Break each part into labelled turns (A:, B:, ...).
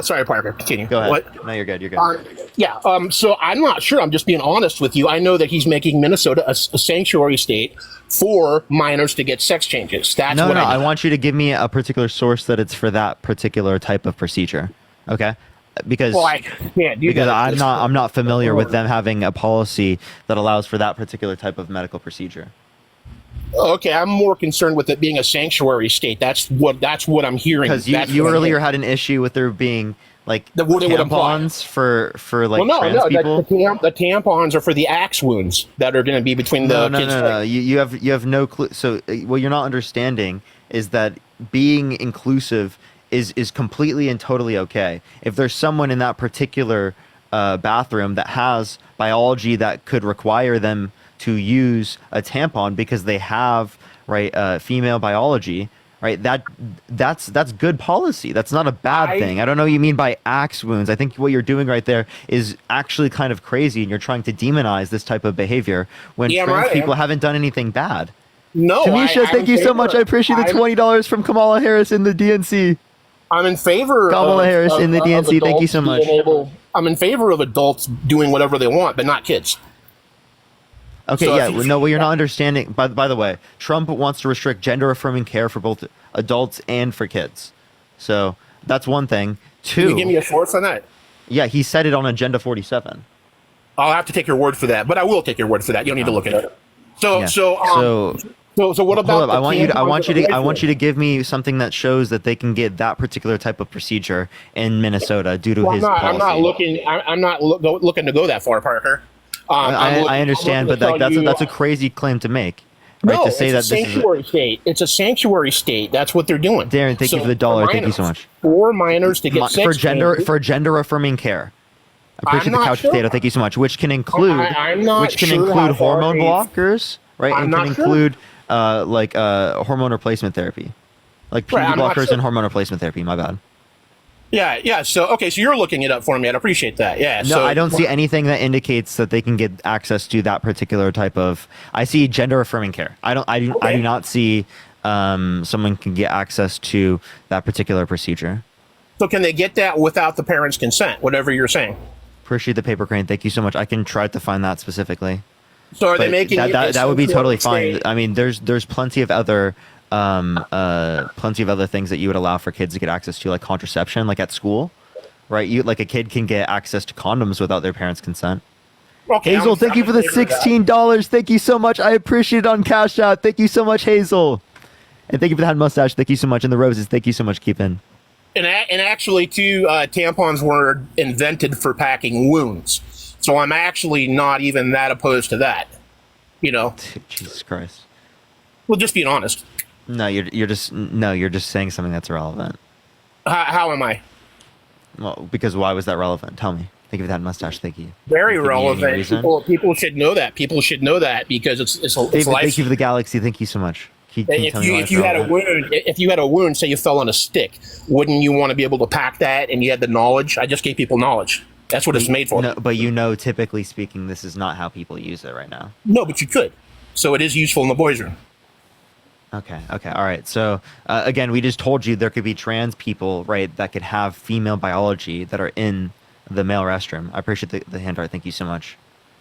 A: Sorry, Parker. Continue.
B: Go ahead.
A: What?
B: No, you're good. You're good.
A: Yeah. So I'm not sure. I'm just being honest with you. I know that he's making Minnesota a sanctuary state for minors to get sex changes. That's
B: No,
A: what
B: no.
A: I
B: I
A: know.
B: want you to give me a particular source that it's for that particular type of procedure. Okay. Because
A: Well, I can't do
B: because
A: that.
B: I'm not familiar with them having a policy that allows for that particular type of medical procedure.
A: Okay, I'm more concerned with it being a sanctuary state. That's what I'm hearing.
B: Because
A: That's
B: you
A: what I'm
B: earlier
A: hearing.
B: had an issue with there being like
A: What it would imply.
B: tampons for like
A: Well, no,
B: trans
A: no.
B: people.
A: The tampons are for the axe wounds that are going to be between the
B: No,
A: kids.
B: no, no. You have no clue. So what you're not understanding is that being inclusive is completely and totally okay. If there's someone in that particular bathroom that has biology that could require them to use a tampon because they have female biology, right? That's good policy. That's not a bad thing. I don't know what you mean by axe wounds. I think what you're doing right there is actually kind of crazy, and you're trying to demonize this type of behavior when
A: Yeah,
B: trans
A: right.
B: people haven't done anything bad.
A: No,
B: Tamisha, thank you so much. I appreciate the
A: I'm-
B: $20 from Kamala Harris in the DNC.
A: I'm in favor
B: Kamala
A: of,
B: Harris in the
A: of
B: DNC. Thank you
A: adults
B: so much.
A: being I'm in favor of adults doing whatever they want, but not kids.
B: Okay,
A: So
B: yeah,
A: if you-
B: no, what you're not understanding, by the way, Trump wants to restrict gender-affirming care for both adults and for kids. So that's one thing.
A: Can you give me
B: Two,
A: a source on that?
B: yeah, he said it on Agenda 47.
A: I'll have to take your word for that, but I will take your word for that. You don't need to look at it. So,
B: Yeah.
A: so what about?
B: Hold up,
A: the
B: I want
A: tampons
B: you
A: and
B: to, I want you
A: the
B: to give me something that shows that they can get that particular type of procedure in Minnesota due to
A: Well,
B: his
A: I'm not
B: policy.
A: looking. I'm not looking to go that far, Parker.
B: I understand, but like that's a crazy claim to make, right?
A: No,
B: to say that
A: it's a
B: this is
A: sanctuary state. It's a sanctuary state. That's what they're doing.
B: Darren, thank you for the dollar. Thank you so much.
A: For minors to get sex
B: for
A: changes.
B: gender affirming care. I appreciate
A: I'm
B: the
A: not
B: couch
A: sure.
B: potato. Thank you so much. Which can include
A: I'm not
B: which can
A: sure
B: include
A: how far
B: hormone
A: they-
B: blockers, right?
A: I'm
B: And
A: not
B: can
A: sure.
B: include hormone replacement therapy, like
A: Right,
B: puberty
A: I'm not
B: blockers
A: sure.
B: and hormone replacement therapy. My bad.
A: Yeah. So okay, so you're looking it up for me. I'd appreciate that. Yeah.
B: No,
A: so,
B: I don't see anything that indicates that they can get access to that particular type of. I see gender affirming care. I do
A: Okay.
B: not see someone can get access to that particular procedure.
A: So can they get that without the parents' consent? Whatever you're saying.
B: Appreciate the paper crane. Thank you so much. I can try to find that specifically.
A: So are they
B: But
A: making it
B: that
A: a
B: would be totally
A: sanctuary
B: fine.
A: state?
B: I mean, there's plenty of other things that you would allow for kids to get access to, like contraception, like at school, right? You like a kid can get access to condoms without their parents' consent.
A: Okay,
B: Hazel,
A: I'm-
B: thank you
A: I'm
B: for the
A: in favor of that.
B: $16. Thank you so much. I appreciate it on Cash App. Thank you so much, Hazel. And thank you for the head mustache. Thank you so much. And the roses. Thank you so much, Keepin.
A: And actually, too, tampons were invented for packing wounds. So I'm actually not even that opposed to that. You know,
B: Jesus Christ.
A: well, just being honest.
B: No, you're just saying something that's irrelevant.
A: How am I?
B: Well, because why was that relevant? Tell me. Thank you for that mustache. Thank you.
A: Very
B: Give me any
A: relevant.
B: reason?
A: People should know that. People should know that because it's
B: David,
A: life.
B: thank you for the galaxy. Thank you so much. Can you
A: If
B: tell me why
A: you
B: it's
A: if you had a
B: relevant?
A: wound, if you had a wound, say you fell on a stick, wouldn't you want to be able to pack that? And you had the knowledge. I just gave people knowledge. That's what it's made for.
B: No, but typically speaking, this is not how people use it right now.
A: No, but you could. So it is useful in the boys' room.
B: Okay, all right. So again, we just told you there could be trans people, right, that could have female biology that are in the male restroom. I appreciate the hand art. Thank you so much,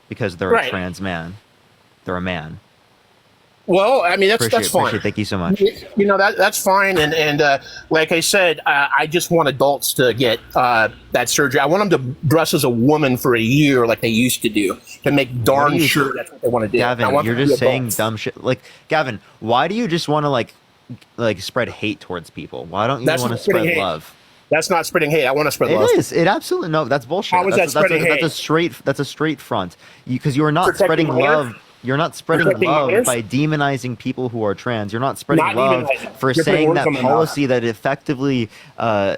B: because they're
A: Right.
B: a trans man. They're a man.
A: Well, I mean that's fine.
B: Appreciate. Thank you so much.
A: You know that's fine, and like I said, I just want adults to get that surgery. I want them to dress as a woman for a year, like they used to do, to make darn
B: you-
A: sure that's what they want to do. I
B: Gavin,
A: want
B: you're
A: them to
B: just
A: be
B: saying
A: adults.
B: dumb shit. Like, Gavin, why do you just want to like spread hate towards people? Why don't you
A: That's
B: want to
A: not spreading
B: spread
A: hate.
B: love?
A: That's not spreading hate. I want to spread
B: It
A: love.
B: is. It absolutely no. That's bullshit.
A: How is that spreading
B: that's a
A: hate?
B: straight. That's a straight front. Because you are not
A: Protecting
B: spreading
A: minors?
B: love. You're not spreading
A: Protecting
B: love
A: minors?
B: by demonizing people who are trans. You're not spreading
A: Not
B: love
A: demonizing.
B: for
A: You're putting
B: saying
A: words
B: that
A: on their mouth.
B: policy that effectively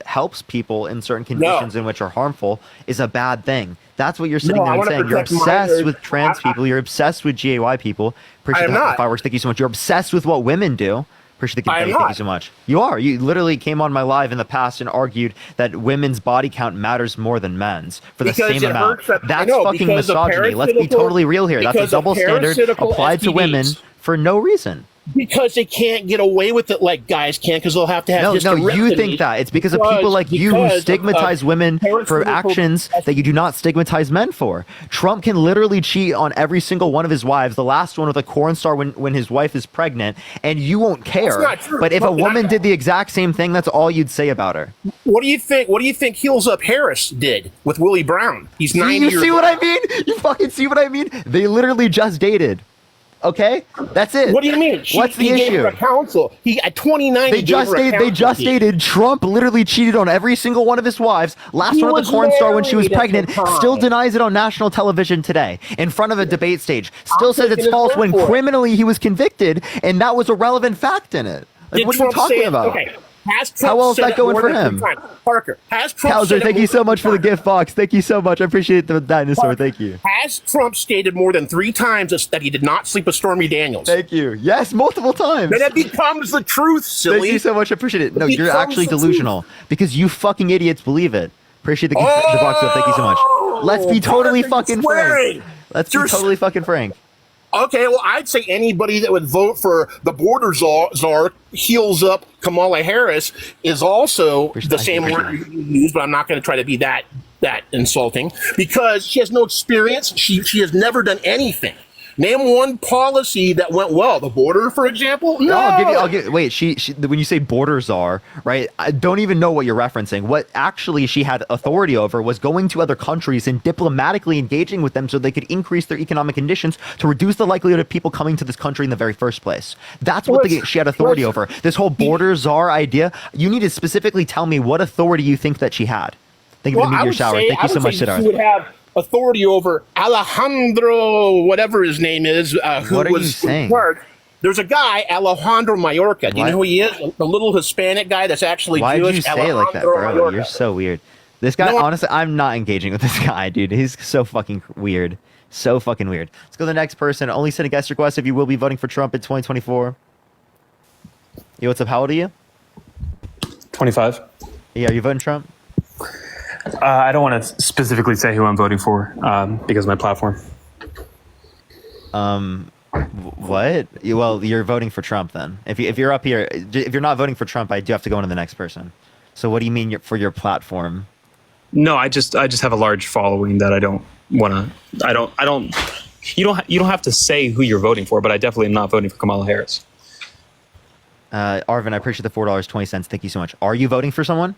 B: helps people in certain conditions in which are harmful is a bad thing. That's what you're sitting
A: No, I
B: there and
A: wanna
B: saying. You're
A: protect
B: obsessed
A: minors.
B: with trans people. You're obsessed with GAY people. Appreciate
A: I am
B: the
A: not.
B: fireworks. Thank you so much. You're obsessed with what women do. Appreciate the
A: I am
B: confetti. Thank you
A: not.
B: so much. You are. You literally came on my live in the past and argued that women's body count matters more than men's for the
A: Because
B: same
A: it
B: amount.
A: hurts that- I
B: That's
A: know,
B: fucking
A: because of
B: misogyny. Let's be
A: parasitical-
B: totally real here. That's a
A: because of
B: double standard
A: parasitical
B: applied to women
A: STDs.
B: for no reason.
A: Because they can't get away with it like guys can, because they'll have to have
B: No, you
A: hysterectomies.
B: think that. It's because of people like you who stigmatize women for actions that you do not stigmatize men for. Trump can literally cheat on every single one of his wives, the last one with a corn star when his wife is pregnant, and you won't care.
A: That's not true.
B: But if a woman did the exact same thing, that's all you'd say about her.
A: What do you think Heels Up Harris did with Willie Brown? He's 90
B: You
A: years
B: see
A: old.
B: what I mean? You fucking see what I mean? They literally just dated. Okay? That's it.
A: What do you mean?
B: What's the
A: he
B: issue?
A: Gave her a counsel. He at 29.
B: They
A: he
B: just
A: gave her a
B: dated. They
A: counsel
B: just
A: fee.
B: dated. Trump literally cheated on every single one of his wives. Last
A: He
B: one with
A: was
B: the corn star when she was
A: married at
B: pregnant.
A: the time.
B: Still denies it on national television today in front of a debate stage. Still
A: I'm
B: says it's
A: taking his
B: false
A: word
B: when
A: for it.
B: criminally he was convicted, and that was a relevant fact in it. Like,
A: Did
B: what are you
A: Trump
B: talking
A: say it?
B: about?
A: Okay. Has Trump
B: How well is
A: said
B: that
A: it
B: going
A: more
B: for
A: than
B: him?
A: 3 times? Parker, has Trump
B: Kowser,
A: said it
B: thank
A: more
B: you so
A: than
B: much
A: 3
B: for the
A: times?
B: gift box. Thank you so much. I appreciate the dinosaur.
A: Parker,
B: Thank you.
A: Has Trump stated more than 3 times that he did not sleep with Stormy Daniels?
B: Thank you. Yes, multiple times.
A: Then it becomes the truth, silly.
B: Thank you so much. I appreciate it. No,
A: It
B: you're
A: becomes
B: actually
A: the truth.
B: delusional because you fucking idiots believe it. Appreciate the box up. Thank you so much. Let's be totally
A: Parker,
B: fucking
A: you're swearing.
B: frank. Let's be
A: You're
B: totally fucking frank.
A: Okay, well, I'd say anybody that would vote for the border czar, heels up Kamala Harris, is also the same word you use, but I'm not going to try to be that insulting because she has no experience. She has never done anything. Name one policy that went well. The border, for example? No.
B: I'll give wait, she when you say border czar, right? I don't even know what you're referencing. What actually she had authority over was going to other countries and diplomatically engaging with them so they could increase their economic conditions to reduce the likelihood of people coming to this country in the very first place. That's what she had authority over. This whole border czar idea, you need to specifically tell me what authority you think that she had. Thank you for the meteor shower. Thank you so much,
A: She
B: Siddharth.
A: would have authority over Alejandro, whatever his name is, who
B: What are you
A: was
B: saying?
A: in charge. There's a guy, Alejandro Mayorkas. Do you
B: Why-
A: know who he is? The little Hispanic guy that's actually
B: Why
A: Jewish.
B: did you say it like that,
A: Alejandro
B: bro?
A: Mayorkas.
B: You're so weird. This guy,
A: No,
B: honestly, I'm not engaging with this guy, dude. He's so fucking weird. So fucking weird. Let's go to the next person. Only send a guest request if you will be voting for Trump in 2024. Yo, what's up? How old are you?
C: 25.
B: Yeah, are you voting Trump?
C: I don't want to specifically say who I'm voting for because of my platform.
B: What? Well, you're voting for Trump then. If you're up here, if you're not voting for Trump, I do have to go on to the next person. So what do you mean for your platform?
C: No, I just have a large following that I don't want to. I don't. You don't have to say who you're voting for, but I definitely am not voting for Kamala Harris.
B: Arvin, I appreciate the $4.20. Thank you so much. Are you voting for someone?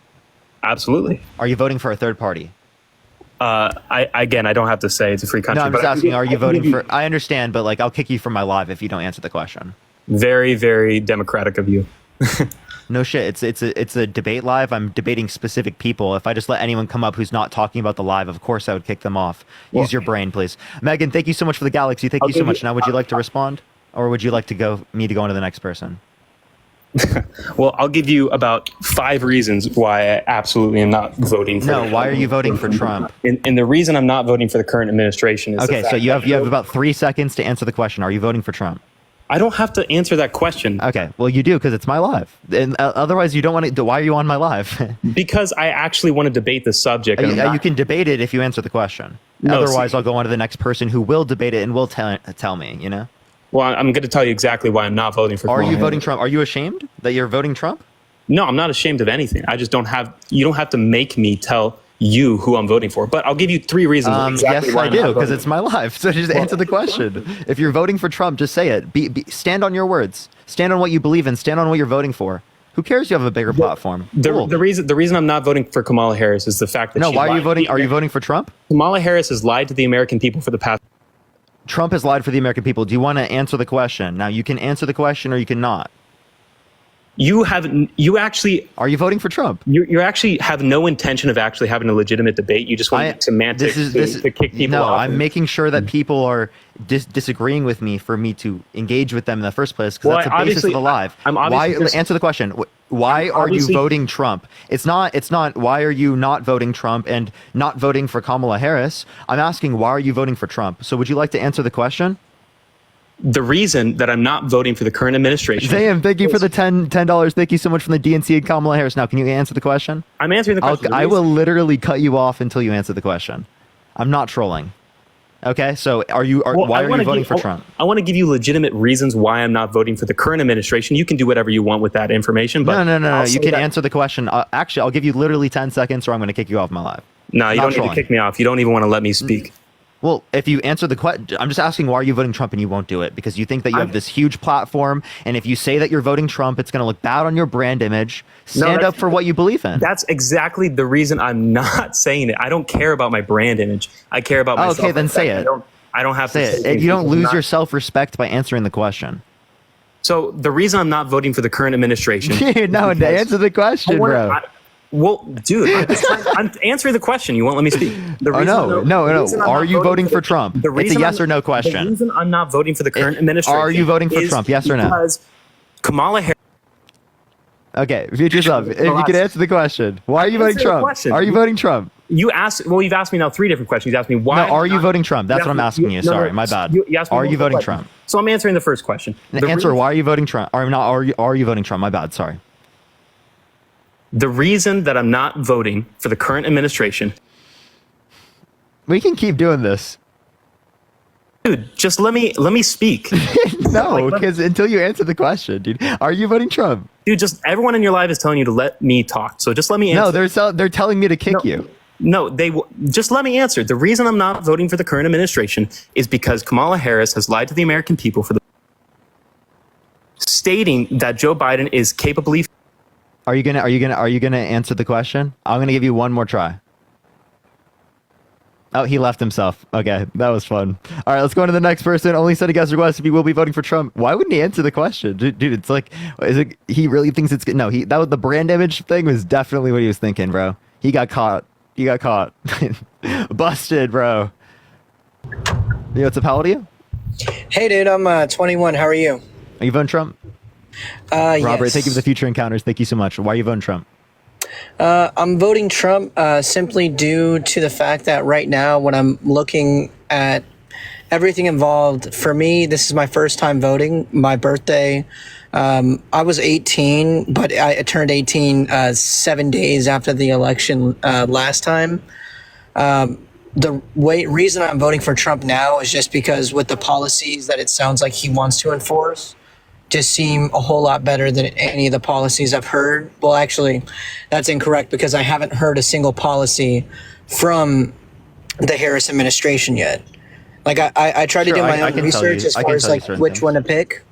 C: Absolutely.
B: Are you voting for a third party?
C: I don't have to say it's a free country.
B: No, I'm
C: but
B: just
C: I can
B: asking,
C: give-
B: are
C: I
B: you
C: can
B: voting
C: give
B: for... I understand, but like, I'll kick you from my live if you don't answer the question.
C: Very, very democratic of you.
B: No shit, it's a debate live. I'm debating specific people. If I just let anyone come up who's not talking about the live, of course I would kick them off. Use your brain, please. Megan, thank you so much for the galaxy. Thank you so much. Now, would you like to respond? Or would you like to go on to the next person?
C: Well, I'll give you about 5 reasons why I absolutely am not voting for.
B: No, why are you voting for Trump?
C: And the reason I'm not voting for the current administration is
B: Okay,
C: the
B: so
C: fact
B: you
C: that
B: have about 3 seconds to answer the question. Are you voting for Trump?
C: I don't have to answer that question
B: Okay, well you do because it's my live. And otherwise you don't want to. Why are you on my live?
C: because I actually want to debate the subject. and I'm not-
B: You can debate it if you answer the question.
C: No,
B: Otherwise,
C: see-
B: I'll go on to the next person who will debate it and will tell me. You know.
C: Well, I'm going to tell you exactly why I'm not voting for.
B: Are
C: Kamala
B: you voting
C: Harris.
B: Trump? Are you ashamed that you're voting Trump?
C: No, I'm not ashamed of anything. I just don't have. You don't have to make me tell you who I'm voting for. But I'll give you 3 reasons. Exactly
B: Yes,
C: why
B: I
C: I'm
B: do
C: not
B: because
C: voting.
B: it's my life. So just answer the question. If you're voting for Trump, just say it. Stand on your words. Stand on what you believe in. Stand on what you're voting for. Who cares? You have a bigger platform. Cool.
C: The reason I'm not voting for Kamala Harris is the fact that
B: No,
C: she
B: why are you
C: lied.
B: voting? Are you voting for Trump?
C: Kamala Harris has lied to the American people for the past.
B: Trump has lied for the American people. Do you want to answer the question? Now you can answer the question or you cannot.
C: You actually
B: Are you voting for Trump?
C: you actually have no intention of actually having a legitimate debate. You just want semantics to kick people
B: no,
C: off.
B: I'm making sure that people are disagreeing with me for me to engage with them in the first place because
C: Well,
B: that's the basis of the live.
C: I'm obviously
B: Why?
C: just-
B: Answer the question. Why are you
C: obviously-
B: voting Trump? It's not. Why are you not voting Trump and not voting for Kamala Harris? I'm asking why are you voting for Trump? So would you like to answer the question?
C: The reason that I'm not voting for the current administration.
B: Zayam, thank you for the $10. Thank you so much from the DNC and Kamala Harris. Now, can you answer the question?
C: I'm answering the question.
B: I will literally cut you off until you answer the question. I'm not trolling. Okay, so why
C: I
B: are
C: wanna
B: you voting
C: give-
B: for Trump?
C: I want to give you legitimate reasons why I'm not voting for the current administration. You can do whatever you want with that information. But
B: No.
C: I'll
B: You
C: say
B: can
C: that-
B: answer the question. Actually, I'll give you literally 10 seconds, or I'm going to kick you off my live.
C: No, you
B: Not
C: don't need
B: trolling.
C: to kick me off. You don't even want to let me speak.
B: Well, if you answer the question, I'm just asking why are you voting Trump, and you won't do it because you think that you have this huge platform, and if you say that you're voting Trump, it's going to look bad on your brand image. Stand
C: that's-
B: up for what you believe in.
C: That's exactly the reason I'm not saying it. I don't care about my brand image. I care about myself.
B: Okay, then say it.
C: I don't have
B: Say
C: to
B: it.
C: say
B: You don't
C: things. I'm
B: lose
C: not-
B: your self-respect by answering the question.
C: So the reason I'm not voting for the current administration.
B: Dude, no,
C: is because
B: answer the question,
C: I wanna-
B: bro.
C: well, dude, I'm answering the question. You won't let me speak. The
B: Oh,
C: reason-
B: no.
C: the reason I'm
B: Are
C: not
B: you voting for
C: the-
B: Trump?
C: the
B: It's a
C: reason
B: yes
C: I'm-
B: or no question.
C: The reason I'm not voting for the current administration.
B: Are you voting for
C: is
B: Trump? Yes or no?
C: Because Kamala Harris.
B: Okay, future self. If you
C: Relax.
B: could answer the question, why are you voting
C: Answer the
B: Trump?
C: question.
B: Are you voting Trump?
C: You've asked me now 3 different questions. You asked me why.
B: No, are
C: I'm
B: you
C: not-
B: voting Trump? That's what I'm asking you.
C: no,
B: Sorry, my bad.
C: You asked me
B: Are
C: one
B: you
C: more
B: voting
C: question.
B: Trump?
C: So I'm answering the first question. The
B: Answer.
C: reason-
B: Why are you voting Trump? Or not? Are you voting Trump? My bad. Sorry.
C: The reason that I'm not voting for the current administration,
B: We can keep doing this.
C: dude, just let me speak.
B: No, because until you answer the question, dude. Are you voting Trump?
C: Dude, just everyone in your life is telling you to let me talk. So just let me answer.
B: No, they're telling me to kick you.
C: No, just let me answer. The reason I'm not voting for the current administration is because Kamala Harris has lied to the American people for stating that Joe Biden is capably.
B: Are you gonna answer the question? I'm gonna give you one more try. Oh, he left himself. Okay, that was fun. All right, let's go on to the next person. Only set a guest request if he will be voting for Trump. Why wouldn't he answer the question, dude? It's like, he really thinks it's good? No, that was the brand image thing was definitely what he was thinking, bro. He got caught. Busted, bro. Yo, what's up? How old are you?
D: Hey, dude, I'm 21. How are you?
B: Are you voting Trump? Robert,
D: yes.
B: thank you for the future encounters. Thank you so much. Why are you voting Trump?
D: I'm voting Trump simply due to the fact that right now, when I'm looking at everything involved, for me, this is my first time voting. My birthday, I was 18, but I turned 18 7 days after the election last time. The reason I'm voting for Trump now is just because with the policies that it sounds like he wants to enforce, just seem a whole lot better than any of the policies I've heard. Well, actually, that's incorrect because I haven't heard a single policy from the Harris administration yet. Like I tried to
B: Sure,
D: do my
B: I
D: own
B: can tell you-
D: research as
B: I
D: far
B: can
D: as
B: tell you
D: like
B: certain
D: which
B: things.
D: one to pick.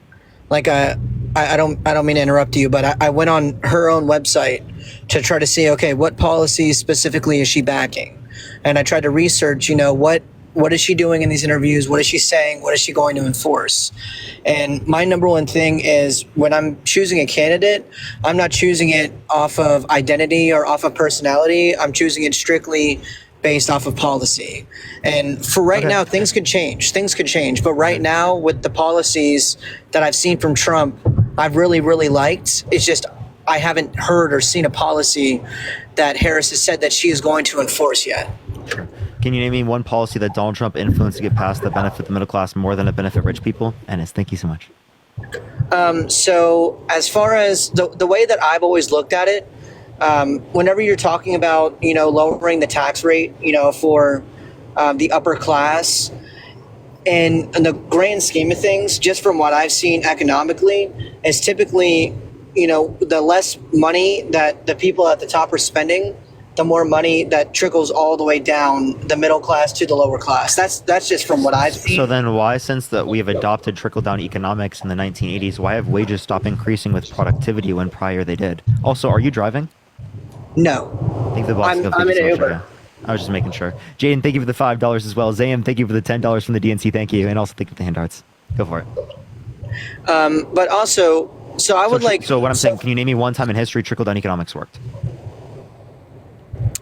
D: Like I don't mean to interrupt you, but I went on her own website to try to see, okay, what policies specifically is she backing? And I tried to research, what is she doing in these interviews? What is she saying? What is she going to enforce? And my number one thing is when I'm choosing a candidate, I'm not choosing it off of identity or off of personality. I'm choosing it strictly based off of policy. And for right now, things could change. But right now, with the policies that I've seen from Trump, I've really, really liked. It's just I haven't heard or seen a policy that Harris has said that she is going to enforce yet.
B: Can you name me one policy that Donald Trump influenced to get passed that benefit the middle class more than it benefit rich people? Ennis, thank you so much.
D: So as far as the way that I've always looked at it, whenever you're talking about, lowering the tax rate, for the upper class, and in the grand scheme of things, just from what I've seen economically, is typically, the less money that the people at the top are spending, the more money that trickles all the way down the middle class to the lower class. That's just from what I've seen.
B: So then why, since that we have adopted trickle-down economics in the 1980s, why have wages stopped increasing with productivity when prior they did? Also, are you driving?
D: No.
B: I think the boss
D: I'm
B: thank
D: in
B: you so
D: an
B: much,
D: Uber.
B: okay. I was just making sure. Jaden, thank you for the $5 as well. Zayam, thank you for the $10 from the DNC. Thank you. And also thank you for the hand darts. Go for it.
D: But also, so I would like.
B: So what I'm saying, can you name me one time in history trickle-down economics worked?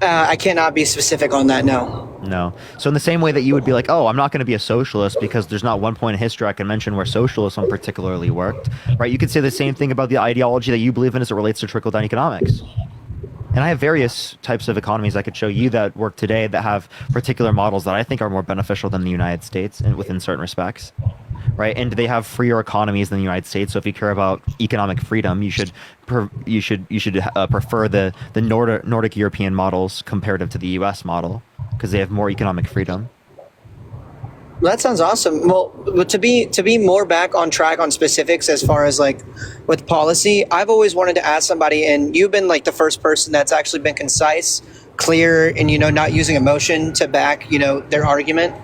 D: I cannot be specific on that. No.
B: No. So in the same way that you would be like, oh, I'm not going to be a socialist because there's not one point in history I can mention where socialism particularly worked, right? You could say the same thing about the ideology that you believe in as it relates to trickle-down economics. And I have various types of economies I could show you that work today that have particular models that I think are more beneficial than the United States and within certain respects, right? And they have freer economies than the United States. So if you care about economic freedom, you should prefer the Nordic European models comparative to the U.S. model because they have more economic freedom.
D: That sounds awesome. Well, but to be more back on track on specifics as far as like with policy, I've always wanted to ask somebody, and you've been like the first person that's actually been concise, clear, and not using emotion to back their argument.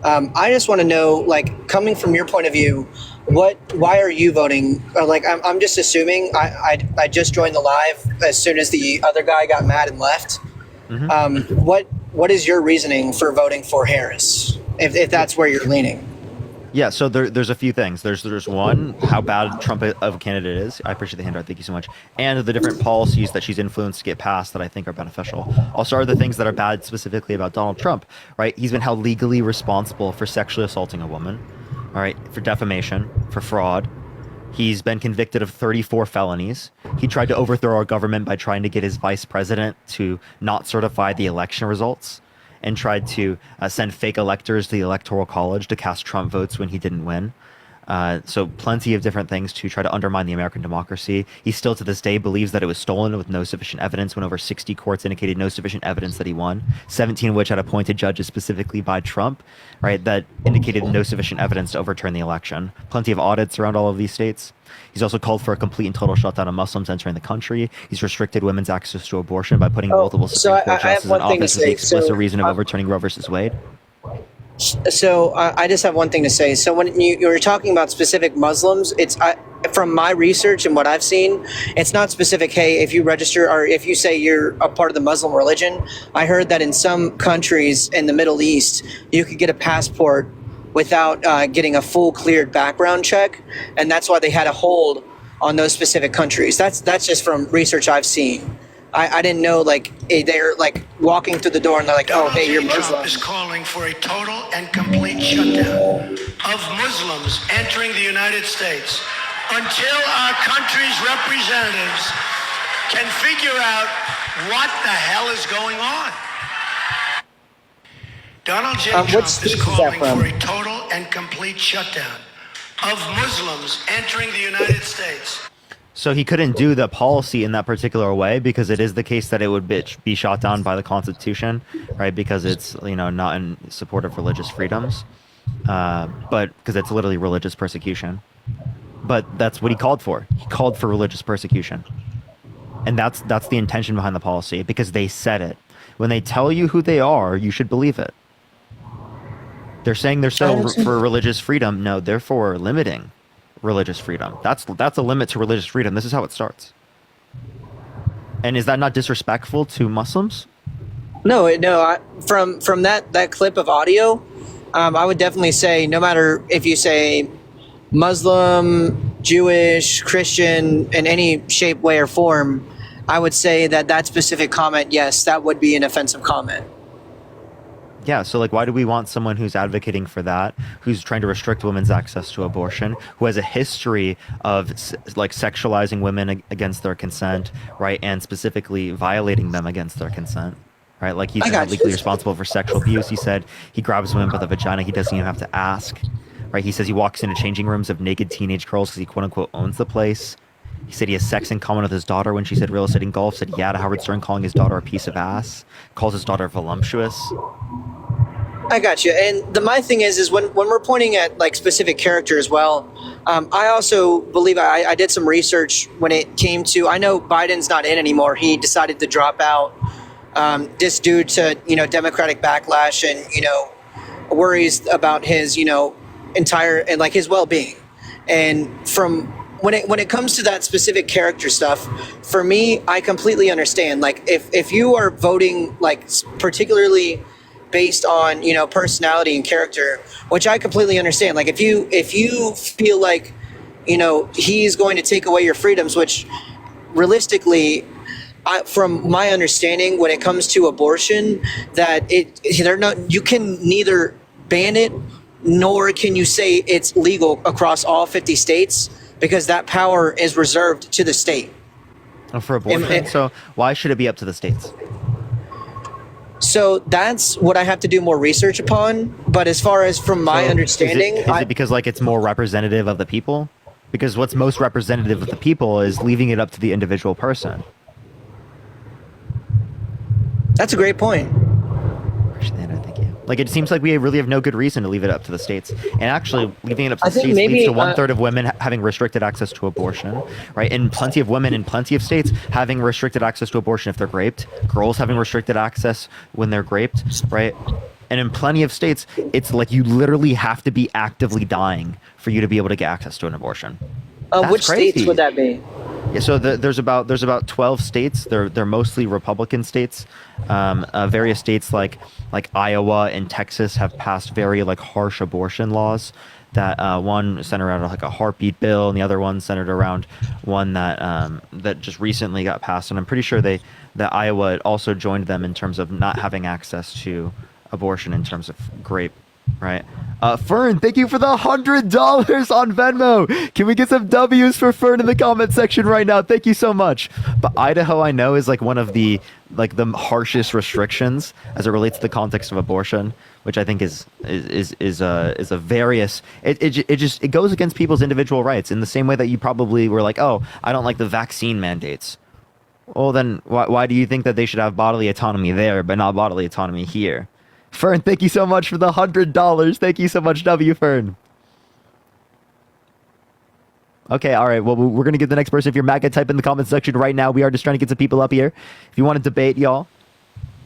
D: I just want to know, like, coming from your point of view, why are you voting? Like, I'm just assuming. I just joined the live as soon as the other guy got mad and left. What is your reasoning for voting for Harris, if that's where you're leaning?
B: Yeah, so there's a few things. There's one, how bad Trump of a candidate is. I appreciate the handout. Thank you so much. And the different policies that she's influenced to get passed that I think are beneficial. Also, are the things that are bad specifically about Donald Trump, right? He's been held legally responsible for sexually assaulting a woman, all right, for defamation, for fraud. He's been convicted of 34 felonies. He tried to overthrow our government by trying to get his vice president to not certify the election results, and tried to send fake electors to the Electoral College to cast Trump votes when he didn't win. So plenty of different things to try to undermine the American democracy. He still to this day believes that it was stolen with no sufficient evidence, when over 60 courts indicated no sufficient evidence that he won, 17 of which had appointed judges specifically by Trump, right, that indicated no sufficient evidence to overturn the election. Plenty of audits around all of these states. He's also called for a complete and total shutdown of Muslims entering the country. He's restricted women's access to abortion by putting multiple Supreme Court justices in office with the explicit reason of overturning Roe versus Wade.
D: So I just have one thing to say. So when you were talking about specific Muslims, from my research and what I've seen, it's not specific. Hey, if you register or if you say you're a part of the Muslim religion, I heard that in some countries in the Middle East, you could get a passport without getting a full cleared background check, and that's why they had a hold on those specific countries. That's just from research I've seen. I didn't know, like, they're like walking through the door and they're like, oh, hey, you're Muslim.
E: Trump is calling for a total and complete shutdown of Muslims entering the United States until our country's representatives can figure out what the hell is going on. Donald J. Trump is calling for a total and complete shutdown of Muslims entering the United States.
B: So he couldn't do the policy in that particular way because it is the case that it would be shot down by the Constitution, right? Because it's not in support of religious freedoms, but because it's literally religious persecution. But that's what he called for. He called for religious persecution, and that's the intention behind the policy, because they said it. When they tell you who they are, you should believe it. They're saying they're for religious freedom. No, they're for limiting religious freedom. That's a limit to religious freedom. This is how it starts. And is that not disrespectful to Muslims?
D: No. From that clip of audio, I would definitely say, no matter if you say Muslim, Jewish, Christian, in any shape, way, or form, I would say that specific comment, yes, that would be an offensive comment.
B: Yeah, so why do we want someone who's advocating for that, who's trying to restrict women's access to abortion, who has a history of sexualizing women against their consent, right, and specifically violating them against their consent, right? Like, he's not legally responsible for sexual abuse. He said he grabs women by the vagina. He doesn't even have to ask, right? He says he walks into changing rooms of naked teenage girls because he quote unquote owns the place. He said he has sex in common with his daughter when she said real estate and golf. Said yeah to Howard Stern, calling his daughter a piece of ass. Calls his daughter voluptuous.
D: I got you. And my thing is when we're pointing at specific character as well, I also believe I did some research when it came to, I know Biden's not in anymore. He decided to drop out just due to, Democratic backlash and, worries about his, entire, and his well-being. And from when it comes to that specific character stuff, for me, I completely understand. If you are voting particularly based on personality and character, which I completely understand. If you feel like he's going to take away your freedoms, which realistically, from my understanding, when it comes to abortion, that you can neither ban it nor can you say it's legal across all 50 states, because that power is reserved to the state.
B: For abortion, so why should it be up to the states?
D: So that's what I have to do more research upon. But as far as from my understanding,
B: is it because it's more representative of the people? Because what's most representative of the people is leaving it up to the individual person.
D: That's a great point.
B: Thank you. Like, it seems like we really have no good reason to leave it up to the states. And actually, leaving it up to
D: I
B: the
D: think
B: states
D: maybe,
B: leads to one-third of women having restricted access to abortion, right? And plenty of women in plenty of states having restricted access to abortion if they're raped. Girls having restricted access when they're raped, right? And in plenty of states, it's like you literally have to be actively dying for you to be able to get access to an abortion. That's
D: Which states
B: crazy.
D: would that be?
B: Yeah, so there's about 12 states. They're mostly Republican states. Various states like Iowa and Texas have passed very like harsh abortion laws. That one centered around like a heartbeat bill, and the other one centered around one that just recently got passed. And I'm pretty sure that Iowa also joined them in terms of not having access to abortion in terms of rape. Right. Fern, thank you for the $100 on Venmo. Can we get some W's for Fern in the comment section right now? Thank you so much. But Idaho, I know, is like one of the harshest restrictions as it relates to the context of abortion, which I think is a various. It goes against people's individual rights in the same way that you probably were like, oh, I don't like the vaccine mandates. Well, then why do you think that they should have bodily autonomy there, but not bodily autonomy here? Fern, thank you so much for the $100. Thank you so much, W. Fern. Okay, all right. Well, we're going to get the next person. If you're MAGA, type in the comment section right now. We are just trying to get some people up here. If you want to debate, y'all.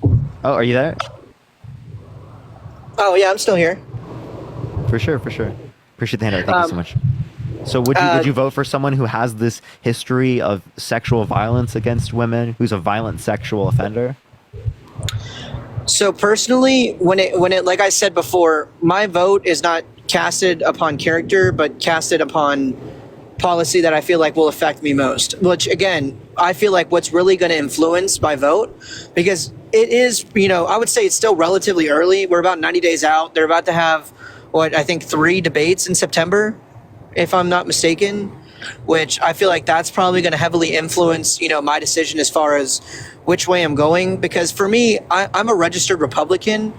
B: Oh, are you there?
D: Oh, yeah, I'm still here.
B: For sure. Appreciate the handout. Thank you so much. So would you vote for someone who has this history of sexual violence against women, who's a violent sexual offender?
D: So personally, when it like I said before, my vote is not casted upon character, but casted upon policy that I feel like will affect me most. Which again, I feel like what's really going to influence my vote, because it is, I would say it's still relatively early. We're about 90 days out. They're about to have I think 3 debates in September, if I'm not mistaken, which I feel like that's probably going to heavily influence, my decision as far as which way I'm going. Because for me, I'm a registered Republican,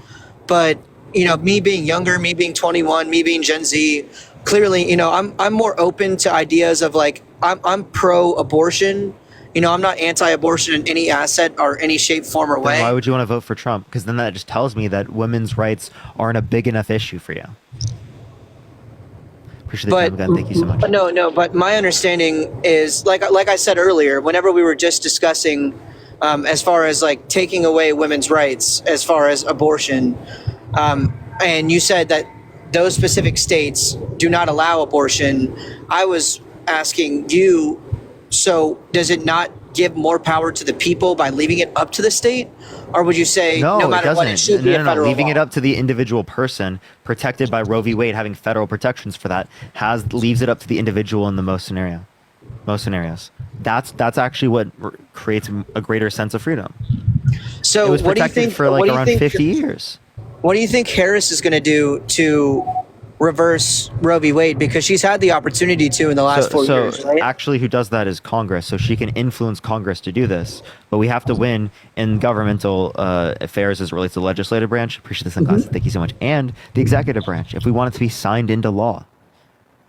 D: but, me being younger, me being 21, me being Gen Z, clearly, I'm more open to ideas of like, I'm pro-abortion. I'm not anti-abortion in any asset or any shape, form, or way.
B: Then why would you want to vote for Trump? Because then that just tells me that women's rights aren't a big enough issue for you. Appreciate the time, Gun. Thank you so much.
D: But my understanding is, like I said earlier, whenever we were just discussing as far as like taking away women's rights as far as abortion, and you said that those specific states do not allow abortion, I was asking you, so does it not give more power to the people by leaving it up to the state? Or would you say no matter what, it should be a federal
B: leaving
D: law?
B: it up to the individual person protected by Roe v. Wade, having federal protections for that, leaves it up to the individual in the most scenarios. That's actually what creates a greater sense of freedom.
D: So
B: it was
D: what do you
B: protected
D: think,
B: for like
D: what do you
B: around
D: think,
B: 50 years.
D: What do you think Harris is going to do to reverse Roe v. Wade? Because she's had the opportunity to in the last 4 years, right?
B: Actually, who does that is Congress, so she can influence Congress to do this. But we have to win in governmental affairs as it relates to the legislative branch. Appreciate the sunglasses. Thank you so much. And the executive branch, if we want it to be signed into law,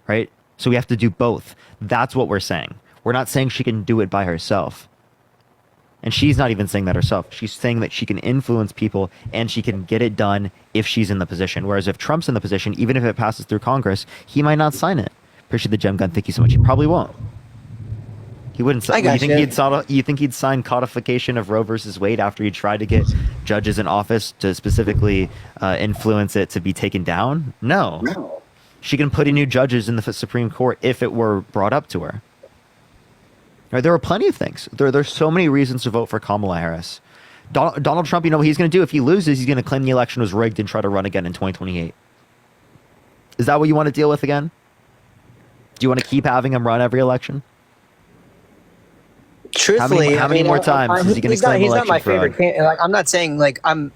B: right? So we have to do both. That's what we're saying. We're not saying she can do it by herself. And she's not even saying that herself. She's saying that she can influence people and she can get it done if she's in the position. Whereas if Trump's in the position, even if it passes through Congress, he might not sign it. Appreciate the gem gun. Thank you so much. He probably won't. He wouldn't sign. You think he'd sign codification of Roe versus Wade after he tried to get judges in office to specifically influence it to be taken down? No. She can put in new judges in the Supreme Court if it were brought up to her. Right, there are plenty of things. There's so many reasons to vote for Kamala Harris. Donald Trump, what he's going to do if he loses, he's going to claim the election was rigged and try to run again in 2028. Is that what you want to deal with again? Do you want to keep having him run every election?
D: Truthfully,
B: how many more times is he going to claim
D: he's
B: election
D: not my
B: fraud?
D: favorite. Like, I'm not saying like I'm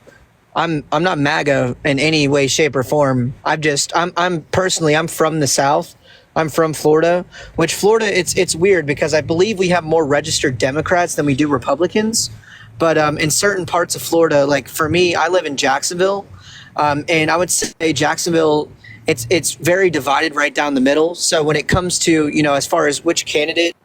D: not MAGA in any way, shape, or form. I'm personally from the South. I'm from Florida, which Florida, it's weird because I believe we have more registered Democrats than we do Republicans. But in certain parts of Florida, like for me, I live in Jacksonville, and I would say Jacksonville, it's very divided right down the middle. So when it comes to, as far as which candidate.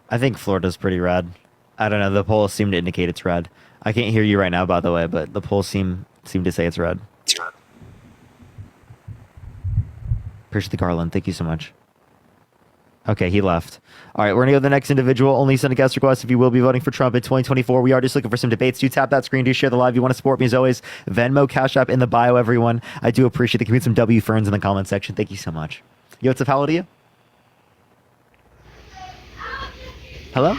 B: I think Florida's pretty rad. I don't know. The polls seem to indicate it's red. I can't hear you right now, by the way, but the polls seem to say it's red. Appreciate the Garland. Thank you so much. Okay, he left. All right, we're going to go to the next individual. Only send a guest request if you will be voting for Trump in 2024. We are just looking for some debates. Do tap that screen. Do share the live. You want to support me as always. Venmo, Cash App in the bio, everyone. I do appreciate the community. Some W Ferns in the comment section. Thank you so much. Yo, what's up? How old are you? Hello? All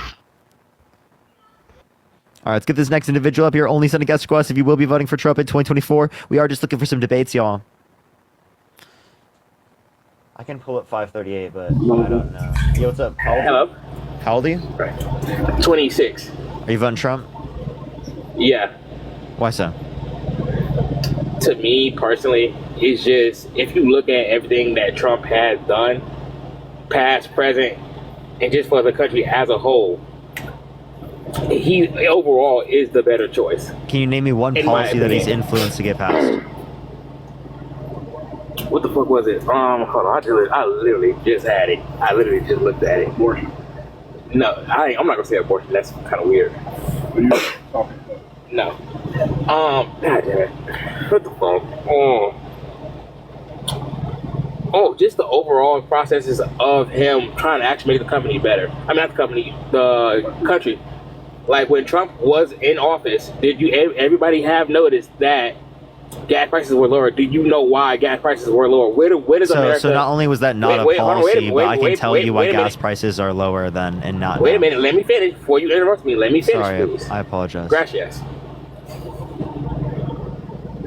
B: right, let's get this next individual up here. Only send a guest request if you will be voting for Trump in 2024. We are just looking for some debates, y'all. I can pull up 538, but I don't know. Yo, what's up?
F: Hello.
B: How old are you?
F: 26.
B: Are you voting Trump?
F: Yeah.
B: Why so?
F: To me personally, it's just if you look at everything that Trump has done, past, present, and just for the country as a whole, he overall is the better choice.
B: Can you name me one
F: In my
B: policy that he's
F: opinion.
B: influenced to get passed?
F: What the fuck was it? Hold on. I literally just had it. I literally just looked at it. Abortion. No, I'm not gonna say abortion. That's kind of weird.
G: What are you talking about?
F: No. God damn it. What the fuck? Oh, just the overall processes of him trying to actually make the company better. I mean, not the company, the country. Like when Trump was in office, everybody have noticed that gas prices were lower? Do you know why gas prices were lower? Where does America?
B: So not only was that not
F: Wait,
B: a
F: hold on,
B: policy, but I can
F: wait,
B: tell
F: wait,
B: you why
F: wait a
B: gas
F: minute.
B: prices are lower than and not.
F: Wait a
B: now.
F: minute. Let me finish before you interrupt me. Let me finish,
B: Sorry,
F: please.
B: I apologize.
F: Gracias.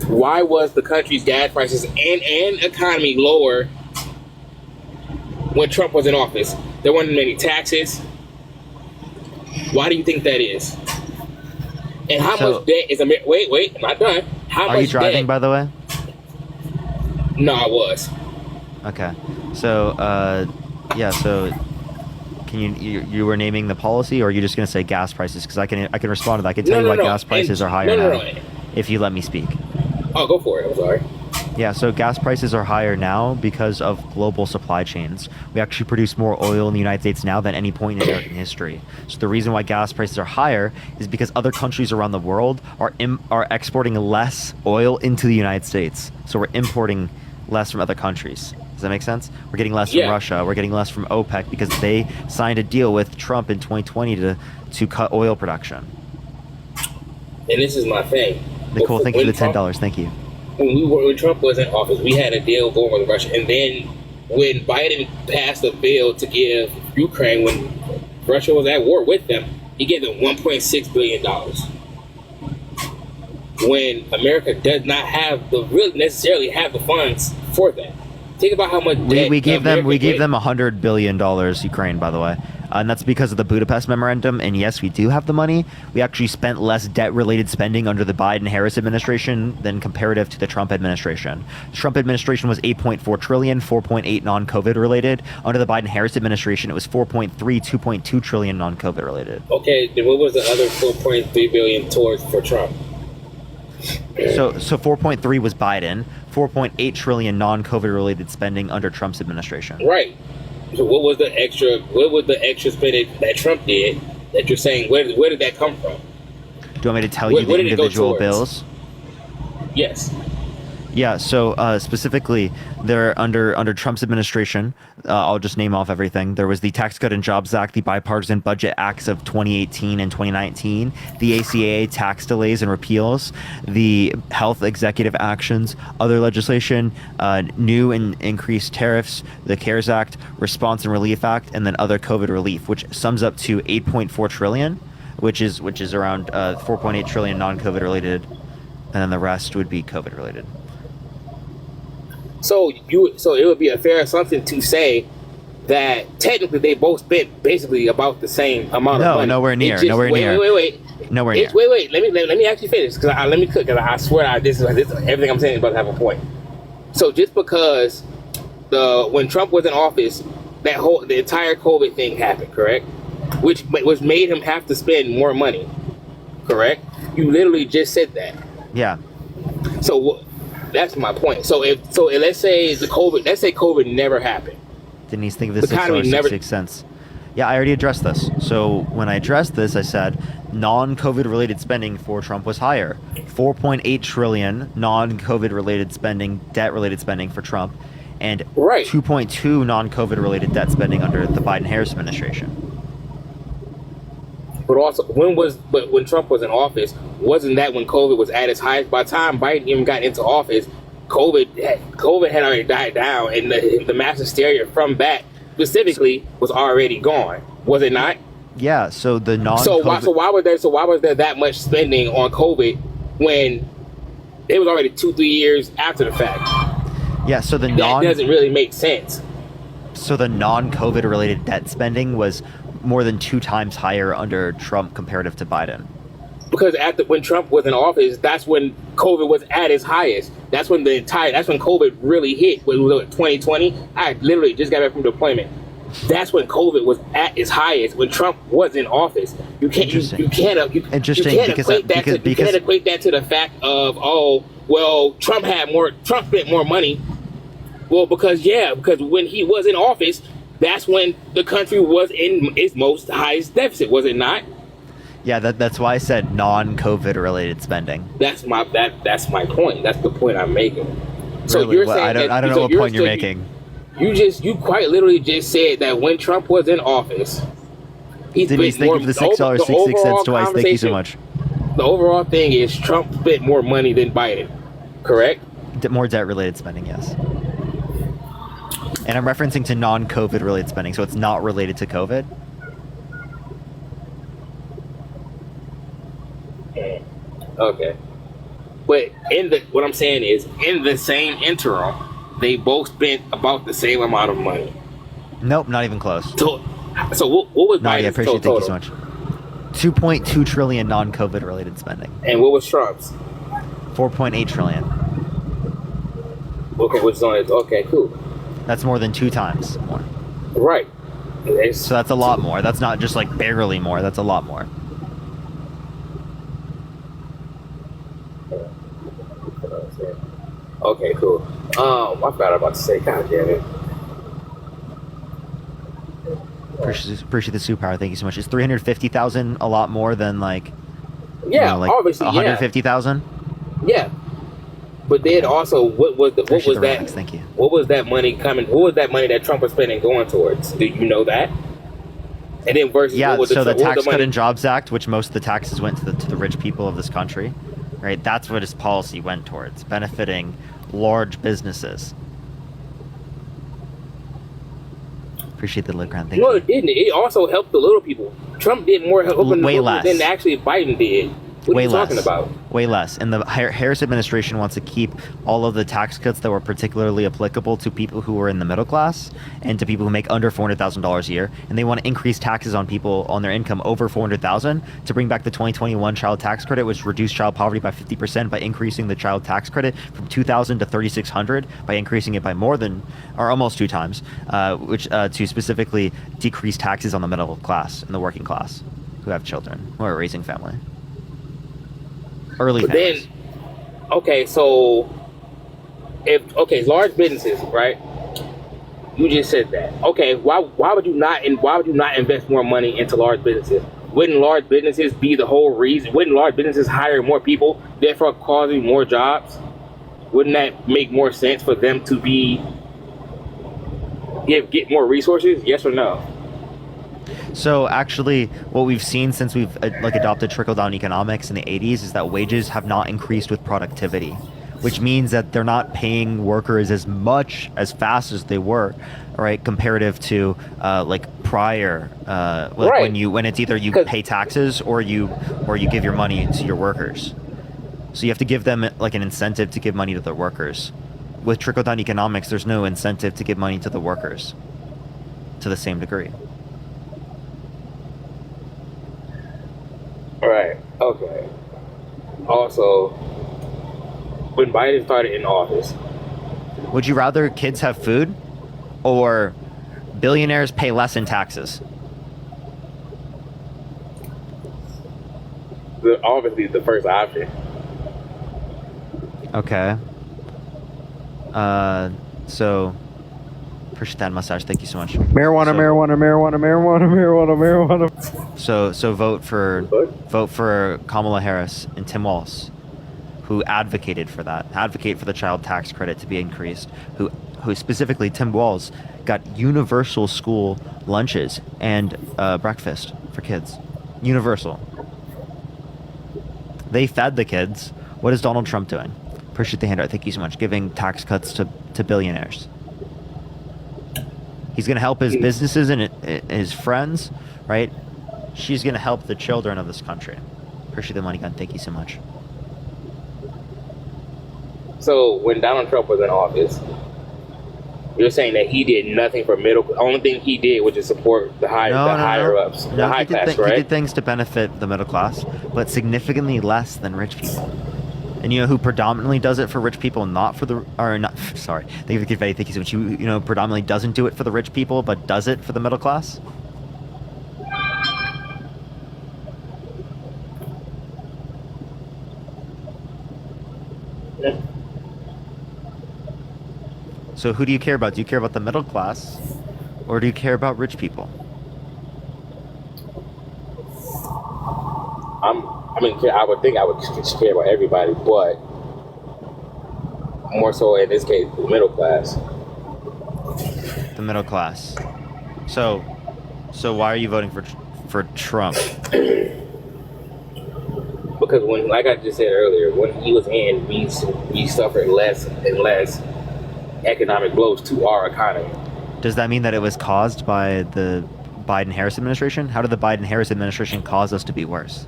F: Why was the country's gas prices and economy lower when Trump was in office? There weren't many taxes. Why do you think that is? And how much debt is America? Wait, I'm not done. How much
B: Are you driving,
F: debt?
B: by the way?
F: No, I was.
B: Okay. So, yeah. So, can you were naming the policy, or are you just going to say gas prices? Because I can respond to that. I can tell you why gas prices are higher now. If you let me speak.
F: Oh, go for it. I'm sorry.
B: Yeah, so gas prices are higher now because of global supply chains. We actually produce more oil in the United States now than any point in American history. So the reason why gas prices are higher is because other countries around the world are exporting less oil into the United States. So we're importing less from other countries. Does that make sense? We're getting less from Russia. We're getting less from OPEC because they signed a deal with Trump in 2020 to cut oil production.
F: And this is my thing.
B: Nicole, thank you for the $10. Thank you.
F: When Trump was in office, we had a deal going with Russia, and then when Biden passed a bill to give Ukraine, when Russia was at war with them, he gave them $1.6 billion. When America does not really necessarily have the funds for that. Think about how much debt
B: we gave them
F: America
B: $100 billion Ukraine, by the way, and that's because of the Budapest Memorandum. And yes, we do have the money. We actually spent less debt-related spending under the Biden-Harris administration than comparative to the Trump administration. The Trump administration was 8.4 trillion, 4.8 non-COVID related. Under the Biden-Harris administration, it was 4.3, 2.2 trillion non-COVID related.
F: Okay, then what was the other 4.3 billion towards for Trump?
B: So 4.3 was Biden, 4.8 trillion non-COVID related spending under Trump's administration.
F: Right. So what was the extra spending that Trump did that you're saying, where did that come from?
B: Do you want me to tell you the individual bills?
F: Yes.
B: Yeah, so specifically, there under Trump's administration, I'll just name off everything. There was the Tax Cut and Jobs Act, the Bipartisan Budget Acts of 2018 and 2019, the ACA tax delays and repeals, the health executive actions, other legislation, new and increased tariffs, the CARES Act, Response and Relief Act, and then other COVID relief, which sums up to 8.4 trillion, which is around 4.8 trillion non-COVID related, and then the rest would be COVID related.
F: So it would be a fair assumption to say that technically they both spent basically about the same amount of money.
B: Nowhere near.
F: Wait.
B: Nowhere near.
F: Wait. Let me actually finish let me cook because I swear this everything I'm saying is about to have a point. So just because when Trump was in office, the entire COVID thing happened, correct? Which made him have to spend more money, correct? You literally just said that.
B: Yeah.
F: So that's my point. So let's say COVID never happened.
B: Denise, think of this
F: The economy
B: as
F: never-
B: $0.66. Yeah, I already addressed this. So when I addressed this, I said non-COVID related spending for Trump was higher. 4.8 trillion non-COVID related spending, debt related spending for Trump, and
F: Right.
B: 2.2 non-COVID related debt spending under the Biden-Harris administration.
F: But also, when Trump was in office, wasn't that when COVID was at its highest? By the time Biden even got into office, COVID had already died down, and the mass hysteria from that specifically was already gone. Was it not?
B: Yeah, so the non-COVID...
F: So why was there that much spending on COVID when it was already 2-3 years after the fact?
B: Yeah, so the
F: That doesn't really make sense.
B: So the non-COVID related debt spending was more than 2 times higher under Trump comparative to Biden.
F: Because when Trump was in office, that's when COVID was at its highest. That's when COVID really hit. It was 2020. I literally just got back from deployment. That's when COVID was at its highest. When Trump was in office, you can't equate that to the fact of Trump spent more money. Well, because when he was in office, that's when the country was in its most highest deficit, was it not?
B: Yeah, that's why I said non-COVID related spending.
F: That's my point. That's the point I'm making. So
B: Really?
F: you're
B: Well,
F: saying
B: I don't know what point you're making.
F: You quite literally just said that when Trump was in office,
B: Denise, thank you for the $6.66 twice. Thank you so much.
F: The overall thing is Trump spent more money than Biden, correct?
B: More debt related spending, yes. And I'm referencing to non-COVID related spending, so it's not related to COVID.
F: Okay. But what I'm saying is, in the same interim, they both spent about the same amount of money.
B: Nope, not even close.
F: So what was
B: Nadia, I
F: Biden's
B: appreciate it.
F: total?
B: Thank you so much. 2.2 trillion non-COVID related spending.
F: And what was Trump's?
B: 4.8 trillion.
F: Okay, okay, cool.
B: That's more than 2 times more.
F: Right.
B: So that's a lot more. That's not just like barely more. That's a lot more.
F: Okay, cool. I forgot what I was about to say. God damn it.
B: Appreciate the superpower. Thank you so much. Is 350,000 a lot more than
F: obviously
B: 150,000?
F: Yeah. But then also, what was that?
B: Thank you.
F: What was that money coming? What was that money that Trump was spending going towards? Do you know that? And then versus
B: the Tax Cut and Jobs Act, which most of the taxes went to the rich people of this country, right? That's what his policy went towards, benefiting large businesses. Appreciate the Ligran. Thank you.
F: No, it didn't. It also helped the little people. Trump did more helping the little people than actually Biden did. What are you talking about?
B: Way less. And the Harris administration wants to keep all of the tax cuts that were particularly applicable to people who were in the middle class and to people who make under $400,000 a year. And they want to increase taxes on people on their income over $400,000 to bring back the 2021 child tax credit, which reduced child poverty by 50% by increasing the child tax credit from $2,000 to $3,600 by increasing it by more than, or almost 2 times, which to specifically decrease taxes on the middle class and the working class who have children who are raising family. Early families.
F: So large businesses, right? You just said that. Okay, why would you not invest more money into large businesses? Wouldn't large businesses be the whole reason? Wouldn't large businesses hire more people, therefore causing more jobs? Wouldn't that make more sense for them to get more resources? Yes or no?
B: So actually, what we've seen since we've adopted trickle-down economics in the 80s is that wages have not increased with productivity, which means that they're not paying workers as much as fast as they were, right? Comparative to prior,
F: right.
B: when it's either you pay taxes or you give your money to your workers. So you have to give them like an incentive to give money to their workers. With trickle-down economics, there's no incentive to give money to the workers to the same degree.
F: Right. Okay. Also, when Biden started in office,
B: would you rather kids have food or billionaires pay less in taxes?
F: Obviously, the first option.
B: Okay. So Appreciate that mustache. Thank you so much.
H: Marijuana,
B: So-
H: marijuana, marijuana, marijuana, marijuana, marijuana.
B: So vote for Kamala Harris and Tim Walz, who advocated for that. Advocate for the child tax credit to be increased. Who specifically Tim Walz got universal school lunches and breakfast for kids. Universal. They fed the kids. What is Donald Trump doing? Appreciate the handout. Thank you so much. Giving tax cuts to billionaires. He's going to help his businesses and his friends, right? She's going to help the children of this country. Appreciate the money gun. Thank you so much.
F: So when Donald Trump was in office, you're saying that he did nothing for middle. Only thing he did was just support the higher ups, the high class,
B: He
F: right?
B: did things to benefit the middle class, but significantly less than rich people. And you know who predominantly does it for rich people, not for the or not? Sorry, thank you so much. You know, predominantly doesn't do it for the rich people, but does it for the middle class.
F: Yeah.
B: So who do you care about? Do you care about the middle class, or do you care about rich people?
F: I would think I would just care about everybody, but more so in this case, the middle class.
B: The middle class. So why are you voting for Trump?
F: Because when, like I just said earlier, when he was in, we suffered less and less economic blows to our economy.
B: Does that mean that it was caused by the Biden-Harris administration? How did the Biden-Harris administration cause us to be worse?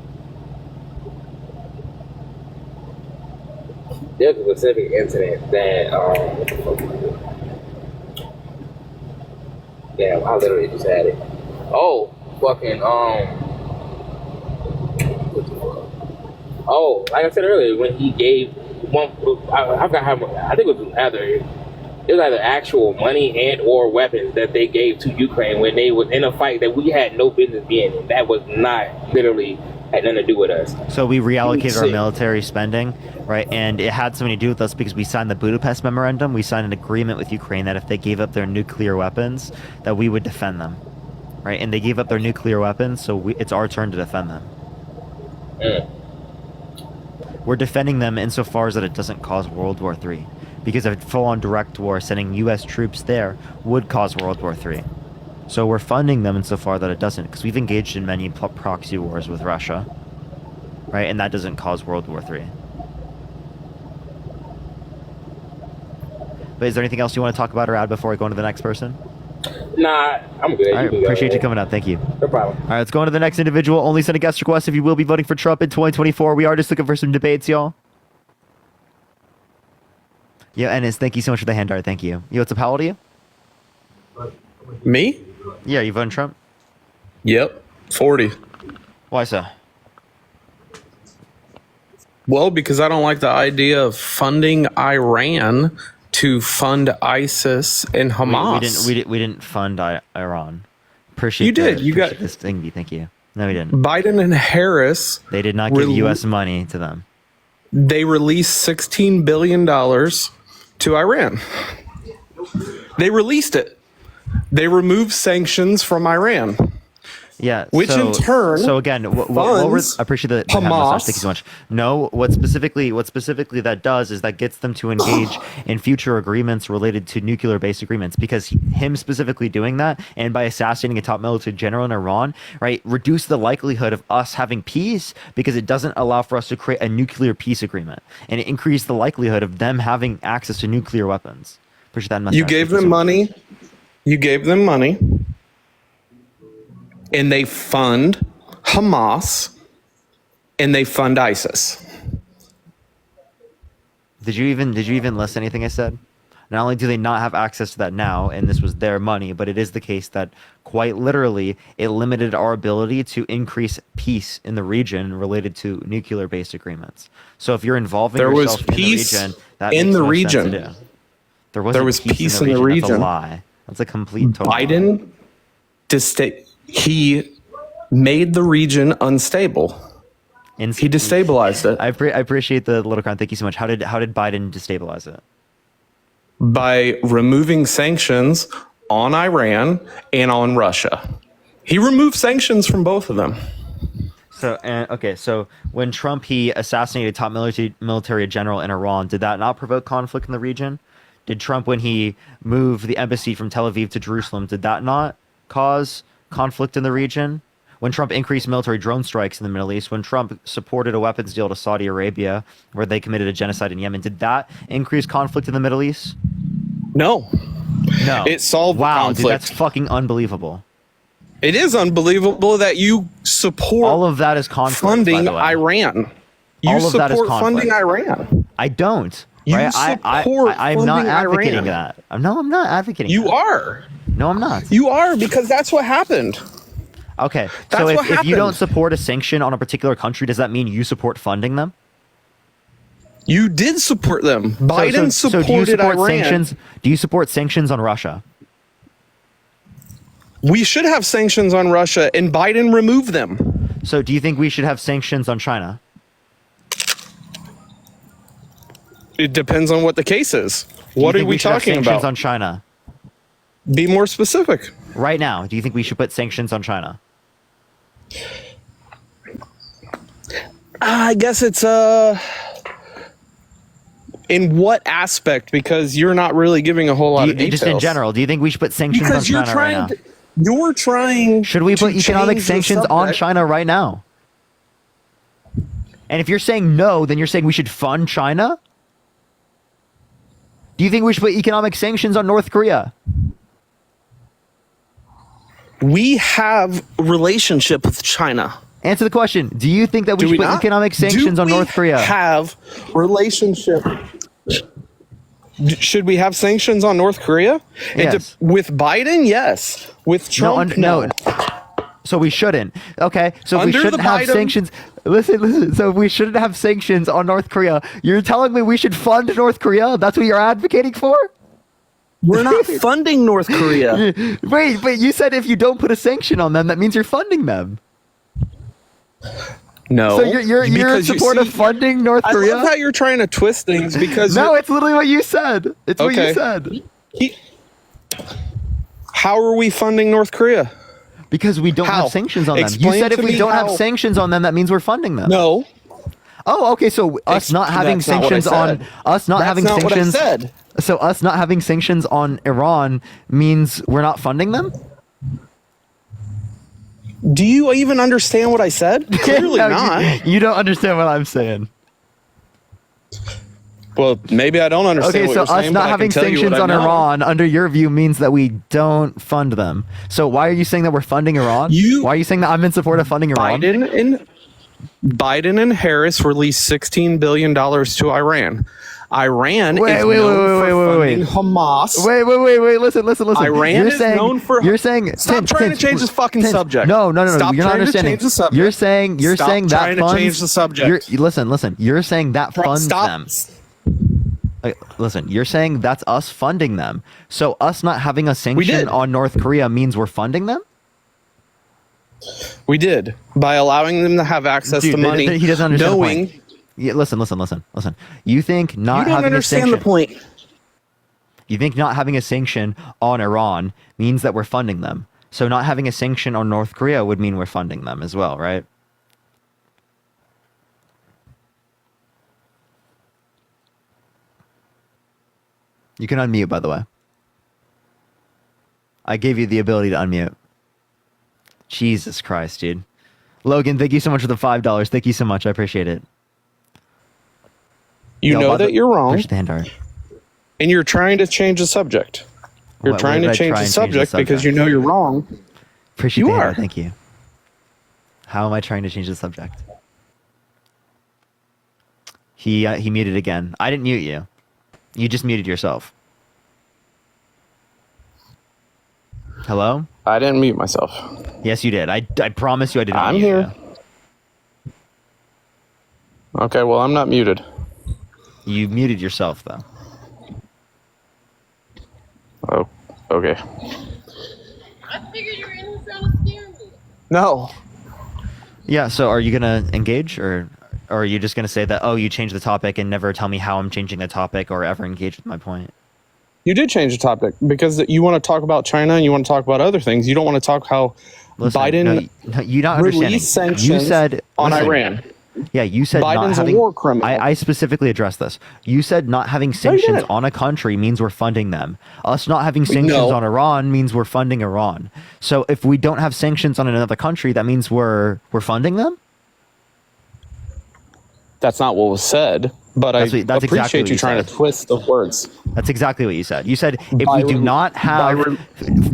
F: There's a specific incident that damn, I literally just had it. Oh, fucking oh, like I said earlier, when he gave one, I forgot how much. I think it was either actual money and or weapons that they gave to Ukraine when they was in a fight that we had no business being in. That was not literally had nothing to do with us.
B: So we reallocated our military spending, right? And it had something to do with us because we signed the Budapest Memorandum. We signed an agreement with Ukraine that if they gave up their nuclear weapons, that we would defend them, right? And they gave up their nuclear weapons, so it's our turn to defend them. We're defending them insofar as that it doesn't cause World War III. Because a full-on direct war, sending U.S. troops there, would cause World War III. So we're funding them insofar that it doesn't, because we've engaged in many proxy wars with Russia, right? And that doesn't cause World War III. But is there anything else you want to talk about or add before I go on to the next person?
F: Nah, I'm good.
B: All right, appreciate you coming up. Thank you.
F: No problem.
B: All right, let's go on to the next individual. Only send a guest request if you will be voting for Trump in 2024. We are just looking for some debates, y'all. Yeah, Ennis, thank you so much for the hand art. Thank you. Yo, what's up? How old are you?
H: Me?
B: Yeah, you voting Trump?
H: Yep. 40.
B: Why so?
H: Well, because I don't like the idea of funding Iran to fund ISIS and Hamas.
B: We didn't fund Iran. Appreciate
H: You did. You got
B: this thing. Thank you. No, we didn't.
H: Biden and Harris.
B: They did not give U.S. money to them.
H: They released $16 billion to Iran. They released it. They removed sanctions from Iran.
B: Yeah,
H: which in turn,
B: so again, what were, I appreciate the
H: Hamas.
B: Thank you so much. No, what specifically that does is that gets them to engage in future agreements related to nuclear-based agreements, because him specifically doing that and by assassinating a top military general in Iran, right, reduce the likelihood of us having peace because it doesn't allow for us to create a nuclear peace agreement, and it increased the likelihood of them having access to nuclear weapons. Appreciate that message.
H: You gave them money. You gave them money. And they fund Hamas, and they fund ISIS.
B: Did you even listen to anything I said? Not only do they not have access to that now, and this was their money, but it is the case that quite literally it limited our ability to increase peace in the region related to nuclear-based agreements. So if you're involving yourself in the region, that makes no sense to do. There was peace in the region. That's a lie. That's a complete total
H: Biden he made the region unstable. He destabilized it.
B: I appreciate the little crown. Thank you so much. How did Biden destabilize it?
H: By removing sanctions on Iran and on Russia. He removed sanctions from both of them.
B: So so when Trump he assassinated top military general in Iran, did that not provoke conflict in the region? Did Trump, when he moved the embassy from Tel Aviv to Jerusalem, did that not cause conflict in the region? When Trump increased military drone strikes in the Middle East, when Trump supported a weapons deal to Saudi Arabia where they committed a genocide in Yemen, did that increase conflict in the Middle East?
H: No.
B: No.
H: It solved
B: wow,
H: conflict.
B: dude, that's fucking unbelievable.
H: It is unbelievable that you support
B: all of that is conflict,
H: funding
B: by the way.
H: Iran. You
B: all of that is
H: support
B: conflict.
H: funding Iran.
B: I don't.
H: You
B: right?
H: support
B: I'm not
H: funding
B: advocating
H: Iran.
B: that. No, I'm not advocating
H: You
B: that.
H: are.
B: No, I'm not.
H: You are, because that's what happened.
B: Okay,
H: That's
B: so
H: what
B: if you
H: happened.
B: don't support a sanction on a particular country, does that mean you support funding them?
H: You did support them. Biden
B: so
H: supported
B: do you support
H: Iran.
B: sanctions? Do you support sanctions on Russia?
H: We should have sanctions on Russia, and Biden removed them.
B: So do you think we should have sanctions on China?
H: It depends on what the case is.
B: Do you
H: What are
B: think
H: we
B: should have
H: talking
B: sanctions
H: about?
B: on China
H: Be more specific.
B: right now? Do you think we should put sanctions on China?
H: I guess it's in what aspect? Because you're not really giving a whole lot of details.
B: Just in general, do you think we should put sanctions
H: Because
B: on
H: you're
B: China right now?
H: trying. You're trying.
B: Should we put
H: to
B: economic
H: change the
B: sanctions on
H: subject.
B: China right now? And if you're saying no, then you're saying we should fund China? Do you think we should put economic sanctions on North Korea?
H: We have a relationship with China.
B: Answer the question. Do you think that we
H: Do
B: should
H: we
B: put
H: not?
B: economic sanctions
H: Do
B: on
H: we
B: North Korea?
H: Have relationship. Should we have sanctions on North Korea?
B: Yes.
H: With Biden, yes. With Trump, no.
B: So we shouldn't. Okay. So if we
H: Under
B: shouldn't
H: the
B: have
H: Biden-
B: sanctions. Listen. So if we shouldn't have sanctions on North Korea, you're telling me we should fund North Korea? That's what you're advocating for?
H: We're not funding North Korea.
B: Wait, but you said if you don't put a sanction on them, that means you're funding them.
H: No.
B: So you're in
H: because you
B: support of
H: see-
B: funding North
H: I
B: Korea?
H: love how you're trying to twist things because
B: No,
H: you're-
B: it's literally what you said. It's what you
H: Okay.
B: said.
H: How are we funding North Korea?
B: Because we don't
H: How?
B: have sanctions on them.
H: Explain
B: You said if
H: to
B: we
H: me
B: don't have
H: how.
B: sanctions on them, that means we're funding them.
H: No.
B: Oh, okay. So us not having
H: That's not what I
B: sanctions on
H: said.
B: us not
H: That's
B: having
H: not what I
B: sanctions.
H: said.
B: So us not having sanctions on Iran means we're not funding them?
H: Do you even understand what I said? Clearly
B: No,
H: not.
B: You don't understand what I'm saying.
H: Well, maybe I don't understand
B: Okay,
H: what
B: so
H: you're saying,
B: us
H: but
B: not
H: I
B: having
H: can tell you what
B: sanctions
H: I
B: on
H: know.
B: Iran, under your view, means that we don't fund them. So why are you saying that we're funding Iran? Why are you saying that I'm in support of funding Iran?
H: Biden and Harris released $16 billion to Iran. Iran is known for funding Hamas.
B: Wait. Listen.
H: Iran
B: you're
H: is
B: saying,
H: known for.
B: You're saying.
H: Stop trying to change this fucking
B: Tins,
H: subject.
B: No.
H: Stop
B: You're not
H: trying to
B: understanding.
H: change the subject.
B: You're saying.
H: Stop
B: that
H: trying to
B: funds.
H: change the subject.
B: Listen. You're saying that funds
H: Stop.
B: them. Listen. You're saying that's us funding them. So us not having a sanction
H: did.
B: on North Korea means we're funding them.
H: We did by allowing them to have access
B: Dude,
H: to money.
B: he doesn't understand the
H: knowing
B: point. Yeah, listen. You think not
H: you don't
B: having a
H: understand
B: sanction,
H: the point.
B: You think not having a sanction on Iran means that we're funding them. So not having a sanction on North Korea would mean we're funding them as well, right? You can unmute, by the way. I gave you the ability to unmute. Jesus Christ, dude. Logan, thank you so much for the $5. Thank you so much. I appreciate it.
H: You
B: Yo,
H: know
B: by the-
H: that you're wrong,
B: Push the hand art.
H: and you're trying to change the subject. You're
B: What
H: trying
B: did
H: to
B: I
H: change
B: try
H: the
B: and change the
H: subject because
B: subject?
H: you know you're wrong.
B: Appreciate
H: You
B: the hand
H: are.
B: art. Thank you. How am I trying to change the subject? He muted again. I didn't mute you. You just muted yourself. Hello?
H: I didn't mute myself.
B: Yes, you did. I promise you I didn't
H: I'm
B: mute
H: here. Okay, well, I'm not muted.
B: You muted yourself, though.
H: Oh, okay.
I: I figured you were in here trying to scare me.
H: No.
B: Yeah, so are you going to engage, or are you just going to say that, oh, you changed the topic and never tell me how I'm changing the topic or ever engage with my point?
H: You did change the topic because you want to talk about China and you want to talk about other things. You don't want to talk how
B: Listen,
H: Biden
B: no, you're not understanding.
H: released sanctions
B: You said
H: on
B: listen,
H: Iran.
B: Yeah, you said not
H: Biden's
B: having.
H: a war criminal.
B: I specifically addressed this. You said not having sanctions on a country means we're funding them. Us not having sanctions on Iran means we're funding Iran. So if we don't have sanctions on another country, that means we're funding them.
H: That's not what was said, but
B: That's
H: I
B: exactly
H: appreciate
B: what
H: you
B: you
H: trying
B: said.
H: to twist the words.
B: That's exactly what you said. You said if we do not have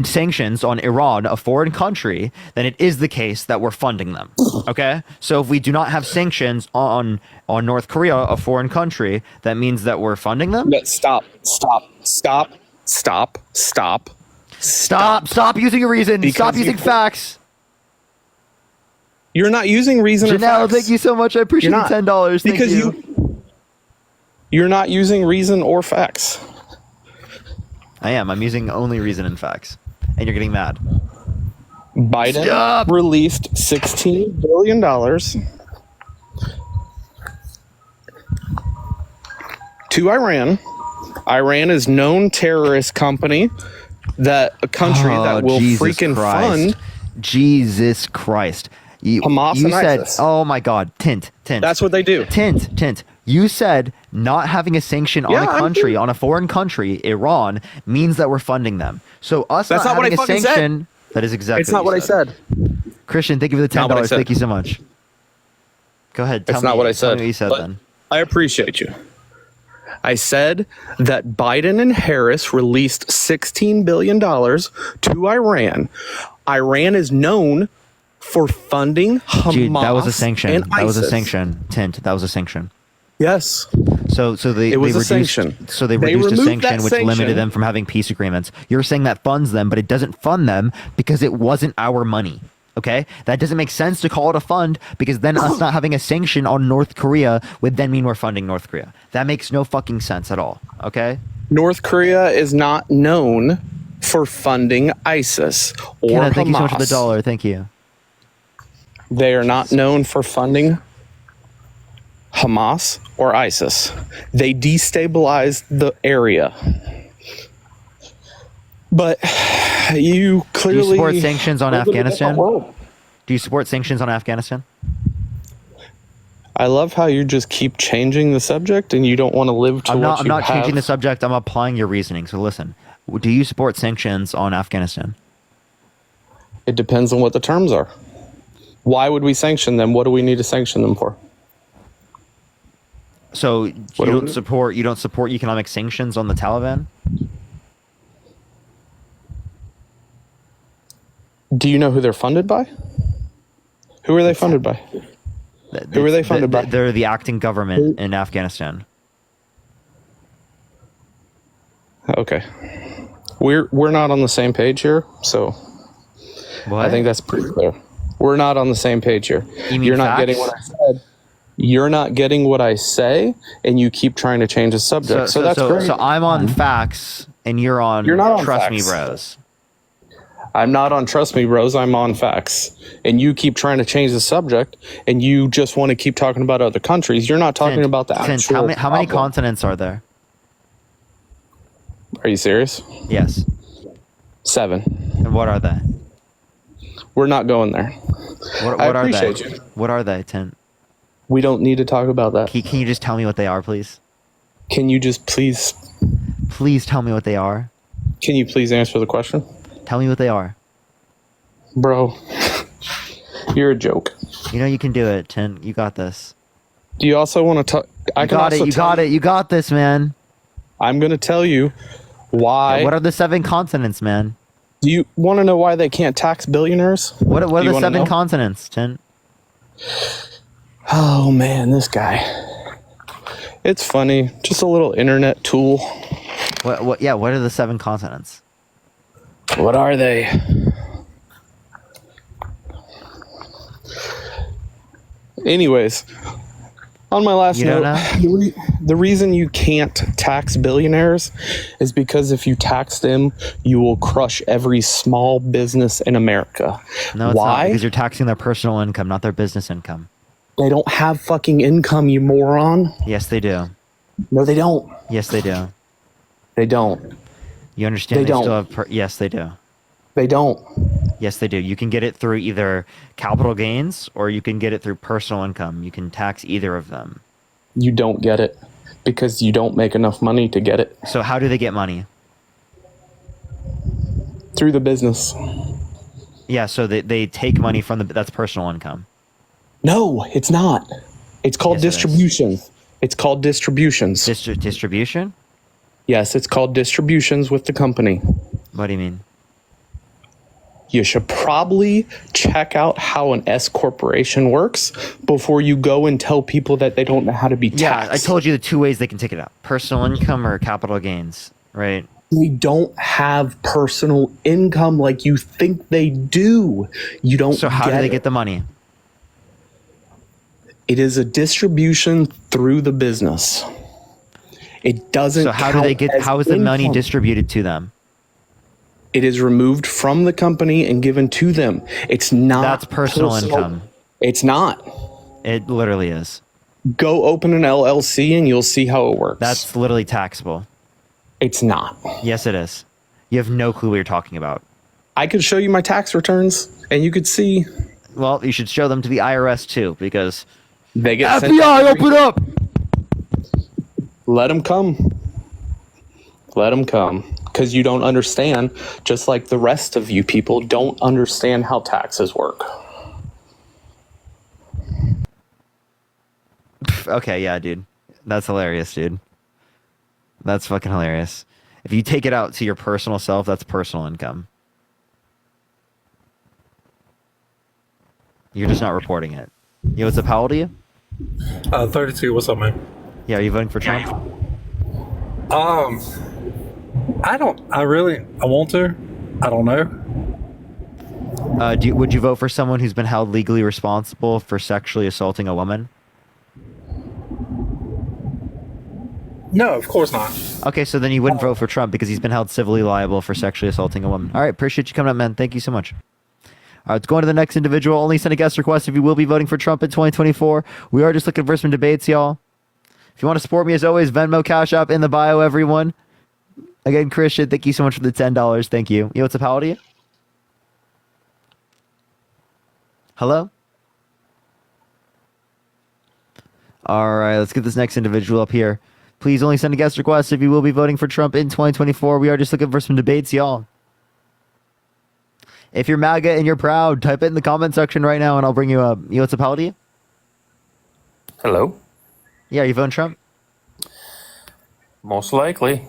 B: sanctions on Iran, a foreign country, then it is the case that we're funding them. Okay? So if we do not have sanctions on North Korea, a foreign country, that means that we're funding them?
H: Stop
B: using a reason.
H: Because
B: Stop using facts.
H: You're not using reason or
B: Janelle,
H: facts.
B: thank you so much. I appreciate the $10. Thank
H: because
B: you.
H: You're not using reason or facts.
B: I am. I'm using only reason and facts. And you're getting mad.
H: Biden released $16 billion to Iran. Iran is known terrorist company that a country that will
B: Jesus
H: freaking
B: Christ.
H: fund
B: Jesus Christ.
H: Hamas
B: you
H: and
B: said,
H: ISIS.
B: oh my God, Tint.
H: That's what they do.
B: Tint. You said not having a sanction on a country, on a foreign country, Iran, means that we're funding them. So us
H: That's not what
B: having
H: I
B: a
H: fucking
B: sanction, that is exactly
H: It's not what I said.
B: Christian, thank you for the
H: Not what I
B: $10.
H: said.
B: Thank you so much. Go ahead.
H: That's not what I
B: Tell
H: said.
B: me what you said
H: but
B: then.
H: I appreciate you. I said that Biden and Harris released $16 billion to Iran. Iran is known for funding Hamas.
B: Dude, that was a sanction.
H: And
B: That was a
H: ISIS.
B: sanction. Tint, that was a sanction.
H: Yes.
B: So they
H: It was a
B: reduced,
H: sanction.
B: So they
H: They
B: reduced a
H: removed
B: sanction
H: that
B: which
H: sanction.
B: limited them from having peace agreements. You're saying that funds them, but it doesn't fund them because it wasn't our money. Okay? That doesn't make sense to call it a fund because then us not having a sanction on North Korea would then mean we're funding North Korea. That makes no fucking sense at all. Okay?
H: North Korea is not known for funding ISIS or
B: Kenna, thank
H: Hamas.
B: you so much for the $1. Thank you.
H: They are not known for funding Hamas or ISIS. They destabilized the area. But you clearly
B: Do you support sanctions on
H: live in a different
B: Afghanistan?
H: world.
B: Do you support sanctions on Afghanistan?
H: I love how you just keep changing the subject and you don't want to live to
B: I'm
H: what you
B: not
H: have.
B: changing the subject. I'm applying your reasoning. So listen, do you support sanctions on Afghanistan?
H: It depends on what the terms are. Why would we sanction them? What do we need to sanction them for?
B: So you
H: What do we
B: don't support economic sanctions on the Taliban?
H: Do you know who they're funded by? Who are they funded by? Who are they funded by?
B: They're the acting government in Afghanistan.
H: Okay. We're not on the same page here, so
B: What?
H: I think that's pretty clear. We're not on the same page here.
B: You mean
H: You're not
B: facts?
H: getting what I said. You're not getting what I say, and you keep trying to change the subject. So that's great.
B: So I'm on facts, and you're on.
H: You're not on
B: Trust Me,
H: facts.
B: bros.
H: I'm not on Trust Me, Bros. I'm on facts. And you keep trying to change the subject, and you just want to keep talking about other countries. You're not talking
B: Tint,
H: about the
B: Tint,
H: actual
B: how many
H: problem.
B: continents are there?
H: Are you serious?
B: Yes.
H: 7.
B: And what are they?
H: We're not going there.
B: What
H: I
B: are they?
H: appreciate you.
B: What are they, Tint?
H: We don't need to talk about that.
B: Can you just tell me what they are, please?
H: Can you just please
B: Tell me what they are.
H: Can you please answer the question?
B: Tell me what they are.
H: Bro, you're a joke.
B: You know you can do it, Tint. You got this.
H: Do you also want to talk?
B: You got it. You got it. You got this, man.
H: I'm going to tell you why.
B: What are the 7 continents, man?
H: Do you want to know why they can't tax billionaires?
B: What are
H: Do you
B: the
H: wanna
B: 7
H: know?
B: continents, Tint?
H: Oh man, this guy. It's funny. Just a little internet tool.
B: What? Yeah. What are the 7 continents?
H: What are they? Anyways, on my last
B: You don't
H: note, the reason you can't tax billionaires is because if you tax them, you will crush every small business in America.
B: No, it's not,
H: Why?
B: because you're taxing their personal income, not their business income.
H: They don't have fucking income, you moron.
B: Yes, they do.
H: No, they don't.
B: Yes, they do.
H: They don't.
B: You understand?
C: They don't.
B: Still have yes, they do.
C: They don't.
B: Yes, they do. You can get it through either capital gains or you can get it through personal income. You can tax either of them.
H: You don't get it because you don't make enough money to get it
B: So how do they get money?
H: through the business.
B: Yeah, so they take money from that's personal income.
H: No, it's not. It's called
B: Yes, it is.
H: distribution. It's called distributions.
B: Distribution?
H: Yes, it's called distributions with the company.
B: What do you mean?
H: You should probably check out how an S corporation works before you go and tell people that they don't know how to be taxed.
B: Yeah, I told you the two ways they can take it out. Personal income or capital gains, right?
H: They don't have personal income like you think they do. You don't.
B: So how do they
H: it.
B: get the money?
H: It is a distribution through the business. It doesn't.
B: So how do they get how is the money distributed to them?
H: It is removed from the company and given to them. It's not.
B: That's personal income.
H: It's not.
B: It literally is.
H: Go open an LLC and you'll see how it works.
B: That's literally taxable.
H: It's not.
B: Yes, it is. You have no clue what you're talking about.
H: I could show you my tax returns and you could see.
B: Well, you should show them to the IRS too, because
H: They get
B: FBI, open up!
H: Let them come. Let them come. Because you don't understand, just like the rest of you people don't understand how taxes work.
B: Okay, yeah, dude. That's hilarious, dude. That's fucking hilarious. If you take it out to your personal self, that's personal income. You're just not reporting it. Yo, what's up? How old are you?
J: 32. What's up, man?
B: Yeah, are you voting for Trump?
J: I don't. I want to. I don't know.
B: Would you vote for someone who's been held legally responsible for sexually assaulting a woman?
J: No, of course not.
B: Okay, so then you wouldn't vote for Trump because he's been held civilly liable for sexually assaulting a woman. All right, appreciate you coming up, man. Thank you so much. All right, let's go on to the next individual. Only send a guest request if you will be voting for Trump in 2024. We are just looking for some debates, y'all. If you want to support me, as always, Venmo, Cash App in the bio, everyone. Again, Christian, thank you so much for the $10. Thank you. Yo, what's up? How old are you? Hello? All right, let's get this next individual up here. Please only send a guest request if you will be voting for Trump in 2024. We are just looking for some debates, y'all. If you're MAGA and you're proud, type it in the comment section right now and I'll bring you up. Yo, what's up? How old are you?
K: Hello?
B: Yeah, are you voting Trump?
K: Most likely.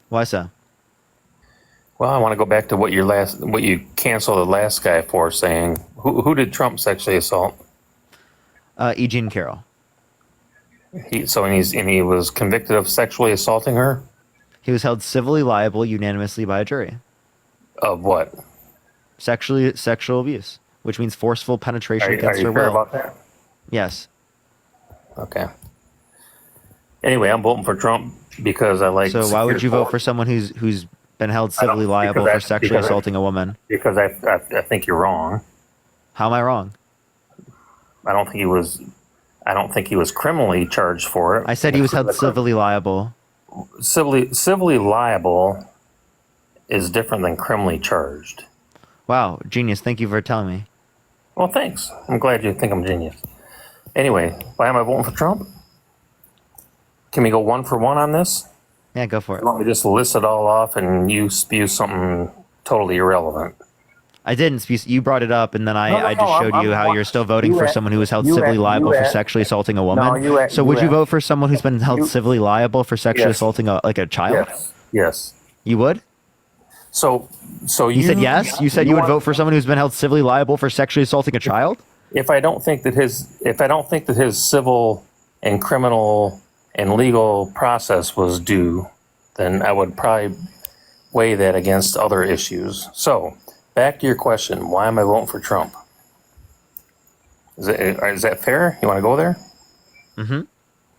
B: Why so?
K: Well, I want to go back to what you canceled the last guy for saying. Who did Trump sexually assault?
B: E. Jean Carroll.
K: He was convicted of sexually assaulting her?
B: He was held civilly liable unanimously by a jury.
K: Of what?
B: Sexual abuse, which means forceful penetration
K: Are
B: against
K: you
B: her
K: sure
B: will.
K: about that?
B: Yes.
K: Okay. Anyway, I'm voting for Trump because I like.
B: So why would
K: secure
B: you vote
K: court.
B: for someone who's been held civilly liable for sexually assaulting a woman?
K: Because I think you're wrong.
B: How am I wrong?
K: I don't think he was criminally charged for it.
B: I said he was held civilly liable.
K: Civilly liable is different than criminally charged.
B: Wow, genius. Thank you for telling me.
K: Well, thanks. I'm glad you think I'm genius. Anyway, why am I voting for Trump? Can we go one for one on this?
B: Yeah, go for it.
K: You want me to just list it all off and you spew something totally irrelevant?
B: I didn't. You brought it up, and then I just showed you how you're still voting
K: you
B: for
K: asked-
B: someone who was held
K: you
B: civilly
K: asked-
B: liable
K: you
B: for
K: asked-
B: sexually assaulting a woman.
K: No, you asked-
B: so would
K: you
B: you vote
K: asked-
B: for someone who's been held civilly liable for sexually
K: Yes.
B: assaulting a child?
K: Yes.
B: You would?
K: So
B: You said yes? You said you would vote for someone who's been held civilly liable for sexually assaulting a child?
K: If I don't think that his civil and criminal and legal process was due, then I would probably weigh that against other issues. So back to your question, why am I voting for Trump? Is that fair? You want to go there?
B: Mm-hmm.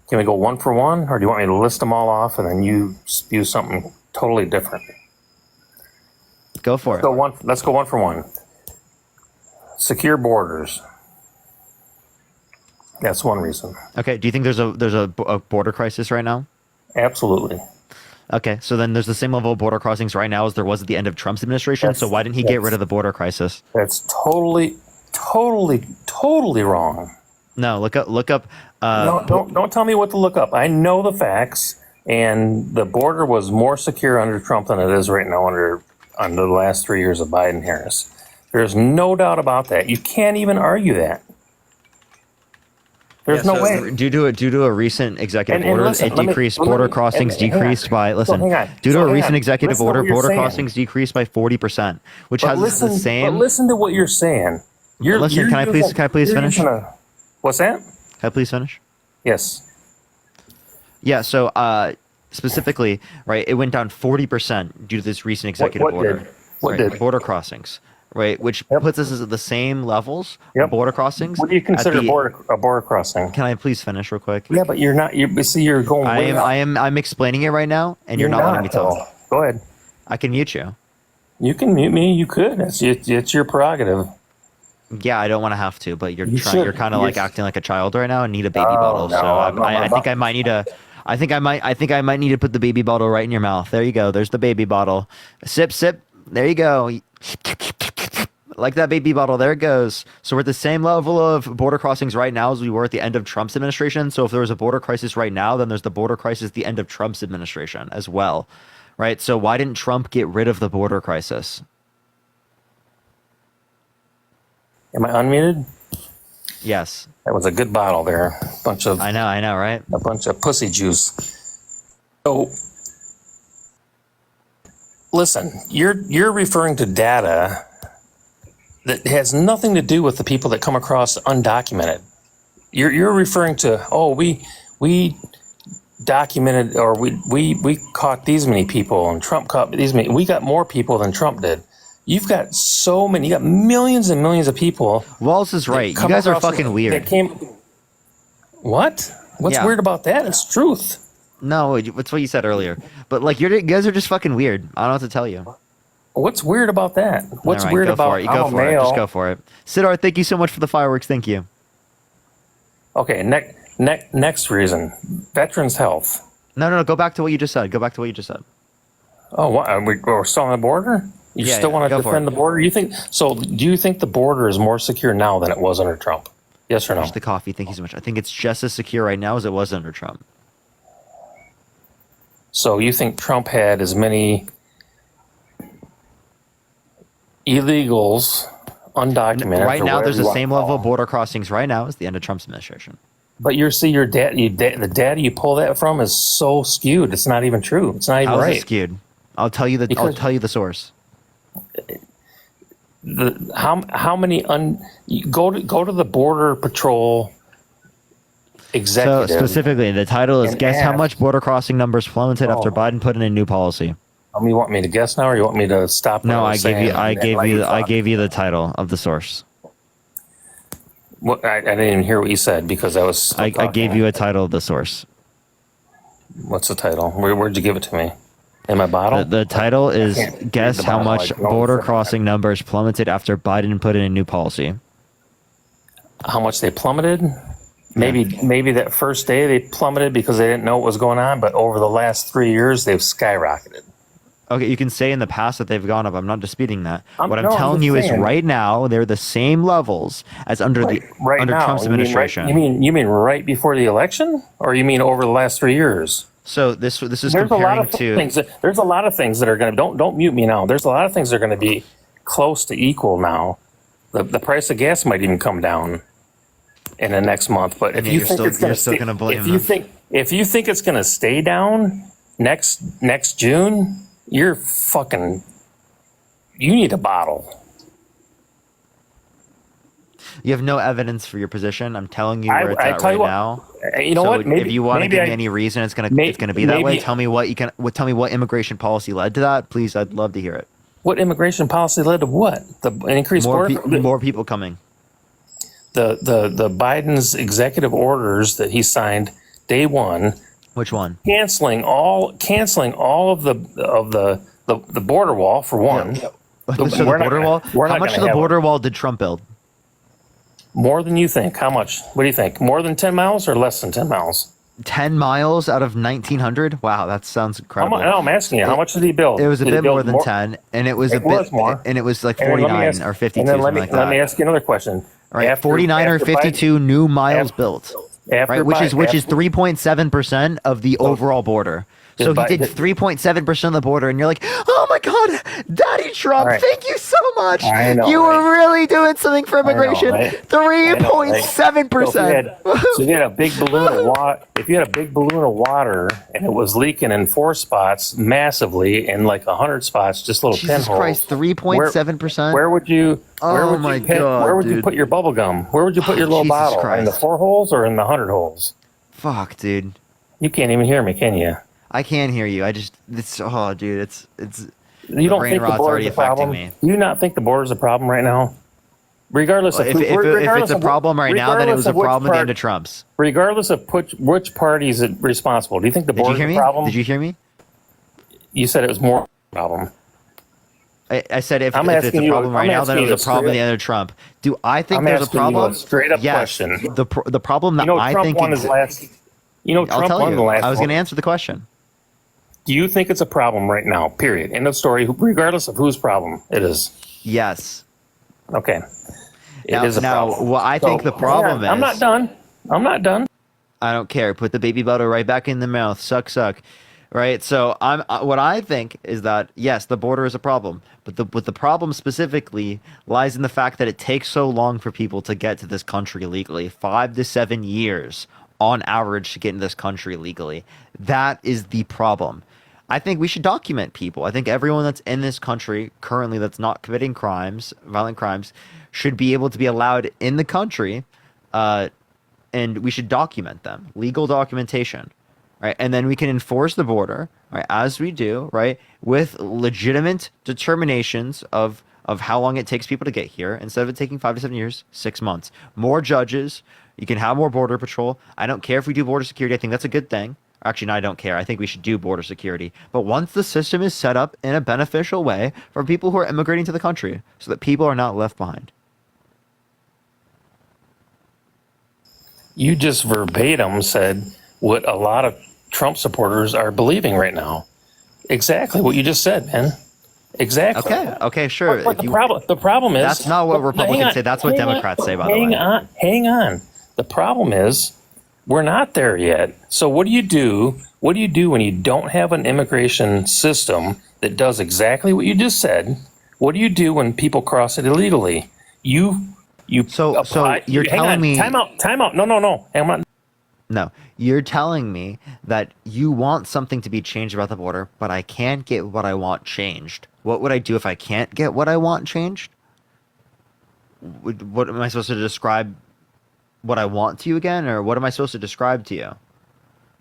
K: Can we go one for one, or do you want me to list them all off and then you spew something totally different?
B: Go for it.
K: Let's go one for one. Secure borders. That's one reason.
B: Okay. Do you think there's a border crisis right now?
K: Absolutely.
B: Okay, so then there's the same level of border crossings right now as there was at the end of Trump's administration. So why didn't he get rid of the border crisis?
K: That's totally wrong.
B: No, look up.
K: No, don't tell me what to look up. I know the facts, and the border was more secure under Trump than it is right now under the last 3 years of Biden Harris. There's no doubt about that. You can't even argue that. There's no way.
B: Due to a recent executive order,
K: listen,
B: it decreased border crossings decreased by due to a recent executive order, border crossings decreased by 40%, which has the same.
K: But listen to what you're saying.
B: Can I please finish?
K: What's that?
B: Can I please finish?
K: Yes.
B: Yeah. So specifically, right, it went down 40% due to this recent executive order.
K: What did?
B: Border crossings. Right, which puts us at the same levels. Border crossings.
K: What do you consider a border crossing?
B: Can I please finish real quick?
K: Yeah, but you're not. You're going.
B: I'm explaining it right now, and you're not letting me talk.
K: Go ahead.
B: I can mute you.
K: You can mute me. You could. It's your prerogative.
B: Yeah, I don't want to have to, but you're kind of like acting like a child right now and need a baby bottle.
K: No,
B: so I think I might need a. I think I might need to put the baby bottle right in your mouth. There you go. There's the baby bottle. Sip, sip. There you go. Like that baby bottle, there it goes. So we're at the same level of border crossings right now as we were at the end of Trump's administration. So if there was a border crisis right now, then there's the border crisis at the end of Trump's administration as well, right? So why didn't Trump get rid of the border crisis?
K: Am I unmuted?
B: Yes.
K: That was a good bottle there.
B: I know, right?
K: A bunch of pussy juice. So, listen, you're referring to data that has nothing to do with the people that come across undocumented. You're referring to, we documented, or we caught these many people and Trump caught these many. We got more people than Trump did. You've got so many. You got millions and millions of people.
B: Walls is right. You guys are fucking weird.
K: What? What's weird about that? It's truth.
B: No, it's what you said earlier. But like you guys are just fucking weird. I don't know what to tell you.
K: What's weird about that? What's weird about
B: it? Go for it. Just go for it. Sidar, thank you so much for the fireworks. Thank you.
K: Okay, next reason. Veterans health.
B: No. Go back to what you just said.
K: Oh, what? We're still on the border? You still want to defend the border? Do you think the border is more secure now than it was under Trump? Yes or no?
B: The coffee. Thank you so much. I think it's just as secure right now as it was under Trump.
K: So you think Trump had as many illegals undocumented?
B: Right now, there's the same level of border crossings right now as the end of Trump's administration.
K: But the data you pull that from is so skewed. It's not even true. It's not even right.
B: How is it skewed? I'll tell you the source.
K: How many go to the Border Patrol executive.
B: So specifically, the title is "Guess How Much Border Crossing Numbers Plummeted After Biden Put in a New Policy."
K: You want me to guess now, or you want me to stop?
B: No, I gave you the title of the source.
K: What? I didn't even hear what you said because I was.
B: I gave you a title of the source.
K: What's the title? Where'd you give it to me? In my bottle?
B: The title is "Guess How Much Border Crossing Numbers Plummeted After Biden Put in a New Policy."
K: How much they plummeted? Maybe that first day they plummeted because they didn't know what was going on, but over the last 3 years they've skyrocketed.
B: Okay, you can say in the past that they've gone up. I'm not disputing that. What I'm telling you is right now they're the same levels as under Trump's administration.
K: You mean right before the election, or you mean over the last 3 years?
B: So this is comparing to.
K: There's a lot of things that are going to don't mute me now. There's a lot of things that are going to be close to equal now. The price of gas might even come down in the next month. But if you think it's going to stay, if you think it's going to stay down next June, you're fucking. You need a bottle.
B: You have no evidence for your position. I'm telling you where it's at right now.
K: You know what?
B: If you want to give me any reason, it's gonna be that way. Tell me what immigration policy led to that, please. I'd love to hear it.
K: What immigration policy led to what? The increased
B: more people coming.
K: The Biden's executive orders that he signed day one.
B: Which one?
K: Canceling all of the border wall for one.
B: Yeah. The border wall. How much of the border wall did Trump build?
K: More than you think. How much? What do you think? More than 10 miles or less than 10 miles?
B: 10 miles out of 1900. Wow, that sounds incredible.
K: No, I'm asking you, how much did he build?
B: It was a
K: Did he
B: bit
K: build
B: more than 10, and it was
K: It
B: a
K: was
B: bit
K: more.
B: and it was like
K: And then let me
B: 49
K: ask-
B: or 52,
K: And then
B: something like
K: let me
B: that.
K: ask you another question.
B: Right,
K: After-
B: 49 or
K: after
B: 52 new miles built.
K: After
B: Right, which is 3.7% of the
K: So-
B: overall border. So
K: Did
B: he did 3.7% of the border, and you're like, oh my God, Daddy Trump,
K: All right.
B: thank you so much.
K: I know,
B: you were
K: right?
B: really doing something for
K: I know,
B: immigration.
K: right?
B: 3.7%.
K: So if you had a big balloon of water, and it was leaking in 4 spots massively, and like 100 spots, just little
B: Jesus
K: pinholes.
B: Christ, 3.7%.
K: Where would you? Where
B: Oh
K: would
B: my
K: you pin-
B: God,
K: Where would you
B: dude.
K: put your bubble gum? Where would you put your little
B: Jesus
K: bottle?
B: Christ.
K: In the 4 holes or in the 100 holes?
B: Fuck, dude.
K: You can't even hear me, can you?
B: I can't hear you. Oh, dude, it's
K: You don't
B: brain
K: think the
B: rot's
K: border's
B: already
K: a problem?
B: affecting me.
K: Do you not think the border's a problem right now? Regardless of
B: if it's a problem right now, then it was a problem at the end of Trump's.
K: Regardless of which party is responsible, do you think the
B: Did you
K: border's
B: hear
K: a
B: me?
K: problem?
B: Did you hear me?
K: You said it was more of a problem.
B: I said if
K: I'm
B: it's
K: asking
B: a
K: you-
B: problem right
K: I'm
B: now, then it
K: asking
B: was
K: you
B: a problem at
K: straight-
B: the end of Trump. Do I think
K: I'm
B: there's a
K: asking you a
B: problem?
K: straight-up
B: Yes.
K: question.
B: The problem that
K: You know,
B: I
K: Trump
B: think
K: won his last. You know,
B: I'll
K: Trump
B: tell
K: won
B: you.
K: the last.
B: I was
K: one.
B: going to answer the question.
K: Do you think it's a problem right now? Period. End of story. Regardless of whose problem it is.
B: Yes.
K: Okay. It is a
B: now,
K: problem.
B: what I think the problem
K: I'm not
B: is-
K: done. I'm not done.
B: I don't care. Put the baby butter right back in the mouth. Suck, suck. Right. So what I think is that yes, the border is a problem, but the problem specifically lies in the fact that it takes so long for people to get to this country legally. 5 to 7 years on average to get in this country legally. That is the problem. I think we should document people. I think everyone that's in this country currently that's not committing crimes, violent crimes, should be able to be allowed in the country, and we should document them. Legal documentation, right? And then we can enforce the border, right, as we do, right, with legitimate determinations of how long it takes people to get here. Instead of it taking 5 to 7 years, 6 months. More judges. You can have more border patrol. I don't care if we do border security. I think that's a good thing. Actually, no, I don't care. I think we should do border security. But once the system is set up in a beneficial way for people who are immigrating to the country so that people are not left behind.
K: You just verbatim said what a lot of Trump supporters are believing right now. Exactly what you just said, man. Exactly.
B: Okay, sure.
K: But
B: If you-
K: the problem is
B: That's not what
K: hang
B: Republicans
K: on,
B: say. That's what
K: hang on,
B: Democrats say, by the
K: hang
B: way.
K: Hang on. The problem is we're not there yet. So what do you do? What do you do when you don't have an immigration system that does exactly what you just said? What do you do when people cross it illegally? You
B: So you're
K: hang
B: telling
K: on,
B: me-
K: time out. No. I'm not.
B: No, you're telling me that you want something to be changed about the border, but I can't get what I want changed. What would I do if I can't get what I want changed? What am I supposed to describe what I want to you again, or what am I supposed to describe to you?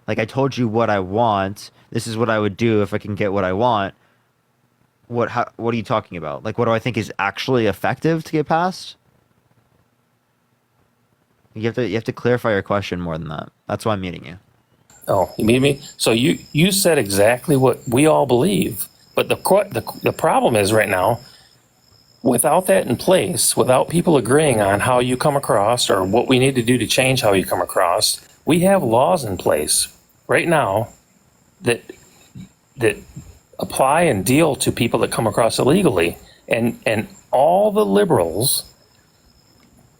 B: Like, I told you what I want. This is what I would do if I can get what I want. What are you talking about? Like, what do I think is actually effective to get passed? You have to clarify your question more than that. That's why I'm meeting you.
K: Oh, you mean me? So you said exactly what we all believe, but the problem is right now, without that in place, without people agreeing on how you come across or what we need to do to change how you come across, we have laws in place right now that apply and deal to people that come across illegally, and all the liberals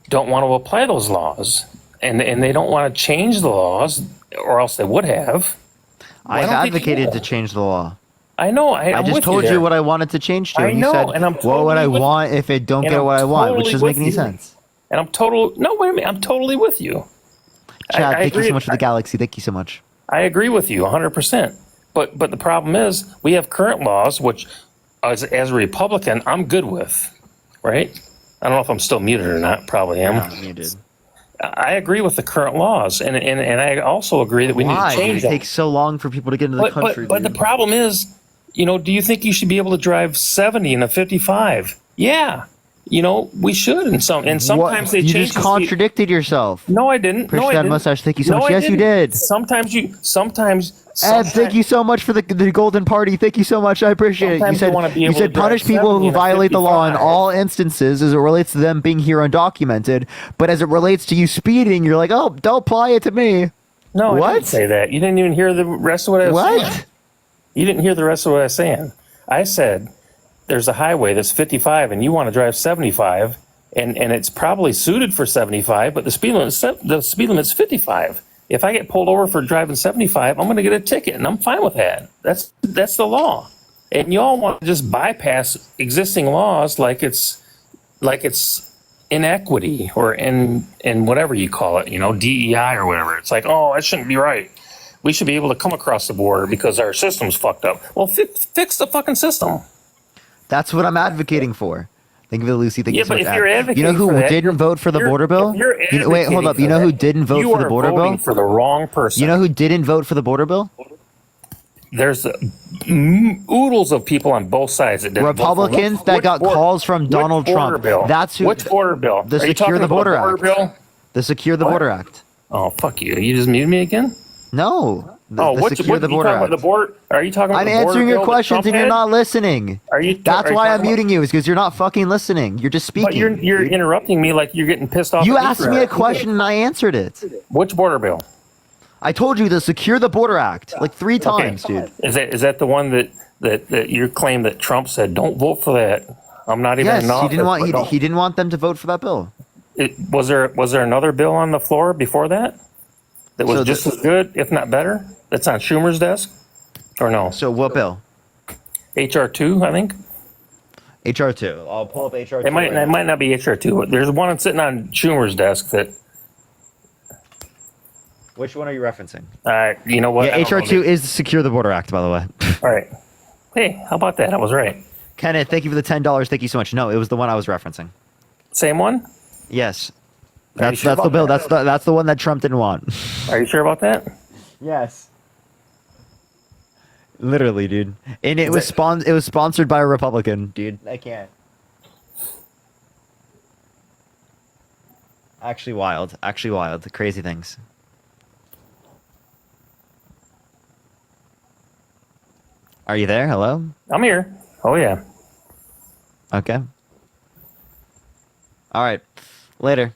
K: don't want to apply those laws, and they don't want to change the laws, or else they would have. Why
B: I've
K: don't they do
B: advocated
K: that?
B: to change the law.
K: I know.
B: I
K: I'm
B: just
K: with
B: told you
K: there.
B: what I wanted to change to,
K: I
B: and you
K: know,
B: said,
K: and I'm
B: "What would I
K: totally with
B: want
K: you.
B: if it don't
K: And
B: get
K: I'm
B: what I want?" Which
K: totally
B: doesn't make
K: with
B: any
K: you.
B: sense.
K: And no, wait a minute. I'm totally with you.
B: Chad,
K: I
B: thank you
K: agree.
B: so much for the galaxy. Thank you so much.
K: I agree with you 100%. But the problem is we have current laws, which as a Republican, I'm good with, right? I don't know if I'm still muted or not. Probably am.
B: Muted.
K: I agree with the current laws, and I also agree that we need
B: Why?
K: to
B: Dude,
K: change
B: it
K: them.
B: takes so long for people to get into the country.
K: But the
B: dude.
K: problem is, do you think you should be able to drive 70 in a 55? Yeah. We should, and sometimes
B: What?
K: they
B: You
K: change
B: just
K: the speed.
B: contradicted yourself.
K: No, I didn't.
B: Push
K: No, I
B: that
K: didn't.
B: mustache. Thank you so
K: No,
B: much.
K: I
B: Yes, you
K: didn't.
B: did.
K: Sometimes.
B: Ed, thank you so much for the golden party. Thank you so much. I appreciate it. You
K: Sometimes you
B: said
K: wanna be
B: you
K: able
B: said
K: to drive
B: punish people
K: 70
B: who
K: in a
B: violate the law in
K: 55.
B: all instances as it relates to them being here undocumented. But as it relates to you speeding, you're like, oh, don't apply it to me.
K: No, I
B: What?
K: didn't say that. You didn't even hear the rest of what I was saying.
B: What?
K: You didn't hear the rest of what I was saying. I said there's a highway that's 55 and you want to drive 75 and it's probably suited for 75, but the speed limit's 55. If I get pulled over for driving 75, I'm going to get a ticket and I'm fine with that. That's the law. And you all want to just bypass existing laws like it's inequity or in whatever you call it, DEI or whatever. It's like, oh, that shouldn't be right. We should be able to come across the border because our system's fucked up. Well, fix the fucking system.
B: That's what I'm advocating for. Thank you for Lucy. Thank
K: Yeah,
B: you so
K: but
B: much.
K: if you're advocating
B: You know who
K: for that,
B: didn't vote for the border bill? Wait, hold up. You know who didn't vote for the border bill?
K: You are voting for the wrong person.
B: You know who didn't vote for the border bill?
K: There's oodles of people on both sides that didn't
B: Republicans
K: vote for
B: that got calls from Donald Trump.
K: Bill?
B: That's who.
K: Which border bill?
B: The
K: Are you
B: Secure
K: talking
B: the
K: about
B: Border
K: border
B: Act.
K: bill?
B: The Secure the
K: What?
B: Border Act.
K: Oh, fuck you. You just muted me again?
B: No.
K: The
B: Secure the
K: you
B: Border
K: talking about
B: Act.
K: the border? Are you talking about
B: I'm
K: the border
B: answering your
K: bill that
B: questions
K: Trump
B: and you're
K: had?
B: not listening. That's why I'm
K: talking
B: muting you, is because you're not fucking listening. You're just speaking.
K: But you're interrupting me like you're getting pissed off.
B: You
K: at
B: asked me a question and I answered it.
K: Which border bill?
B: I told you the Secure the Border Act like 3 times, dude.
K: Is that the one that you claim that Trump said don't vote for that? I'm not even
B: Yes,
K: in office.
B: he didn't want them to vote for that bill.
K: Was there another bill on the floor before that that was just as good, if not better? That's on Schumer's desk, or no?
B: So what bill?
K: HR 2, I think.
B: HR 2. I'll pull up HR 2.
K: It might not be HR 2. There's one sitting on Schumer's desk that.
B: Which one are you referencing?
K: You know what?
B: Yeah, HR 2 is Secure the Border Act, by the way.
K: All right. Hey, how about that? I was right.
B: Kenneth, thank you for the $10. Thank you so much. No, it was the one I was referencing.
K: Same one?
B: Yes.
K: Are you
B: That's
K: sure
B: the
K: about
B: bill.
K: that?
B: That's the one that Trump didn't want.
K: Are you sure about that?
B: Yes. Literally, dude. And it was sponsored by a Republican, dude. I can't. Actually wild. Crazy things. Are you there? Hello?
K: I'm here. Oh, yeah.
B: Okay. All right. Later.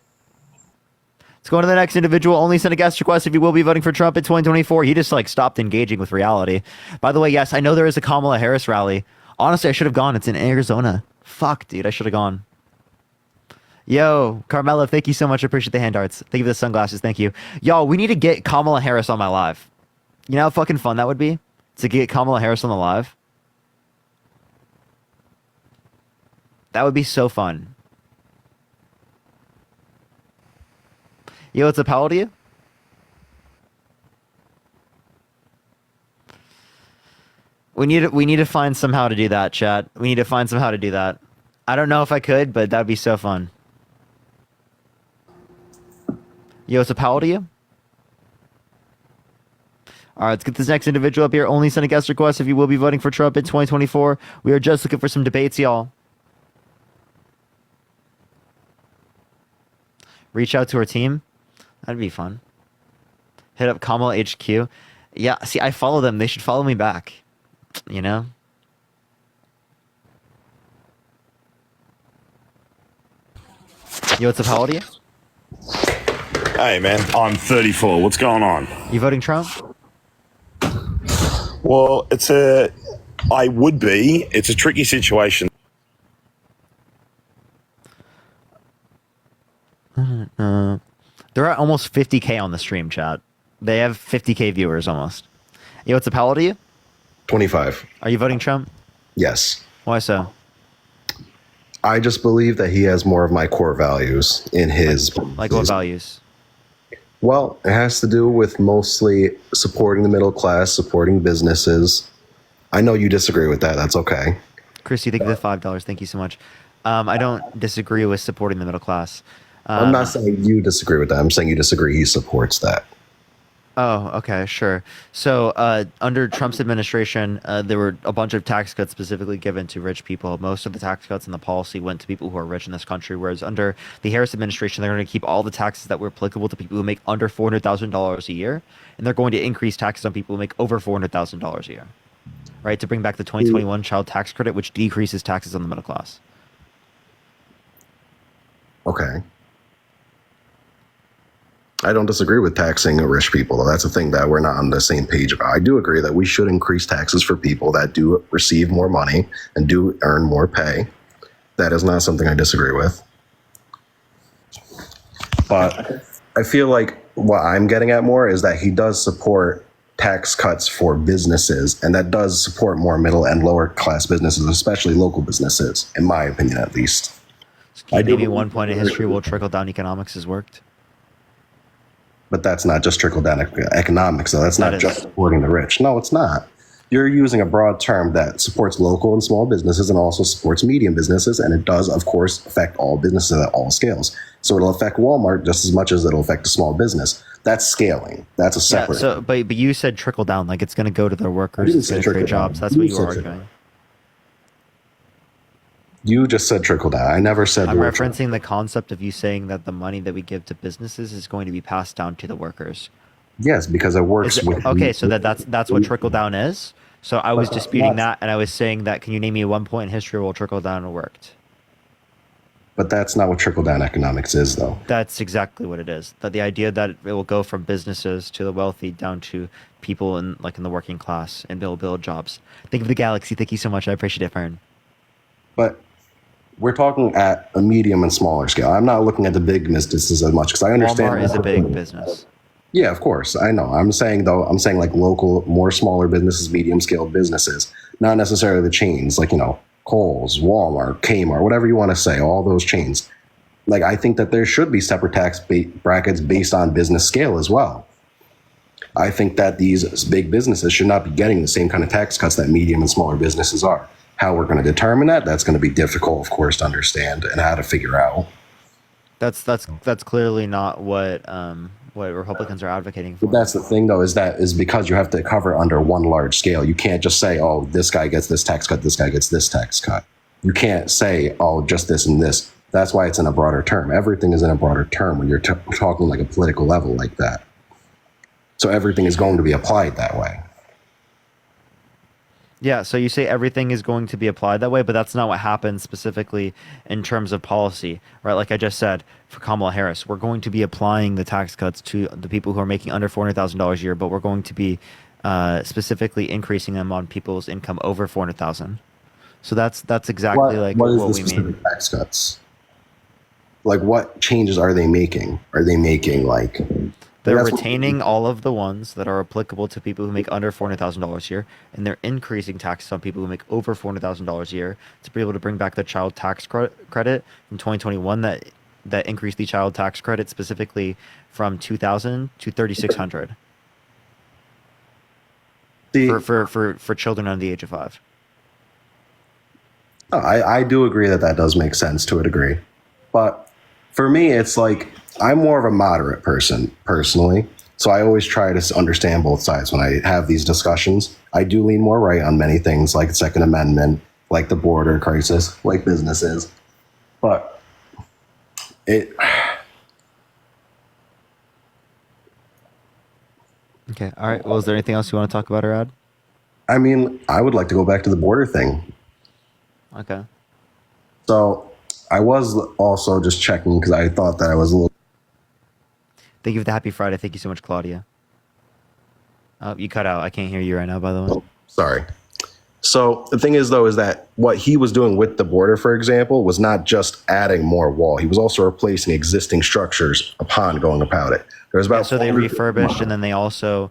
B: Let's go on to the next individual. Only send a guest request if you will be voting for Trump in 2024. He just stopped engaging with reality. By the way, yes, I know there is a Kamala Harris rally. Honestly, I should have gone. It's in Arizona. Fuck, dude. I should have gone. Yo, Carmela, thank you so much. I appreciate the hand darts. Thank you for the sunglasses. Thank you. Yo, we need to get Kamala Harris on my live. You know how fucking fun that would be? To get Kamala Harris on the live? That would be so fun. Yo, what's up? How old are you? We need to find somehow to do that, chat. We need to find somehow to do that. I don't know if I could, but that'd be so fun. Yo, what's up? How old are you? All right, let's get this next individual up here. Only send a guest request if you will be voting for Trump in 2024. We are just looking for some debates, y'all. Reach out to our team. That'd be fun. Hit up Kamala HQ. Yeah, see, I follow them. They should follow me back. You know? Yo, what's up? How old are you?
L: Hey, man, I'm 34. What's going on?
B: You voting Trump?
L: Well, I would be. It's a tricky situation.
B: They're at almost 50K on the stream, chat. They have 50K viewers almost. Yo, what's up? How old are you?
M: 25.
B: Are you voting Trump?
M: Yes.
B: Why so?
M: I just believe that he has more of my core values in his...
B: Like what values?
M: Well, it has to do with mostly supporting the middle class, supporting businesses. I know you disagree with that. That's okay.
B: Christy, thank you for the $5. Thank you so much. I don't disagree with supporting the middle class.
M: I'm not saying you disagree with that. I'm saying you disagree he supports that.
B: Oh, okay, sure. So under Trump's administration, there were a bunch of tax cuts specifically given to rich people. Most of the tax cuts and the policy went to people who are rich in this country, whereas under the Harris administration, they're going to keep all the taxes that were applicable to people who make under $400,000 a year, and they're going to increase taxes on people who make over $400,000 a year, right, to bring back the 2021 child tax credit, which decreases taxes on the middle class.
M: Okay. I don't disagree with taxing rich people, though. That's a thing that we're not on the same page about. I do agree that we should increase taxes for people that do receive more money and do earn more pay. That is not something I disagree with. But I feel like what I'm getting at more is that he does support tax cuts for businesses, and that does support more middle and lower class businesses, especially local businesses, in my opinion, at least.
B: Can you name me one point in history where trickle-down economics has worked?
M: But that's not just trickle-down economics, though. That's not just supporting the rich. No, it's not. You're using a broad term that supports local and small businesses and also supports medium businesses, and it does, of course, affect all businesses at all scales. So it'll affect Walmart just as much as it'll affect a small business. That's scaling. That's a separate.
B: Yeah, but you said trickle down, like it's going to go to their workers, it's going to create jobs. That's what you were arguing.
M: You just said trickle down. I never said.
B: I'm referencing the concept of you saying that the money that we give to businesses is going to be passed down to the workers.
M: Yes, because it works with.
B: Okay, so that's what trickle down is. So I was disputing that, and I was saying that. Can you name me one point in history where trickle down worked?
M: But that's not what trickle down economics is, though.
B: That's exactly what it is. That the idea that it will go from businesses to the wealthy down to people in the working class, and they'll build jobs. Think of the galaxy. Thank you so much. I appreciate it, Fern.
M: But we're talking at a medium and smaller scale. I'm not looking at the big businesses as much because I understand
B: Walmart is a big business.
M: Yeah, of course. I know. I'm saying like local, more smaller businesses, medium scale businesses, not necessarily the chains like, Kohl's, Walmart, Kmart, whatever you want to say, all those chains. Like, I think that there should be separate tax brackets based on business scale as well. I think that these big businesses should not be getting the same kind of tax cuts that medium and smaller businesses are. How we're going to determine that's going to be difficult, of course, to understand and how to figure out.
B: That's clearly not what Republicans are advocating for.
M: But that's the thing, though, is because you have to cover under one large scale. You can't just say, oh, this guy gets this tax cut, this guy gets this tax cut. You can't say, oh, just this and this. That's why it's in a broader term. Everything is in a broader term when you're talking like a political level like that. So everything is going to be applied that way.
B: Yeah, so you say everything is going to be applied that way, but that's not what happens specifically in terms of policy, right? Like I just said, for Kamala Harris, we're going to be applying the tax cuts to the people who are making under $400,000 a year, but we're going to be specifically increasing them on people's income over $400,000. So that's exactly what we mean.
M: Tax cuts? Like, what changes are they making? Are they making
B: They're retaining all of the ones that are applicable to people who make under $400,000 a year, and they're increasing taxes on people who make over $400,000 a year to be able to bring back the child tax credit in 2021 that increased the child tax credit specifically from $2,000 to $3,600 for children under the age of 5.
M: I do agree that does make sense to a degree, but for me, it's like I'm more of a moderate person personally, so I always try to understand both sides when I have these discussions. I do lean more right on many things, like the Second Amendment, like the border crisis, like businesses, but it.
B: Okay, all right. Well, is there anything else you want to talk about, Arad?
M: I mean, I would like to go back to the border thing.
B: Okay.
M: So I was also just checking because I thought that I was a little.
B: Thank you for the happy Friday. Thank you so much, Claudia. You cut out. I can't hear you right now, by the way.
M: Oh, sorry. So the thing is, though, is that what he was doing with the border, for example, was not just adding more wall. He was also replacing existing structures upon going about it. There was about
B: so they refurbished, and then they also,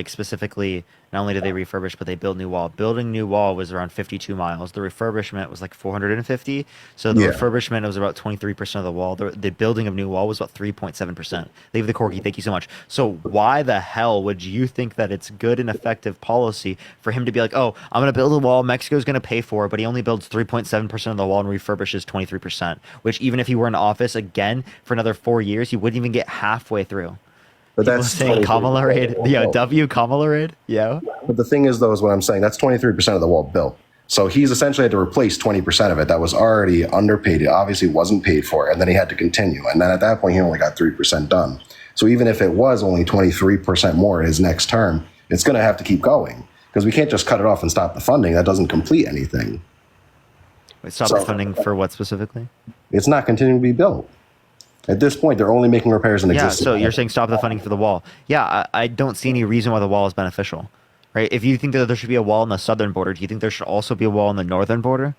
B: specifically, not only did they refurbish, but they built new wall. Building new wall was around 52 miles. The refurbishment was like 450. So the refurbishment was about 23% of the wall. The building of new wall was about 3.7%. Leave the corgi. Thank you so much. So why the hell would you think that it's good and effective policy for him to be like, oh, I'm going to build a wall, Mexico's going to pay for it, but he only builds 3.7% of the wall and refurbishes 23%, which even if he were in office again for another 4 years, he wouldn't even get halfway through.
M: But that's
B: saying Kamala raid. Yeah, W Kamala raid. Yeah.
M: But the thing is, though, is what I'm saying. That's 23% of the wall built. So he's essentially had to replace 20% of it that was already underpaid. It obviously wasn't paid for, and then he had to continue. And then at that point, he only got 3% done. So even if it was only 23% more in his next term, it's going to have to keep going because we can't just cut it off and stop the funding. That doesn't complete anything.
B: Wait, stop the funding for what specifically?
M: It's not continuing to be built. At this point, they're only making repairs in
B: Yeah,
M: existing.
B: so you're saying stop the funding for the wall. Yeah, I don't see any reason why the wall is beneficial, right? If you think that there should be a wall on the southern border, do you think there should also be a wall on the northern border?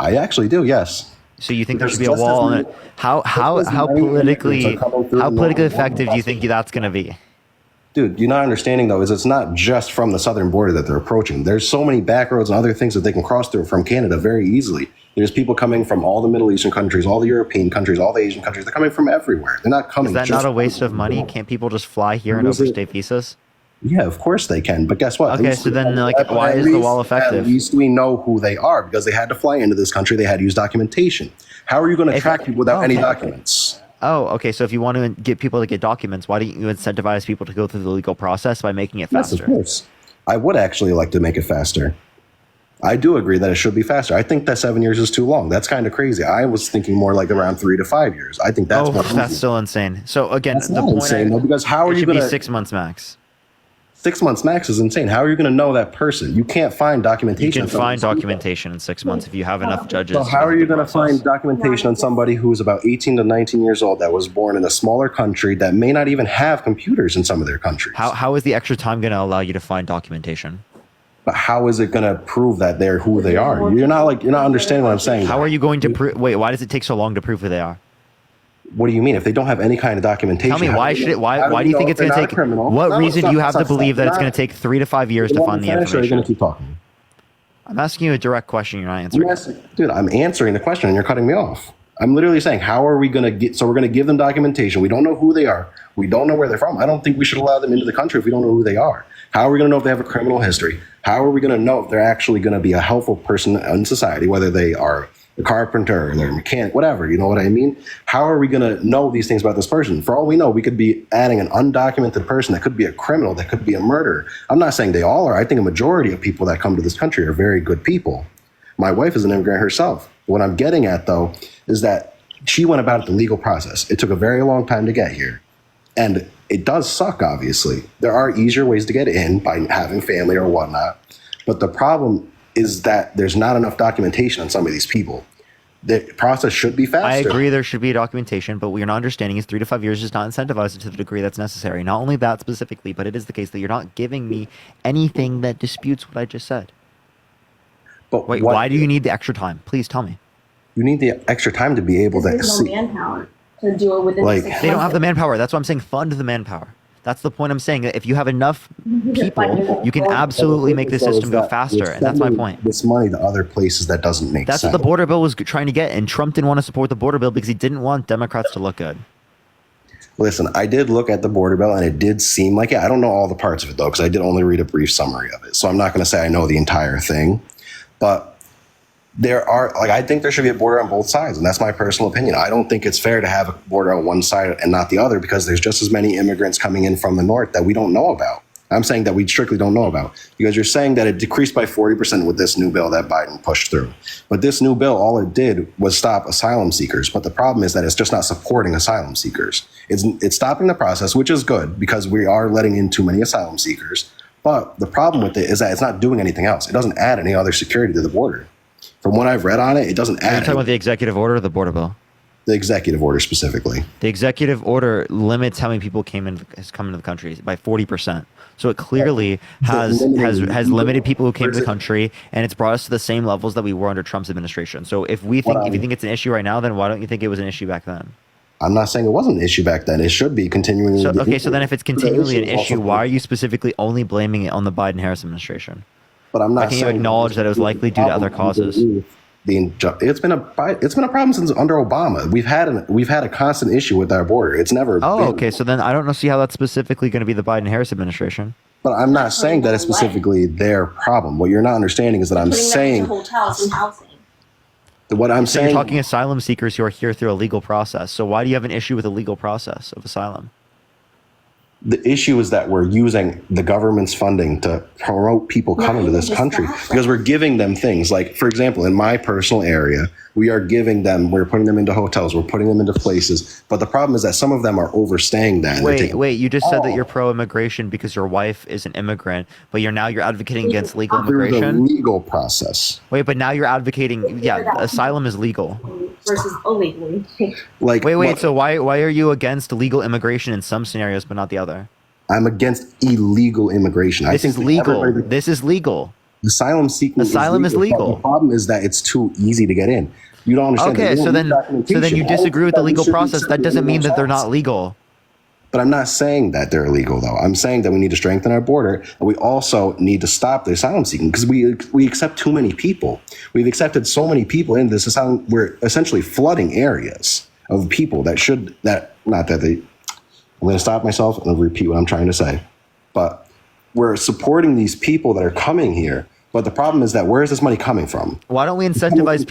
M: I actually do, yes.
B: So you think there
M: Because
B: should be a
M: just as
B: wall on
M: many-
B: it? How
M: just as many
B: politically
M: immigrants are coming through
B: how
M: the
B: politically
M: northern
B: effective do you
M: border.
B: think that's going to be?
M: Dude, you're not understanding though, is it's not just from the southern border that they're approaching. There's so many back roads and other things that they can cross through from Canada very easily. There's people coming from all the Middle Eastern countries, all the European countries, all the Asian countries. They're coming from everywhere. They're not coming.
B: Is that
M: just
B: not a waste of money? Can't people just fly here and overstay visas?
M: Yeah, of course they can. But guess what? At
B: Okay,
M: least-
B: so then, like,
M: at
B: why is the
M: least-
B: wall effective?
M: At least we know who they are because they had to fly into this country. They had to use documentation. How are you going to track people without any documents?
B: Oh, okay. So if you want to get people to get documents, why don't you incentivize people to go through the legal process by making it
M: Yes,
B: faster?
M: of course. I would actually like to make it faster. I do agree that it should be faster. I think that 7 years is too long. That's kind of crazy. I was thinking more like around 3 to 5 years. I think that's more
B: that's
M: reasonable.
B: still insane. So again,
M: That's
B: the
M: not
B: point
M: insane, though, because how are
B: it
M: you
B: should
M: going
B: be
M: to
B: 6 months max?
M: 6 months max is insane. How are you going to know that person? You can't find
B: You
M: documentation.
B: can find documentation in 6 months if you have enough judges.
M: So how are you going to find documentation on somebody who's about 18 to 19 years old that was born in a smaller country that may not even have computers in some of their countries?
B: How is the extra time going to allow you to find documentation?
M: But how is it going to prove that they're who they are? You're not understanding what I'm saying.
B: How are you going to prove? Wait, why does it take so long to prove who they are?
M: What do you mean? If they don't have any kind of documentation,
B: Tell me,
M: how
B: why
M: do
B: should
M: you-
B: it? Why?
M: how
B: Why do you
M: know
B: think
M: if
B: it's going to
M: they're not
B: take?
M: a criminal?
B: What
M: No,
B: reason do you have to
M: stop.
B: believe that it's
M: Not-
B: going to take 3 to 5 years to
M: You know
B: find
M: what,
B: the
M: finish, or are you
B: information?
M: going to keep talking?
B: I'm asking you a direct question. You're not answering.
M: Dude, I'm answering the question and you're cutting me off. I'm literally saying, how are we going to get, so we're going to give them documentation. We don't know who they are. We don't know where they're from. I don't think we should allow them into the country if we don't know who they are. How are we going to know if they have a criminal history? How are we going to know if they're actually going to be a helpful person in society, whether they are a carpenter or they're a mechanic, whatever, you know what I mean? How are we going to know these things about this person? For all we know, we could be adding an undocumented person that could be a criminal, that could be a murderer. I'm not saying they all are. I think a majority of people that come to this country are very good people. My wife is an immigrant herself. What I'm getting at, though, is that she went about it the legal process. It took a very long time to get here. And it does suck, obviously. There are easier ways to get in by having family or whatnot. But the problem is that there's not enough documentation on some of these people. The process should be faster.
B: I agree there should be documentation, but what you're not understanding is 3 to 5 years does not incentivize it to the degree that's necessary. Not only that specifically, but it is the case that you're not giving me anything that disputes what I just said.
M: But
B: wait,
M: what-
B: why do you need the extra time? Please tell me.
M: You need the extra time to be able to
I: There's no
M: see.
I: manpower to do it within
M: Like-
I: 6 months.
B: They don't have the manpower. That's why I'm saying fund the manpower. That's the point I'm saying. That if you have enough people, you can absolutely make the system go faster, and that's my point.
M: This money to other places that doesn't make
B: That's
M: sense.
B: what the border bill was trying to get, and Trump didn't want to support the border bill because he didn't want Democrats to look good.
M: Listen, I did look at the border bill and it did seem like it. I don't know all the parts of it though, because I did only read a brief summary of it. So I'm not going to say I know the entire thing, but there are, like, I think there should be a border on both sides, and that's my personal opinion. I don't think it's fair to have a border on one side and not the other, because there's just as many immigrants coming in from the north that we don't know about. I'm saying that we strictly don't know about, because you're saying that it decreased by 40% with this new bill that Biden pushed through. But this new bill, all it did was stop asylum seekers. But the problem is that it's just not supporting asylum seekers. It's stopping the process, which is good because we are letting in too many asylum seekers. But the problem with it is that it's not doing anything else. It doesn't add any other security to the border. From what I've read on it, it doesn't
B: Are you
M: add
B: talking about the executive order or the border bill?
M: the executive order specifically.
B: The executive order limits how many people has come into the country by 40%. So it clearly has limited people who came to the country, and it's brought us to the same levels that we were under Trump's administration. So if you think it's an issue right now, then why don't you think it was an issue back then?
M: I'm not saying it wasn't an issue back then. It should be continuing.
B: So, okay, so then if it's continually an issue, why are you specifically only blaming it on the Biden-Harris administration?
M: But I'm not.
B: Why can't you
M: saying
B: acknowledge that it was likely due to other causes?
M: It's been a problem since under Obama. We've had a constant issue with our border. It's never.
B: Oh,
M: been.
B: okay. So then I don't see how that's specifically going to be the Biden-Harris administration.
M: But I'm not saying that it's specifically their problem. What you're not understanding is that I'm saying
I: hotels and housing.
M: what I'm
B: So
M: saying.
B: you're talking asylum seekers who are here through a legal process. So why do you have an issue with a legal process of asylum?
M: The issue is that we're using the government's funding to promote people coming to this country because we're giving them things like, for example, in my personal area, We are giving them, we're putting them into hotels, we're putting them into places. But the problem is that some of them are overstaying that.
B: Wait, you just said that you're pro-immigration because your wife is an immigrant, but you're advocating against legal immigration?
M: Through the legal process.
B: Wait, but now you're advocating, asylum is legal.
I: Versus illegally.
B: Wait, so why are you against legal immigration in some scenarios but not the other?
M: I'm against illegal immigration.
B: This is legal. This is legal.
M: Asylum seeking
B: is legal.
M: The problem is that it's too easy to get in. You don't understand.
B: Okay, so then you disagree with the legal process. That doesn't mean that they're not legal.
M: But I'm not saying that they're illegal, though. I'm saying that we need to strengthen our border, and we also need to stop the asylum seeking because we accept too many people. We've accepted so many people in this asylum. We're essentially flooding areas of people that should I'm going to stop myself and repeat what I'm trying to say. But we're supporting these people that are coming here. But the problem is that where is this money coming from?
B: Why don't we incentivize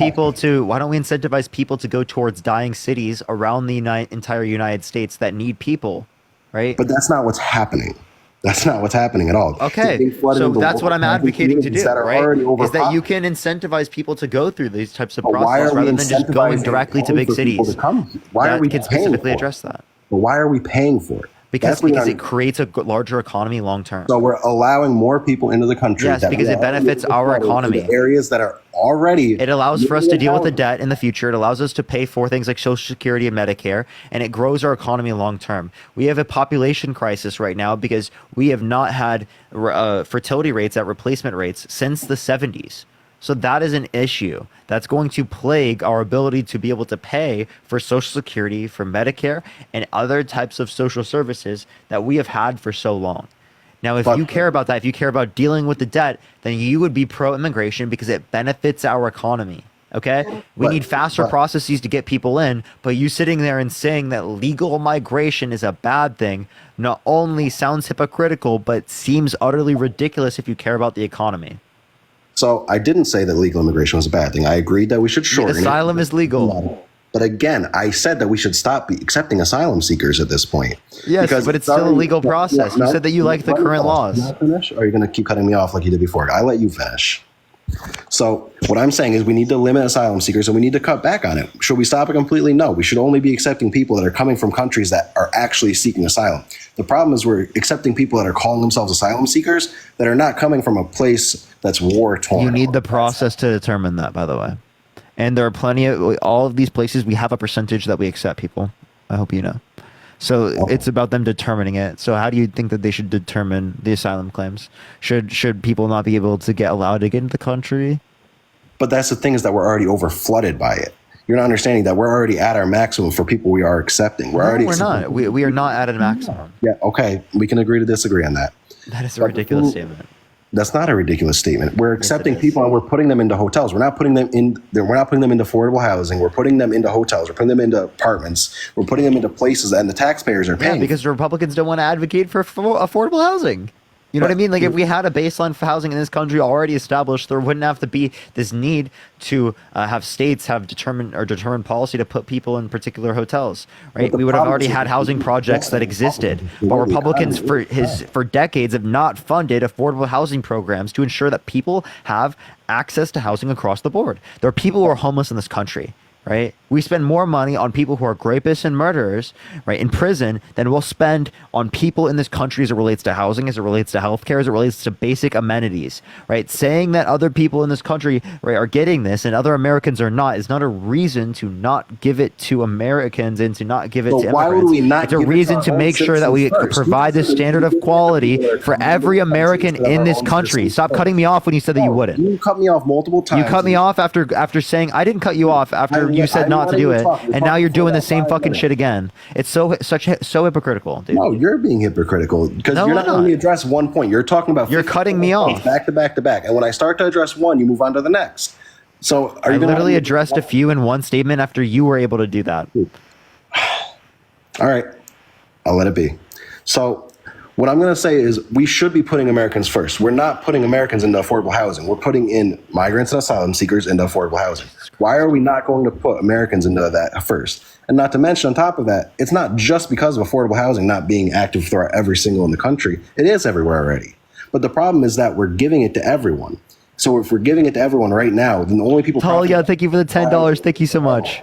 B: people to go towards dying cities around the entire United States that need people, right?
M: But that's not what's happening. That's not what's happening at all.
B: Okay, so that's what I'm advocating to do, right? Is that you can incentivize people to go through these types of processes rather than just going directly to big cities.
M: Why are we
B: can specifically address that?
M: But why are we paying for it?
B: Because it creates a larger economy long term.
M: So we're allowing more people into the country.
B: Yes, because it benefits our economy.
M: Areas that are already.
B: It allows for us to deal with the debt in the future. It allows us to pay for things like Social Security and Medicare, and it grows our economy long term. We have a population crisis right now because we have not had fertility rates at replacement rates since the 70s. So that is an issue that's going to plague our ability to be able to pay for Social Security, for Medicare, and other types of social services that we have had for so long. Now, if you care about that, if you care about dealing with the debt, then you would be pro-immigration because it benefits our economy. Okay? We need faster processes to get people in, but you sitting there and saying that legal migration is a bad thing not only sounds hypocritical, but seems utterly ridiculous if you care about the economy.
M: So I didn't say that legal immigration was a bad thing. I agreed that we should shorten it.
B: Asylum is legal.
M: But again, I said that we should stop accepting asylum seekers at this point.
B: Yes, but it's still a legal process. You said that you like the current laws.
M: Or are you going to keep cutting me off like you did before? I let you finish. So what I'm saying is we need to limit asylum seekers and we need to cut back on it. Should we stop it completely? No. We should only be accepting people that are coming from countries that are actually seeking asylum. The problem is we're accepting people that are calling themselves asylum seekers that are not coming from a place that's war-torn.
B: You need the process to determine that, by the way. And there are plenty of all of these places. We have a percentage that we accept people. I hope you know. So it's about them determining it. So how do you think that they should determine the asylum claims? Should people not be able to get allowed to get into the country?
M: But that's the thing is that we're already over flooded by it. You're not understanding that we're already at our maximum for people we are accepting. We're
B: not. We are not at a maximum.
M: Yeah. Okay. We can agree to disagree on that.
B: That is a ridiculous statement.
M: That's not a ridiculous statement. We're accepting people and we're putting them into hotels. We're not putting them in. We're not putting them into affordable housing. We're putting them into hotels. We're putting them into apartments. We're putting them into places and the taxpayers are paying.
B: Yeah, because the Republicans don't want to advocate for affordable housing. You know what I mean? Like if we had a baseline for housing in this country already established, there wouldn't have to be this need to have states have determined policy to put people in particular hotels, right? We would have already had housing projects that existed, but Republicans for decades have not funded affordable housing programs to ensure that people have access to housing across the board. There are people who are homeless in this country. Right? We spend more money on people who are rapists and murderers, right, in prison than we'll spend on people in this country as it relates to housing, as it relates to healthcare, as it relates to basic amenities, right? Saying that other people in this country, right, are getting this and other Americans are not is not a reason to not give it to Americans and to not give it to immigrants.
M: Why would we not?
B: It's a reason to make sure that we provide this standard of quality for every American in this country. Stop cutting me off when you said that you wouldn't.
M: You cut me off multiple times.
B: You cut me off after saying I didn't cut you off after you said not to do it, and now you're doing the same fucking shit again. It's so hypocritical, dude.
M: No, you're being hypocritical because you're not letting me address one point. You're talking about
B: you're cutting me off
M: back to back to back, and when I start to address one, you move on to the next. So
B: I literally addressed a few in one statement after you were able to do that.
M: All right, I'll let it be. So what I'm going to say is we should be putting Americans first. We're not putting Americans into affordable housing. We're putting in migrants and asylum seekers into affordable housing. Why are we not going to put Americans into that first? And not to mention, on top of that, it's not just because of affordable housing not being active throughout every single in the country. It is everywhere already. But the problem is that we're giving it to everyone. So if we're giving it to everyone right now, then the only people
B: Talia, thank you for the $10. Thank you so much.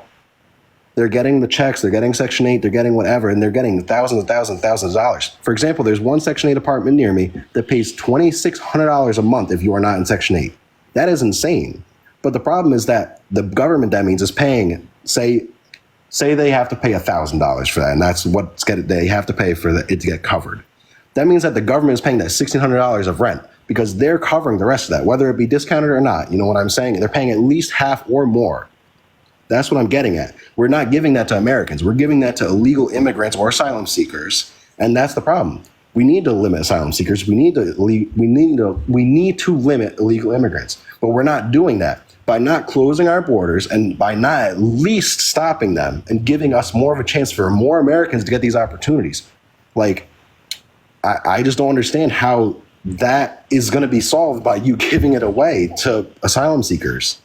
M: they're getting the checks, they're getting Section 8, they're getting whatever, and they're getting thousands and thousands and thousands of dollars. For example, there's one Section 8 apartment near me that pays $2,600 a month if you are not in Section 8. That is insane. But the problem is that the government, that means, is paying, say they have to pay $1,000 for that, and that's what they have to pay for it to get covered. That means that the government is paying that $1,600 of rent because they're covering the rest of that, whether it be discounted or not. You know what I'm saying? They're paying at least half or more. That's what I'm getting at. We're not giving that to Americans. We're giving that to illegal immigrants or asylum seekers, and that's the problem. We need to limit asylum seekers. We need to limit illegal immigrants, but we're not doing that by not closing our borders and by not at least stopping them and giving us more of a chance for more Americans to get these opportunities. Like, I just don't understand how that is going to be solved by you giving it away to asylum seekers.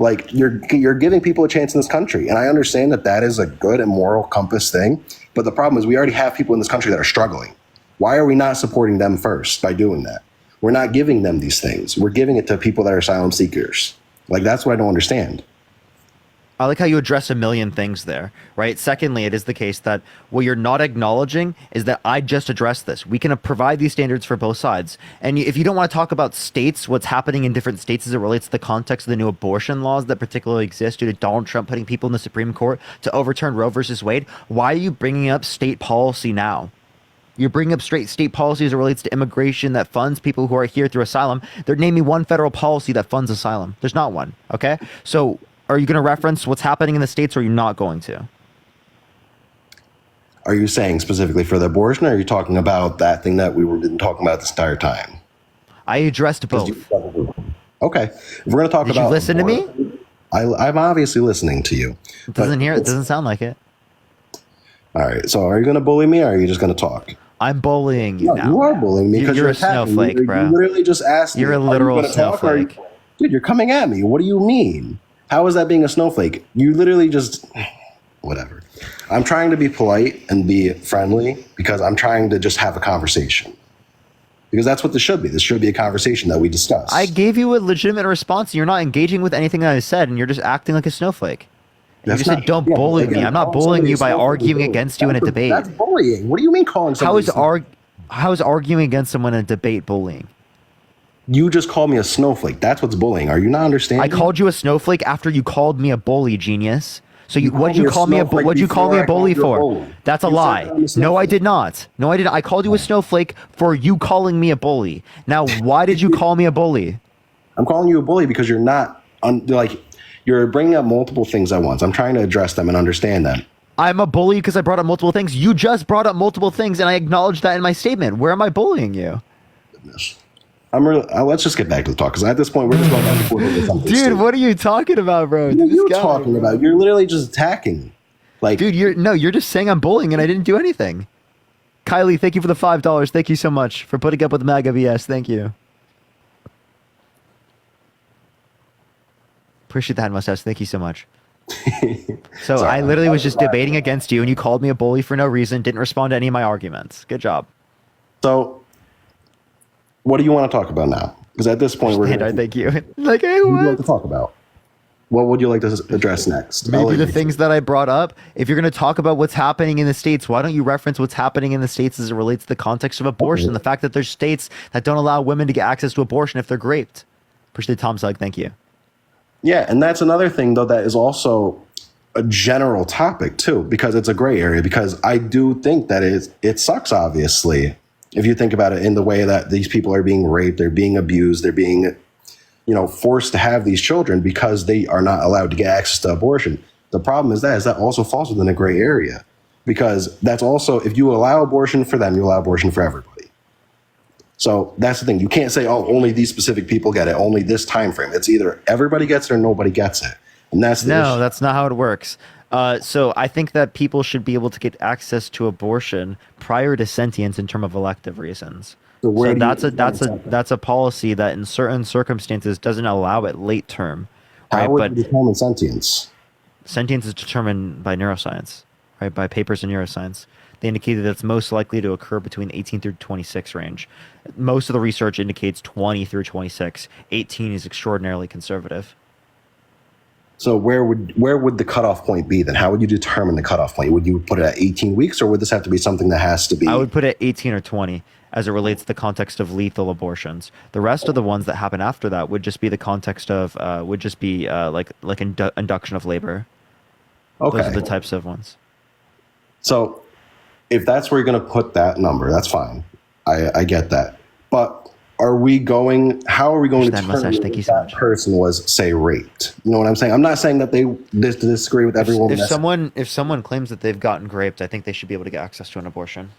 M: Like, you're giving people a chance in this country, and I understand that that is a good and moral compass thing, but the problem is we already have people in this country that are struggling. Why are we not supporting them first by doing that? We're not giving them these things. We're giving it to people that are asylum seekers. Like, that's what I don't understand.
B: I like how you address a million things there, right? Secondly, it is the case that what you're not acknowledging is that I just addressed this. We can provide these standards for both sides. And if you don't want to talk about states, what's happening in different states as it relates to the context of the new abortion laws that particularly exist due to Donald Trump putting people in the Supreme Court to overturn Roe versus Wade, why are you bringing up state policy now? You're bringing up straight state policy as it relates to immigration that funds people who are here through asylum. They're naming one federal policy that funds asylum. There's not one, okay? So are you going to reference what's happening in the states, or are you not going to?
M: Are you saying specifically for the abortion, or are you talking about that thing that we were been talking about this entire time?
B: I addressed both.
M: Okay. If we're going to talk
B: Did
M: about...
B: you listen to me?
M: I'm obviously listening to you.
B: It doesn't sound like it.
M: All right. So are you going to bully me, or are you just going to talk?
B: I'm bullying you now.
M: You are bullying me because
B: you're a
M: attacking
B: snowflake,
M: me.
B: bro.
M: You literally just asked
B: You're
M: me,
B: a literal snowflake.
M: Dude, you're coming at me. What do you mean? How is that being a snowflake? You literally just... Whatever. I'm trying to be polite and be friendly because I'm trying to just have a conversation. Because that's what this should be. This should be a conversation that we discuss.
B: I gave you a legitimate response. You're not engaging with anything that I said, and you're just acting like a snowflake. You just said, don't bully me. I'm not bullying you by arguing against you in a debate.
M: That's bullying. What do you mean calling somebody
B: How is arguing against someone in a debate bullying?
M: You just called me a snowflake. That's what's bullying. Are you not understanding?
B: I called you a snowflake after you called me a bully, genius. So what'd you call me a bully for? That's a lie. No, I did not. No, I didn't. I called you a snowflake for you calling me a bully. Now, why did you call me a bully?
M: I'm calling you a bully because you're not you're bringing up multiple things at once. I'm trying to address them and understand them.
B: I'm a bully because I brought up multiple things. You just brought up multiple things, and I acknowledged that in my statement. Where am I bullying you?
M: Goodness. Let's just get back to the talk, because at this point we're just going back and forth with something.
B: Dude,
M: stupid.
B: what are you talking about, bro?
M: What are you talking about? You're literally just attacking me. Like,
B: dude, you're just saying I'm bullying, and I didn't do anything. Kylie, thank you for the $5. Thank you so much for putting up with MAGA BS. Thank you. Appreciate that, mustache. Thank you so much. So
M: Sorry,
B: I literally was just debating against you, and you called me a bully for no reason. Didn't respond to any of my arguments. Good job.
M: So, what do you want to talk about now? Because at this point,
B: thank you. Like, hey,
M: what would you like to talk about? What would you like to address next?
B: Maybe the things that I brought up. If you're going to talk about what's happening in the states, why don't you reference what's happening in the states as it relates to the context of abortion? The fact that there's states that don't allow women to get access to abortion if they're raped. Appreciate Tom Sugg. Thank you.
M: Yeah, and that's another thing, though, that is also a general topic, too, because it's a gray area. Because I do think that it sucks, obviously, if you think about it in the way that these people are being raped, they're being abused, they're being, forced to have these children because they are not allowed to get access to abortion. The problem is that also falls within a gray area, because that's also, if you allow abortion for them, you allow abortion for everybody. So that's the thing. You can't say, oh, only these specific people get it, only this time frame. It's either everybody gets it or nobody gets it. And that's the issue.
B: That's not how it works. So I think that people should be able to get access to abortion prior to sentience in terms of elective reasons. So that's a policy that in certain circumstances doesn't allow it late term. Right?
M: How would you determine sentience?
B: Sentience is determined by neuroscience, right? By papers in neuroscience. They indicated that it's most likely to occur between 18 through 26 range. Most of the research indicates 20 through 26. 18 is extraordinarily conservative.
M: So where would the cutoff point be then? How would you determine the cutoff point? Would you put it at 18 weeks, or would this have to be something that has to be?
B: I would put it 18 or 20 as it relates to the context of lethal abortions. The rest of the ones that happen after that would just be the context of induction of labor.
M: Okay.
B: Those are the types of ones.
M: So if that's where you're going to put that number, that's fine. I get that. But how are we going to determine if that person was, say, raped? You know what I'm saying? I'm not saying that they disagree with everyone.
B: If someone claims that they've gotten raped, I think they should be able to get access to an abortion.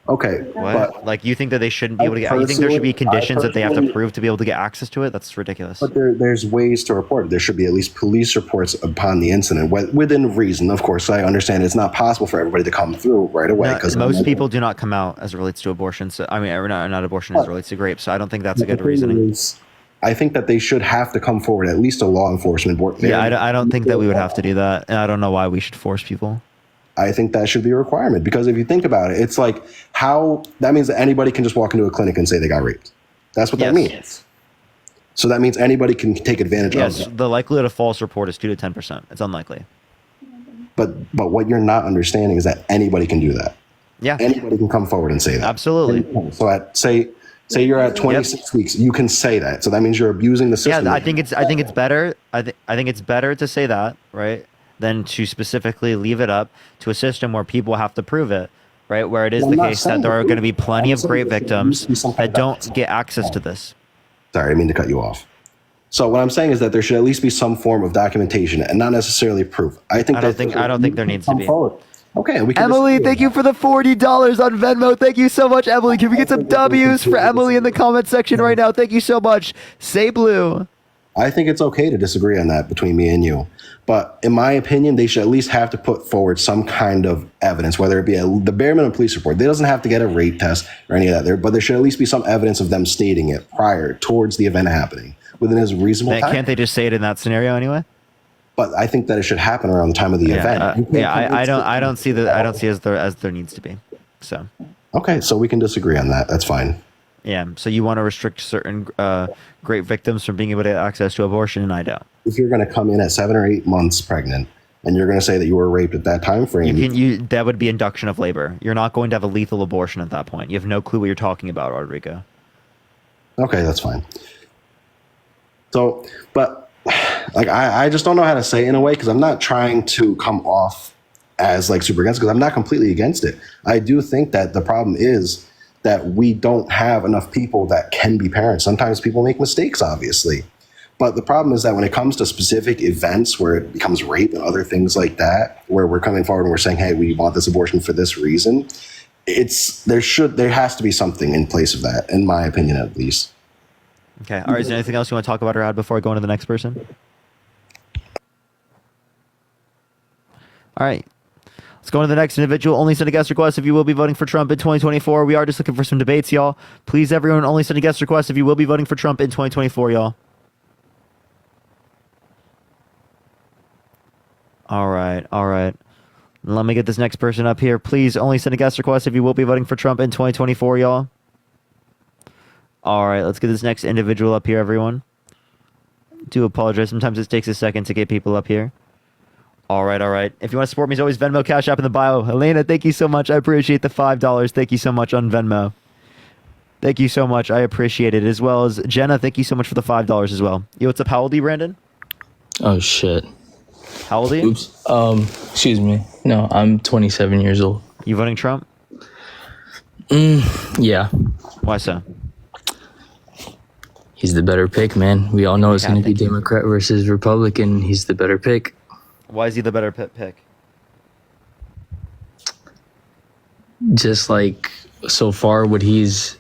M: Okay.
B: What? Like, you think that they shouldn't be able to get? You think there should be conditions that they have to prove to be able to get access to it? That's ridiculous.
M: But there's ways to report it. There should be at least police reports upon the incident, within reason. Of course, I understand it's not possible for everybody to come through right away. Because
B: most people do not come out as it relates to abortion. So, I mean, not abortion as it relates to rape. So I don't think that's a good reasoning.
M: I think that they should have to come forward, at least a law enforcement board.
B: Yeah, I don't think that we would have to do that. And I don't know why we should force people.
M: I think that should be a requirement, because if you think about it, it's like that means that anybody can just walk into a clinic and say they got raped. That's what that means. So that means anybody can take advantage of it.
B: The likelihood of false report is 2 to 10%. It's unlikely.
M: But what you're not understanding is that anybody can do that.
B: Yeah.
M: Anybody can come forward and say that.
B: Absolutely.
M: So say you're at 26 weeks, you can say that. So that means you're abusing the system.
B: Yeah, I think it's better. I think it's better to say that, right, than to specifically leave it up to a system where people have to prove it, right? Where it is the case that there are going to be plenty of great victims that don't get access to this.
M: Sorry, I didn't mean to cut you off. So what I'm saying is that there should at least be some form of documentation and not necessarily proof. I don't
B: think there needs to be.
M: Okay, we can
B: Emily, thank you for the $40 on Venmo. Thank you so much, Emily. Can we get some W's for Emily in the comment section right now? Thank you so much. Say blue.
M: I think it's okay to disagree on that between me and you. But in my opinion, they should at least have to put forward some kind of evidence, whether it be the bare minimum police report. They doesn't have to get a rape test or any of that there, but there should at least be some evidence of them stating it towards the event happening within a reasonable time.
B: Can't they just say it in that scenario anyway?
M: But I think that it should happen around the time of the event.
B: I don't see as there needs to be. So.
M: Okay, so we can disagree on that. That's fine.
B: Yeah, so you want to restrict certain great victims from being able to get access to abortion, and I don't.
M: If you're going to come in at 7 or 8 months pregnant, and you're going to say that you were raped at that time frame,
B: that would be induction of labor. You're not going to have a lethal abortion at that point. You have no clue what you're talking about, Rodrigo.
M: Okay, that's fine. So, but like I just don't know how to say it in a way, because I'm not trying to come off as like super against, because I'm not completely against it. I do think that the problem is that we don't have enough people that can be parents. Sometimes people make mistakes, obviously. But the problem is that when it comes to specific events where it becomes rape and other things like that, where we're coming forward and we're saying, hey, we want this abortion for this reason, there has to be something in place of that, in my opinion, at least.
B: Okay. All right. Is there anything else you want to talk about or add before I go on to the next person? All right. Let's go on to the next individual. Only send a guest request if you will be voting for Trump in 2024. We are just looking for some debates, y'all. Please, everyone, only send a guest request if you will be voting for Trump in 2024, y'all. All right. Let me get this next person up here. Please, only send a guest request if you will be voting for Trump in 2024, y'all. All right, let's get this next individual up here, everyone. Do apologize. Sometimes it takes a second to get people up here. All right. If you want to support me, as always, Venmo, Cash App in the bio. Elena, thank you so much. I appreciate the $5. Thank you so much on Venmo. Thank you so much. I appreciate it. As well as Jenna, thank you so much for the $5 as well. Yo, what's up? How old are you, Brandon?
N: Oh, shit.
B: How old are you?
N: Oops. Excuse me. No, I'm 27 years old.
B: You voting Trump?
N: Yeah.
B: Why so?
N: He's the better pick, man. We all know it's going to be Democrat versus Republican. He's the better pick.
B: Why is he the better pick?
N: Just like so far what he's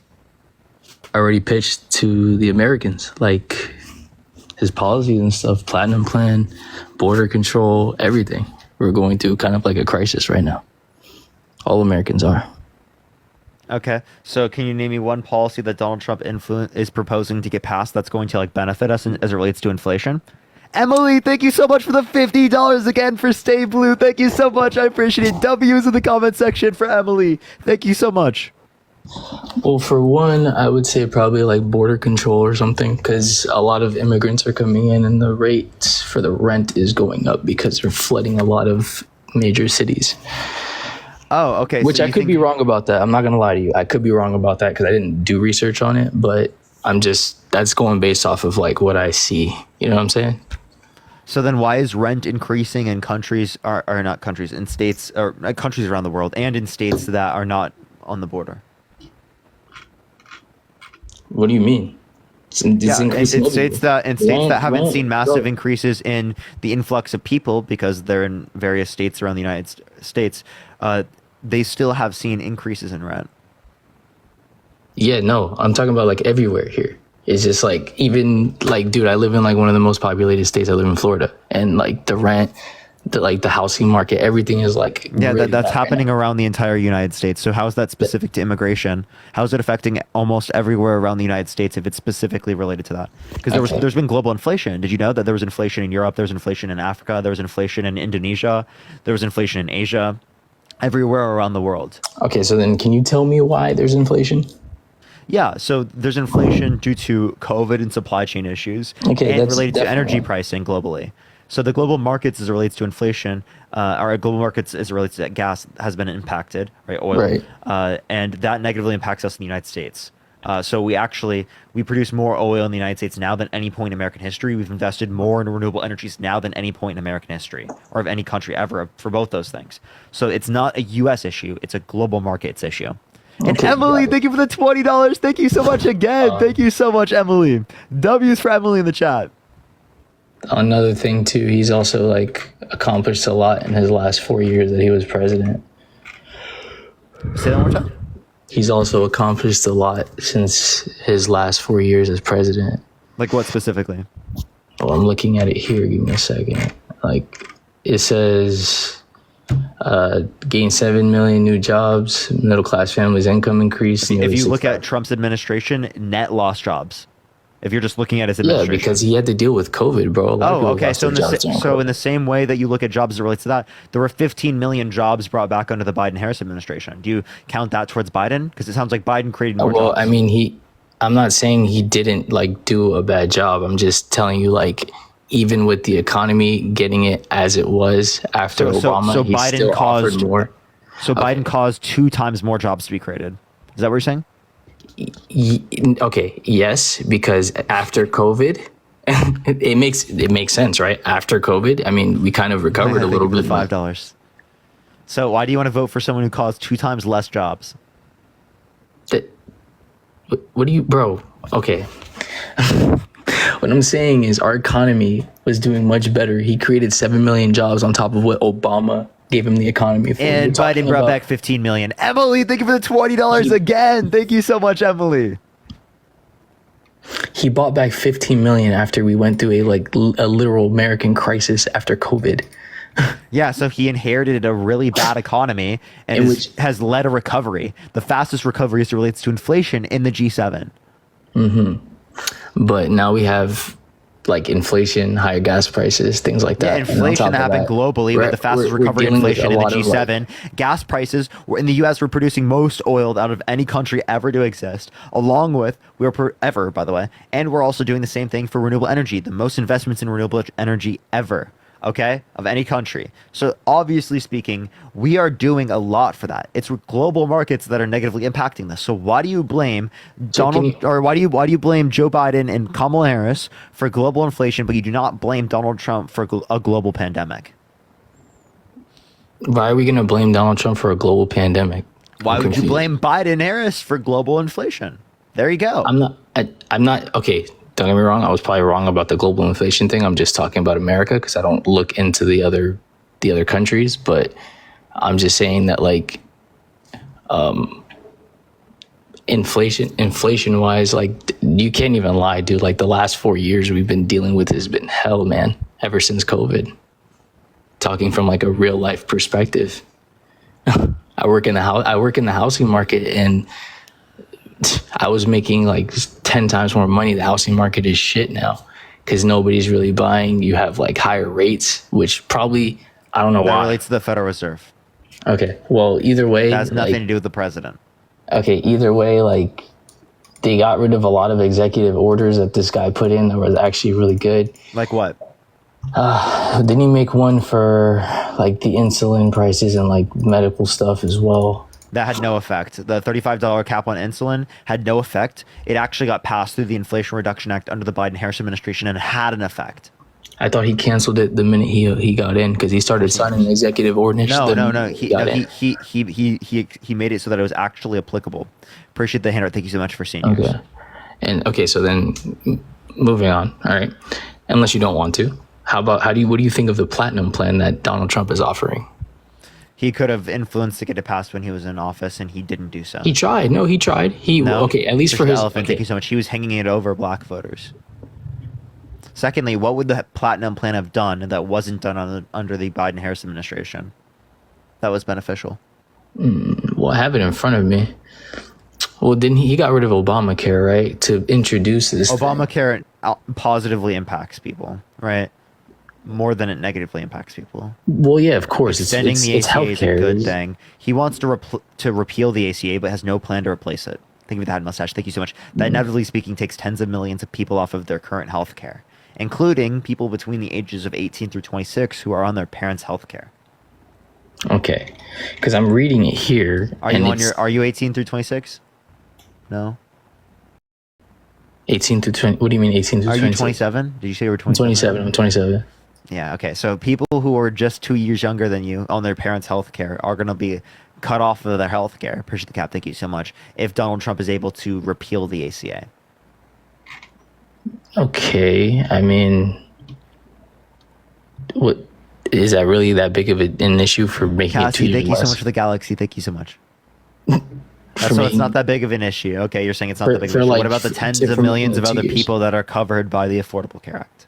N: already pitched to the Americans, like his policies and stuff, platinum plan, border control, everything. We're going through kind of like a crisis right now. All Americans are.
B: Okay, so can you name me one policy that Donald Trump is proposing to get passed that's going to like benefit us as it relates to inflation? Emily, thank you so much for the $50 again for Stay Blue. Thank you so much. I appreciate it. W's in the comment section for Emily. Thank you so much.
N: Well, for one, I would say probably like border control or something, because a lot of immigrants are coming in and the rate for the rent is going up because they're flooding a lot of major cities.
B: Oh, okay.
N: Which
B: so
N: I could be wrong about that. I'm not going to lie to you. I could be wrong about that because I didn't do research on it, but that's going based off of like what I see. You know what I'm saying?
B: So then why is rent increasing in countries, or not countries, in states, or countries around the world, and in states that are not on the border?
N: What do you mean?
B: In states that haven't seen massive increases in the influx of people because they're in various states around the United States, they still have seen increases in rent.
N: Yeah, no, I'm talking about like everywhere here. It's just like, even like, dude, I live in like one of the most populated states. I live in Florida, and like the rent, the housing market, everything is like, really
B: that's happening around the entire United States. So how is that specific to immigration? How is it affecting almost everywhere around the United States if it's specifically related to that? Because there's been global inflation. Did you know that there was inflation in Europe? There was inflation in Africa. There was inflation in Indonesia. There was inflation in Asia. Everywhere around the world.
N: Okay, so then can you tell me why there's inflation?
B: Yeah, so there's inflation due to COVID and supply chain issues, and related to energy pricing globally. So the global markets as it relates to inflation, or global markets as it relates to gas has been impacted, right? Oil,
N: right.
B: And that negatively impacts us in the United States. So we produce more oil in the United States now than any point in American history. We've invested more in renewable energies now than any point in American history, or of any country ever, for both those things. So it's not a U.S. issue; it's a global markets issue. And Emily, thank you for the $20. Thank you so much again. Thank you so much, Emily. W's for Emily in the chat.
N: Another thing too, he's also like accomplished a lot in his last 4 years that he was president.
B: Say that one more time.
N: He's also accomplished a lot since his last 4 years as president.
B: Like what specifically?
N: Well, I'm looking at it here. Give me a second. Like it says, gain 7 million new jobs, middle class families' income increase.
B: If you look at Trump's administration, net lost jobs. If you're just looking at his administration.
N: Yeah, because he had to deal with COVID, bro.
B: Okay. So in the same way that you look at jobs as it relates to that, there were 15 million jobs brought back under the Biden-Harris administration. Do you count that towards Biden? Because it sounds like Biden created more jobs.
N: Well, I mean, I'm not saying he didn't like do a bad job. I'm just telling you, like, even with the economy getting it as it was after Obama, he
B: Biden
N: still offered more.
B: So Biden caused 2 times more jobs to be created. Is that what you're saying?
N: Okay, yes, because after COVID, it makes sense, right? After COVID, I mean, we kind of recovered a little bit.
B: $5. So why do you want to vote for someone who caused 2 times less jobs?
N: What do you, bro? Okay. What I'm saying is our economy was doing much better. He created 7 million jobs on top of what Obama gave him the economy for.
B: And Biden brought back 15 million. Emily, thank you for the $20 again. Thank you so much, Emily.
N: He bought back 15 million after we went through a literal American crisis after COVID.
B: Yeah, so he inherited a really bad economy and has led a recovery. The fastest recovery as it relates to inflation in the G7.
N: Mm-hmm. But now we have like inflation, higher gas prices, things like that.
B: Yeah, inflation happened globally with the fastest recovery inflation in the G7. Gas prices in the U.S. were producing most oil out of any country ever to exist, along with ever, by the way. And we're also doing the same thing for renewable energy, the most investments in renewable energy ever. Okay, of any country. So obviously speaking, we are doing a lot for that. It's global markets that are negatively impacting this. So why do you blame why do you blame Joe Biden and Kamala Harris for global inflation, but you do not blame Donald Trump for a global pandemic?
N: Why are we going to blame Donald Trump for a global pandemic?
B: Why would you blame Biden and Harris for global inflation? There you go.
N: I'm not okay. Don't get me wrong. I was probably wrong about the global inflation thing. I'm just talking about America because I don't look into the other countries. But I'm just saying that like, inflation wise, like you can't even lie, dude. Like the last 4 years we've been dealing with has been hell, man. Ever since COVID. Talking from like a real life perspective. I work in the housing market, and I was making like 10 times more money. The housing market is shit now. because nobody's really buying. You have like higher rates, which probably, I don't know
B: That
N: why.
B: relates to the Federal Reserve.
N: Okay, well, either way,
B: That has nothing
N: like,
B: to do with the president.
N: okay, either way, like they got rid of a lot of executive orders that this guy put in that was actually really good.
B: Like what?
N: Didn't he make one for like the insulin prices and like medical stuff as well?
B: That had no effect. The $35 cap on insulin had no effect. It actually got passed through the Inflation Reduction Act under the Biden-Harris administration and had an effect.
N: I thought he canceled it the minute he got in because he started signing an executive ordinance.
B: No.
N: He
B: He made it so that it was actually applicable. Appreciate the handout. Thank you so much for seeing
N: Okay. And okay, so then moving on. All right. Unless you don't want to. What do you think of the platinum plan that Donald Trump is offering?
B: He could have influenced to get it passed when he was in office, and he didn't do so.
N: He tried. No, he tried. Okay, at least for his
B: elephant. Thank you so much. He was hanging it over black voters. Secondly, what would the platinum plan have done that wasn't done under the Biden-Harris administration? That was beneficial.
N: Well, I have it in front of me. Well, didn't he got rid of Obamacare, right? To introduce this
B: Obamacare positively impacts people, right? More than it negatively impacts people.
N: Well, yeah, of course.
B: Extending the
N: it's
B: ACA is a
N: healthcare.
B: good thing. He wants to repeal the ACA, but has no plan to replace it. Thank you for that mustache. Thank you so much. That, inevitably speaking, takes tens of millions of people off of their current health care, including people between the ages of 18 through 26 who are on their parents' health care.
N: Okay, because I'm reading it here.
B: Are you 18 through 26? No.
N: 18 to 20. What do you mean 18 to 26?
B: Are you 27? Did you say you were 27?
N: 27. I'm 27.
B: Yeah, okay. So people who are just 2 years younger than you on their parents' health care are going to be cut off of their health care. Appreciate the cap. Thank you so much. If Donald Trump is able to repeal the ACA.
N: Okay. I mean, what is that really that big of an issue for making it 2
B: Cassie,
N: years
B: thank you so
N: less?
B: much for the galaxy. Thank you so much. So it's not that big of an issue. Okay, you're saying it's not that big of an issue. What about the tens of millions of other people that are covered by the Affordable Care Act?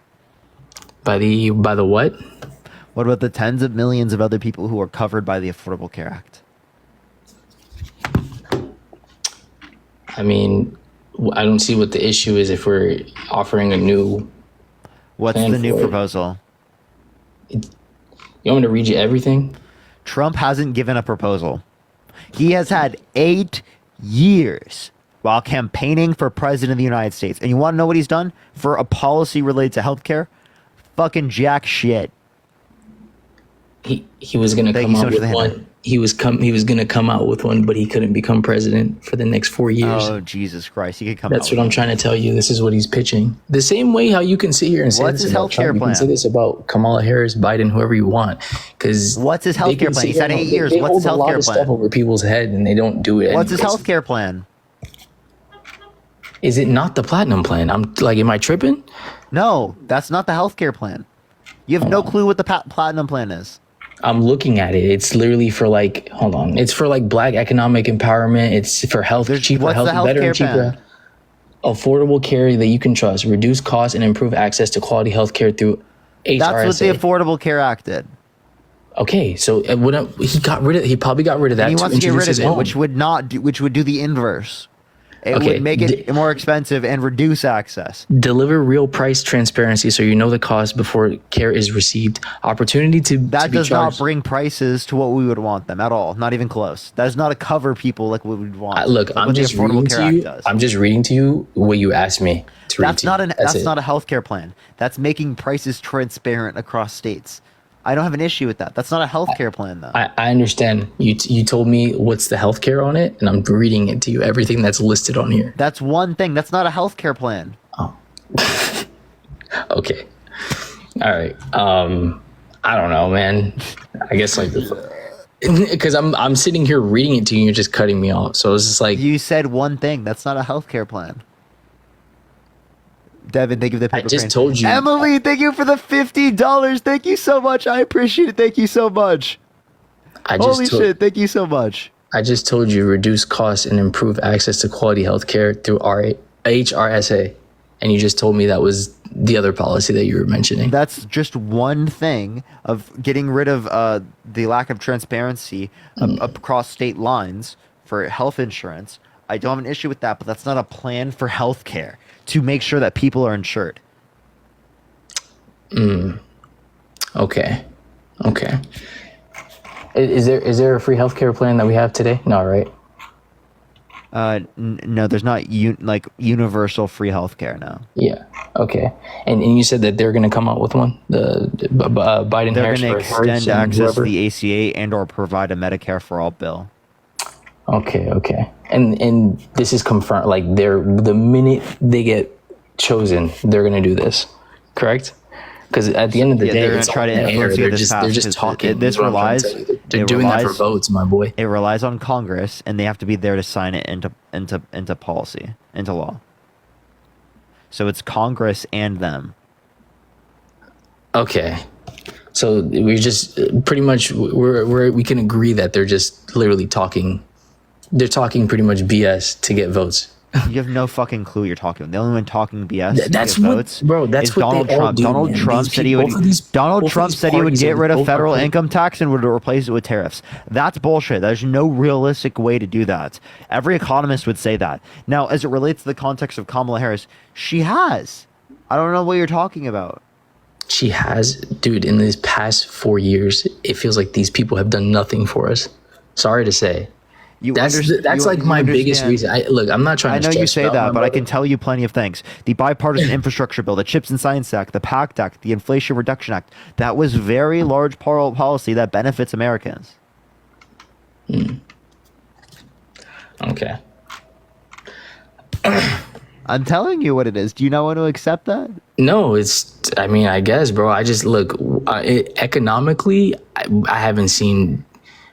N: By the what?
B: What about the tens of millions of other people who are covered by the Affordable Care Act?
N: I mean, I don't see what the issue is if we're offering a new.
B: What's the new proposal?
N: You want me to read you everything?
B: Trump hasn't given a proposal. He has had 8 years while campaigning for president of the United States. And you want to know what he's done for a policy related to healthcare? Fucking jack shit.
N: He was gonna come out with one. He was gonna come out with one, but he couldn't become president for the next 4 years.
B: Oh Jesus Christ! He could come.
N: That's what I'm trying to tell you. This is what he's pitching. The same way how you can sit here and say
B: What's
N: this
B: his
N: about
B: healthcare
N: Trump, you
B: plan?
N: can say this about Kamala Harris, Biden, whoever you want. Because
B: what's his healthcare plan? He's had 8 years.
N: They
B: What's
N: hold
B: his
N: a lot
B: healthcare
N: of
B: plan?
N: stuff over people's head, and they don't do it.
B: What's his
N: anyways.
B: healthcare plan?
N: Is it not the platinum plan? Am I tripping?
B: No, that's not the healthcare plan. You have no clue what the platinum plan is.
N: I'm looking at it. It's literally for like, hold on. It's for like black economic empowerment. It's for health, cheaper
B: what's
N: health,
B: the
N: better
B: healthcare
N: and cheaper. Affordable care that you can trust, reduce costs, and improve access to quality health care through HRSA.
B: That's what the Affordable Care Act did.
N: Okay, so he probably got rid of that.
B: And he wants to get rid of it,
N: own.
B: which would do the inverse. It
N: Okay,
B: would make it more expensive and reduce access.
N: Deliver real price transparency so you know the cost before care is received. Opportunity to
B: That
N: be
B: does not
N: charged.
B: bring prices to what we would want them at all. Not even close. That does not cover people like we would want.
N: Look,
B: like
N: I'm
B: what the
N: just
B: Affordable
N: reading
B: Care
N: to
B: Act
N: you.
B: does.
N: I'm just reading to you what you asked me to read.
B: That's
N: to
B: not
N: you.
B: an.
N: That's
B: That's
N: it.
B: not a healthcare plan. That's making prices transparent across states. I don't have an issue with that. That's not a healthcare plan, though.
N: I understand. You told me what's the healthcare on it, and I'm reading it to you. Everything that's listed on here.
B: That's one thing. That's not a healthcare plan.
N: Okay. All right. I don't know, man. I guess like because I'm sitting here reading it to you, and you're just cutting me off. So it's just like
B: You said one thing. That's not a healthcare plan. Devin, thank you for the paper
N: just
B: crane.
N: told you.
B: Emily, thank you for the $50. Thank you so much. I appreciate it. Thank you so much. Holy shit. Thank you so much.
N: I just told you reduce costs and improve access to quality healthcare through HRSA, and you just told me that was the other policy that you were mentioning.
B: That's just one thing of getting rid of the lack of transparency across state lines for health insurance. I don't have an issue with that, but that's not a plan for healthcare to make sure that people are insured.
N: Okay. Okay. Is there a free healthcare plan that we have today? No, right?
B: No, there's not universal free healthcare now.
N: Yeah. Okay. And you said that they're going to come out with one. The Biden.
B: They're
N: Harris,
B: going to
N: Harris
B: extend
N: and
B: access to
N: whoever?
B: the ACA and or provide a Medicare for all bill.
N: Okay. Okay. And this is confirmed. Like the minute they get chosen, they're going to do this. Correct? Because at the end of the day,
B: they're going
N: it's
B: to try to
N: all in the air.
B: influence you this
N: They're just talking.
B: This
N: is what I'm trying
B: relies.
N: to tell you. They're doing that for votes, my boy.
B: It relies on Congress, and they have to be there to sign it into policy, into law. So it's Congress and them.
N: Okay. So we just pretty much we can agree that they're just literally talking. They're talking pretty much BS to get votes.
B: You have no fucking clue what you're talking about. The only one talking BS
N: That's
B: to get
N: what,
B: votes
N: bro. That's
B: is
N: what
B: Donald
N: they all
B: Trump.
N: do,
B: Donald
N: man.
B: Trump
N: These
B: said he
N: people-
B: would.
N: both of these-
B: Donald
N: both of
B: Trump
N: these
B: said he would
N: parties
B: get
N: are
B: rid of
N: both
B: federal
N: are-
B: income tax and would replace it with tariffs. That's bullshit. There's no realistic way to do that. Every economist would say that. Now, as it relates to the context of Kamala Harris, she has. I don't know what you're talking about.
N: She has, dude. In these past 4 years, it feels like these people have done nothing for us. Sorry to say. That's like my biggest reason. Look, I'm not trying
B: I
N: to.
B: know you
N: stress
B: say
N: out
B: that,
N: my
B: but I
N: brother.
B: can tell you plenty of things. The bipartisan infrastructure bill, the CHIPS and Science Act, the PACT Act, the Inflation Reduction Act, that was very large policy that benefits Americans.
N: Okay.
B: I'm telling you what it is. Do you not want to accept that?
N: No, I mean, I guess, bro. I just look economically. I haven't seen.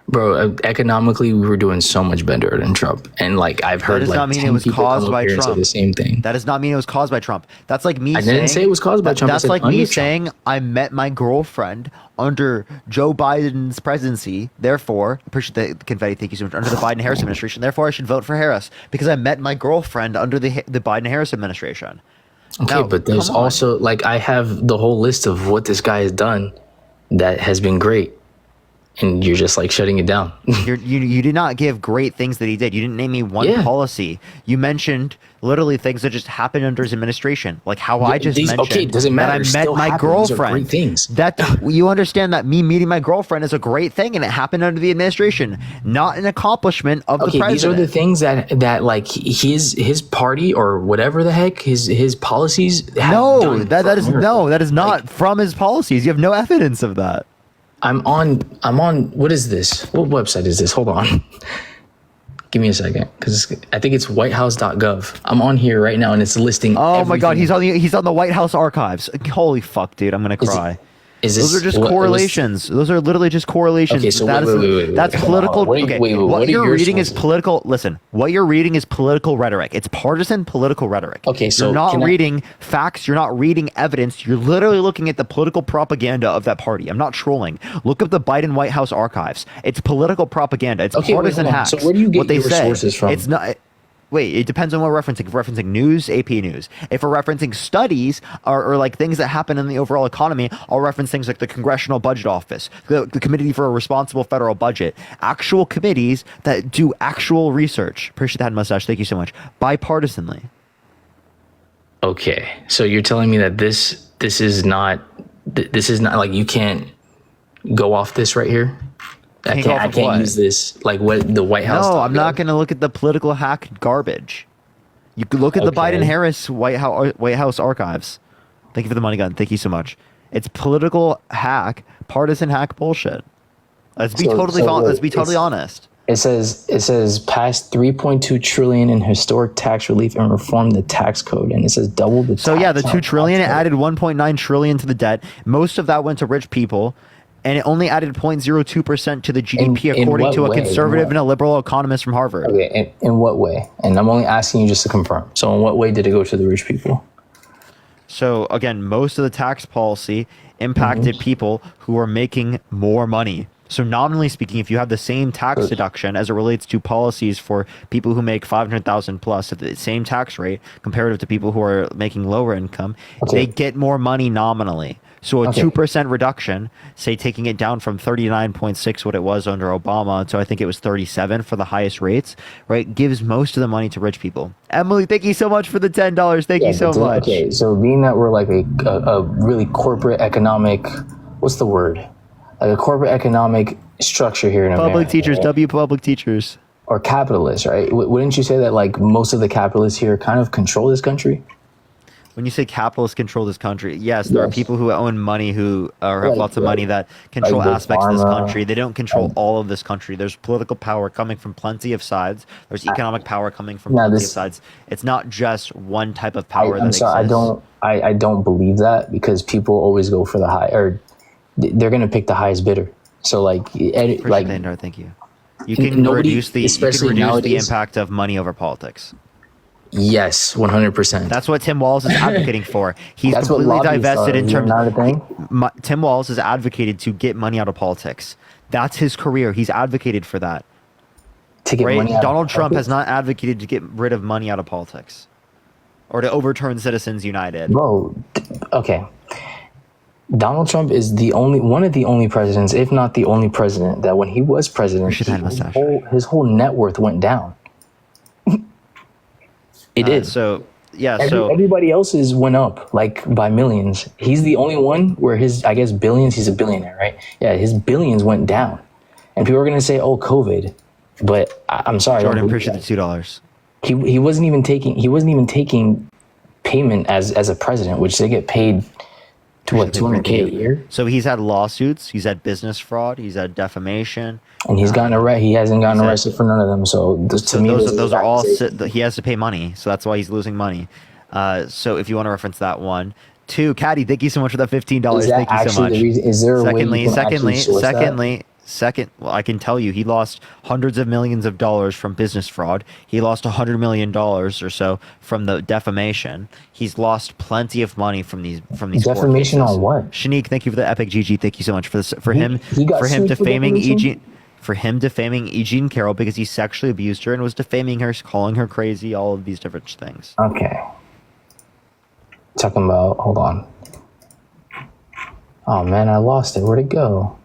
N: Bro, economically, we were doing so much better than Trump, and like I've heard,
B: That does
N: like
B: not mean
N: 10
B: it was
N: people
B: caused
N: come up
B: by
N: here and say
B: Trump.
N: the same thing.
B: That does not mean it was caused by Trump. That's like me
N: I
B: saying.
N: didn't say it was caused by Trump. I
B: That's
N: said
B: like
N: under
B: me
N: Trump.
B: saying I met my girlfriend under Joe Biden's presidency. Therefore, appreciate the confetti. Thank you so much. Under the Biden-Harris administration. Therefore, I should vote for Harris because I met my girlfriend under the Biden-Harris administration.
N: Okay,
B: Now,
N: but there's
B: come on.
N: also like I have the whole list of what this guy has done that has been great, and you're just like shutting it down.
B: You did not give great things that he did. You didn't name me one
N: Yeah.
B: policy. You mentioned literally things that just happened under his administration, like how I just
N: These-
B: mentioned
N: okay, doesn't
B: that
N: matter.
B: I
N: It
B: met
N: still
B: my
N: happened. These are
B: girlfriend.
N: great things.
B: That you understand that me meeting my girlfriend is a great thing, and it happened under the administration, not an accomplishment of the
N: Okay, these are
B: president.
N: the things that like his party or whatever the heck his policies. Have
B: No,
N: done
B: that
N: for
B: is
N: America.
B: no, that is not from his policies. You have no evidence of that.
N: I'm on. What is this? What website is this? Hold on. Give me a second, because I think it's whitehouse.gov. I'm on here right now, and it's listing.
B: Oh my God,
N: everything.
B: he's on the White House archives. Holy fuck, dude, I'm gonna cry.
N: Is
B: Those
N: this-
B: are just
N: what-
B: correlations. Those are literally just correlations.
N: Okay, so
B: That
N: wait,
B: is-
N: wait,
B: that's
N: come
B: political.
N: on. What
B: What
N: are
B: you're
N: your
B: reading is
N: sources?
B: political. Listen, what you're reading is political rhetoric. It's partisan political rhetoric.
N: Okay, so
B: you're not
N: can I-
B: reading facts. You're not reading evidence. You're literally looking at the political propaganda of that party. I'm not trolling. Look up the Biden White House archives. It's political propaganda. It's
N: Okay, wait,
B: partisan
N: hold on.
B: hacks.
N: So where do you get
B: what they
N: your
B: say.
N: sources from?
B: It's not. Wait, it depends on what we're referencing. If we're referencing news, AP News. If we're referencing studies or like things that happen in the overall economy, I'll reference things like the Congressional Budget Office, the Committee for a Responsible Federal Budget, actual committees that do actual research. Appreciate that mustache. Thank you so much. Bipartisanly.
N: Okay, so you're telling me that this is not like you can't go off this right here. I
B: Can't go off
N: can't
B: of what?
N: use this like what the White House.
B: No, I'm not going to look at the political hack garbage. You could look at the
N: Okay.
B: Biden-Harris White House archives. Thank you for the money gun. Thank you so much. It's political hack, partisan hack bullshit. Let's be totally honest.
N: It says passed 3.2 trillion in historic tax relief and reformed the tax code, and it says double the.
B: So yeah, the
N: tax
B: 2
N: on
B: trillion it
N: tax
B: added 1.9 trillion to the debt. Most of that went to rich people, and it only added 0.02% to the GDP,
N: In
B: according
N: what
B: to a
N: way?
B: conservative and a liberal economist from Harvard.
N: Okay, in what way? And I'm only asking you just to confirm. So in what way did it go to the rich people?
B: So again, most of the tax policy impacted people who are making more money. So nominally speaking, if you have the same tax deduction as it relates to policies for people who make 500,000 plus at the same tax rate comparative to people who are making lower income, they get more money nominally. So a
O: Okay.
B: 2% reduction, say taking it down from 39.6 what it was under Obama to I think it was 37 for the highest rates, right? Gives most of the money to rich people. Emily, thank you so much for the $10. Thank you so
N: but
B: much.
N: Okay, so being that we're like a really corporate economic, what's the word? Like a corporate economic structure here in
B: Public
N: America.
B: teachers,
N: right?
B: public teachers.
N: Or capitalists, right? Wouldn't you say that like most of the capitalists here kind of control this country?
B: When you say capitalists control this country, yes, there are
N: Yes.
B: people who own money who have
N: Like-
B: lots of money that control
N: like big
B: aspects of this
N: pharma,
B: country. They don't control all of this country. There's political power coming from plenty of sides. There's economic power coming from
N: Now
B: plenty
N: this-
B: of sides. It's not just one type of power
N: I'm
B: that
N: sorry,
B: exists.
N: I don't believe that because people always go for the high, or they're gonna pick the highest bidder. So like,
B: Appreciate the intro, thank you. You can
N: Nobody-
B: reduce the
N: especially
B: the
N: nowadays-
B: impact of money over politics.
N: yes, 100%.
B: That's what Tim Walz is advocating for. He's
N: That's what
B: completely
N: lobbyists
B: divested
N: are,
B: in
N: isn't
B: terms.
N: that a thing?
B: Tim Walz has advocated to get money out of politics. That's his career. He's advocated for that.
N: To get
B: Right?
N: money out
B: Donald
N: of
B: Trump has
N: politics?
B: not advocated to get rid of money out of politics or to overturn Citizens United.
N: Bro, okay. Donald Trump is one of the only presidents, if not the only president, that when he was president, his whole net worth went down. It did.
B: So yeah, so
N: everybody else's went up like by millions. He's the only one where his, I guess, billions. He's a billionaire, right? Yeah, his billions went down, and people are gonna say, "Oh, COVID," but I'm sorry, I don't
B: Jordan,
N: believe
B: appreciate the $2.
N: he wasn't even taking payment as a president, which they get paid to what, $200K a year,
B: So he's had lawsuits, he's had business fraud, he's had defamation,
N: and he hasn't gotten arrested for none of them. So to me,
B: those are all he has to pay money, so that's why he's losing money. So if you want to reference that one. 2, Caddy, thank you so much for that $15.
N: Is that
B: Thank you so
N: actually
B: much.
N: the reason? Is there a way you can actually source that?
B: Well, I can tell you, he lost hundreds of millions of dollars from business fraud. He lost $100 million or so from the defamation. He's lost plenty of money from these court
N: Defamation
B: cases.
N: on what?
B: Shanique, thank you for the epic GG. Thank you so much for this. For
N: He
B: him
N: got sued for
B: defaming
N: defamation?
B: defaming E. Jean Carroll because he sexually abused her and was defaming her, calling her crazy, all of these different things.
N: Okay. Talking about, hold on. Oh man, I lost it. Where'd it go?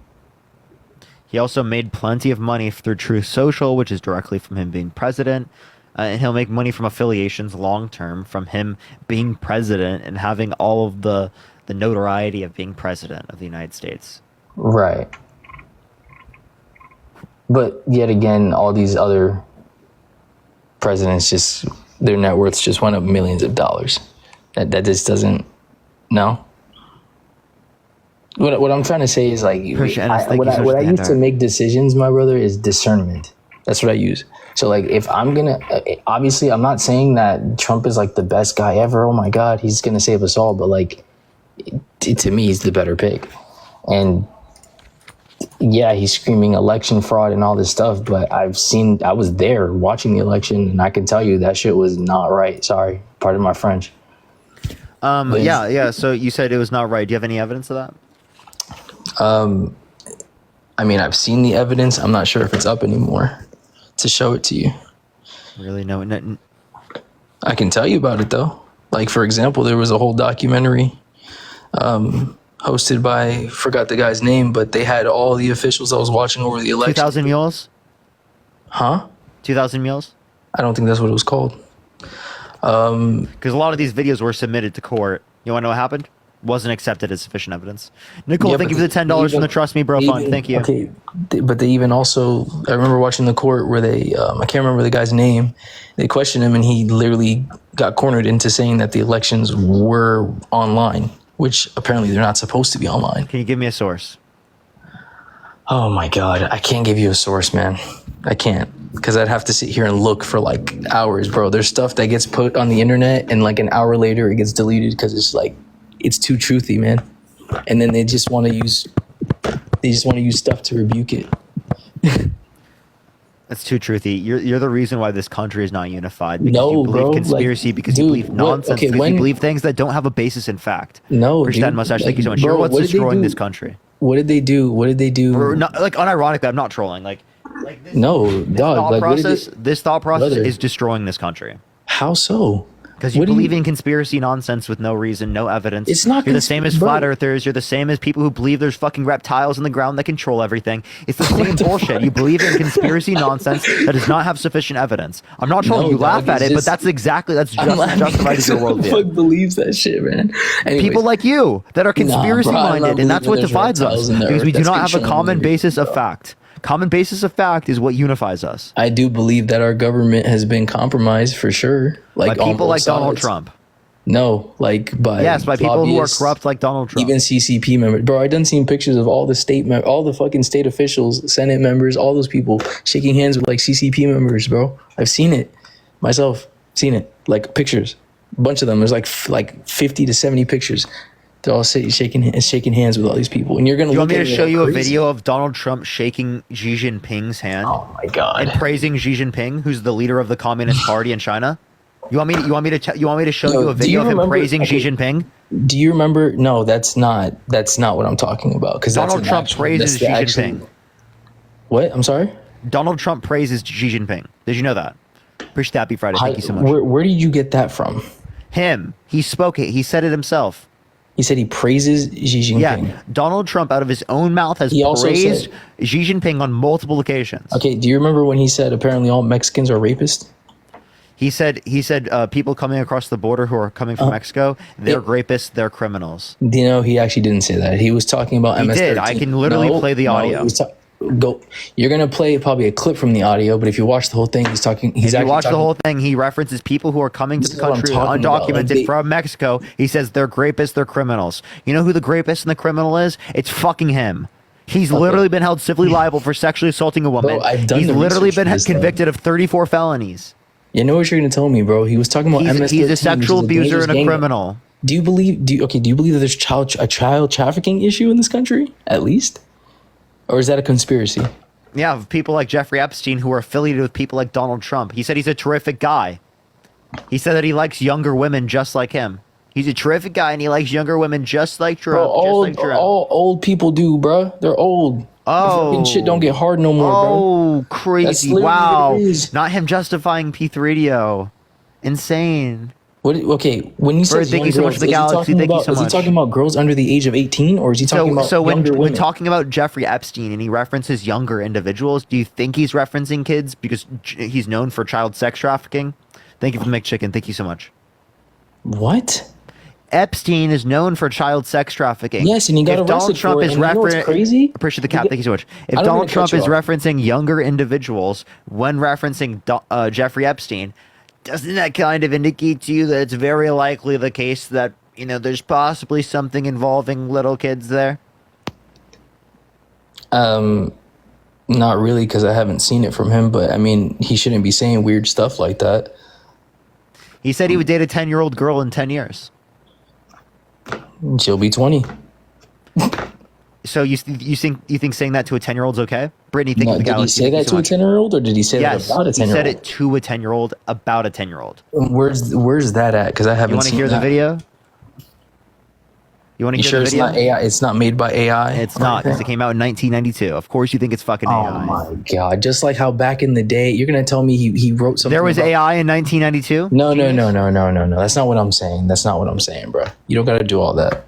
B: He also made plenty of money through Truth Social, which is directly from him being president. And he'll make money from affiliations long term from him being president and having all of the notoriety of being president of the United States.
N: Right. But yet again, all these other presidents just, their net worths just went up millions of dollars. That just doesn't, no? What I'm trying to say is like, what I use to make decisions, my brother, is discernment. That's what I use. So like, if I'm gonna, obviously I'm not saying that Trump is like the best guy ever. Oh my God, he's gonna save us all. But like, to me, he's the better pick. And yeah, he's screaming election fraud and all this stuff, but I was there watching the election, and I can tell you that shit was not right. Sorry, pardon my French.
B: Yeah. So you said it was not right. Do you have any evidence of that?
N: I mean, I've seen the evidence. I'm not sure if it's up anymore to show it to you.
B: Really? No.
N: I can tell you about it though. Like, for example, there was a whole documentary hosted by, forgot the guy's name, but they had all the officials I was watching over the election.
B: 2,000 Mules?
N: Huh?
B: 2,000 Mules?
N: I don't think that's what it was called.
B: Because a lot of these videos were submitted to court. You want to know what happened? Wasn't accepted as sufficient evidence. Nicole,
N: Yeah,
B: thank you
N: but
B: for the $10 from the Trust Me Bro Fund.
N: even-
B: Thank you.
N: Okay, but they even also, I remember watching the court where they, I can't remember the guy's name. They questioned him, and he literally got cornered into saying that the elections were online, which apparently they're not supposed to be online.
B: Can you give me a source?
N: Oh my God, I can't give you a source, man. I can't, because I'd have to sit here and look for like hours, bro. There's stuff that gets put on the internet, and like an hour later it gets deleted because it's like, it's too truthy, man. And then they just want to use stuff to rebuke it.
B: That's too truthy. You're the reason why this country is not unified. Because
N: No,
B: you believe
N: bro,
B: conspiracy,
N: like,
B: because you
N: dude,
B: believe
N: what-
B: nonsense,
N: okay,
B: because
N: when-
B: you believe things that don't have a basis in fact.
N: No,
B: Christian
N: dude,
B: Mustache, thank you so much.
N: bro,
B: You're what's
N: what did they
B: destroying
N: do?
B: this country.
N: What did they do? What did they do?
B: Or not, like unironically, I'm not trolling. Like
N: No, dog.
B: thought
N: Like, what did
B: process.
N: they,
B: This thought process
N: Brother.
B: is destroying this country.
N: how so?
B: Because you
N: What do
B: believe
N: you-
B: in conspiracy nonsense with no reason, no evidence.
N: It's not
B: You're the same as
N: bro.
B: flat earthers. You're the same as people who believe there's fucking reptiles in the ground that control everything. It's the same bullshit. You believe in conspiracy nonsense that does not have sufficient evidence. I'm not telling
N: No,
B: you
N: dog,
B: laugh at
N: it's
B: it, but
N: just-
B: that's
N: I'm laughing
B: justified as your
N: because who the
B: worldview.
N: fuck believes that shit, man? Anyways,
B: People like you that are conspiracy
N: bro, I love
B: minded, and that's what
N: believing there's
B: divides us
N: reptiles in the
B: because
N: earth.
B: we do
N: That's
B: not
N: been
B: have a
N: shown
B: common
N: in the
B: basis
N: video,
B: of
N: bro.
B: fact. Common basis of fact is what unifies us.
N: I do believe that our government has been compromised for sure. Like
B: By
N: on
B: people
N: both
B: like Donald
N: sides.
B: Trump.
N: No, like by
B: Yes, by people who are
N: lobbyists,
B: corrupt like Donald Trump.
N: even CCP members. Bro, I done seen pictures of all the all the fucking state officials, Senate members, all those people shaking hands with like CCP members, bro. I've seen it myself. Seen it, like pictures, a bunch of them. There's like 50 to 70 pictures. They're all shaking hands with all these people, and you're gonna.
B: Do you want
N: look
B: me
N: at
B: to
N: it
B: show
N: like
B: you a
N: crazy.
B: video of Donald Trump shaking Xi Jinping's hand?
N: Oh my god!
B: And praising Xi Jinping, who's the leader of the Communist Party in China? You want me to show
N: Yo,
B: you a
N: do you
B: video of him
N: remember-
B: praising Xi
N: okay.
B: Jinping?
N: Do you remember? No, that's not what I'm talking about. Because
B: Donald Trump praises Xi Jinping.
N: What? I'm sorry.
B: Donald Trump praises Xi Jinping. Did you know that? Appreciate that. Happy Friday. Thank you so much.
N: Where did you get that from?
B: Him. He spoke it. He said it himself.
N: He said he praises Xi Jinping.
B: Yeah. Donald Trump, out of his own mouth, has
N: He also
B: praised
N: said-
B: Xi Jinping on multiple occasions.
N: Okay. Do you remember when he said apparently all Mexicans are rapists?
B: He said people coming across the border who are coming from Mexico, they're rapists, they're criminals.
N: You know, he actually didn't say that. He was talking about
B: He
N: MS-13.
B: did. I can literally play the audio.
N: he was go. You're gonna play probably a clip from the audio, but if you watch the whole thing, he's talking. He's
B: If you
N: actually
B: watch the
N: talking-
B: whole thing, he references people who are coming to
N: This
B: the
N: is what I'm
B: country
N: talking about. Like,
B: undocumented
N: they-
B: from Mexico. He says they're rapists, they're criminals. You know who the rapist and the criminal is? It's fucking him. He's literally been held civilly liable for sexually assaulting a woman.
N: I've done
B: He's
N: the
B: literally
N: research
B: been
N: for this, though.
B: convicted of 34 felonies.
N: You know what you're gonna tell me, bro? He was talking about MS-13.
B: He's a
N: which
B: sexual
N: is
B: abuser
N: dangerous
B: and a
N: gang.
B: criminal.
N: Do you believe that there's a child trafficking issue in this country at least, or is that a conspiracy?
B: Yeah, of people like Jeffrey Epstein who are affiliated with people like Donald Trump. He said he's a terrific guy. He said that he likes younger women just like him. He's a terrific guy and he likes younger women just like Trump.
N: Bro,
B: just like Trump.
N: all old people do, bro. They're old.
B: Oh.
N: Fucking shit don't get hard no more, bro.
B: Oh,
N: That's
B: crazy.
N: literally
B: Wow.
N: what it is.
B: Not him justifying P3Radio. Insane.
N: Okay, when you say
B: Bird, thank you so much for the galaxy. Thank you so
N: Is he
B: much.
N: talking about girls under the age of 18, or is he talking about
B: So
N: younger
B: when
N: women?
B: talking about Jeffrey Epstein and he references younger individuals, do you think he's referencing kids because he's known for child sex trafficking? Thank you for the McChicken. Thank you so much.
N: What?
B: Epstein is known for child sex trafficking.
N: Yes, and he got
B: If Donald
N: arrested
B: Trump
N: for it,
B: is
N: and you know what's crazy?
B: Appreciate the cap. Thank you so much. If
N: I don't
B: Donald
N: mean to
B: Trump
N: cut you
B: is
N: off.
B: referencing younger individuals when referencing Jeffrey Epstein, doesn't that kind of indicate to you that it's very likely the case that there's possibly something involving little kids there?
N: Not really, because I haven't seen it from him. But I mean, he shouldn't be saying weird stuff like that.
B: He said he would date a 10-year-old girl in 10 years.
N: She'll be 20.
B: So you think saying that to a 10-year-old's okay? Brittany, thank you for the
N: Did he
B: galaxy.
N: say
B: Thank you
N: that
B: so
N: to a
B: much.
N: 10-year-old, or did he say
B: Yes,
N: that about a
B: he
N: 10-year-old?
B: said it to a 10-year-old about a 10-year-old.
N: Where's that at? Because I haven't
B: You want to
N: seen
B: hear the
N: that.
B: video? You want to
N: You
B: hear
N: sure
B: the
N: it's
B: video?
N: not AI? It's not made by AI?
B: It's not, because it came out in 1992. Of course you think it's fucking AI.
N: Oh my god! Just like how back in the day, you're gonna tell me he wrote something.
B: There was
N: about-
B: AI in 1992?
N: No. That's not what I'm saying. That's not what I'm saying, bro. You don't gotta do all that.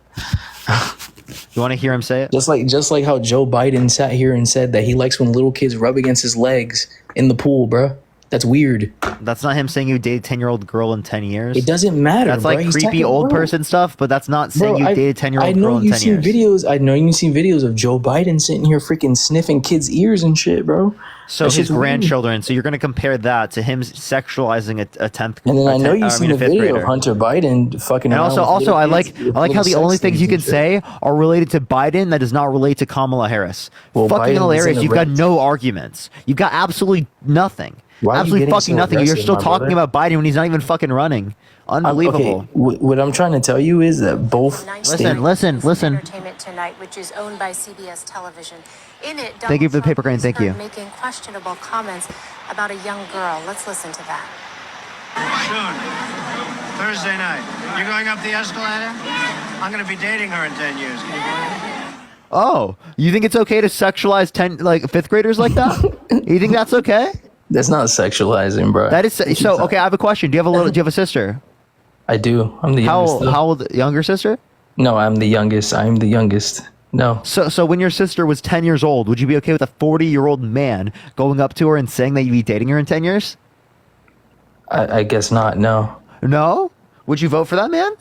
B: You want to hear him say it?
N: Just like how Joe Biden sat here and said that he likes when little kids rub against his legs in the pool, bro. That's weird.
B: That's not him saying you date a 10-year-old girl in 10 years.
N: It doesn't matter.
B: That's
N: bro.
B: like
N: He's
B: creepy
N: talking-
B: old
N: bro.
B: person stuff, but that's not saying
N: Bro,
B: you date a 10-year-old girl in 10 years.
N: I know you've seen videos of Joe Biden sitting here freaking sniffing kids' ears and shit, bro.
B: So
N: That
B: his
N: shit's weird.
B: grandchildren. So you're going to compare that to him sexualizing a 10th.
N: And then I know
B: a
N: you've seen the
B: fifth
N: video
B: grader.
N: of Hunter Biden fucking.
B: And
N: around
B: also,
N: with little
B: I
N: kids,
B: like how the
N: little
B: only
N: sex
B: things you
N: things
B: can
N: and shit.
B: say are related to Biden that does not relate to Kamala Harris.
N: Well,
B: Fucking
N: Biden is
B: hilarious.
N: in
B: You've got
N: arrest.
B: no arguments. You've got absolutely nothing.
N: Why are you
B: Absolutely
N: getting
B: fucking
N: so
B: nothing. You're
N: aggressive,
B: still
N: my
B: talking
N: brother?
B: about Biden when he's not even fucking running. Unbelievable.
N: Okay, what I'm trying to tell you is that both.
B: Listen.
O: Entertainment Tonight, which is owned by CBS Television. In it,
B: Thank you for the paper crane. Thank you.
O: making questionable comments about a young girl. Let's listen to that.
E: Soon. Thursday night. You're going up the escalator? I'm going to be dating her in 10 years. Can you believe it?
B: Oh, you think it's okay to sexualize 5th graders like that? You think that's okay?
N: That's not sexualizing, bro.
B: That is so. Okay, I have a question. Do you have a sister?
N: I do. I'm the youngest. though.
B: How old? Younger sister?
N: No, I'm the youngest. I'm the youngest. No.
B: So when your sister was 10 years old, would you be okay with a 40-year-old man going up to her and saying that you'd be dating her in 10 years?
N: I guess not. No.
B: No? Would you vote for that man?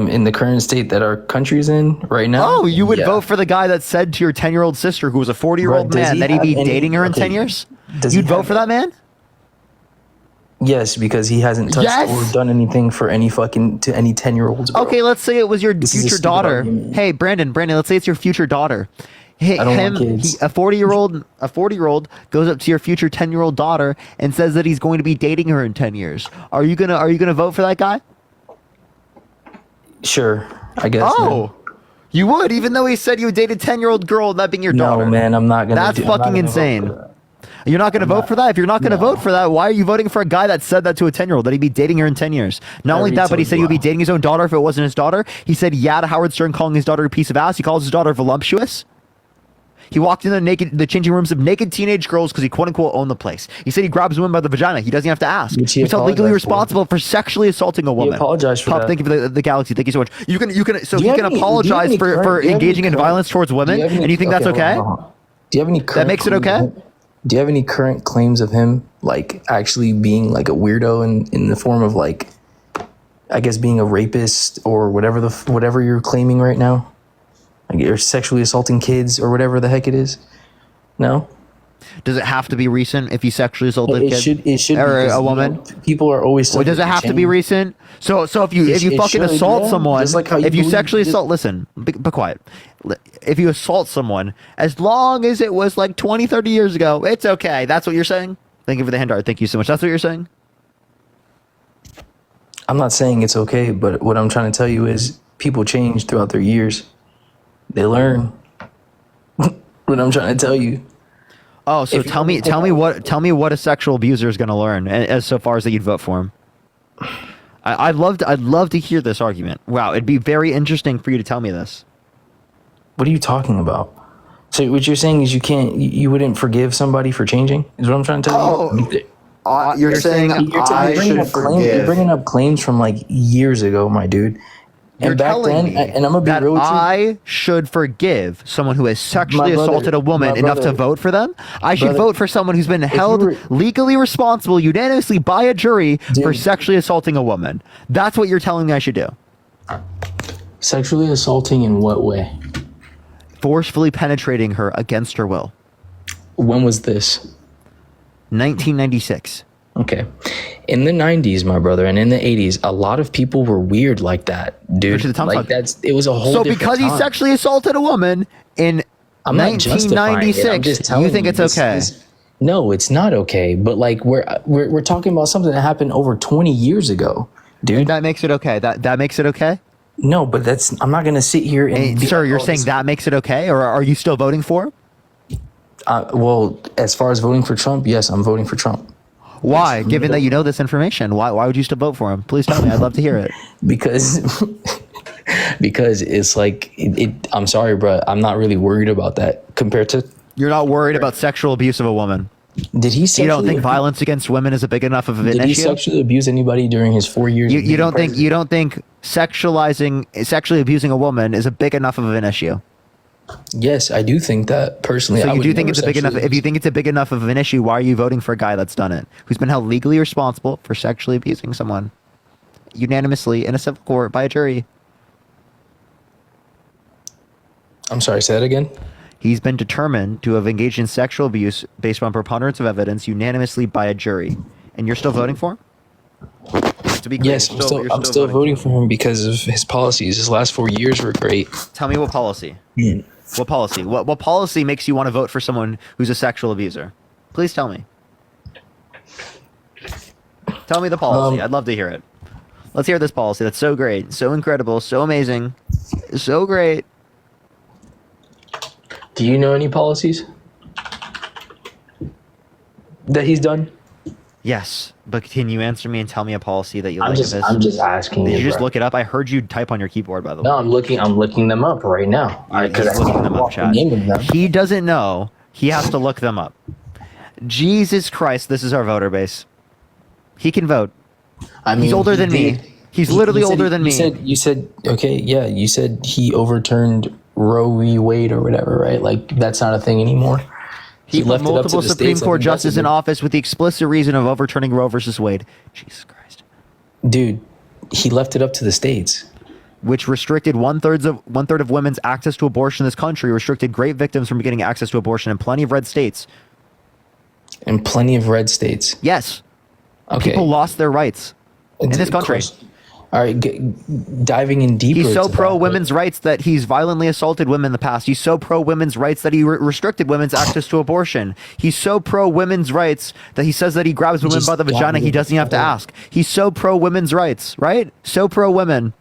N: In the current state that our country's in right now.
B: Oh, you would
N: yeah.
B: vote for the guy that said to your 10-year-old sister, who was a 40-year-old
N: Bro, does
B: man,
N: he
B: that he'd be
N: have any-
B: dating her in
N: okay,
B: 10 years?
N: does he
B: You'd vote
N: have-
B: for that man?
N: Yes, because he hasn't touched
B: Yes!
N: or done anything for any 10-year-olds. Bro.
B: Okay, let's say it was your
N: This is a
B: future
N: stupid
B: daughter.
N: argument.
B: Hey, Brandon, let's say it's your future daughter. Hey,
N: I don't want kids.
B: a 40-year-old goes up to your future 10-year-old daughter and says that he's going to be dating her in 10 years. Are you gonna vote for that guy?
N: Sure, I guess.
B: Oh, you would, even though he said you would date a 10-year-old girl, that being your daughter.
N: No, man, I'm not gonna.
B: That's
N: I'm not
B: fucking
N: gonna vote
B: insane.
N: for that.
B: You're not going to vote for that? If you're not going to
N: No.
B: vote for that, why are you voting for a guy that said that to a 10-year-old, that he'd be dating her in 10 years? Not
N: I
B: only
N: already
B: that, but he
N: told
B: said
N: you
B: he would be
N: why.
B: dating his own daughter if it wasn't his daughter. He said yeah to Howard Stern, calling his daughter a piece of ass. He calls his daughter voluptuous. He walked in the changing rooms of naked teenage girls because he quote unquote owned the place. He said he grabs women by the vagina. He doesn't have to ask.
N: Which he
B: He's held legally
N: apologized for.
B: responsible for sexually assaulting a woman.
N: apologized for
B: Top
N: that.
B: thinking for the galaxy. Thank you so much. So
N: Do
B: he
N: you
B: can
N: have any- do you have
B: apologize
N: any
B: for
N: current- do you have any
B: engaging in
N: current-
B: violence towards
N: do
B: women,
N: you have any-
B: and you think that's
N: hold on,
B: okay?
N: hold on. Do you have any current
B: makes it
N: claims
B: okay?
N: of him- Do you have any current claims of him, like actually being like a weirdo in the form of like, I guess being a rapist or whatever you're claiming right now, like you're sexually assaulting kids or whatever the heck it is? No.
B: Does it have to be recent if he sexually assaulted a
N: It
B: kid?
N: should
B: or
N: because,
B: a
N: you
B: woman?
N: know, people are always.
B: Or does it
N: subject
B: have to be
N: change.
B: recent? So if you
N: It
B: fucking
N: should,
B: assault
N: yeah.
B: someone,
N: Just like how you
B: if you
N: believe-
B: sexually
N: just-
B: assault, listen, be quiet. If you assault someone, as long as it was like 20, 30 years ago, it's okay. That's what you're saying? Thank you for the hand art. Thank you so much. That's what you're saying?
N: I'm not saying it's okay, but what I'm trying to tell you is people change throughout their years. They learn. What I'm trying to tell you.
B: Oh, so tell me what a sexual abuser is going to learn as so far as that you'd vote for him. I'd love to hear this argument. Wow, it'd be very interesting for you to tell me this.
N: What are you talking about? So what you're saying is you wouldn't forgive somebody for changing? Is what I'm trying to tell you?
M: You're saying I should
N: You're
M: forgive.
N: bringing up claims from like years ago, my dude. And
B: You're
N: back
B: telling
N: then,
B: me
N: and I'm gonna be
B: that
N: real with you.
B: I should forgive someone who has sexually
N: My brother-
B: assaulted a woman
N: my
B: enough to
N: brother-
B: vote for them. I should
N: brother,
B: vote for someone who's been held
N: you were-
B: legally responsible unanimously by a jury for
N: Dude.
B: sexually assaulting a woman. That's what you're telling me I should do.
N: Sexually assaulting in what way?
B: Forcefully penetrating her against her will.
N: When was this?
B: 1996.
N: Okay. In the 90s, my brother, and in the 80s, a lot of people were weird like that, dude.
B: Richard, the time
N: Like
B: suck.
N: it was a whole
B: So
N: different
B: because he
N: time.
B: sexually assaulted a woman in
N: I'm not justifying it. I'm
B: 1996,
N: just telling
B: you think it's
N: this
B: okay?
N: No, it's not okay. But like we're talking about something that happened over 20 years ago, dude.
B: That makes it okay. That makes it okay?
N: No, but I'm not gonna sit here and
B: Hey,
N: be
B: sir,
N: like,
B: you're
N: oh,
B: saying
N: this-
B: that makes it okay? Or are you still voting for him?
N: Well, as far as voting for Trump, yes, I'm voting for Trump.
B: Why? Given that you know this information, why would you still vote for him? Please tell me. I'd love to hear it.
N: Because it's like I'm sorry, bro. I'm not really worried about that compared to.
B: You're not worried about sexual abuse of a woman.
N: Did he?
B: You don't think
N: sexually-
B: violence against women is a big enough of an
N: Did he
B: issue?
N: sexually abuse anybody during his 4 years?
B: You,
N: of
B: you
N: being
B: don't think
N: president?
B: you don't think sexually abusing a woman is a big enough of an issue?
N: Yes, I do think that personally.
B: So
N: I
B: you
N: would
B: do think
N: never
B: it's a big enough?
N: sexually
B: If you think it's a big enough of an issue, why are you voting for a guy that's done it, who's been held legally responsible for sexually abusing someone, unanimously in a civil court by a jury?
N: I'm sorry. Say that again.
B: He's been determined to have engaged in sexual abuse based on preponderance of evidence unanimously by a jury, and you're still voting for him? To be clear,
N: Yes,
B: you're
N: I'm still voting for him because of his policies. His last 4 years were great.
B: Tell me what policy. What policy? What policy makes you want to vote for someone who's a sexual abuser? Please tell me. Tell me the policy. I'd love to hear it. Let's hear this policy. That's so great, so incredible, so amazing, so great.
N: Do you know any policies that he's done?
B: Yes, but can you answer me and tell me a policy that you
N: I'm
B: like
N: just-
B: of his?
N: I'm just asking
B: Did
N: you,
B: you just
N: bro.
B: look it up? I heard you type on your keyboard, by the way.
N: No, I'm looking them up right now. Because
B: He's looking them up,
N: the
B: chat.
N: name of them.
B: He doesn't know. He has to look them up. Jesus Christ, this is our voter base. He can vote.
N: I mean,
B: He's older than me. He's literally
N: you said-
B: older than me.
N: You said okay, yeah. You said he overturned Roe v. Wade or whatever, right? Like that's not a thing anymore.
B: He put
N: left it up to
B: multiple
N: the
B: Supreme
N: states. I
B: Court
N: think that's
B: justices
N: a
B: in
N: good-
B: office with the explicit reason of overturning Roe versus Wade. Jesus Christ.
N: Dude, he left it up to the states.
B: Which restricted one third of women's access to abortion in this country, restricted great victims from getting access to abortion in plenty of red states.
N: In plenty of red states.
B: Yes.
N: Okay.
B: People lost their rights in this country.
N: All right, diving in deeper.
B: He's so
N: to
B: pro
N: that,
B: women's rights that he's violently assaulted women in the past. He's so pro women's rights that he restricted women's access to abortion. He's so pro women's rights that he says that he grabs women
N: Just
B: by the vagina. He doesn't even have to ask. He's so pro women's rights, right? So pro women.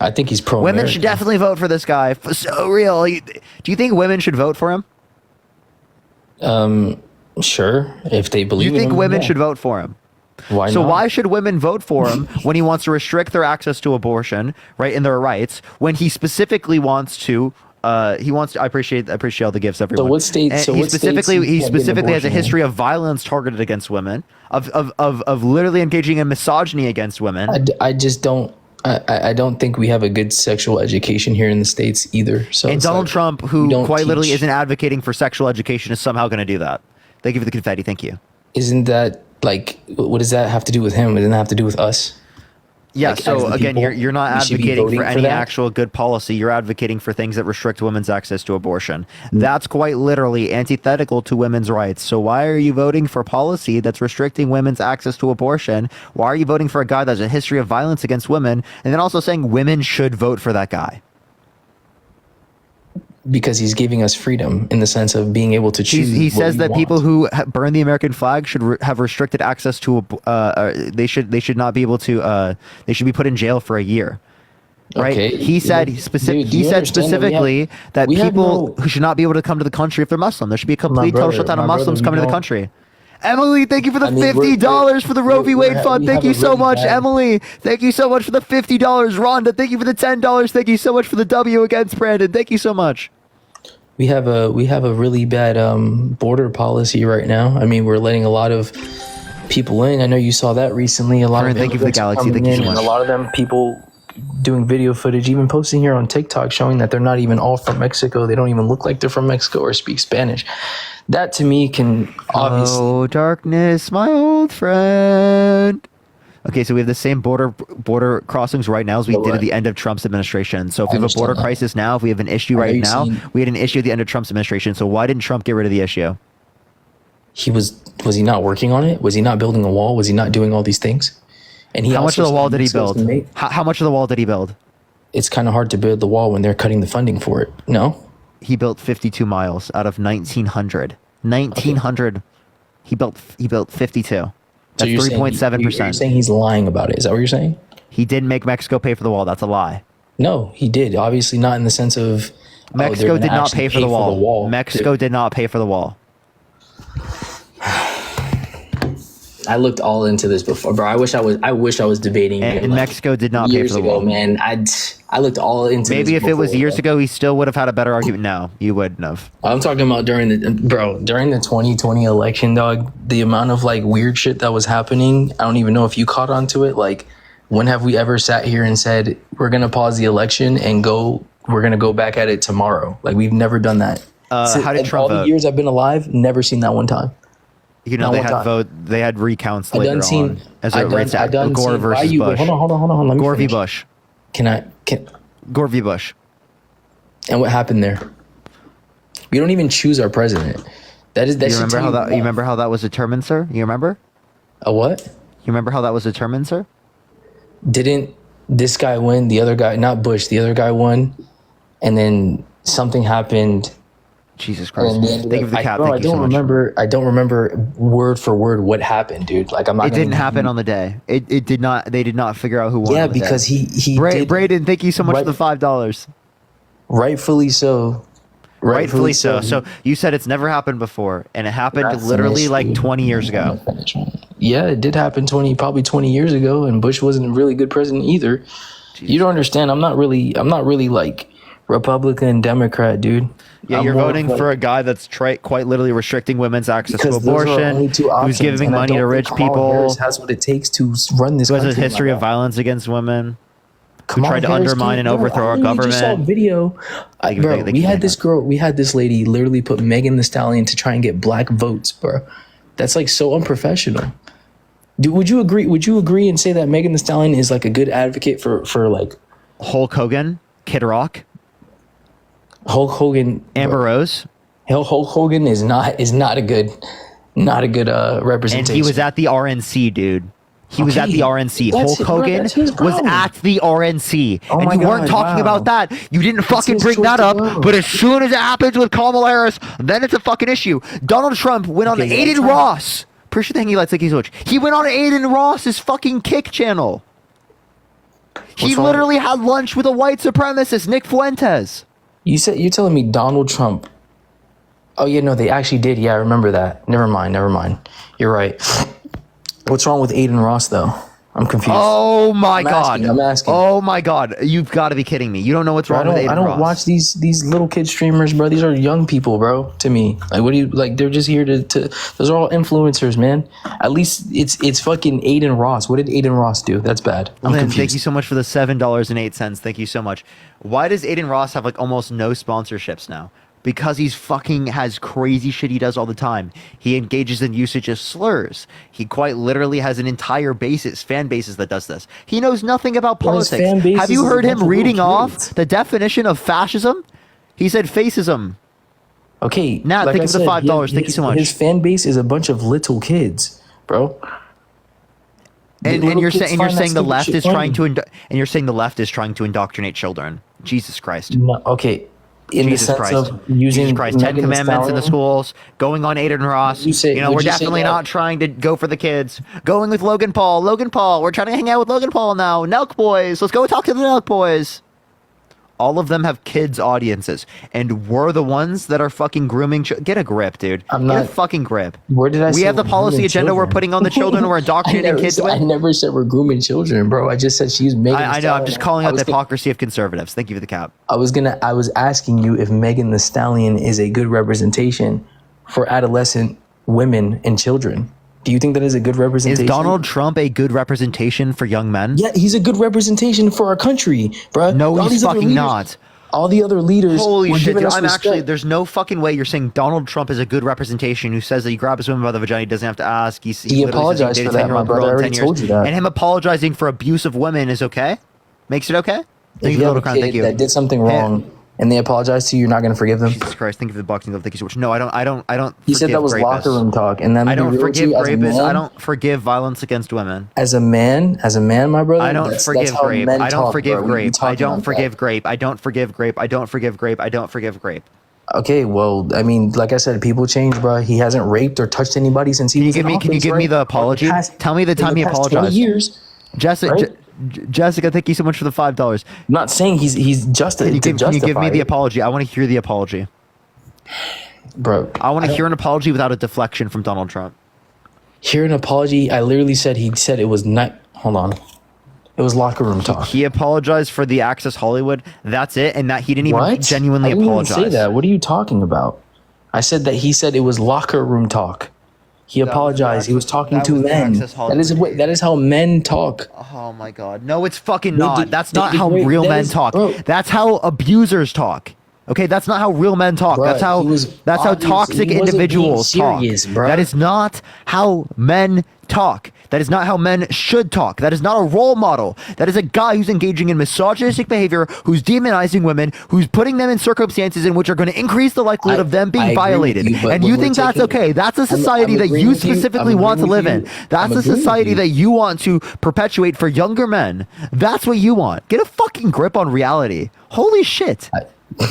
N: I think he's pro.
B: Women should definitely vote for this guy. So real. Do you think women should vote for him?
N: Sure, if they
B: Do
N: believe.
B: you think
N: in him,
B: women
N: yeah.
B: should vote for him?
N: Why
B: So
N: not?
B: why should women vote for him when he wants to restrict their access to abortion, right, and their rights, when he specifically wants to I appreciate all the gifts, everyone.
N: what states-
B: And
N: so
B: he
N: what states
B: specifically
N: you
B: he
N: can't get an
B: specifically has a
N: abortion in?
B: history of violence targeted against women, of literally engaging in misogyny against women.
N: I just don't. I don't think we have a good sexual education here in the States either. So
B: And
N: it's
B: Donald
N: like,
B: Trump,
N: we
B: who
N: don't
B: quite literally
N: teach-
B: isn't advocating for sexual education, is somehow going to do that. Thank you for the confetti. Thank you.
N: Isn't that like what does that have to do with him? Doesn't that have to do with us?
B: Yeah,
N: Like, as
B: so
N: the
B: again,
N: people,
B: you're not
N: we should be
B: advocating
N: voting
B: for
N: for
B: any
N: that?
B: actual good policy. You're advocating for things that restrict women's access to abortion.
N: Mm.
B: That's quite literally antithetical to women's rights. So why are you voting for policy that's restricting women's access to abortion? Why are you voting for a guy that has a history of violence against women, and then also saying women should vote for that guy?
N: Because he's giving us freedom in the sense of being able to choose.
B: He
N: what
B: says
N: we
B: that
N: want.
B: people who burn the American flag should have restricted access to. They should not be able to. They should be put in jail for a year. Right?
N: Okay.
B: He said
N: Dude,
B: he
N: do you
B: said
N: understand that we have-
B: specifically that
N: we have
B: people
N: no-
B: who should not be able to come to the country if they're Muslim. There should be a complete total
N: brother,
B: shutdown of
N: my brother,
B: Muslims
N: we
B: coming to the
N: don't-
B: country. Emily, thank you for the
N: I mean,
B: $50 for the Roe v. Wade fund.
N: we
B: Thank
N: have
B: you
N: a
B: so
N: really
B: much,
N: bad-
B: Emily. Thank you so much for the $50. Rhonda, thank you for the $10. Thank you so much for the W against Brandon. Thank you so much.
N: We have a really bad border policy right now. I mean, we're letting a lot of people in. I know you saw that recently. A lot
B: Aaron,
N: of
B: thank you for the
N: immigrants
B: galaxy.
N: coming
B: Thank you so
N: in, and
B: much.
N: a lot of them people doing video footage, even posting here on TikTok, showing that they're not even all from Mexico. They don't even look like they're from Mexico or speak Spanish. That to me can obviously.
B: Oh, darkness, my old friend. Okay, so we have the same border crossings right now as we did at the end of Trump's administration. So if we have a border crisis now, if we have an issue
N: I know
B: right
N: you've
B: now,
N: seen-
B: we had an issue at the end of Trump's administration. So why didn't Trump get rid of the issue?
N: Was he not working on it? Was he not building a wall? Was he not doing all these things? And
B: How much
N: also
B: of the wall
N: said
B: did he
N: Mexico's
B: build?
N: gonna make-
B: How much of the wall did he build?
N: It's kind of hard to build the wall when they're cutting the funding for it. No?
B: He built 52 miles out of 1,900. 1,900. He built 52. That's
N: you're saying-
B: 3.7%.
N: You're saying he's lying about it. Is that what you're saying?
B: He didn't make Mexico pay for the wall. That's a lie.
N: No, he did. Obviously not in the sense of
B: Mexico did not pay for the wall. Mexico
N: Dude,
B: did not pay for the wall.
N: I looked all into this before, bro. I wish I was debating.
B: And
N: it, like,
B: Mexico did not pay
N: years
B: for the
N: ago,
B: wall.
N: man. I looked all into.
B: Maybe
N: this
B: if it was
N: before,
B: years
N: bro.
B: ago, he still would have had a better argument. No, you wouldn't have.
N: I'm talking about during the 2020 election, dog. The amount of like weird shit that was happening. I don't even know if you caught on to it. Like, when have we ever sat here and said we're gonna pause the election and we're gonna go back at it tomorrow? Like, we've never done that.
B: How did Trump
N: all
B: vote?
N: the years I've been alive, never seen that one time.
B: You know,
N: Not
B: they
N: one
B: had
N: time.
B: they had recounts
N: I
B: later
N: done seen.
B: on as
N: I
B: it relates
N: done, I
B: to
N: done
B: Gore
N: seen,
B: versus
N: why you,
B: Bush.
N: Hold on. Let me
B: Gore v.
N: finish.
B: Bush.
N: Can
B: Gore v. Bush.
N: and what happened there? We don't even choose our president. That
B: You remember how that? You remember how that was determined, sir? You remember?
N: A what?
B: You remember how that was determined, sir?
N: Didn't this guy win? The other guy, not Bush, the other guy won, and then something happened.
B: Jesus Christ!
N: And they ended
B: Thank you
N: up-
B: for the cat.
N: bro,
B: Thank
N: I
B: you so
N: don't
B: much.
N: remember. I don't remember word for word what happened, dude. Like, I'm not.
B: It
N: gonna
B: didn't happen on the day. It did not. They did not figure out who won.
N: Yeah,
B: on the
N: because
B: day.
N: he did,
B: Braden, thank you so much for the $5.
N: rightfully so.
B: Rightfully so. So you said it's never happened before, and it happened
N: Not
B: literally
N: finished,
B: like
N: dude.
B: 20 years ago.
N: Yeah, it did happen probably 20 years ago, and Bush wasn't a really good president either. You don't understand. I'm not really like Republican, Democrat, dude.
B: Yeah,
N: I'm
B: you're
N: more
B: voting
N: like-
B: for a guy that's quite literally restricting women's access
N: because
B: to
N: those are
B: abortion,
N: only two
B: who's
N: options,
B: giving
N: and I
B: money
N: don't
B: to
N: think
B: rich
N: Kamala
B: people,
N: Harris has what it takes to run this
B: who has a
N: country.
B: history
N: my
B: of
N: guy.
B: violence against women, who
N: Kamala
B: tried to
N: Harris
B: undermine
N: can't-
B: and
N: bro,
B: overthrow
N: I
B: our
N: literally just saw a
B: government.
N: video.
B: Thank you,
N: Bro,
B: thank you,
N: we
B: thank
N: had
B: you.
N: this girl, we had this lady literally put Megan Thee Stallion to try and get black votes, bro. That's like so unprofessional. Would you agree? Would you agree and say that Megan Thee Stallion is like a good advocate for like
B: Hulk Hogan, Kid Rock,
N: Hulk Hogan,
B: Amber Rose?
N: Hulk Hogan is not a good representation.
B: And he was at the RNC, dude. He was at
N: Okay.
B: the RNC.
N: That's
B: Hulk
N: it, bro.
B: Hogan
N: That's his
B: was
N: problem.
B: at the RNC.
N: Oh
B: and
N: my
B: you weren't
N: God,
B: talking
N: wow.
B: about that. You didn't fucking
N: his
B: bring
N: choice
B: that
N: to
B: up.
N: go.
B: But as soon as it happens with Kamala Harris, then it's a fucking issue. Donald Trump went on
N: Okay, yeah,
B: Aiden
N: Trump-
B: Ross. Appreciate the hang you like Sticky Switch. He went on Aiden Ross's fucking Kick channel. He
N: What's wrong?
B: literally had lunch with a white supremacist, Nick Fuentes.
N: You're telling me Donald Trump? Oh yeah, no, they actually did. Yeah, I remember that. Never mind. You're right. What's wrong with Aiden Ross though? I'm confused.
B: Oh my God.
N: I'm asking.
B: Oh my God. You've got to be kidding me. You don't know what's
N: Bro,
B: wrong with Aiden
N: I don't
B: Ross.
N: watch these little kid streamers, bro. These are young people, bro. To me, like, what do you like? They're just here to. Those are all influencers, man. At least it's fucking Aiden Ross. What did Aiden Ross do? That's bad. I'm
B: Lynn,
N: confused.
B: thank you so much for the $7.08. Thank you so much. Why does Aiden Ross have like almost no sponsorships now? Because he's fucking has crazy shit he does all the time. He engages in usage of slurs. He quite literally has an entire fan bases that does this. He knows nothing about
N: Well, his
B: politics.
N: fan base
B: Have you
N: is a
B: heard
N: bunch
B: him
N: of little
B: reading off
N: kids.
B: the definition of fascism? He said fascism.
N: Okay,
B: Nat, thank you for the $5. Thank you so much.
N: His fan base is a bunch of little kids, bro.
B: And
N: Little
B: you're
N: kids
B: saying
N: find that
B: the
N: stupid
B: left
N: shit
B: is trying
N: funny.
B: to and you're saying the left is trying to indoctrinate children. Jesus Christ.
N: No, okay. In
B: Jesus
N: the sense
B: Christ.
N: of using
B: Jesus Christ. Ten
N: Megan Thee
B: Commandments in the
N: Stallion?
B: schools, going on Aiden Ross.
N: You say-
B: we're
N: would you say
B: definitely
N: that-
B: not trying to go for the kids. Going with Logan Paul. Logan Paul. We're trying to hang out with Logan Paul now. Nelk boys. Let's go talk to the Nelk boys. All of them have kids audiences, and we're the ones that are fucking grooming. Get a grip, dude.
N: I'm
B: Get a
N: not-
B: fucking grip.
N: Where did I
B: We
N: say
B: have the
N: we're
B: policy
N: grooming
B: agenda we're
N: children?
B: putting on the children. We're indoctrinating kids
N: I
B: with.
N: never said we're grooming children, bro. I just said she's Megan Thee
B: I know. I'm
N: Stallion.
B: just calling
N: I
B: out the
N: was gonna-
B: hypocrisy of conservatives. Thank you for the cap.
N: I was asking you if Megan Thee Stallion is a good representation for adolescent women and children. Do you think that is a good
B: Is
N: representation?
B: Donald Trump a good representation for young men?
N: Yeah, he's a good representation for our country, bro.
B: No,
N: All
B: he's
N: these other
B: fucking
N: leaders-
B: not.
N: All the other leaders.
B: Holy
N: were
B: shit,
N: giving
B: dude.
N: us
B: I'm
N: respect.
B: actually, there's no fucking way you're saying Donald Trump is a good representation who says that he grabs women by the vagina, he doesn't have to ask. He
N: He
B: literally
N: apologized
B: says he
N: for
B: dated a
N: that, my
B: 10-year-old
N: brother.
B: girl
N: I
B: in
N: already
B: 10 years.
N: told you that.
B: And him apologizing for abuse of women is okay? Makes it okay?
N: If
B: Thank
N: you
B: you,
N: have
B: Little
N: a
B: Crown.
N: kid
B: Thank you.
N: that did something wrong and they apologize to you, you're not going to forgive them.
B: Jesus Christ, thank you for the boxing glove. Thank you so much. No, I don't.
N: He said that was
B: forgive
N: locker
B: rapists.
N: room talk, and then
B: I don't forgive
N: as a
B: rapists.
N: man-
B: I don't forgive violence against women.
N: As a man, my brother.
B: I don't forgive
N: how
B: grape.
N: men
B: I don't
N: talk,
B: forgive
N: bro. We be
B: grape. I
N: talking
B: don't
N: like
B: forgive
N: that.
B: grape. I don't forgive grape. I don't forgive grape. I don't forgive grape.
N: Okay, well, I mean, like I said, people change, bro. He hasn't raped or touched anybody since he was in office.
B: Can you give me the apology? Tell me the time he
N: in the past
B: apologized.
N: 20 years.
B: Jessica,
N: Right?
B: Jessica, thank you so much for the $5.
N: I'm not saying he's just
B: Can you give me
N: justify
B: the
N: it.
B: apology? I want to hear the apology,
N: bro.
B: I want to hear an apology without a deflection from Donald Trump.
N: Hear an apology. I literally said he said it was not. Hold on. It was locker room talk.
B: He apologized for the Access Hollywood. That's it, and that he didn't even
N: What?
B: genuinely
N: I didn't
B: apologize.
N: even say that. What are you talking about? I said that he said it was locker room talk. He apologized. He was talking
B: that
N: to
B: was the
N: men.
B: Access Hollywood.
N: That is how men talk.
B: Oh my God! No, it's fucking
N: No,
B: not.
N: the-
B: That's
N: the-
B: not
N: the
B: how
N: great-
B: real
N: that
B: men
N: is-
B: talk.
N: bro.
B: That's how abusers talk. Okay, that's not how real men talk.
N: Bruh,
B: that's how
N: he was obvious-
B: toxic
N: he wasn't
B: individuals
N: being
B: talk.
N: serious, bruh.
B: That is not how men talk. That is not how men should talk. That is not a role model. That is a guy who's engaging in misogynistic behavior, who's demonizing women, who's putting them in circumstances in which are going to increase the likelihood of them
N: I
B: being
N: agree with
B: violated.
N: you, but
B: And
N: when
B: you
N: we're
B: think that's
N: taking-
B: okay. That's a society
N: I'm
B: that
N: agreeing
B: you
N: with you.
B: specifically
N: I'm
B: want to
N: agreeing
B: live
N: with
B: in.
N: you.
B: That's
N: I'm
B: the
N: agreeing with
B: society
N: you.
B: that you want to perpetuate for younger men. That's what you want. Get a fucking grip on reality. Holy shit.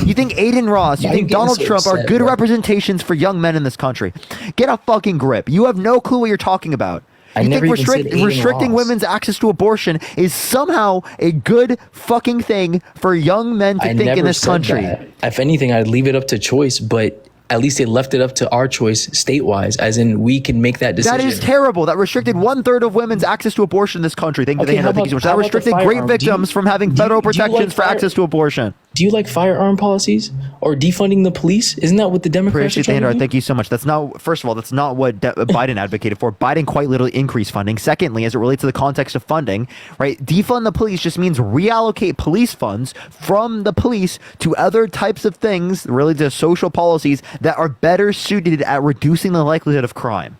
B: You think Aiden Ross, you
N: Why are you
B: think
N: getting
B: Donald
N: so
B: Trump are
N: upset,
B: good
N: bro?
B: representations for young men in this country? Get a fucking grip. You have no clue what you're talking about.
N: I
B: You
N: never
B: think
N: even said Aiden
B: restricting
N: Ross.
B: women's access to abortion is somehow a good fucking thing for young men to
N: I
B: think
N: never
B: in this
N: said
B: country?
N: that. If anything, I'd leave it up to choice, but at least they left it up to our choice state-wise, as in we can make that decision.
B: That is terrible. That restricted 1/3 of women's access to abortion in this country. Thank you,
N: Okay, how
B: thank you so
N: about-
B: much.
N: how
B: That
N: about the
B: restricted great
N: firearm?
B: victims from having
N: do you
B: federal
N: like
B: protections for
N: fire-
B: access to abortion.
N: Do you like firearm policies or defunding the police? Isn't that what the Democrats are
B: Appreciate the
N: trying to
B: handout.
N: do?
B: Thank you so much. That's not, first of all, that's not what Biden advocated for. Biden quite literally increased funding. Secondly, as it relates to the context of funding, right? Defund the police just means reallocate police funds from the police to other types of things, really to social policies that are better suited at reducing the likelihood of crime.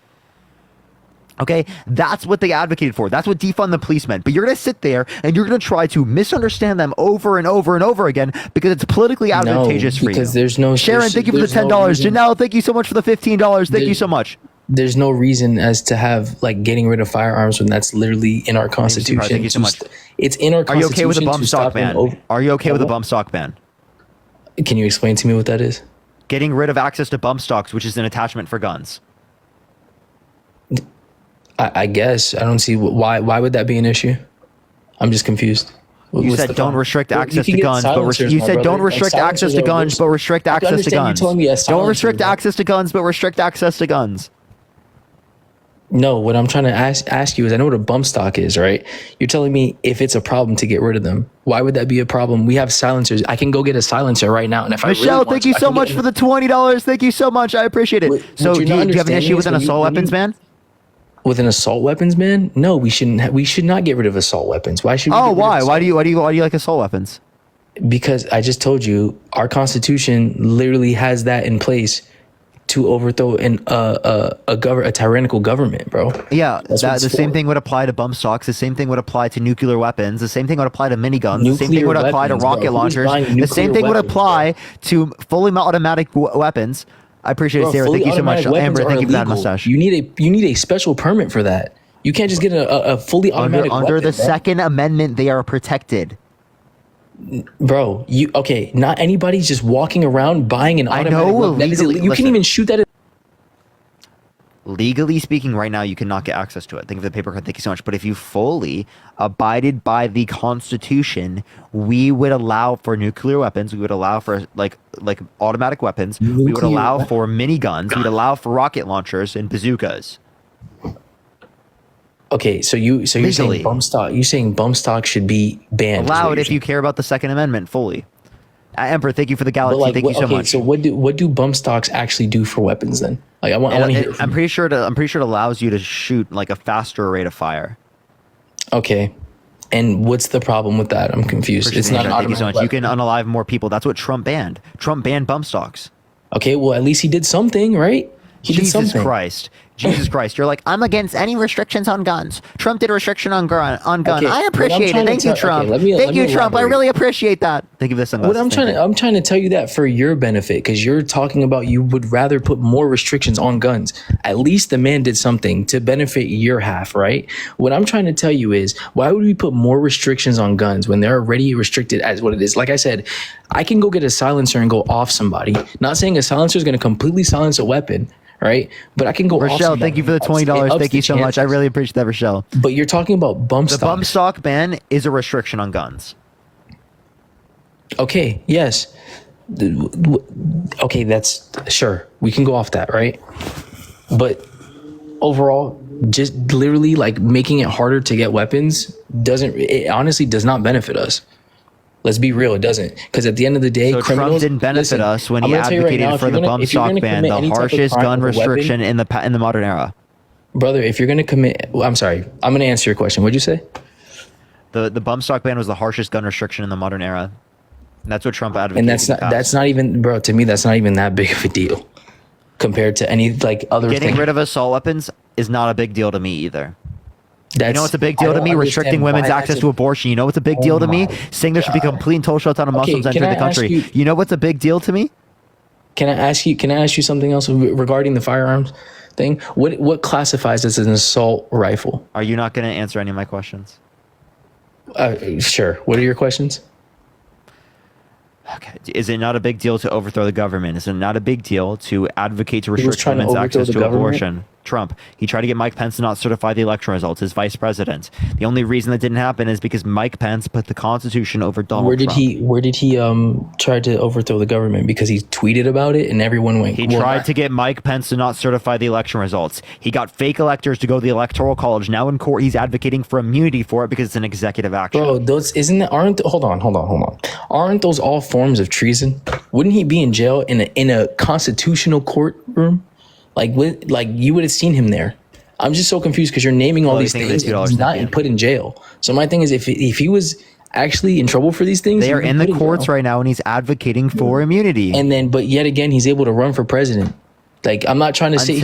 B: Okay, that's what they advocated for. That's what defund the police meant. But you're going to sit there and you're going to try to misunderstand them over and over and over again because it's politically advantageous for you.
N: Because there's no
B: Sharon, thank you for the $10. Janelle, thank you so much for the $15. Thank you so much.
N: There's no reason as to have like getting rid of firearms when that's literally in our constitution.
B: Thank you so much.
N: It's in our
B: Are
N: constitution.
B: you okay with a bump
N: to
B: stock
N: stop them
B: ban? Are you okay with a bump stock ban?
N: Can you explain to me what that is?
B: Getting rid of access to bump stocks, which is an attachment for guns.
N: I guess I don't see why. Why would that be an issue? I'm just confused.
B: You said don't restrict access to guns, but you said don't restrict access to guns, but restrict access to guns. Don't restrict access to guns, but restrict access to guns.
N: No, what I'm trying to ask you is, I know what a bump stock is, right? You're telling me if it's a problem to get rid of them, why would that be a problem? We have silencers. I can go get a silencer right now, and if
B: Michelle,
N: I really want
B: thank you
N: to,
B: so much for the $20. Thank you so much. I appreciate it. So, do you have an issue with an assault weapons ban?
N: With an assault weapons ban? No, we shouldn't. We should not get rid of assault weapons. Why should we?
B: Oh, why? Why do you like assault weapons?
N: Because I just told you, our Constitution literally has that in place to overthrow a tyrannical government, bro.
B: Yeah, the same thing would apply to bump stocks. The same thing would apply to nuclear weapons. The same thing would apply to miniguns. The same thing would apply to rocket launchers. The same thing would apply to fully automatic weapons. I appreciate it, Sarah. Thank you so much. Amber, thank you for that mustache.
N: You need a special permit for that. You can't just get a fully automatic
B: under
N: weapon,
B: the Second Amendment, they are protected.
N: Bro, not anybody's just walking around buying an automatic weapon.
B: Legally,
N: you can even shoot that.
B: Legally speaking, right now, you cannot get access to it. Think of the paper cut. Thank you so much. But if you fully abided by the Constitution, we would allow for nuclear weapons. We would allow for like automatic weapons. We would allow for miniguns. We would allow for rocket launchers and bazookas.
N: Okay, so you're saying bump stock? You're saying bump stock should be banned?
B: Allowed if you care about the Second Amendment fully. Emperor, thank you for the galaxy. Thank you so much.
N: So what do bump stocks actually do for weapons then? Like I want to hear.
B: I'm pretty sure it allows you to shoot like a faster rate of fire.
N: Okay, and what's the problem with that? I'm confused. It's not an
B: Thank you so
N: automatic
B: much. You
N: weapon.
B: can unalive more people. That's what Trump banned. Trump banned bump stocks.
N: Okay, well at least he did something, right? He did something.
B: Jesus Christ. You're like, I'm against any restrictions on guns. Trump did a restriction on gun.
N: Okay,
B: I appreciate it. Thank you, Trump. Thank you, Trump. I really appreciate that. Thank you for this.
N: I'm trying to tell you that for your benefit, because you're talking about you would rather put more restrictions on guns. At least the man did something to benefit your half, right? What I'm trying to tell you is, why would we put more restrictions on guns when they're already restricted as what it is? Like I said, I can go get a silencer and go off somebody. Not saying a silencer is going to completely silence a weapon, right? But I can go.
B: Rochelle, thank you for the $20. Thank you so much. I really appreciate that, Rochelle.
N: But you're talking about bump stock.
B: The bump stock ban is a restriction on guns.
N: Okay. Yes. Okay. That's sure. We can go off that, right? But overall, just literally like making it harder to get weapons it honestly does not benefit us. Let's be real, it doesn't. Because at the end of the day,
B: so Trump didn't benefit us when he advocated for the bump stock ban, the harshest gun restriction in the modern era.
N: Brother, if you're going to commit, I'm sorry, I'm going to answer your question. What'd you say?
B: The bump stock ban was the harshest gun restriction in the modern era. And that's what Trump advocated.
N: And that's not even, bro. To me, that's not even that big of a deal compared to any like other.
B: Getting rid of assault weapons is not a big deal to me either. You know what's a big deal to me? Restricting women's access to abortion. You know what's a big deal to me? Saying there should be complete and total shutdown of Muslims entering the country. You know what's a big deal to me?
N: Can I ask you something else regarding the firearms thing? What classifies as an assault rifle?
B: Are you not going to answer any of my questions?
N: Sure. What are your questions?
B: Okay. Is it not a big deal to overthrow the government? Is it not a big deal to advocate to restrict women's access to abortion? Trump. He tried to get Mike Pence to not certify the election results as vice president. The only reason that didn't happen is because Mike Pence put the Constitution over Donald Trump.
N: Where did he try to overthrow the government? Because he tweeted about it and everyone went.
B: He tried to get Mike Pence to not certify the election results. He got fake electors to go to the Electoral College. Now in court, he's advocating for immunity for it because it's an executive action.
N: Bro, hold on. Aren't those all forms of treason? Wouldn't he be in jail in a constitutional courtroom? Like you would have seen him there. I'm just so confused because you're naming all these things. He's not put in jail. So my thing is, if he was actually in trouble for these things,
B: they are in the courts right now, and he's advocating for immunity.
N: And then, but yet again, he's able to run for president. Like, I'm not trying to say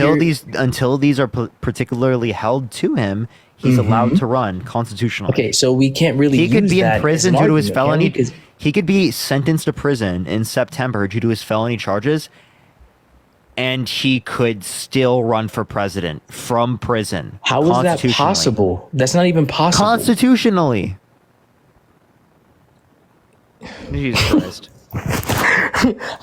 B: until these are particularly held to him, he's allowed to run constitutionally.
N: Okay, so we can't really.
B: He could be in prison due to his felony.
N: Because
B: he could be sentenced to prison in September due to his felony charges, and he could still run for president from prison.
N: How is that possible? That's not even possible.
B: Constitutionally. Jesus Christ.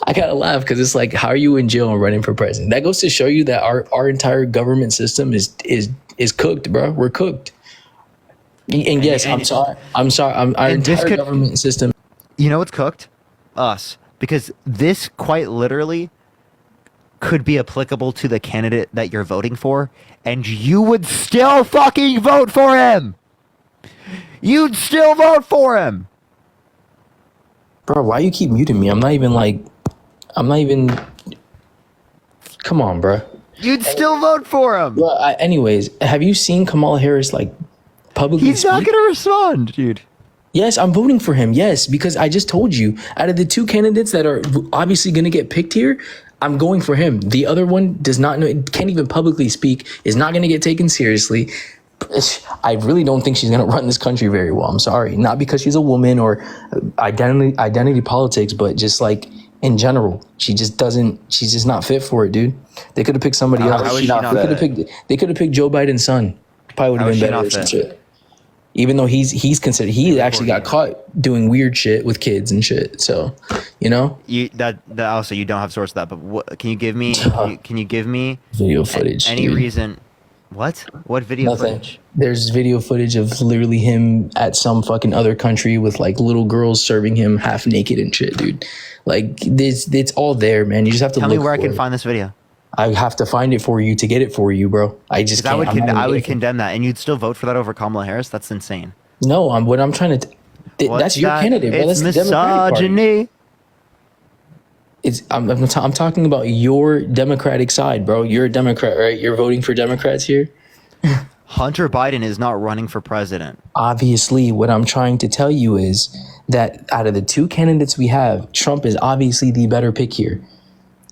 N: I gotta laugh because it's like, how are you in jail and running for president? That goes to show you that our entire government system is cooked, bro. We're cooked. And yes, I'm sorry. Our entire government system.
B: You know what's cooked? Us. Because this quite literally could be applicable to the candidate that you're voting for, and you would still fucking vote for him. You'd still vote for him.
N: Bro, why you keep muting me? I'm not even. Come on, bro.
B: You'd still vote for him.
N: Bro, anyways, have you seen Kamala Harris publicly?
B: He's not gonna respond, dude.
N: Yes, I'm voting for him. Yes, because I just told you, out of the two candidates that are obviously gonna get picked here, I'm going for him. The other one does not know, can't even publicly speak, is not gonna get taken seriously. I really don't think she's going to run this country very well. I'm sorry. Not because she's a woman or identity politics, but just like in general, she's just not fit for it, dude. They could have picked somebody else. They could have picked Joe Biden's son. Probably would have been better or some shit. Even though he actually got caught doing weird shit with kids and shit. So,
B: that also, you don't have source of that, but can you give me
N: video footage?
B: Any reason? What video footage?
N: There's video footage of literally him at some fucking other country with little girls serving him half naked and shit, dude. It's all there, man. You just have to
B: tell me where I can find this video.
N: I have to find it for you to get it for you, bro. I just can't.
B: I would condemn that, and you'd still vote for that over Kamala Harris. That's insane.
N: No, I'm trying to. That's your candidate, bro.
B: It's
N: that's
B: misogyny.
N: I'm talking about your Democratic side, bro. You're a Democrat, right? You're voting for Democrats here.
B: Hunter Biden is not running for president.
N: Obviously, what I'm trying to tell you is that out of the two candidates we have, Trump is obviously the better pick here.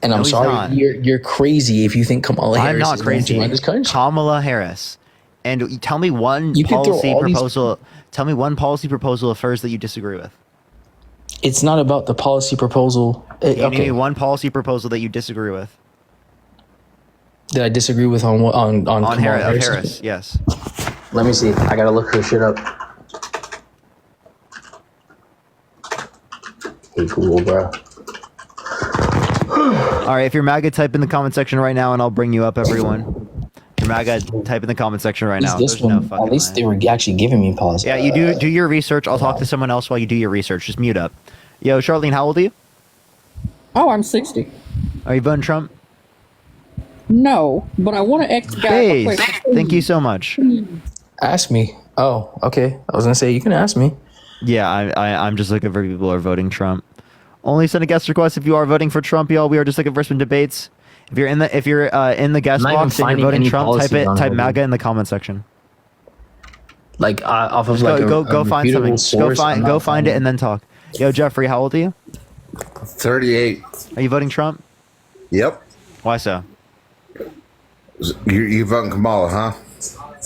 N: And I'm sorry, you're crazy if you think Kamala Harris is going to run this country.
B: Kamala Harris. And tell me one policy proposal. Tell me one policy proposal of hers that you disagree with.
N: It's not about the policy proposal.
B: Give me one policy proposal that you disagree with.
N: That I disagree with on
B: Harris? Yes.
N: Let me see. I gotta look her shit up. Hey, Google, bro.
B: All right, if you're MAGA, type in the comment section right now, and I'll bring you up, everyone. If you're MAGA, type in the comment section right now.
N: This one, at least they were actually giving me policy.
B: Yeah, you do your research. I'll talk to someone else while you do your research. Just mute up. Yo, Charlene, how old are you?
P: Oh, I'm 60.
B: Are you voting Trump?
P: No, but I want to ask the guy a question.
B: Thank you so much.
N: Ask me. Oh, okay. I was gonna say you can ask me.
B: Yeah, I'm just looking for people who are voting Trump. Only send a guest request if you are voting for Trump, y'all. We are just looking for some debates. If you're in the guest box and you're voting Trump, type MAGA in the comment section.
N: Off of
B: go find something. Go find it and then talk. Yo, Jeffrey, how old are you?
Q: 38.
B: Are you voting Trump?
Q: Yep.
B: Why so?
Q: You voting Kamala, huh?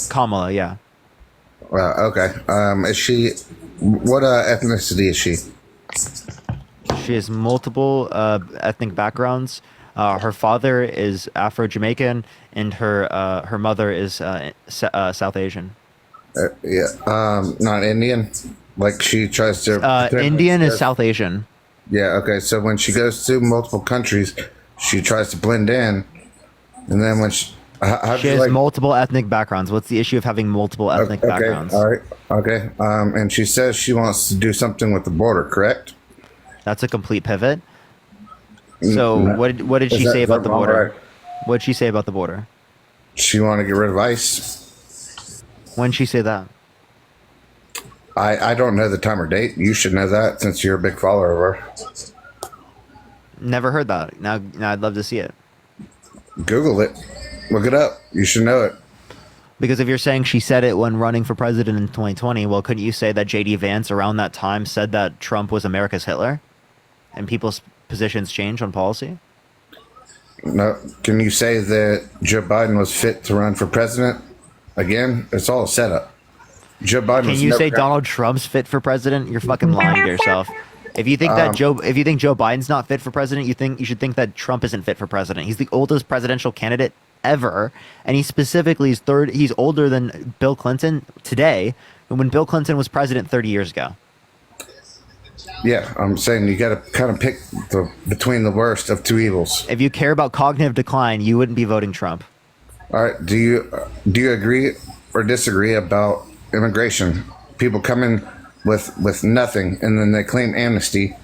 B: Kamala, yeah.
Q: Okay. Is she? What ethnicity is she?
B: She has multiple ethnic backgrounds. Her father is Afro-Jamaican, and her mother is South Asian.
Q: Not Indian. Like she tries to.
B: Indian is South Asian.
Q: Yeah. Okay. So when she goes to multiple countries, she tries to blend in, and then when she, How'd
B: She
Q: you
B: has
Q: like?
B: multiple ethnic backgrounds. What's the issue of having multiple ethnic
Q: Okay,
B: backgrounds?
Q: all right, okay. And she says she wants to do something with the border, correct?
B: That's a complete pivot. So
Q: No.
B: what did
Q: Is
B: she
Q: that-
B: say
Q: is that
B: about the
Q: wrong,
B: border?
Q: right?
B: What did she say about the border?
Q: She wanted to get rid of ICE.
B: When did she say that?
Q: I don't know the time or date. You should know that since you're a big follower of her.
B: Never heard that. Now I'd love to see it.
Q: Google it. Look it up. You should know it.
B: Because if you're saying she said it when running for president in 2020, well, couldn't you say that J.D. Vance around that time said that Trump was America's Hitler? And people's positions changed on policy?
Q: No. Can you say that Joe Biden was fit to run for president? Again, it's all a setup. Joe Biden.
B: Can
Q: was
B: you
Q: never
B: say
Q: gonna-
B: Donald Trump's fit for president? You're fucking lying to yourself. If you think that Joe Biden's not fit for president, you should think that Trump isn't fit for president. He's the oldest presidential candidate ever, and he specifically is third. He's older than Bill Clinton today, and when Bill Clinton was president 30 years ago.
Q: Yeah, I'm saying you got to kind of pick between the worst of two evils.
B: If you care about cognitive decline, you wouldn't be voting Trump.
Q: All right. Do you agree or disagree about immigration? People come in with nothing, and then they claim amnesty,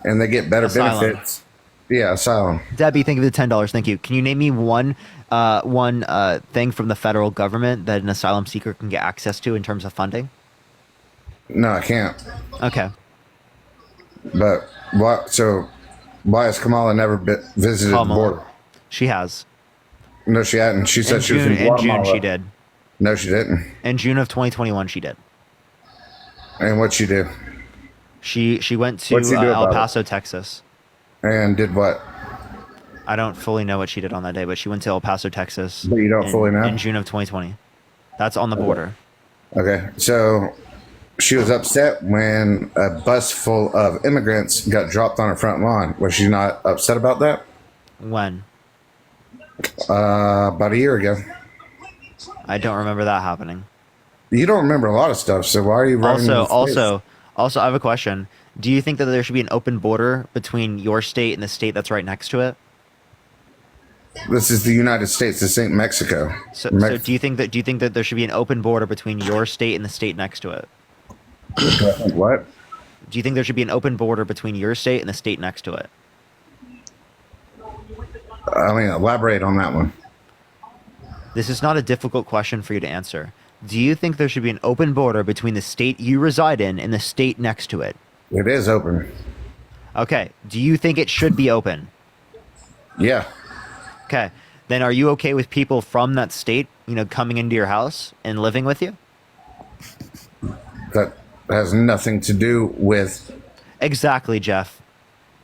Q: and they get better
B: Asylum.
Q: benefits. Yeah, asylum.
B: Debbie, thank you for the $10. Thank you. Can you name me one thing from the federal government that an asylum seeker can get access to in terms of funding?
Q: No, I can't.
B: Okay.
Q: But why? So why has Kamala never visited the border?
B: She has.
Q: No, she hadn't. She said she was in
B: In
Q: Guatemala.
B: June, she did.
Q: No, she didn't.
B: In June of 2021, she did.
Q: And what'd she do?
B: She went to
Q: What'd she do
B: El
Q: about it?
B: Paso, Texas.
Q: And did what?
B: I don't fully know what she did on that day, but she went to El Paso, Texas.
Q: But you don't fully know?
B: In June of 2020. That's on the border.
Q: Okay, so she was upset when a bus full of immigrants got dropped on her front lawn. Was she not upset about that?
B: When?
Q: About a year ago.
B: I don't remember that happening.
Q: You don't remember a lot of stuff, so why are you running?
B: Also, I have a question. Do you think that there should be an open border between your state and the state that's right next to it?
Q: This is the United States. This ain't Mexico.
B: So do you think that there should be an open border between your state and the state next to it?
Q: What?
B: Do you think there should be an open border between your state and the state next to it?
Q: I mean, elaborate on that one.
B: This is not a difficult question for you to answer. Do you think there should be an open border between the state you reside in and the state next to it?
Q: It is open.
B: Okay. Do you think it should be open?
Q: Yeah.
B: Okay. Then are you okay with people from that state, coming into your house and living with you?
Q: That has nothing to do with.
B: Exactly, Jeff.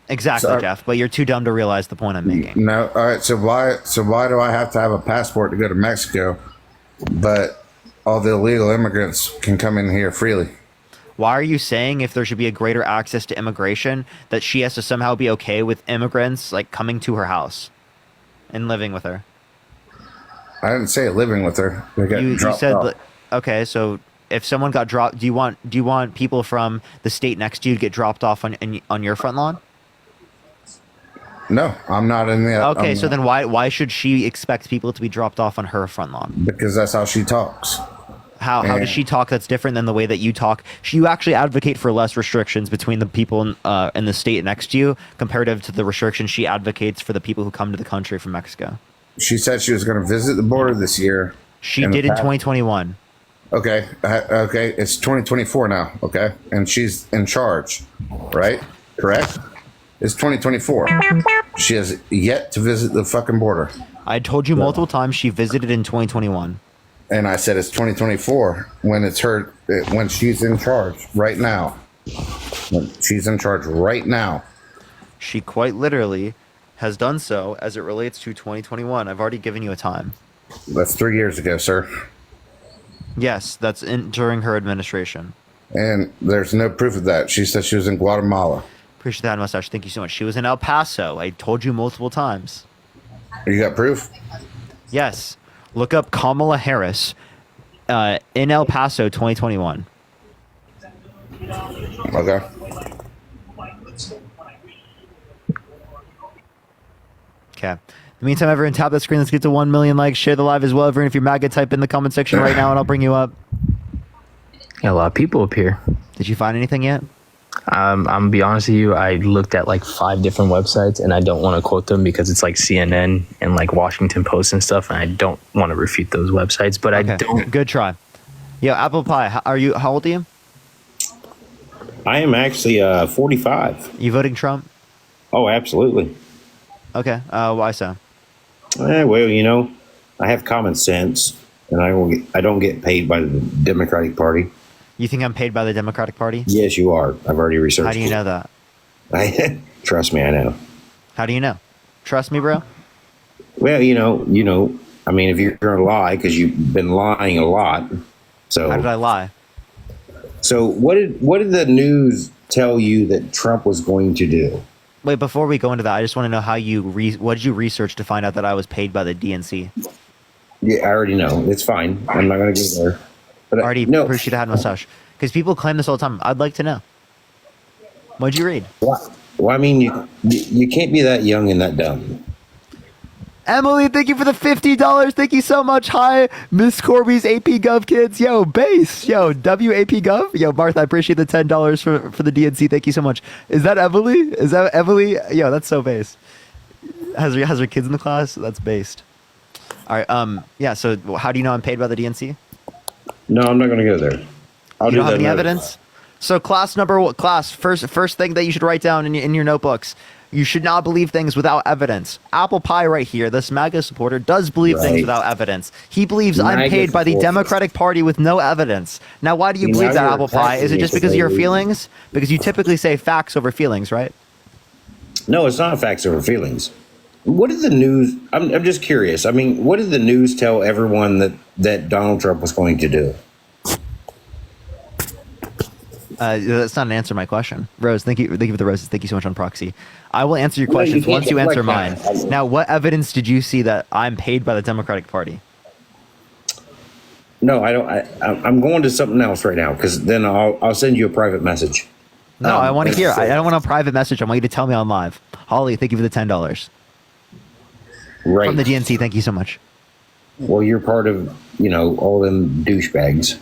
B: Exactly, Jeff. But you're too dumb to realize the point I'm making.
Q: No. All right. So why do I have to have a passport to go to Mexico, but all the illegal immigrants can come in here freely?
B: Why are you saying if there should be a greater access to immigration that she has to somehow be okay with immigrants coming to her house and living with her?
Q: I didn't say living with her. They got
B: You
Q: dropped
B: said
Q: off.
B: okay. So if someone got dropped, do you want people from the state next to you to get dropped off on your front lawn?
Q: No, I'm not in the.
B: Okay, so then why should she expect people to be dropped off on her front lawn?
Q: Because that's how she talks.
B: How does she talk that's different than the way that you talk? You actually advocate for less restrictions between the people in the state next to you comparative to the restrictions she advocates for the people who come to the country from Mexico.
Q: She said she was going to visit the border this year.
B: She did in 2021.
Q: Okay, okay, it's 2024 now. Okay, and she's in charge, right? Correct. It's 2024. She has yet to visit the fucking border.
B: I told you multiple times she visited in 2021.
Q: And I said it's 2024 when it's her, when she's in charge right now. When she's in charge right now.
B: She quite literally has done so as it relates to 2021. I've already given you a time.
Q: That's 3 years ago, sir.
B: Yes, that's during her administration.
Q: And there's no proof of that. She said she was in Guatemala.
B: Appreciate that, Mustache. Thank you so much. She was in El Paso. I told you multiple times.
Q: You got proof?
B: Yes. Look up Kamala Harris in El Paso 2021.
Q: Okay.
B: Okay. the meantime, everyone, tap that screen. Let's get to 1 million likes. Share the live as well. Everyone, if you're MAGA, type in the comment section right now, and I'll bring you up.
N: Yeah, a lot of people up here.
B: Did you find anything yet?
N: I'm gonna be honest with you. I looked at like 5 different websites, and I don't want to quote them because it's like CNN and like Washington Post and stuff, and I don't want to refute those websites. But I don't.
B: Good try. Yo, Apple Pie, how old are you?
R: I am actually 45.
B: You voting Trump?
R: Oh, absolutely.
B: Okay. Why so?
R: Well, you know, I have common sense, and I don't get paid by the Democratic Party.
B: You think I'm paid by the Democratic Party?
R: Yes, you are. I've already researched.
B: How do you know that?
R: Trust me, I know.
B: How do you know? Trust me, bro.
R: Well, you know. I mean, if you're gonna lie, because you've been lying a lot. So
B: how did I lie?
R: So what did the news tell you that Trump was going to do?
B: Wait, before we go into that, I just want to know how what did you research to find out that I was paid by the DNC?
R: Yeah, I already know. It's fine. I'm not gonna go there. But
B: I already appreciate I had mustache. Because people claim this all the time. I'd like to know. What'd you read?
R: Well, I mean, you can't be that young and that dumb.
B: Emily, thank you for the $50. Thank you so much. Hi, Miss Corby's AP Gov kids. Yo, base. Yo, WAP Gov. Yo, Martha, I appreciate the $10 for the DNC. Thank you so much. Is that Emily? Is that Emily? Yo, that's so base. Has her kids in the class? That's based. All right. Yeah. So, how do you know I'm paid by the DNC?
R: No, I'm not going to go there.
B: You don't have any evidence? So class first thing that you should write down in your notebooks. You should not believe things without evidence. Apple Pie right here, this MAGA supporter, does believe things without evidence. He believes I'm paid by the Democratic Party with no evidence. Now, why do you believe that, Apple Pie? Is it just because of your feelings? Because you typically say facts over feelings, right?
R: No, it's not facts over feelings. What did the news? I'm just curious. I mean, what did the news tell everyone that Donald Trump was going to do?
B: That's not an answer to my question. Rose, thank you for the roses. Thank you so much on proxy. I will answer your questions once you answer mine. Now, what evidence did you see that I'm paid by the Democratic Party?
R: No, I don't. I'm going to something else right now because then I'll send you a private message.
B: No, I want to hear. I don't want a private message. I want you to tell me on live. Holly, thank you for the $10.
R: Right.
B: From the DNC, thank you so much.
R: Well, you're part of, all them douchebags.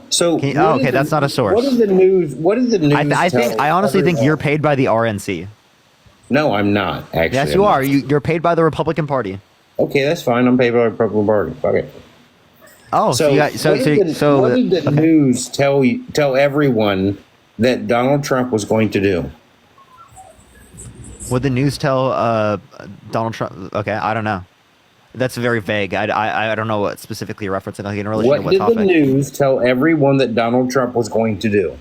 R: So
B: okay, that's not a source.
R: What did the news?
B: I honestly think you're paid by the RNC.
R: No, I'm not. Actually,
B: yes, you are. You're paid by the Republican Party.
R: Okay, that's fine. I'm paid by the Republican Party. Okay.
B: Oh,
R: what did the news tell everyone that Donald Trump was going to do?
B: Would the news tell Donald Trump? Okay, I don't know. That's very vague. I don't know what specifically you're referencing. Like in relation to what topic?
R: What did the news tell everyone that Donald Trump was going to do?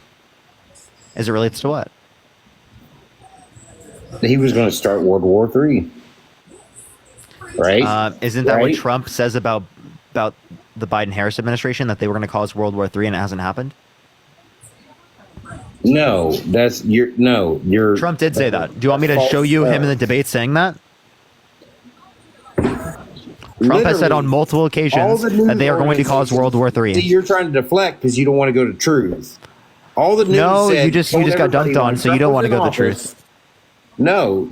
B: As it relates to what?
R: He was going to start World War III. Right?
B: Isn't that what Trump says about the Biden-Harris administration, that they were going to cause World War III and it hasn't happened?
R: No,
B: Trump did say that. Do you want me to show you him in the debate saying that? Trump has said on multiple occasions that they are going to cause World War III.
R: You're trying to deflect because you don't want to go to truth. All the news said,
B: you just got dunked on, so you don't want to go to the truth.
R: No,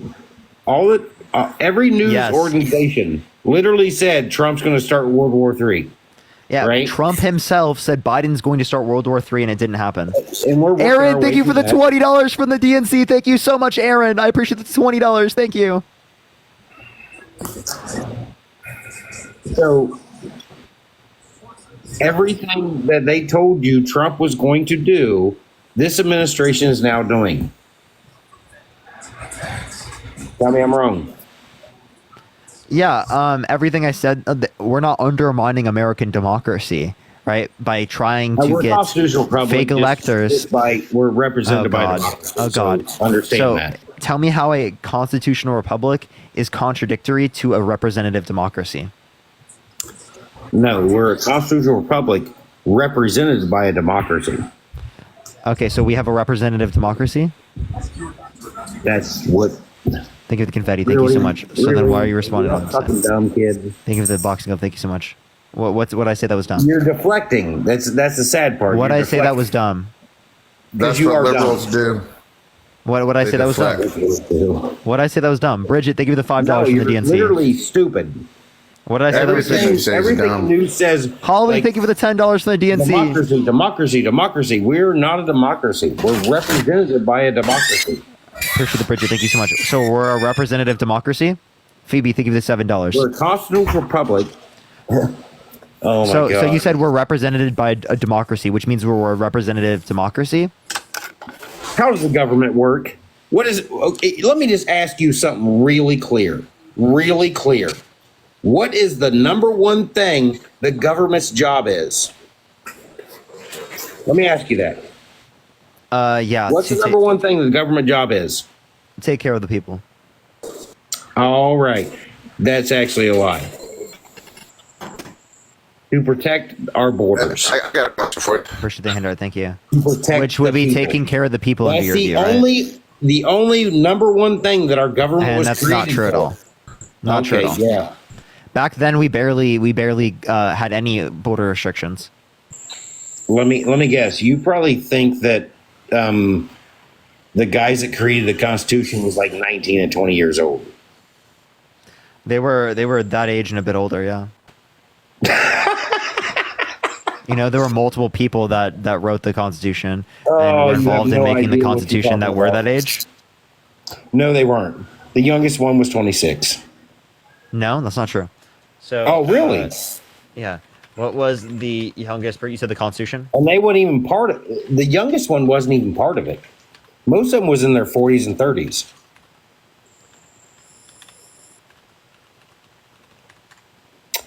R: every news organization literally said Trump's going to start World War III.
B: Yeah, right? Trump himself said Biden's going to start World War III, and it didn't happen.
R: And
B: Aaron, thank you for the $20 from the DNC. Thank you so much, Aaron. I appreciate the $20. Thank you.
R: So everything that they told you Trump was going to do, this administration is now doing. Tell me I'm wrong.
B: Yeah, everything I said, we're not undermining American democracy, right? By trying to get fake electors.
R: We're represented by democracy.
B: Oh, God.
R: So understand that.
B: Tell me how a constitutional republic is contradictory to a representative democracy.
R: No, we're a constitutional republic represented by a democracy.
B: Okay, so we have a representative democracy?
R: That's what...
B: Thank you for the confetti. Thank you so much. So then why are you responding on this?
R: Fucking dumb kid.
B: Thank you for the boxing up. Thank you so much. What I say that was dumb?
R: You're deflecting. That's the sad part.
B: What I say that was dumb?
Q: That's what liberals do.
B: What I say that was dumb? What I say that was dumb? Bridget, they give you the $5
R: No,
B: from
R: you're
B: the DNC.
R: literally stupid.
B: What did I say that was dumb?
R: Everything news says.
B: Holly,
R: like,
B: thank you for the $10 from the DNC.
R: Democracy. We're not a democracy. We're represented by a democracy.
B: Appreciate the Bridget. Thank you so much. So we're a representative democracy. Phoebe, thank you for the $7.
R: We're a constitutional republic. Oh my
B: so
R: God.
B: you said we're represented by a democracy, which means we're a representative democracy.
R: How does the government work? What is? Okay, let me just ask you something really clear. Really clear. What is the number one thing the government's job is? Let me ask you that.
B: Yeah.
R: What's the number one thing the government job is?
B: Take care of the people.
R: All right. That's actually a lie. To protect our borders.
Q: I got a question for you.
B: Appreciate the handout. Thank you.
R: Protect
B: Which would
R: the
B: be
R: people.
B: taking care of the people
R: That's
B: under your
R: the
B: view, right?
R: only number one thing that our government
B: And
R: was
B: that's
R: created
B: not true at
R: for.
B: all. Not true at all.
R: Yeah.
B: Back then, we barely had any border restrictions.
R: Let me guess. You probably think that the guys that created the Constitution was like 19 and 20 years old.
B: They were that age and a bit older, yeah. You know, there were multiple people that wrote the Constitution and were involved in making the Constitution that were that age.
R: No, they weren't. The youngest one was 26.
B: No, that's not true. So.
R: Oh, really?
B: Yeah. What was the youngest? You said the Constitution.
R: And they weren't even part of the youngest one. Wasn't even part of it. Most of them was in their 40s and 30s.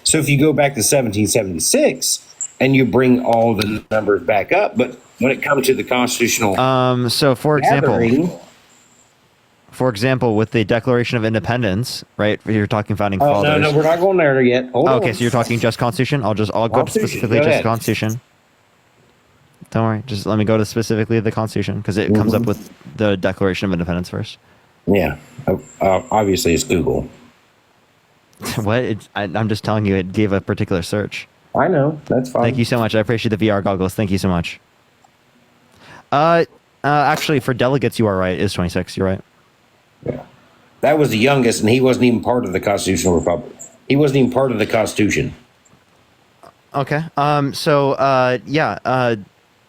R: So if you go back to 1776 and you bring all the numbers back up, but when it comes to the constitutional,
B: So for
R: gathering,
B: example, with the Declaration of Independence, right? You're talking founding
R: oh
B: fathers.
R: no, we're not going there yet. Hold
B: Okay,
R: on.
B: so you're talking just Constitution. I'll go
R: Constitution,
B: specifically
R: go
B: just
R: ahead.
B: Constitution. Don't worry, just let me go to specifically the Constitution because it comes up with the Declaration of Independence first.
R: Yeah, obviously it's Google.
B: What? I'm just telling you, it gave a particular search.
R: I know, that's fine.
B: Thank you so much. I appreciate the VR goggles. Thank you so much. Actually, for delegates, you are right. It's 26. You're right.
R: Yeah, that was the youngest, and he wasn't even part of the constitutional republic. He wasn't even part of the Constitution.
B: Okay.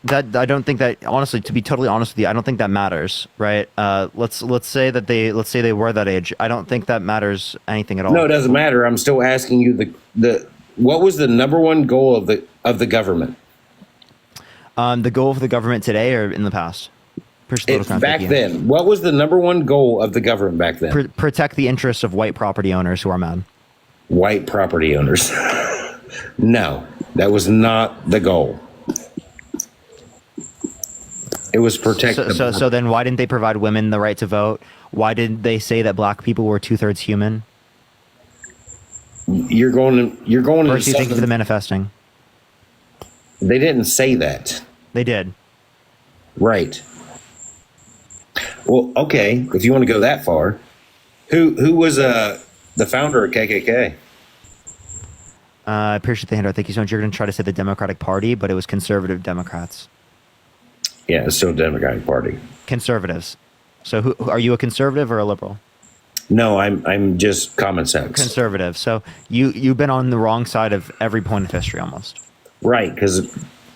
B: That I don't think that, honestly, to be totally honest with you, I don't think that matters, right? Let's say they were that age. I don't think that matters anything at all.
R: No, it doesn't matter. I'm still asking you the what was the number one goal of the government?
B: The goal of the government today or in the past?
R: It's back then. What was the number one goal of the government back then?
B: Protect the interests of white property owners who are mad.
R: White property owners. No, that was not the goal. It was protect.
B: So then why didn't they provide women the right to vote? Why did they say that black people were 2/3 human?
R: You're going to.
B: First, you think of the manifesting.
R: They didn't say that.
B: They did.
R: Right. Well, okay. If you want to go that far, who was the founder of KKK?
B: I appreciate the handout. Thank you so much. You're going to try to say the Democratic Party, but it was conservative Democrats.
R: Yeah, it's still Democratic Party.
B: Conservatives. So who are you, a conservative or a liberal?
R: No, I'm just common sense.
B: Conservative. So you've been on the wrong side of every point of history almost.
R: Right, because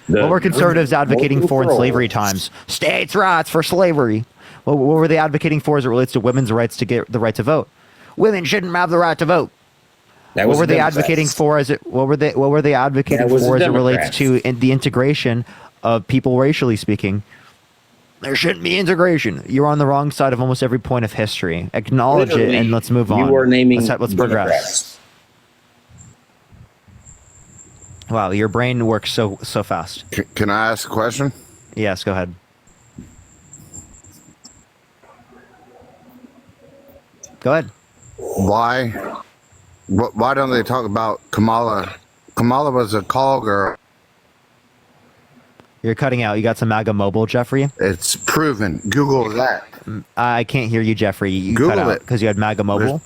B: what were conservatives advocating for in slavery times? States' rights for slavery. What were they advocating for as it relates to women's rights to get the right to vote? Women shouldn't have the right to vote. What were they advocating for as it? What were they advocating for as it relates to the integration of people racially speaking? There shouldn't be integration. You're on the wrong side of almost every point of history. Acknowledge it and let's move on.
R: You are naming
B: let's progress.
R: Democrats.
B: Wow, your brain works so fast.
Q: Can I ask a question?
B: Yes, go ahead. Go ahead.
Q: Why don't they talk about Kamala? Kamala was a call girl.
B: You're cutting out. You got some MAGA mobile, Jeffrey?
Q: It's proven. Google that.
B: I can't hear you, Jeffrey. You
Q: Google
B: cut out
Q: it.
B: because you had MAGA mobile.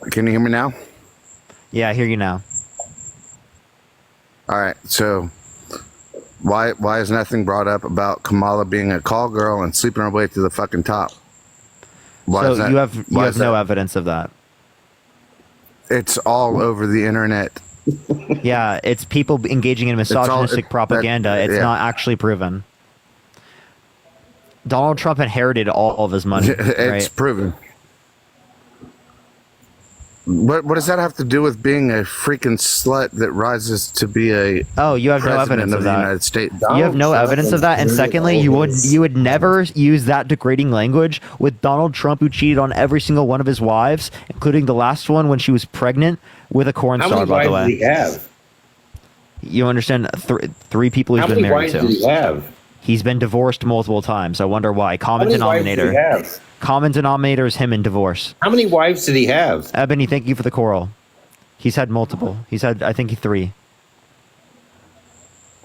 Q: Can you hear me now?
B: Yeah, I hear you now.
Q: All right. So Why is nothing brought up about Kamala being a call girl and sleeping her way to the fucking top? Why is
B: So
Q: that-
B: you have
Q: why is
B: no
Q: that-
B: evidence of that.
Q: It's all over the internet.
B: Yeah, it's people engaging in misogynistic
Q: that-
B: propaganda. It's
Q: yeah.
B: not actually proven. Donald Trump inherited all of his money.
Q: It's
B: right?
Q: proven. What does that have to do with being a freaking slut that rises to be a
B: Oh, you have no
Q: president
B: evidence
Q: of
B: of
Q: the
B: that.
Q: United States?
B: You have no evidence of that. And secondly, you would never use that degrading language with Donald Trump, who cheated on every single one of his wives, including the last one when she was pregnant with a corn
R: How
B: star.
R: many
B: By the
R: wives
B: way,
R: did he have?
B: you understand? Three people he's
R: How
B: been
R: many
B: married
R: wives
B: to.
R: did he have?
B: He's been divorced multiple times. I wonder why. Common
R: How many wives did
B: denominator.
R: he have?
B: Common denominator is him in divorce.
R: How many wives did he have?
B: Ebony, thank you for the coral. He's had multiple. He's had, I think, 3.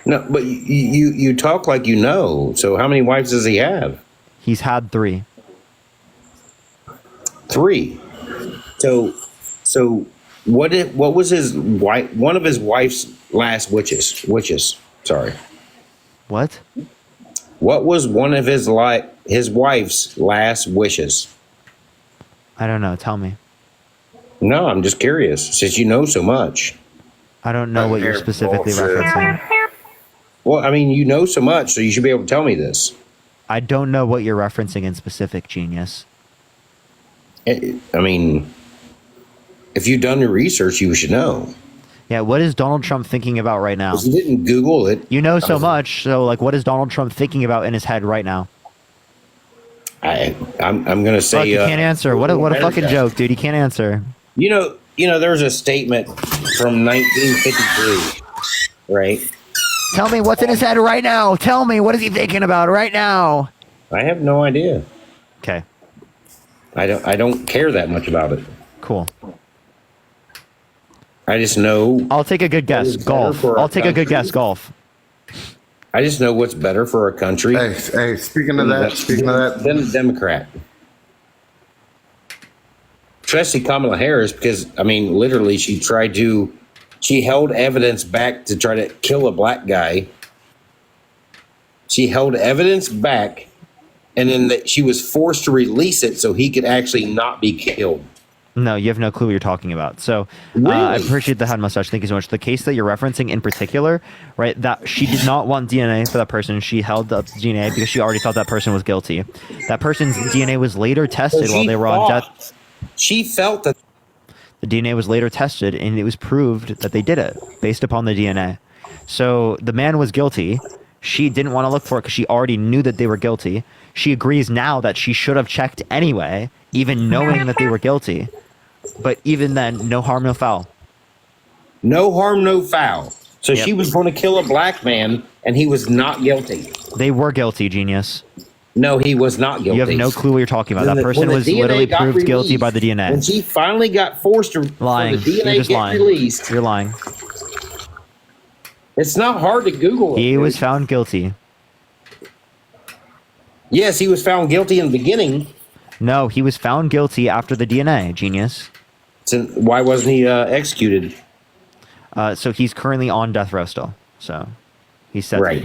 R: No, but you talk like you know. So how many wives does he have?
B: He's had 3.
R: 3. So what was his wife? One of his wife's last wishes. Sorry.
B: What?
R: What was one of his wife's last wishes?
B: I don't know. Tell me.
R: No, I'm just curious. Since you know so much.
B: I don't know what you're specifically referencing.
R: Well, I mean, you know so much, so you should be able to tell me this.
B: I don't know what you're referencing in specific, genius.
R: I mean, if you've done your research, you should know.
B: Yeah, what is Donald Trump thinking about right now?
R: You didn't Google it.
B: You know so much, so like, what is Donald Trump thinking about in his head right now?
R: I'm gonna say
B: Look, you can't answer. What a fucking joke, dude. You can't answer.
R: You know, there's a statement from 1953, right?
B: Tell me what's in his head right now. Tell me, what is he thinking about right now?
R: I have no idea.
B: Okay.
R: I don't care that much about it.
B: Cool.
R: I just know.
B: I'll take a good guess. Golf. I'll take a good guess. Golf.
R: I just know what's better for our country.
Q: Hey, speaking of that,
R: then a Democrat. Especially Kamala Harris, because, I mean, literally, she held evidence back to try to kill a black guy. She held evidence back, and then she was forced to release it so he could actually not be killed.
B: No, you have no clue what you're talking about. So I appreciate the head mustache. Thank you so much. The case that you're referencing in particular, right, that she did not want DNA for that person. She held up DNA because she already thought that person was guilty. That person's DNA was later tested while they were on death.
R: She felt that
B: the DNA was later tested, and it was proved that they did it based upon the DNA. So the man was guilty. She didn't want to look for it because she already knew that they were guilty. She agrees now that she should have checked anyway, even knowing that they were guilty. But even then, no harm, no foul.
R: No harm, no foul. So
B: Yep.
R: she was going to kill a black man, and he was not guilty.
B: They were guilty, genius.
R: No, he was not guilty.
B: You have no clue what you're talking about.
R: When
B: That
R: the-
B: person
R: when the
B: was
R: DNA
B: literally
R: got
B: proved guilty
R: released,
B: by the DNA.
R: When she finally got forced to
B: Lying.
R: for the
B: You're
R: DNA
B: just
R: get
B: lying.
R: released,
B: You're lying.
R: it's not hard to Google it.
B: He
R: dude.
B: was found guilty.
R: Yes, he was found guilty in the beginning.
B: No, he was found guilty after the DNA, genius.
R: So why wasn't he executed?
B: So he's currently on death row still. So he's set.
R: Right.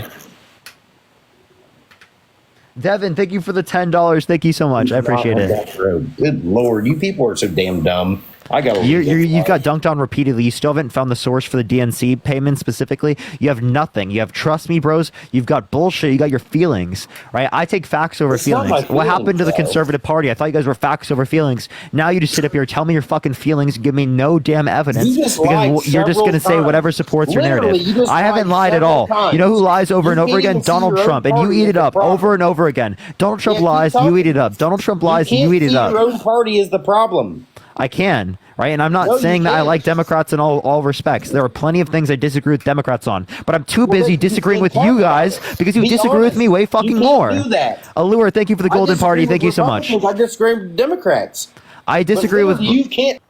B: Devin, thank you for the $10. Thank you so much. I appreciate
R: Not on
B: it.
R: death row. Good Lord, you people are so damn dumb. I got.
B: You've got dunked on repeatedly. You still haven't found the source for the DNC payment specifically. You have nothing. You have trust me, bros. You've got bullshit. You got your feelings, right? I take facts over
R: It's not my
B: feelings. What happened to the
R: feelings,
B: Conservative Party? I thought you guys were facts over feelings. Now you just sit up here, tell me your fucking feelings, give me no damn evidence
R: You just lied
B: because you're just
R: several
B: going to say
R: times.
B: whatever supports your
R: Literally,
B: narrative.
R: you just
B: I haven't
R: lied
B: lied at all.
R: several
B: You know who
R: times.
B: lies over
R: You
B: and over
R: can't
B: again?
R: even see
B: Donald
R: your own
B: Trump, and you
R: party
B: eat
R: as
B: it
R: the
B: up
R: problem.
B: over and over again. Donald Trump
R: Yeah, keep
B: lies, you
R: talking.
B: eat it up. Donald Trump lies,
R: you
B: you eat
R: can't
B: it
R: see
B: up.
R: your own party is the problem.
B: I can, right? And I'm not
R: No, you
B: saying that I
R: can't.
B: like Democrats in all respects. There are plenty of things I disagree with Democrats on, but I'm too
R: Well,
B: busy
R: then you
B: disagreeing with
R: can't
B: you
R: talk about
B: guys
R: it.
B: because you
R: Be
B: disagree with
R: honest.
B: me way
R: You
B: fucking
R: can't
B: more.
R: do that.
B: Allure, thank you for the
R: I
B: Golden Party.
R: disagree
B: Thank you
R: with
B: so much.
R: Republicans. I disagree with Democrats.
B: I disagree with
R: you can't.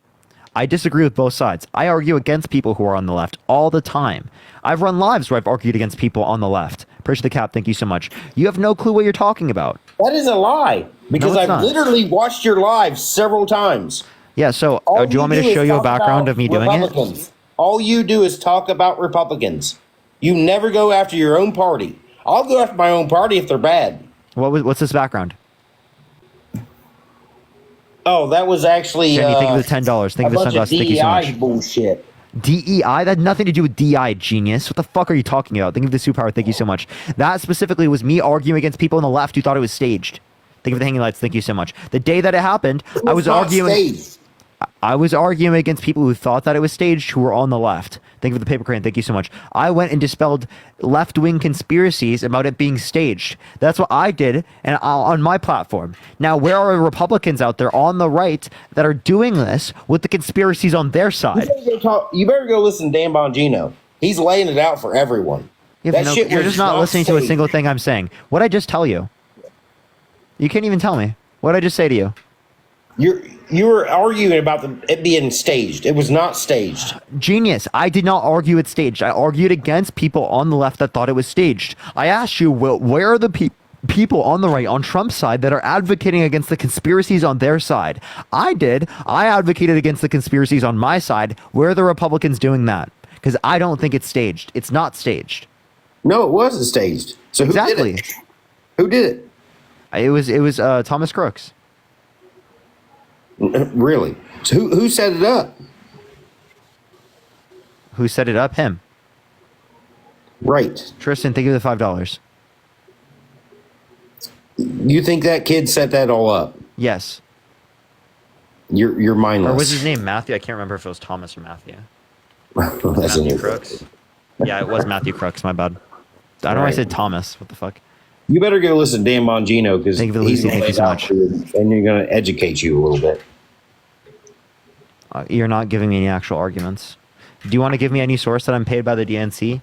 B: I disagree with both sides. I argue against people who are on the left all the time. I've run lives where I've argued against people on the left. Appreciate the cap. Thank you so much. You have no clue what you're talking about.
R: That is a lie because
B: it's
R: I've
B: not.
R: literally watched your lives several times.
B: Yeah, so do you want me to
R: do
B: show
R: is
B: you a
R: talk
B: background
R: about
B: of me doing it?
R: Republicans. All you do is talk about Republicans. You never go after your own party. I'll go after my own party if they're bad.
B: What's this background?
R: Oh, that was actually
B: Jenny, think of the $10. Think
R: a
B: of the
R: bunch of
B: $10. Thank you so
R: DEI
B: much.
R: bullshit.
B: DEI? That had nothing to do with DI, genius. What the fuck are you talking about? Think of the superpower. Thank you so much. That specifically was me arguing against people on the left who thought it was staged. Think of the hanging lights. Thank you so much. The day that it happened, I was
R: not
B: arguing.
R: staged.
B: I was arguing against people who thought that it was staged, who were on the left. Think of the paper crane. Thank you so much. I went and dispelled left-wing conspiracies about it being staged. That's what I did, and on my platform. Now, where are Republicans out there on the right that are doing this with the conspiracies on their side?
R: You better go listen to Dan Bongino. He's laying it out for everyone.
B: Yeah,
R: That
B: no,
R: shit
B: you're
R: was
B: just not listening to a
R: staged.
B: single thing I'm saying. What'd I just tell you? You can't even tell me. What'd I just say to you?
R: You were arguing about it being staged. It was not staged.
B: Genius. I did not argue it's staged. I argued against people on the left that thought it was staged. I asked you, where are the people on the right, on Trump's side, that are advocating against the conspiracies on their side? I did. I advocated against the conspiracies on my side. Where are the Republicans doing that? Because I don't think it's staged. It's not staged.
R: No, it wasn't staged. So who did it? Who did it?
B: It was Thomas Crooks.
R: Really? So who set it up?
B: Who set it up? Him.
R: Right.
B: Tristan, think of the $5.
R: You think that kid set that all up?
B: Yes.
R: You're mindless.
B: Or was his name Matthew? I can't remember if it was Thomas or Matthew.
R: That's
B: Matthew
R: in your
B: Crooks. Yeah, it was Matthew Crooks. My bad. I don't know why I said Thomas. What the fuck?
R: You better go listen to Dan Bongino because
B: Thank you for listening. Thank you so much.
R: And you're going to educate you a little bit.
B: You're not giving me any actual arguments. Do you want to give me any source that I'm paid by the DNC?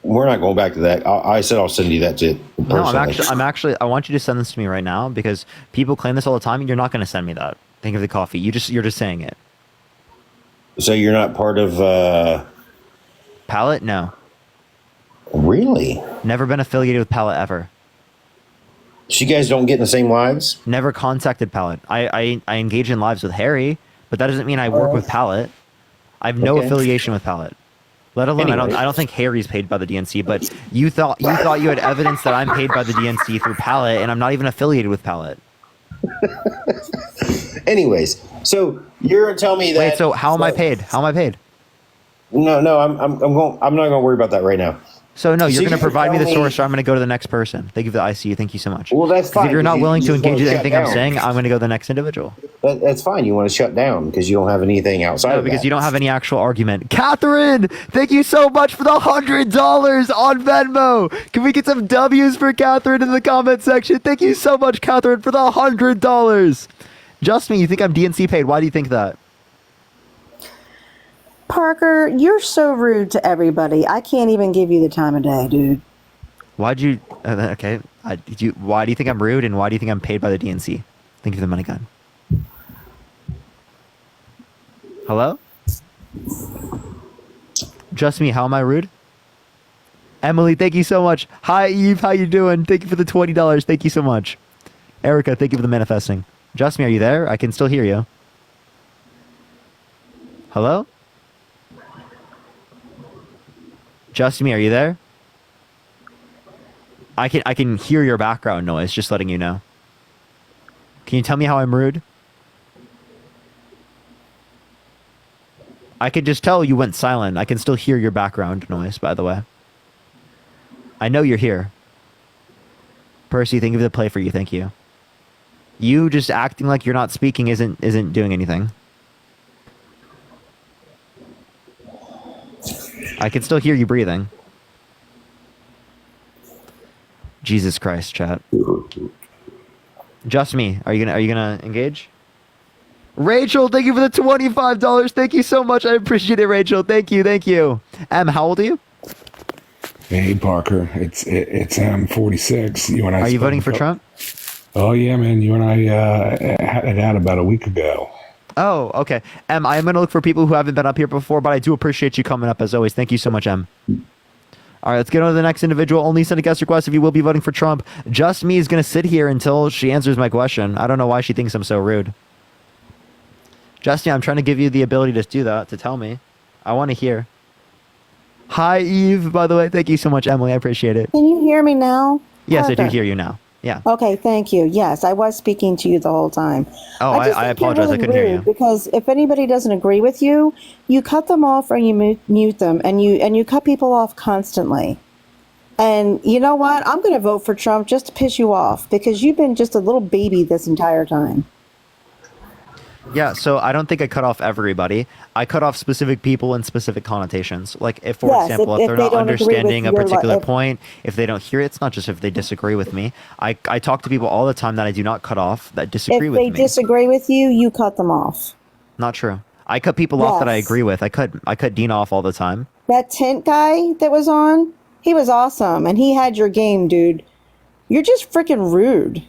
R: We're not going back to that. I said I'll send you that to.
B: No, I'm actually. I want you to send this to me right now because people claim this all the time. You're not going to send me that. Think of the coffee. You're just saying it.
R: So you're not part of
B: Pallet? No.
R: Really?
B: Never been affiliated with Pallet ever.
R: So you guys don't get in the same lives?
B: Never contacted Pallet. I engage in lives with Harry, but that doesn't mean I work with Pallet. I have no affiliation with Pallet. Let alone I don't think Harry's paid by the DNC, but you thought you had evidence that I'm paid by the DNC through Pallet, and I'm not even affiliated with Pallet.
R: Anyways, so you're gonna tell me that.
B: Wait, so how am I paid? How am I paid?
R: No, I'm not gonna worry about that right now.
B: So no, you're
R: So
B: going to
R: you're
B: provide me the
R: telling
B: source, or I'm going to go to the next person. Thank you for the ICU. Thank you so much.
R: Well, that's
B: 'Cause
R: fine.
B: if you're not willing to
R: just
B: engage
R: wanna
B: with
R: shut
B: anything I'm
R: down.
B: saying, I'm going to go to the next individual.
R: That's fine. You want to shut down because you don't have anything outside.
B: No,
R: of
B: because
R: that.
B: you don't have any actual argument. Catherine, thank you so much for the $100 on Venmo. Can we get some W's for Catherine in the comment section? Thank you so much, Catherine, for the $100. Just me, you think I'm DNC paid? Why do you think that?
S: Parker, you're so rude to everybody. I can't even give you the time of day, dude.
B: Why'd you? Okay. Why do you think I'm rude, and why do you think I'm paid by the DNC? Thank you for the money gun. Hello? Just me. How am I rude? Emily, thank you so much. Hi, Eve. How you doing? Thank you for the $20. Thank you so much. Erica, thank you for the manifesting. Just me, are you there? I can still hear you. Hello? Just me, are you there? I can hear your background noise, just letting you know. Can you tell me how I'm rude? I could just tell you went silent. I can still hear your background noise, by the way. I know you're here. Percy, thank you for the play for you. Thank you. You just acting like you're not speaking isn't doing anything. I can still hear you breathing. Jesus Christ, chat. Just me. Are you gonna engage? Rachel, thank you for the $25. Thank you so much. I appreciate it, Rachel. Thank you. How old are you?
G: Hey Parker, it's 46. You and I.
B: Are you voting for Trump?
G: Oh yeah, man. You and I had it out about a week ago.
B: Oh, okay. I am going to look for people who haven't been up here before, but I do appreciate you coming up as always. Thank you so much, All right, let's get on to the next individual. Only send a guest request if you will be voting for Trump. Just me is going to sit here until she answers my question. I don't know why she thinks I'm so rude. Justin, I'm trying to give you the ability to do that, to tell me. I want to hear. Hi, Eve. By the way, thank you so much, Emily. I appreciate it.
S: Can you hear me now?
B: Yes, I do
S: Parker.
B: hear you now. Yeah.
S: Okay, thank you. Yes, I was speaking to you the whole time.
B: Oh,
S: just
B: I
S: think you're
B: apologize. I couldn't hear
S: rude
B: you.
S: Because if anybody doesn't agree with you, you cut them off or you mute them, and you cut people off constantly. And you know what? I'm going to vote for Trump just to piss you off because you've been just a little baby this entire time.
B: Yeah, so I don't think I cut off everybody. I cut off specific people and specific connotations. Like, if, for
S: Yes,
B: example,
S: if
B: if they're
S: they
B: not
S: don't agree with
B: understanding a
S: your
B: particular
S: if-
B: point, if they don't hear it, it's not just if they disagree with me. I talk to people all the time that I do not cut off that disagree
S: If
B: with
S: they
B: me.
S: disagree with you, you cut them off.
B: Not true. I cut people off that I
S: Yes.
B: agree with. I cut Dean off all the time.
S: That Tint guy that was on, he was awesome, and he had your game, dude. You're just freaking rude.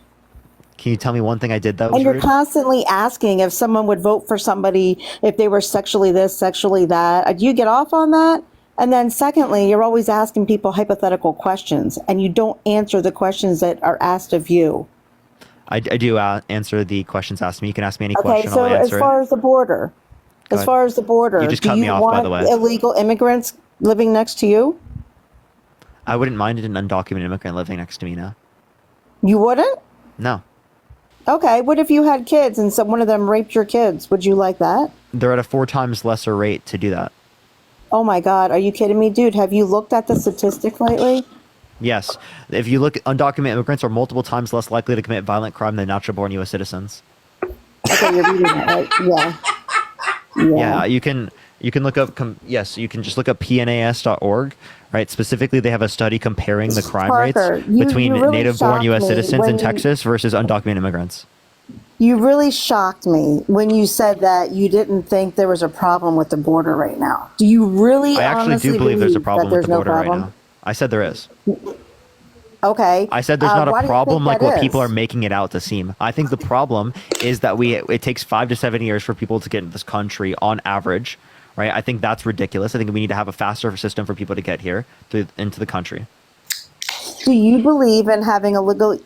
B: Can you tell me one thing I did that was
S: And you're
B: rude?
S: constantly asking if someone would vote for somebody if they were sexually this, sexually that. Do you get off on that? And then secondly, you're always asking people hypothetical questions, and you don't answer the questions that are asked of you.
B: I do answer the questions asked me. You can ask me any
S: Okay,
B: question.
S: so
B: I'll
S: as
B: answer
S: far
B: it.
S: as the border,
B: Go
S: as
B: ahead.
S: far as the border,
B: You just
S: do
B: cut me
S: you
B: off, by
S: want
B: the way.
S: illegal immigrants living next to you?
B: I wouldn't mind an undocumented immigrant living next to me now.
S: You wouldn't?
B: No.
S: Okay, what if you had kids and one of them raped your kids? Would you like that?
B: They're at a 4 times lesser rate to do that.
S: Oh my God, are you kidding me, dude? Have you looked at the statistic lately?
B: Yes. If you look, undocumented immigrants are multiple times less likely to commit violent crime than natural-born U.S. citizens.
S: Okay, you're reading it, right? Yeah.
B: Yeah, you can look up. Yes, you can just look up pnas.org. Right. Specifically, they have a study comparing the crime
S: Parker,
B: rates
S: you
B: between
S: really
B: native-born
S: shocked
B: U.S.
S: me
B: citizens
S: when
B: in
S: you-
B: Texas versus undocumented immigrants.
S: You really shocked me when you said that you didn't think there was a problem with the border right now. Do you really
B: I actually
S: honestly
B: do believe there's a
S: that
B: problem with
S: there's
B: the
S: no
B: border right
S: problem?
B: now. I said there is.
S: Okay.
B: I said there's not
S: why
B: a
S: do you
B: problem
S: think
B: like
S: that
B: what
S: is?
B: people are making it out to seem. I think the problem is that it takes 5 to 7 years for people to get into this country on average, right? I think that's ridiculous. I think we need to have a faster system for people to get here into the country.
S: Do you believe in having illegal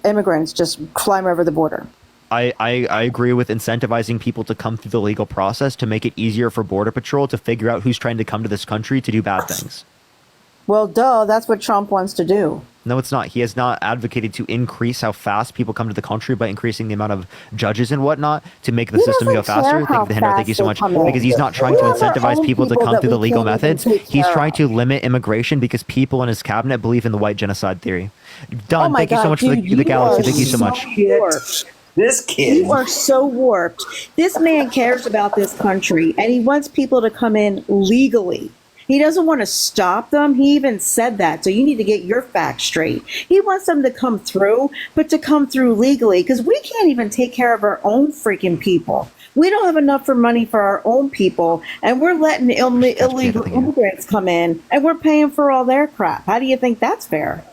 S: immigrants just climb over the border?
B: I agree with incentivizing people to come through the legal process to make it easier for Border Patrol to figure out who's trying to come to this country to do bad things.
S: Well, duh, that's what Trump wants to do.
B: No, it's not. He has not advocated to increase how fast people come to the country by increasing the amount of judges and whatnot to make the
S: He
B: system go
S: doesn't care
B: faster.
S: how
B: Thank you, Henry. Thank you so
S: fast
B: much.
S: they come in.
B: Because he's not trying
S: We
B: to
S: have our
B: incentivize
S: own
B: people to
S: people
B: come
S: that
B: through the
S: we
B: legal
S: can't even
B: methods.
S: take
B: He's
S: care
B: trying
S: of.
B: to limit immigration because people in his cabinet believe in the white genocide theory. Don,
S: Oh my
B: thank you so
S: God,
B: much
S: dude,
B: for the galaxy.
S: are
B: Thank you so
S: so
B: much.
S: warped.
L: This kid.
S: You are so warped. This man cares about this country and he wants people to come in legally. He doesn't want to stop them. He even said that. So you need to get your facts straight. He wants them to come through, but to come through legally because we can't even take care of our own freaking people. We don't have enough for money for our own people, and we're letting illegal immigrants come in, and we're paying for all their crap. How do you think that's fair?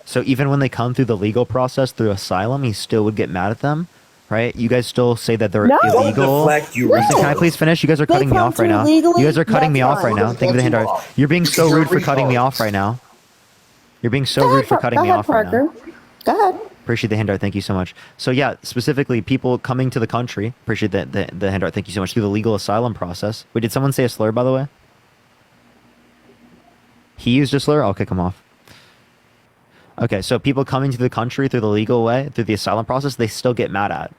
B: So even when they come through the legal process through asylum, he still would get mad at them, right? You guys still say that they're
S: No.
B: illegal.
L: Deflect you,
B: Listen,
L: Rico.
B: can I please finish? You guys are
S: They
B: cutting me
S: come
B: off right
S: through
B: now.
S: legally,
B: You guys are cutting me
S: that's
B: off right
S: fine.
B: now. Thank you for the handout. You're being so rude for cutting me off right now. You're being so rude for cutting me off right now.
S: Go ahead.
B: Appreciate the handout. Thank you so much. So yeah, specifically people coming to the country. Appreciate the handout. Thank you so much. Through the legal asylum process. Wait, did someone say a slur, by the way? He used a slur? I'll kick him off. Okay, so people coming to the country through the legal way, through the asylum process, they still get mad at,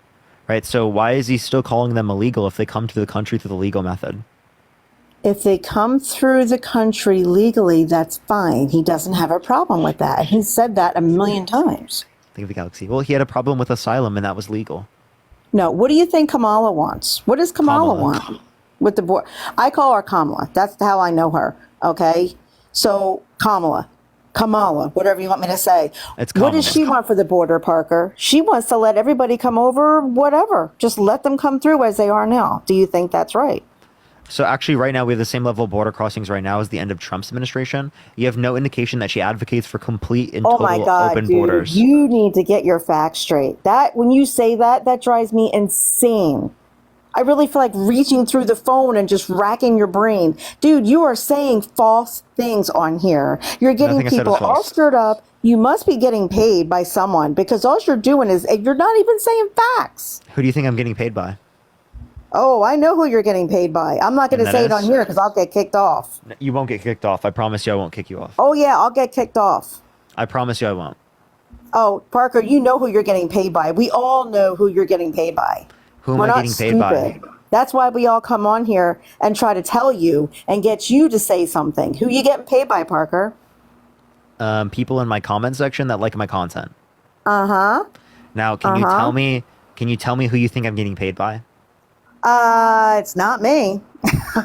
B: right? So why is he still calling them illegal if they come to the country through the legal method?
S: If they come through the country legally, that's fine. He doesn't have a problem with that. He said that a million times.
B: Think of the galaxy. Well, he had a problem with asylum, and that was legal.
S: No, what do you think Kamala wants? What does Kamala want with the board? I call her Kamala. That's how I know her. Okay, so Kamala, whatever you want me to say.
B: It's
S: What does she want for the border, Parker? She wants to let everybody come over, whatever. Just let them come through as they are now. Do you think that's right?
B: So actually, right now, we have the same level of border crossings right now as the end of Trump's administration. You have no indication that she advocates for complete and
S: Oh
B: total
S: my God,
B: open
S: dude,
B: borders.
S: you need to get your facts straight. That when you say that, that drives me insane. I really feel like reaching through the phone and just racking your brain. Dude, you are saying false things on here. You're getting
B: Nothing I said
S: people
B: was
S: all
B: false.
S: stirred up. You must be getting paid by someone because all you're doing is you're not even saying facts.
B: Who do you think I'm getting paid by?
S: Oh, I know who you're getting paid by. I'm not going
B: And
S: to
B: that
S: say it on
B: is?
S: here because I'll get kicked off.
B: You won't get kicked off. I promise you I won't kick you off.
S: Oh, yeah, I'll get kicked off.
B: I promise you I won't.
S: Oh, Parker, you know who you're getting paid by. We all know who you're getting paid by.
B: Who am
S: We're
B: I
S: not
B: getting paid by?
S: stupid. That's why we all come on here and try to tell you and get you to say something. Who you getting paid by, Parker?
B: People in my comment section that like my content.
S: Uh-huh.
B: Now, can you tell me who you think I'm getting paid by?
S: It's not me.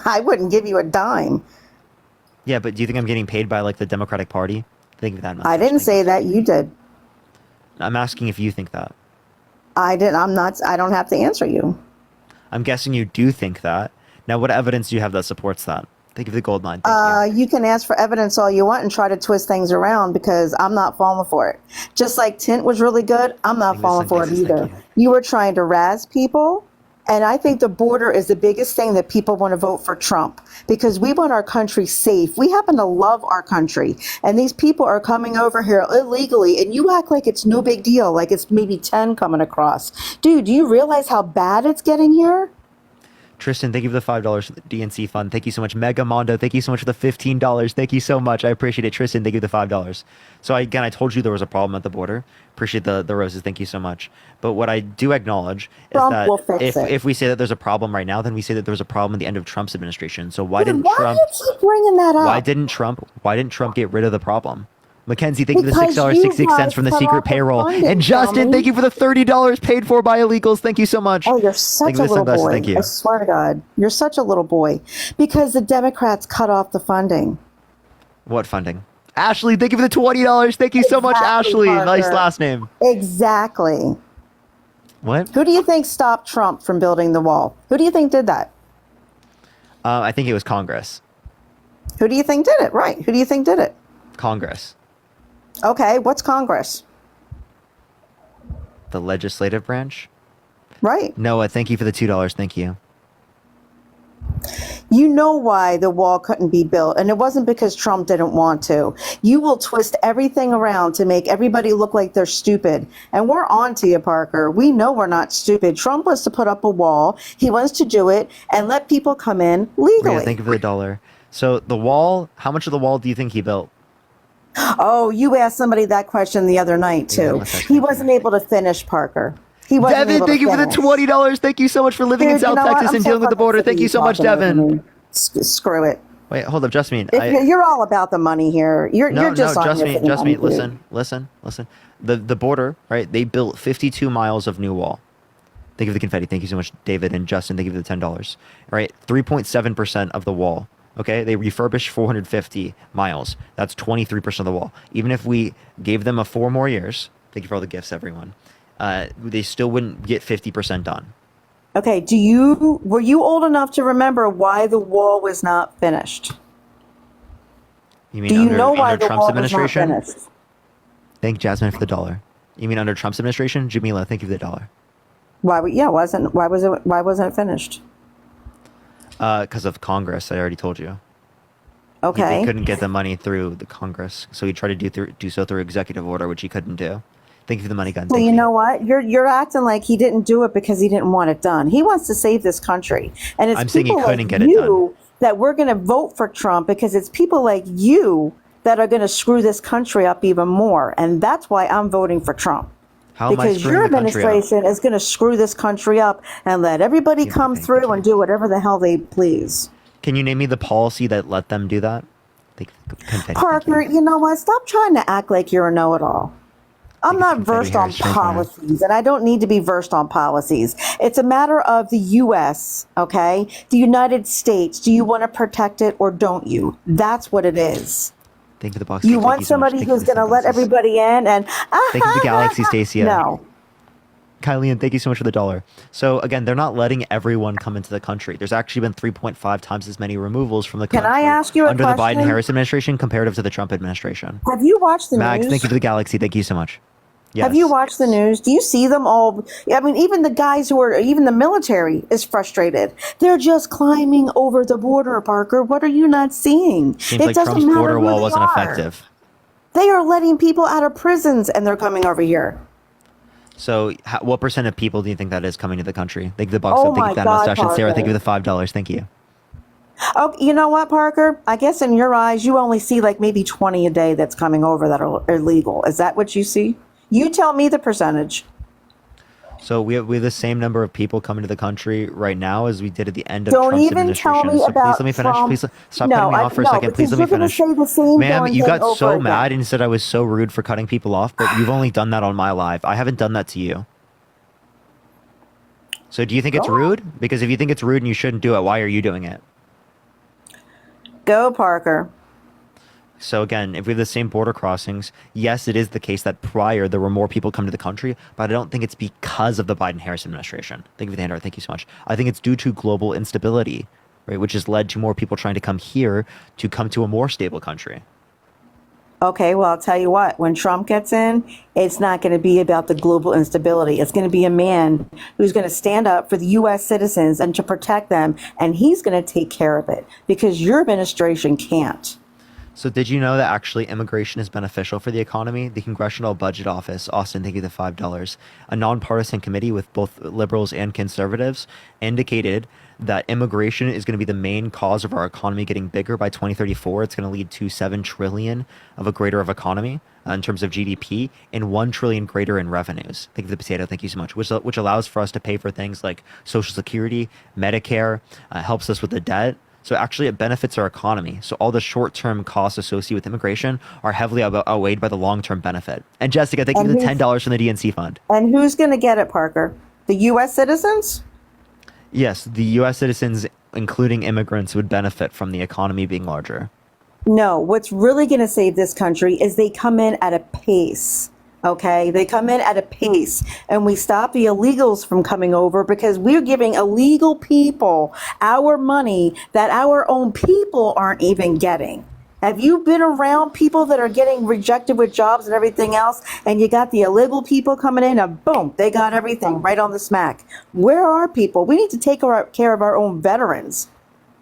S: I wouldn't give you a dime.
B: Yeah, but do you think I'm getting paid by like the Democratic Party? Think of that.
S: I didn't say that. You did.
B: I'm asking if you think that.
S: I did. I'm not. I don't have to answer you.
B: I'm guessing you do think that. Now, what evidence do you have that supports that? Thank you for the gold mine. Thank you.
S: You can ask for evidence all you want and try to twist things around because I'm not falling for it. Just like Tint was really good, I'm not falling for it either. You were trying to razz people. And I think the border is the biggest thing that people want to vote for Trump because we want our country safe. We happen to love our country. And these people are coming over here illegally and you act like it's no big deal, like it's maybe 10 coming across. Dude, do you realize how bad it's getting here?
B: Tristan, thank you for the $5 for the DNC fund. Thank you so much. Mega Mondo, thank you so much for the $15. Thank you so much. I appreciate it. Tristan, thank you for the $5. So I told you there was a problem at the border. Appreciate the roses. Thank you so much. But what I do acknowledge is
S: Trump
B: that
S: will fix it.
B: if we say that there's a problem right now, then we say that there was a problem at the end of Trump's administration. So why didn't
S: Why
B: Trump?
S: do you keep bringing that up?
B: Why didn't Trump get rid of the problem? Mackenzie, thank you for the
S: Because
B: $6.66 from the
S: you guys
B: secret
S: cut off the
B: payroll.
S: funding,
B: And Justin,
S: dummy.
B: thank you for the $30 paid for by illegals. Thank you so much.
S: Oh, you're such
B: Thank
S: a
B: you for the
S: little
B: sunglasses.
S: boy.
B: Thank you.
S: I swear to God. You're such a little boy. Because the Democrats cut off the funding.
B: What funding? Ashley, thank you for the $20. Thank you so much,
S: Exactly,
B: Ashley. Nice
S: Parker.
B: last name.
S: Exactly.
B: What?
S: Who do you think stopped Trump from building the wall? Who do you think did that?
B: I think it was Congress.
S: Who do you think did it? Right. Who do you think did it?
B: Congress.
S: Okay. What's Congress?
B: The legislative branch.
S: Right.
B: Noah, thank you for the $2. Thank you.
S: You know why the wall couldn't be built, and it wasn't because Trump didn't want to. You will twist everything around to make everybody look like they're stupid. And we're on to you, Parker. We know we're not stupid. Trump wants to put up a wall. He wants to do it and let people come in legally.
B: Rita, thank you for the $1. So the wall, how much of the wall do you think he built?
S: Oh, you asked somebody that question the other night, too. He wasn't able to finish, Parker. He wasn't
B: Devin,
S: able to
B: thank you for the
S: finish.
B: $20. Thank you so much for living in
S: Dude, you
B: South
S: know what?
B: Texas
S: I'm
B: and
S: so
B: dealing with the
S: fucking
B: border.
S: sick
B: Thank
S: of
B: you so much,
S: talking over
B: Devin.
S: me. Screw it.
B: Wait, hold up, Jasmine.
S: You're all about the money here. You're just on here for the money, dude.
B: listen. The border, right? They built 52 miles of new wall. Thank you for the confetti. Thank you so much, David and Justin. Thank you for the $10. Right, 3.7% of the wall. Okay, they refurbished 450 miles. That's 23% of the wall. Even if we gave them 4 more years, thank you for all the gifts, everyone. They still wouldn't get 50% done.
S: Okay, were you old enough to remember why the wall was not finished?
B: You mean
S: Do you
B: under,
S: know why
B: under
S: the
B: Trump's
S: wall was not
B: administration?
S: finished?
B: Thank Jasmine for the $1. You mean under Trump's administration? Jamila, thank you for the $1.
S: Why wasn't it finished?
B: Because of Congress, I already told you.
S: Okay.
B: He couldn't get the money through the Congress, so he tried to do so through executive order, which he couldn't do. Thank you for the money gun.
S: Well, you know what? You're acting like he didn't do it because he didn't want it done. He wants to save this country, and it's
B: I'm saying he
S: people
B: couldn't
S: like
B: get it
S: you that we're going to vote for Trump because it's people like you that are going to screw this country up even more, and that's why I'm voting for Trump.
B: How am I
S: Because
B: screwing
S: your
B: the country up?
S: administration is going to screw this country up and let everybody come through and do whatever the hell they please.
B: Can you name me the policy that let them do that? Confetti.
S: Parker, you know what? Stop trying to act like you're a know-it-all. I'm not versed on policies, and I don't need to be versed on policies. It's a matter of the U.S., okay? The United States. Do you want to protect it or don't you? That's what it is.
B: Thank you for the box.
S: You
B: Thank
S: want
B: so much.
S: somebody
B: Thank you
S: who's
B: for the
S: going to let
B: sunglasses.
S: everybody in and...
B: Thank you for the Galaxy, Stacia.
S: No.
B: Kylie, and thank you so much for the $1. So again, they're not letting everyone come into the country. There's actually been 3.5 times as many removals from the
S: Can
B: country
S: I ask you a
B: under the
S: question?
B: Biden-Harris administration comparative to the Trump administration.
S: Have you watched the
B: Max,
S: news?
B: thank you for the Galaxy. Thank you so much. Yes.
S: Have you watched the news? Do you see them all? I mean, even the guys who are, even the military is frustrated. They're just climbing over the border, Parker. What are you not seeing?
B: Seems like Trump's border wall wasn't effective.
S: They are letting people out of prisons and they're coming over here.
B: So, what percent of people do you think that is coming to the country? Thank you, the box
S: Oh
B: up. Thank
S: my
B: you, that
S: God,
B: mustache. And Sarah, thank you
S: Parker.
B: for the $5. Thank you.
S: Oh, you know what, Parker? I guess in your eyes, you only see like maybe 20 a day that's coming over that are illegal. Is that what you see? You tell me the percentage.
B: So we have the same number of people coming to the country right now as we did at the end of
S: Don't
B: Trump's
S: even tell
B: administration.
S: me
B: So
S: about
B: please let me finish.
S: Trump.
B: Please stop
S: No,
B: cutting me off for a second. Please
S: because
B: let me
S: you're gonna
B: finish.
S: say the same
B: Ma'am,
S: darn
B: you
S: thing
B: got
S: over
B: so
S: again.
B: mad and said I was so rude for cutting people off, but you've only done that on my live. I haven't done that to you. So do you think it's rude? Because if you think it's rude and you shouldn't do it, why are you doing it?
S: Go, Parker.
B: So again, if we have the same border crossings, yes, it is the case that prior there were more people come to the country, but I don't think it's because of the Biden-Harris administration. Thank you for the handout. Thank you so much. I think it's due to global instability, right, which has led to more people trying to come here to come to a more stable country.
S: Okay, well, I'll tell you what, when Trump gets in, it's not going to be about the global instability. It's going to be a man who's going to stand up for the U.S. citizens and to protect them, and he's going to take care of it because your administration can't.
B: So did you know that actually immigration is beneficial for the economy? The Congressional Budget Office, Austin, thank you the $5, a nonpartisan committee with both liberals and conservatives, indicated that immigration is going to be the main cause of our economy getting bigger by 2034. It's going to lead to $7 trillion of a greater of economy in terms of GDP and $1 trillion greater in revenues. Thank you for the potato. Thank you so much. Which allows for us to pay for things like Social Security, Medicare, helps us with the debt. So actually it benefits our economy. So all the short-term costs associated with immigration are heavily outweighed by the long-term benefit. And Jessica, thank you for the $10 from the DNC fund.
S: And who's going to get it, Parker? The U.S. citizens?
B: Yes, the U.S. citizens, including immigrants, would benefit from the economy being larger.
S: No, what's really going to save this country is they come in at a pace. Okay, they come in at a pace and we stop the illegals from coming over because we're giving illegal people our money that our own people aren't even getting. Have you been around people that are getting rejected with jobs and everything else, and you got the illegal people coming in and boom, they got everything right on the smack? Where are people? We need to take care of our own veterans.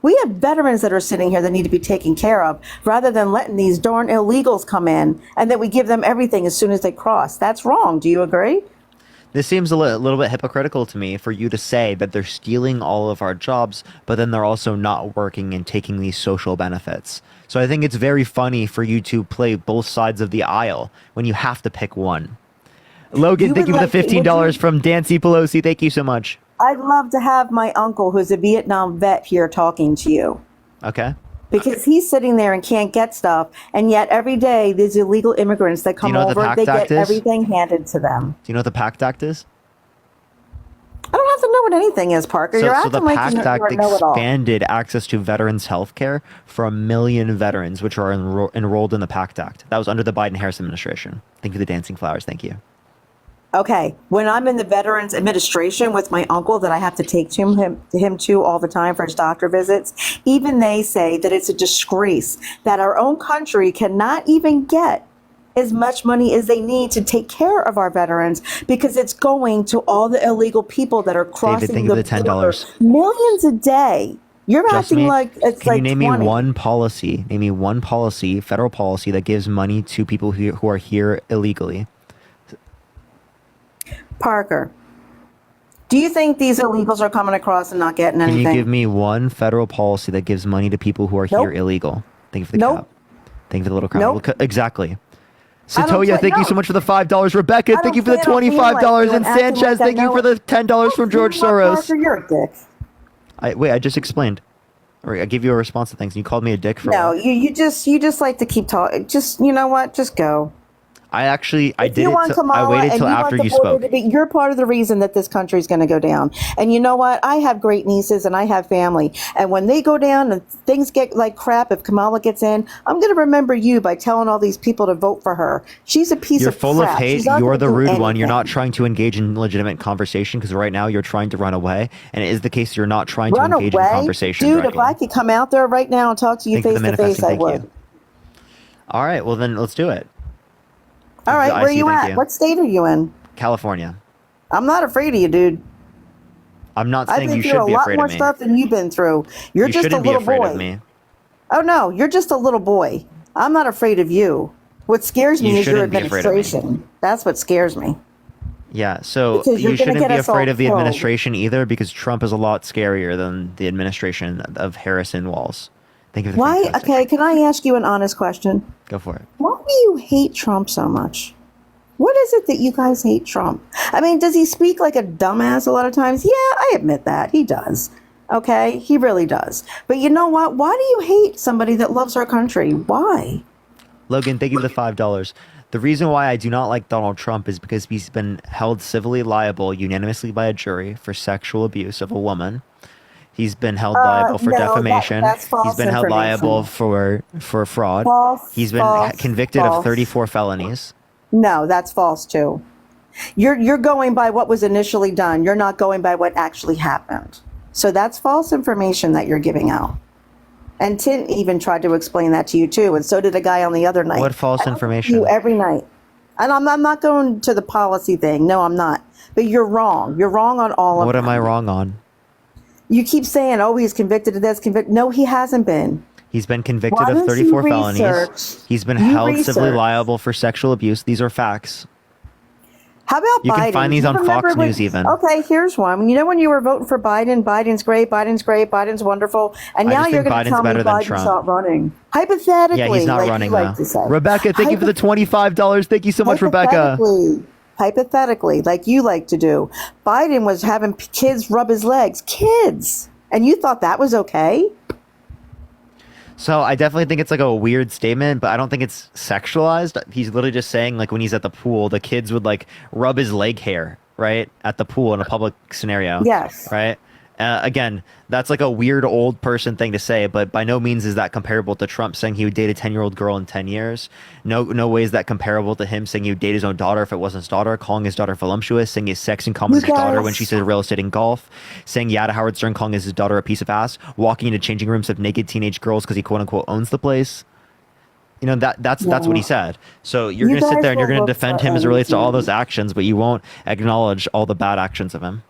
S: We have veterans that are sitting here that need to be taken care of rather than letting these darn illegals come in and then we give them everything as soon as they cross. That's wrong. Do you agree?
B: This seems a little bit hypocritical to me for you to say that they're stealing all of our jobs, but then they're also not working and taking these social benefits. So I think it's very funny for you to play both sides of the aisle when you have to pick one. Logan, thank you for the $15 from Dancy Pelosi. Thank you so much.
S: I'd love to have my uncle, who's a Vietnam vet, here talking to you.
B: Okay.
S: Because he's sitting there and can't get stuff, and yet every day these illegal immigrants that come over, they get everything handed to them.
B: Do you know what the PACT Act is?
S: I don't have to know what anything is, Parker. You're
B: So the
S: acting like
B: PACT
S: you
B: Act
S: know it all.
B: expanded access to veterans health care for 1 million veterans, which are enrolled in the PACT Act. That was under the Biden-Harris administration. Thank you for the dancing flowers. Thank you.
S: Okay, when I'm in the Veterans Administration with my uncle that I have to take him to all the time for his doctor visits, even they say that it's a disgrace that our own country cannot even get as much money as they need to take care of our veterans because it's going to all the illegal people that are crossing
B: David, thank you for the $10.
S: millions a day. You're acting like it's
B: Can
S: like
B: you name
S: 20.
B: me one policy? Name me one policy, federal policy, that gives money to people who are here illegally.
S: Parker, do you think these illegals are coming across and not getting
B: Can
S: anything?
B: you give me one federal policy that gives money to people who are here illegal? Thank you for the cap. Thank you for the little crown.
S: Nope.
B: Exactly.
S: I don't
B: Satoya,
S: play-
B: thank you
S: no.
B: so much for the $5. Rebecca, thank you for the
S: plan on being like
B: $25.
S: you
B: And
S: and acting
B: Sanchez,
S: like I
B: thank you
S: know
B: for
S: it.
B: the $10 from George
S: You know what,
B: Soros.
S: Parker, you're a dick.
B: I just explained. Or I gave you a response to things. And you called me a dick for
S: No,
B: what?
S: you just like to keep talking. Just, you know what? Just go.
B: I did
S: If you want
B: it. I
S: Kamala
B: waited
S: and
B: till
S: you
B: after
S: want the
B: you
S: border
B: spoke.
S: to be, you're part of the reason that this country is going to go down. And you know what? I have great nieces and I have family. And when they go down and things get like crap, if Kamala gets in, I'm going to remember you by telling all these people to vote for her. She's a piece
B: You're
S: of
B: full
S: crap.
B: of hate.
S: She's not
B: You're
S: gonna
B: the
S: do
B: rude one. You're
S: anything.
B: not trying to engage in legitimate conversation because right now you're trying to run away. And it is the case you're not trying to
S: Run
B: engage
S: away?
B: in conversation.
S: Dude,
B: directly.
S: if I could come out there right now and talk to you
B: Thank you for
S: face
B: the
S: to face,
B: manifesting.
S: I
B: Thank
S: would.
B: you. All right. Well, then let's do it.
S: All right,
B: I
S: where
B: see,
S: you
B: thank
S: at?
B: you.
S: What state are you in?
B: California.
S: I'm not afraid of you, dude.
B: I'm not
S: I've
B: saying
S: been
B: you
S: through
B: should
S: a
B: be
S: lot
B: afraid
S: more
B: of me.
S: stuff than you've been through. You're
B: You
S: just a
B: shouldn't be
S: little
B: afraid
S: boy.
B: of me.
S: Oh no, you're just a little boy. I'm not afraid of you. What scares me
B: You
S: is your
B: shouldn't be afraid of me.
S: administration. That's what scares me.
B: Yeah, so
S: Because you're
B: you
S: gonna
B: shouldn't
S: get
B: be
S: us all
B: afraid of the
S: killed.
B: administration either, because Trump is a lot scarier than the administration of Harris and Walls. Think of the
S: Why?
B: fantastic.
S: Okay, can I ask you an honest question?
B: Go for it.
S: Why do you hate Trump so much? What is it that you guys hate Trump? I mean, does he speak like a dumbass a lot of times? Yeah, I admit that. He does. Okay, he really does. But you know what? Why do you hate somebody that loves our country? Why?
B: Logan, thank you for the $5. The reason why I do not like Donald Trump is because he's been held civilly liable unanimously by a jury for sexual abuse of a woman. He's been held liable for
S: no,
B: defamation.
S: that's false
B: He's been held
S: information.
B: liable for fraud.
S: False,
B: He's been
S: false,
B: convicted
S: false.
B: of 34 felonies.
S: No, that's false too. You're going by what was initially done. You're not going by what actually happened. So that's false information that you're giving out. And Tint even tried to explain that to you too, and so did a guy on the other night.
B: What false information?
S: You every night. And I'm not going to the policy thing. No, I'm not. But you're wrong. You're wrong on all of
B: What
S: them.
B: am I wrong on?
S: You keep saying, "Oh, he's convicted of this." No, he hasn't been.
B: He's been convicted
S: Why
B: of
S: don't
B: 34
S: you
B: felonies.
S: research-
B: He's been
S: you
B: held civilly
S: research.
B: liable for sexual abuse. These are facts.
S: How about
B: You
S: Biden?
B: can find these
S: Do you
B: on Fox
S: remember when-
B: News even.
S: Okay, here's one. You know when you were voting for Biden, Biden's great, Biden's wonderful, and
B: I
S: now
B: just
S: you're
B: think
S: going to
B: Biden's
S: tell me
B: better than
S: Biden's
B: Trump.
S: not running. Hypothetically,
B: Yeah, he's not
S: like
B: running
S: you like
B: though.
S: to say.
B: Rebecca, thank you for the $25. Thank you so much, Rebecca.
S: Hypothetically, like you like to do. Biden was having kids rub his legs. Kids. And you thought that was okay?
B: So I definitely think it's like a weird statement, but I don't think it's sexualized. He's literally just saying like when he's at the pool, the kids would like rub his leg hair, right? At the pool in a public scenario.
S: Yes.
B: Right? Again, that's like a weird old person thing to say, but by no means is that comparable to Trump saying he would date a 10-year-old girl in 10 years. No way is that comparable to him saying he would date his own daughter if it wasn't his daughter, calling his daughter voluptuous, saying he's sex in common with his daughter when she said real estate and golf, saying yeah to Howard Stern, calling his daughter a piece of ass, walking into changing rooms of naked teenage girls because he quote unquote owns the place. You know, that's what he said. So you're
S: You
B: going to sit
S: guys
B: there and you're
S: will
B: going to
S: look
B: defend
S: for
B: him as it relates to all
S: anything.
B: those actions, but you won't acknowledge all the bad actions of him.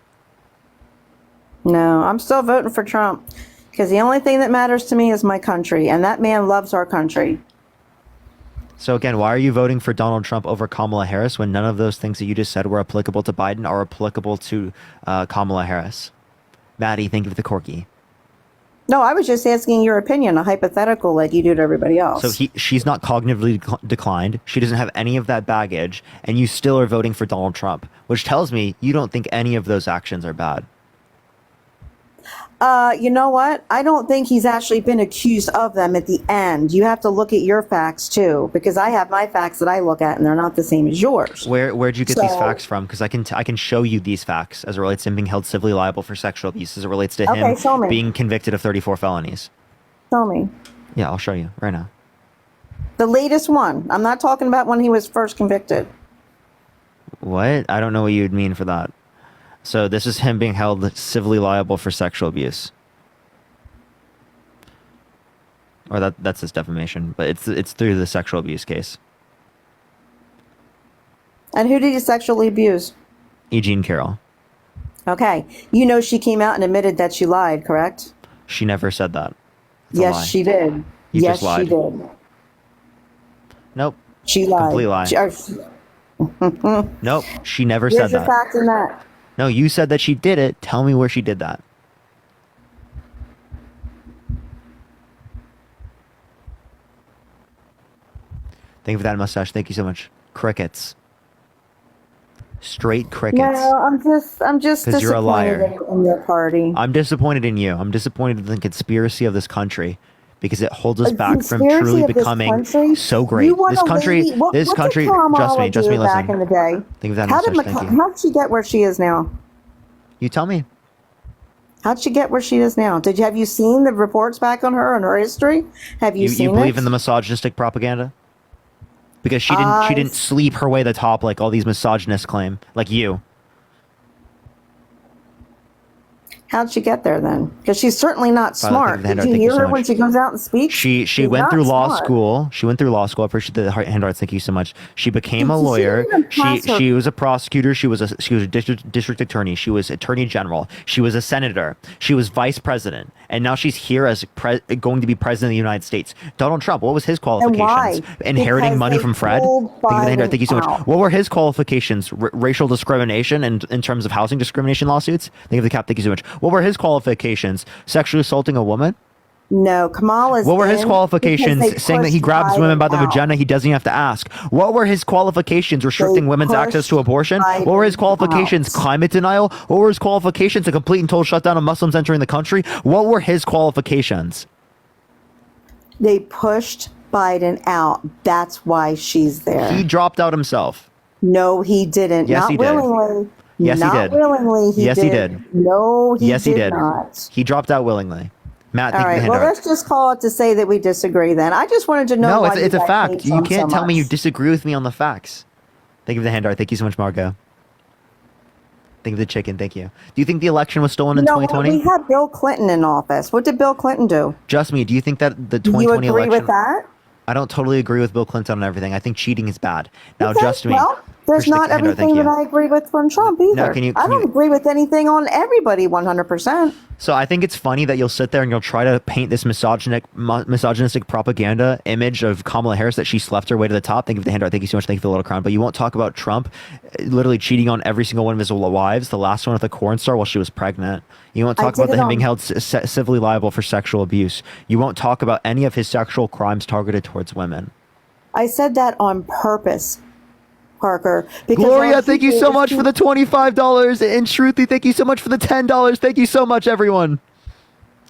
S: No, I'm still voting for Trump because the only thing that matters to me is my country, and that man loves our country.
B: So again, why are you voting for Donald Trump over Kamala Harris when none of those things that you just said were applicable to Biden are applicable to Kamala Harris? Maddie, thank you for the corky.
S: No, I was just asking your opinion, a hypothetical like you do to everybody else.
B: So she's not cognitively declined. She doesn't have any of that baggage, and you still are voting for Donald Trump, which tells me you don't think any of those actions are bad.
S: You know what? I don't think he's actually been accused of them at the end. You have to look at your facts too, because I have my facts that I look at, and they're not the same as yours.
B: Where'd you get these
S: So-
B: facts from? Because I can show you these facts as it relates to him being held civilly liable for sexual abuse, as it relates to
S: Okay, show
B: him
S: me.
B: being convicted of 34 felonies.
S: Tell me.
B: Yeah, I'll show you right now.
S: The latest one. I'm not talking about when he was first convicted.
B: What? I don't know what you'd mean for that. So this is him being held civilly liable for sexual abuse. Or that's his defamation, but it's through the sexual abuse case.
S: And who did he sexually abuse?
B: E. Jean Carroll.
S: Okay. You know she came out and admitted that she lied, correct?
B: She never said that. It's a lie.
S: Yes, she did.
B: You
S: Yes,
B: just lied.
S: she did.
B: Nope.
S: She lied.
B: Complete lie. Nope. She never said
S: Where's your
B: that.
S: fact in that?
B: No, you said that she did it. Tell me where she did that. Thank you for that mustache. Thank you so much. Crickets. Straight crickets.
S: No, I'm just
B: 'Cause you're a liar.
S: disappointed in your party.
B: I'm disappointed in you. I'm disappointed in the conspiracy of this country because it holds us
S: A
B: back from
S: conspiracy
B: truly
S: of this
B: becoming
S: country?
B: so great.
S: You want
B: This
S: a
B: country,
S: lady- what-
B: this
S: what did
B: country,
S: Kamala
B: trust me,
S: do
B: listen.
S: back in the day?
B: Think of that
S: How did
B: mustache. Thank you.
S: how'd she get where she is now?
B: You tell me.
S: How'd she get where she is now? Have you seen the reports back on her and her history? Have you
B: You
S: seen
B: believe
S: it?
B: in the misogynistic propaganda? Because she didn't sleep her way to the top like all these misogynists claim, like you.
S: How'd she get there then? Because she's certainly not
B: Father,
S: smart.
B: thank
S: Did
B: you,
S: you
B: thank you
S: hear
B: so
S: her
B: much.
S: when she goes out and speaks?
B: She
S: She's
B: went
S: not
B: through law
S: smart.
B: school. She went through law school. I appreciate the hand arts. Thank you so much. She became a
S: She didn't
B: lawyer.
S: even pass her-
B: She was a prosecutor. She was a district attorney. She was attorney general. She was a senator. She was vice president, and now she's here as going to be president of the United States. Donald Trump. What was his qualifications?
S: why?
B: Inheriting
S: Because
B: money
S: they
B: from Fred.
S: pulled
B: Thank you, the hand art.
S: Biden
B: Thank you so much.
S: out.
B: What were his qualifications? Racial discrimination and in terms of housing discrimination lawsuits. Thank you, the cap. Thank you so much. What were his qualifications? Sexually assaulting a woman.
S: No, Kamala's.
B: What were his
S: in
B: qualifications?
S: because they
B: Saying that he
S: pushed
B: grabs
S: Biden
B: women by the
S: out.
B: vagina, he doesn't even have to ask. What were his qualifications? Restricting women's access to abortion? What were his
S: Biden
B: qualifications?
S: out.
B: Climate denial? What were his qualifications? A complete and total shutdown of Muslims entering the country? What were his qualifications?
S: They pushed Biden out. That's why she's there.
B: He dropped out himself.
S: No, he didn't.
B: Yes,
S: not
B: he did.
S: willingly.
B: Yes, he
S: not
B: did.
S: willingly.
B: Yes, he did.
S: No, he
B: Yes, he did.
S: not.
B: He dropped out willingly. Matt,
S: All
B: thank you,
S: right.
B: the hand
S: Well,
B: art.
S: let's just call it to say that we disagree. Then I just wanted to know.
B: No,
S: why
B: it's a
S: guys
B: fact.
S: hate
B: You
S: Trump
B: can't
S: so
B: tell me you
S: much.
B: disagree with me on the facts. Thank you for the hand art. Thank you so much, Margot. Thank you for the chicken. Thank you. Do you think the election was stolen in
S: You know what?
B: 2020?
S: We had Bill Clinton in office. What did Bill Clinton do?
B: Just me. Do you think that the
S: Do
B: 2020
S: you agree
B: election?
S: with that?
B: I don't totally agree with Bill Clinton on everything. I think cheating is bad. Now,
S: Okay,
B: just me.
S: well, there's
B: Appreciate
S: not
B: the hand art. Thank
S: everything that
B: you.
S: I agree with from Trump either.
B: can you-
S: I
B: can
S: don't
B: you-
S: agree with anything on everybody 100%.
B: So I think it's funny that you'll sit there and you'll try to paint this misogynistic propaganda image of Kamala Harris that she slept her way to the top. Thank you for the hand art. Thank you so much. Thank you for the little crown. But you won't talk about Trump literally cheating on every single one of his wives, the last one with a corn star while she was pregnant. You won't
S: I
B: talk
S: did
B: about
S: it
B: him
S: on-
B: being held civilly liable for sexual abuse. You won't talk about any of his sexual crimes targeted towards women.
S: I said that on purpose, Parker. Because
B: Gloria,
S: all
B: thank you
S: people
B: so
S: is
B: much for the $25. And Shruti, thank you so much for the $10. Thank you so much, everyone.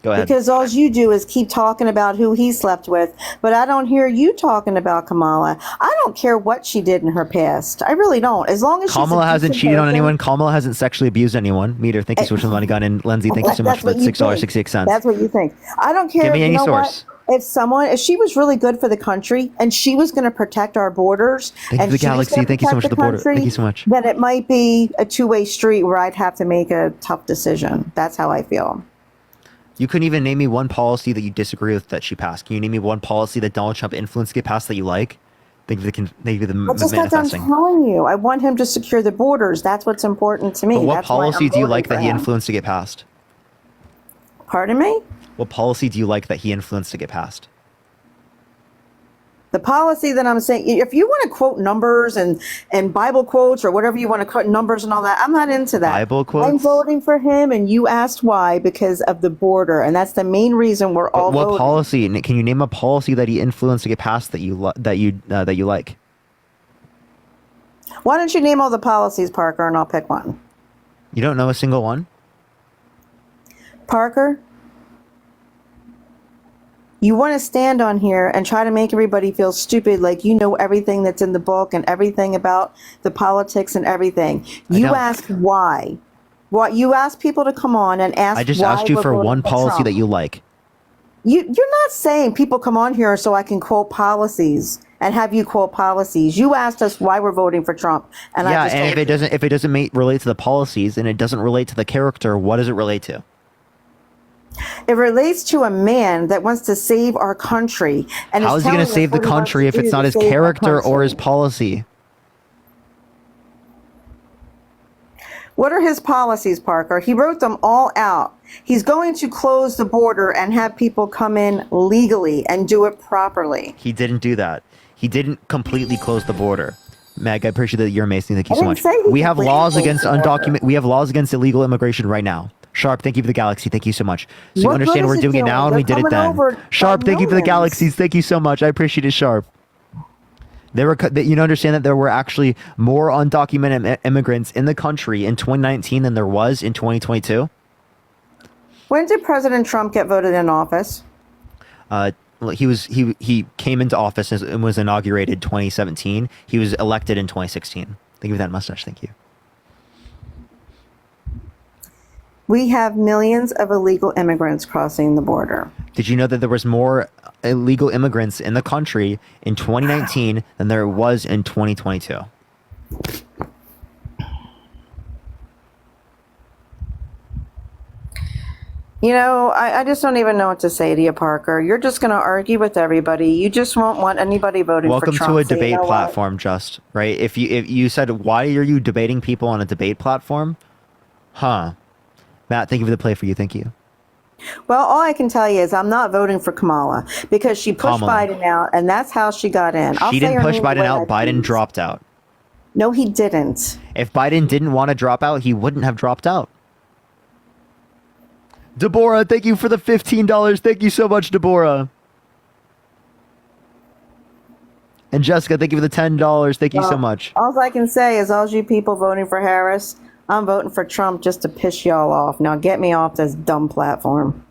B: Go ahead.
S: Because all you do is keep talking about who he slept with, but I don't hear you talking about Kamala. I don't care what she did in her past. I really don't. As long as
B: Kamala
S: she's a
B: hasn't
S: decent
B: cheated on
S: person.
B: anyone. Kamala hasn't sexually abused anyone. Meter, thank you so much for the money gun. And Lindsay, thank you so much
S: That's
B: for the
S: what you think.
B: $6.68.
S: That's what you think. I don't care.
B: Give me
S: you
B: any
S: know
B: source.
S: What? If she was really good for the country and she was going to protect our borders,
B: Thank you
S: and
B: for the
S: she was
B: galaxy.
S: gonna
B: Thank you so much
S: protect
B: for the border.
S: country,
B: Thank you so much.
S: then it might be a two-way street where I'd have to make a tough decision. That's how I feel.
B: You couldn't even name me one policy that you disagree with that she passed. Can you name me one policy that Donald Trump influenced to get passed that you like? Thank you for the
S: I just got done
B: manifesting.
S: telling you. I want him to secure the borders. That's what's important to me.
B: But what
S: That's why I'm
B: policy do you
S: voting
B: like
S: for
B: that he
S: him.
B: influenced to get passed?
S: Pardon me?
B: What policy do you like that he influenced to get passed?
S: The policy that I'm saying, if you want to quote numbers and Bible quotes or whatever you want to quote numbers and all that, I'm not into that.
B: Bible quotes?
S: I'm voting for him, and you asked why, because of the border, and that's the main reason we're all
B: What
S: voting.
B: policy? Can you name a policy that he influenced to get passed that you like?
S: Why don't you name all the policies, Parker, and I'll pick one.
B: You don't know a single one?
S: Parker, you want to stand on here and try to make everybody feel stupid, like you know everything that's in the book and everything about the politics and everything. You
B: don't.
S: asked why. What you asked people to come on and ask.
B: I just
S: why
B: asked you
S: we're
B: for
S: voting
B: one policy
S: Trump.
B: that you like.
S: You're not saying people come on here so I can quote policies and have you quote policies. You asked us why we're voting for Trump, and
B: Yeah,
S: I just
B: and
S: told
B: if it doesn't relate to the policies and it doesn't relate to the character, what does it relate to?
S: it relates to a man that wants to save our country. And
B: How is he going to save the country if it's not his character or his policy?
S: What are his policies, Parker? He wrote them all out. He's going to close the border and have people come in legally and do it properly.
B: He didn't do that. He didn't completely close the border. Meg, I appreciate that you're amazing. Thank you
S: I
B: so
S: didn't
B: much.
S: say he
B: We have
S: completely
B: laws
S: closed
B: against
S: the border.
B: undocumented. We have laws against illegal immigration right now. Sharp, thank you for the galaxy. Thank you so much. So you
S: What
B: understand
S: good
B: we're
S: is it
B: doing it
S: doing?
B: now and
S: They're
B: we did it
S: coming
B: then.
S: over
B: Sharp,
S: by
B: thank you for the
S: millions.
B: galaxies. Thank you so much. I appreciate it, Sharp. You understand that there were actually more undocumented immigrants in the country in 2019 than there was in 2022.
S: When did President Trump get voted in office?
B: He came into office and was inaugurated 2017. He was elected in 2016. Thank you for that mustache. Thank you.
S: We have millions of illegal immigrants crossing the border.
B: Did you know that there was more illegal immigrants in the country in 2019 than there was in 2022?
T: You know, I just don't even know what to say to you, Parker. You're just going to argue with everybody. You just won't want anybody voting
B: Welcome
T: for Trump.
B: to a
T: so you
B: debate
T: know what?
B: platform, Just, right? If you said, why are you debating people on a debate platform? Huh. Matt, thank you for the play for you. Thank you.
T: Well, all I can tell you is I'm not voting for Kamala because she pushed
B: Kamala.
T: Biden out, and that's how she got in. I'll
B: She
T: say
B: didn't
T: her
B: push
T: name the
B: Biden
T: way
B: out.
T: I
B: Biden
T: please.
B: dropped out.
T: No, he didn't.
B: If Biden didn't want to drop out, he wouldn't have dropped out. Deborah, thank you for the $15. Thank you so much, Deborah. And Jessica, thank you for the $10. Thank you so much.
T: All I can say is all you people voting for Harris, I'm voting for Trump just to piss y'all off. Now get me off this dumb platform.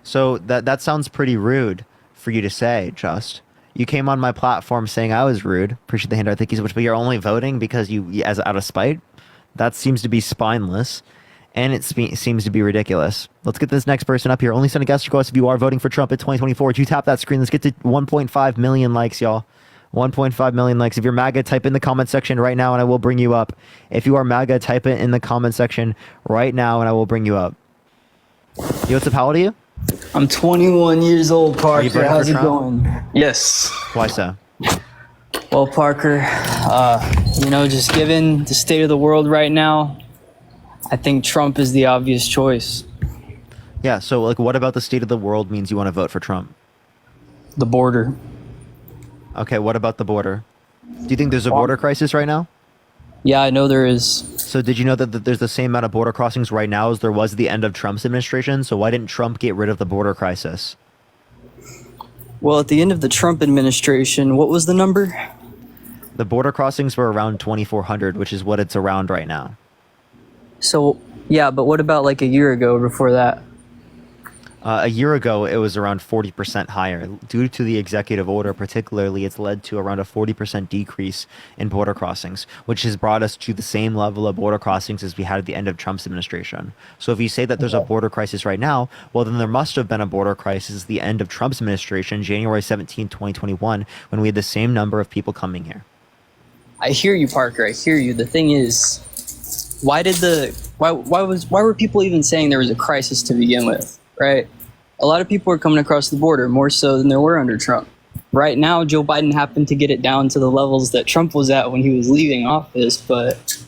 B: So that sounds pretty rude for you to say, Just. You came on my platform saying I was rude. Appreciate the handout. Thank you so much. But you're only voting because as out of spite? That seems to be spineless. And it seems to be ridiculous. Let's get this next person up here. Only send a guest request if you are voting for Trump in 2024. Would you tap that screen? Let's get to 1.5 million likes, y'all. 1.5 million likes. If you're MAGA, type in the comment section right now and I will bring you up. If you are MAGA, type it in the comment section right now and I will bring you up. Yo, what's up? How old are you?
U: I'm 21 years old,
B: Are you
U: Parker.
B: voting for
U: How's it
B: Trump?
U: going? Yes.
B: Why so?
U: Well, Parker, just given the state of the world right now, I think Trump is the obvious choice.
B: Yeah, so like what about the state of the world means you want to vote for Trump?
U: The border.
B: Okay, what about the border? Do you think there's a border crisis right now?
U: Yeah, I know there is.
B: So did you know that there's the same amount of border crossings right now as there was at the end of Trump's administration? So why didn't Trump get rid of the border crisis?
U: Well, at the end of the Trump administration, what was the number?
B: The border crossings were around 2,400, which is what it's around right now.
U: So, yeah, but what about like a year ago before that?
B: A year ago, it was around 40% higher. Due to the executive order, particularly, it's led to around a 40% decrease in border crossings, which has brought us to the same level of border crossings as we had at the end of Trump's administration. So if you say that there's a border crisis right now, well, then there must have been a border crisis at the end of Trump's administration, January 17, 2021, when we had the same number of people coming here.
U: I hear you, Parker. I hear you. The thing is, why were people even saying there was a crisis to begin with? Right? A lot of people are coming across the border, more so than there were under Trump. Right now, Joe Biden happened to get it down to the levels that Trump was at when he was leaving office. But,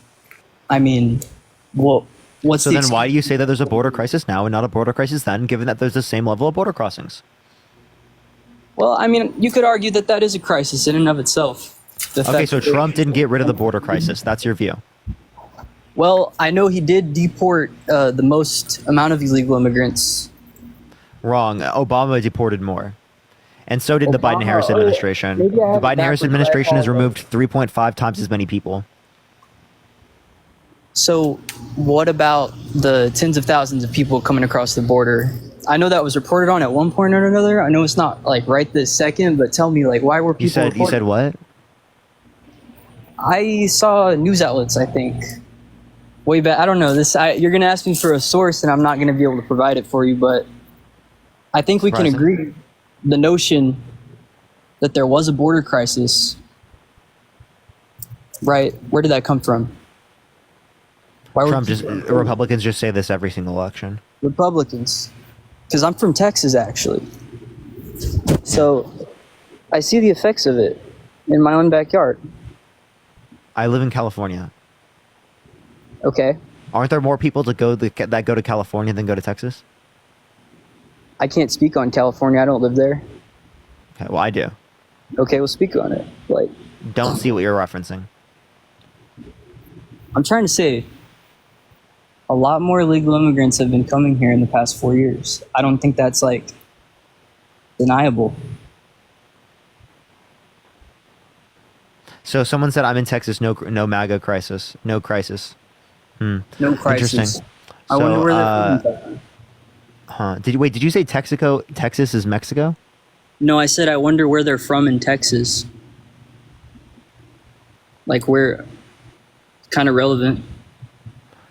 U: I mean, what's
B: So then why do you say that there's a border crisis now and not a border crisis then, given that there's the same level of border crossings?
U: Well, I mean, you could argue that that is a crisis in and of itself.
B: Okay, so Trump didn't get rid of the border crisis. That's your view.
U: Well, I know he did deport the most amount of illegal immigrants.
B: Wrong. Obama deported more. And so did the Biden-Harris administration. The
U: maybe I have it
B: Biden-Harris
U: backwards,
B: administration
U: I
B: has
U: apologize.
B: removed 3.5 times as many people.
U: So what about the tens of thousands of people coming across the border? I know that was reported on at one point or another. I know it's not like right this second, but tell me, like, why were people
B: You said what?
U: I saw news outlets, I think, way back. I don't know. You're going to ask me for a source, and I'm not going to be able to provide it for you, but I think we can
B: Surprising.
U: agree the notion that there was a border crisis, right? Where did that come from?
B: Republicans just say this every single election.
U: Republicans, because I'm from Texas, actually. So I see the effects of it in my own backyard.
B: I live in California.
U: Okay.
B: Aren't there more people that go to California than go to Texas?
U: I can't speak on California. I don't live there.
B: Okay, well, I do.
U: Okay, we'll speak on it. Like,
B: Don't see what you're referencing.
U: I'm trying to say a lot more illegal immigrants have been coming here in the past 4 years. I don't think that's like deniable.
B: So someone said I'm in Texas. No MAGA crisis. No crisis.
U: No crisis.
B: Interesting.
U: I wonder where they're from.
B: Huh? Did you say Texaco? Texas is Mexico?
U: No, I said I wonder where they're from in Texas. Like where? Kind of relevant.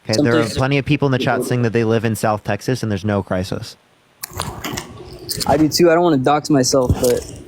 B: Okay, there are plenty of people in the chat saying that they live in South Texas and there's no crisis.
U: I do too. I don't want to dox myself, but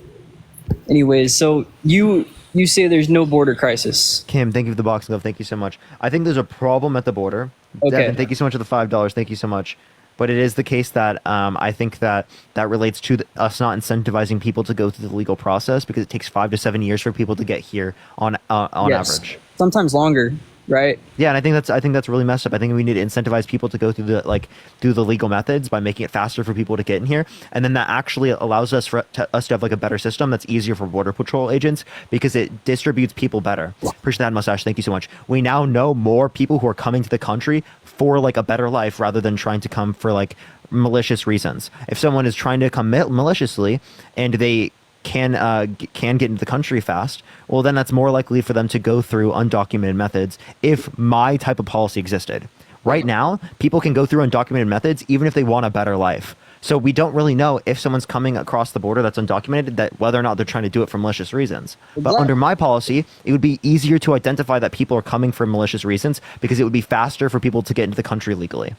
U: anyways, so you say there's no border crisis.
B: Kim, thank you for the boxing glove. Thank you so much. I think there's a problem at the border.
U: Okay.
B: Devin, thank you so much for the $5. Thank you so much. But it is the case that I think that relates to us not incentivizing people to go through the legal process, because it takes 5 to 7 years for people to get here on
U: Yes.
B: average.
U: Sometimes longer, right?
B: Yeah, and I think that's really messed up. I think we need to incentivize people to go through the legal methods by making it faster for people to get in here, and then that actually allows us to have like a better system that's easier for Border Patrol agents, because it distributes people better. Appreciate that, Mustache. Thank you so much. We now know more people who are coming to the country for like a better life rather than trying to come for like malicious reasons. If someone is trying to come maliciously and they can get into the country fast, well, then that's more likely for them to go through undocumented methods if my type of policy existed. Right now, people can go through undocumented methods even if they want a better life. So we don't really know if someone's coming across the border that's undocumented, that whether or not they're trying to do it for malicious reasons. But under my policy, it would be easier to identify that people are coming for malicious reasons, because it would be faster for people to get into the country legally.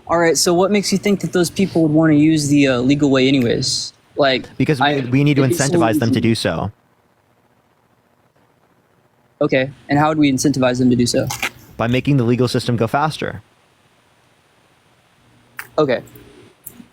U: All right. So what makes you think that those people would want to use the legal way anyways? Like,
B: because we need to incentivize them to do so.
U: Okay. And how would we incentivize them to do so?
B: By making the legal system go faster.
U: Okay.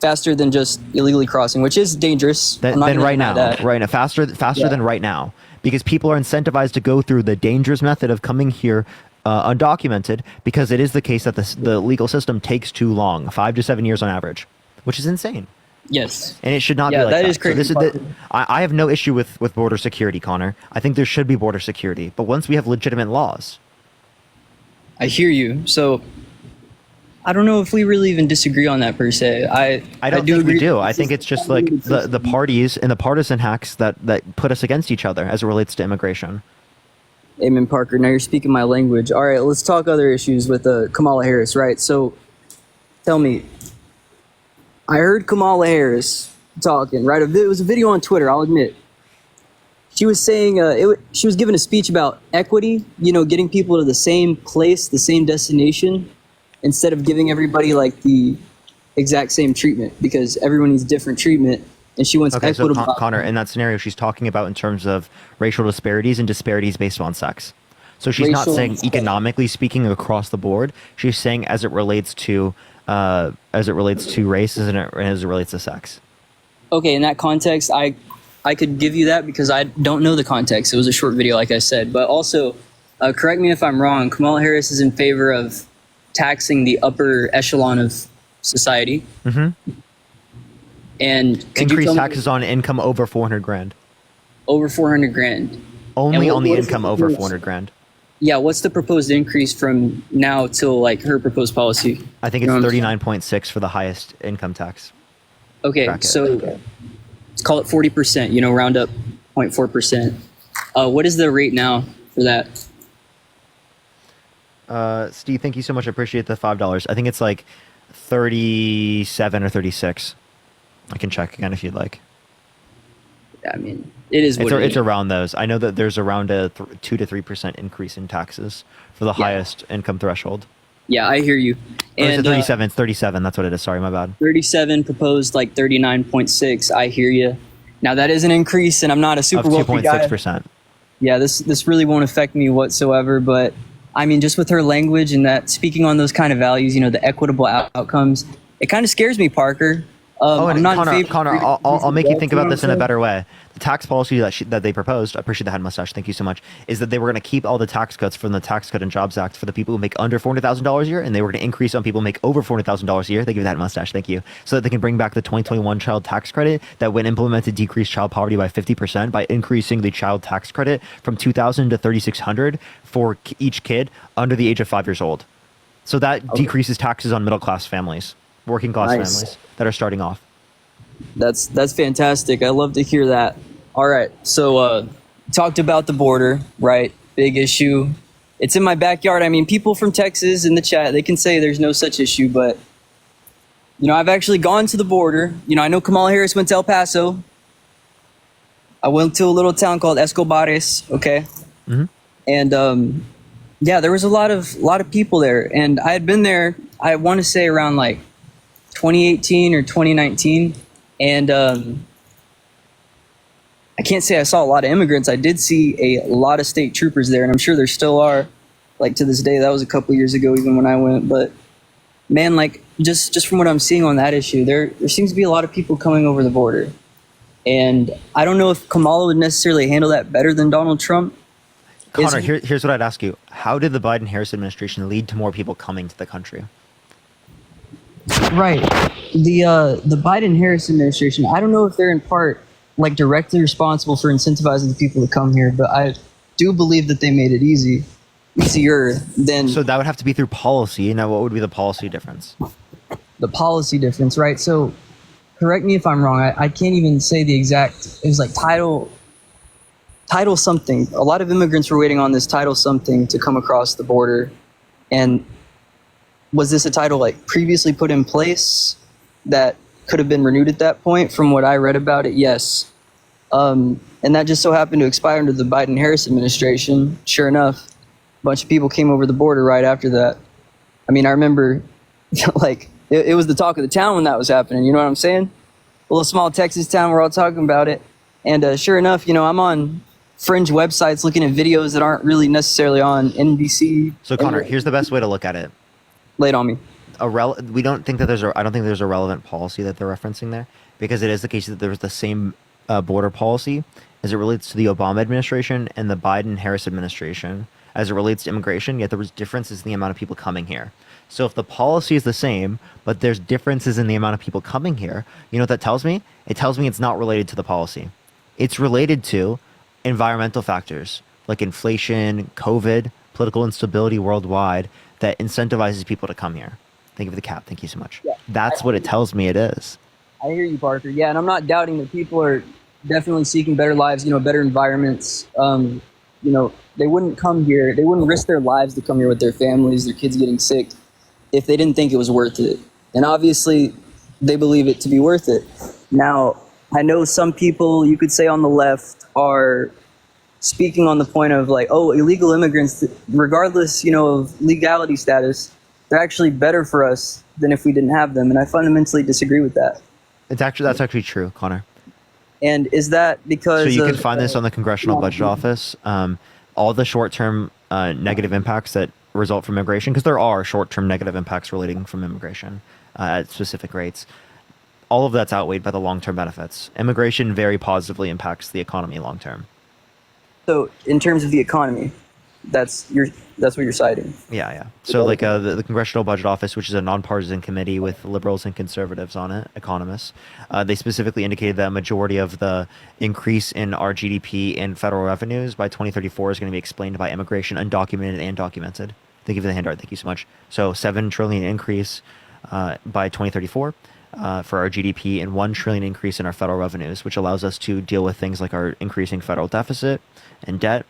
U: Faster than just illegally crossing, which is dangerous.
B: Than right now. Faster than right now. Because people are incentivized to go through the dangerous method of coming here undocumented, because it is the case that the legal system takes too long, 5 to 7 years on average, which is insane.
U: Yes.
B: And it should not be like that.
U: That is crazy.
B: So I have no issue with border security, Connor. I think there should be border security. But once we have legitimate laws.
U: I hear you. So I don't know if we really even disagree on that per se.
B: I don't think we do. I think it's just like the parties and the partisan hacks that put us against each other as it relates to immigration.
U: Amen, Parker. Now you're speaking my language. All right, let's talk other issues with Kamala Harris, right? So tell me, I heard Kamala Harris talking, right? It was a video on Twitter, I'll admit. She was saying, she was giving a speech about equity, getting people to the same place, the same destination, instead of giving everybody like the exact same treatment, because everyone needs different treatment. And she wants equitable.
B: So Connor, in that scenario, she's talking about in terms of racial disparities and disparities based on sex. So she's not saying economically speaking across the board. She's saying as it relates to race and as it relates to sex.
U: Okay, in that context, I could give you that because I don't know the context. It was a short video, like I said. But also, correct me if I'm wrong, Kamala Harris is in favor of taxing the upper echelon of society.
B: Mm-hmm.
U: And
B: increase taxes on income over $400,000.
U: Over $400,000.
B: Only on the income over $400,000.
U: Yeah, what's the proposed increase from now till like her proposed policy?
B: I think it's 39.6 for the highest income tax.
U: Okay, so let's call it 40%. Round up 0.4%. What is the rate now for that?
B: Steve, thank you so much. I appreciate the $5. I think it's like 37 or 36. I can check again if you'd like.
U: I mean, it is what
B: it's around those. I know that there's around a 2 to 3% increase in taxes for the highest income threshold.
U: Yeah, I hear you.
B: And 37. It's 37. That's what it is. Sorry, my bad.
U: 37 proposed like 39.6. I hear you. Now that is an increase, and I'm not a super wealthy guy.
B: 2.6%.
U: Yeah, this really won't affect me whatsoever. But I mean, just with her language and that speaking on those kind of values, the equitable outcomes, it kind of scares me, Parker.
B: And Connor, I'll make you think about this in a better way. The tax policy that they proposed, I appreciate the head mustache, thank you so much, is that they were going to keep all the tax cuts from the Tax Cut and Jobs Act for the people who make under $400,000 a year, and they were going to increase on people who make over $400,000 a year. Thank you for that mustache, thank you. So that they can bring back the 2021 child tax credit that, when implemented, decreased child poverty by 50% by increasing the child tax credit from $2,000 to $3,600 for each kid under the age of 5 years old. So that decreases taxes on middle-class families, working-class families that are starting off.
U: That's fantastic. I love to hear that. All right, so talked about the border, right? Big issue. It's in my backyard. I mean, people from Texas in the chat, they can say there's no such issue, but I've actually gone to the border. I know Kamala Harris went to El Paso. I went to a little town called Escobares, okay?
B: Mm-hmm.
U: And there was a lot of people there, and I had been there, I want to say around like 2018 or 2019, and I can't say I saw a lot of immigrants. I did see a lot of state troopers there, and I'm sure there still are. Like to this day, that was a couple years ago, even when I went. But man, like just from what I'm seeing on that issue, there seems to be a lot of people coming over the border, and I don't know if Kamala would necessarily handle that better than Donald Trump.
B: Connor, here's what I'd ask you: how did the Biden-Harris administration lead to more people coming to the country?
U: Right. The Biden-Harris administration, I don't know if they're in part like directly responsible for incentivizing the people to come here, but I do believe that they made it easier than.
B: So that would have to be through policy. Now, what would be the policy difference?
U: The policy difference, right? So, correct me if I'm wrong. I can't even say the exact. It was like title something. A lot of immigrants were waiting on this title something to come across the border, and was this a title like previously put in place that could have been renewed at that point? From what I read about it, yes. And that just so happened to expire under the Biden-Harris administration. Sure enough, a bunch of people came over the border right after that. I mean, I remember like it was the talk of the town when that was happening. You know what I'm saying? A little small Texas town, we're all talking about it. And sure enough, I'm on fringe websites looking at videos that aren't really necessarily on NBC.
B: So Connor, here's the best way to look at it.
U: Lay it on me.
B: We don't think that I don't think there's a relevant policy that they're referencing there, because it is the case that there was the same border policy as it relates to the Obama administration and the Biden-Harris administration as it relates to immigration, yet there was differences in the amount of people coming here. So if the policy is the same, but there's differences in the amount of people coming here, you know what that tells me? It tells me it's not related to the policy. It's related to environmental factors like inflation, COVID, political instability worldwide that incentivizes people to come here. Think of the cap. Thank you so much.
U: Yeah,
B: That's what it tells me it is.
U: I hear you, Parker. Yeah, and I'm not doubting that people are definitely seeking better lives, better environments. They wouldn't come here. They wouldn't risk their lives to come here with their families, their kids getting sick, if they didn't think it was worth it. And obviously, they believe it to be worth it. Now, I know some people, you could say on the left, are speaking on the point of like, oh, illegal immigrants, regardless, of legality status, they're actually better for us than if we didn't have them. And I fundamentally disagree with that.
B: That's actually true, Connor.
U: And is that because...
B: So you can find this on the Congressional Budget Office. All the short-term negative impacts that result from immigration, because there are short-term negative impacts relating from immigration at specific rates. All of that's outweighed by the long-term benefits. Immigration very positively impacts the economy long-term.
U: So in terms of the economy, that's what you're citing.
B: Yeah. So like the Congressional Budget Office, which is a nonpartisan committee with liberals and conservatives on it, economists, they specifically indicated that a majority of the increase in our GDP and federal revenues by 2034 is going to be explained by immigration, undocumented and documented. Thank you for the handout. Thank you so much. So $7 trillion increase by 2034. For our GDP and $1 trillion increase in our federal revenues, which allows us to deal with things like our increasing federal deficit and debt,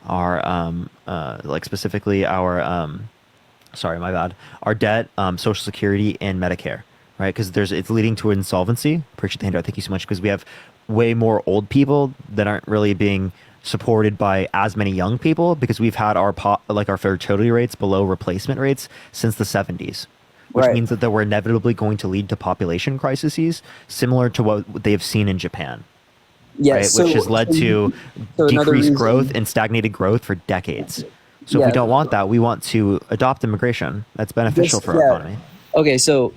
B: our like specifically our our debt, Social Security and Medicare, right? Because it's leading to insolvency. Appreciate the handout. Thank you so much. Because we have way more old people that aren't really being supported by as many young people, because we've had our fertility rates below replacement rates since the 70s. Which means that we're inevitably going to lead to population crises similar to what they've seen in Japan.
U: Yes,
B: right? Which has led to decreased growth and stagnated growth for decades. So if we don't want that, we want to adopt immigration. That's beneficial for our economy.
U: Okay, so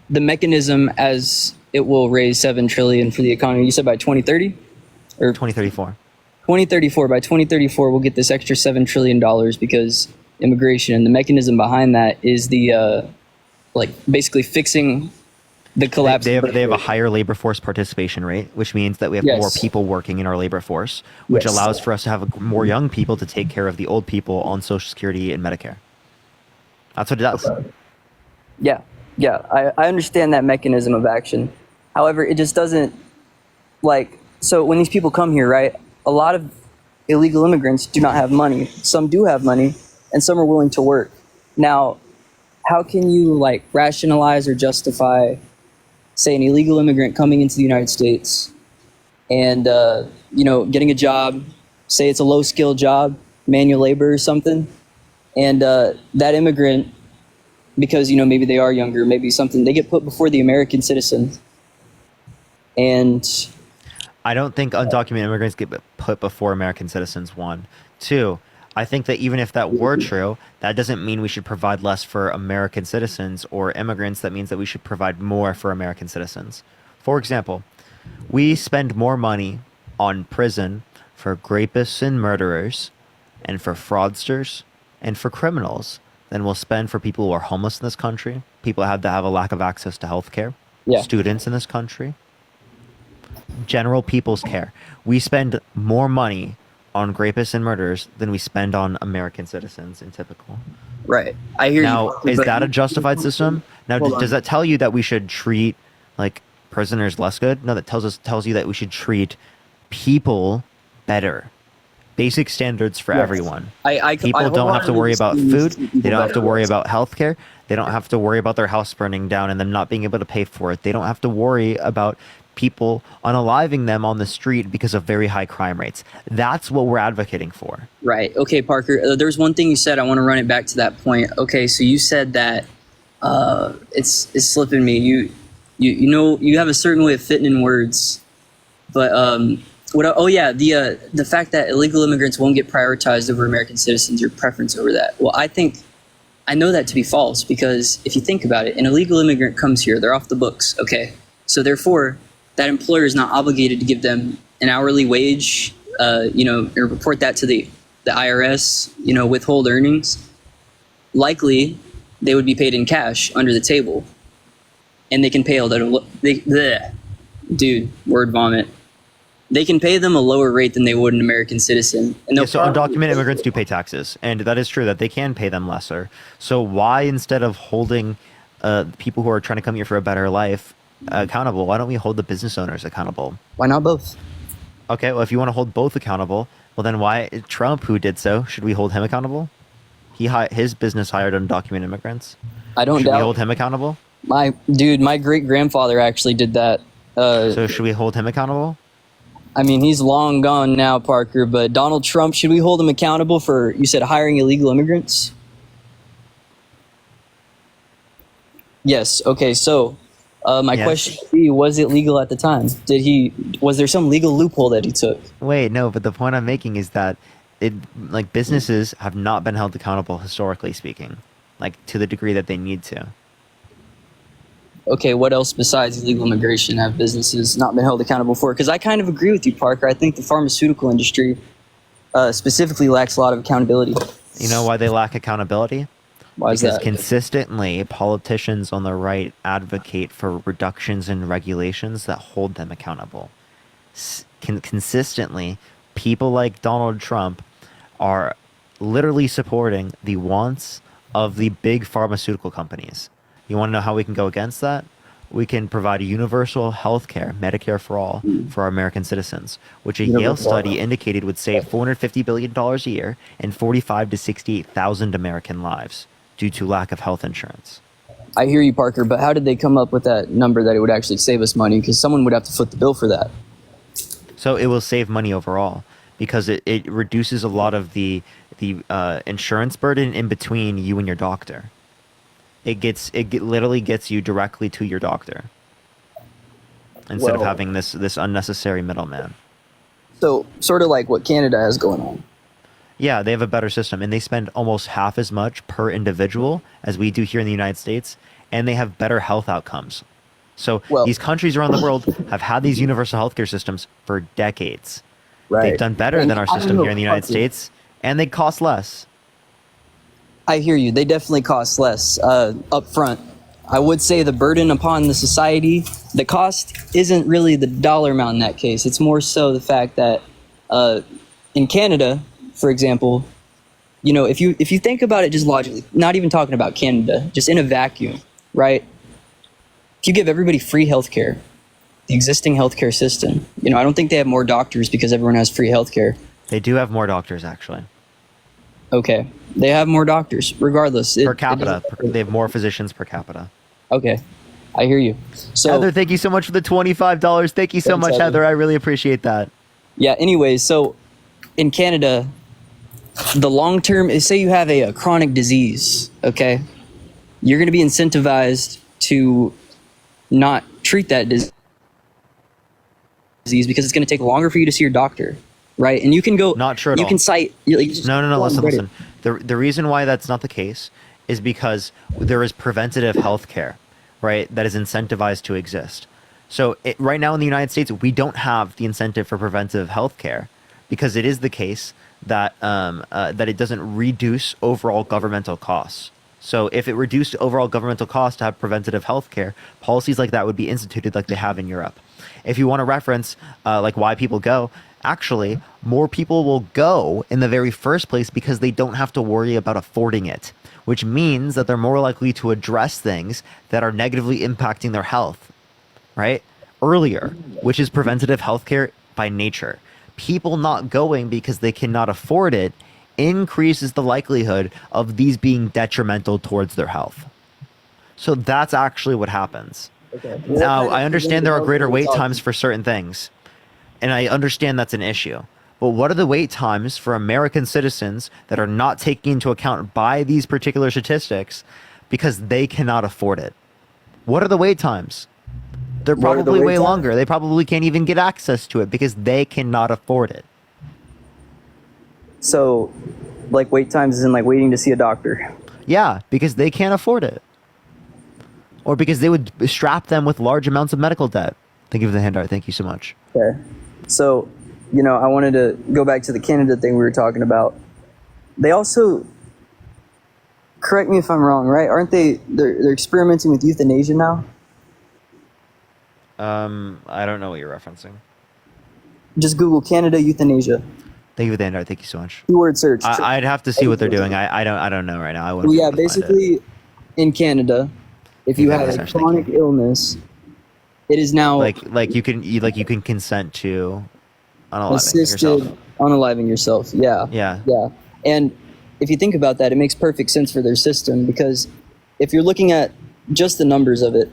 U: the mechanism as it will raise $7 trillion for the economy, you said by 2030? Or
B: 2034.
U: 2034. By 2034, we'll get this extra $7 trillion because immigration, and the mechanism behind that is the basically fixing the collapse.
B: They have a higher labor force participation rate, which means that we have more people working in our labor force, which allows for us to have more young people to take care of the old people on Social Security and Medicare. That's what it does.
U: Yeah, I understand that mechanism of action. However, it just doesn't so when these people come here, right, a lot of illegal immigrants do not have money. Some do have money, and some are willing to work. Now, how can you rationalize or justify, say, an illegal immigrant coming into the United States and getting a job, say it's a low-skilled job, manual labor or something, and that immigrant, because maybe they are younger, maybe something, they get put before the American citizen, and
B: I don't think undocumented immigrants get put before American citizens. 1, 2. I think that even if that were true, that doesn't mean we should provide less for American citizens or immigrants. That means that we should provide more for American citizens. For example, we spend more money on prison for rapists and murderers and for fraudsters and for criminals than we'll spend for people who are homeless in this country, people that have a lack of access to health care, students in this country, general people's care. We spend more money on rapists and murderers than we spend on American citizens in typical.
U: Right. I hear
B: now,
U: you.
B: is
U: but-
B: that a justified system? Now,
U: Hold
B: does
U: on.
B: that tell you that we should treat like prisoners less good? No, that tells you that we should treat people better. Basic standards for
U: Yes.
B: everyone.
U: I
B: People don't have to worry about food. They don't have to worry
U: about.
B: about healthcare. They don't have to worry about their house burning down and them not being able to pay for it. They don't have to worry about people unaliving them on the street because of very high crime rates. That's what we're advocating for.
U: Right. Okay, Parker. There's one thing you said. I want to run it back to that point. Okay, so you said that it's slipping me. You know you have a certain way of fitting in words, but the fact that illegal immigrants won't get prioritized over American citizens, your preference over that. Well, I know that to be false because if you think about it, an illegal immigrant comes here, they're off the books. Okay, so therefore that employer is not obligated to give them an hourly wage, or report that to the IRS, withhold earnings. Likely, they would be paid in cash under the table, and they can pay word vomit. They can pay them a lower rate than they would an American citizen. And
B: Yeah, so undocumented immigrants do pay taxes, and that is true that they can pay them lesser. So why, instead of holding people who are trying to come here for a better life accountable, why don't we hold the business owners accountable?
U: Why not both?
B: Okay, well, if you want to hold both accountable, well, then why Trump, who did so, should we hold him accountable? His business hired undocumented immigrants.
U: I don't
B: Should
U: doubt.
B: we hold him accountable?
U: My great grandfather actually did that.
B: So should we hold him accountable?
U: I mean, he's long gone now, Parker. But Donald Trump, should we hold him accountable for, you said, hiring illegal immigrants? Yes. Okay. So, my
B: Yes.
U: question to you: was it legal at the time? Was there some legal loophole that he took?
B: Wait, no, but the point I'm making is that businesses have not been held accountable historically speaking, like to the degree that they need to.
U: Okay, what else besides illegal immigration have businesses not been held accountable for? Because I kind of agree with you, Parker. I think the pharmaceutical industry specifically lacks a lot of accountability.
B: You know why they lack accountability?
U: Why is
B: Because
U: that?
B: consistently, politicians on the right advocate for reductions in regulations that hold them accountable. Consistently, people like Donald Trump are literally supporting the wants of the big pharmaceutical companies. You want to know how we can go against that? We can provide universal health care, Medicare for all, for our American citizens, which a Yale study indicated would save $450 billion a year and 45 to 68,000 American lives due to lack of health insurance.
U: I hear you, Parker, but how did they come up with that number that it would actually save us money? Because someone would have to foot the bill for that.
B: So it will save money overall because it reduces a lot of the insurance burden in between you and your doctor. Literally gets you directly to your doctor instead of
U: Well-
B: having this unnecessary middleman.
U: So, sort of like what Canada has going on.
B: Yeah, they have a better system, and they spend almost half as much per individual as we do here in the United States, and they have better health outcomes. So these countries around the world have had these universal healthcare systems for decades.
U: Right.
B: They've done better
U: And
B: than our
U: I don't
B: system
U: know,
B: here in the United
U: Parker.
B: States, and they cost less.
U: I hear you. They definitely cost less up front. I would say the burden upon the society, the cost isn't really the dollar amount in that case. It's more so the fact that in Canada, for example, if you think about it just logically, not even talking about Canada, just in a vacuum, right? If you give everybody free healthcare, the existing healthcare system, I don't think they have more doctors because everyone has free healthcare.
B: They do have more doctors, actually.
U: Okay. They have more doctors, regardless.
B: Per capita. They have more physicians per capita.
U: Okay. I hear you. So,
B: Heather, thank you so much for the $25. Thank you so
U: Thanks,
B: much,
U: Heather.
B: Heather. I really appreciate that.
U: yeah, anyways, so in Canada, the long term is, say you have a chronic disease, okay? You're going to be incentivized to not treat that disease because it's going to take longer for you to see your doctor. right? And you can go.
B: Not true at
U: You
B: all.
U: can cite.
B: No.
U: go on
B: Listen,
U: Reddit.
B: listen. The reason why that's not the case is because there is preventative health care, right? That is incentivized to exist. So right now in the United States, we don't have the incentive for preventive health care because it is the case that that it doesn't reduce overall governmental costs. So if it reduced overall governmental costs to have preventative health care, policies like that would be instituted like they have in Europe. If you want to reference like why people go, actually, more people will go in the very first place because they don't have to worry about affording it, which means that they're more likely to address things that are negatively impacting their health, right? Earlier, which is preventative healthcare by nature. People not going because they cannot afford it increases the likelihood of these being detrimental towards their health. So that's actually what happens.
U: Okay.
B: Now, I understand there are greater wait times for certain things, and I understand that's an issue. But what are the wait times for American citizens that are not taken into account by these particular statistics because they cannot afford it? What are the wait times? They're
U: What are the
B: probably
U: wait
B: way
U: times?
B: longer. They probably can't even get access to it because they cannot afford it.
U: So, like wait times is in like waiting to see a doctor.
B: Yeah, because they can't afford it. Or because they would strap them with large amounts of medical debt. Thank you for the handout. Thank you so much.
U: Okay. So, I wanted to go back to the Canada thing we were talking about. They also, correct me if I'm wrong, right? Aren't they're experimenting with euthanasia now?
B: I don't know what you're referencing.
U: Just Google Canada euthanasia.
B: Thank you for the handout. Thank you so much.
U: Keyword search.
B: I'd have to see what they're doing. I don't know right now. I wouldn't
U: Well, yeah,
B: be able to find it.
U: basically, in Canada, if you have a chronic illness, it is now
B: like you can consent to unaliving
U: assisted
B: yourself.
U: unaliving yourself. Yeah.
B: Yeah.
U: And if you think about that, it makes perfect sense for their system because if you're looking at just the numbers of it,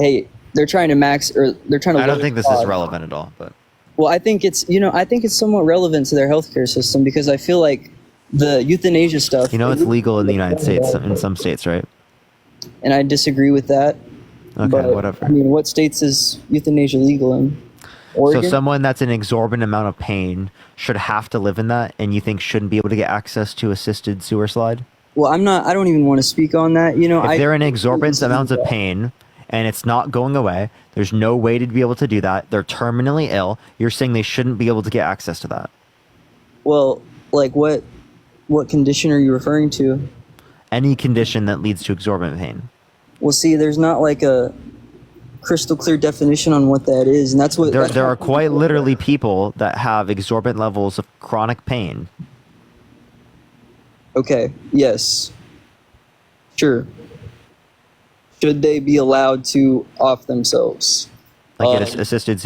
U: hey, they're trying to max or they're trying to.
B: I don't
U: lower
B: think this
U: costs.
B: is relevant at all, but
U: Well, I think it's somewhat relevant to their healthcare system because I feel like the euthanasia stuff.
B: it's legal in the United States in some states, right?
U: And I disagree with that.
B: Okay,
U: but,
B: whatever.
U: I mean, what states is euthanasia legal in? Oregon?
B: So someone that's in exorbitant amount of pain should have to live in that, and you think shouldn't be able to get access to assisted sewer slide?
U: Well, I don't even want to speak on that.
B: If they're in exorbitant amounts of pain and it's not going away, there's no way to be able to do that. They're terminally ill. You're saying they shouldn't be able to get access to that.
U: Well, like what condition are you referring to?
B: Any condition that leads to exorbitant pain.
U: Well, see, there's not like a crystal clear definition on what that is, and that's what
B: There are quite literally people that have exorbitant levels of chronic pain.
U: Okay. Yes. Sure. Should they be allowed to off themselves?
B: Like get assisted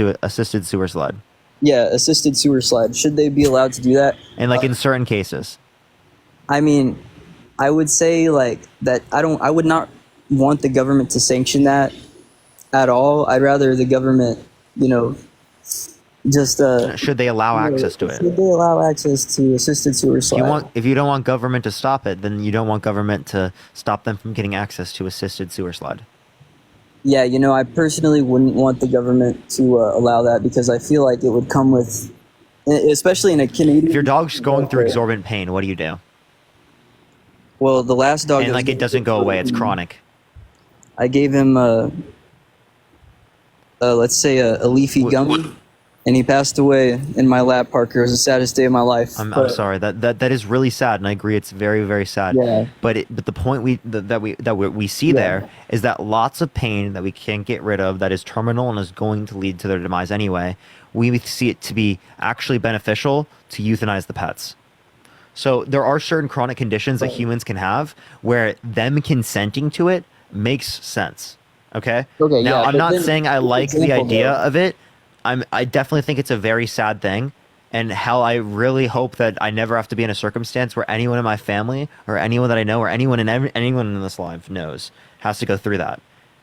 B: sewer slide.
U: Yeah, assisted sewer slide. Should they be allowed to do that?
B: And like in certain cases.
U: I mean, I would say like that. I would not want the government to sanction that at all. I'd rather the government, just
B: should they allow access to it?
U: Should they allow access to assisted sewer slide?
B: If you don't want government to stop it, then you don't want government to stop them from getting access to assisted sewer slide.
U: Yeah, I personally wouldn't want the government to allow that because I feel like it would come with, especially in a Canadian.
B: If your dog's going through exorbitant pain, what do you do?
U: Well, the last dog.
B: And like it doesn't go away; it's chronic.
U: I gave him let's say a leafy gummy, and he passed away in my lap, Parker. It was the saddest day of my life.
B: I'm sorry. That is really sad, and I agree. It's very, very sad.
U: Yeah.
B: But the point we see there is that lots of pain that we can't get rid of that is terminal and is going to lead to their demise anyway. We see it to be actually beneficial to euthanize the pets. So there are certain chronic conditions that humans can have where them consenting to it makes sense. Okay.
U: Okay.
B: Now
U: yeah,
B: I'm not saying I like the
U: example,
B: idea
U: though.
B: of it. I definitely think it's a very sad thing, and hell, I really hope that I never have to be in a circumstance where anyone in my family or anyone that I know or anyone in this life knows has to go through that,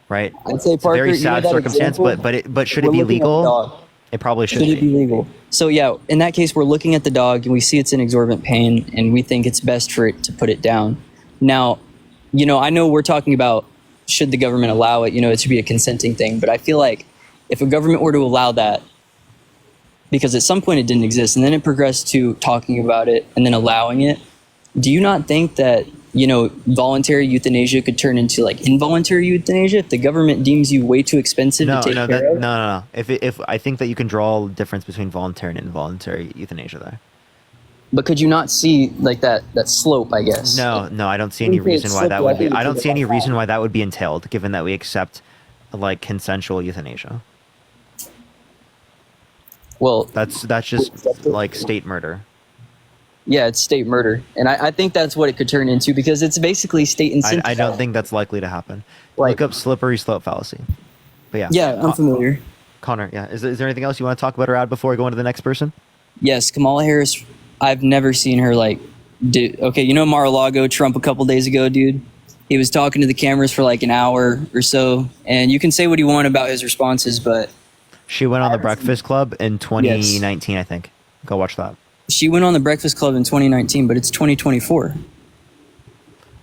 B: right?
U: I'd say,
B: It's a
U: Parker,
B: very sad
U: that
B: circumstance,
U: example,
B: but should
U: we're
B: it be
U: looking at the
B: legal?
U: dog.
B: It probably should
U: Should it be legal? So yeah, in that case, we're looking at the dog and we see it's in exorbitant pain, and we think it's best for it to put it down. Now, I know we're talking about should the government allow it. It should be a consenting thing, but I feel like if a government were to allow that, because at some point it didn't exist, and then it progressed to talking about it and then allowing it. Do you not think that, voluntary euthanasia could turn into like involuntary euthanasia if the government deems you way too expensive to take care of?
B: No. If I think that you can draw a difference between voluntary and involuntary euthanasia there.
U: But could you not see like that slope, I guess?
B: No, I don't see any reason why that would be. I don't see any reason why that would be entailed, given that we accept like consensual euthanasia.
U: Well,
B: that's just like state murder.
U: Yeah, it's state murder, and I think that's what it could turn into, because it's basically state incentive.
B: I don't think that's likely to happen. Look up slippery slope fallacy. But yeah.
U: Yeah, I'm familiar.
B: Connor, yeah. Is there anything else you want to talk about or add before we go on to the next person?
U: Yes, Kamala Harris. I've never seen her Mar-a-Lago, Trump a couple days ago, dude. He was talking to the cameras for like an hour or so, and you can say what you want about his responses, but
B: she went on the Breakfast Club in 2019, yes. I think. Go watch that.
U: She went on the Breakfast Club in 2019, but it's 2024.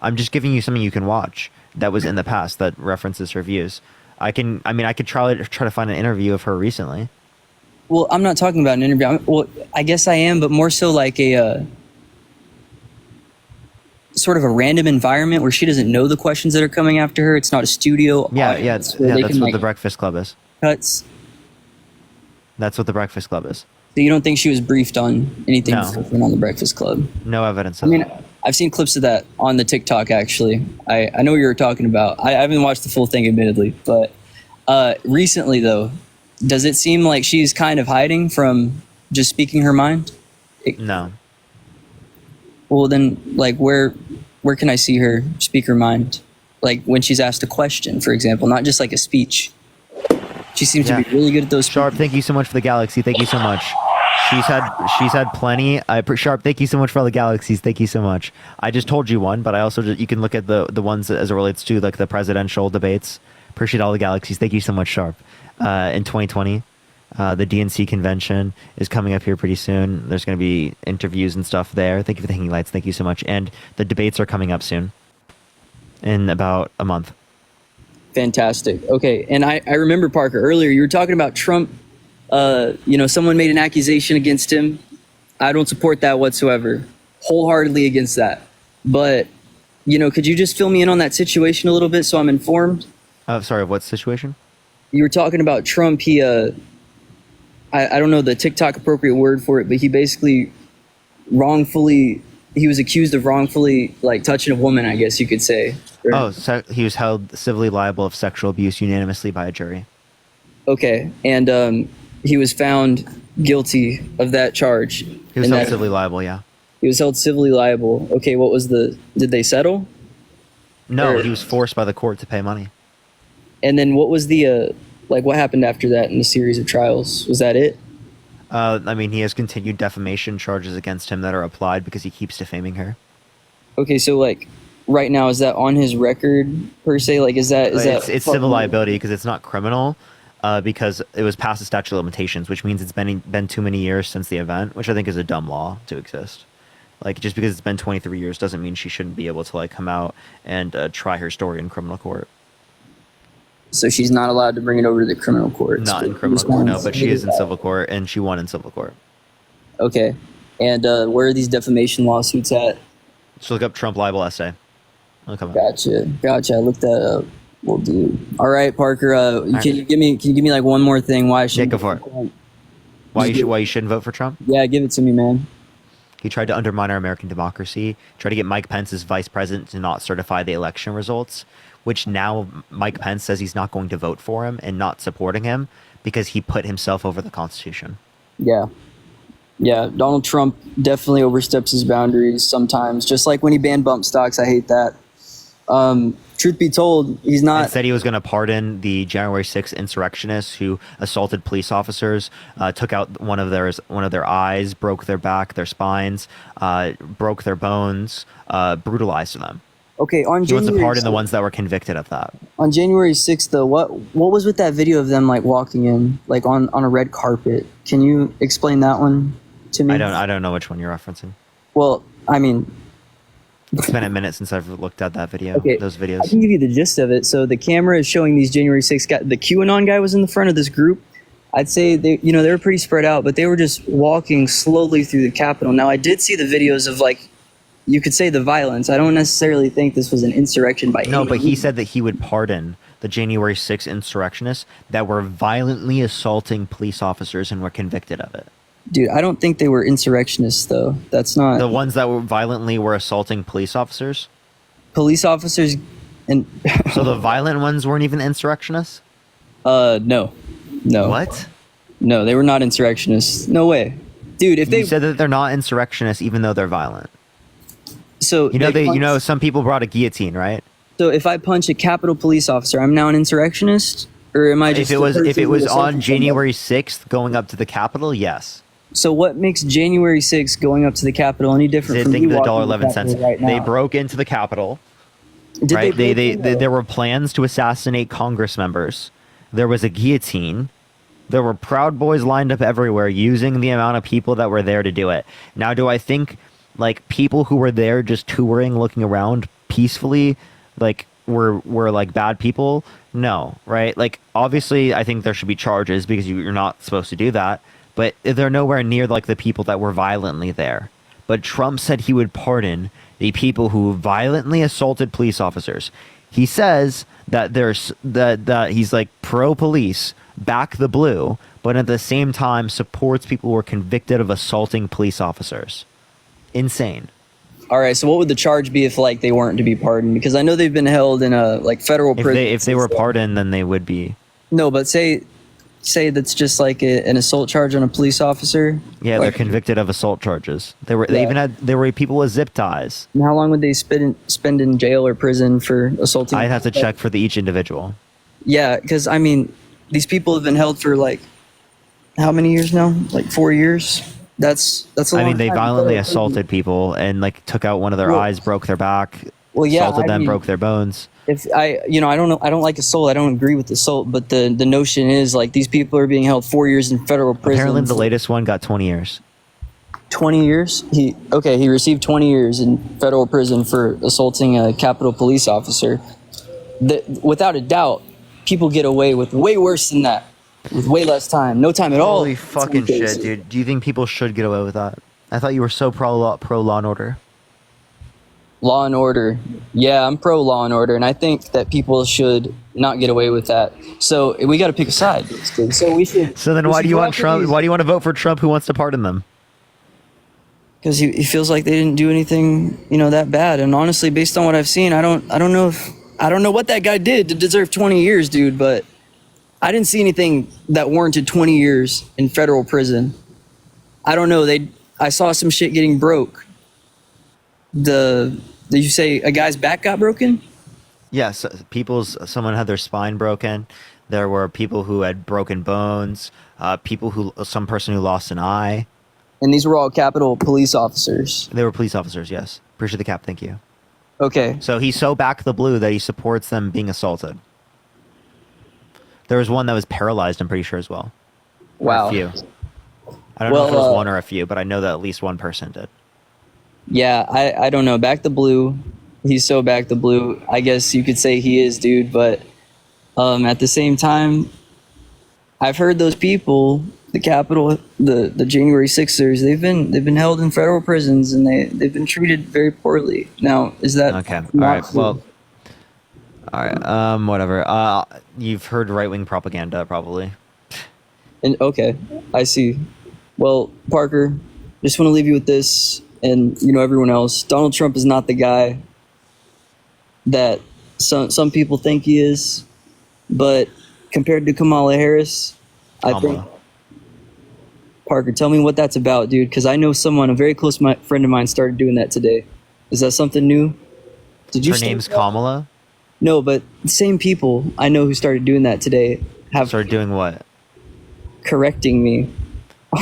B: I'm just giving you something you can watch that was in the past that references her views. I could try to find an interview of her recently.
U: Well, I'm not talking about an interview. I guess I am, but more so like a sort of a random environment where she doesn't know the questions that are coming after her. It's not a studio.
B: That's what the Breakfast Club is.
U: Cuts.
B: That's what the Breakfast Club is.
U: So you don't think she was briefed on anything on the Breakfast Club?
B: No evidence of that.
U: I've seen clips of that on the TikTok, actually. I know what you were talking about. I haven't watched the full thing, admittedly. But recently, though, does it seem like she's kind of hiding from just speaking her mind?
B: No.
U: Well, then, like, where can I see her speak her mind? Like, when she's asked a question, for example, not just like a speech. She seems to be really good at those.
B: Sharp, thank you so much for the galaxy. Thank you so much. She's had plenty. Sharp, thank you so much for all the galaxies. Thank you so much. I just told you one, but I also you can look at the ones as it relates to like the presidential debates. Appreciate all the galaxies. Thank you so much, Sharp. In 2020, the DNC convention is coming up here pretty soon. There's going to be interviews and stuff there. Thank you for the hanging lights. Thank you so much. And the debates are coming up soon, in about a month.
U: Fantastic. Okay, and I remember, Parker, earlier you were talking about Trump. Someone made an accusation against him. I don't support that whatsoever. Wholeheartedly against that. But, could you just fill me in on that situation a little bit so I'm informed?
B: Sorry, what situation?
U: You were talking about Trump. He, I don't know the TikTok appropriate word for it, but he basically he was accused of wrongfully, like, touching a woman, I guess you could say.
B: He was held civilly liable of sexual abuse unanimously by a jury.
U: Okay, and he was found guilty of that charge.
B: He was held civilly liable, yeah.
U: He was held civilly liable. Okay, did they settle?
B: No, he was forced by the court to pay money.
U: And then what was what happened after that in the series of trials? Was that it?
B: He has continued defamation charges against him that are applied because he keeps defaming her.
U: Okay, so right now, is that on his record per se? Like, it's
B: civil liability because it's not criminal, because it was past the statute of limitations, which means it's been too many years since the event, which I think is a dumb law to exist. Like, just because it's been 23 years doesn't mean she shouldn't be able to come out and try her story in criminal court.
U: So she's not allowed to bring it over to the criminal court.
B: Not in criminal court, no, but she is in civil court, and she won in civil court.
U: Okay, and where are these defamation lawsuits at?
B: Just look up Trump libel essay.
U: Gotcha. I looked that up. Will do. All right, Parker. Can you give me like one more thing? Why I should
B: go for it? Why you shouldn't vote for Trump?
U: Yeah, give it to me, man.
B: He tried to undermine our American democracy. Tried to get Mike Pence as vice president to not certify the election results, which now Mike Pence says he's not going to vote for him and not supporting him because he put himself over the Constitution.
U: Yeah. Donald Trump definitely oversteps his boundaries sometimes. Just like when he banned bump stocks, I hate that. Truth be told, he's not.
B: And said he was going to pardon the January 6th insurrectionists who assaulted police officers, took out one of their eyes, broke their back, their spines, broke their bones, brutalized them.
U: Okay,
B: he wants to pardon the ones that were convicted of that.
U: On January 6th, though, what was with that video of them walking in on a red carpet? Can you explain that one to me?
B: I don't know which one you're referencing.
U: Well,
B: it's been a minute since I've looked at that video.
U: Okay,
B: those videos.
U: I can give you the gist of it. So the camera is showing these January 6th guys. The QAnon guy was in the front of this group. I'd say they were pretty spread out, but they were just walking slowly through the Capitol. Now, I did see the videos of, like, you could say the violence. I don't necessarily think this was an insurrection by
B: No,
U: any
B: but he
U: means.
B: said that he would pardon the January 6th insurrectionists that were violently assaulting police officers and were convicted of it.
U: Dude, I don't think they were insurrectionists, though. That's not...
B: The ones that were assaulting police officers?
U: Police officers and...
B: So the violent ones weren't even insurrectionists?
U: No.
B: What?
U: No, they were not insurrectionists. No way. Dude, if they...
B: You said that they're not insurrectionists even though they're violent.
U: So...
B: some people brought a guillotine, right?
U: So if I punch a Capitol police officer, I'm now an insurrectionist? Or am I just...
B: If it was on January 6th going up to the Capitol, yes.
U: So what makes January 6th going up to the Capitol any different from
B: Think
U: you
B: the
U: walking to the
B: $1.11
U: Capitol right now?
B: They broke into the Capitol.
U: Did
B: right?
U: they break in, though?
B: There were plans to assassinate Congress members. There was a guillotine. There were Proud Boys lined up everywhere using the amount of people that were there to do it. Now, do I think like people who were there just touring, looking around peacefully, like were like bad people? No, right? Like obviously I think there should be charges because you're not supposed to do that, but they're nowhere near like the people that were violently there. But Trump said he would pardon the people who violently assaulted police officers. He says that that he's like pro police, back the blue, but at the same time supports people who were convicted of assaulting police officers. Insane.
U: All right, so what would the charge be if like they weren't to be pardoned? Because I know they've been held in a like federal prison.
B: If they were pardoned, then they would be.
U: No, but say that's just like an assault charge on a police officer.
B: Yeah, they're
U: Like,
B: convicted of assault charges. There were people with zip ties.
U: and how long would they spend in jail or prison for assaulting?
B: I'd have to check for each individual.
U: Yeah, because I mean, these people have been held for like how many years now? Like 4 years. That's a long
B: They
U: time.
B: violently assaulted people and like took out one of their
U: Well-
B: eyes, broke their back,
U: Well, yeah,
B: assaulted
U: I
B: them,
U: mean-
B: broke their bones.
U: If I don't like assault. I don't agree with assault, but the notion is like these people are being held 4 years in federal prison.
B: Apparently, the latest one got 20 years.
U: 20 years. He received 20 years in federal prison for assaulting a Capitol police officer. Without a doubt, people get away with way worse than that, with way less time, no time at all.
B: Holy fucking shit, dude! Do you think people should get away with that? I thought you were so pro law and order.
U: Law and order. Yeah, I'm pro law and order, and I think that people should not get away with that. So we got to pick a side. So we should.
B: So then, why do you want Trump? Why do you want to vote for Trump, who wants to pardon them?
U: Because he feels like they didn't do anything, that bad. And honestly, based on what I've seen, I don't know what that guy did to deserve 20 years, dude. But I didn't see anything that warranted 20 years in federal prison. I don't know. I saw some shit getting broke. Did you say a guy's back got broken?
B: Yes, someone had their spine broken. There were people who had broken bones. Some person who lost an eye.
U: And these were all Capitol police officers.
B: They were police officers. Yes, appreciate the cap. Thank you.
U: Okay.
B: So he's so back the blue that he supports them being assaulted. There was one that was paralyzed, I'm pretty sure, as well.
U: Wow.
B: Or a few. I don't know if it was one or a few, but I know that at least one person did.
U: Yeah, I don't know. Back the blue. He's so back the blue. I guess you could say he is, dude. But at the same time, I've heard those people, the Capitol, the January 6ers, they've been held in federal prisons and they've been treated very poorly. Now, is that
B: okay? All right. Well. All right. Whatever. You've heard right-wing propaganda, probably.
U: And okay, I see. Well, Parker, just want to leave you with this, and everyone else. Donald Trump is not the guy that some people think he is, but compared to Kamala Harris, I think. Parker, tell me what that's about, dude, because I know a very close friend of mine started doing that today. Is that something new? Did you?
B: Her name's Kamala?
U: No, but the same people I know who started doing that today have
B: started doing what?
U: Correcting me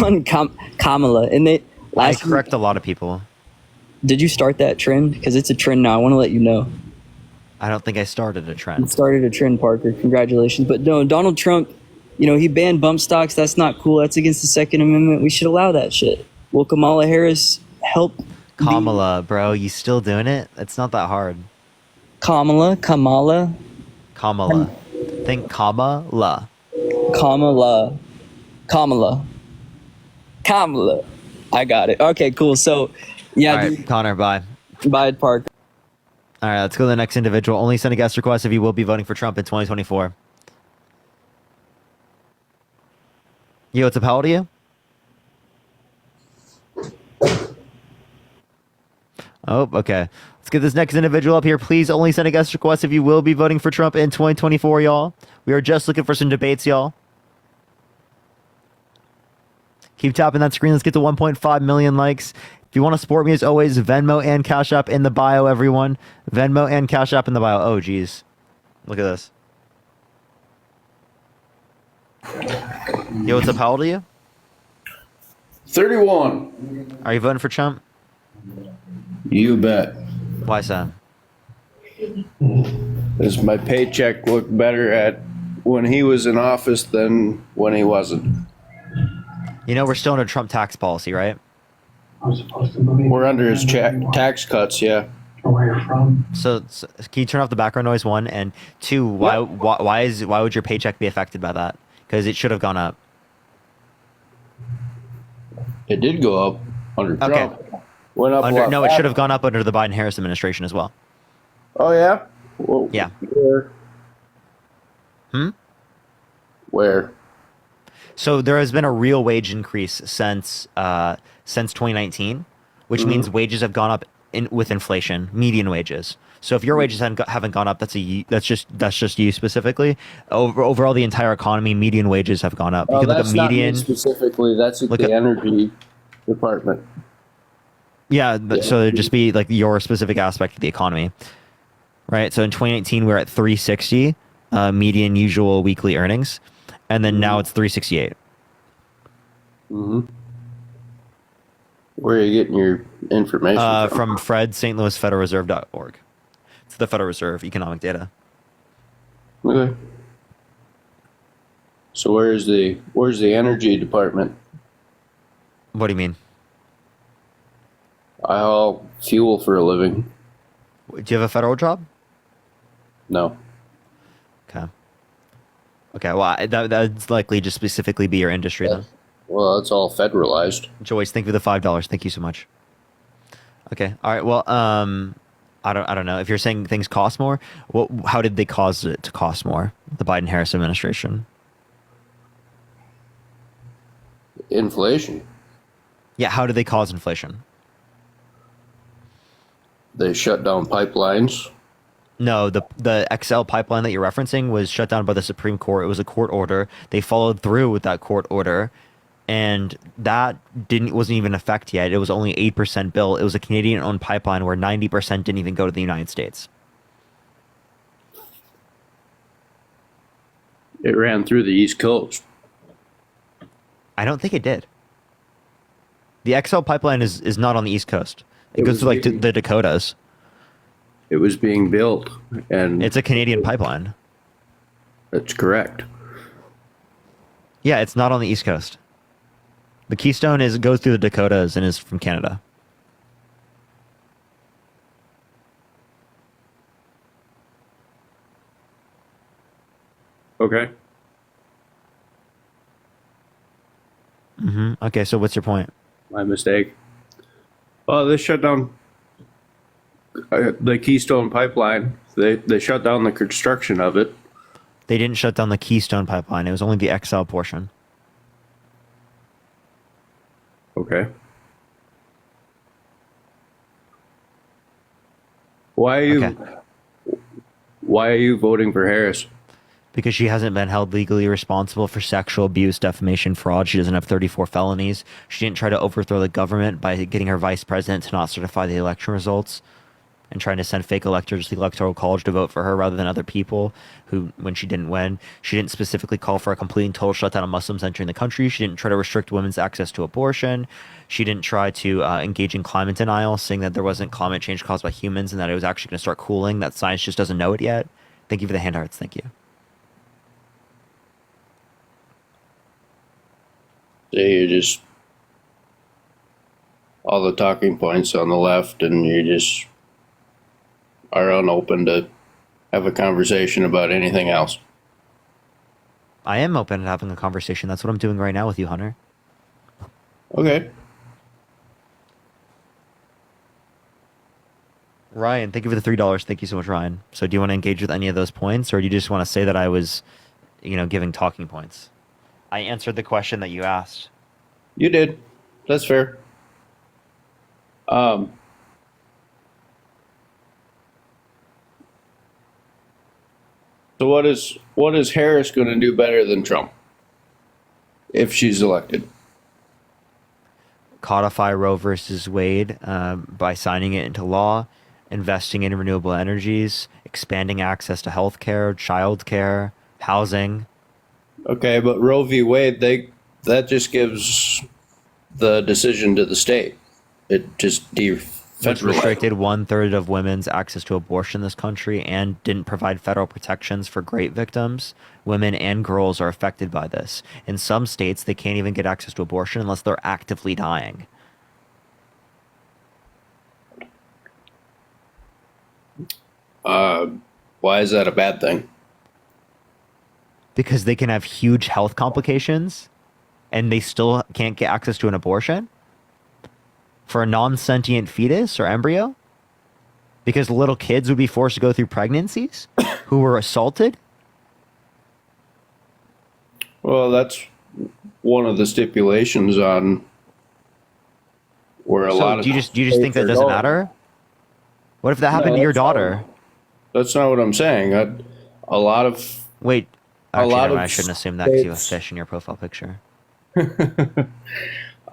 U: on Kamala, and
B: I correct a lot of people.
U: Did you start that trend? Because it's a trend now. I want to let you know.
B: I don't think I started a trend.
U: You started a trend, Parker. Congratulations. But no, Donald Trump, he banned bump stocks. That's not cool. That's against the Second Amendment. We should allow that shit. Will Kamala Harris help?
B: Kamala, bro, you still doing it? It's not that hard.
U: Kamala.
B: Think Kamala.
U: Kamala. Kamala. I got it. Okay, cool. So, yeah,
B: All right, Connor, bye.
U: Bye, Parker.
B: All right, let's go to the next individual. Only send a guest request if you will be voting for Trump in 2024. Yo, what's up? How old are you? Oh, okay. Let's get this next individual up here. Please only send a guest request if you will be voting for Trump in 2024, y'all. We are just looking for some debates, y'all. Keep tapping that screen. Let's get to 1.5 million likes. If you want to support me, as always, Venmo and Cash App in the bio, everyone. Venmo and Cash App in the bio. Oh, geez. Look at this. Yo, what's up? How old are you?
A: 31.
B: Are you voting for Trump?
A: You bet.
B: Why so?
A: Does my paycheck look better at when he was in office than when he wasn't?
B: You know, we're still under Trump tax policy, right?
A: We're under his tax cuts, yeah.
B: So can you turn off the background noise, one? And two, why would your paycheck be affected by that? Because it should have gone up.
A: It did go up under Trump.
B: Okay.
A: Went up a lot
B: no, it
A: faster.
B: should have gone up under the Biden-Harris administration as well.
A: Oh, yeah? Well,
B: Yeah.
A: Where? Where?
B: So there has been a real wage increase since 2019, which means wages have gone up with inflation, median wages. So if your wages haven't gone up, that's just you specifically. Overall, the entire economy, median wages have gone up. You
A: Oh,
B: can look
A: that's
B: at median.
A: not me specifically. That's the energy department.
B: Yeah, so it'd just be like your specific aspect of the economy, right? So in 2019, we were at 360 median usual weekly earnings, and then now it's 368.
A: Mm-hmm. Where are you getting your information
B: from Fred, St. Louis Federal Reserve.org. It's the Federal Reserve economic data.
A: Okay. So where's the energy department?
B: What do you mean?
A: I haul fuel for a living.
B: Do you have a federal job?
A: No.
B: Okay. Okay, well, that's likely just specifically be your industry then.
A: Well, it's all federalized.
B: Joyce, thank you for the $5. Thank you so much. Okay. All right. Well, I don't know. If you're saying things cost more, how did they cause it to cost more? The Biden-Harris administration.
A: Inflation.
B: Yeah. How did they cause inflation?
A: They shut down pipelines.
B: No, the XL pipeline that you're referencing was shut down by the Supreme Court. It was a court order. They followed through with that court order, and that wasn't even in effect yet. It was only 8% built. It was a Canadian-owned pipeline where 90% didn't even go to the United States.
A: It ran through the East Coast.
B: I don't think it did. The XL pipeline is not on the East Coast. It goes to like the Dakotas.
A: It was being built, and
B: it's a Canadian pipeline.
A: That's correct.
B: Yeah, it's not on the East Coast. The Keystone goes through the Dakotas and is from Canada.
A: Okay.
B: Mm-hmm. Okay, so what's your point?
A: My mistake. Well, they shut down the Keystone Pipeline. They shut down the construction of it.
B: They didn't shut down the Keystone Pipeline. It was only the XL portion.
A: Okay. Why are you voting for Harris?
B: Because she hasn't been held legally responsible for sexual abuse, defamation, fraud. She doesn't have 34 felonies. She didn't try to overthrow the government by getting her vice president to not certify the election results and trying to send fake electors to the Electoral College to vote for her rather than other people who, when she didn't win. She didn't specifically call for a complete and total shutdown of Muslims entering the country. She didn't try to restrict women's access to abortion. She didn't try to engage in climate denial, saying that there wasn't climate change caused by humans and that it was actually going to start cooling, that science just doesn't know it yet. Thank you for the hand hearts. Thank you.
A: You just all the talking points on the left, and you just are unopen to have a conversation about anything else.
B: I am open to having a conversation. That's what I'm doing right now with you, Hunter.
A: Okay.
B: Ryan, thank you for the $3. Thank you so much, Ryan. So do you want to engage with any of those points, or do you just want to say that I was, giving talking points? I answered the question that you asked.
A: You did. That's fair. So what is Harris going to do better than Trump if she's elected?
B: Codify Roe versus Wade by signing it into law, investing in renewable energies, expanding access to health care, child care, housing.
A: Okay, but Roe v. Wade, that just gives the decision to the state. It just
B: Which restricted 1/3 of women's access to abortion in this country and didn't provide federal protections for rape victims. Women and girls are affected by this. In some states, they can't even get access to abortion unless they're actively dying.
A: Why is that a bad thing?
B: Because they can have huge health complications and they still can't get access to an abortion? For a non-sentient fetus or embryo? Because little kids would be forced to go through pregnancies who were assaulted?
A: Well, that's one of the stipulations on where a lot of.
B: Do you just think that doesn't matter? What if that happened to your daughter?
A: That's not what I'm saying. A lot of.
B: Wait, actually, I shouldn't assume that because you have
A: states-
B: fish in your profile picture.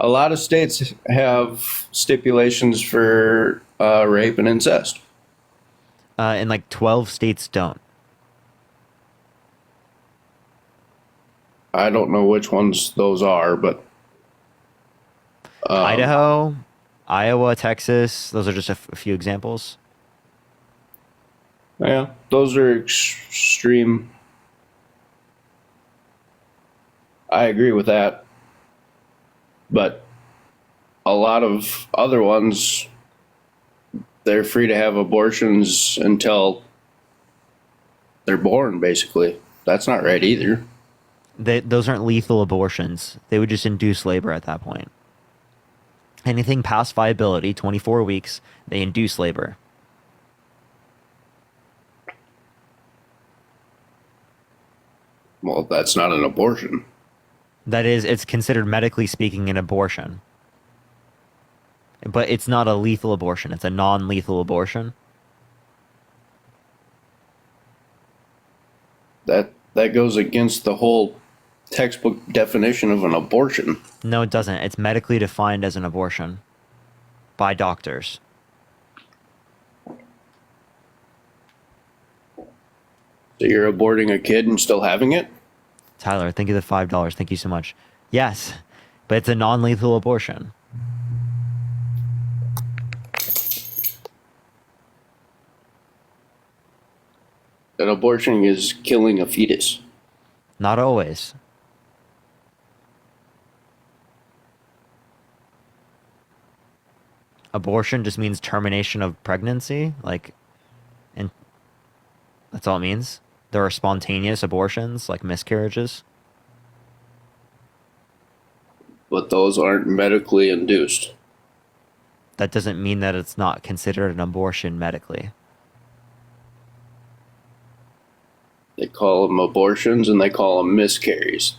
A: A lot of states have stipulations for rape and incest.
B: And like 12 states don't.
A: I don't know which ones those are, but
B: Idaho, Iowa, Texas, those are just a few examples.
A: yeah, those are extreme. I agree with that. But a lot of other ones, they're free to have abortions until they're born, basically. That's not right either.
B: Those aren't lethal abortions. They would just induce labor at that point. Anything past viability, 24 weeks, they induce labor.
A: Well, that's not an abortion.
B: That is, it's considered medically speaking an abortion. But it's not a lethal abortion. It's a non-lethal abortion.
A: That goes against the whole textbook definition of an abortion.
B: No, it doesn't. It's medically defined as an abortion by doctors.
A: So you're aborting a kid and still having it?
B: Tyler, thank you for the $5. Thank you so much. Yes, but it's a non-lethal abortion.
A: An abortion is killing a fetus.
B: Not always. Abortion just means termination of pregnancy, and that's all it means. There are spontaneous abortions, like miscarriages.
A: But those aren't medically induced.
B: That doesn't mean that it's not considered an abortion medically.
A: They call them abortions and they call them miscarries.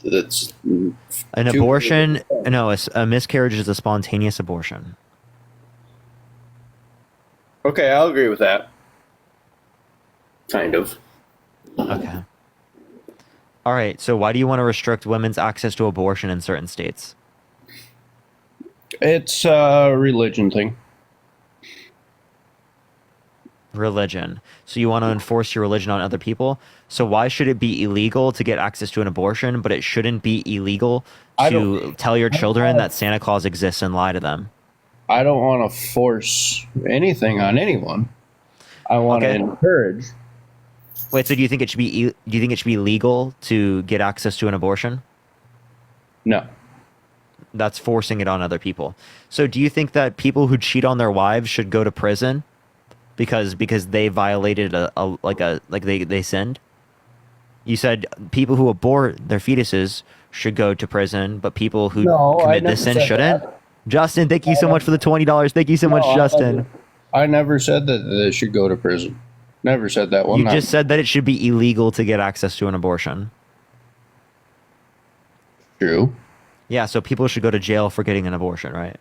A: That's
B: An abortion, no, a miscarriage is a spontaneous abortion.
A: Okay, I'll agree with that. Kind of.
B: Okay. All right, so why do you want to restrict women's access to abortion in certain states?
A: It's a religion thing.
B: Religion. So you want to enforce your religion on other people? So why should it be illegal to get access to an abortion, but it shouldn't be illegal to tell your children that Santa Claus exists and lie to them?
A: I don't want to force anything on anyone. I want to encourage.
B: Wait, so do you think it should be do you think it should be legal to get access to an abortion?
A: No.
B: That's forcing it on other people. So do you think that people who cheat on their wives should go to prison because they violated they sinned? You said people who abort their fetuses should go to prison, but people who
A: No, I
B: commit
A: never
B: this sin
A: said
B: shouldn't.
A: that.
B: Justin, thank you so much for the $20. Thank you so much,
A: No,
B: Justin.
A: I never said that they should go to prison. Never said that one
B: You
A: time.
B: just said that it should be illegal to get access to an abortion.
A: True.
B: Yeah, so people should go to jail for getting an abortion, right?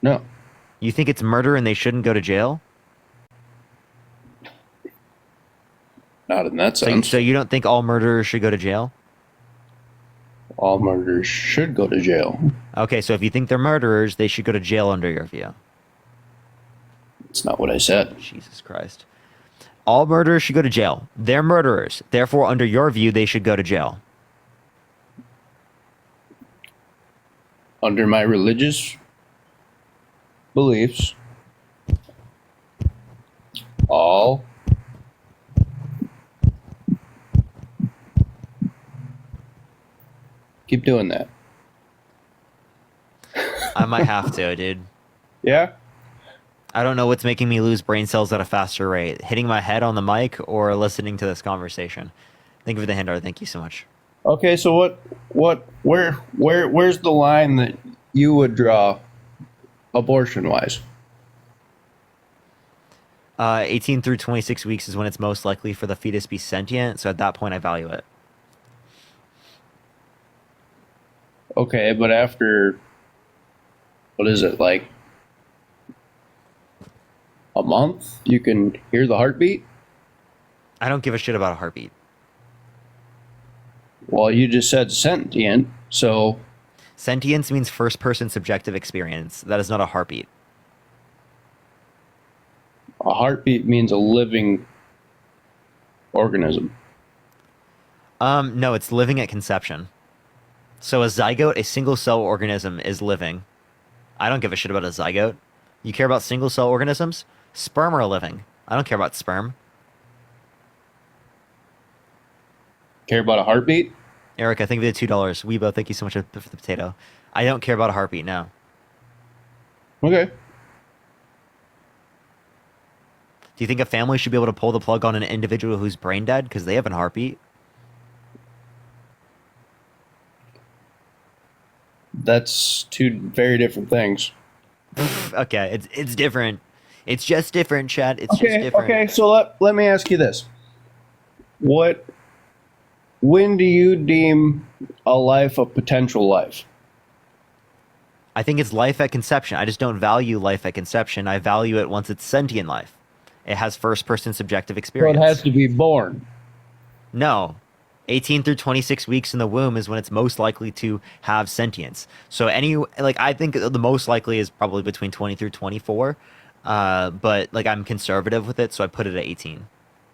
A: No.
B: You think it's murder and they shouldn't go to jail?
A: Not in that
B: So,
A: sense.
B: so you don't think all murderers should go to jail?
A: All murderers should go to jail.
B: Okay, so if you think they're murderers, they should go to jail under your view.
A: It's not what I said.
B: Jesus Christ. All murderers should go to jail. They're murderers. Therefore, under your view, they should go to jail.
A: Under my religious beliefs, all keep doing that.
B: I might have to, dude.
A: Yeah?
B: I don't know what's making me lose brain cells at a faster rate. Hitting my head on the mic or listening to this conversation. Thank you for the handout. Thank you so much.
A: Okay, so where's the line that you would draw abortion wise?
B: 18 through 26 weeks is when it's most likely for the fetus to be sentient. So at that point, I value it.
A: Okay, but after, what is it, like a month, you can hear the heartbeat?
B: I don't give a shit about a heartbeat.
A: Well, you just said sentient, so...
B: Sentience means first-person subjective experience. That is not a heartbeat.
A: A heartbeat means a living organism.
B: No, it's living at conception. So a zygote, a single-cell organism, is living. I don't give a shit about a zygote. You care about single-cell organisms? Sperm are living. I don't care about sperm.
A: Care about a heartbeat?
B: Eric, I think we did $2. Weebo, thank you so much for the potato. I don't care about a heartbeat, no.
A: Okay.
B: Do you think a family should be able to pull the plug on an individual who's brain dead because they have a heartbeat?
A: That's two very different things.
B: Okay, it's different. It's just different, Chad. It's just different.
A: Okay, so let me ask you this. When do you deem a life a potential life?
B: I think it's life at conception. I just don't value life at conception. I value it once it's sentient life. It has first-person subjective
A: So
B: experience.
A: it has to be born.
B: No. 18 through 26 weeks in the womb is when it's most likely to have sentience. So I think the most likely is probably between 20 through 24. But I'm conservative with it, so I put it at 18.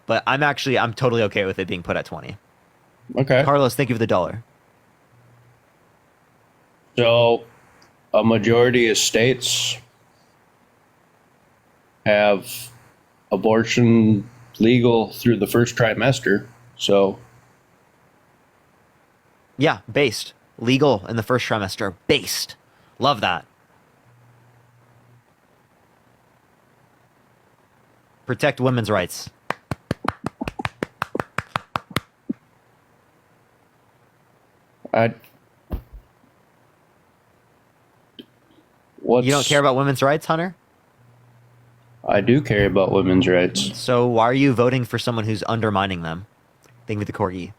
B: But I'm totally okay with it being put at 20.
A: Okay.
B: Carlos, thank you for the $1.
A: So a majority of states have abortion legal through the first trimester. So
B: Yeah, based. Legal in the first trimester. Based. Love that. Protect women's rights. You don't care about women's rights, Hunter?
A: I do care about women's rights.
B: So why are you voting for someone who's undermining them? Think with the corgi.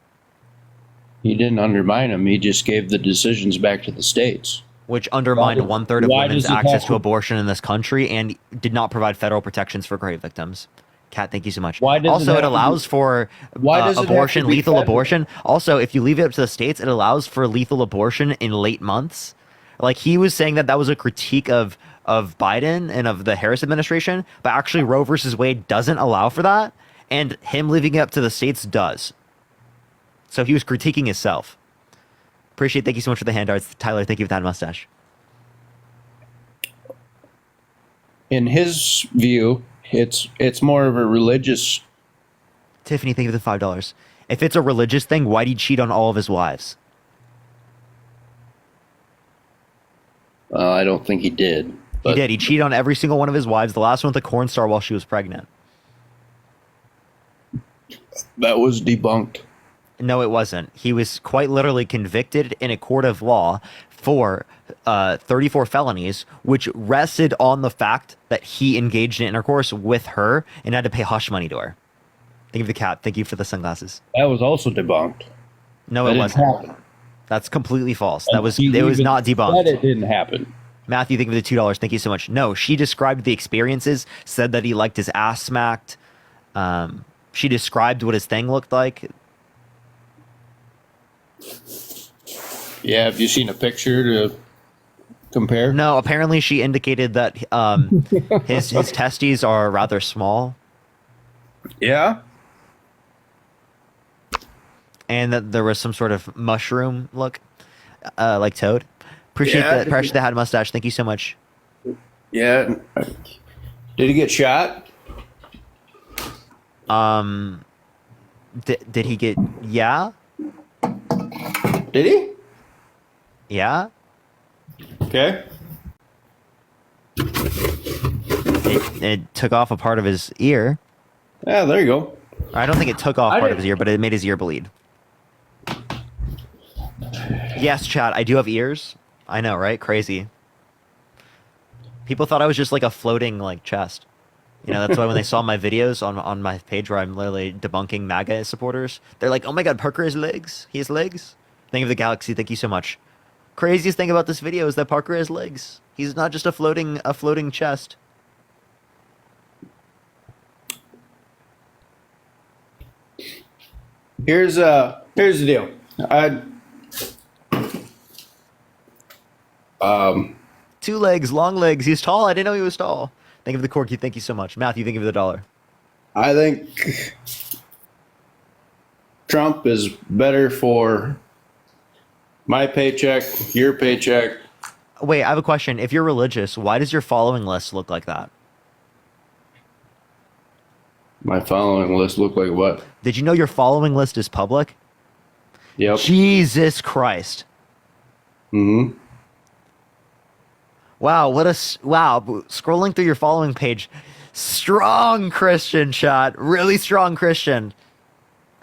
A: He didn't undermine them. He just gave the decisions back to the states.
B: Which undermined one-third of
A: why
B: women's
A: does it
B: access
A: have
B: to
A: to-
B: abortion in this country and did not provide federal protections for grave victims. Kat, thank you so much.
A: Why does it
B: Also,
A: have
B: it
A: to
B: allows
A: be-
B: for
A: Why does it have to
B: abortion,
A: be
B: lethal
A: federal?
B: abortion. Also, if you leave it up to the states, it allows for lethal abortion in late months. Like, he was saying that was a critique of Biden and of the Harris administration, but actually Roe versus Wade doesn't allow for that, and him leaving it up to the states does. So he was critiquing himself. Appreciate. Thank you so much for the handouts, Tyler. Thank you for that mustache.
A: In his view, it's more of a religious.
B: Tiffany, thank you for the $5. If it's a religious thing, why'd he cheat on all of his wives?
A: I don't think he did.
B: He did. He cheated on every single one of his wives. The last one with the corn star while she was pregnant.
A: That was debunked.
B: No, it wasn't. He was quite literally convicted in a court of law for 34 felonies, which rested on the fact that he engaged in intercourse with her and had to pay hush money to her. Thank you for the cat. Thank you for the sunglasses.
A: That was also debunked.
B: No,
A: That
B: it
A: didn't
B: wasn't.
A: happen.
B: That's completely false. That
A: And
B: was
A: he
B: it was
A: even
B: not debunked.
A: said it didn't happen.
B: Matthew, thank you for the $2. Thank you so much. No, she described the experiences, said that he liked his ass smacked. She described what his thing looked like.
A: Yeah, have you seen a picture to compare?
B: No, apparently she indicated that his testes are rather small.
A: Yeah.
B: And that there was some sort of mushroom look, like Toad. Appreciate
A: Yeah.
B: that. Appreciate the hat mustache. Thank you so much.
A: Yeah. Did he get shot?
B: Did he get? Yeah.
A: Did he?
B: Yeah.
A: Okay.
B: It took off a part of his ear.
A: Yeah, there you go.
B: I don't think it took off
A: I
B: part of
A: didn't-
B: his ear, but it made his ear bleed. Yes, Chad, I do have ears. I know, right? Crazy. People thought I was just like a floating like chest. You know, that's why when they saw my videos on my page where I'm literally debunking MAGA supporters, they're like, "Oh my God, Parker has legs. He has legs." Thank you for the galaxy. Thank you so much. Craziest thing about this video is that Parker has legs. He's not just a floating chest.
A: Here's the deal.
B: Two legs, long legs. He's tall. I didn't know he was tall. Thank you for the corky. Thank you so much. Matthew, thank you for the $1.
A: I think Trump is better for my paycheck, your paycheck.
B: Wait, I have a question. If you're religious, why does your following list look like that?
A: My following list look like what?
B: Did you know your following list is public?
A: Yep.
B: Jesus Christ.
A: Mm-hmm.
B: Wow, wow. Scrolling through your following page, strong Christian shot, really strong Christian.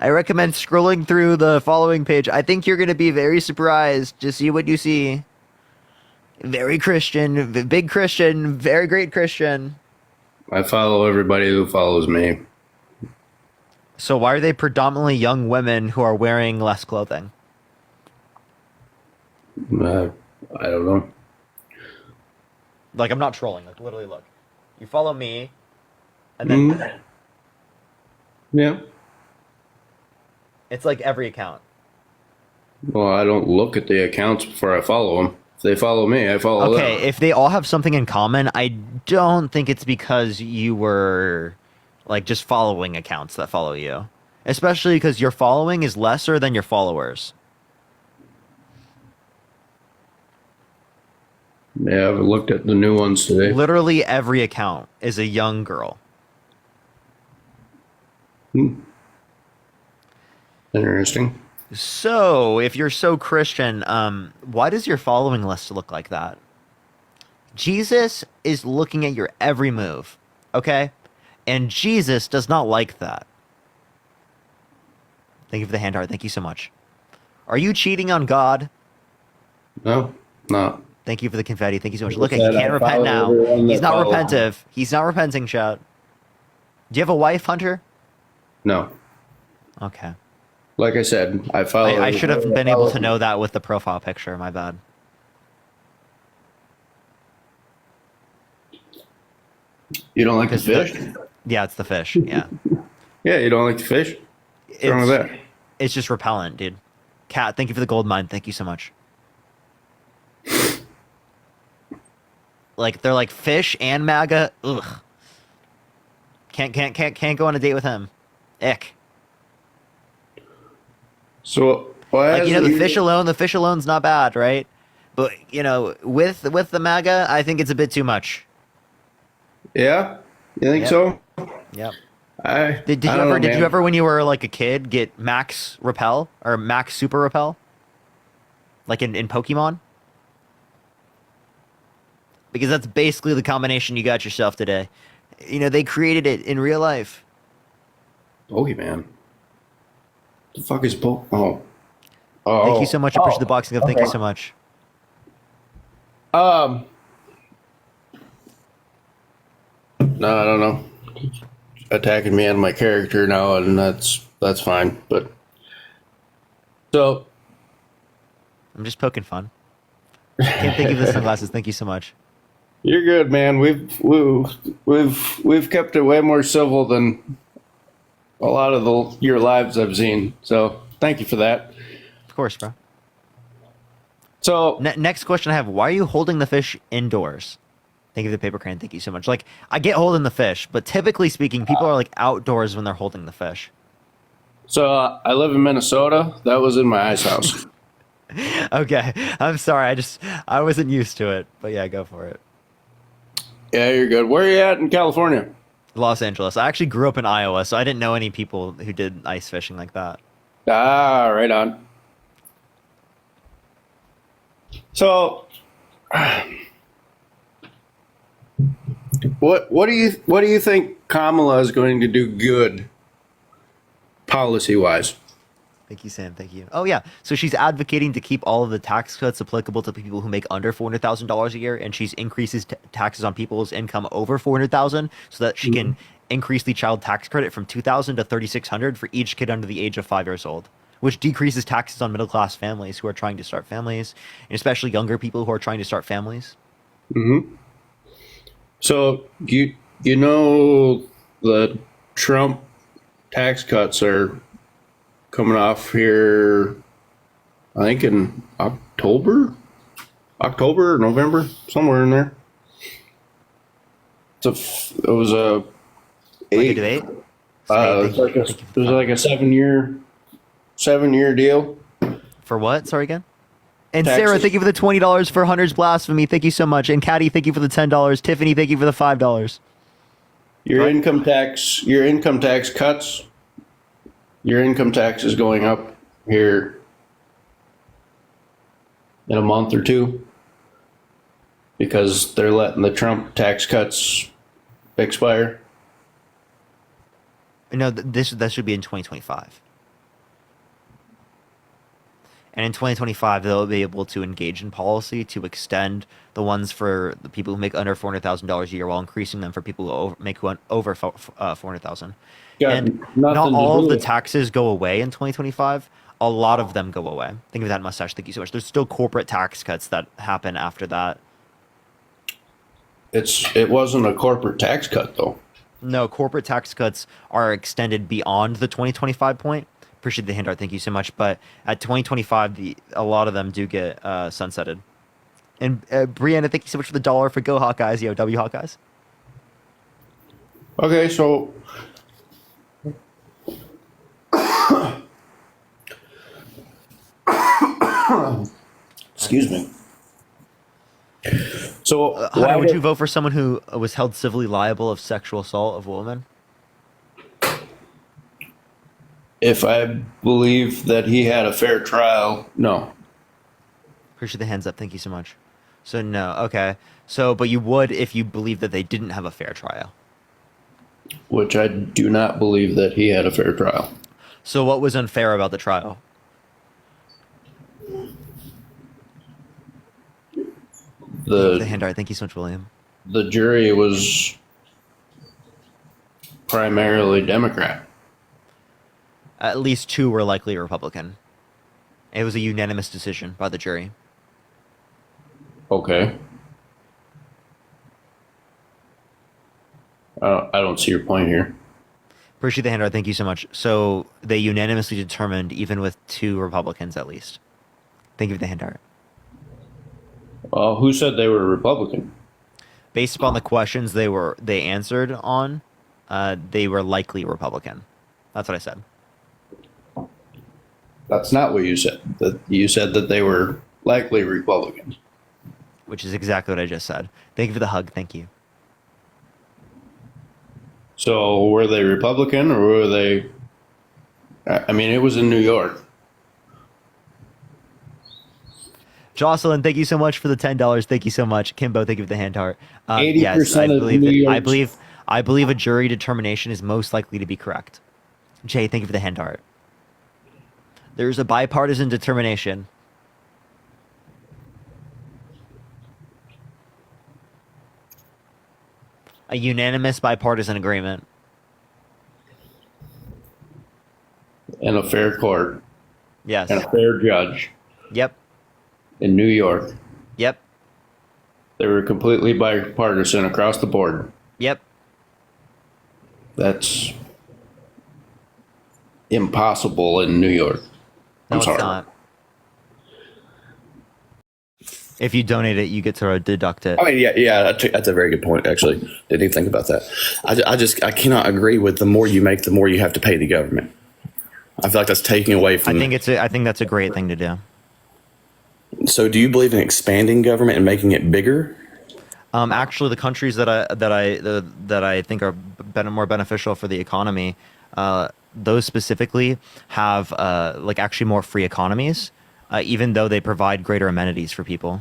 B: I recommend scrolling through the following page. I think you're going to be very surprised to see what you see. Very Christian, big Christian, very great Christian.
A: I follow everybody who follows me.
B: So why are they predominantly young women who are wearing less clothing?
A: I don't know.
B: Like, I'm not trolling. Like, literally, look. You follow me, and then
A: Yeah.
B: it's like every account.
A: Well, I don't look at the accounts before I follow them. If they follow me, I follow them.
B: Okay, if they all have something in common, I don't think it's because you were, like, just following accounts that follow you. Especially because your following is lesser than your followers.
A: Yeah, I've looked at the new ones today.
B: Literally every account is a young girl.
A: Interesting.
B: So, if you're so Christian, why does your following list look like that? Jesus is looking at your every move, okay? And Jesus does not like that. Thank you for the hand heart. Thank you so much. Are you cheating on God?
A: No, not.
B: Thank you for the confetti. Thank you so much.
A: Like
B: Look,
A: I
B: he
A: said,
B: can't
A: I
B: repent
A: follow
B: now.
A: everyone
B: He's
A: that
B: not
A: follows me.
B: repentive. He's not repenting, shout. Do you have a wife, Hunter?
A: No.
B: Okay.
A: Like I said, I follow.
B: I should have
A: everybody
B: been
A: that
B: able
A: follows
B: to
A: me.
B: know that with the profile picture. My bad.
A: You don't like the fish?
B: Yeah, it's the fish. Yeah.
A: Yeah, you don't like the fish? What's wrong with that?
B: It's just repellent, dude. Cat, thank you for the gold mine. Thank you so much. Like, they're like fish and MAGA. Ugh. Can't go on a date with him. Ick.
A: So, why
B: Like, you know,
A: hasn't
B: the fish alone's not bad, right? But, you know, with the MAGA, I think it's a bit too much.
A: Yeah, you think
B: Yep.
A: so?
B: Yep.
A: Did
B: Did you ever when you were like a kid get Max Repel or Max Super Repel? Like in Pokemon? Because that's basically the combination you got yourself today. You know, they created it in real life.
A: Pokemon. The fuck is Oh.
B: Thank you so much. Appreciate the boxing up. Thank you
A: okay.
B: so much.
A: No, I don't know. Attacking me on my character now, and that's fine. But so
B: I'm just poking fun. Can't think of the sunglasses. Thank you so much.
A: you're good, man. We've kept it way more civil than a lot of your lives I've seen. So thank you for that.
B: Of course, bro.
A: So
B: next question I have: why are you holding the fish indoors? Thank you for the paper crane. Thank you so much. Like, I get holding the fish, but typically speaking, people are like outdoors when they're holding the fish.
A: So I live in Minnesota. That was in my ice house.
B: Okay, I'm sorry. I wasn't used to it, but yeah, go for it.
A: Yeah, you're good. Where are you at in California?
B: Los Angeles. I actually grew up in Iowa, so I didn't know any people who did ice fishing like that.
A: Ah, right on. So, what do you think Kamala is going to do good policy wise?
B: Thank you, Sam. Thank you. Oh yeah, so she's advocating to keep all of the tax cuts applicable to people who make under $400,000 a year, and she's increases taxes on people's income over $400,000, so that she can increase the child tax credit from $2,000 to $3,600 for each kid under the age of 5 years old, which decreases taxes on middle class families who are trying to start families, and especially younger people who are trying to start families.
A: Mm-hmm. So you know the Trump tax cuts are coming off here, I think in October, November, somewhere in there. It was a
B: Like a debate?
A: it was like a 7-year deal.
B: For what? Sorry again? And
A: Taxes.
B: Sarah, thank you for the $20 for Hunter's Blasphemy. Thank you so much. And Caddy, thank you for the $10. Tiffany, thank you for the $5.
A: Your income tax cuts. Your income tax is going up here in a month or two because they're letting the Trump tax cuts expire.
B: No, that should be in 2025. And in 2025, they'll be able to engage in policy to extend the ones for the people who make under $400,000 a year while increasing them for people who make over $400,000. And not all of the taxes go away in 2025. A lot of them go away. Think of that, Mustache. Thank you so much. There's still corporate tax cuts that happen after that.
A: It wasn't a corporate tax cut, though.
B: No, corporate tax cuts are extended beyond the 2025 point. Appreciate the handout. Thank you so much. But at 2025, a lot of them do get sunsetted. And Brianna, thank you so much for the $1 for Go Hawkeyes. Yo, W Hawkeyes.
A: Okay, so excuse me. So
B: Hunter, would you vote for someone who was held civilly liable of sexual assault of a woman?
A: If I believe that he had a fair trial, no.
B: Appreciate the hands up. Thank you so much. So no, okay. So, but you would if you believe that they didn't have a fair trial.
A: Which I do not believe that he had a fair trial.
B: So what was unfair about the trial? The handout. Thank you so much, William.
A: The jury was primarily Democrat.
B: At least 2 were likely Republican. It was a unanimous decision by the jury.
A: Okay. I don't see your point here.
B: Appreciate the handout. Thank you so much. So they unanimously determined, even with 2 Republicans at least. Thank you for the handout.
A: Who said they were Republican?
B: Based upon the questions they answered on, they were likely Republican. That's what I said.
A: That's not what you said. You said that they were likely Republicans.
B: Which is exactly what I just said. Thank you for the hug. Thank you.
A: So were they Republican or were they? I mean, it was in New York.
B: Jocelyn, thank you so much for the $10. Thank you so much. Kimbo, thank you for the hand heart.
A: 80%
B: yes, I
A: of
B: believe
A: New
B: it.
A: York's-
B: I believe a jury determination is most likely to be correct. Jay, thank you for the hand heart. There's a bipartisan determination. A unanimous bipartisan agreement.
A: And a fair court.
B: Yes.
A: And a fair judge.
B: Yep.
A: In New York.
B: Yep.
A: They were completely bipartisan across the board.
B: Yep.
A: That's impossible in New York.
B: No,
A: I'm sorry.
B: it's not. If you donate it, you get to deduct it.
D: I mean, yeah, that's a very good point. Actually, didn't even think about that. I cannot agree with the more you make, the more you have to pay the government. I feel like that's taking away from.
B: I think that's a great thing to do.
D: So, do you believe in expanding government and making it bigger?
B: Actually, the countries that I think are more beneficial for the economy, those specifically have like actually more free economies, even though they provide greater amenities for people.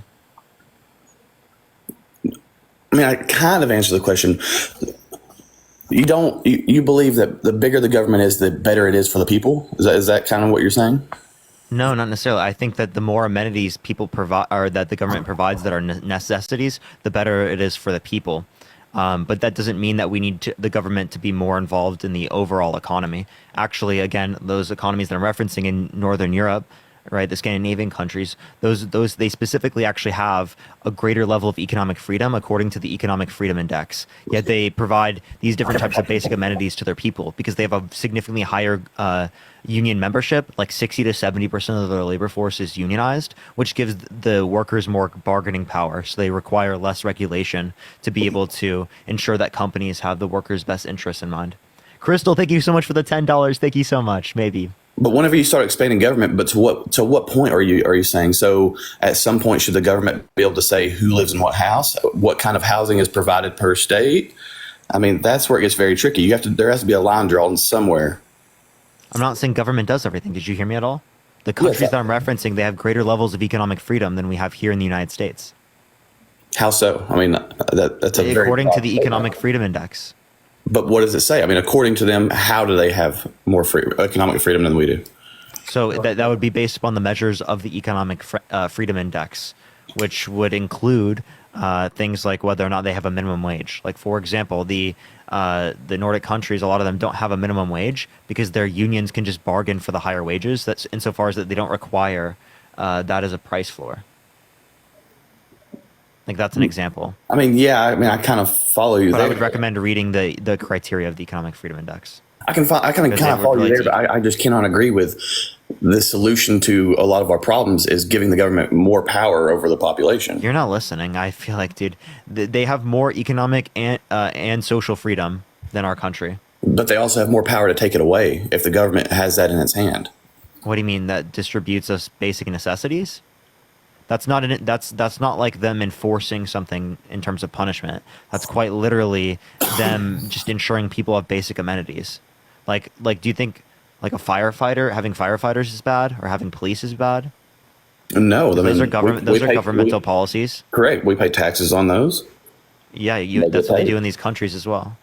D: I mean, I kind of answered the question. You believe that the bigger the government is, the better it is for the people? Is that kind of what you're saying?
B: No, not necessarily. I think that the more amenities people provide, or that the government provides that are necessities, the better it is for the people. But that doesn't mean that we need the government to be more involved in the overall economy. Actually, again, those economies that I'm referencing in Northern Europe, right, the Scandinavian countries, those they specifically actually have a greater level of economic freedom according to the Economic Freedom Index. Yet they provide these different types of basic amenities to their people because they have a significantly higher union membership, like 60 to 70% of their labor force is unionized, which gives the workers more bargaining power. So they require less regulation to be able to ensure that companies have the workers' best interests in mind. Crystal, thank you so much for the $10. Thank you so much. Maybe.
D: But whenever you start expanding government, but to what point are you saying? So at some point, should the government be able to say who lives in what house, what kind of housing is provided per state? I mean, that's where it gets very tricky. There has to be a line drawn somewhere.
B: I'm not saying government does everything. Did you hear me at all? The countries that I'm referencing, they have greater levels of economic freedom than we have here in the United States.
D: How so? I mean, that's a
B: according to the Economic Freedom Index.
D: But what does it say? I mean, according to them, how do they have more economic freedom than we do?
B: So that would be based upon the measures of the Economic Freedom Index, which would include things like whether or not they have a minimum wage. Like, for example, the Nordic countries, a lot of them don't have a minimum wage because their unions can just bargain for the higher wages. That's insofar as that they don't require that as a price floor. Like, that's an example.
D: I mean, I kind of follow you
B: but
D: there.
B: I would recommend reading the criteria of the Economic Freedom Index.
D: I kind of follow you there, but I just cannot agree with the solution to a lot of our problems is giving the government more power over the population.
B: You're not listening. I feel like, dude, they have more economic and social freedom than our country.
D: But they also have more power to take it away if the government has that in its hand.
B: What do you mean? That distributes us basic necessities? That's not that's not like them enforcing something in terms of punishment. That's quite literally them just ensuring people have basic amenities. Like do you think like having firefighters is bad or having police is bad?
D: No,
B: those are governmental policies.
D: Correct. We pay taxes on those.
B: Yeah, that's what they do in these countries as well.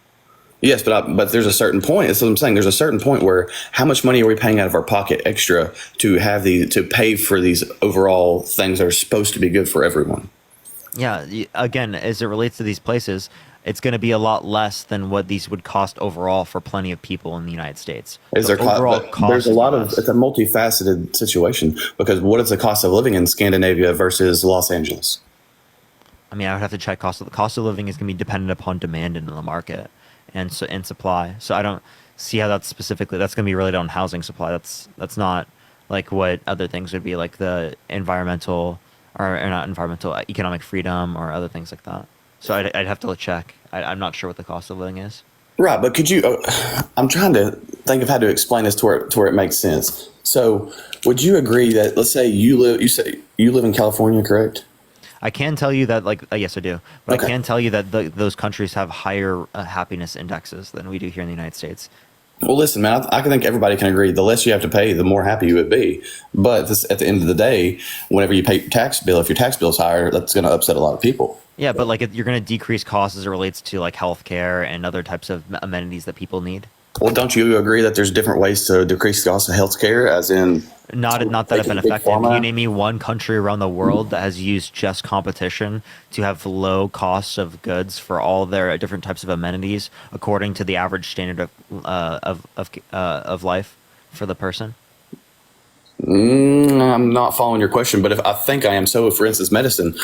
D: Yes, but there's a certain point. That's what I'm saying. There's a certain point where how much money are we paying out of our pocket extra to pay for these overall things that are supposed to be good for everyone?
B: Yeah. Again, as it relates to these places, it's going to be a lot less than what these would cost overall for plenty of people in the United States.
D: There's a multifaceted situation because what is the cost of living in Scandinavia versus Los Angeles?
B: I mean, I would have to check cost of living is going to be dependent upon demand in the market. And supply. So I don't see how that's going to be related on housing supply. That's not like what other things would be, like the environmental or not environmental, economic freedom or other things like that. So I'd have to check. I'm not sure what the cost of living is.
D: Right, but could you? I'm trying to think of how to explain this to where it makes sense. So would you agree that let's say you live in California, correct?
B: I can tell you that, yes, I do. But okay. I can tell you that those countries have higher happiness indexes than we do here in the United States.
D: Well, listen, man, I think everybody can agree. The less you have to pay, the more happy you would be. But at the end of the day, whenever you pay your tax bill, if your tax bill is higher, that's going to upset a lot of people.
B: Yeah, but you're going to decrease costs as it relates to like healthcare and other types of amenities that people need.
D: Well, don't you agree that there's different ways to decrease the cost of healthcare, as in
B: Not that have been
D: Big
B: effective. Can
D: pharma?
B: you name me one country around the world that has used just competition to have low costs of goods for all their different types of amenities according to the average standard of life for the person?
D: I'm not following your question, but if I think I am. So, for instance, medicine,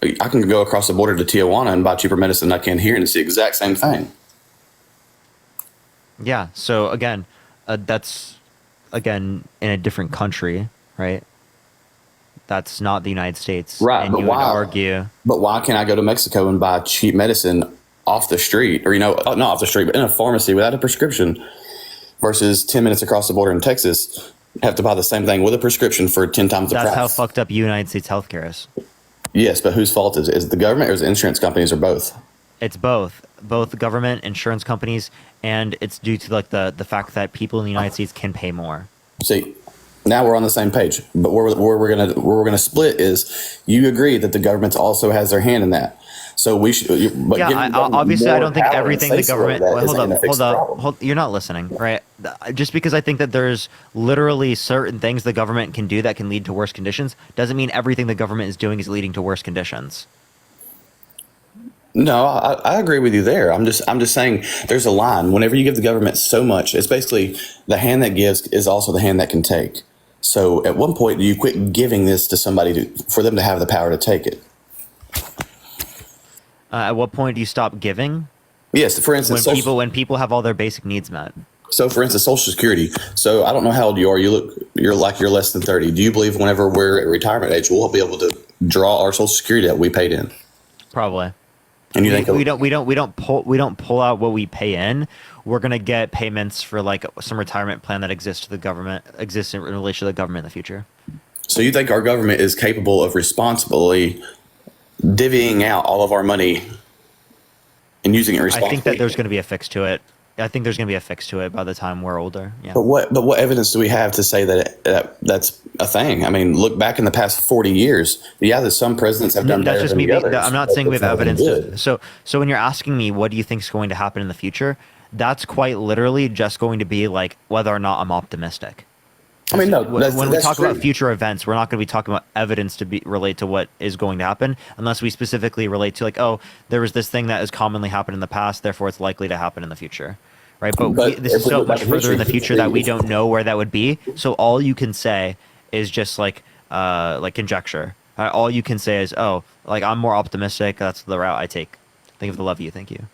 D: I can go across the border to Tijuana and buy cheaper medicine than I can here, and it's the exact same thing.
B: Yeah. So again, that's in a different country, right? That's not the United States,
D: Right,
B: And
D: but
B: you would
D: why?
B: argue,
D: But why can't I go to Mexico and buy cheap medicine off the street, or not off the street, but in a pharmacy without a prescription, versus 10 minutes across the border in Texas, have to buy the same thing with a prescription for 10 times the
B: that's
D: price?
B: how fucked up United States healthcare is.
D: Yes, but whose fault is it? Is it the government or is it insurance companies or both?
B: It's both the government, insurance companies, and it's due to like the fact that people in the United States can pay more.
D: See, now we're on the same page. But where we're gonna split is you agree that the government also has their hand in that. So we should. But
B: Yeah,
D: giving the government
B: obviously, I
D: more
B: don't think
D: power and
B: everything the
D: say-so over
B: government.
D: that
B: Well,
D: isn't
B: hold
D: gonna
B: up,
D: fix
B: hold
D: the
B: up,
D: problem.
B: hold. You're not listening, right? Just because I think that there's literally certain things the government can do that can lead to worse conditions, doesn't mean everything the government is doing is leading to worse conditions.
D: No, I agree with you there. I'm just saying there's a line. Whenever you give the government so much, it's basically the hand that gives is also the hand that can take. So at one point, do you quit giving this to somebody for them to have the power to take it?
B: At what point do you stop giving?
D: Yes, for instance,
B: When people have all their basic needs met.
D: So, for instance, Social Security. So, I don't know how old you are. You're less than 30. Do you believe whenever we're at retirement age, we'll be able to draw our Social Security that we paid in?
B: Probably.
D: And you think
B: we don't pull out what we pay in. We're gonna get payments for like some retirement plan that exists in relation to the government in the future.
D: So, you think our government is capable of responsibly divvying out all of our money and using it responsibly?
B: I think that there's going to be a fix to it. I think there's going to be a fix to it by the time we're older. Yeah.
D: But what evidence do we have to say that that's a thing? I mean, look back in the past 40 years. Yeah, that some presidents have done better
B: That's just
D: than
B: me.
D: the others.
B: I'm not saying we have
D: It's not been
B: evidence.
D: good.
B: So when you're asking me what do you think is going to happen in the future, that's quite literally just going to be like whether or not I'm optimistic.
D: I mean, no.
B: When we
D: that's
B: talk
D: true.
B: about future events, we're not going to be talking about evidence to relate to what is going to happen, unless we specifically relate to like, oh, there was this thing that has commonly happened in the past, therefore it's likely to happen in the future, right? But this
D: if
B: is
D: we
B: so
D: look back
B: much
D: in
B: further in the
D: history,
B: future that we don't know where that would be. So all you can say is just like conjecture. All you can say is, oh, like I'm more optimistic. That's the route I take. Think of the love you. Thank you.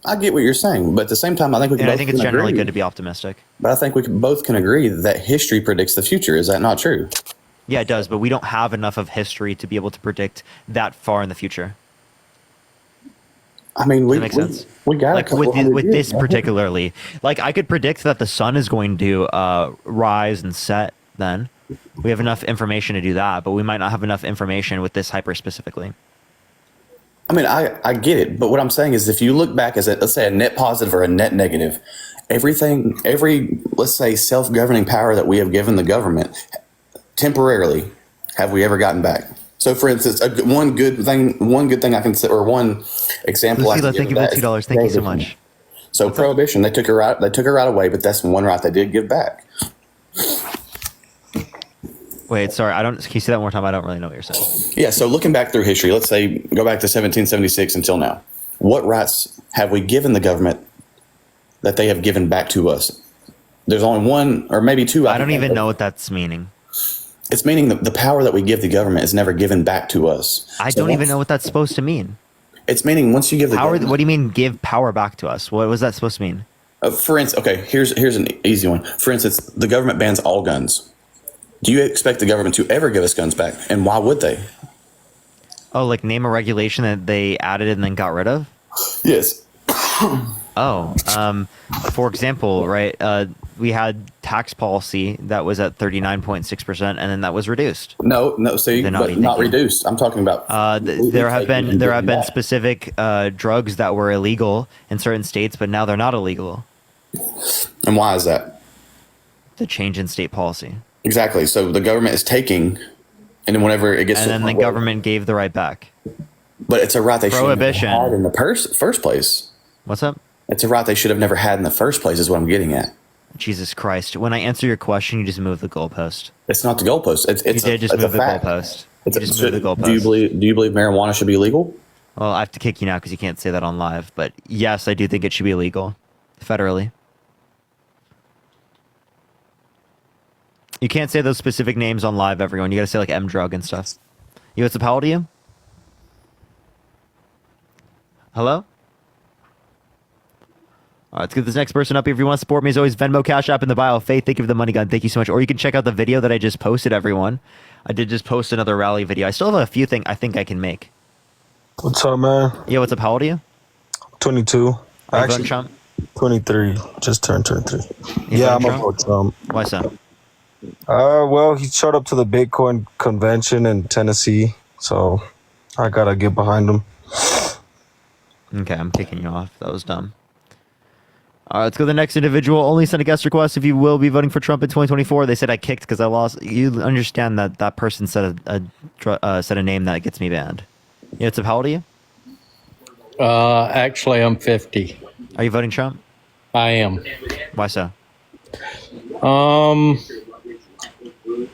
D: I get what you're saying, but at the same time, I think we can.
B: And I
D: both
B: think it's
D: can
B: generally
D: agree.
B: good to be optimistic.
D: But I think we both can agree that history predicts the future. Is that not true?
B: Yeah, it does, but we don't have enough of history to be able to predict that far in the future.
D: I mean,
B: Does that make sense?
D: we got
B: like with this particularly. Like I could predict that the sun is going to rise and set. Then we have enough information to do that, but we might not have enough information with this hyper specifically.
D: I mean, I get it, but what I'm saying is, if you look back as let's say a net positive or a net negative, every let's say self-governing power that we have given the government temporarily, have we ever gotten back? So, for instance, one good thing I can say, or one example.
B: Lucila, thank you for the $2. Thank you so much.
D: So, prohibition, they took her right away, but that's one right they did give back.
B: Wait, sorry, can you say that one more time? I don't really know what you're saying.
D: Yeah, so looking back through history, let's say go back to 1776 until now. What rights have we given the government that they have given back to us? There's only one or maybe two.
B: I don't even know what that's meaning.
D: It's meaning the power that we give the government is never given back to us.
B: I don't even know what that's supposed to mean.
D: It's meaning once you give the
B: power.
D: government,
B: What do you mean give power back to us? What was that supposed to mean?
D: For instance, okay, here's an easy one. For instance, the government bans all guns. Do you expect the government to ever give us guns back? And why would they?
B: Oh, like name a regulation that they added and then got rid of?
D: Yes.
B: For example, right, we had tax policy that was at 39.6%, and then that was reduced.
D: No, see, but not reduced. I'm talking about.
B: There have been specific drugs that were illegal in certain states, but now they're not illegal.
D: And why is that?
B: The change in state policy.
D: Exactly. So the government is taking, and then whenever it gets,
B: and then the government gave the right back.
D: But it's a right they
B: Prohibition
D: shouldn't have had in the first place.
B: What's up?
D: It's a right they should have never had in the first place, is what I'm getting at.
B: Jesus Christ! When I answer your question, you just move the goalpost.
D: It's not the goalpost. It's
B: You did just
D: it's
B: move
D: a
B: the
D: fact.
B: goalpost.
D: It's
B: You just moved the goalpost.
D: Do you believe marijuana should be legal?
B: Well, I have to kick you now because you can't say that on live. But yes, I do think it should be illegal, federally. You can't say those specific names on live, everyone. You got to say like M drug and stuff. You, what's up? How old are you? Hello? All right, let's get this next person up here. If you want to support me, as always, Venmo, Cash App in the bio. Faith, thank you for the money gun. Thank you so much. Or you can check out the video that I just posted, everyone. I did just post another rally video. I still have a few things I think I can make.
F: What's up, man?
B: Yeah, what's up? How old are you?
F: 22.
B: Are you voting Trump?
F: 23. Just turned 23.
B: You
F: Yeah, I'm
B: voting
F: gonna vote Trump.
B: Why so?
F: Well, he showed up to the Bitcoin convention in Tennessee, so I gotta get behind him.
B: Okay, I'm kicking you off. That was dumb. All right, let's go to the next individual. Only send a guest request if you will be voting for Trump in 2024. They said I kicked because I lost. You understand that that person said a name that gets me banned. Yeah, it's how old are you?
V: Actually, I'm 50.
B: Are you voting Trump?
V: I am.
B: Why so?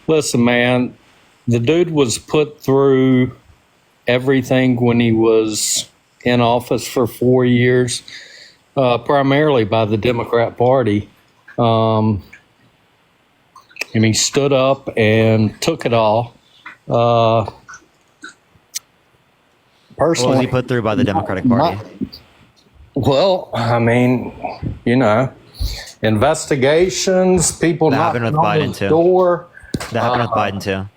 V: Listen, man, the dude was put through everything when he was in office for 4 years, primarily by the Democrat Party. And he stood up and took it all. Personally,
B: What was he put through by the Democratic Party?
V: Well, I mean, you know, investigations, people
B: That happened
V: knocking
B: with
V: on
B: Biden,
V: his
B: too.
V: door.
B: That happened with Biden too.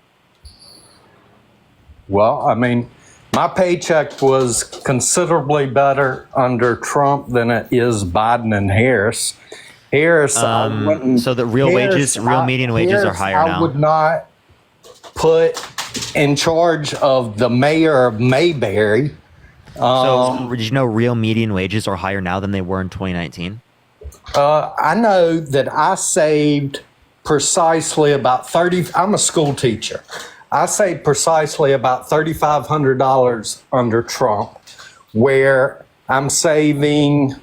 V: Well, I mean, my paycheck was considerably better under Trump than it is Biden and Harris. Harris,
B: So the real median wages are higher now.
V: I would not put in charge of the mayor of Mayberry.
B: So did you know real median wages are higher now than they were in 2019?
V: I know that I saved precisely about I'm a school teacher. I saved precisely about $3,500 under Trump, where I'm saving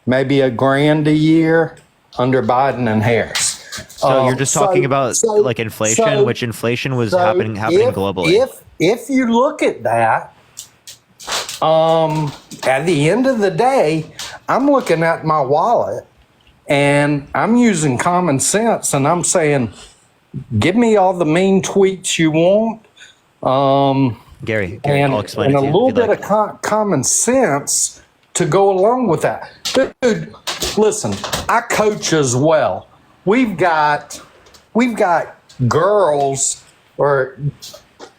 V: maybe $1,000 a year under Biden and Harris.
B: So you're just talking about like inflation, which inflation was happening globally.
V: If you look at that, at the end of the day, I'm looking at my wallet and I'm using common sense and I'm saying, give me all the mean tweets you want.
B: Gary,
V: and,
B: I'll explain
V: and
B: it
V: a
B: to you.
V: little
B: if you'd
V: bit
B: like.
V: of common sense to go along with that. Dude, listen, I coach as well. We've got girls or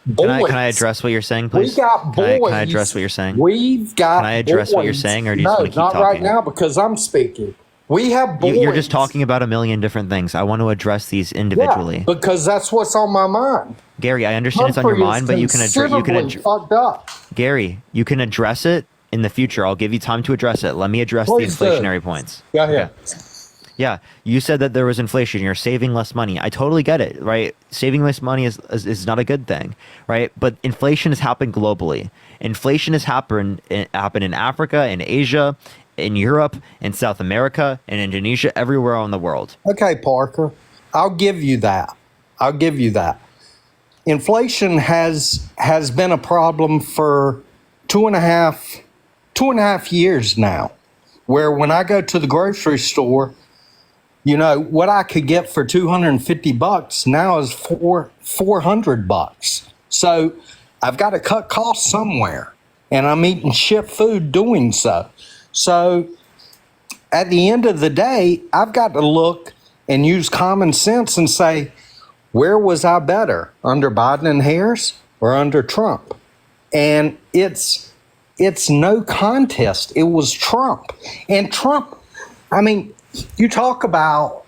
V: boys.
B: Can I address what you're saying, please?
V: We got boys.
B: Can I address what you're saying?
V: We've got.
B: Can I address what you're
V: boys.
B: saying, or do you
V: no,
B: just want to keep
V: not
B: talking?
V: right now because I'm speaking. We have boys.
B: You're just talking about a million different things. I want to address these individually.
V: Yeah, because that's what's on my mind.
B: Gary, I understand it's on your mind, but you can address.
V: Fucked up.
B: Gary, you can address it in the future. I'll give you time to address it. Let me address
V: Please
B: the
V: do.
B: inflationary points.
V: Go ahead.
B: Yeah, you said that there was inflation. You're saving less money. I totally get it, right? Saving less money is not a good thing, right? But inflation has happened globally. Inflation has happened in Africa, in Asia, in Europe, in South America, in Indonesia, everywhere in the world.
V: Okay, Parker, I'll give you that. Inflation has been a problem for two and a half years now, where when I go to the grocery store, you know, what I could get for $250 now is $400. So I've got to cut costs somewhere, and I'm eating shit food doing so. So at the end of the day, I've got to look and use common sense and say, where was I better, under Biden and Harris or under Trump? And it's no contest. It was Trump. And Trump, I mean, you talk about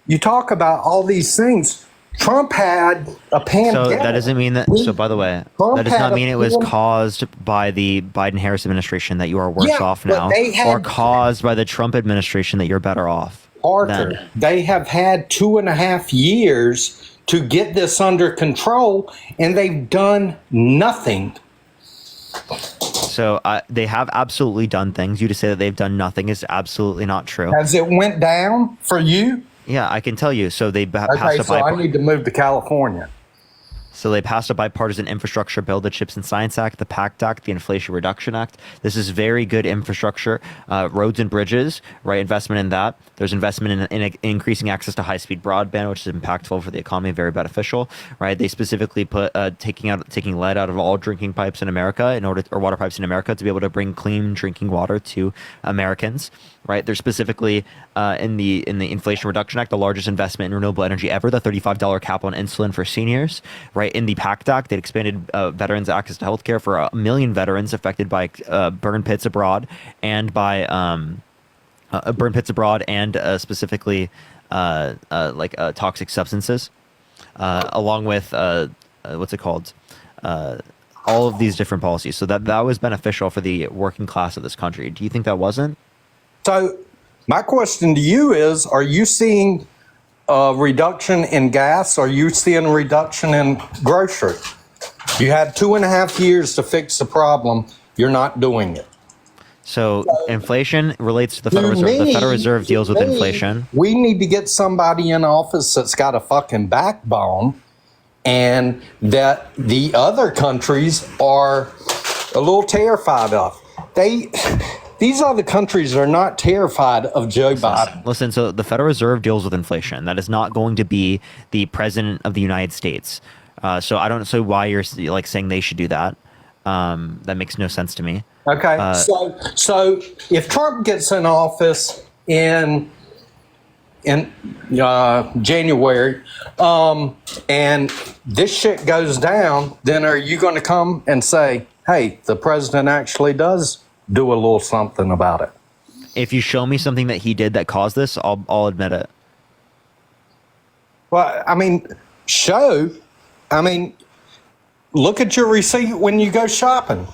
V: all these things. Trump had a pandemic.
B: So that doesn't mean that. So by the way, that does not mean it was caused by the Biden-Harris administration that you are worse off now, or caused by the Trump administration that you're better off.
V: Arthur, they have had 2.5 years to get this under control, and they've done nothing.
B: So they have absolutely done things. You to say that they've done nothing is absolutely not true.
V: Has it went down for you?
B: Yeah, I can tell you. So they passed
V: Okay,
B: a
V: so I need to move to California.
B: So they passed a bipartisan infrastructure bill, the CHIPS and Science Act, the PACT Act, the Inflation Reduction Act. This is very good infrastructure, roads and bridges, right? Investment in that. There's investment in increasing access to high-speed broadband, which is impactful for the economy, very beneficial, right? They specifically put taking lead out of all drinking pipes in America or water pipes in America to be able to bring clean drinking water to Americans, right? They're specifically in the Inflation Reduction Act, the largest investment in renewable energy ever, the $35 cap on insulin for seniors, right? In the PACT Act, it expanded veterans' access to healthcare for 1 million veterans affected by burn pits abroad and by specifically toxic substances, along with what's it called? All of these different policies. So that was beneficial for the working class of this country. Do you think that wasn't?
V: So my question to you is, are you seeing a reduction in gas? Are you seeing a reduction in grocery? You had 2.5 years to fix the problem. You're not doing it.
B: So inflation relates to the Federal Reserve. The Federal Reserve deals with inflation.
V: We need to get somebody in office that's got a fucking backbone, and that the other countries are a little terrified of. These other countries are not terrified of Joe Biden.
B: Listen, so the Federal Reserve deals with inflation. That is not going to be the president of the United States. So I don't know why you're like saying they should do that. That makes no sense to me.
V: Okay, so if Trump gets in office in January, and this shit goes down, then are you going to come and say, hey, the president actually does do a little something about it?
B: If you show me something that he did that caused this, I'll admit it.
V: Well, I mean, look at your receipt when you go shopping.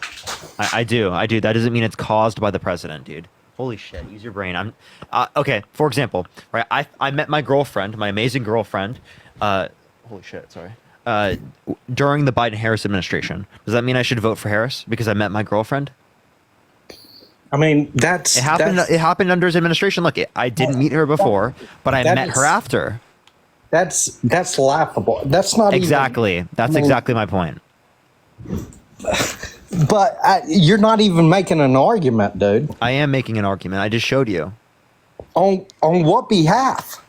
B: I do. That doesn't mean it's caused by the president, dude. Holy shit, use your brain. Okay, for example, right, I met my girlfriend, my amazing girlfriend, holy shit, sorry, during the Biden-Harris administration. Does that mean I should vote for Harris because I met my girlfriend?
V: I mean,
B: it happened under his administration. Look, I didn't meet her before, but I met her after.
V: That's laughable. That's not
B: exactly. That's exactly my point.
V: But you're not even making an argument, dude.
B: I am making an argument. I just showed you.
V: On what behalf?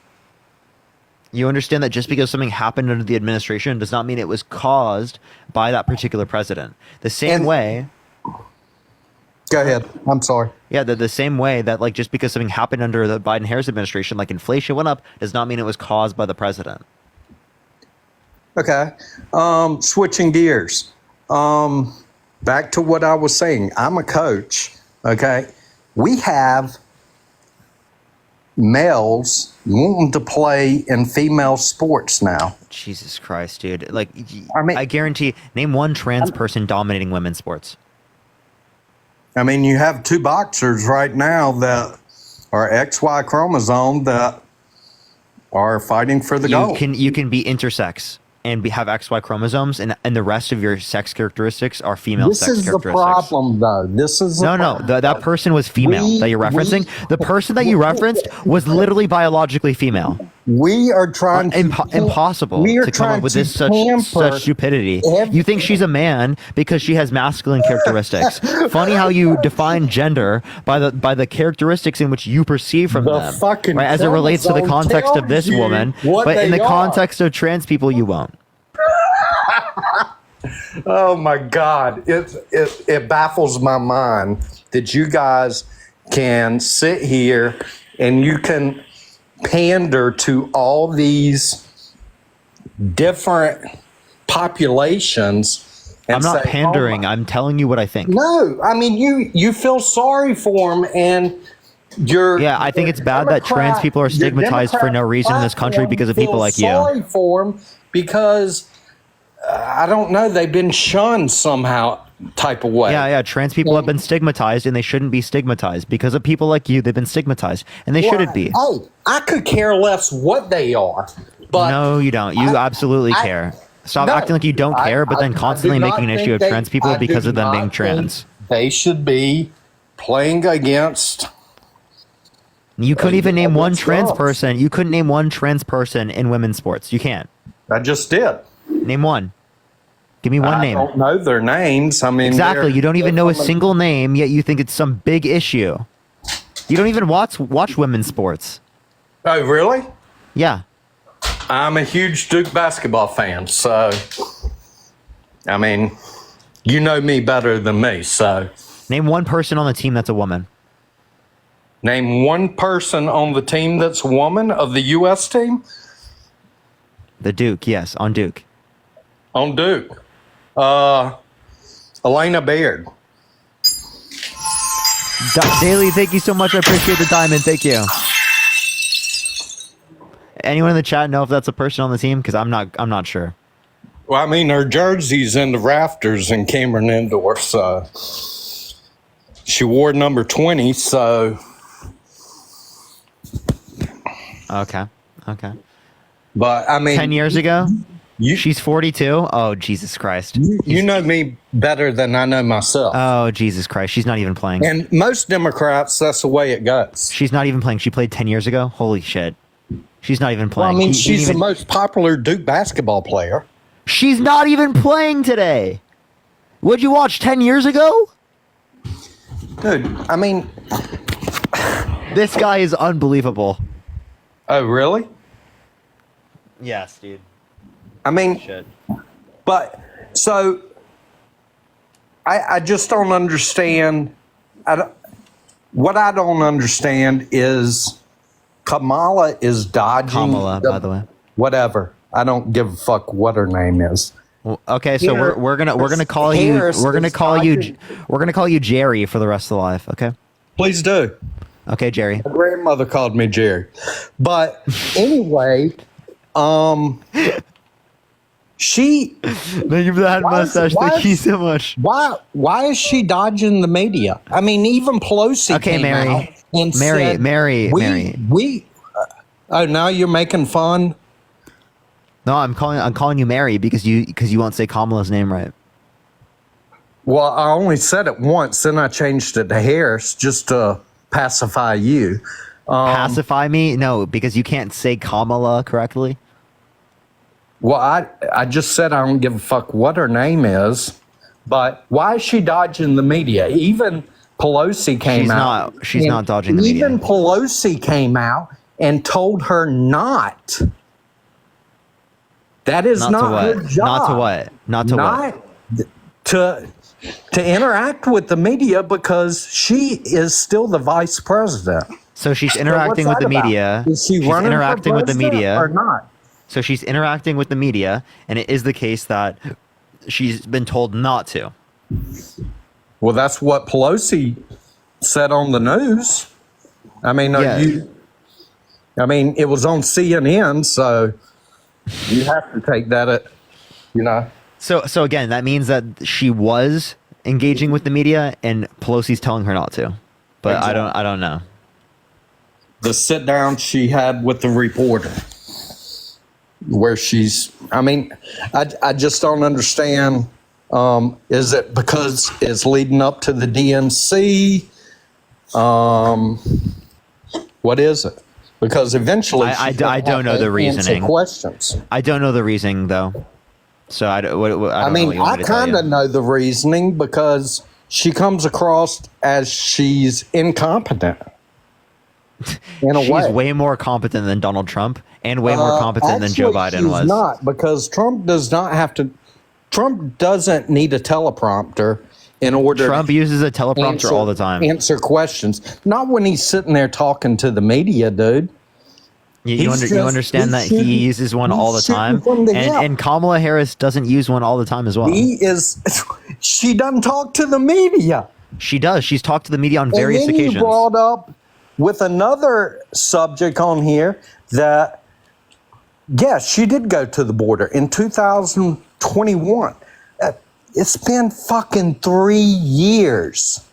B: You understand that just because something happened under the administration does not mean it was caused by that particular president. The same way.
V: Go ahead. I'm sorry.
B: Yeah, the same way that like just because something happened under the Biden-Harris administration, like inflation went up, does not mean it was caused by the president.
V: Okay. Switching gears. Back to what I was saying. I'm a coach. Okay. We have males wanting to play in female sports now.
B: Jesus Christ, dude. Like, I guarantee, name one trans person dominating women's sports.
V: I mean, you have two boxers right now that are XY chromosome that are fighting for the gold.
B: You can be intersex and have XY chromosomes, and the rest of your sex characteristics are female sex characteristics.
V: This is the problem, though. This is
B: that person was female that you're referencing. The person that you referenced was literally biologically female.
V: We are trying to
B: impossible to come up with this such stupidity. You think she's a man because she has masculine characteristics. Funny how you define gender by the characteristics in which you perceive from them, right? As it relates to the context of this woman, but in the context of trans people, you won't.
V: Oh my God! It baffles my mind that you guys can sit here and you can pander to all these different populations.
B: I'm not pandering. I'm telling you what I think.
V: No, I mean you feel sorry for them, and you're.
B: Yeah, I think it's bad that trans people are stigmatized for no reason in this country because of people like you.
V: Sorry for them because I don't know. They've been shunned somehow. Type of way.
B: Yeah. Trans people have been stigmatized, and they shouldn't be stigmatized because of people like you. They've been stigmatized, and they shouldn't be.
V: Oh, I could care less what they are, but
B: no, you don't. You absolutely care. Stop acting like you don't care, but then constantly making an issue of trans people because of them being trans.
V: they should be playing against.
B: You couldn't even name one trans
V: girls.
B: person. You couldn't name one trans person in women's sports. You can't.
V: I just did.
B: Name one. Give me one
V: I
B: name.
V: don't know their names. I mean,
B: Exactly. You don't even know a
V: they're-
B: single name, yet you think it's some big issue. You don't even watch women's sports.
V: Oh, really?
B: Yeah.
V: I'm a huge Duke basketball fan, so I mean, you know me better than me. So,
B: Name one person on the team that's a woman.
V: name one person on the team that's a woman of the U.S. team
B: The Duke, yes, on Duke.
V: on Duke. Elena Baird.
B: Daly, thank you so much. I appreciate the diamond. Thank you. Anyone in the chat know if that's a person on the team? Because I'm not sure.
V: Well, I mean, her jersey's in the rafters in Cameron Indoor, so she wore number 20. So,
B: Okay.
V: but I mean,
B: 10 years ago? She's 42? Oh, Jesus Christ.
V: you know me better than I know myself.
B: Oh, Jesus Christ. She's not even playing.
V: And most Democrats, that's the way it goes.
B: She's not even playing. She played 10 years ago? Holy shit. She's not even
V: Well,
B: playing.
V: I mean,
B: He
V: she's
B: didn't
V: the most popular Duke basketball player.
B: She's not even playing today. What'd you watch 10 years ago?
V: Dude, I mean,
B: This guy is unbelievable.
V: oh, really?
B: Yes, dude.
V: I mean, but so I just don't understand. What I don't understand is Kamala is dodging.
B: Kamala, by the way.
V: Whatever. I don't give a fuck what her name is.
B: Well, okay, so
V: Here,
B: we're gonna call
V: Harris
B: you we're gonna
V: is
B: call you
V: dodging-
B: we're gonna call you Jerry for the rest of the life. Okay.
V: Please do.
B: Okay, Jerry.
V: My grandmother called me Jerry. But anyway, she
B: Thank you for that mustache. Thank you so much.
V: Why is she dodging the media? I mean, even Pelosi
B: Okay,
V: came
B: Mary.
V: out and said,
B: Mary.
V: oh, now you're making fun.
B: No, I'm calling you Mary because you won't say Kamala's name right.
V: Well, I only said it once, then I changed it to Harris just to pacify you.
B: Pacify me? No, because you can't say Kamala correctly.
V: Well, I just said I don't give a fuck what her name is, but why is she dodging the media? Even Pelosi came out.
B: She's not dodging the media.
V: Even Pelosi came out and told her not. That is not her job.
B: Not to what? Not to what?
V: To interact with the media because she is still the vice president.
B: So she's interacting
V: what's
B: with the
V: that about?
B: media.
V: Is she
B: She's
V: running for
B: interacting with the
V: president
B: media
V: or not?
B: So she's interacting with the media, and it is the case that she's been told not to.
V: Well, that's what Pelosi said on the news. I mean, I mean, it was on CNN, so you have to take that,
B: So again, that means that she was engaging with the media, and Pelosi's telling her not to. But
V: Exactly.
B: I don't know.
V: The sit down she had with the reporter, where she's, I mean, I just don't understand. Is it because it's leading up to the DNC? What is it? Because eventually,
B: I
V: she's gonna
B: don't know
V: have
B: the
V: to answer
B: reasoning.
V: questions.
B: I don't know the reasoning though. So I don't know
V: I mean,
B: what you want
V: I
B: me to tell
V: kind
B: you.
V: of know the reasoning because she comes across as she's incompetent. In a
B: She's
V: way.
B: way more competent than Donald Trump and way more competent than Joe
V: Actually,
B: Biden
V: she's
B: was.
V: not, because Trump doesn't need a teleprompter in order
B: Trump
V: to
B: uses a teleprompter all the time.
V: answer questions. Not when he's sitting there talking to the media, dude.
B: You understand that he uses one all the time, and Kamala Harris doesn't use one all the time as well.
V: She doesn't talk to the media.
B: She does. She's talked to the media on various
V: and then
B: occasions.
V: You brought up with another subject on here that, yes, she did go to the border in 2021. It's been fucking 3 years.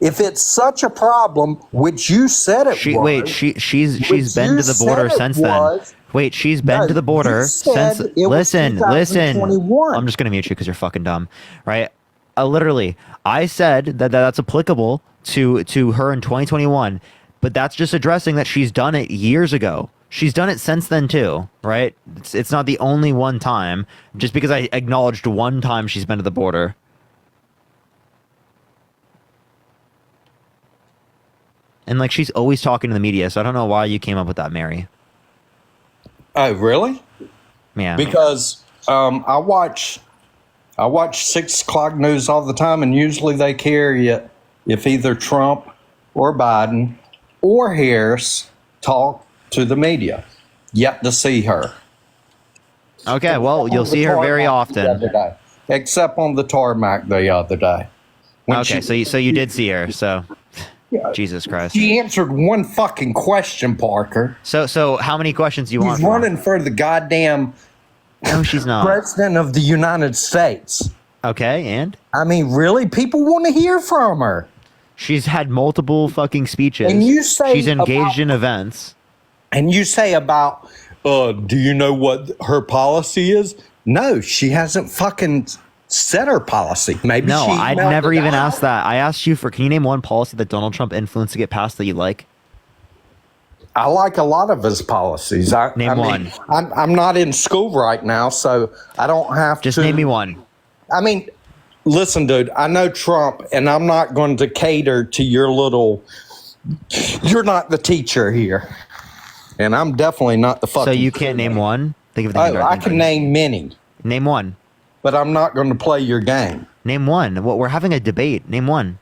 V: If it's such a problem, which you said it was.
B: Wait, she's been to the border since then. Wait, she's been to the border since. Listen. I'm just gonna mute you because you're fucking dumb, right? literally, I said that that's applicable to her in 2021, but that's just addressing that she's done it years ago. She's done it since then too, right? It's not the only one time. Just because I acknowledged one time she's been to the border. And like she's always talking to the media, so I don't know why you came up with that, Mary.
V: Oh, really?
B: Yeah.
V: Because I watch 6 o'clock news all the time, and usually they carry it if either Trump or Biden or Harris talk to the media. Yet to see her.
B: Okay, well, you'll see her very often.
V: Except on the tarmac the other day.
B: Okay, so you did see her, so Jesus Christ.
V: She answered one fucking question, Parker.
B: So how many questions do you want?
V: She's running for the goddamn
B: No, she's not.
V: President of the United States.
B: Okay, and?
V: I mean, really? People want to hear from her.
B: She's had multiple fucking speeches.
V: And you say
B: she's engaged in events.
V: And you say about, do you know what her policy is? No, she hasn't fucking set her policy. Maybe
B: No,
V: she
B: I'd
V: emailed
B: never
V: it
B: even
V: out.
B: asked that. I asked you can you name one policy that Donald Trump influenced to get passed that you like?
V: I like a lot of his policies.
B: Name one.
V: I'm not in school right now, so I don't have to.
B: Just name me one.
V: I mean, listen, dude, I know Trump, and I'm not going to cater to your little. You're not the teacher here. And I'm definitely not the fucking.
B: So you can't name one? Think of the
V: I can name many.
B: Name one.
V: But I'm not going to play your game.
B: Name one. Well, we're having a debate. Name one.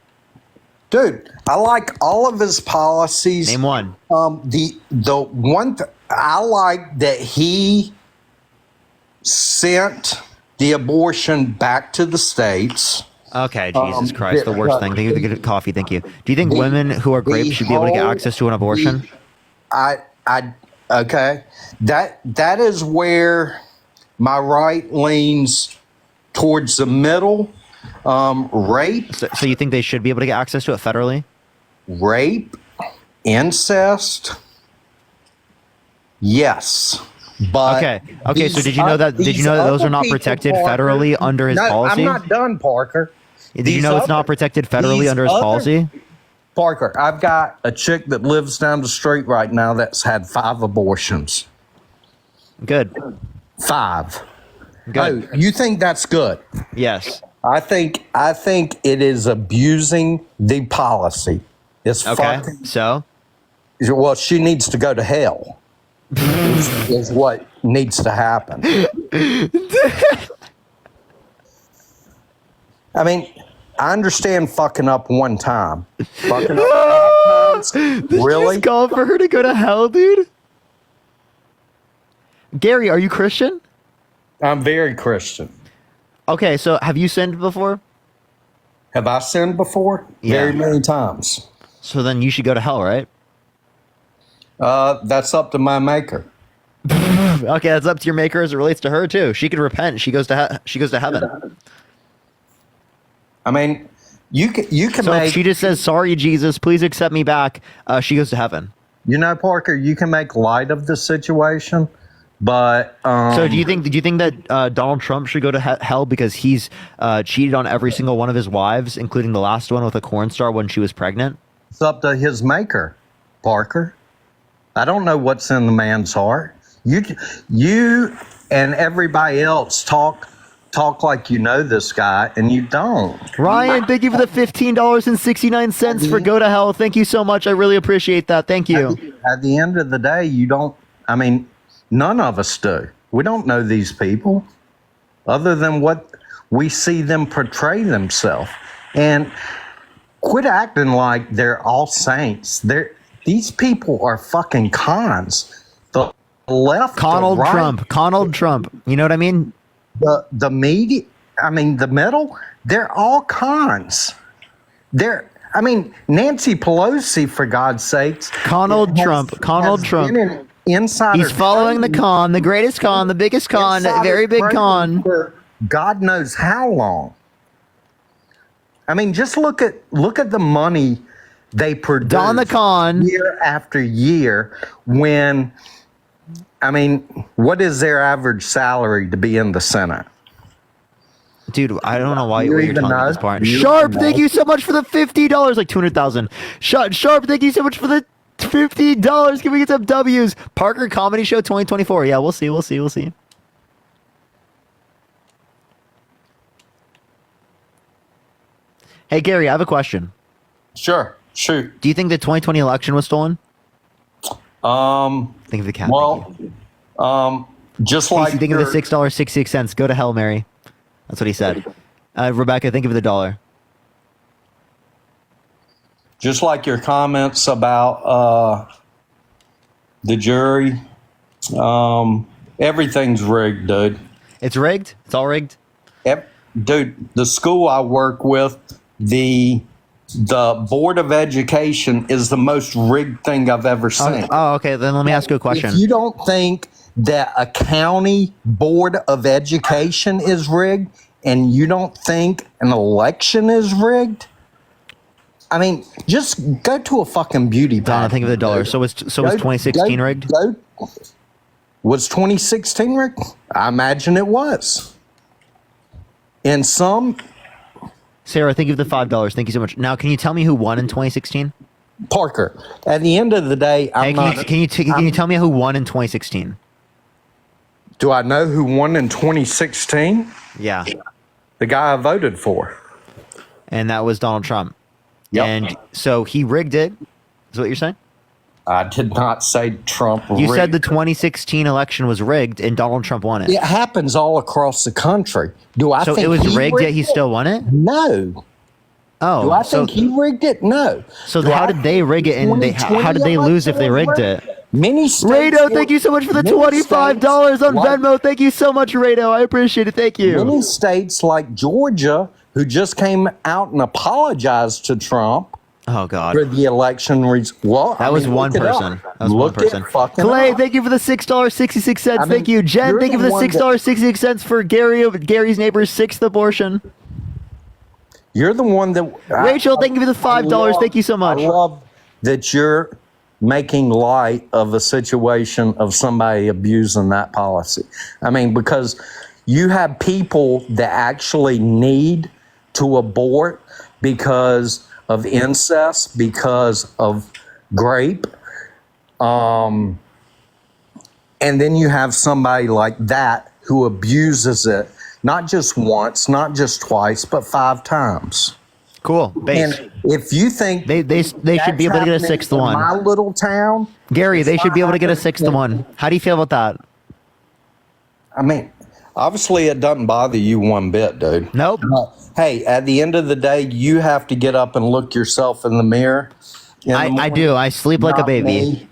V: Dude, I like all of his policies.
B: Name one.
V: The one I like that he sent the abortion back to the states.
B: Okay, Jesus Christ, the worst thing. Thank you for the coffee. Thank you. Do you think women who are raped should be able to get access to an abortion?
V: Okay. That is where my right leans towards the middle. Rape.
B: So you think they should be able to get access to it federally?
V: Rape, incest. Yes. But
B: okay. So did you know that those are not protected federally under his policy?
V: I'm not done, Parker.
B: Did you know it's not protected federally under his policy?
V: Parker, I've got a chick that lives down the street right now that's had 5 abortions.
B: Good.
V: 5.
B: Good.
V: Oh, you think that's good?
B: Yes.
V: I think it is abusing the policy. It's fucking.
B: So?
V: Well, she needs to go to hell. is what needs to happen. I mean, I understand fucking up one time. Fucking up 5 times? Really?
B: Just call for her to go to hell, dude? Gary, are you Christian?
V: I'm very Christian.
B: Okay, so have you sinned before?
V: Have I sinned before?
B: Yeah.
V: Very many times.
B: So then you should go to hell, right?
V: That's up to my maker.
B: Okay, that's up to your maker as it relates to her too. She could repent. She goes to heaven.
V: I mean, you can
B: so
V: make.
B: If she just says, "Sorry, Jesus, please accept me back," she goes to heaven.
V: You know, Parker, you can make light of the situation, but
B: so do you think that Donald Trump should go to hell because he's cheated on every single one of his wives, including the last one with a corn star when she was pregnant?
V: It's up to his maker, Parker. I don't know what's in the man's heart. You and everybody else talk like you know this guy, and you don't.
B: Ryan, thank you for the $15.69 for Go to Hell. Thank you so much. I really appreciate that. Thank you.
V: At the end of the day, you don't. I mean, none of us do. We don't know these people, other than what we see them portray themselves. And quit acting like they're all saints. These people are fucking cons. The left,
B: Donald
V: the right,
B: Trump. You know what I mean?
V: The media, I mean, the middle, they're all cons. Nancy Pelosi, for God's sakes.
B: Donald Trump.
V: Insider
B: He's following the con, the greatest con, the biggest con, very big con.
V: For God knows how long. I mean, just look at the money they produce
B: Don the con
V: year after year. When, I mean, what is their average salary to be in the Senate?
B: Dude, I don't know why
V: You
B: you're
V: even
B: telling me
V: know?
B: this part.
V: You
B: Sharp,
V: even
B: thank
V: know?
B: you so much for the $50, like 200,000. Sharp, thank you so much for the $50. Can we get some W's? Parker Comedy Show 2024. Yeah, we'll see. Hey, Gary, I have a question.
V: Sure, shoot.
B: Do you think the 2020 election was stolen? Think of the cat.
V: Just
B: Casey,
V: like
B: think of the
V: your-
B: $6.66. Go to hell, Mary. That's what he said. Rebecca, think of the dollar.
V: just like your comments about the jury, everything's rigged, dude.
B: It's rigged? It's all rigged?
V: Dude, the school I work with, the Board of Education is the most rigged thing I've ever seen.
B: Oh, okay. Then let me ask you a question.
V: If you don't think that a county board of education is rigged and you don't think an election is rigged, I mean, just go to a fucking beauty pageant.
B: Donna, think of the dollar. So was 2016 rigged?
V: Was 2016 rigged? I imagine it was. In some...
B: Sarah, think of the $5. Thank you so much. Now, can you tell me who won in 2016?
V: Parker. At the end of the day,
B: can you tell me who won in 2016?
V: Do I know who won in 2016?
B: Yeah.
V: The guy I voted for.
B: And that was Donald Trump.
V: Yep.
B: And so he rigged it. Is what you're saying?
V: I did not say Trump rigged.
B: You said the 2016 election was rigged and Donald Trump won it.
V: It happens all across the country. Do I
B: So
V: think
B: it was
V: he
B: rigged, yet he still won it?
V: No.
B: Oh.
V: Do I
B: so,
V: think he rigged it? No.
B: So
V: Do
B: how
V: I
B: did they rig it and
V: think
B: how did they lose if they
V: 2020
B: rigged
V: election
B: it?
V: Many states
B: Rado,
V: were-
B: thank you so much for the
V: many
B: $25
V: states
B: on
V: like-
B: Venmo. Thank you so much, Rado. I appreciate it. Thank you.
V: Many states like Georgia, who just came out and apologized to Trump
B: Oh, God.
V: for the election.
B: That was one person. That was one person. Clay, thank you for the $6.66.
V: I mean,
B: Thank you. Jen,
V: you're
B: thank you for
V: the
B: the
V: one that-
B: $6.66 for Gary's neighbor's sixth abortion.
V: You're the one that...
B: Rachel, thank you for the $5. Thank you so much.
V: I love that you're making light of a situation of somebody abusing that policy. I mean, because you have people that actually need to abort because of incest, because of grape. And then you have somebody like that who abuses it, not just once, not just twice, but 5 times.
B: Cool. Base.
V: And if you think
B: they should be able to get a sixth one.
V: My little town,
B: Gary, they
V: it's
B: should be
V: not
B: able to get a
V: happening
B: sixth
V: in-
B: one. How do you feel about that?
V: I mean, obviously it doesn't bother you one bit, dude.
B: Nope.
V: Hey, at the end of the day, you have to get up and look yourself in the mirror.
B: I do. I sleep like a
V: Not
B: baby.
V: me.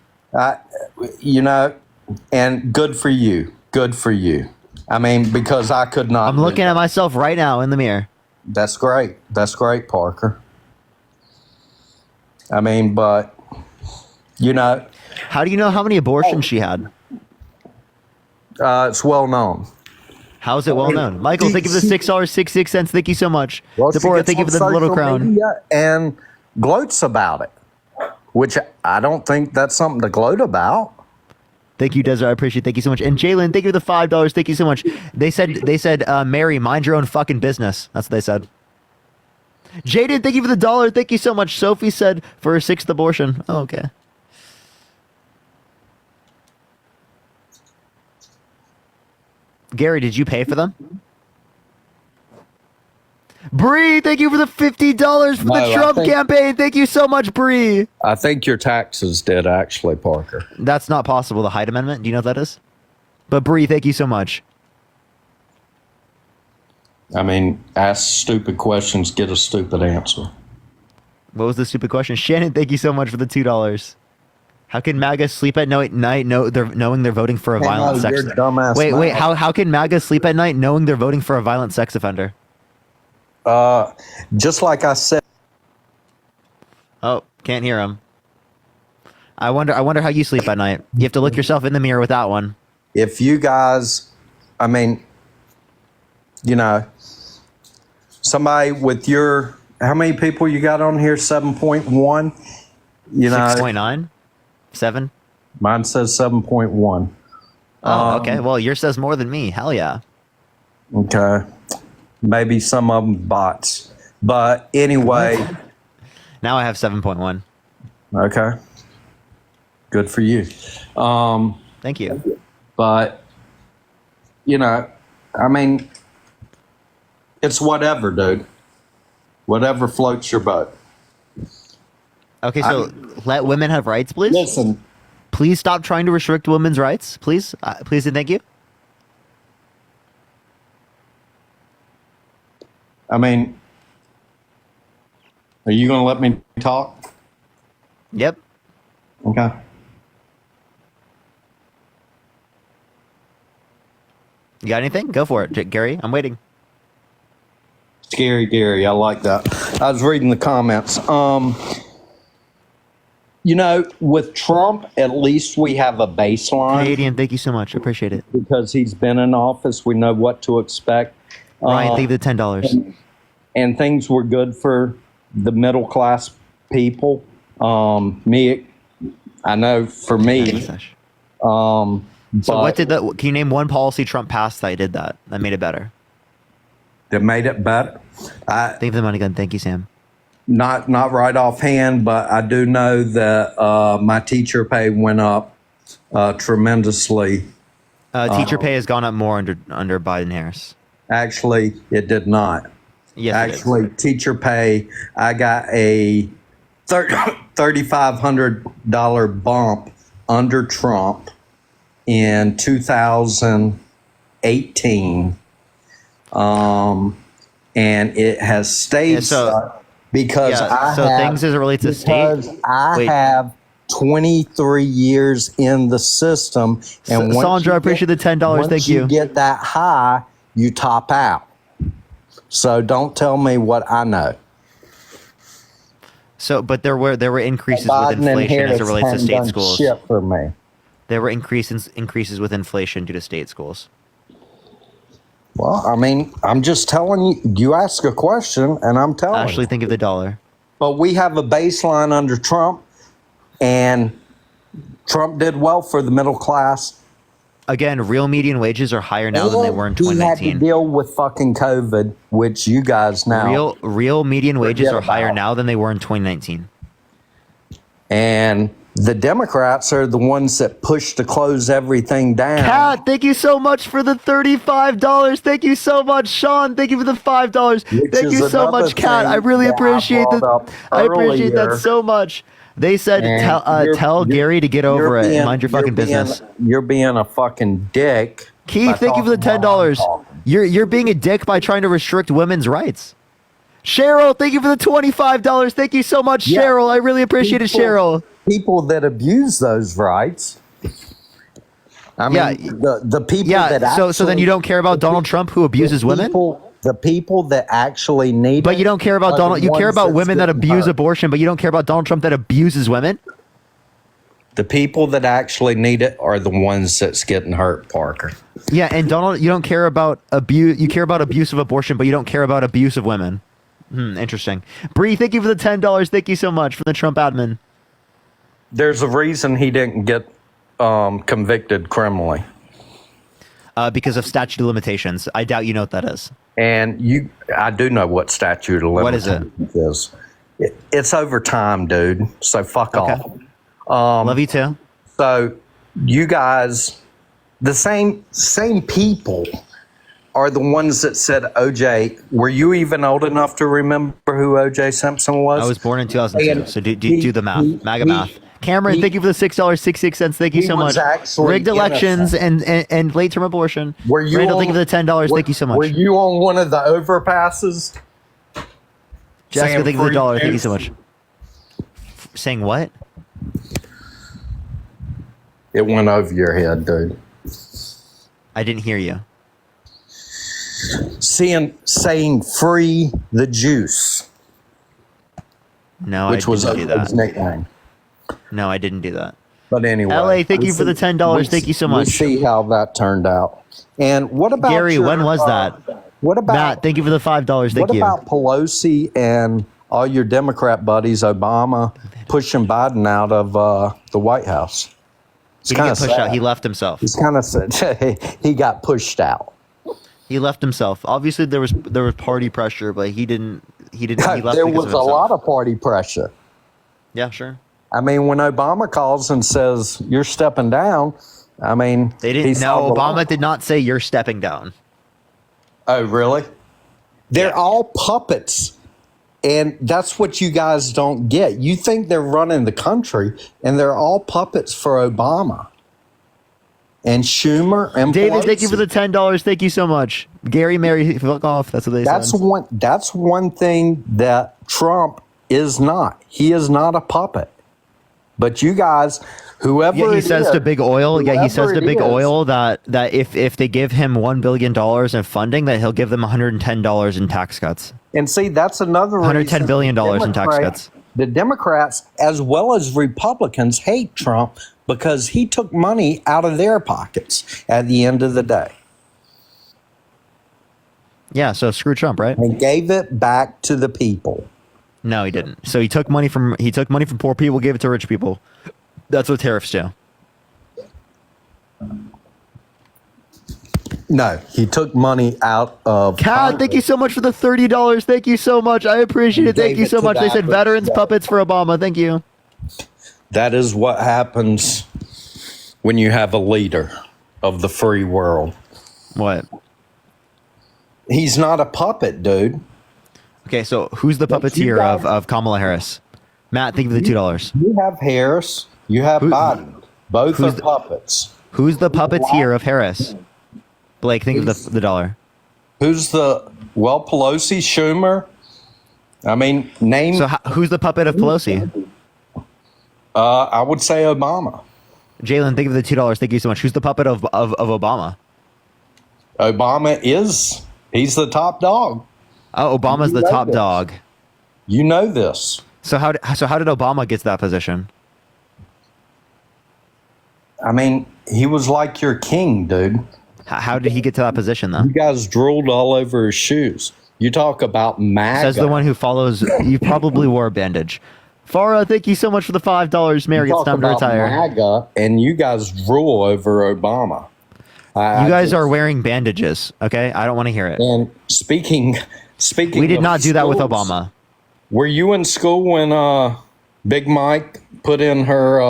V: And good for you. Good for you. I mean, because I could not.
B: I'm looking at myself right now in the mirror.
V: That's great. That's great, Parker. I mean, but,
B: How do you know how many abortions she had?
V: it's well known.
B: How is it well known? Michael, thank you for the $6.66. Thank you so much.
V: Well, she
B: Deborah,
V: gets
B: thank you
V: on
B: for the little
V: social
B: crown.
V: media and gloats about it, which I don't think that's something to gloat about.
B: Thank you, Desiree. I appreciate it. Thank you so much. And Jalen, thank you for the $5. Thank you so much. They said, Mary, mind your own fucking business. That's what they said. Jaden, thank you for the $1. Thank you so much. Sophie said for her 6th abortion. Oh, okay. Gary, did you pay for them? Bree, thank you for the $50 for
V: No,
B: the
V: I
B: Trump
V: think-
B: campaign. Thank you so much, Bree.
V: I think your taxes did, actually, Parker.
B: That's not possible. The Hyde Amendment. Do you know what that is? But Bree, thank you so much.
V: I mean, ask stupid questions, get a stupid answer.
B: What was the stupid question? Shannon, thank you so much for the $2. How can MAGA sleep at night knowing they're voting for a violent sex?
V: You're dumbass.
B: Wait. How can MAGA sleep at night knowing they're voting for a violent sex offender?
V: Just like I said.
B: Oh, can't hear him. I wonder how you sleep at night. You have to look yourself in the mirror with that one.
V: If you guys, I mean, somebody with your, how many people you got on here? 7.1?
B: 6.9? 7?
V: Mine says 7.1.
B: Oh, okay. Well, yours says more than me. Hell yeah.
V: Okay. Maybe some of them bots. But anyway,
B: Now I have 7.1.
V: okay. Good for you.
B: Thank you.
V: But, you know, I mean, it's whatever, dude. Whatever floats your boat.
B: Okay, so let women have rights, please.
V: Listen,
B: Please stop trying to restrict women's rights, please. Please and thank you.
V: I mean, are you going to let me talk?
B: Yep.
V: Okay.
B: You got anything? Go for it, Gary. I'm waiting.
V: Scary Gary, I like that. I was reading the comments. You know, with Trump, at least we have a baseline.
B: Canadian, thank you so much. Appreciate it.
V: Because he's been in office, we know what to expect.
B: Ryan, thank you for the $10.
V: And things were good for the middle class people. Me, I know for me.
B: So what did that? Can you name one policy Trump passed that did that made it better?
V: That made it better.
B: Thank you for the money gun. Thank you, Sam.
V: Not right offhand, but I do know that my teacher pay went up tremendously.
B: Teacher pay has gone up more under Biden Harris.
V: Actually, it did not.
B: Yes,
V: actually, teacher pay. I got a $3,500 bump under Trump in 2018, and it has stayed because
B: things as it relates to state.
V: I have 23 years in the system, and
B: Sandra, I appreciate the $10. Thank you.
V: Once you get that high, you top out. So don't tell me what I know.
B: So, but there were increases with inflation as it relates to state schools.
V: Shit for me.
B: There were increases with inflation due to state schools.
V: Well, I mean, I'm just telling you. You ask a question, and I'm telling you.
B: Actually, think of the dollar.
V: But we have a baseline under Trump, and Trump did well for the middle class.
B: Again, real median wages are higher now than they were in
V: He had
B: 2019.
V: to deal with fucking COVID, which you guys now.
B: Real median wages
V: forget
B: are higher
V: about.
B: now than they were in 2019.
V: And the Democrats are the ones that push to close everything down.
B: Kat, thank you so much for the $35. Thank you so much, Sean. Thank you for the $5. Thank you so much, Kat. I really appreciate that. I appreciate that so much. They said tell Gary to get over it and mind your fucking business.
V: You're being a fucking dick.
B: Keith, thank you for the $10. You're being a dick by trying to restrict women's rights. Cheryl, thank you for the $25. Thank you so much, Cheryl. I really appreciate it, Cheryl.
V: People that abuse those rights. I mean, the people that actually,
B: so then you don't care about Donald Trump who abuses women?
V: The people that actually need
B: But you don't care about Donald. You care about women that abuse abortion, but you don't care about Donald Trump that abuses women?
V: The people that actually need it are the ones that's getting hurt, Parker.
B: Yeah, and Donald, you don't care about abuse. You care about abuse of abortion, but you don't care about abuse of women. Interesting. Bree, thank you for the $10. Thank you so much from the Trump admin.
V: There's a reason he didn't get convicted criminally.
B: Because of statute of limitations. I doubt you know what that is.
V: And I do know what statute of limitations is. It's over time, dude. So fuck off.
B: Love you too.
V: So you guys, the same people are the ones that said OJ. Were you even old enough to remember who OJ Simpson was?
B: I was born in 2002, so do the math. MAGA math. Cameron, thank you for the $6.66. Thank you so much. Rigged elections and late term abortion. Randall, thank you for the $10. Thank you so much.
V: Were you on one of the overpasses?
B: Jessica, thank you for the $1. Thank you so much. Saying what?
V: It went over your head, dude.
B: I didn't hear you.
V: Saying free the juice.
B: No,
V: which
B: I
V: was
B: didn't do that.
V: his nickname.
B: No, I didn't do that.
V: But anyway,
B: LA, thank you for the $10. Thank you so much.
V: We see how that turned out. And what about
B: Gary? When was that?
V: What about
B: Matt? Thank you for the $5. Thank
V: what
B: you.
V: about Pelosi and all your Democrat buddies, Obama, pushing Biden out of the White House?
B: He didn't get pushed out. He left himself.
V: He's kind of sad. He got pushed out.
B: He left himself. Obviously, there was party pressure, but he didn't. He left
V: There
B: because
V: was
B: of
V: a
B: himself.
V: lot of party pressure.
B: Yeah, sure.
V: I mean, when Obama calls and says you're stepping down, I mean,
B: They
V: he
B: didn't. No,
V: saw the
B: Obama
V: light.
B: did not say you're stepping down.
V: Oh, really? They're all puppets. And that's what you guys don't get. You think they're running the country, and they're all puppets for Obama. And Schumer and
B: David,
V: Pelosi.
B: thank you for the $10. Thank you so much. Gary, Mary, fuck off. That's what they
V: That's
B: said.
V: one thing that Trump is not. He is not a puppet. But you guys, whoever
B: Yeah, he
V: it
B: says
V: is,
B: to Big Oil. Yeah, he says
V: whoever
B: to
V: it
B: Big
V: is,
B: Oil that if they give him $1 billion in funding, that he'll give them $110 in tax cuts.
V: And see, that's another
B: $110
V: reason
B: billion
V: the
B: in tax
V: Democrat-
B: cuts.
V: The Democrats, as well as Republicans, hate Trump because he took money out of their pockets at the end of the day
B: Yeah, so screw Trump, right?
V: and gave it back to the people.
B: No, he didn't. So he took money from poor people, gave it to rich people. That's what tariffs do.
V: No, he took money out of
B: Kat, thank you so much for the $30. Thank you so much. I appreciate it. Thank
V: Gave
B: you
V: it
B: so
V: to
B: much. They
V: that
B: said
V: rich
B: veterans
V: guy.
B: puppets for Obama. Thank you.
V: That is what happens when you have a leader of the free world.
B: What?
V: He's not a puppet, dude.
B: Okay, so who's the puppeteer of Kamala Harris? Matt, think of the $2.
V: You have Harris. You have Biden. Both are puppets.
B: Who's the puppeteer of Harris? Blake, think of the dollar.
V: Who's Pelosi, Schumer? I mean, name.
B: So who's the puppet of Pelosi?
V: I would say Obama.
B: Jalen, think of the $2. Thank you so much. Who's the puppet of Obama?
V: Obama he's the top dog.
B: Oh, Obama's the top dog.
V: You know this.
B: So how did Obama get to that position?
V: I mean, he was like your king, dude.
B: How did he get to that position, though?
V: You guys drooled all over his shoes. You talk about MAGA.
B: Says the one who follows. You probably wore a bandage. Farah, thank you so much for the $5. Mary,
V: You
B: it's
V: talk
B: time to
V: about
B: retire.
V: MAGA, and you guys drool over Obama.
B: You guys are wearing bandages, okay? I don't want to hear it.
V: And speaking.
B: We did
V: of
B: not do that with
V: schools,
B: Obama.
V: Were you in school when Big Mike put in her?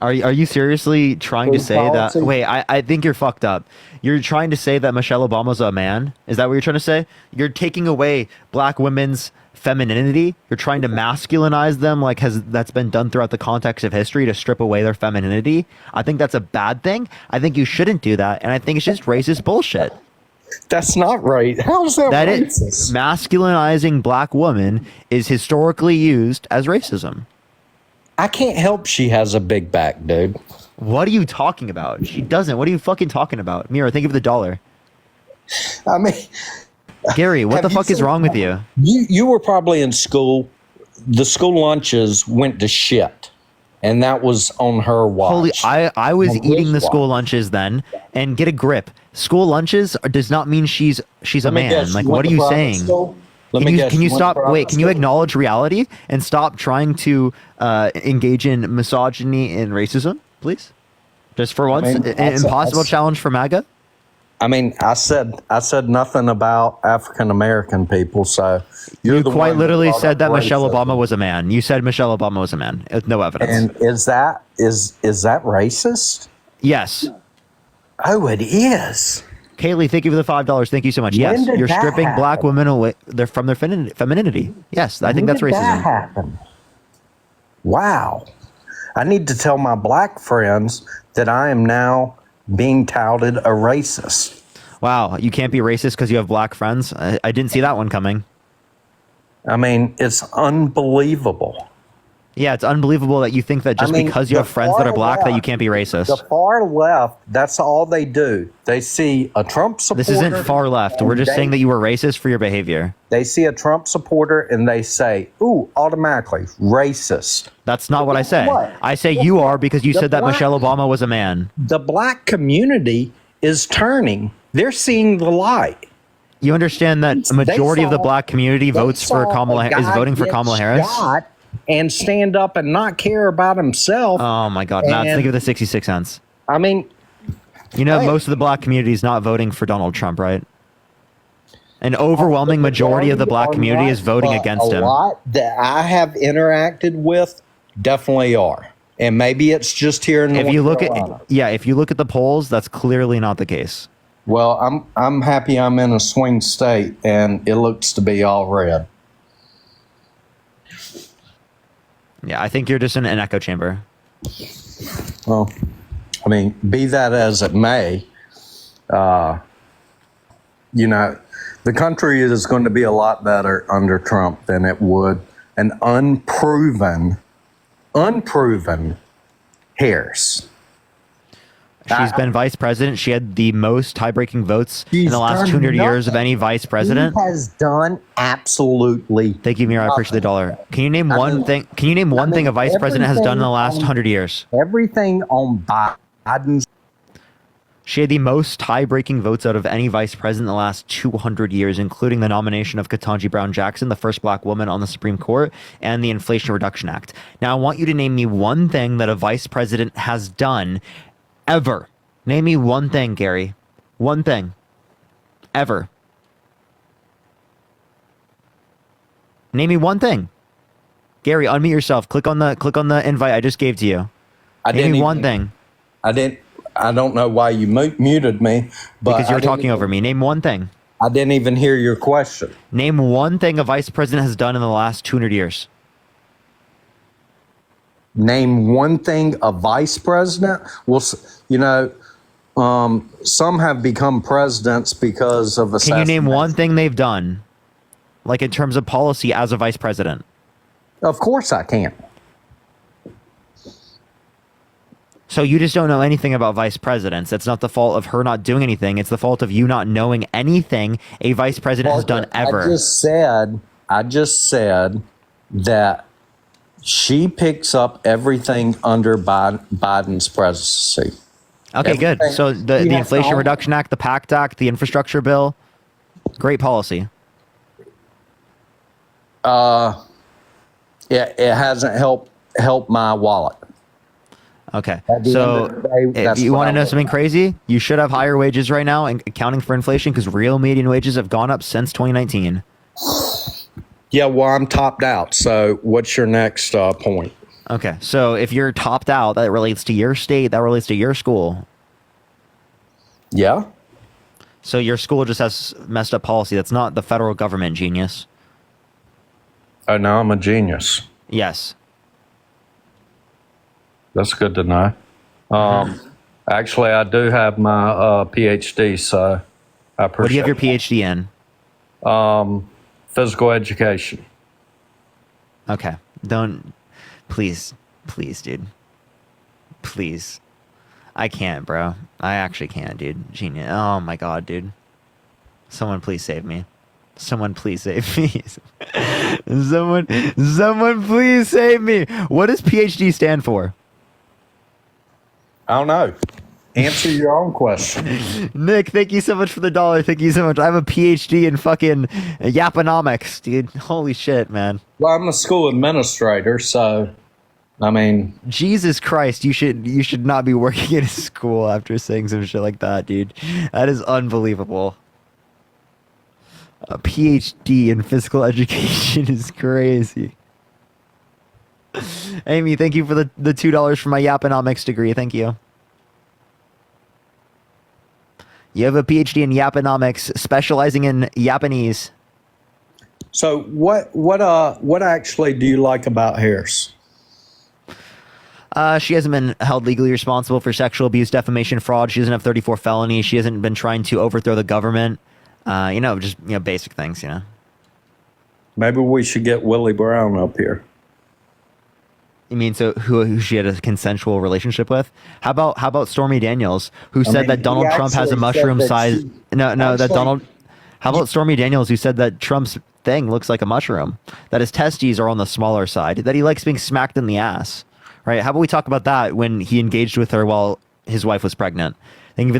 B: Are you seriously trying to
V: food
B: say
V: policy?
B: that? Wait, I think you're fucked up. You're trying to say that Michelle Obama's a man? Is that what you're trying to say? You're taking away black women's femininity. You're trying to masculinize them, like that's been done throughout the context of history to strip away their femininity. I think that's a bad thing. I think you shouldn't do that, and I think it's just racist bullshit.
V: That's not right. How is that racist?
B: Masculinizing black women is historically used as racism.
V: I can't help she has a big back, dude.
B: What are you talking about? She doesn't. What are you fucking talking about? Mira, think of the dollar.
V: I mean,
B: Gary, what the fuck is wrong with you?
V: You were probably in school. The school lunches went to shit, and that was on her watch.
B: I was
V: On
B: eating
V: his
B: the school
V: watch.
B: lunches then, and get a grip. School lunches does not mean she's a
V: Let me
B: man.
V: guess,
B: Like,
V: you
B: what
V: went
B: are
V: to
B: you
V: private
B: saying?
V: school? Let
B: Can
V: me
B: you,
V: guess,
B: can you
V: you went to
B: stop?
V: private
B: Wait, can you
V: school?
B: acknowledge reality and stop trying to engage in misogyny and racism, please? Just for once,
V: mean,
B: an impossible challenge for MAGA.
V: I mean, I said nothing about African American people, so
B: You
V: the
B: quite
V: one
B: literally
V: brought
B: said
V: up
B: that Michelle
V: racism.
B: Obama was a man. You said Michelle Obama was a man with no evidence.
V: And is that racist?
B: Yes.
V: Oh, it is.
B: Kaylee, thank you for the $5. Thank you so much.
V: When
B: Yes,
V: did
B: you're
V: that
B: stripping black
V: happen?
B: women away from their femininity. Yes, I think
V: When
B: that's
V: did
B: racism.
V: That happen? Wow. I need to tell my black friends that I am now being touted a racist.
B: Wow, you can't be racist because you have black friends. I didn't see that one coming.
V: I mean, it's unbelievable.
B: Yeah, it's unbelievable that you think that just because you
V: the
B: have friends that are
V: far
B: black that you
V: left-
B: can't be racist.
V: The far left, that's all they do. They see a Trump supporter.
B: This isn't far left. We're
V: and
B: just saying that you were racist for your behavior.
V: They see a Trump supporter and they say, ooh, automatically, racist.
B: That's not what I say.
V: What?
B: I say you are because you
V: The
B: said that
V: black-
B: Michelle Obama was a man.
V: The black community is turning. They're seeing the light.
B: You understand that a majority of the black community votes for Kamala is voting for Kamala Harris?
V: And stand up and not care about himself.
B: Oh my God, Matt,
V: And-
B: think of the 66 cents.
V: I mean,
B: You know,
V: Hey.
B: most of the black community is not voting for Donald Trump, right? An overwhelming majority of the black
V: are
B: community
V: not,
B: is voting
V: but
B: against
V: a
B: him.
V: lot that I have interacted with definitely are, and maybe it's just here in
B: If
V: North
B: you look
V: Carolina.
B: if you look at the polls, that's clearly not the case.
V: Well, I'm happy I'm in a swing state, and it looks to be all red.
B: Yeah, I think you're just in an echo chamber.
V: Well, I mean, be that as it may, you know, the country is going to be a lot better under Trump than it would an unproven Harris.
B: She's been vice president. She had the most tie-breaking votes in the last
V: done
B: 200 years of
V: nothing.
B: any vice president.
V: He has done absolutely.
B: Thank you, Mira. I appreciate the dollar. Can you name one thing? Can you name one thing a vice president has done in the last 100 years?
V: Everything on Biden's.
B: She had the most tie-breaking votes out of any vice president in the last 200 years, including the nomination of Ketanji Brown Jackson, the first black woman on the Supreme Court, and the Inflation Reduction Act. Now, I want you to name me one thing that a vice president has done ever. Name me one thing, Gary. One thing. Ever. Name me one thing. Gary, unmute yourself. Click on the invite I just gave to you. Name me one thing.
V: I don't know why you muted me, but
B: Because you're talking over me. Name one thing.
V: I didn't even hear your question.
B: Name one thing a vice president has done in the last 200 years.
V: Name one thing a vice president. Well, you know, some have become presidents because of
B: Can you name one thing they've done, like in terms of policy as a vice president?
V: Of course I can.
B: So you just don't know anything about vice presidents. It's not the fault of her not doing anything. It's the fault of you not knowing anything a vice president has done ever.
V: I just said that she picks up everything under Biden's presidency.
B: Okay, good. So the Inflation Reduction Act, the PACT Act, the infrastructure bill, great policy.
V: It hasn't helped my wallet.
B: Okay,
V: At the
B: so
V: end of the day,
B: if
V: that's
B: you
V: what
B: want
V: I
B: to know
V: would-
B: something crazy, you should have higher wages right now and accounting for inflation because real median wages have gone up since 2019.
V: Yeah, well, I'm topped out. So what's your next point?
B: Okay, so if you're topped out, that relates to your state, that relates to your school.
V: Yeah.
B: So your school just has messed up policy. That's not the federal government, genius.
V: Oh, no, I'm a genius.
B: Yes.
V: That's good to know. Actually, I do have my PhD, so I appreciate
B: What do you have your PhD in?
V: Physical education.
B: Okay. Don't. Please, dude. Please. I can't, bro. I actually can't, dude. Genius. Oh my god, dude. Someone please save me. Someone please save me. someone please save me. What does PhD stand for?
V: I don't know. Answer your own question.
B: Nick, thank you so much for the dollar. Thank you so much. I have a PhD in fucking Yaponomics, dude. Holy shit, man.
V: Well, I'm a school administrator, so I mean,
B: Jesus Christ, you should not be working in a school after saying some shit like that, dude. That is unbelievable. A PhD in physical education is crazy. Amy, thank you for the $2 for my Yaponomics degree. Thank you. You have a PhD in Yaponomics, specializing in Japanese.
V: so what actually do you like about Harris?
B: She hasn't been held legally responsible for sexual abuse, defamation, fraud. She doesn't have 34 felonies. She hasn't been trying to overthrow the government. Just basic things,
V: Maybe we should get Willie Brown up here.
B: You mean so who she had a consensual relationship with? How about Stormy Daniels, who said that Donald Trump has a mushroom size? How about Stormy Daniels, who said that Trump's thing looks like a mushroom, that his testes are on the smaller side, that he likes being smacked in the ass, right? How about we talk about that when he engaged with her while his wife was pregnant? Thank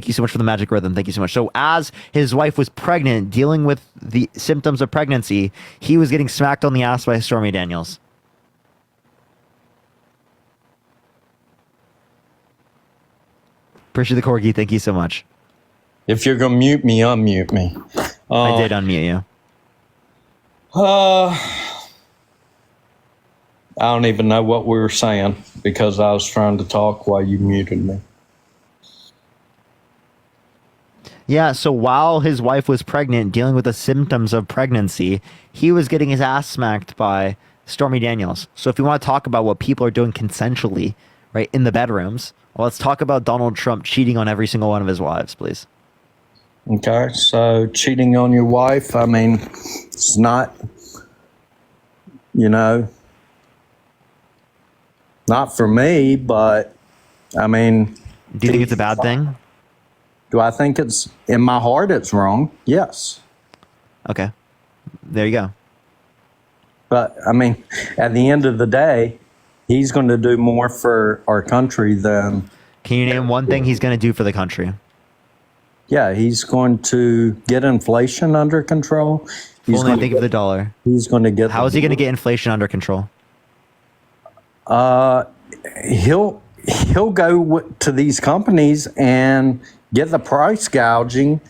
B: you so much for the magic rhythm. Thank you so much. So as his wife was pregnant, dealing with the symptoms of pregnancy, he was getting smacked on the ass by Stormy Daniels. Appreciate the corgi. Thank you so much.
V: If you're gonna mute me, unmute me.
B: I did unmute you.
V: I don't even know what we were saying because I was trying to talk while you muted me.
B: Yeah, so while his wife was pregnant, dealing with the symptoms of pregnancy, he was getting his ass smacked by Stormy Daniels. So if you want to talk about what people are doing consensually, right, in the bedrooms, well, let's talk about Donald Trump cheating on every single one of his wives, please.
V: Okay, so cheating on your wife, I mean, it's not, you know, not for me, but I mean.
B: Do you think it's a bad thing?
V: Do I think it's, in my heart, it's wrong? Yes.
B: Okay. There you go.
V: But, I mean, at the end of the day, he's going to do more for our country than.
B: Can you name one thing he's going to do for the country?
V: Yeah, he's going to get inflation under control. He's
B: Only
V: going
B: think of the dollar.
V: He's going to get.
B: How is he going to get inflation under control?
V: He'll go to these companies and get the price gouging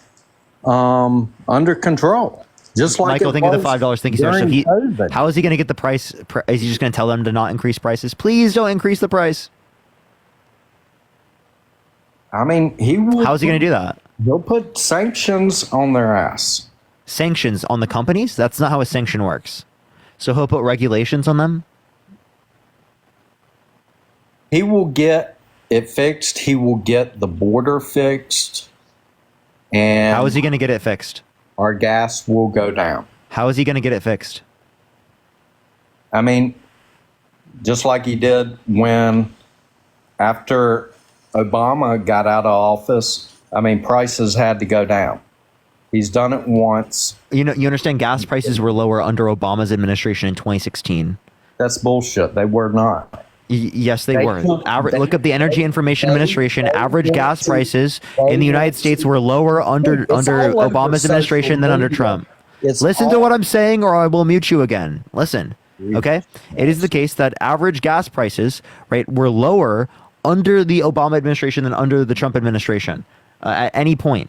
V: under control. Just like
B: Michael, think of the $5. Thank you so much. So how is he going to get the price? Is he just going to tell them to not increase prices? Please don't increase the price.
V: I mean, he will.
B: How is he going to do that?
V: He'll put sanctions on their ass.
B: Sanctions on the companies? That's not how a sanction works. So he'll put regulations on them?
V: He will get it fixed. He will get the border fixed. And
B: how is he going to get it fixed?
V: Our gas will go down.
B: How is he going to get it fixed?
V: I mean, just like he did when, after Obama got out of office, I mean, prices had to go down. He's done it once.
B: You know, you understand gas prices were lower under Obama's administration in 2016.
V: That's bullshit. They were not.
B: Yes, they were. Look up the Energy Information Administration. Average gas prices in the United States were lower under Obama's administration than under Trump. Listen to what I'm saying or I will mute you again. Listen, okay? It is the case that average gas prices, right, were lower under the Obama administration than under the Trump administration at any point.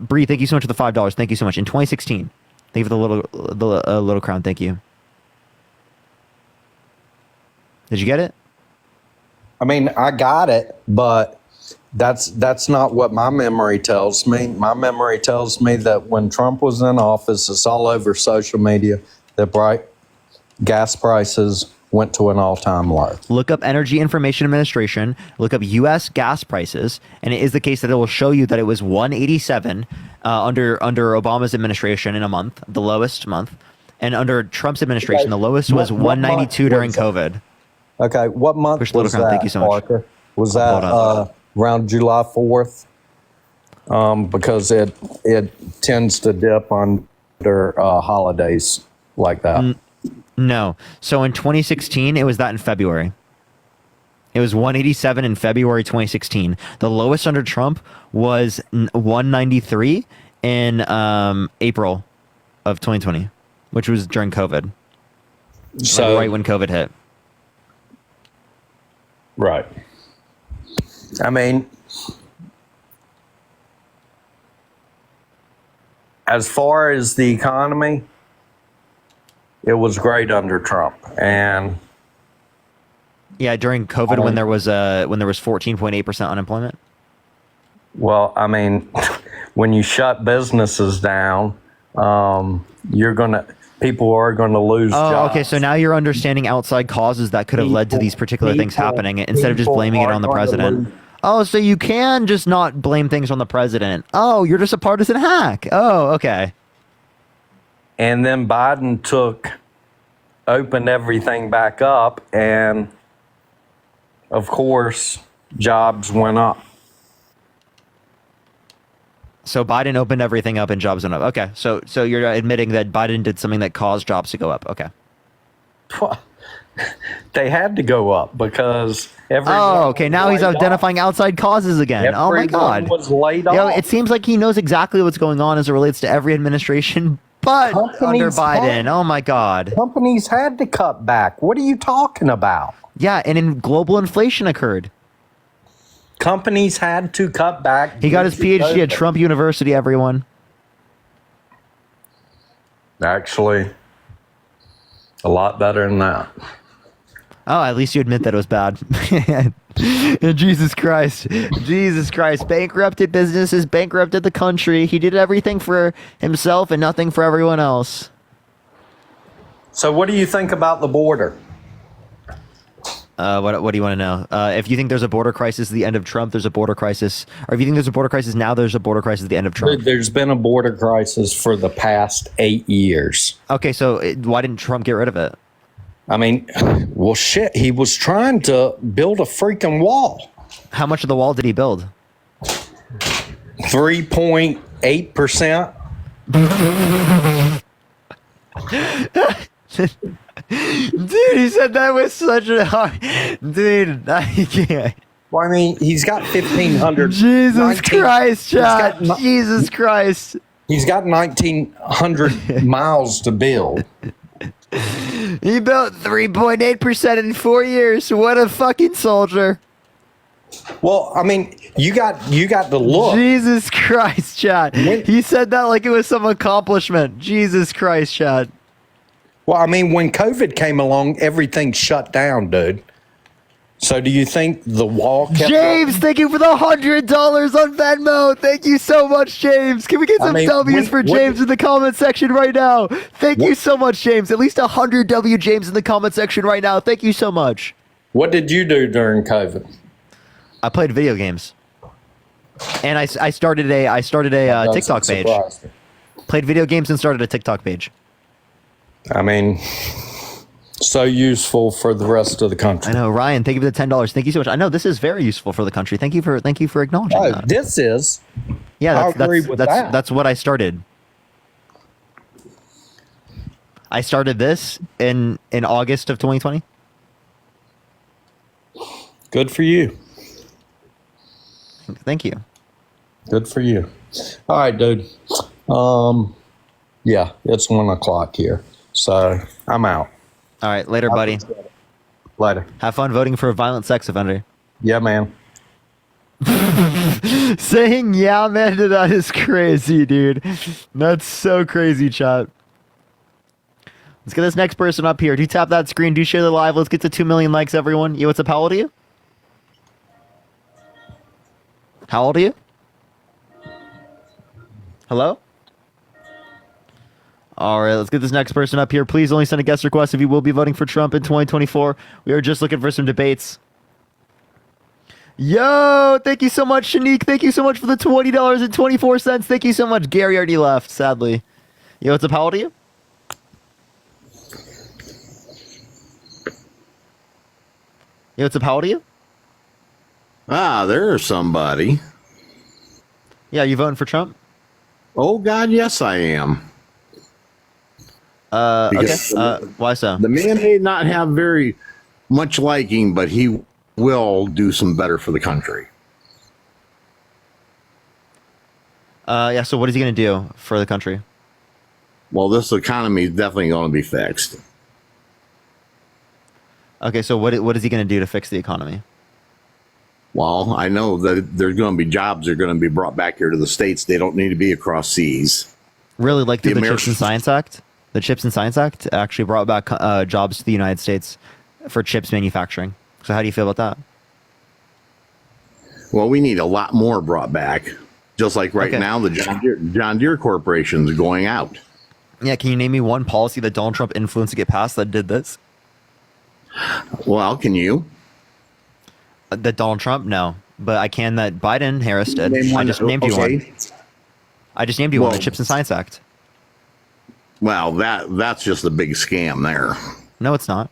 B: Bree, thank you so much for the $5. Thank you so much. In 2016, thank you for the little crown. Thank you. Did you get it?
V: I mean, I got it, but that's not what my memory tells me. My memory tells me that when Trump was in office, it's all over social media, that gas prices went to an all-time low.
B: Look up Energy Information Administration, look up U.S. gas prices, and it is the case that it will show you that it was 187 under Obama's administration in a month, the lowest month, and under Trump's administration, the lowest was 192 during COVID.
V: Okay, what month was that,
B: Thank you so much.
V: Parker? Was that around July 4th? Because it tends to dip under holidays like that.
B: No. So in 2016, it was that in February. It was 187 in February 2016. The lowest under Trump was 193 in April of 2020, which was during COVID. So right when COVID hit.
V: Right. I mean, as far as the economy, it was great under Trump. And
B: yeah, during COVID when there was 14.8% unemployment.
V: Well, I mean, when you shut businesses down, people are going to lose jobs.
B: Okay. So now you're understanding outside causes that could have led to these particular things happening instead of just blaming it on the president. Oh, so you can just not blame things on the president. Oh, you're just a partisan hack. Oh, okay.
V: And then Biden opened everything back up, and of course, jobs went up.
B: So Biden opened everything up and jobs went up. Okay, so you're admitting that Biden did something that caused jobs to go up. Okay.
V: They had to go up because everyone.
B: Oh, okay. Now he's identifying outside causes again. Oh my God.
V: Was laid off.
B: It seems like he knows exactly what's going on as it relates to every administration, but under Biden. Oh my God.
V: Companies had to cut back. What are you talking about?
B: Yeah, and global inflation occurred.
V: Companies had to cut back.
B: He got his PhD at Trump University, everyone.
V: Actually, a lot better than that.
B: Oh, at least you admit that it was bad. Jesus Christ. Jesus Christ. Bankrupted businesses, bankrupted the country. He did everything for himself and nothing for everyone else.
V: So what do you think about the border?
B: What do you want to know? If you think there's a border crisis at the end of Trump, there's a border crisis. Or if you think there's a border crisis now, there's a border crisis at the end of Trump.
V: There's been a border crisis for the past 8 years.
B: Okay, so why didn't Trump get rid of it?
V: I mean, well, shit, he was trying to build a freaking wall.
B: How much of the wall did he build?
V: 3.8%.
B: Dude, he said that with such a hard... Dude, I can't.
V: Well, I mean, he's got 1,500.
B: Jesus Christ, Chad. Jesus Christ.
V: He's got 1,900 miles to build.
B: He built 3.8% in 4 years. What a fucking soldier.
V: Well, I mean, you got to look.
B: Jesus Christ, Chad. He said that like it was some accomplishment. Jesus Christ, Chad.
V: Well, I mean, when COVID came along, everything shut down, dude. So do you think the wall kept
B: James, thank you for the $100 on Venmo. Thank you so much, James. Can we get some W's for James in the comment section right now? Thank you so much, James. At least 100 W James in the comment section right now. Thank you so much.
V: What did you do during COVID?
B: I played video games. And I started a TikTok page. Played video games and started a TikTok page.
V: I mean, so useful for the rest of the country.
B: I know, Ryan. Thank you for the $10. Thank you so much. I know this is very useful for the country. Thank you for acknowledging that.
V: This is.
B: Yeah,
V: that's
B: that's what I started. I started this in August of 2020.
V: Good for you.
B: Thank you.
V: Good for you. All right, dude. Yeah, it's 1 o'clock here, so I'm out.
B: All right, later, buddy.
V: Later.
B: Have fun voting for a violent sex offender.
V: Yeah, man.
B: Saying yeah, man, to that is crazy, dude. That's so crazy, chat. Let's get this next person up here. Do tap that screen. Do share the live. Let's get to 2 million likes, everyone. Yo, what's up? How old are you? How old are you? Hello? All right, let's get this next person up here. Please only send a guest request if you will be voting for Trump in 2024. We are just looking for some debates. Yo, thank you so much, Shanique. Thank you so much for the $20.24. Thank you so much. Gary already left, sadly. Yo, what's up? How old are you? Yo, what's up? How old are you?
C: Ah, there's somebody.
B: Yeah, you voting for Trump?
C: Oh, God, yes, I am.
B: Okay. Why so?
C: The man may not have very much liking, but he will do some better for the country.
B: Yeah, so what is he going to do for the country?
C: Well, this economy is definitely going to be fixed.
B: Okay, so what is he going to do to fix the economy?
C: Well, I know that there's going to be jobs that are going to be brought back here to the States. They don't need to be across seas.
B: Really, like through the Chips and Science Act? The Chips and Science Act actually brought back jobs to the United States for chips manufacturing. So how do you feel about that?
C: Well, we need a lot more brought back. Just like right now, the John Deere Corporation is going out.
B: Yeah, can you name me one policy that Donald Trump influenced to get passed that did this?
C: Well, can you?
B: That Donald Trump? No. But I can that Biden Harris did. I just named you one. I just named you one, the Chips and Science Act.
C: Well, that's just a big scam there.
B: No, it's not.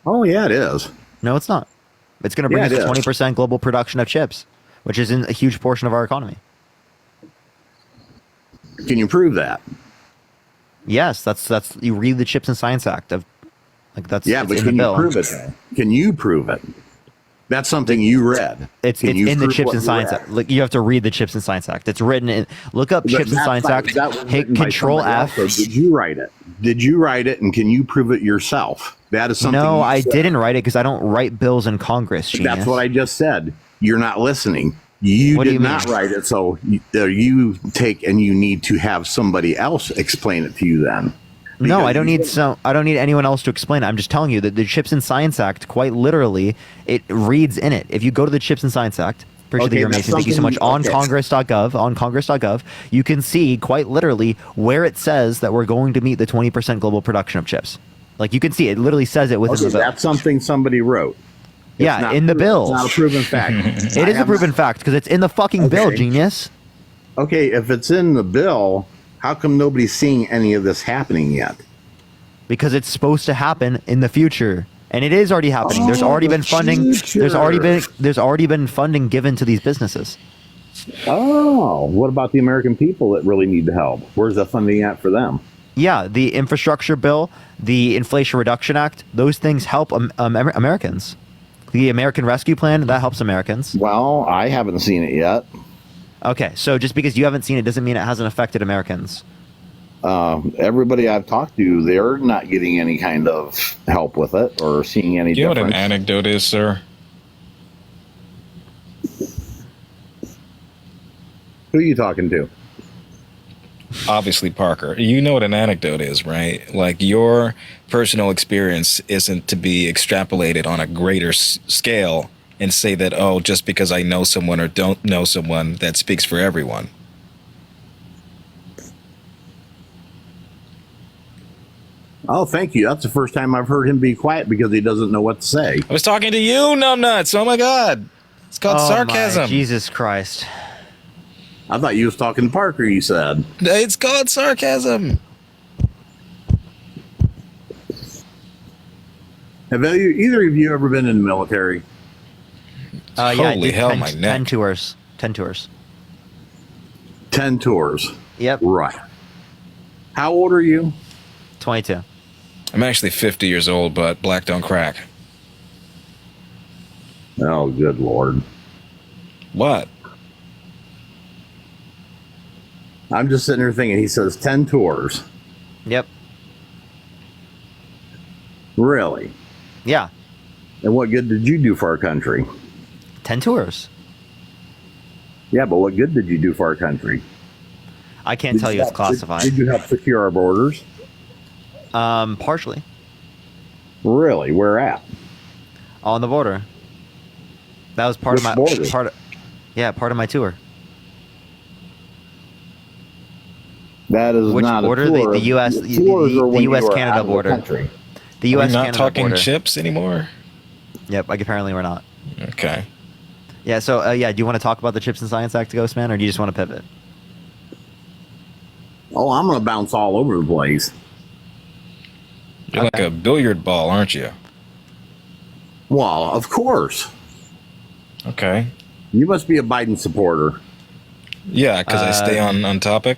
C: Oh, yeah, it is.
B: No, it's not. It's going to bring us to 20% global production of chips, which is a huge portion of our economy.
C: Can you prove that?
B: Yes, that's you read the Chips and Science Act of like that's
C: yeah, but can you prove it? Can you prove it? That's something you read.
B: It's in the Chips and Science Act. Like you have to read the Chips and Science Act. It's written in. Look up Chips and Science Act. Hit Control F.
C: Did you write it? Did you write it? And can you prove it yourself? That is something.
B: No, I didn't write it because I don't write bills in Congress. Genius.
C: That's what I just said. You're not listening. You did not write it, so you take and you need to have somebody else explain it to you then.
B: No,
C: Because
B: I don't
C: you
B: need I don't need anyone else to explain it. I'm just telling you that the Chips and Science Act, quite literally, it reads in it. If you go to the Chips and Science Act, appreciate that
C: Okay,
B: you're
C: that's
B: amazing. Thank you so much.
C: something-
B: On
C: okay.
B: congress.gov, you can see quite literally where it says that we're going to meet the 20% global production of chips. Like you can see, it literally says it within
C: Okay,
B: the bill.
C: that's something somebody wrote. It's
B: Yeah,
C: not
B: in the
C: proven-
B: bill.
C: It's not a proven fact.
B: It is a proven fact because it's in the fucking bill,
C: Okay.
B: genius.
C: Okay, if it's in the bill, how come nobody's seeing any of this happening yet?
B: Because it's supposed to happen in the future. And it is already happening. There's
C: Oh,
B: already
C: the
B: been funding. There's already been funding given to these businesses.
C: Oh, what about the American people that really need the help? Where's the funding at for them?
B: Yeah, the infrastructure bill, the Inflation Reduction Act, those things help Americans. The American Rescue Plan, that helps Americans.
C: Well, I haven't seen it yet.
B: Okay, so just because you haven't seen it doesn't mean it hasn't affected Americans.
C: Everybody I've talked to, they're not getting any kind of help with it or seeing any
H: Do you know what
C: difference.
H: an anecdote is, sir?
C: Who are you talking to?
H: Obviously, Parker. You know what an anecdote is, right? Like your personal experience isn't to be extrapolated on a greater scale and say that, oh, just because I know someone or don't know someone, that speaks for everyone.
C: Oh, thank you. That's the first time I've heard him be quiet because he doesn't know what to say.
H: I was talking to you, numbnuts. Oh my God. It's called sarcasm.
B: My Jesus Christ.
C: I thought you was talking to Parker, you said.
H: It's called sarcasm.
C: Have either of you ever been in the military?
B: Yeah, I
H: Holy
B: did
H: hell,
B: 10,
H: my neck.
B: 10 tours. 10 tours.
C: 10 tours.
B: Yep.
C: Right. How old are you?
B: 22.
H: I'm actually 50 years old, but black don't crack.
C: Oh, good Lord.
H: What?
C: I'm just sitting here thinking, he says 10 tours.
B: Yep.
C: Really?
B: Yeah.
C: And what good did you do for our country?
B: 10 tours.
C: Yeah, but what good did you do for our country?
B: I can't tell you, it's classified.
C: Did you help secure our borders?
B: Partially.
C: Really? Where at?
B: On the border. That was part
C: Which
B: of my
C: border?
B: part of my tour.
C: That is
B: Which
C: not
B: border?
C: a tour.
B: The US
C: Tours are when
B: the
C: you
B: US
C: are out
B: Canada
C: of the
B: border.
C: country.
B: The
H: Are we
B: US
H: not
B: Canada
H: talking
B: border.
H: chips anymore?
B: Yep, like apparently we're not.
H: Okay.
B: Yeah, so do you want to talk about the Chips and Science Act, Ghostman, or do you just want to pivot?
C: Oh, I'm going to bounce all over the place.
H: You're like a billiard ball, aren't you?
C: Well, of course.
H: Okay.
C: You must be a Biden supporter.
H: Yeah, because I stay on topic.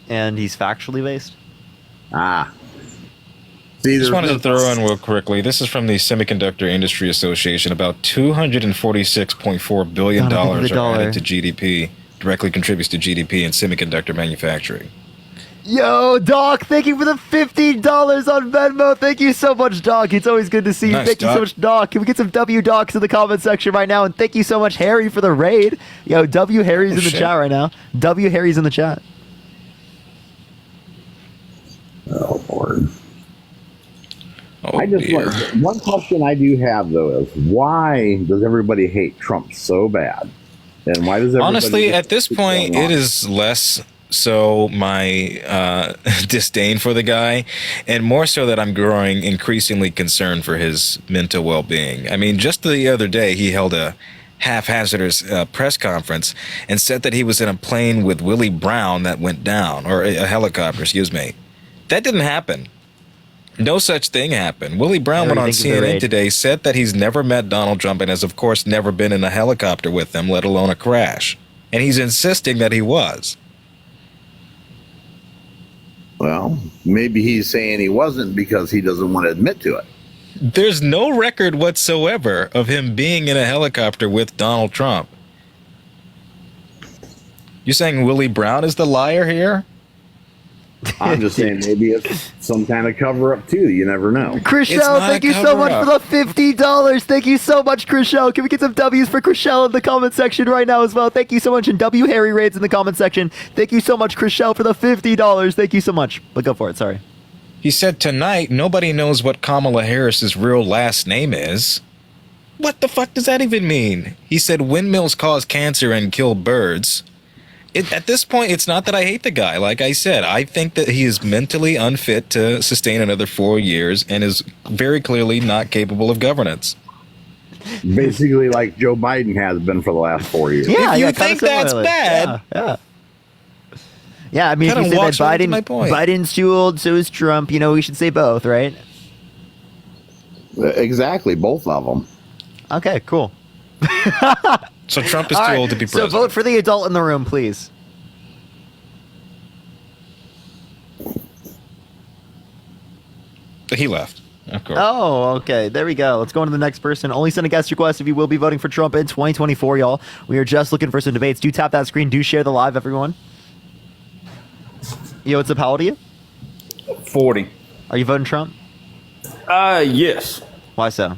B: And he's factually based?
C: Ah. See,
H: Just wanted to throw in real quickly. This is from the Semiconductor Industry Association. About $246.4 billion
B: God, I think
H: are
B: of the dollar.
H: added to GDP, directly contributes to GDP in semiconductor manufacturing.
B: Yo, Doc, thank you for the $50 on Venmo. Thank you so much, Doc. It's always good to see you.
H: Nice,
B: Thank you so
H: Doc.
B: much, Doc. Can we get some W Docs in the comment section right now? And thank you so much, Harry, for the raid. Yo, W Harry's in the
H: shit.
B: chat right now. W Harry's in the chat.
C: Oh, Lord.
H: Oh,
C: I just
H: dear.
C: one question I do have, though, is why does everybody hate Trump so bad? And why does everybody
H: Honestly,
C: just
H: at this
C: keep
H: point,
C: going on?
H: it is less so my disdain for the guy, and more so that I'm growing increasingly concerned for his mental well-being. I mean, just the other day, he held a haphazardous press conference and said that he was in a plane with Willie Brown that went down, or a helicopter, excuse me. That didn't happen. No such thing happened. Willie Brown
B: What
H: went
B: do
H: on
B: you think of the
H: CNN
B: raid?
H: today, said that he's never met Donald Trump and has, of course, never been in a helicopter with them, let alone a crash. And he's insisting that he was.
C: Well, maybe he's saying he wasn't because he doesn't want to admit to it.
H: There's no record whatsoever of him being in a helicopter with Donald Trump. You saying Willie Brown is the liar here?
C: I'm just saying maybe it's some kind of cover up too. You never know.
B: Chriselle, thank you so much for the $50. Thank you so much, Chriselle. Can we get some W's for Chriselle in the comment section right now as well? Thank you so much. And W Harry raids in the comment section. Thank you so much, Chriselle, for the $50. Thank you so much. But go for it. Sorry.
H: He said tonight nobody knows what Kamala Harris's real last name is. What the fuck does that even mean? He said windmills cause cancer and kill birds. At this point, it's not that I hate the guy. Like I said, I think that he is mentally unfit to sustain another 4 years and is very clearly not capable of governance.
C: Basically, like Joe Biden has been for the last 4 years.
B: Yeah,
H: If you
B: yeah,
H: think
B: kinda
H: that's
B: similarly.
H: bad,
B: Yeah, I mean, if
H: Kinda
B: you say that
H: walks right into my point.
B: Biden's too old, so is Trump. You know, we should say both, right?
C: Exactly, both of them.
B: Okay, cool.
H: So Trump is
B: All
H: too
B: right,
H: old to be
B: so
H: president.
B: vote for the adult in the room, please.
H: He left. Of course.
B: Oh, okay. There we go. Let's go on to the next person. Only send a guest request if you will be voting for Trump in 2024, y'all. We are just looking for some debates. Do tap that screen. Do share the live, everyone. Yo, what's up? How old are you?
J: 40.
B: Are you voting Trump?
J: Yes.
B: Why so?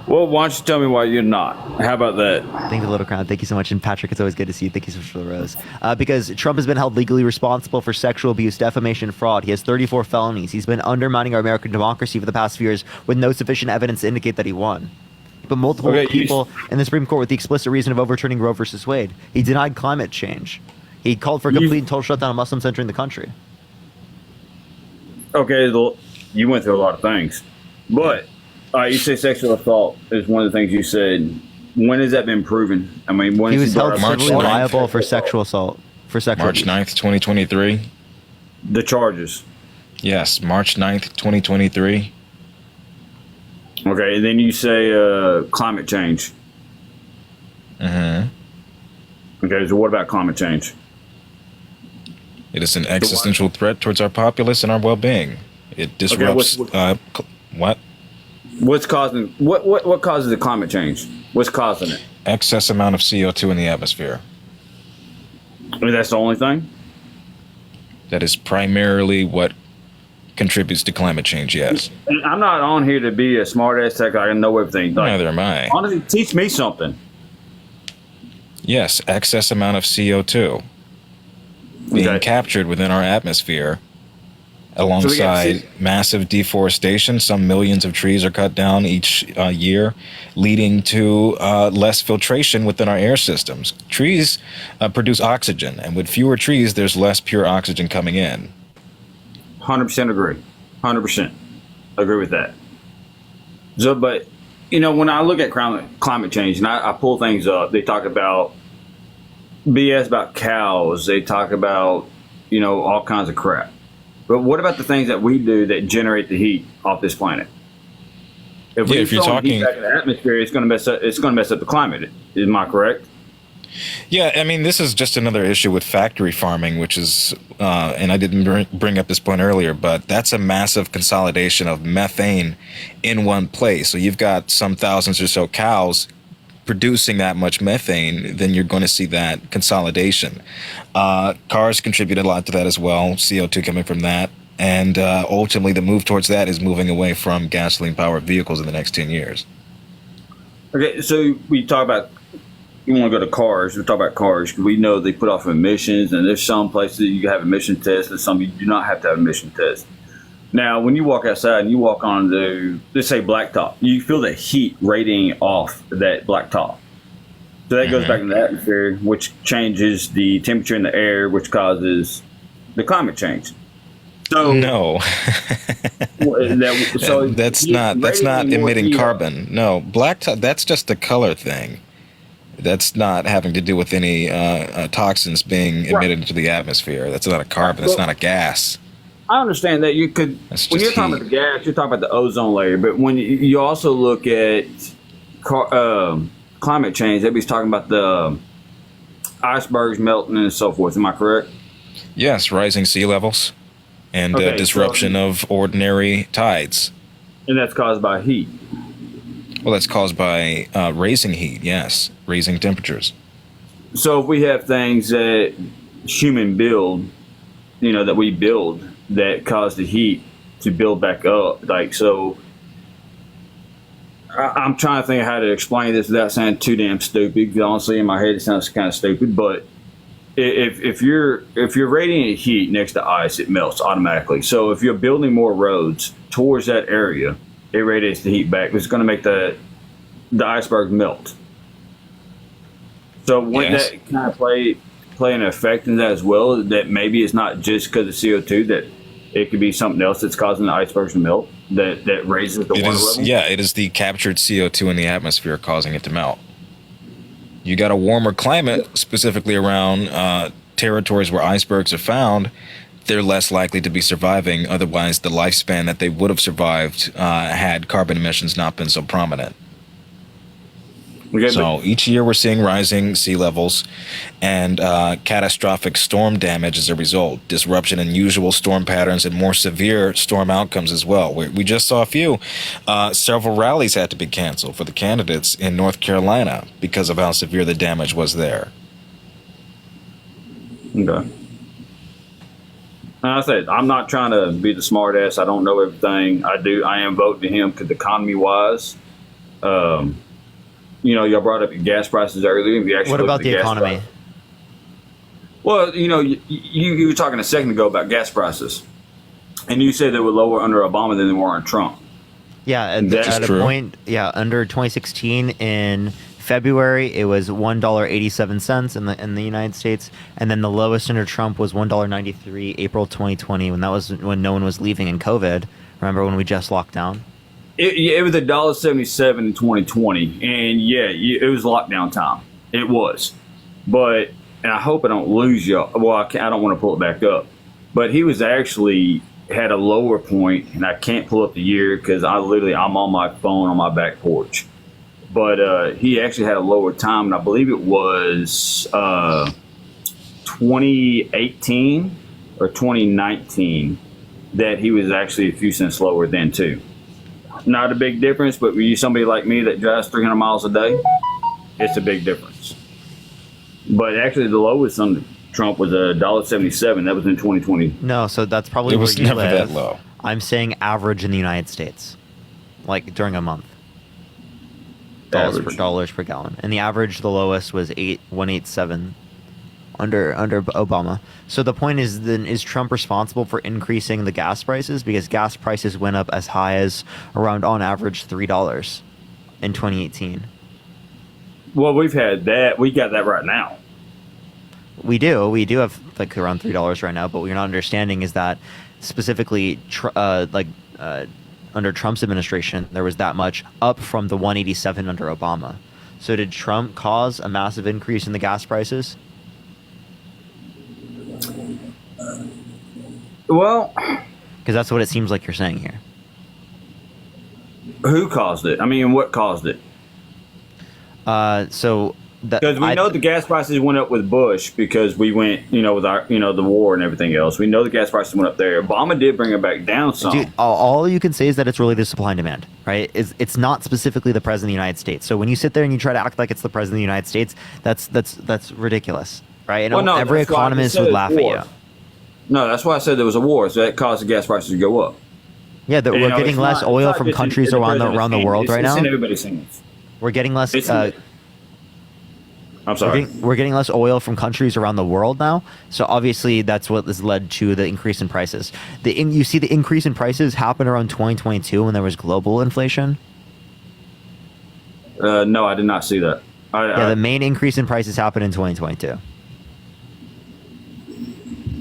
J: Well, why don't you tell me why you're not? How about that?
B: Thank you, Little Crown. Thank you so much. And Patrick, it's always good to see you. Thank you so much for the rose. Because Trump has been held legally responsible for sexual abuse, defamation, and fraud. He has 34 felonies. He's been undermining our American democracy for the past few years with no sufficient evidence to indicate that he won. But multiple people in the Supreme Court with the explicit reason of overturning Roe versus Wade. He denied climate change. He called for a complete and total shutdown of Muslims entering the country.
J: Okay, you went through a lot of things. But you say sexual assault is one of the things you said. When has that been proven? I mean, when
B: He
J: is
B: was held
J: brought up?
B: civilly liable for sexual assault. For sexual
H: March
B: abuse.
H: 9th, 2023.
J: The charges.
H: Yes, March 9th, 2023.
J: Okay, and then you say climate change. Okay, so what about climate change?
H: It is an existential threat towards our populace and our well-being. It disrupts. What?
J: What's causing what causes the climate change? What's causing it?
H: Excess amount of CO2 in the atmosphere.
J: I mean, that's the only thing.
H: That is primarily what contributes to climate change. Yes.
J: And I'm not on here to be a smart ass tech. I know everything. Like,
H: Neither am I.
J: Honestly, teach me something.
H: Yes, excess amount of CO2 being captured within our atmosphere alongside massive deforestation. Some millions of trees are cut down each year, leading to less filtration within our air systems. Trees produce oxygen, and with fewer trees, there's less pure oxygen coming in.
J: 100% agree. 100% agree with that. So, but you know, when I look at climate change and I pull things up, they talk about BS about cows. They talk about, you know, all kinds of crap. But what about the things that we do that generate the heat off this planet? If we
H: if you're
J: throw
H: talking
J: heat back in the atmosphere, it's going to mess up. It's going to mess up the climate. Am I correct?
H: Yeah, I mean, this is just another issue with factory farming, which is, and I didn't bring up this point earlier, but that's a massive consolidation of methane in one place. So you've got some thousands or so cows producing that much methane, then you're going to see that consolidation. Cars contribute a lot to that as well, CO2 coming from that. And ultimately, the move towards that is moving away from gasoline-powered vehicles in the next 10 years.
J: Okay, so we talk about, you want to go to cars, we talk about cars, because we know they put off emissions, and there's some places that you have emission tests, and some you do not have to have emission tests. Now, when you walk outside and you walk onto, let's say, blacktop, you feel the heat radiating off that blacktop. So that goes back into the atmosphere, which changes the temperature in the air, which causes the climate change. So
H: no, that's not emitting carbon. No, blacktop. That's just a color thing. That's not having to do with any toxins being emitted into the atmosphere. That's not a carbon. That's not a gas.
J: I understand that you could, when you're talking about the gas, you're talking about the ozone layer, but when you also look at climate change, everybody's talking about the icebergs melting and so forth. Am I correct?
H: Yes, rising sea levels and disruption of ordinary tides.
J: And that's caused by heat.
H: Well, that's caused by raising heat, yes, raising temperatures.
J: So if we have things that human build, you know, that we build, that cause the heat to build back up. Like, so I'm trying to think of how to explain this without sounding too damn stupid. Honestly, in my head, it sounds kind of stupid, but if you're radiating heat next to ice, it melts automatically. So if you're building more roads towards that area, it radiates the heat back. It's going to make the iceberg melt. So wouldn't
H: Yes.
J: that kind of play an effect in that as well? That maybe it's not just because of CO2, that it could be something else that's causing the icebergs to melt that raises the
H: It
J: water
H: is,
J: level?
H: yeah, it is the captured CO2 in the atmosphere causing it to melt. You got a warmer climate, specifically around territories where icebergs are found, they're less likely to be surviving. Otherwise, the lifespan that they would have survived had carbon emissions not been so prominent. So each year we're seeing rising sea levels and catastrophic storm damage as a result, disruption in usual storm patterns and more severe storm outcomes as well. We just saw a few. Several rallies had to be canceled for the candidates in North Carolina because of how severe the damage was there.
J: Okay. I said, I'm not trying to be the smart ass. I don't know everything. I am voting him because economy wise, y'all brought up your gas prices earlier. If you actually
B: What
J: look
B: about
J: at
B: the
J: gas
B: economy?
J: prices- Well, you were talking a second ago about gas prices, and you said they were lower under Obama than they were on Trump.
B: Yeah, at a point, under 2016 in February, it was $1.87 in the United States, and then the lowest under Trump was $1.93 April 2020, when no one was leaving in COVID. Remember when we just locked down?
J: It was $1.77 in 2020, and it was lockdown time. It was, but and I hope I don't lose y'all. Well, I don't want to pull it back up, but he was actually had a lower point, and I can't pull up the year because I'm on my phone on my back porch. But he actually had a lower time, and I believe it was 2018 or 2019 that he was actually a few cents lower then too. Not a big difference, but for you, somebody like me that drives 300 miles a day, it's a big difference. But actually, the lowest under Trump was $1.77. That was in 2020.
B: No, so that's probably
H: It
B: where
H: was
B: you
H: never
B: live.
H: that low.
B: I'm saying average in the United States, like during a month. Dollars per gallon, and the average, the lowest was 187 under Obama. So the point is, then, is Trump responsible for increasing the gas prices? Because gas prices went up as high as around, on average, $3 in 2018.
J: Well, we've had that. We got that right now.
B: We do have like around $3 right now, but what you're not understanding is that specifically, under Trump's administration, there was that much up from the 187 under Obama. So did Trump cause a massive increase in the gas prices?
J: Well,
B: because that's what it seems like you're saying here.
J: Who caused it? I mean, what caused it?
B: Because
J: we know the gas prices went up with Bush because we went, with our, the war and everything else. We know the gas prices went up there. Obama did bring it back down some.
B: Dude, all you can say is that it's really the supply and demand, right? It's not specifically the president of the United States. So when you sit there and you try to act like it's the president of the United States, that's ridiculous, right? And every economist would laugh at you.
J: No, that's why I said there was a war. So that caused the gas prices to go up.
B: Yeah, we're getting less oil from countries around the world right now.
J: It's in everybody's hands.
B: We're getting less.
J: I'm sorry.
B: We're getting less oil from countries around the world now. So obviously that's what has led to the increase in prices. You see the increase in prices happen around 2022 when there was global inflation.
J: No, I did not see that.
B: The main increase in prices happened in 2022.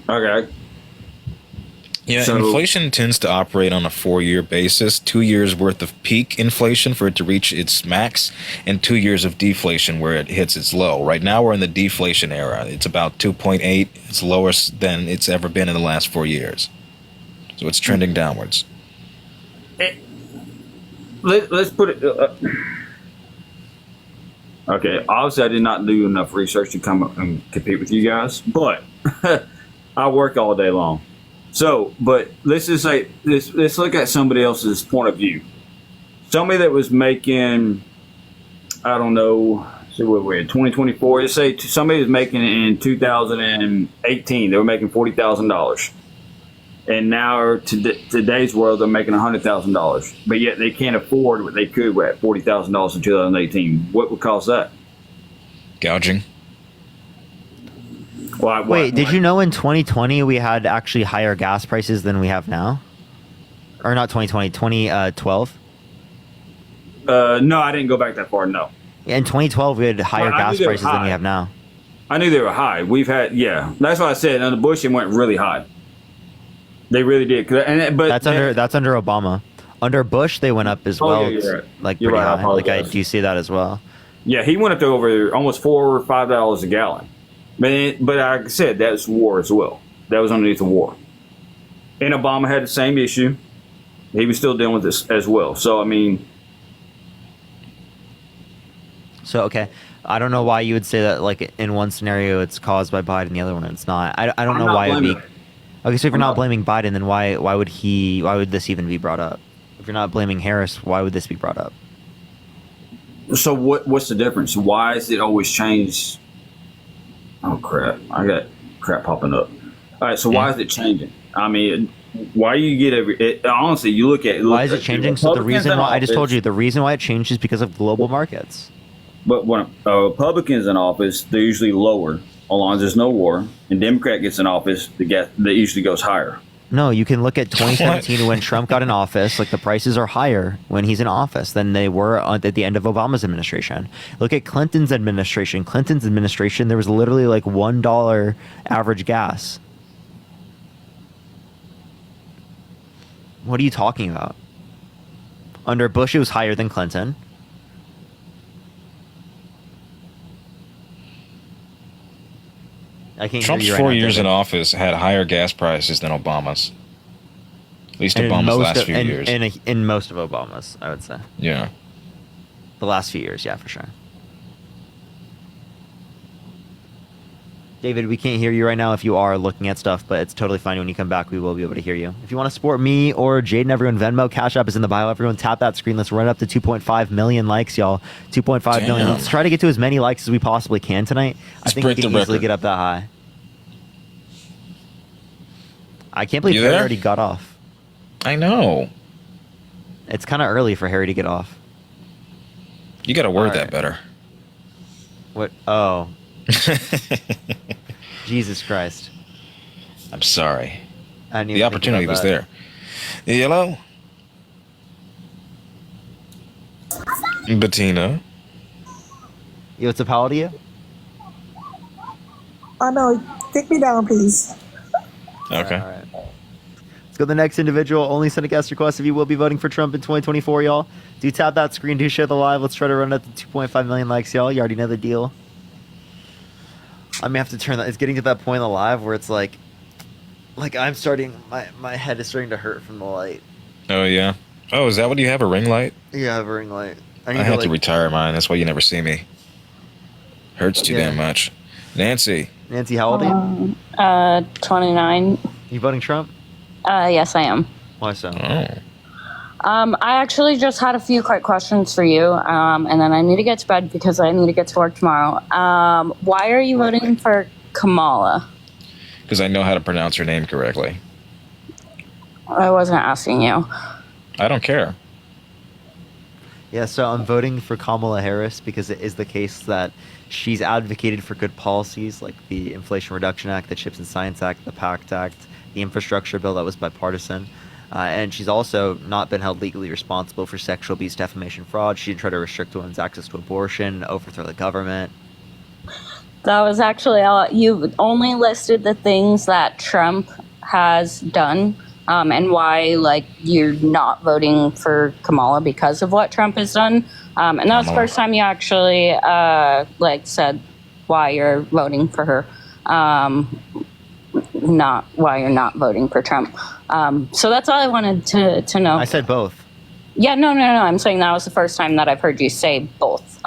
J: Okay.
H: Yeah,
J: So-
H: inflation tends to operate on a 4-year basis. 2 years worth of peak inflation for it to reach its max, and 2 years of deflation where it hits its low. Right now we're in the deflation era. It's about 2.8. It's lowest than it's ever been in the last 4 years. So it's trending downwards.
J: Let's put it. Okay, obviously I did not do enough research to come up and compete with you guys, but I work all day long. So, but let's just say let's look at somebody else's point of view. Somebody that was making, I don't know, so we're in 2024. Let's say somebody was making in 2018, they were making $40,000, and now today's world they're making $100,000, but yet they can't afford what they could at $40,000 in 2018. What would cause that?
H: Gouging.
B: Wait, did you know in 2020 we had actually higher gas prices than we have now? Or not 2020, 2012?
J: No, I didn't go back that far. No.
B: In 2012 we had higher
J: Well, I knew
B: gas
J: they were
B: prices than we
J: high.
B: have now.
J: I knew they were high. We've had, yeah. That's why I said under Bush it went really high. They really did. But
B: That's under Obama. Under Bush they went up as
J: Oh,
B: well.
J: yeah, you're right.
B: Like
J: You're
B: pretty
J: right, I
B: high. Like I
J: apologize.
B: do see that as well.
J: Yeah, he went up to over almost $4 or $5 a gallon. But like I said, that's war as well. That was underneath the war. And Obama had the same issue. He was still dealing with this as well. So I mean,
B: So okay, I don't know why you would say that. Like in one scenario, it's caused by Biden, the other one it's not. I don't
J: I'm
B: know
J: not
B: why it'd be.
J: blaming-
B: Okay, so if you're
J: I'm
B: not
J: not-
B: blaming Biden, then why would this even be brought up? If you're not blaming Harris, why would this be brought up?
J: so what's the difference? Why is it always changed? Oh crap! I got crap popping up. All right, so why is it changing? I mean, why you get honestly, you look at
B: Why is it changing? So the
J: Republicans
B: reason
J: in
B: why I just told
J: office-
B: you the reason why it changed is because of global markets.
J: But when Republicans in office, they're usually lower, as long as there's no war. And Democrat gets in office, the gas that usually goes higher.
B: No, you can look at 2017 when Trump got in office. Like the prices are higher when he's in office than they were at the end of Obama's administration. Look at Clinton's administration. Clinton's administration, there was literally like $1 average gas. What are you talking about? Under Bush, it was higher than Clinton. I can't
H: Trump's
B: hear you right
H: 4
B: now,
H: years
B: David.
H: in office had higher gas prices than Obama's. At least
B: And in
H: Obama's
B: most
H: last
B: of-
H: few
B: and-
H: years.
B: and in most of Obama's, I would say.
H: Yeah.
B: The last few years, yeah, for sure. David, we can't hear you right now if you are looking at stuff, but it's totally fine. When you come back, we will be able to hear you. If you want to support me or Jaden, everyone, Venmo, Cash App is in the bio. Everyone tap that screen. Let's run up to 2.5 million likes, y'all. 2.5 million.
H: Damn.
B: Let's try to get to as many likes as we possibly can tonight. I
H: Let's
B: think we
H: break
B: can
H: the
B: easily
H: record.
B: get up that high. I can't believe
H: You
B: Harry
H: there?
B: already got off.
H: I know.
B: It's kind of early for Harry to get off.
H: You got to word
B: All
H: that
B: right.
H: better.
B: What? Oh. Jesus Christ.
H: I'm sorry.
B: I didn't even
H: The
B: think
H: opportunity
B: about
H: was
B: that.
H: there. Hello? Bettina.
B: Yo, what's up, how old are you?
I: Oh no, take me down, please.
H: Okay.
B: All right. Let's go to the next individual. Only send a guest request if you will be voting for Trump in 2024, y'all. Do tap that screen, do share the live. Let's try to run up to 2.5 million likes, y'all. You already know the deal. I may have to turn that. It's getting to that point in the live where it's like I'm starting, my head is starting to hurt from the light.
H: Oh, yeah. Oh, is that what you have? A ring light?
B: Yeah, I have a ring light.
H: I
B: need
H: had to retire mine. That's why you never see me. Hurts too
B: Yeah.
H: damn much. Nancy.
B: Nancy, how old are you?
K: 29.
B: You voting Trump?
K: Yes, I am.
B: Why so?
H: Oh.
K: I actually just had a few quick questions for you, and then I need to get to bed because I need to get to work tomorrow. Why are you voting for Kamala?
H: Because I know how to pronounce her name correctly.
K: I wasn't asking you.
H: I don't care.
B: Yeah, so I'm voting for Kamala Harris because it is the case that she's advocated for good policies like the Inflation Reduction Act, the CHIPS and Science Act, the PACT Act, the infrastructure bill that was bipartisan. And she's also not been held legally responsible for sexual abuse, defamation, fraud. She didn't try to restrict women's access to abortion, overthrow the government.
K: That was actually all. You only listed the things that Trump has done, and why, like, you're not voting for Kamala because of what Trump has done. And that was the first time you actually, said why you're voting for her. Not why you're not voting for Trump. So that's all I wanted to know.
B: I said both.
K: Yeah, no. I'm saying that was the first time that I've heard you say both.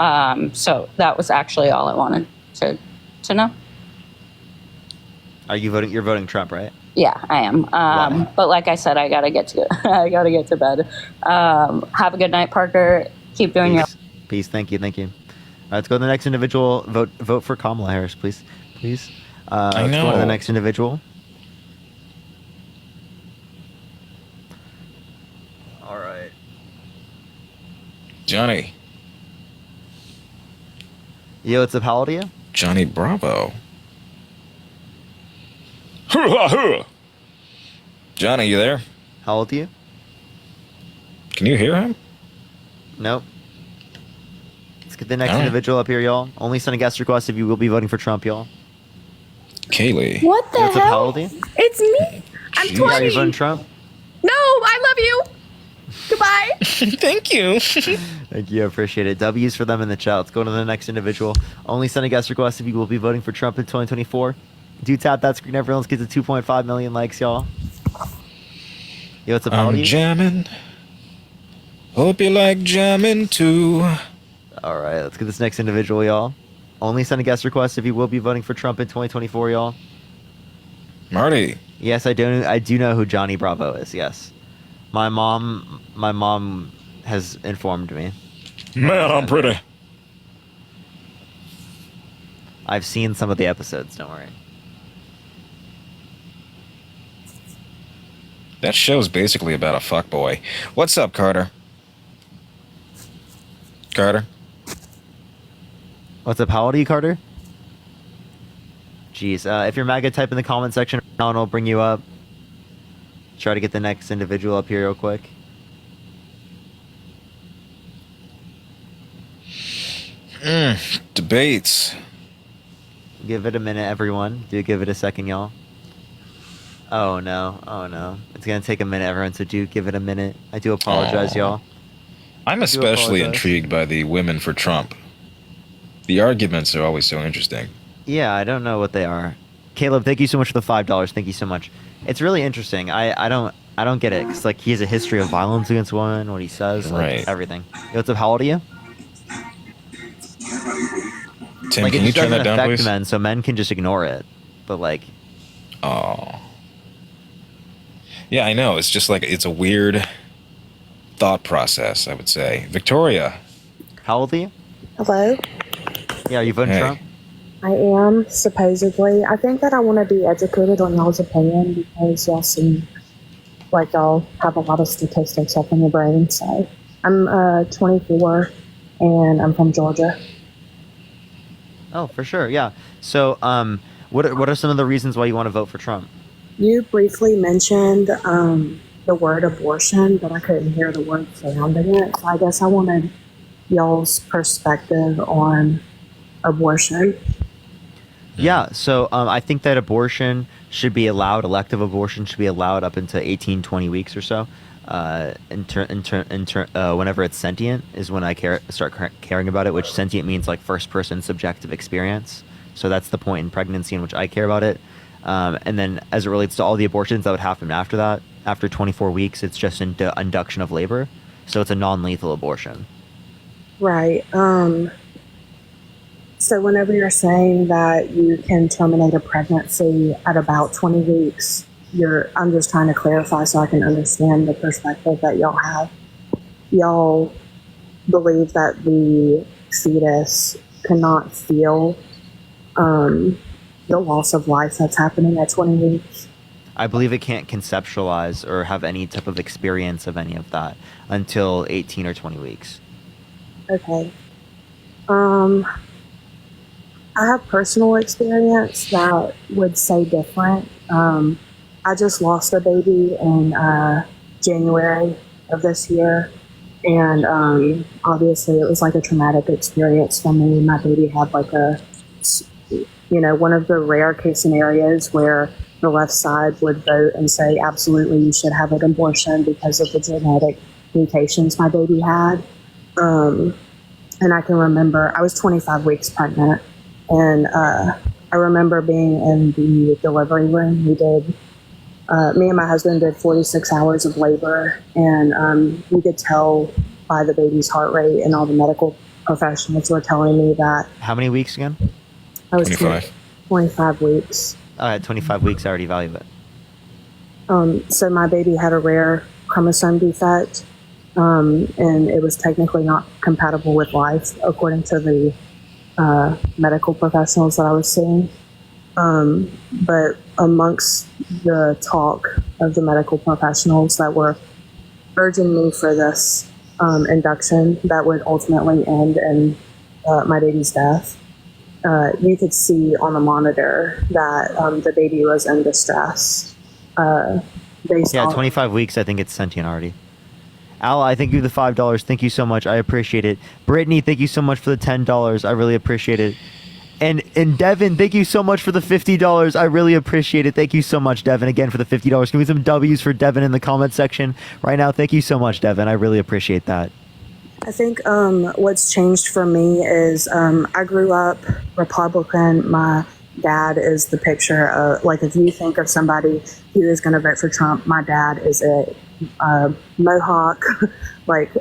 K: So that was actually all I wanted to know.
B: Are you voting? You're voting Trump, right?
K: Yeah, I am. But like I said, I gotta get to bed. Have a good night, Parker. Keep doing your.
B: Peace. Thank you. All right, let's go to the next individual. Vote for Kamala Harris, please.
H: I
B: Let's go to
H: know.
B: the next individual. All right.
H: Johnny.
B: Yo, what's up? How old are you?
H: Johnny Bravo. Johnny, you there?
B: How old are you?
H: Can you hear him?
B: Nope. Let's get the next
H: All right.
B: individual up here, y'all. Only send a guest request if you will be voting for Trump, y'all.
H: Kaylee.
E: What the
B: What's up, how
E: hell?
B: old are you?
E: It's me. I'm
H: Jeez.
B: Yeah,
E: 20.
B: you voting Trump?
E: No, I love you. Goodbye.
H: Thank you.
B: Thank you, I appreciate it. W's for them in the chat. Let's go to the next individual. Only send a guest request if you will be voting for Trump in 2024. Do tap that screen. Everyone gets a 2.5 million likes, y'all. Yo, what's up, how old are
H: I'm
B: you?
H: jamming. Hope you like jamming too.
B: All right, let's get this next individual, y'all. Only send a guest request if you will be voting for Trump in 2024, y'all.
H: Marty.
B: Yes, I do know who Johnny Bravo is. Yes, my mom has informed me.
H: Man, I'm pretty.
B: I've seen some of the episodes. Don't worry.
H: That show's basically about a fuckboy. What's up, Carter? Carter?
B: What's up? How old are you, Carter? Jeez, if you're MAGA, type in the comment section now and I'll bring you up. Try to get the next individual up here real quick.
H: Debates.
B: Give it a minute, everyone. Do give it a second, y'all. Oh no, oh no. It's gonna take a minute, everyone, so do give it a minute. I do apologize,
H: Aw.
B: y'all.
H: I'm
B: do
H: especially
B: apologize.
H: intrigued by the women for Trump. The arguments are always so interesting.
B: Yeah, I don't know what they are. Caleb, thank you so much for the $5. Thank you so much. It's really interesting. I don't get it. Cause like he has a history of violence against women. What he says, like
H: Right.
B: everything. Yo, what's up? How old are you?
H: Tim,
B: Like
H: can
B: it
H: you
B: just
H: turn
B: doesn't
H: that down,
B: affect
H: please?
B: men, so men can just ignore it. But like,
H: Oh. Yeah, I know. It's just like, it's a weird thought process, I would say. Victoria.
B: how old are you?
E: Hello.
B: Yeah, are you voting
H: Hey.
B: Trump?
E: I am, supposedly. I think that I want to be educated on y'all's opinion because y'all seem like y'all have a lot of statistics up in your brain. So I'm 24 and I'm from Georgia.
B: Oh, for sure. Yeah. So, what are some of the reasons why you want to vote for Trump?
E: You briefly mentioned the word abortion, but I couldn't hear the word surrounding it. So I guess I wanted y'all's perspective on abortion.
B: Yeah, so I think that abortion should be allowed, elective abortion should be allowed up into 18, 20 weeks or so. Whenever it's sentient is when I start caring about it, which sentient means like first person subjective experience. So that's the point in pregnancy in which I care about it. And then as it relates to all the abortions that would happen after that, after 24 weeks, it's just induction of labor. So it's a non-lethal abortion.
E: Right. So whenever you're saying that you can terminate a pregnancy at about 20 weeks, I'm just trying to clarify so I can understand the perspective that y'all have. Y'all believe that the fetus cannot feel the loss of life that's happening at 20 weeks.
B: I believe it can't conceptualize or have any type of experience of any of that until 18 or 20 weeks.
E: Okay. I have personal experience that would say different. I just lost a baby in January of this year. And obviously it was like a traumatic experience for me. My baby had like one of the rare case scenarios where the left side would vote and say, absolutely, you should have an abortion because of the genetic mutations my baby had. And I can remember I was 25 weeks pregnant. And I remember being in the delivery room. Me and my husband did 46 hours of labor, and you could tell by the baby's heart rate, and all the medical professionals were telling me that.
B: How many weeks again?
E: I was
H: 25.
E: 25 weeks.
B: At 25 weeks, I already value it.
E: So my baby had a rare chromosome defect, and it was technically not compatible with life, according to the medical professionals that I was seeing. But amongst the talk of the medical professionals that were urging me for this induction that would ultimately end in my baby's death, you could see on the monitor that the baby was in distress. Based
B: Yeah,
E: on
B: 25 weeks. I think it's sentient already. Al, I thank you the $5. Thank you so much. I appreciate it. Brittany, thank you so much for the $10. I really appreciate it. And Devin, thank you so much for the $50. I really appreciate it. Thank you so much, Devin, again for the $50. Give me some W's for Devin in the comment section right now. Thank you so much, Devin. I really appreciate that.
E: I think what's changed for me is I grew up Republican. My dad is the picture of, like, if you think of somebody who is going to vote for Trump, my dad is a Mohawk, like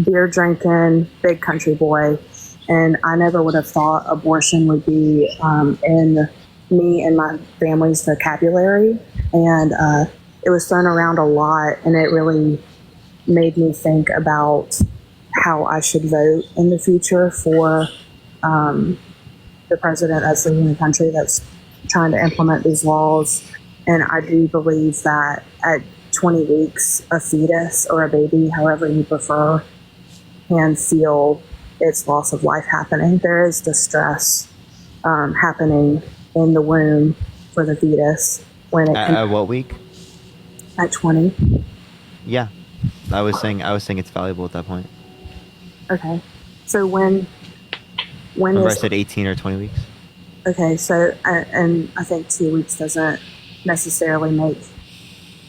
E: beer drinking, big country boy. And I never would have thought abortion would be in me and my family's vocabulary. And it was thrown around a lot, and it really made me think about how I should vote in the future for the president that's leading the country that's trying to implement these laws. And I do believe that at 20 weeks, a fetus or a baby, however you prefer, can feel its loss of life happening. There is distress happening in the womb for the fetus when it
B: At what week?
E: at 20.
B: Yeah, I was saying it's valuable at that point.
E: Okay, so when
B: Remember I
E: is
B: said 18 or 20 weeks?
E: okay? So and I think 2 weeks doesn't necessarily make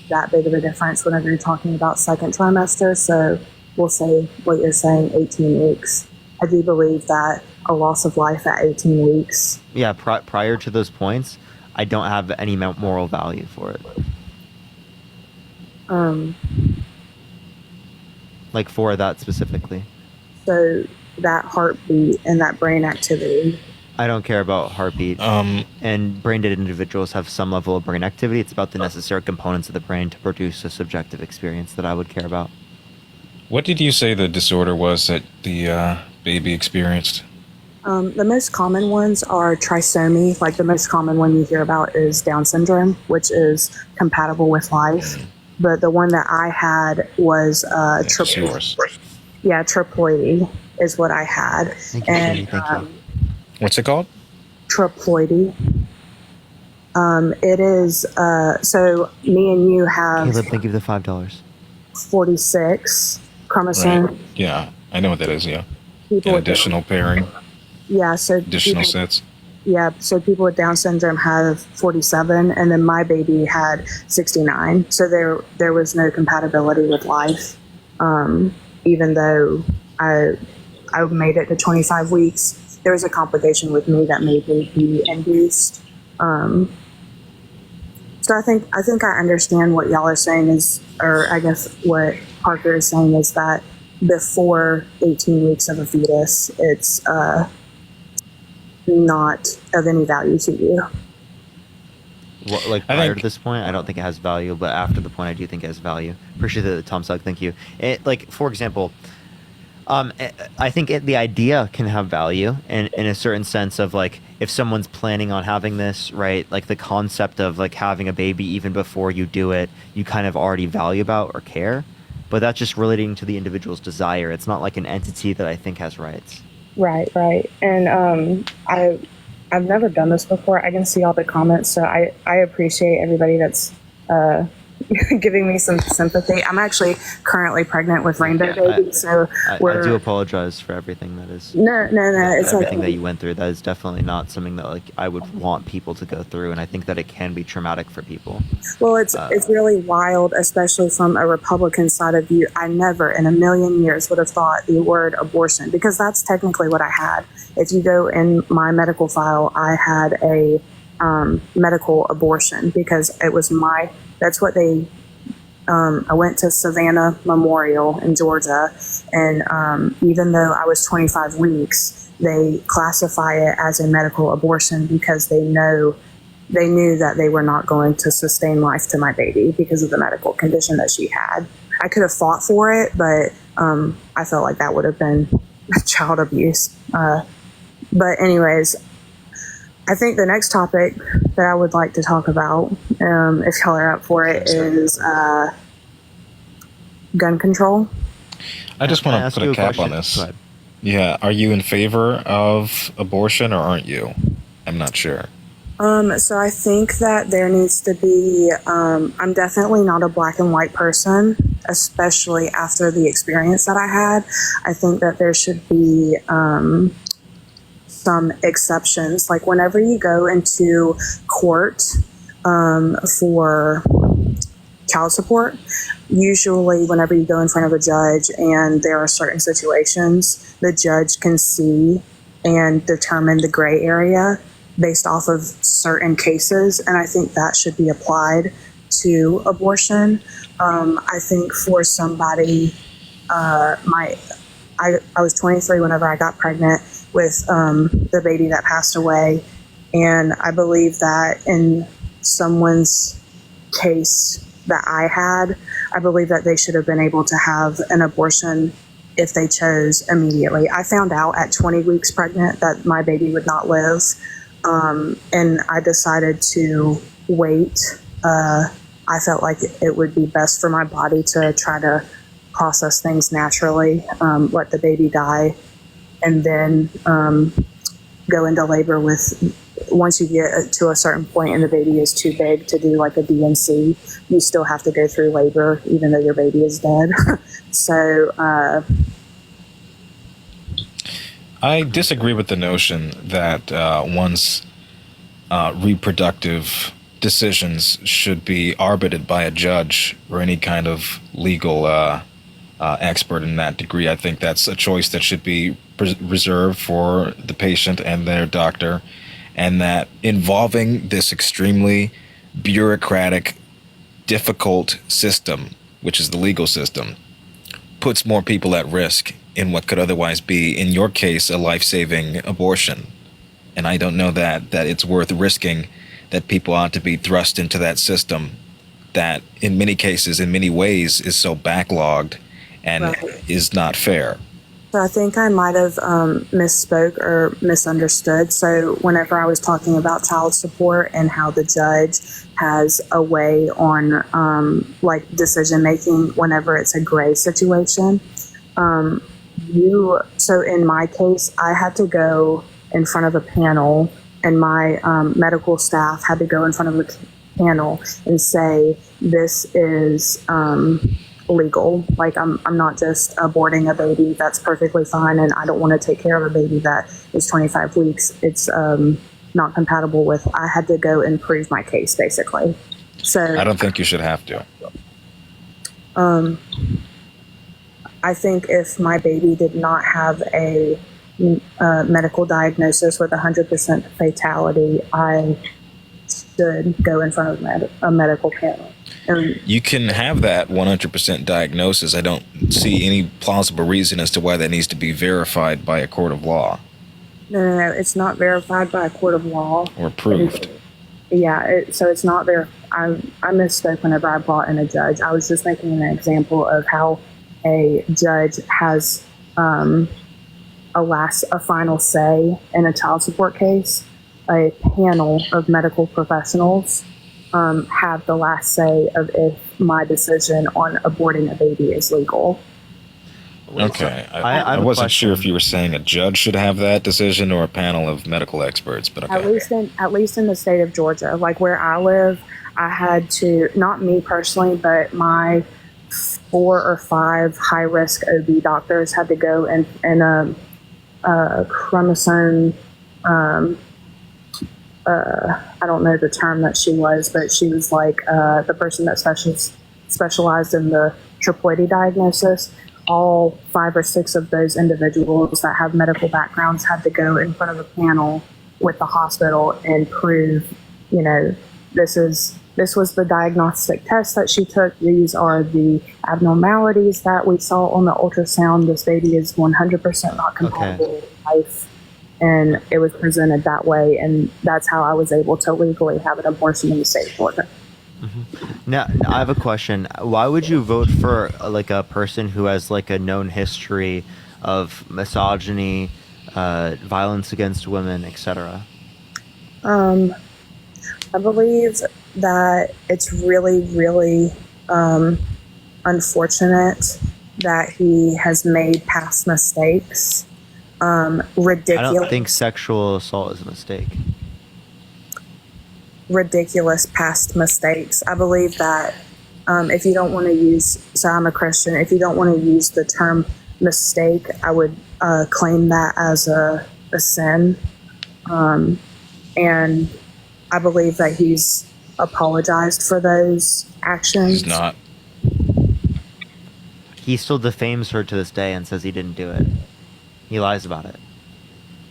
E: that big of a difference whenever you're talking about second trimester. So we'll say what you're saying, 18 weeks. I do believe that a loss of life at 18 weeks.
B: Yeah, prior to those points, I don't have any moral value for it. Like for that specifically.
E: So that heartbeat and that brain activity.
B: I don't care about heartbeat. And brain dead individuals have some level of brain activity. It's about the necessary components of the brain to produce a subjective experience that I would care about.
H: What did you say the disorder was that the baby experienced?
E: The most common ones are trisomy. Like the most common one you hear about is Down syndrome, which is compatible with life. But the one that I had was triploidy is what I had.
B: Thank you,
E: and
B: Thank you.
H: What's it called?
E: Triploidy. It is so me and you have
B: Caleb, thank you for the $5.
E: 46 chromosome.
H: Right. Yeah, I know what that is. Yeah.
E: People
H: Yeah,
E: with
H: additional pairing,
E: Yeah, so
H: additional
E: people,
H: sets.
E: yeah, so people with Down syndrome have 47, and then my baby had 69. So there was no compatibility with life, even though I made it to 25 weeks. There was a complication with me that made me be induced. So I think I understand what y'all are saying is, or I guess what Parker is saying is that before 18 weeks of a fetus, it's not of any value to you.
B: Well, like prior to this point, I don't think it has value, but after the point, I do think it has value. Appreciate the Tom Sugg. Thank you. Like, for example, I think the idea can have value in a certain sense of, like, if someone's planning on having this, right? Like the concept of like having a baby even before you do it, you kind of already value about or care. But that's just relating to the individual's desire. It's not like an entity that I think has rights.
E: Right. And I've never done this before. I can see all the comments, so I appreciate everybody that's giving me some sympathy. I'm actually currently pregnant with Rainbow Baby, so
B: I do apologize for everything that is.
E: No, it's
B: everything
E: okay.
B: that you went through. That is definitely not something that like I would want people to go through, and I think that it can be traumatic for people.
E: Well, it's really wild, especially from a Republican side of view. I never in a million years would have thought the word abortion, because that's technically what I had. If you go in my medical file, I had a medical abortion because it was that's what they, I went to Savannah Memorial in Georgia, and even though I was 25 weeks, they classify it as a medical abortion because they knew that they were not going to sustain life to my baby because of the medical condition that she had. I could have fought for it, but I felt like that would have been child abuse. But anyways, I think the next topic that I would like to talk about, if y'all are up for it, is gun control.
H: I just want to put a cap on this. Yeah. Are you in favor of abortion or aren't you? I'm not sure.
E: So I think that there needs to be, I'm definitely not a black and white person, especially after the experience that I had. I think that there should be some exceptions. Like whenever you go into court for child support, usually whenever you go in front of a judge and there are certain situations, the judge can see and determine the gray area based off of certain cases, and I think that should be applied to abortion. I think for somebody, I was 23 whenever I got pregnant with the baby that passed away, and I believe that in someone's case that I had, I believe that they should have been able to have an abortion if they chose immediately. I found out at 20 weeks pregnant that my baby would not live. And I decided to wait. I felt like it would be best for my body to try to process things naturally, let the baby die, and then go into labor once you get to a certain point and the baby is too big to do like a DNC, you still have to go through labor even though your baby is dead. So,
H: I disagree with the notion that one's reproductive decisions should be arbitrated by a judge or any kind of legal expert in that degree. I think that's a choice that should be reserved for the patient and their doctor, and that involving this extremely bureaucratic, difficult system, which is the legal system, puts more people at risk in what could otherwise be, in your case, a life-saving abortion. And I don't know that it's worth risking that people ought to be thrust into that system that in many cases, in many ways, is so backlogged and is not fair.
E: So I think I might have misspoke or misunderstood. So whenever I was talking about child support and how the judge has a way on like decision making whenever it's a gray situation, so in my case, I had to go in front of a panel, and my medical staff had to go in front of a panel and say, this is legal. Like I'm not just aborting a baby. That's perfectly fine. And I don't want to take care of a baby that is 25 weeks. It's not compatible with, I had to go and prove my case basically. So
H: I don't think you should have to.
E: I think if my baby did not have a medical diagnosis with 100% fatality, I should go in front of a medical panel.
H: You can have that 100% diagnosis. I don't see any plausible reason as to why that needs to be verified by a court of law.
E: No. It's not verified by a court of law.
H: Or proved.
E: So it's not there. I misspoke whenever I brought in a judge. I was just making an example of how a judge has a final say in a child support case. A panel of medical professionals have the last say of if my decision on aborting a baby is legal.
H: Okay. I wasn't sure if you were saying a judge should have that decision or a panel of medical experts, but okay.
E: At least in the state of Georgia, like where I live, I had to, not me personally, but my 4 or 5 high-risk OB doctors had to go in a chromosome, I don't know the term that she was, but she was like the person that specialized in the triploidy diagnosis. All 5 or 6 of those individuals that have medical backgrounds had to go in front of a panel with the hospital and prove, this was the diagnostic test that she took. These are the abnormalities that we saw on the ultrasound. This baby is 100% not compatible with life. And it was presented that way. And that's how I was able to legally have an abortion in the state of Florida.
B: Mm-hmm. Now, I have a question. Why would you vote for like a person who has like a known history of misogyny, violence against women, etc.?
E: I believe that it's really, really unfortunate that he has made past mistakes.
B: I
E: ridiculous.
B: don't think sexual assault is a mistake.
E: Ridiculous past mistakes. I believe that if you don't want to use, so I'm a Christian, if you don't want to use the term mistake, I would claim that as a sin. And I believe that he's apologized for those actions.
H: He's not.
B: He still defames her to this day and says he didn't do it. He lies about it.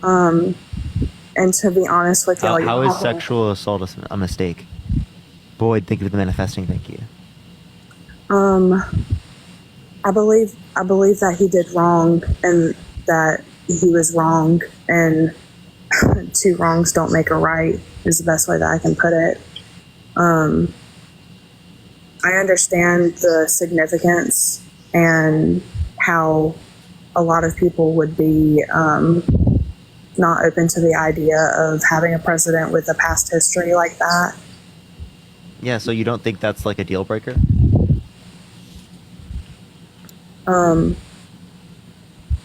E: And to be honest with y'all,
B: How is sexual assault a mistake? Boyd, think of the manifesting. Thank you.
E: I believe that he did wrong and that he was wrong, and two wrongs don't make a right is the best way that I can put it. I understand the significance and how a lot of people would be not open to the idea of having a president with a past history like that.
B: Yeah, so you don't think that's like a deal breaker?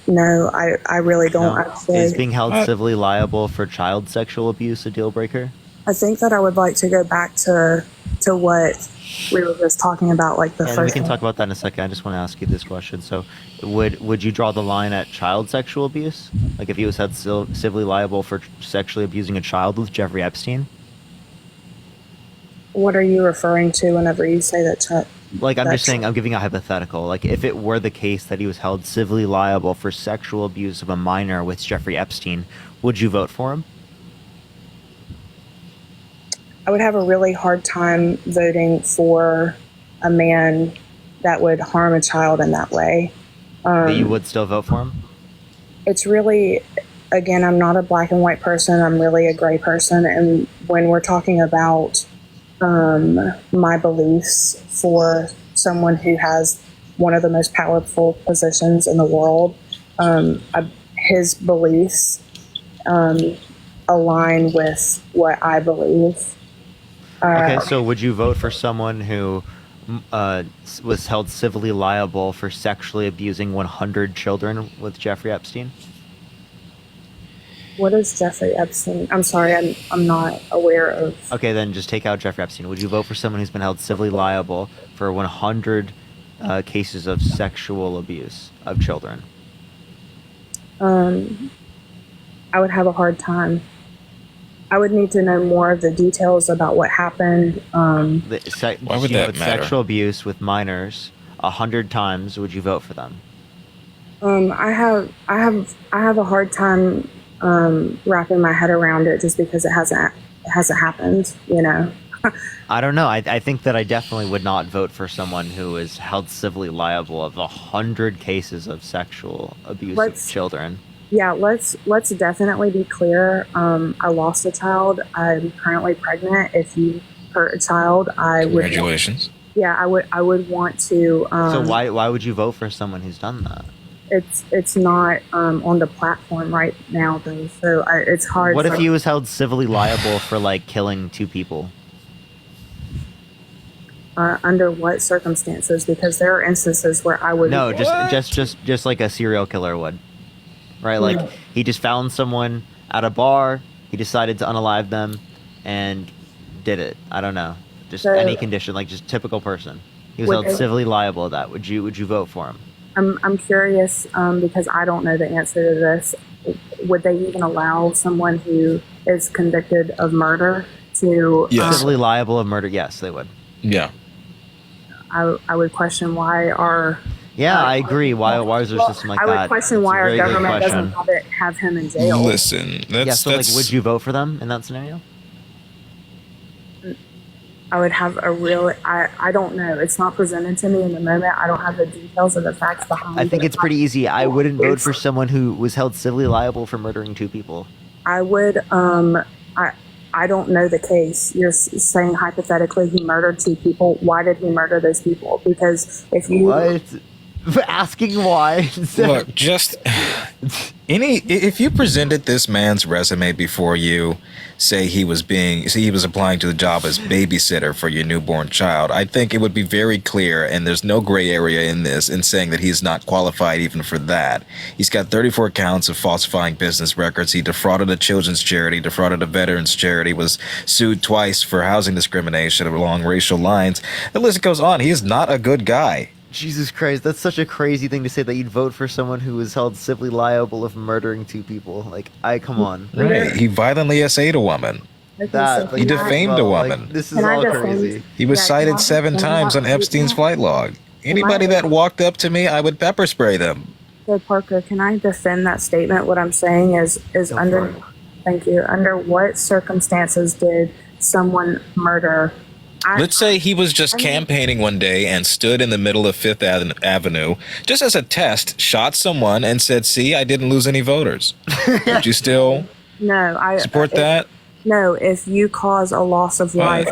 E: No, I really don't
B: No.
E: actually.
B: Is being held civilly liable for child sexual abuse a deal breaker?
E: I think that I would like to go back to what we were just talking about, like the
B: And
E: first
B: we can
E: one.
B: talk about that in a second. I just want to ask you this question. So, would you draw the line at child sexual abuse? Like if he was held civilly liable for sexually abusing a child with Jeffrey Epstein?
E: What are you referring to whenever you say that?
B: Like I'm just
E: That's-
B: saying, I'm giving a hypothetical. Like if it were the case that he was held civilly liable for sexual abuse of a minor with Jeffrey Epstein, would you vote for him?
E: I would have a really hard time voting for a man that would harm a child in that way.
B: But you would still vote for him?
E: It's really, again, I'm not a black and white person. I'm really a gray person. And when we're talking about my beliefs for someone who has one of the most powerful positions in the world, his beliefs align with what I believe.
B: Okay, so would you vote for someone who was held civilly liable for sexually abusing 100 children with Jeffrey Epstein?
E: What is Jeffrey Epstein? I'm sorry, I'm not aware of.
B: Okay, then just take out Jeffrey Epstein. Would you vote for someone who's been held civilly liable for 100 cases of sexual abuse of children?
E: I would have a hard time. I would need to know more of the details about what happened.
H: Why would that matter?
B: Sexual abuse with minors 100 times. Would you vote for them?
E: I have a hard time wrapping my head around it just because it hasn't happened. You know.
B: I don't know. I think that I definitely would not vote for someone who is held civilly liable of 100 cases of sexual abuse of children.
E: Yeah, let's definitely be clear. I lost a child. I'm currently pregnant. If you hurt a child, I would.
H: Congratulations.
E: Yeah, I would want to.
B: So why would you vote for someone who's done that?
E: It's not on the platform right now though, so it's hard.
B: What if he was held civilly liable for like killing 2 people?
E: Under what circumstances? Because there are instances where I would.
B: No, just like a serial killer would. Right, like he just found someone at a bar, he decided to unalive them, and did it. I don't know, just
E: So-
B: any condition, like just typical person. He was
E: Would
B: held
E: they-
B: civilly liable of that. Would you vote for him?
E: I'm curious because I don't know the answer to this. Would they even allow someone who is convicted of murder to?
B: Civilly liable of murder? Yes, they would.
H: Yeah.
E: I would question why our.
B: Yeah, I agree. Why is there a system like
E: I
B: that?
E: would question
B: It's a
E: why our
B: very good
E: government
B: question.
E: doesn't have him in jail.
H: Listen,
B: Yeah, so like, would you vote for them in that scenario?
E: I would have a real. I don't know. It's not presented to me in the moment. I don't have the details or the facts behind.
B: I think
E: it.
B: it's pretty easy. I wouldn't vote for someone who was held civilly liable for murdering 2 people.
E: I would. I don't know the case. You're saying hypothetically he murdered 2 people. Why did he murder those people? Because if you
B: What? Asking why?
H: Look, just If you presented this man's resume before you, say he was applying to the job as babysitter for your newborn child, I think it would be very clear, and there's no gray area in this, in saying that he's not qualified even for that. He's got 34 counts of falsifying business records. He defrauded a children's charity, defrauded a veterans charity, was sued twice for housing discrimination along racial lines. The list goes on. He is not a good guy.
B: Jesus Christ, that's such a crazy thing to say, that you'd vote for someone who was held civilly liable of murdering 2 people. Like, come on.
H: Right. He violently essayed a woman. He defamed a woman.
B: This is all crazy.
H: He was cited 7 times on Epstein's flight log. Anybody that walked up to me, I would pepper spray them.
E: So Parker, can I defend that statement? What I'm saying is under, thank you, under what circumstances did someone murder?
H: Let's say he was just campaigning one day and stood in the middle of Fifth Avenue, just as a test, shot someone and said, "See, I didn't lose any voters." Would you still support that?
E: No, if you cause a loss of life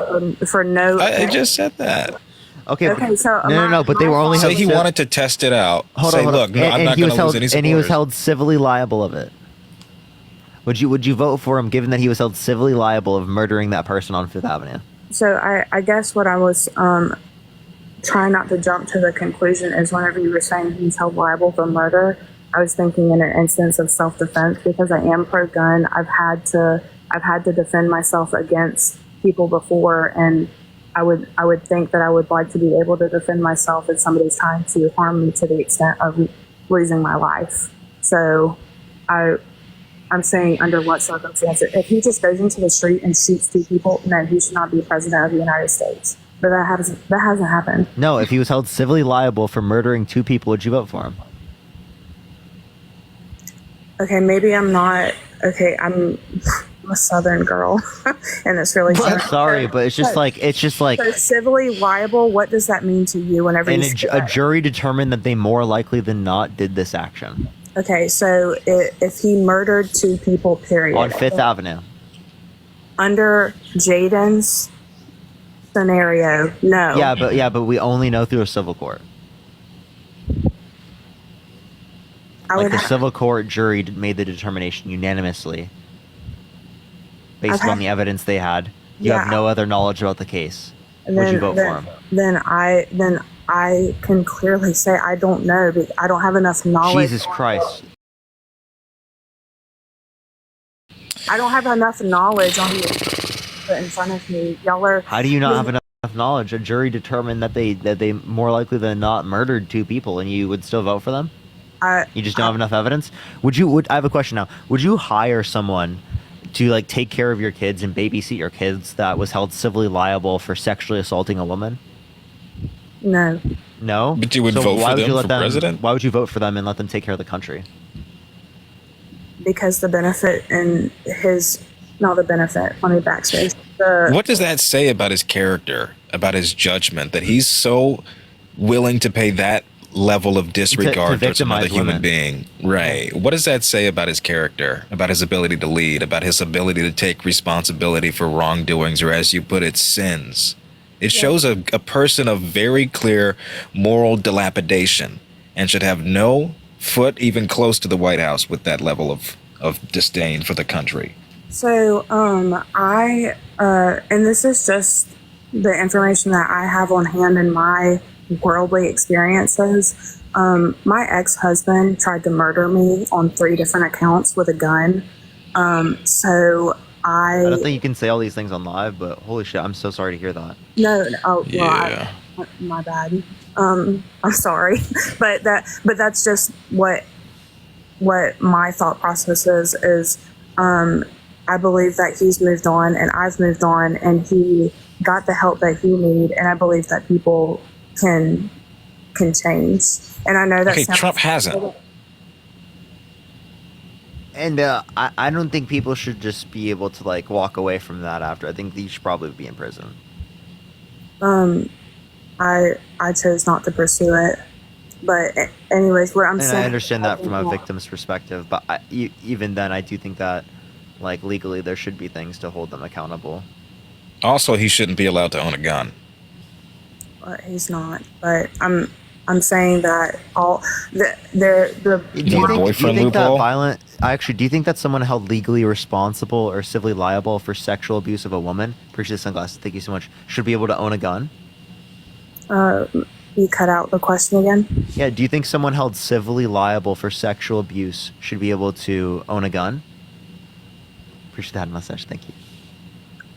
E: for no...
H: I just said that.
B: Okay,
E: so
B: no, but they were only
H: say he wanted to test it out.
B: Hold
H: say,
B: on.
H: look, no, I'm not going to lose any supporters.
B: And he was held civilly liable of it. Would you vote for him, given that he was held civilly liable of murdering that person on Fifth Avenue?
E: So I guess what I was trying not to jump to the conclusion is, whenever you were saying he's held liable for murder, I was thinking in an instance of self-defense, because I am pro-gun. I've had to defend myself against people before, and I would think that I would like to be able to defend myself if somebody's trying to harm me to the extent of losing my life. So I'm saying, under what circumstances? If he just goes into the street and shoots 2 people, no, he should not be president of the United States. But that hasn't happened.
B: No, if he was held civilly liable for murdering 2 people, would you vote for him?
E: Okay, maybe I'm not. Okay, I'm a Southern girl, and it's really.
B: I'm sorry, but it's just like
E: So civilly liable. What does that mean to you? Whenever
B: and
E: you
B: a jury determined that they more likely than not did this action.
E: Okay, so if he murdered 2 people, period,
B: on Fifth Avenue,
E: under Jaden's scenario, no.
B: Yeah, but we only know through a civil court. The civil court jury made the determination unanimously, based on the evidence they had. You have no other knowledge about the case. Would you vote for him?
E: Then I can clearly say I don't know, because I don't have enough knowledge.
B: Jesus Christ.
E: I don't have enough knowledge on the put in front of me. Y'all are.
B: How do you not have enough knowledge? A jury determined that they more likely than not murdered 2 people, and you would still vote for them? You just don't have enough evidence? I have a question now. Would you hire someone to take care of your kids and babysit your kids that was held civilly liable for sexually assaulting a woman?
E: No.
B: No?
H: But you would vote for them for president?
B: Why would you vote for them and let them take care of the country?
E: Because the benefit and not the benefit, let me backspace.
H: What does that say about his character, about his judgment, that he's so willing to pay that level of disregard towards another human being? Right. What does that say about his character, about his ability to lead, about his ability to take responsibility for wrongdoings, or as you put it, sins? It shows a person of very clear moral dilapidation, and should have no foot even close to the White House with that level of disdain for the country.
E: So, and this is just the information that I have on hand in my worldly experiences. My ex-husband tried to murder me on 3 different accounts with a gun. So I
B: don't think you can say all these things on live, but holy shit, I'm so sorry to hear that.
E: No, my bad. I'm sorry, but that's just what my thought process is. I believe that he's moved on and I've moved on, and he got the help that he needed, and I believe that people can change. And I know that
H: Trump hasn't.
B: And I don't think people should just be able to walk away from that after. I think they should probably be in prison.
E: I chose not to pursue it, but anyways, what I'm saying.
B: I understand that from a victim's perspective, but even then, I do think that legally there should be things to hold them accountable.
H: Also, he shouldn't be allowed to own a gun.
E: He's not, but I'm I'm saying that all the
B: Do you think
H: boyfriend
B: that
H: loophole?
B: violent? Actually, do you think that someone held legally responsible or civilly liable for sexual abuse of a woman? Appreciate the sunglasses. Thank you so much. Should be able to own a gun.
E: you cut out the question again.
B: Yeah. Do you think someone held civilly liable for sexual abuse should be able to own a gun? Appreciate that mustache. Thank you.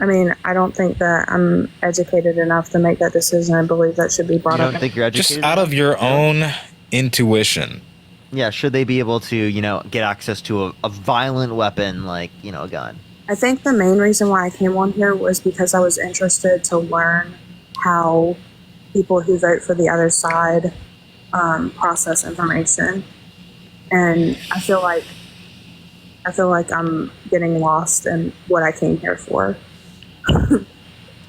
E: I mean, I don't think that I'm educated enough to make that decision. I believe that should be brought
B: You
E: up.
B: don't think you're educated?
H: Just out of your own intuition.
B: Yeah. Should they be able to, get access to a violent weapon like, a gun?
E: I think the main reason why I came on here was because I was interested to learn how people who vote for the other side process information, and I feel like I'm getting lost in what I came here for.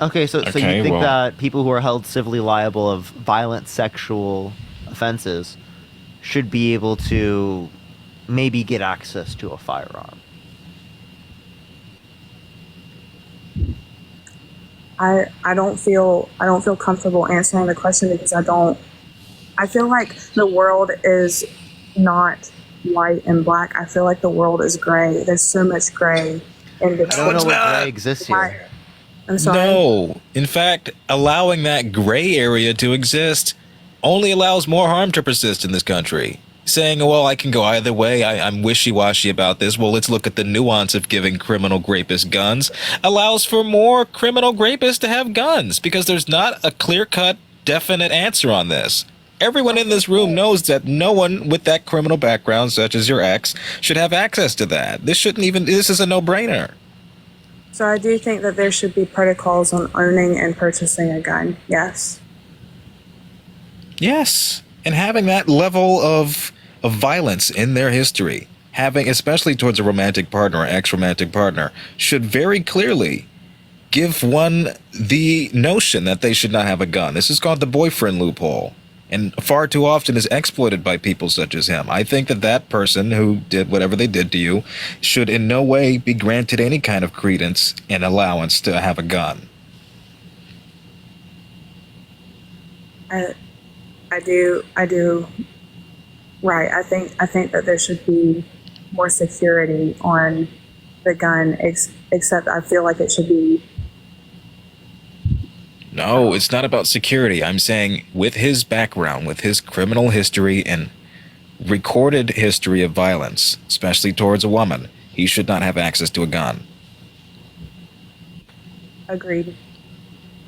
B: Okay, so you
H: Okay,
B: think
H: well-
B: that people who are held civilly liable of violent sexual offenses should be able to maybe get access to a firearm?
E: I don't feel comfortable answering the question because I feel like the world is not white and black. I feel like the world is gray. There's so much gray in between.
B: I don't know what gray exists here.
E: I'm sorry.
H: No. In fact, allowing that gray area to exist only allows more harm to persist in this country. Saying, well, I can go either way. I'm wishy-washy about this. Well, let's look at the nuance of giving criminal rapists guns. Allows for more criminal rapists to have guns because there's not a clear-cut, definite answer on this. Everyone in this room knows that no one with that criminal background, such as your ex, should have access to that. This is a no-brainer.
E: So I do think that there should be protocols on owning and purchasing a gun. Yes.
H: Yes, and having that level of violence in their history, having especially towards a romantic partner or ex-romantic partner, should very clearly give one the notion that they should not have a gun. This is called the boyfriend loophole, and far too often is exploited by people such as him. I think that person who did whatever they did to you should in no way be granted any kind of credence and allowance to have a gun.
E: I do. Right. I think that there should be more security on the gun, except I feel like it should be.
H: No, it's not about security. I'm saying with his background, with his criminal history and recorded history of violence, especially towards a woman, he should not have access to a gun.
E: Agreed.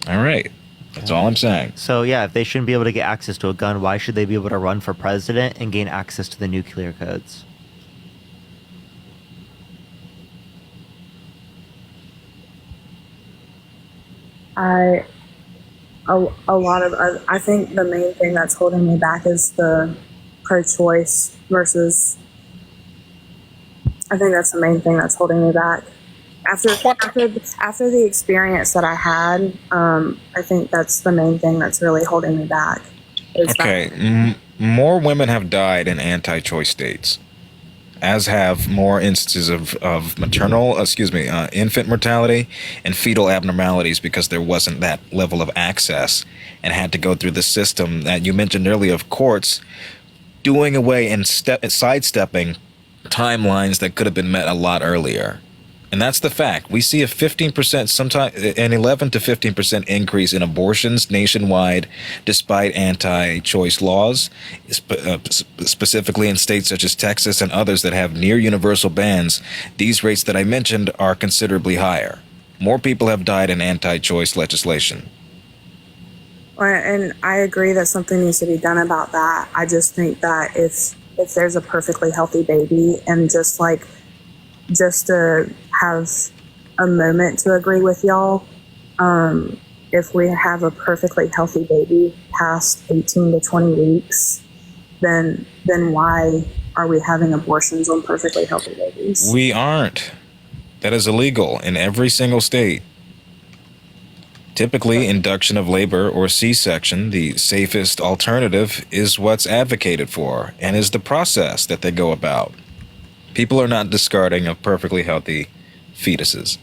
H: All right. That's all I'm saying.
B: So yeah, if they shouldn't be able to get access to a gun, why should they be able to run for president and gain access to the nuclear codes?
E: I think the main thing that's holding me back is the pro-choice versus. I think that's the main thing that's holding me back. After the experience that I had, I think that's the main thing that's really holding me back.
H: Okay, more women have died in anti-choice states, as have more instances of infant mortality and fetal abnormalities because there wasn't that level of access and had to go through the system that you mentioned earlier of courts doing away and sidestepping timelines that could have been met a lot earlier. And that's the fact. We see a 15%, sometimes an 11 to 15% increase in abortions nationwide, despite anti-choice laws, specifically in states such as Texas and others that have near universal bans. These rates that I mentioned are considerably higher. More people have died in anti-choice legislation.
E: And I agree that something needs to be done about that. I just think that if there's a perfectly healthy baby, and just to have a moment to agree with y'all, if we have a perfectly healthy baby past 18 to 20 weeks, then why are we having abortions on perfectly healthy babies?
H: We aren't. That is illegal in every single state. Typically, induction of labor or C-section, the safest alternative, is what's advocated for and is the process that they go about. People are not discarding of perfectly healthy fetuses.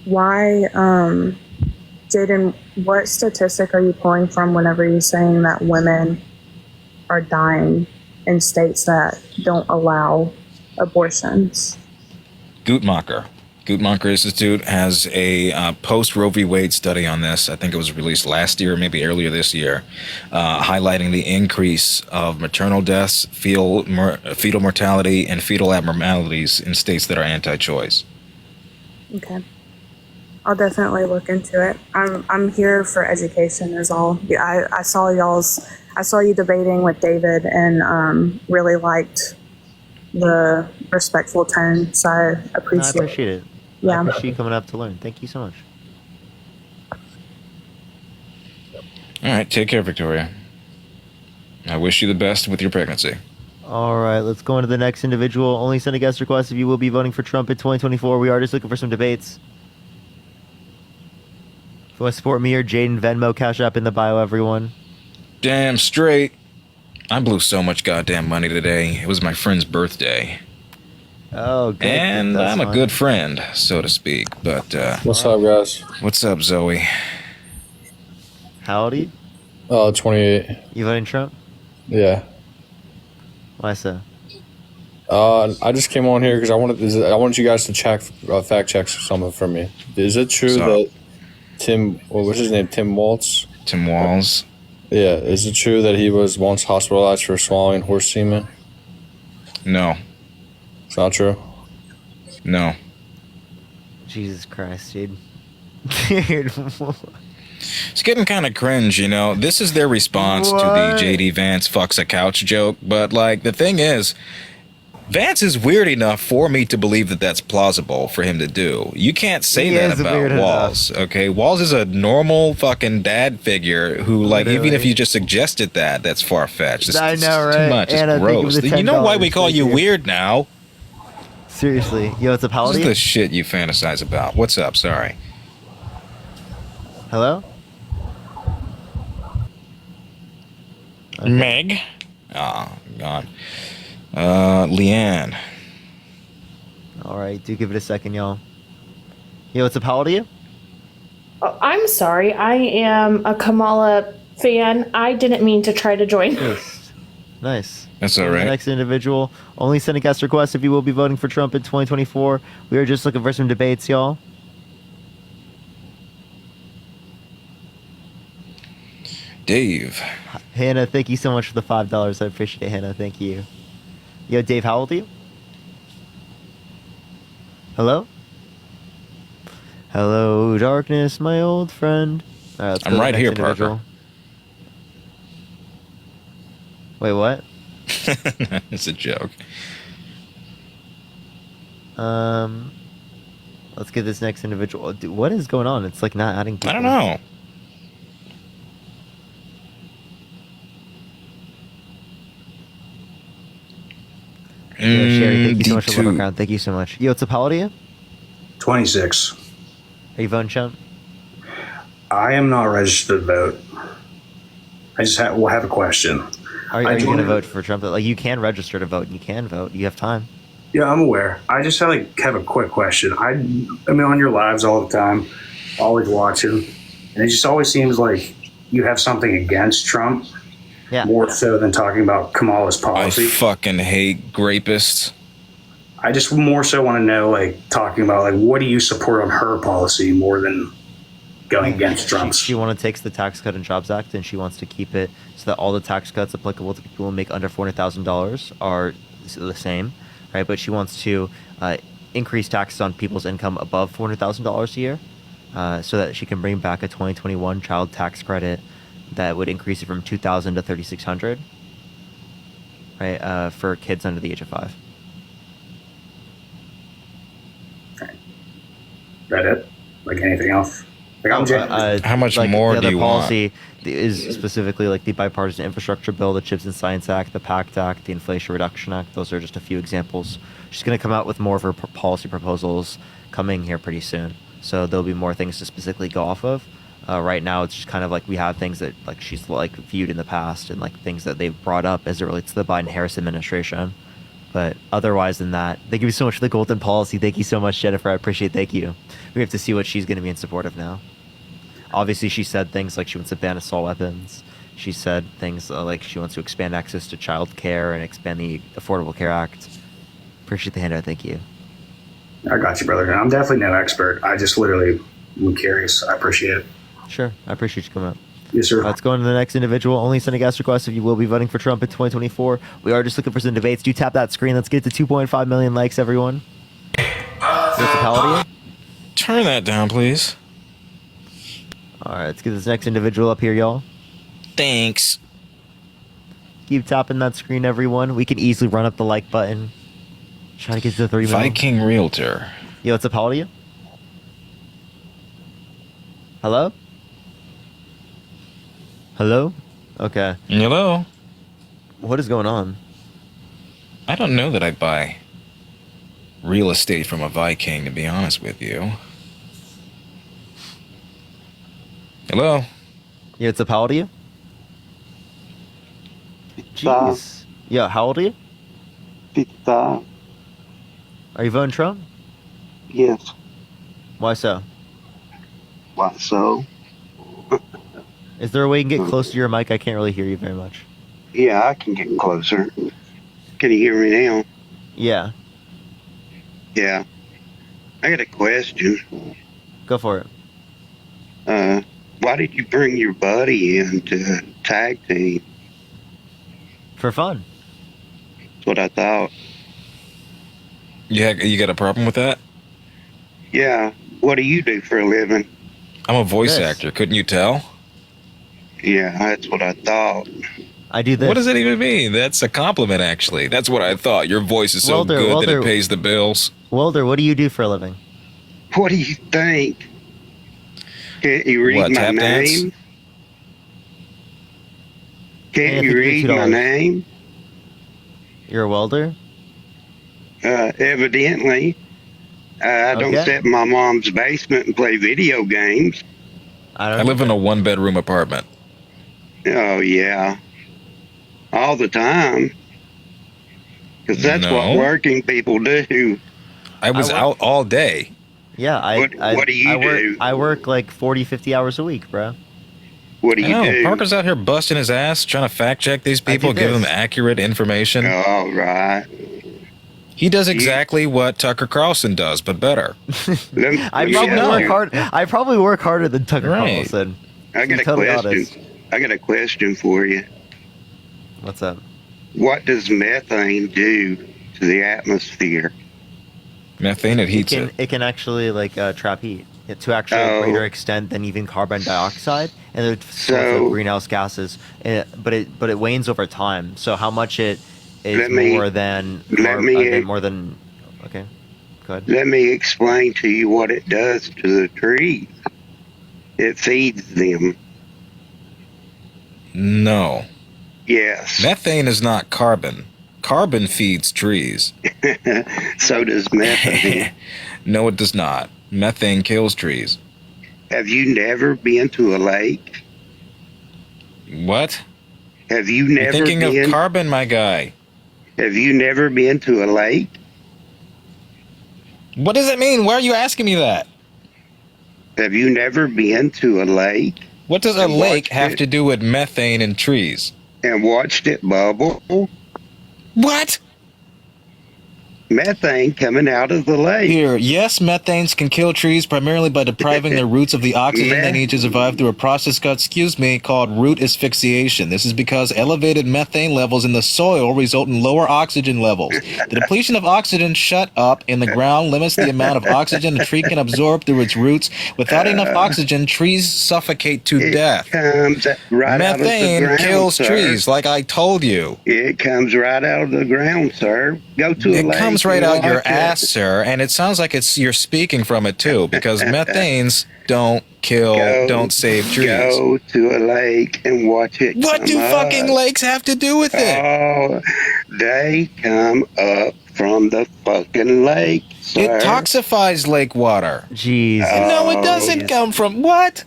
E: Why Jaden, what statistic are you pulling from whenever you're saying that women are dying in states that don't allow abortions?
H: Guttmacher. Guttmacher Institute has a post Roe v. Wade study on this. I think it was released last year, maybe earlier this year, highlighting the increase of maternal deaths, fetal mortality, and fetal abnormalities in states that are anti-choice.
E: Okay. I'll definitely look into it. I'm here for education is all. Yeah, I saw you debating with David and really liked the respectful tone, so I appreciate
B: I appreciate it.
E: Yeah.
B: I appreciate you coming up to learn. Thank you so much.
H: All right, take care, Victoria. I wish you the best with your pregnancy.
B: All right, let's go into the next individual. Only send a guest request if you will be voting for Trump in 2024. We are just looking for some debates. If you want to support me or Jaden, Venmo, Cash App in the bio, everyone.
H: Damn straight. I blew so much goddamn money today. It was my friend's birthday.
B: Oh, good.
H: And
B: That's
H: I'm a
B: fine.
H: good friend, so to speak. But
M: What's up, guys?
H: What's up, Zoe?
B: How old are you?
M: 28.
B: You voting Trump?
M: Yeah.
B: Why so?
M: I just came on here because I wanted you guys to fact check something for me. Is it true that what's his name? Tim Walz?
H: Tim Walz?
M: Yeah. Is it true that he was once hospitalized for swallowing horse semen?
H: No.
M: It's not true?
H: No.
B: Jesus Christ, dude. Dude.
H: It's getting kind of cringe, you know. This is their response to the JD Vance fucks a couch joke. But, like, the thing is, Vance is weird enough for me to believe that that's plausible for him to do. You can't say
B: He
H: that
B: is weird
H: about Walz, okay? Walz is a normal fucking dad figure who, like, even if you just suggested that, that's far-fetched.
B: I know, right?
H: Too much. It's
B: And I think it was
H: gross.
B: a
H: You know why we
B: $10
H: call you
B: figure.
H: weird now?
B: Seriously. Yo, it's a
H: This
B: paladin?
H: is the shit you fantasize about. What's up? Sorry.
B: Hello?
H: Meg? Oh, gone. Leanne.
B: All right, do give it a second, y'all. Yo, it's a how old are you?
O: Oh, I'm sorry. I am a Kamala fan. I didn't mean to try to join.
B: Nice.
H: That's all
B: The
H: right.
B: next individual. Only send a guest request if you will be voting for Trump in 2024. We are just looking for some debates, y'all.
H: Dave.
B: Hannah, thank you so much for the $5. I appreciate it, Hannah. Thank you. Yo, Dave, how old are you? Hello? Hello, darkness, my old friend. All right, let's go
H: I'm
B: to the
H: right
B: next
H: here,
B: individual. Wait, what?
H: It's a joke.
B: Let's get this next individual. Dude, what is going on? It's like not adding people.
H: I don't know.
B: Yo, Sherry, thank you so much for the
H: D2.
B: background. Thank you so much. Yo, what's up? How old are you?
W: 26.
B: Are you voting, Chump?
W: I am not registered to vote. I just will have a question.
B: Are
W: I
B: you going to
W: joined-
B: vote for Trump? Like, you can register to vote. You can vote. You have time.
W: Yeah, I'm aware. I just have a quick question. I'm on your lives all the time, always watching, and it just always seems like you have something against Trump, more so than talking about Kamala's
H: I
W: policy.
H: fucking hate rapists.
W: I just more so want to know, talking about, what do you support on her policy more than going against Trump's?
B: She wants to take the Tax Cut and Jobs Act, and she wants to keep it so that all the tax cuts applicable to people who make under $400,000 are the same, right? But she wants to increase taxes on people's income above $400,000 a year, so that she can bring back a 2021 child tax credit that would increase it from $2,000 to $3,600, right? For kids under the age of 5.
W: That it? Like anything else? I'm
H: How much
B: like,
H: more
B: the
H: do
B: other
H: you
B: policy is specifically like the Bipartisan Infrastructure Bill, the Chips and Science Act, the PACT Act, the Inflation Reduction Act. Those are just a few examples. She's going to come out with more of her policy proposals coming here pretty soon. So there'll be more things to specifically go off of. Right now, it's just kind of like we have things that like she's like viewed in the past and like things that they've brought up as it relates to the Biden-Harris administration. But otherwise than that, thank you so much for the golden policy. Thank you so much, Jennifer. I appreciate it. Thank you. We have to see what she's going to be in support of now. Obviously, she said things like she wants to ban assault weapons. She said things like she wants to expand access to child care and expand the Affordable Care Act. Appreciate the handout. Thank you.
W: I got you, brother. I'm definitely no expert. I just literally am curious. I appreciate it.
B: Sure. I appreciate you coming up.
W: Yes, sir.
B: Let's go on to the next individual. Only send a guest request if you will be voting for Trump in 2024. We are just looking for some debates. Do tap that screen. Let's get to 2.5 million likes, everyone. Municipality?
H: Turn that down, please.
B: All right, let's get this next individual up here, y'all.
H: Thanks.
B: Keep tapping that screen, everyone. We can easily run up the like button. Trying to get to the 3 million.
H: Viking Realtor.
B: Yo, what's up, how old are you? Hello? Hello? Okay.
H: Hello?
B: What is going on?
H: I don't know that I'd buy real estate from a Viking, to be honest with you. Hello?
B: Yeah, what's up, how old are you? Jeez. Yeah, how old are you?
N: 55.
B: Are you voting Trump?
N: Yes.
B: Why so?
N: Why so?
B: Is there a way you can get close to your mic? I can't really hear you very much.
N: Yeah, I can get closer. Can you hear me now?
B: Yeah.
N: Yeah. I got a question.
B: Go for it.
N: Why did you bring your buddy in to tag team?
B: For fun.
N: That's what I thought.
H: Yeah, you got a problem with that?
N: Yeah. What do you do for a living?
H: I'm a voice actor. Couldn't you tell?
N: Yeah, that's what I thought.
B: I do this.
H: What does that even mean? That's a compliment, actually. That's what I thought. Your voice is so
B: Welder,
H: good that
B: Welder.
H: it pays the bills.
B: Welder, what do you do for a living?
N: What do you think? Can't you read
H: What,
N: my
H: tap dance?
N: name? Can't you read my name?
B: You're a welder?
N: Evidently. I don't
B: Okay.
N: sit in my mom's basement and play video games.
H: I live in a one-bedroom apartment.
N: Oh, yeah. All the time. Because that's what
H: No.
N: working people do.
H: I was out all day.
B: Yeah,
N: What do you do?
B: I work like 40, 50 hours a week, bro.
N: What do
H: I
N: you
H: know.
N: do?
H: Parker's out here busting his ass, trying to fact-check these people, give them accurate information.
N: All right.
H: He does exactly what Tucker Carlson does, but better.
B: I probably work harder than Tucker
H: Right.
B: Carlson.
N: I got
B: To be
N: a
B: totally
N: question.
B: honest.
N: I got a question for you.
B: What's up?
N: What does methane do to the atmosphere?
H: Methane, it heats it.
B: It can actually like trap heat to actually a greater extent than even carbon dioxide, and they're sorts of greenhouse gases. But it wanes over time. So how much it is more than more than okay. Go ahead.
N: Let me explain to you what it does to the trees. It feeds them.
H: No.
N: Yes.
H: Methane is not carbon. Carbon feeds trees.
N: So does methane.
H: No, it does not. Methane kills trees.
N: Have you never been to a lake?
H: What?
N: Have you
H: You're
N: never
H: thinking
N: been?
H: of carbon, my guy.
N: Have you never been to a lake?
H: What does it mean? Why are you asking me that?
N: Have you never been to a lake?
H: What does a lake have to do with methane and trees?
N: And watched it bubble?
H: What?
N: Methane coming out of the lake.
H: Here, yes, methanes can kill trees primarily by depriving their roots of the oxygen they need to survive through a process called root asphyxiation. This is because elevated methane levels in the soil result in lower oxygen levels. The depletion of oxygen in the ground limits the amount of oxygen a tree can absorb through its roots. Without enough oxygen, trees suffocate to death.
N: Comes right out of the
H: Methane
N: ground,
H: kills
N: sir.
H: trees, like I told you.
N: It comes right out of the ground, sir. Go to a
H: It
N: lake.
H: comes right
N: and
H: out your
N: watch it.
H: ass, sir, and it sounds like you're speaking from it too, because methanes don't save trees.
N: Go to a lake and watch it.
H: What
N: come
H: do
N: up.
H: fucking lakes have to do with it?
N: Oh, they come up from the fucking lake, sir.
H: It toxifies lake water.
B: Jeez.
H: No, it doesn't come from what?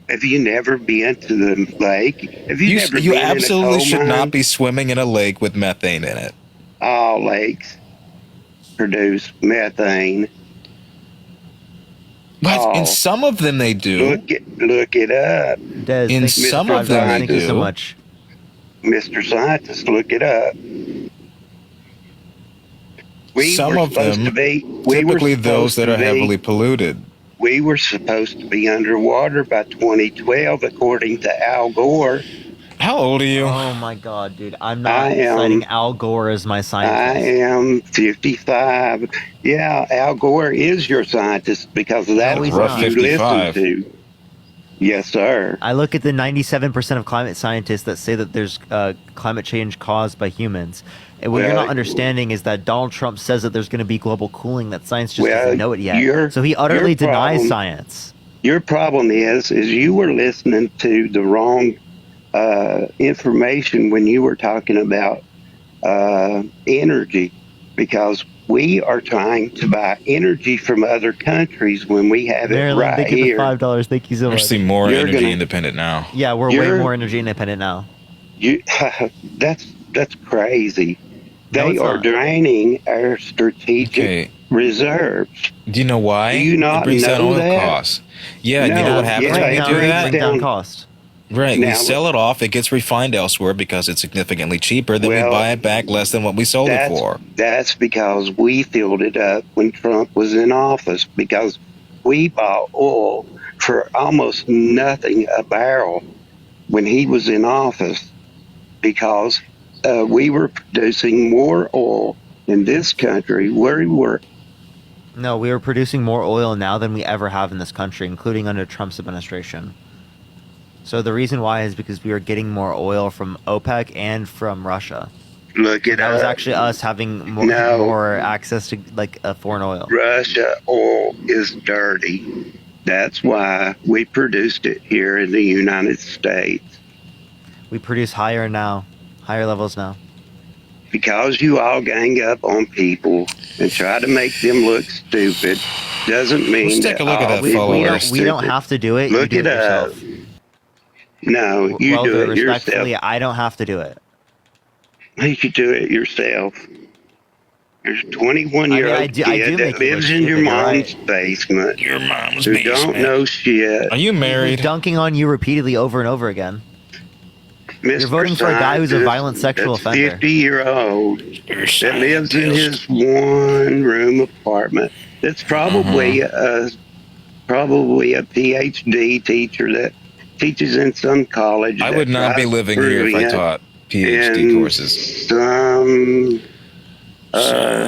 N: Have you never been to the lake? Have you never
H: You
N: been
H: absolutely
N: in a
H: should
N: coal
H: not
N: mine?
H: be swimming in a lake with methane in it.
N: All lakes produce methane.
H: What? In some of them they do.
N: Look it up.
B: Des,
H: In
B: thank you
H: some
B: for
H: of them
B: $5.
H: they
B: Thank you so
H: do.
B: much.
N: Mr. Scientist, look it up.
H: Some
N: were
H: of
N: supposed
H: them,
N: to be,
H: typically those that are heavily polluted.
N: We were supposed to be underwater by 2012, according to Al Gore.
H: How old are you?
B: Oh my god, dude. I'm
N: I
B: not
N: am-
B: citing Al Gore as my
N: I
B: scientist.
N: am 55. Yeah, Al Gore is your scientist because that's
B: he's
N: what
B: not.
N: you
H: 55.
N: listen to. Yes, sir.
B: I look at the 97% of climate scientists that say that there's climate change caused by humans. And what you're
N: Well,
B: not understanding is that Donald Trump says that there's going to be global cooling, that science just
N: Well,
B: doesn't know it
N: your-
B: yet. So he utterly
N: your
B: denies
N: problem-
B: science.
N: Your problem is you were listening to the wrong information when you were talking about energy, because we are trying to buy energy from other countries when we have it
B: Marilyn,
N: right
B: thank you
N: here.
B: for $5. Thank you so
H: We're
B: much.
H: seeing more
N: You're
H: energy
N: gonna-
H: independent now.
B: Yeah, we're way
N: You're-
B: more energy independent now.
N: You, that's crazy.
B: No,
N: They
B: it's
N: are
B: not.
N: draining our strategic
H: Okay.
N: reserves.
H: Do you know why?
N: Do you not
H: it brings down
N: know
H: oil
N: that?
H: costs. Yeah, you
N: No,
H: know what happens
N: yeah,
H: when
B: Right
H: you
B: now,
H: do
B: we
H: that?
B: bring down cost.
H: Right,
N: Now-
H: we sell it off, it gets refined elsewhere because it's significantly cheaper, then we
N: Well,
H: buy it back less than what we sold it for.
N: That's because we filled it up when Trump was in office, because we bought oil for almost nothing a barrel when he was in office, because we were producing more oil in this country where we were.
B: No, we are producing more oil now than we ever have in this country, including under Trump's administration. So the reason why is because we are getting more oil from OPEC and from Russia.
N: Look at
B: That was actually us having more,
N: No.
B: more access to like foreign oil.
N: Russia oil is dirty. That's why we produced it here in the United States.
B: We produce higher levels now.
N: Because you all gang up on people and try to make them look stupid doesn't mean
H: Let's take
N: that
H: a look at
N: all
H: that
N: people
H: follower.
N: are
B: We don't
N: stupid.
B: have to do it.
N: Look
B: you do
N: it up.
B: yourself.
N: No, you
B: Well,
N: do it
B: respectfully,
N: yourself.
B: I don't have to do it.
N: You should do it yourself. There's a 21-year-old
B: I do make
N: kid
B: it
N: that
B: look
N: lives in your
B: stupid, you're
N: mom's
B: right.
N: basement
H: Your mom's
N: who
H: basement.
N: don't know shit.
H: Are you
B: He's
H: married?
B: dunking on you repeatedly over and over again. You're voting for a guy who's a violent sexual offender.
N: 50-year-old that lives in his one-room apartment. That's probably probably a PhD teacher that teaches in some college.
H: I
N: that
H: would not be
N: tries
H: living here if I
N: brilliant
H: taught PhD
N: in
H: courses.
N: Some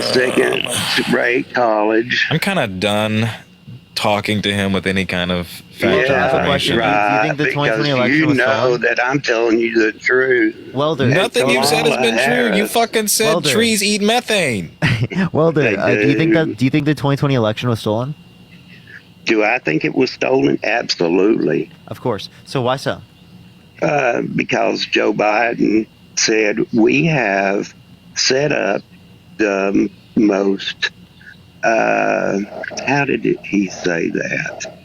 N: second-rate college.
H: I'm kind of done talking to him with any kind of fact
B: I have a question.
H: information.
B: Do you think the 2020
N: because
B: election
N: you
B: was
N: know
B: stolen?
N: that I'm telling you the truth.
B: Welder,
H: Nothing you've said has been
N: Kamala
H: true. You
N: Harris.
H: fucking said
B: Welder.
H: trees eat methane.
B: Welder,
N: They
B: do you think
N: do.
B: that? Do you think the 2020 election was stolen?
N: Do I think it was stolen? Absolutely.
B: Of course. So why so?
N: Because Joe Biden said we have set up the most. How did he say that?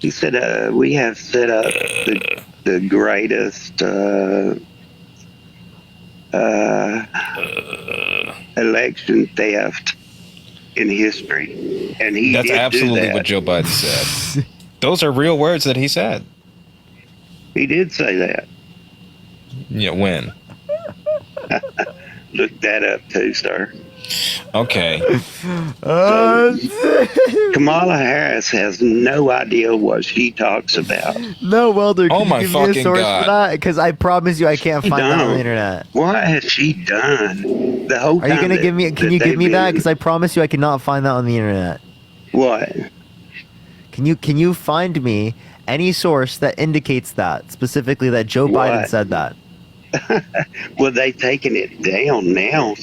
N: He said we have set up the greatest election theft in history, and he
H: That's
N: did
H: absolutely
N: do that.
H: what Joe Biden said. Those are real words that he said.
N: He did say that.
H: Yeah, when?
N: Look that up too, sir.
H: Okay.
N: Kamala Harris has no idea what she talks about.
B: No, Welder.
H: Oh
B: Can
H: my
B: you give me a
H: fucking
B: source
H: God.
B: for that? Because I promise you, I can't find that on the
N: Don't.
B: internet.
N: What has she done? The whole
B: Are you
N: time
B: gonna
N: that-
B: give me? Can
N: that
B: you give
N: they've
B: me that?
N: been-
B: Because I promise you, I cannot find that on the internet.
N: What?
B: Can you find me any source that indicates that specifically that Joe Biden
N: What?
B: said that?
N: Well, they've taken it down now.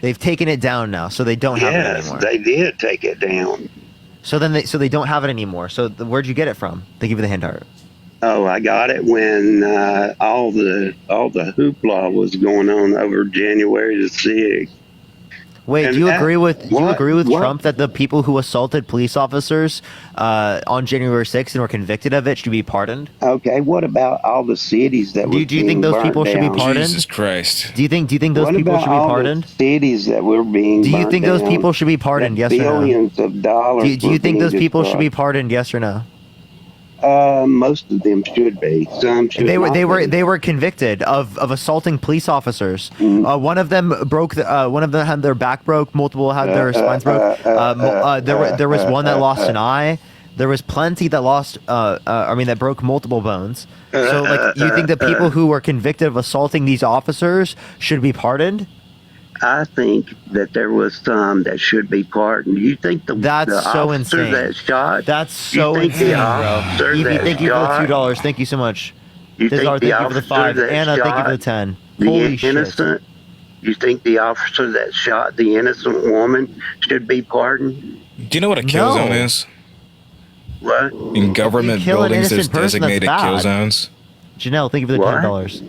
B: They've taken it down now, so they don't have it
N: Yes,
B: anymore.
N: they did take it down.
B: So then they don't have it anymore. So where'd you get it from? They give you the hint art.
N: Oh, I got it when all the hoopla was going on over January the 6th.
B: Wait,
N: And
B: do you
N: that-
B: agree with
N: what- what-
B: Trump that the people who assaulted police officers on January 6th and were convicted of it should be pardoned?
N: Okay, what about all the cities that
B: Do
N: were
B: you think those people should be pardoned?
H: Jesus Christ.
B: Do you think those
N: what
B: people
N: about
B: should be
N: all
B: pardoned?
N: the cities that were being
B: Do you
N: burnt
B: think those
N: down,
B: people should be pardoned?
N: that
B: Yes or no?
N: billions of dollars
B: Do you
N: were
B: think
N: being
B: those people should be
N: destroyed?
B: pardoned? Yes or no?
N: Most of them should be. Some should
B: They
N: not be.
B: they were convicted of assaulting police officers. One of them one of them had their back broke. Multiple had their spines broke. There was one that lost an eye. There was plenty that lost. That broke multiple bones. So like, you think the people who were convicted of assaulting these officers should be pardoned?
N: I think that there was some that should be pardoned. You think the
B: so
N: officer
B: insane.
N: that shot?
B: That's so
N: you think
B: insane,
N: the
B: bro.
N: officer
B: Evie,
N: that
B: thank you for the
N: shot-
B: $2. Thank you so much.
N: You think
B: Dizar,
N: the
B: thank you for the
N: officer
B: 5.
N: that
B: Anna, thank you for the
N: shot
B: 10.
N: the
B: Holy shit.
N: innocent? You think the officer that shot the innocent woman should be pardoned?
H: Do you know what a kill
B: No.
H: zone is?
N: What?
H: In government
B: kill an
H: buildings, there's
B: innocent person, that's
H: designated kill
B: bad.
H: zones.
B: Janelle, thank you for the
N: What?
B: $10.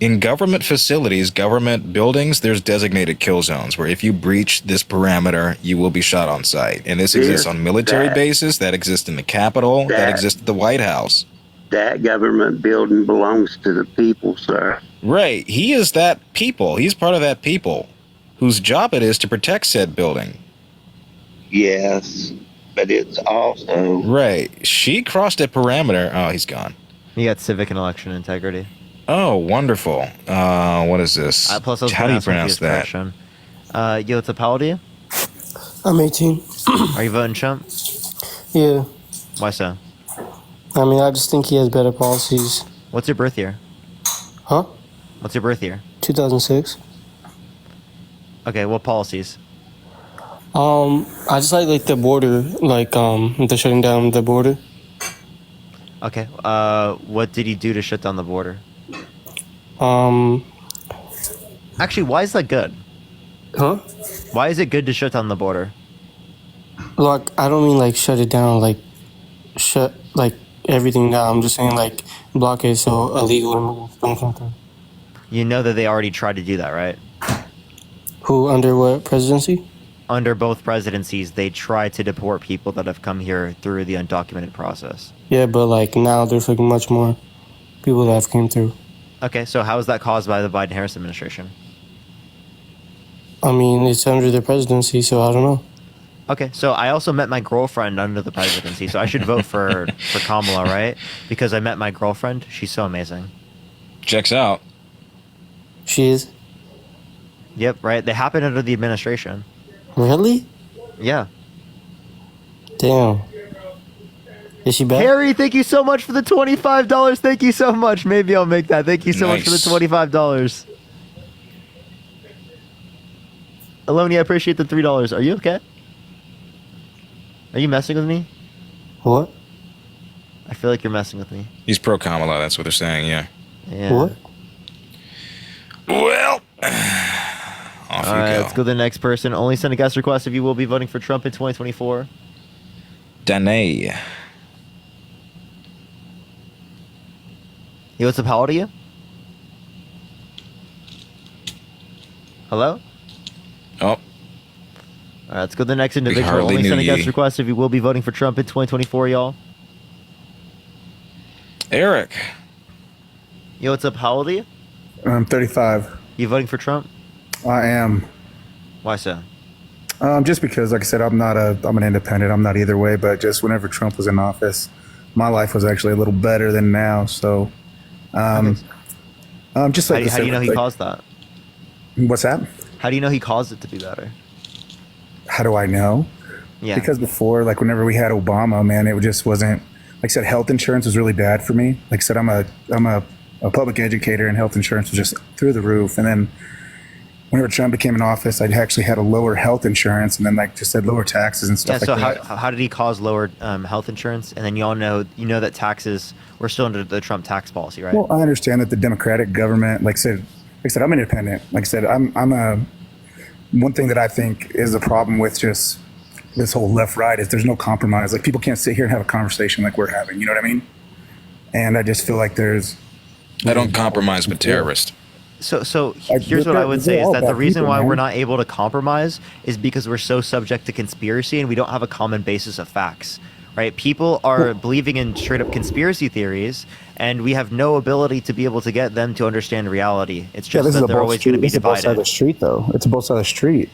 H: In government facilities, government buildings, there's designated kill zones where if you breach this parameter, you will be shot on sight. And this exists on military bases, that exists in the Capitol, that exists at the White House.
N: That government building belongs to the people, sir.
H: Right. He is that people. He's part of that people whose job it is to protect said building.
N: Yes, but it's also
H: Right. She crossed a parameter. Oh, he's gone.
B: You got civic and election integrity.
H: Oh, wonderful. What is this?
B: Plus, I was
H: How do
B: gonna
H: you
B: ask him if he
H: pronounce
B: was
H: that?
B: Christian. Yo, what's up? How old are you?
P: I'm 18.
B: Are you voting Trump?
P: Yeah.
B: Why so?
P: I mean, I just think he has better policies.
B: What's your birth year?
P: Huh?
B: What's your birth year?
P: 2006.
B: Okay, what policies?
P: I just like the border, the shutting down the border.
B: Okay. What did he do to shut down the border? Actually, why is that good?
P: Huh?
B: Why is it good to shut down the border?
P: Like, I don't mean like shut it down, like shut like everything down. I'm just saying like block it so illegal immigrants don't come through.
B: You know that they already tried to do that, right?
P: Who under what presidency?
B: Under both presidencies, they tried to deport people that have come here through the undocumented process.
P: Yeah, but like now there's like much more people that have came through.
B: Okay, so how is that caused by the Biden-Harris administration?
P: I mean, it's under the presidency, so I don't know.
B: Okay, so I also met my girlfriend under the presidency, so I should vote for Kamala, right? Because I met my girlfriend. She's so amazing.
H: Checks out.
P: She is?
B: Yep, right? They happened under the administration.
P: Really?
B: Yeah.
P: Damn. Is she back?
B: Harry, thank you so much for the $25. Thank you so much. Maybe I'll make that. Thank you so much for the $25. Aloni, I appreciate the $3. Are you okay? Are you messing with me?
P: What?
B: I feel like you're messing with me.
H: He's pro Kamala, that's what they're saying, yeah.
B: Yeah.
P: What?
H: Well, off
B: All
H: you
B: right,
H: go.
B: let's go to the next person. Only send a guest request if you will be voting for Trump in 2024.
H: Danae.
B: Yo, what's up? How old are you? Hello?
H: Oh.
B: All right, let's go to the next individual.
H: hardly
B: Only
H: knew
B: send a guest
H: ye.
B: request if you will be voting for Trump in 2024, y'all.
H: Eric.
B: Yo, what's up? How old are you?
Q: I'm 35.
B: You voting for Trump?
Q: I am.
B: Why so?
Q: Just because, like I said, I'm an independent. I'm not either way, but just whenever Trump was in office, my life was actually a little better than now. So, just like
B: How do you know he caused that?
Q: What's that?
B: How do you know he caused it to be better?
Q: How do I know?
B: Yeah.
Q: Because before, like whenever we had Obama, man, it just wasn't. Like I said, health insurance was really bad for me. Like I said, I'm a public educator, and health insurance was just through the roof. And then whenever Trump became in office, I actually had a lower health insurance, and then like just said lower taxes and
B: Yeah.
Q: stuff
B: So
Q: like that.
B: how did he cause lower health insurance? And then you know that taxes we're still under the Trump tax policy, right?
Q: Well, I understand that the Democratic government, like I said, I'm independent. Like I said, one thing that I think is a problem with just this whole left-right is there's no compromise. Like people can't sit here and have a conversation like we're having. You know what I mean? And I just feel like there's.
H: I don't compromise with terrorists.
B: So
Q: Like,
B: here's what I would say
Q: they're
B: is
Q: all
B: that the
Q: bad
B: reason
Q: people,
B: why
Q: man.
B: we're not able to compromise is because we're so subject to conspiracy and we don't have a common basis of facts, right? People are believing in straight up conspiracy theories, and we have no ability to be able to get them to understand reality. It's
Q: Yeah,
B: just
Q: this is
B: that
Q: a
B: they're
Q: both
B: always
Q: street.
B: going to be
Q: This is both side of
B: divided.
Q: the street, though. It's both side of the street.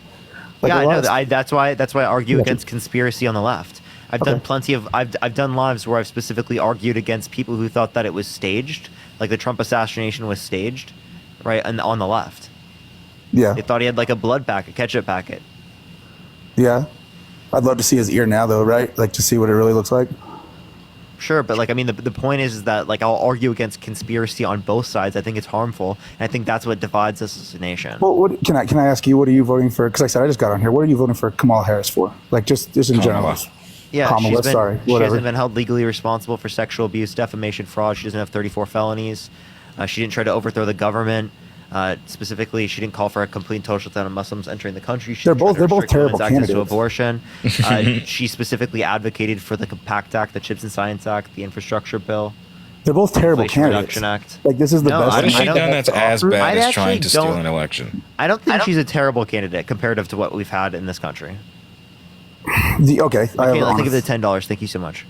Q: Like,
B: Yeah,
Q: a
B: I
Q: lot
B: know.
Q: of-
B: That's why I argue
Q: Yeah.
B: against conspiracy on the left. I've done plenty of I've done lives where I've specifically argued against people who thought that it was staged, like the Trump assassination was staged, right? And on the left,
Q: Yeah,
B: they thought he had like a blood packet, ketchup packet.
Q: yeah. I'd love to see his ear now, though, right? Like to see what it really looks like.
B: Sure, but like I mean, the point is that like I'll argue against conspiracy on both sides. I think it's harmful, and I think that's what divides us as a nation.
Q: Well, what can I ask you? What are you voting for? Because like I said, I just got on here. What are you voting for Kamala Harris for? Like just in general.
B: Yeah,
Q: Kamala,
B: she's been,
Q: sorry,
B: she
Q: whatever.
B: hasn't been held legally responsible for sexual abuse, defamation, fraud. She doesn't have 34 felonies. She didn't try to overthrow the government. Specifically, she didn't call for a complete and total shutdown of Muslims entering the country. She
Q: They're
B: didn't try
Q: both
B: to restrict
Q: terrible
B: women's access to
Q: candidates.
B: abortion. She specifically advocated for the PACT Act, the Chips and Science Act, the Infrastructure Bill.
Q: They're both terrible
B: Inflation
Q: candidates.
B: Reduction Act.
Q: Like this is the
B: No,
Q: best.
H: What has
B: I
H: she
B: don't-
H: done that's as bad
B: I
H: as trying
B: actually
H: to steal
B: don't-
H: an election?
B: I don't think she's a terrible candidate comparative to what we've had in this country.
Q: Okay,
B: I'll think of the $10. Thank you so much.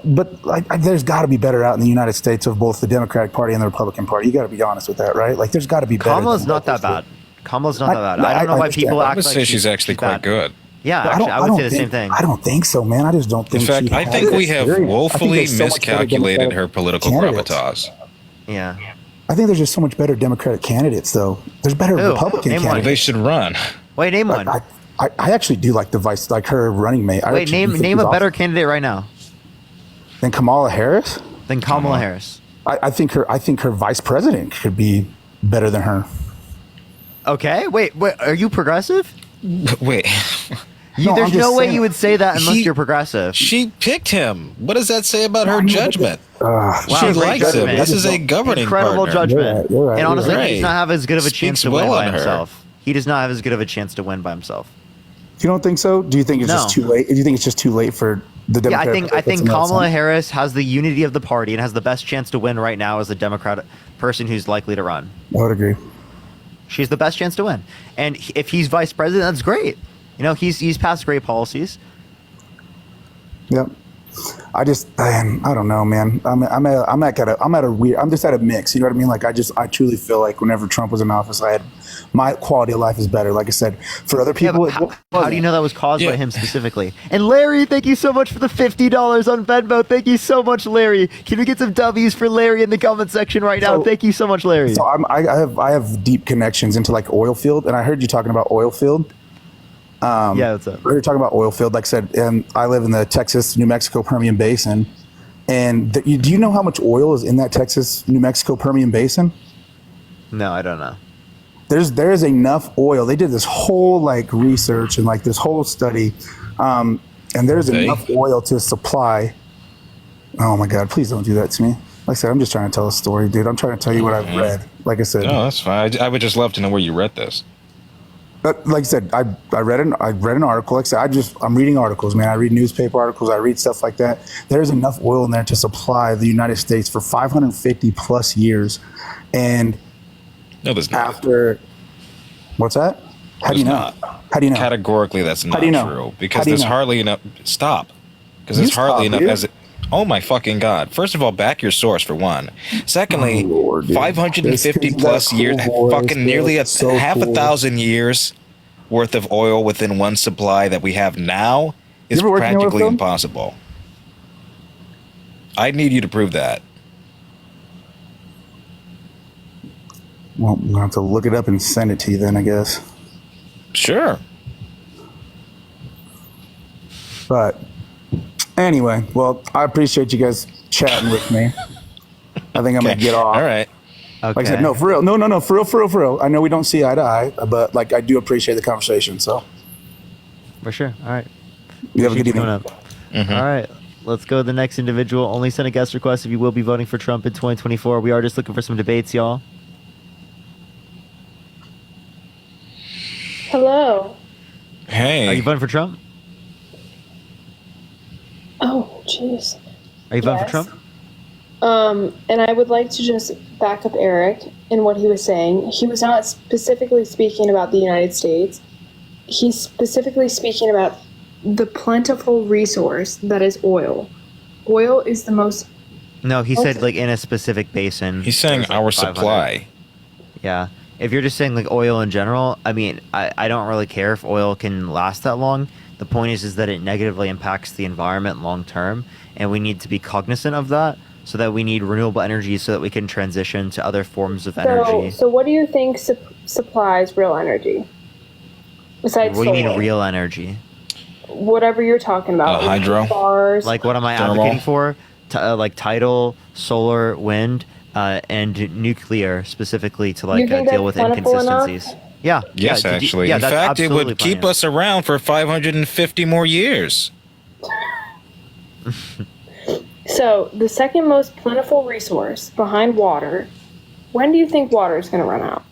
Q: There's got to be better out in the United States of both the Democratic Party and the Republican Party. You got to be honest with that, right? Like, there's got to be better.
B: Kamala's
Q: than
B: not that bad. Kamala's not that bad. I don't know why
Q: understand.
B: people
H: I
B: act
H: would
B: like
H: say she's actually quite
B: bad.
H: good.
B: Yeah,
Q: But
B: actually, I would
Q: don't
B: say the
Q: think-
B: same thing.
Q: I don't think so, man. I just don't
H: In
Q: think.
H: fact,
Q: she
H: I
Q: has
H: think
Q: the
H: we have
Q: experience. I think
H: woefully
Q: there's so much better
H: miscalculated
Q: Democratic
H: her political
Q: candidates.
H: gravitas.
B: Yeah.
Q: I think there's just so much better Democratic candidates, though. There's better
B: Who?
Q: Republican
B: Name one.
Q: candidates.
H: They should run.
B: Wait, name one.
Q: I actually do like the vice, like her running mate. I
B: Wait,
Q: actually do
B: name
Q: think
B: name
Q: she's
B: a better
Q: awesome.
B: candidate right now
Q: than Kamala Harris.
B: than Kamala Harris.
Q: I think her vice president could be better than her.
B: Okay. Wait. Are you progressive?
H: Wait.
Q: No,
B: There's
Q: I'm just
B: no way
Q: saying-
B: you would say that unless
H: He-
B: you're progressive.
H: She picked him. What does that say about her judgment?
B: Wow,
H: She
B: great
H: likes him.
B: judgment.
H: This is a governing
B: Incredible
H: partner.
B: judgment.
Q: You're right,
B: And honestly,
H: you're
B: he does
H: right.
B: not have as good of a
H: Speaks
B: chance to
H: well
B: win by
H: on her.
B: himself. He does not have as good of a chance to win by himself.
Q: You don't think so? Do you think it's
B: No.
Q: just too late? Do you think it's just too late for the
B: Yeah,
Q: Democratic?
B: I think Kamala Harris has the unity of the party and has the best chance to win right now as the Democratic person who's likely to run.
Q: I would agree.
B: She's the best chance to win. And if he's vice president, that's great. You know, he's passed great policies.
Q: Yep. I don't know, man. I'm at a weird. I'm just at a mix. You know what I mean? Like I truly feel like whenever Trump was in office, my quality of life is better. Like I said, for other people,
B: How do you know that was caused by him specifically? And Larry, thank you so much for the $50 on Venmo. Thank you so much, Larry. Can we get some W's for Larry in the comment section right now? Thank you so much, Larry.
Q: So I have deep connections into like oil field, and I heard you talking about oil field.
B: Yeah, what's up?
Q: We were talking about oil field. Like I said, I live in the Texas, New Mexico Permian Basin, and do you know how much oil is in that Texas, New Mexico Permian Basin?
B: No, I don't know.
Q: There is enough oil. They did this whole like research and like this whole study, and there's enough oil to supply. Oh my God! Please don't do that to me. Like I said, I'm just trying to tell a story, dude. I'm trying to tell you what I've read. Like I said,
H: No, that's fine. I would just love to know where you read this.
Q: But like I said, I read an article. Like I said, I'm reading articles, man. I read newspaper articles. I read stuff like that. There's enough oil in there to supply the United States for 550 plus years. And
H: No, there's not.
Q: after, what's that? How do you know? How do you know?
H: Categorically, that's not
Q: do you know?
H: true.
Q: How
H: Because
Q: do you
H: there's
Q: know?
H: hardly enough. Stop. Because
Q: You
H: there's hardly
Q: stop,
H: enough
Q: dude.
H: as it. Oh my fucking God. First of all, back your source for one. Secondly, 550
Q: This
H: plus
Q: guy's
H: years,
Q: cool, boy.
H: fucking nearly
Q: So
H: half
Q: cool.
H: 1,000 years worth of oil within one supply that we have now is
Q: You ever worked in the oil
H: practically
Q: field?
H: impossible. I need you to prove that.
Q: Well, I'm gonna have to look it up and send it to you then, I guess.
H: Sure.
Q: But anyway, well, I appreciate you guys chatting with me. I think I'm gonna get off.
H: All right.
Q: Like I said, no, for real. No, for real. I know we don't see eye to eye, but like I do appreciate the conversation. So
B: For sure. All right.
Q: you have a good
B: Appreciate you
Q: evening.
B: coming up. All right. Let's go to the next individual. Only send a guest request if you will be voting for Trump in 2024. We are just looking for some debates, y'all.
O: Hello.
H: Hey.
B: Are you voting for Trump?
O: Oh, jeez.
B: Are you voting
O: Yes.
B: for Trump?
O: And I would like to just back up Eric in what he was saying. He was not specifically speaking about the United States. He's specifically speaking about the plentiful resource that is oil. Oil is the most.
B: No, he said like in a specific basin.
H: He's saying
B: there's, like,
H: our
B: 500.
H: supply.
B: Yeah. If you're just saying like oil in general, I mean, I don't really care if oil can last that long. The point is that it negatively impacts the environment long term, and we need to be cognizant of that. So that we need renewable energy so that we can transition to other forms of energy.
O: So what do you think supplies real energy? Besides
B: What do you mean
O: solar?
B: real energy?
O: Whatever you're talking about.
H: Hydro?
O: Bars.
B: Like what am I
H: Thermal?
B: advocating for? Like tidal, solar, wind, and nuclear specifically to
O: You
B: like
O: think
B: deal
O: that's
B: with
O: plentiful enough?
B: inconsistencies. Yeah.
H: Yes,
B: yeah,
H: actually.
B: Yeah,
H: In
B: that's
H: fact, it
B: absolutely
H: would
B: plenty
H: keep
B: of-
H: us around for 550 more years.
O: So the second most plentiful resource behind water. When do you think water is going to run out?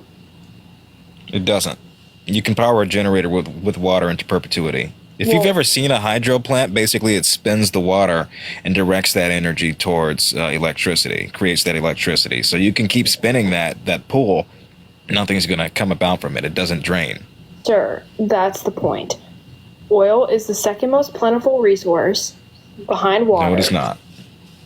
H: It doesn't. You can power a generator with water into perpetuity. If you've
O: Well-
H: ever seen a hydro plant, basically it spins the water and directs that energy towards electricity, creates that electricity. So you can keep spinning that pool. Nothing's going to come about from it. It doesn't drain.
O: Sure, that's the point. Oil is the second most plentiful resource behind water.
H: No, it is not.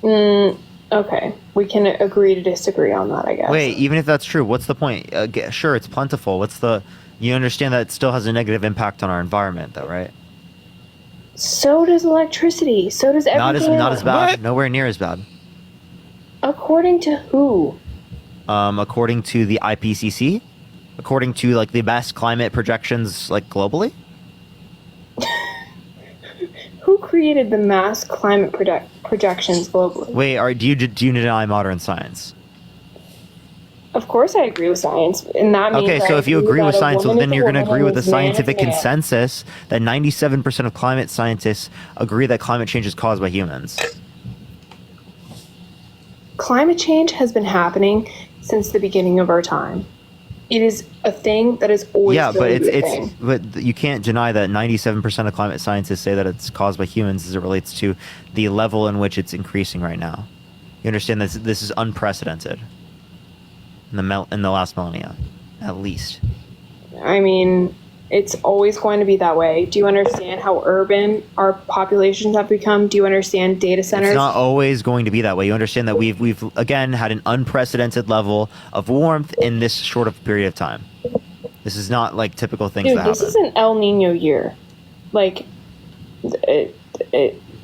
O: Okay, we can agree to disagree on that, I guess.
B: Wait, even if that's true, what's the point? Sure, it's plentiful. What's the? You understand that it still has a negative impact on our environment, though, right?
O: So does electricity. So does everything
B: Not as
O: else.
B: bad. Nowhere near as bad.
O: According to who?
B: According to the IPCC, according to like the best climate projections, like globally.
O: Who created the mass climate projections globally?
B: Wait, do you deny modern science?
O: Of course, I agree with science, and that means
B: Okay,
O: I
B: so if you agree
O: that
B: with
O: a
B: science, well,
O: woman
B: then
O: is a
B: you're going to
O: woman
B: agree with
O: and
B: the
O: a man is a
B: scientific
O: man.
B: consensus that 97% of climate scientists agree that climate change is caused by humans.
O: Climate change has been happening since the beginning of our time. It is a thing that is always
B: Yeah, but
O: going to be a
B: it's
O: thing.
B: but you can't deny that 97% of climate scientists say that it's caused by humans as it relates to the level in which it's increasing right now. You understand this is unprecedented in the last millennia, at least.
O: I mean, it's always going to be that way. Do you understand how urban our populations have become? Do you understand data centers?
B: It's not always going to be that way. You understand that we've again had an unprecedented level of warmth in this short of period of time. This is not like typical things
O: Dude,
B: that
O: this
B: happen.
O: is an El Nino year. Like, I
B: It's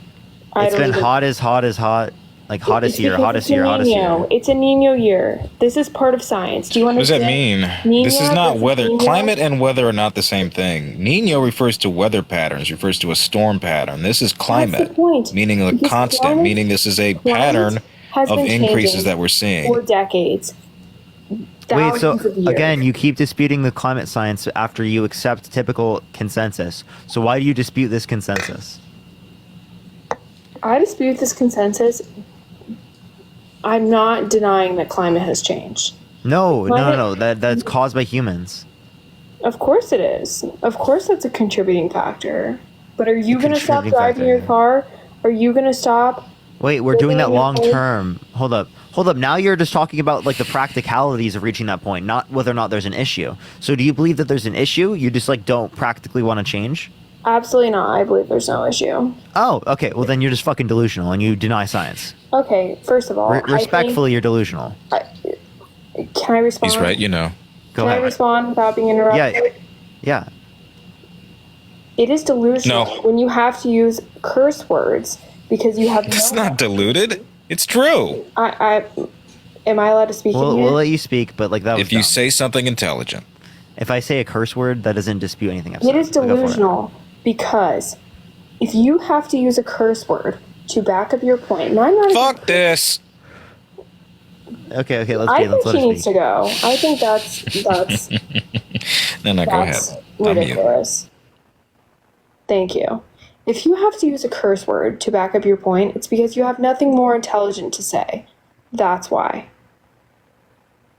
O: don't
B: been
O: even-
B: hot, like hottest
O: It's
B: year,
O: because
B: hottest
O: it's a
B: year, hottest
O: Nino.
B: year.
O: It's a Nino year. This is part of science. Do you
H: What does
O: understand?
H: that mean?
O: Nino
H: This is not
O: versus
H: weather.
O: Nino?
H: Climate and weather are not the same thing. Nino refers to weather patterns, refers to a storm pattern. This is climate,
O: point.
H: meaning a
O: Because
H: constant,
O: climate-
H: meaning this is a
O: climate
H: pattern
O: has
H: of
O: been
H: increases
O: changing
H: that we're seeing.
O: for decades.
B: Wait, so
O: Thousands of years.
B: again, you keep disputing the climate science after you accept typical consensus. So why do you dispute this consensus?
O: I dispute this consensus. I'm not denying that climate has changed.
B: No. That's caused by humans.
O: Of course it is. Of course that's a contributing factor. But are you going to stop
B: contributing
O: driving
B: factor,
O: your
B: yeah.
O: car? Are you going to stop?
B: Wait, we're doing that
O: living in a
B: long
O: home?
B: term. Hold up. Now you're just talking about like the practicalities of reaching that point, not whether or not there's an issue. So do you believe that there's an issue? You just like don't practically want to change?
O: Absolutely not. I believe there's no issue.
B: Oh, okay. Well, then you're just fucking delusional and you deny science.
O: Okay, first of all, I think-
B: Respectfully, you're delusional.
O: can I respond?
H: He's right, you know.
B: Go
O: Can I
B: ahead.
O: respond without being interrupted?
B: Yeah.
O: It is delusional
H: No.
O: when you have to use curse words because you have
H: It's
O: no.
H: not diluted. It's true.
O: Am I allowed to speak in
B: We'll
O: here?
B: let you speak, but like that was
H: If you
B: dumb.
H: say something intelligent.
B: If I say a curse word, that doesn't dispute anything I've
O: It
B: said.
O: is
B: So go for it.
O: delusional because if you have to use a curse word to back up your point, and I'm not.
H: Fuck this.
B: Okay, let's
O: I
B: let's
O: think
B: let
O: he
B: her
O: needs
B: speak.
O: to go. I think that's
H: No, go ahead.
O: that's
H: I'm you.
O: ridiculous. Thank you. If you have to use a curse word to back up your point, it's because you have nothing more intelligent to say. That's why.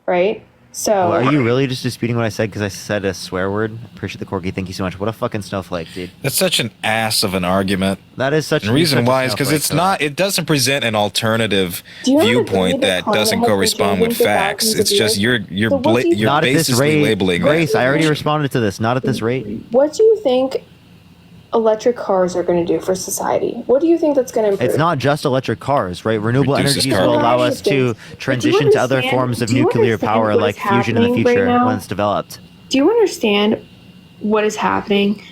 O: Right? So
B: Well, are you really just disputing what I said because I said a swear word? Appreciate the Corky. Thank you so much. What a fucking snowflake, dude.
H: That's such an ass of an argument.
B: That is such.
H: And the reason
B: such a
H: why is because
B: snowflake,
H: it's
B: though.
H: not. It doesn't present an alternative
O: Do you not agree
H: viewpoint
O: that
H: that doesn't
O: climate has been
H: correspond with
O: changing for
H: facts.
O: thousands
H: It's
O: of
H: just
O: years?
H: you're
O: So what do you-
H: you're
B: Not at this
H: basically
B: rate.
H: labeling
B: Grace,
H: that.
B: I already responded to this. Not at this rate.
O: what do you think electric cars are going to do for society? What do you think that's going to improve?
B: It's not just electric cars, right? Renewable
H: Reduces
B: energies
H: carbon
B: will allow
O: emissions.
B: us to
O: But do you
B: transition to other
O: understand-
B: forms of
O: do you
B: nuclear
O: understand
B: power
O: what
B: like
O: is
B: fusion in the
O: happening right
B: future
O: now?
B: when it's developed.
O: Do you understand what is happening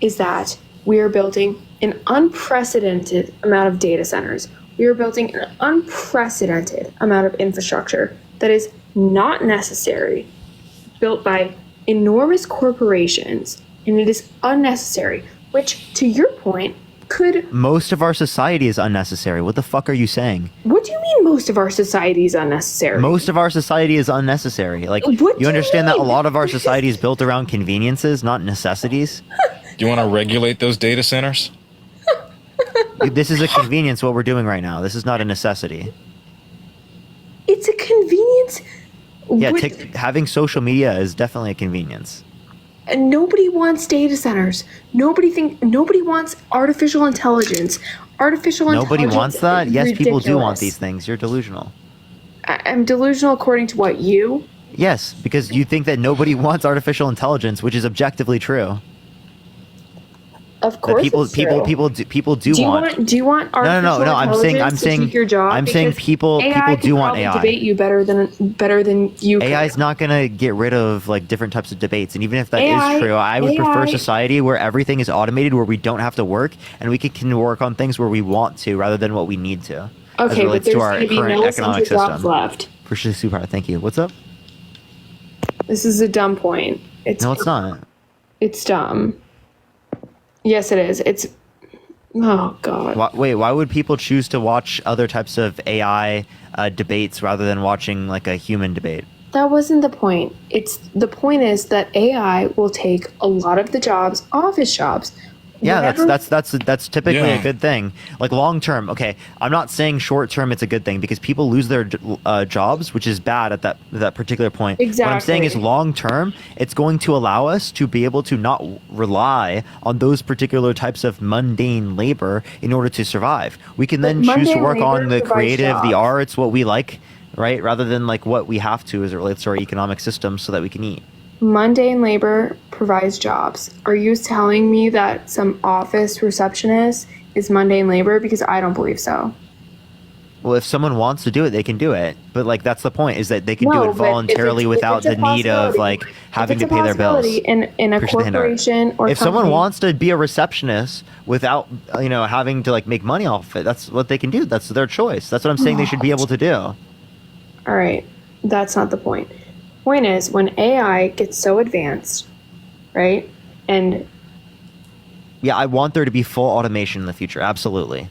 O: is that we are building an unprecedented amount of data centers. We are building an unprecedented amount of infrastructure that is not necessary, built by enormous corporations, and it is unnecessary, which, to your point, could.
B: Most of our society is unnecessary. What the fuck are you saying?
O: What do you mean most of our society is unnecessary?
B: Most of our society is unnecessary. Like,
O: What do
B: you
O: you
B: understand that a
O: mean?
B: lot of our society is built around conveniences, not necessities?
H: Do you want to regulate those data centers?
B: This is a convenience, what we're doing right now. This is not a necessity.
O: It's a convenience.
B: Yeah,
O: What-
B: having social media is definitely a convenience.
O: And nobody wants data centers. Nobody wants artificial intelligence.
B: Nobody wants that?
O: is
B: Yes, people do want
O: ridiculous.
B: these things. You're delusional.
O: I'm delusional according to what you.
B: Yes, because you think that nobody wants artificial intelligence, which is objectively true.
O: Of
B: That
O: course,
B: people
O: it's true.
B: people do
O: Do you
B: want.
O: Do you want artificial
B: No, I'm
O: intelligence
B: saying
O: to keep your job?
B: I'm saying
O: Because
B: people
O: AI
B: do
O: can
B: want
O: probably
B: AI.
O: debate you better than you.
B: AI
O: can.
B: is not going to get rid of like different types of debates, and even if that
O: AI
B: is true, I would prefer
O: AI
B: society where everything is automated, where we don't have to work, and we can work on things where we want to rather than what we need to. as it
O: Okay, but
B: relates
O: there's
B: to our
O: going to be
B: current
O: no
B: economic
O: essential jobs
B: system.
O: left.
B: For sure, super. Thank you. What's up?
O: This is a dumb point.
B: No, it's not.
O: It's dumb. Yes, it is. It's. Oh God.
B: Why would people choose to watch other types of AI debates rather than watching like a human debate?
O: That wasn't the point. The point is that AI will take a lot of the jobs, office jobs.
B: Yeah,
O: Whatever-
B: that's typically
H: Yeah.
B: a good thing. Like long term, okay. I'm not saying short term it's a good thing because people lose their jobs, which is bad at that particular point. What I'm saying is
O: Exactly.
B: long term, it's going to allow us to be able to not rely on those particular types of mundane labor in order to survive. We can then
O: But
B: choose to
O: mundane
B: work on
O: labor
B: the
O: provides
B: creative, the
O: jobs.
B: arts, what we like, right? Rather than like what we have to as it relates to our economic system so that we can eat.
O: Mundane labor provides jobs. Are you telling me that some office receptionist is mundane labor? Because I don't believe so.
B: Well, if someone wants to do it, they can do it. But like that's the point is that they can
O: No,
B: do
O: but
B: it
O: if
B: voluntarily
O: it's- if
B: without
O: it's a
B: the need of
O: possibility-
B: like having to
O: If it's a
B: pay their bills.
O: possibility in a
B: Appreciate the handout.
O: corporation or
B: if someone
O: company-
B: wants to be a receptionist without having to like make money off it, that's what they can do. That's their choice. That's what I'm saying they should be able to do.
O: All right, that's not the point. Point is, when AI gets so advanced, right, and
B: Yeah, I want there to be full automation in the future. Absolutely.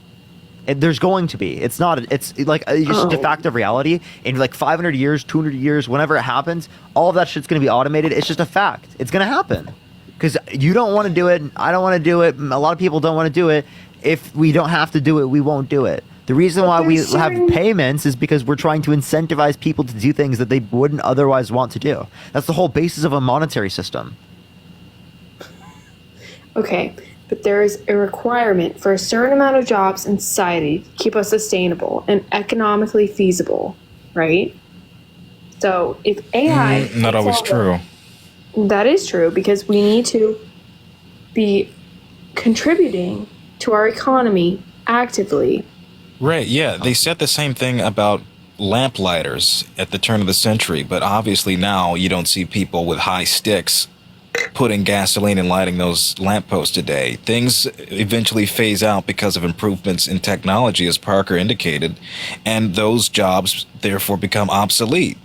B: There's going to be. It's not. It's like just a de facto reality. In like 500 years, 200 years, whenever it happens, all of that shit's going to be automated. It's just a fact. It's going to happen. Because you don't want to do it. I don't want to do it. A lot of people don't want to do it. If we don't have to do it, we won't do it. The reason why we
O: there's
B: have
O: certain-
B: payments is because we're trying to incentivize people to do things that they wouldn't otherwise want to do. That's the whole basis of a monetary system.
O: okay, but there is a requirement for a certain amount of jobs in society to keep us sustainable and economically feasible, right? So if AI
H: Not always
O: takes all
H: true.
O: that is true because we need to be contributing to our economy actively.
H: Right, yeah. They said the same thing about lamplighters at the turn of the century, but obviously now you don't see people with high sticks putting gasoline and lighting those lampposts today. Things eventually phase out because of improvements in technology, as Parker indicated, and those jobs therefore become obsolete.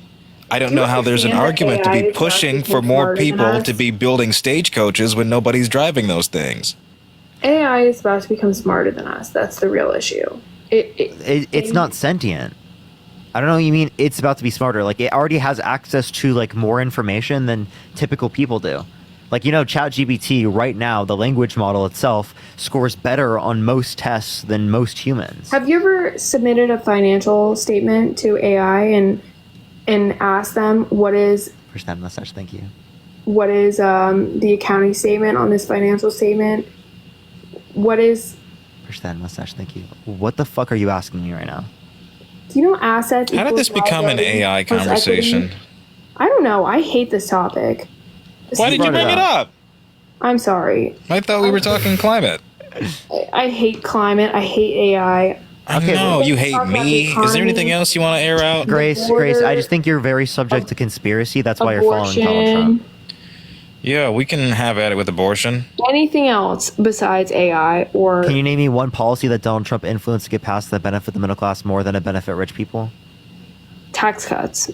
H: I don't
O: Do you
H: know how there's an
O: understand that
H: argument to
O: AI
H: be
O: is about to
H: pushing
O: become
H: for more
O: smarter than
H: people
O: us?
H: to be building stagecoaches when nobody's driving those things.
O: AI is about to become smarter than us. That's the real issue.
B: It's not sentient. I don't know what you mean. It's about to be smarter. Like it already has access to like more information than typical people do. Like ChatGPT right now, the language model itself scores better on most tests than most humans.
O: Have you ever submitted a financial statement to AI and and ask them what is
B: First time message. Thank you.
O: the accounting statement on this financial statement? What is,
B: First time message. Thank you. What the fuck are you asking me right now?
O: do you know assets?
H: How did this
O: equals
H: become an
O: liability
H: AI
O: plus
H: conversation?
O: equity? I don't know. I hate this topic.
H: Why did you bring it up?
O: I'm sorry.
H: I thought we were talking climate.
O: I hate climate. I hate AI.
H: No, you hate
O: Talk about
H: me.
O: the
H: Is there anything
O: economy.
H: else you want to air out?
B: Grace, I just think you're very subject to conspiracy. That's why you're following Donald
O: Abortion.
B: Trump.
H: Yeah, we can have at it with abortion.
O: Anything else besides AI or
B: Can you name me one policy that Donald Trump influenced to get passed that benefit the middle class more than it benefit rich people?
O: tax cuts?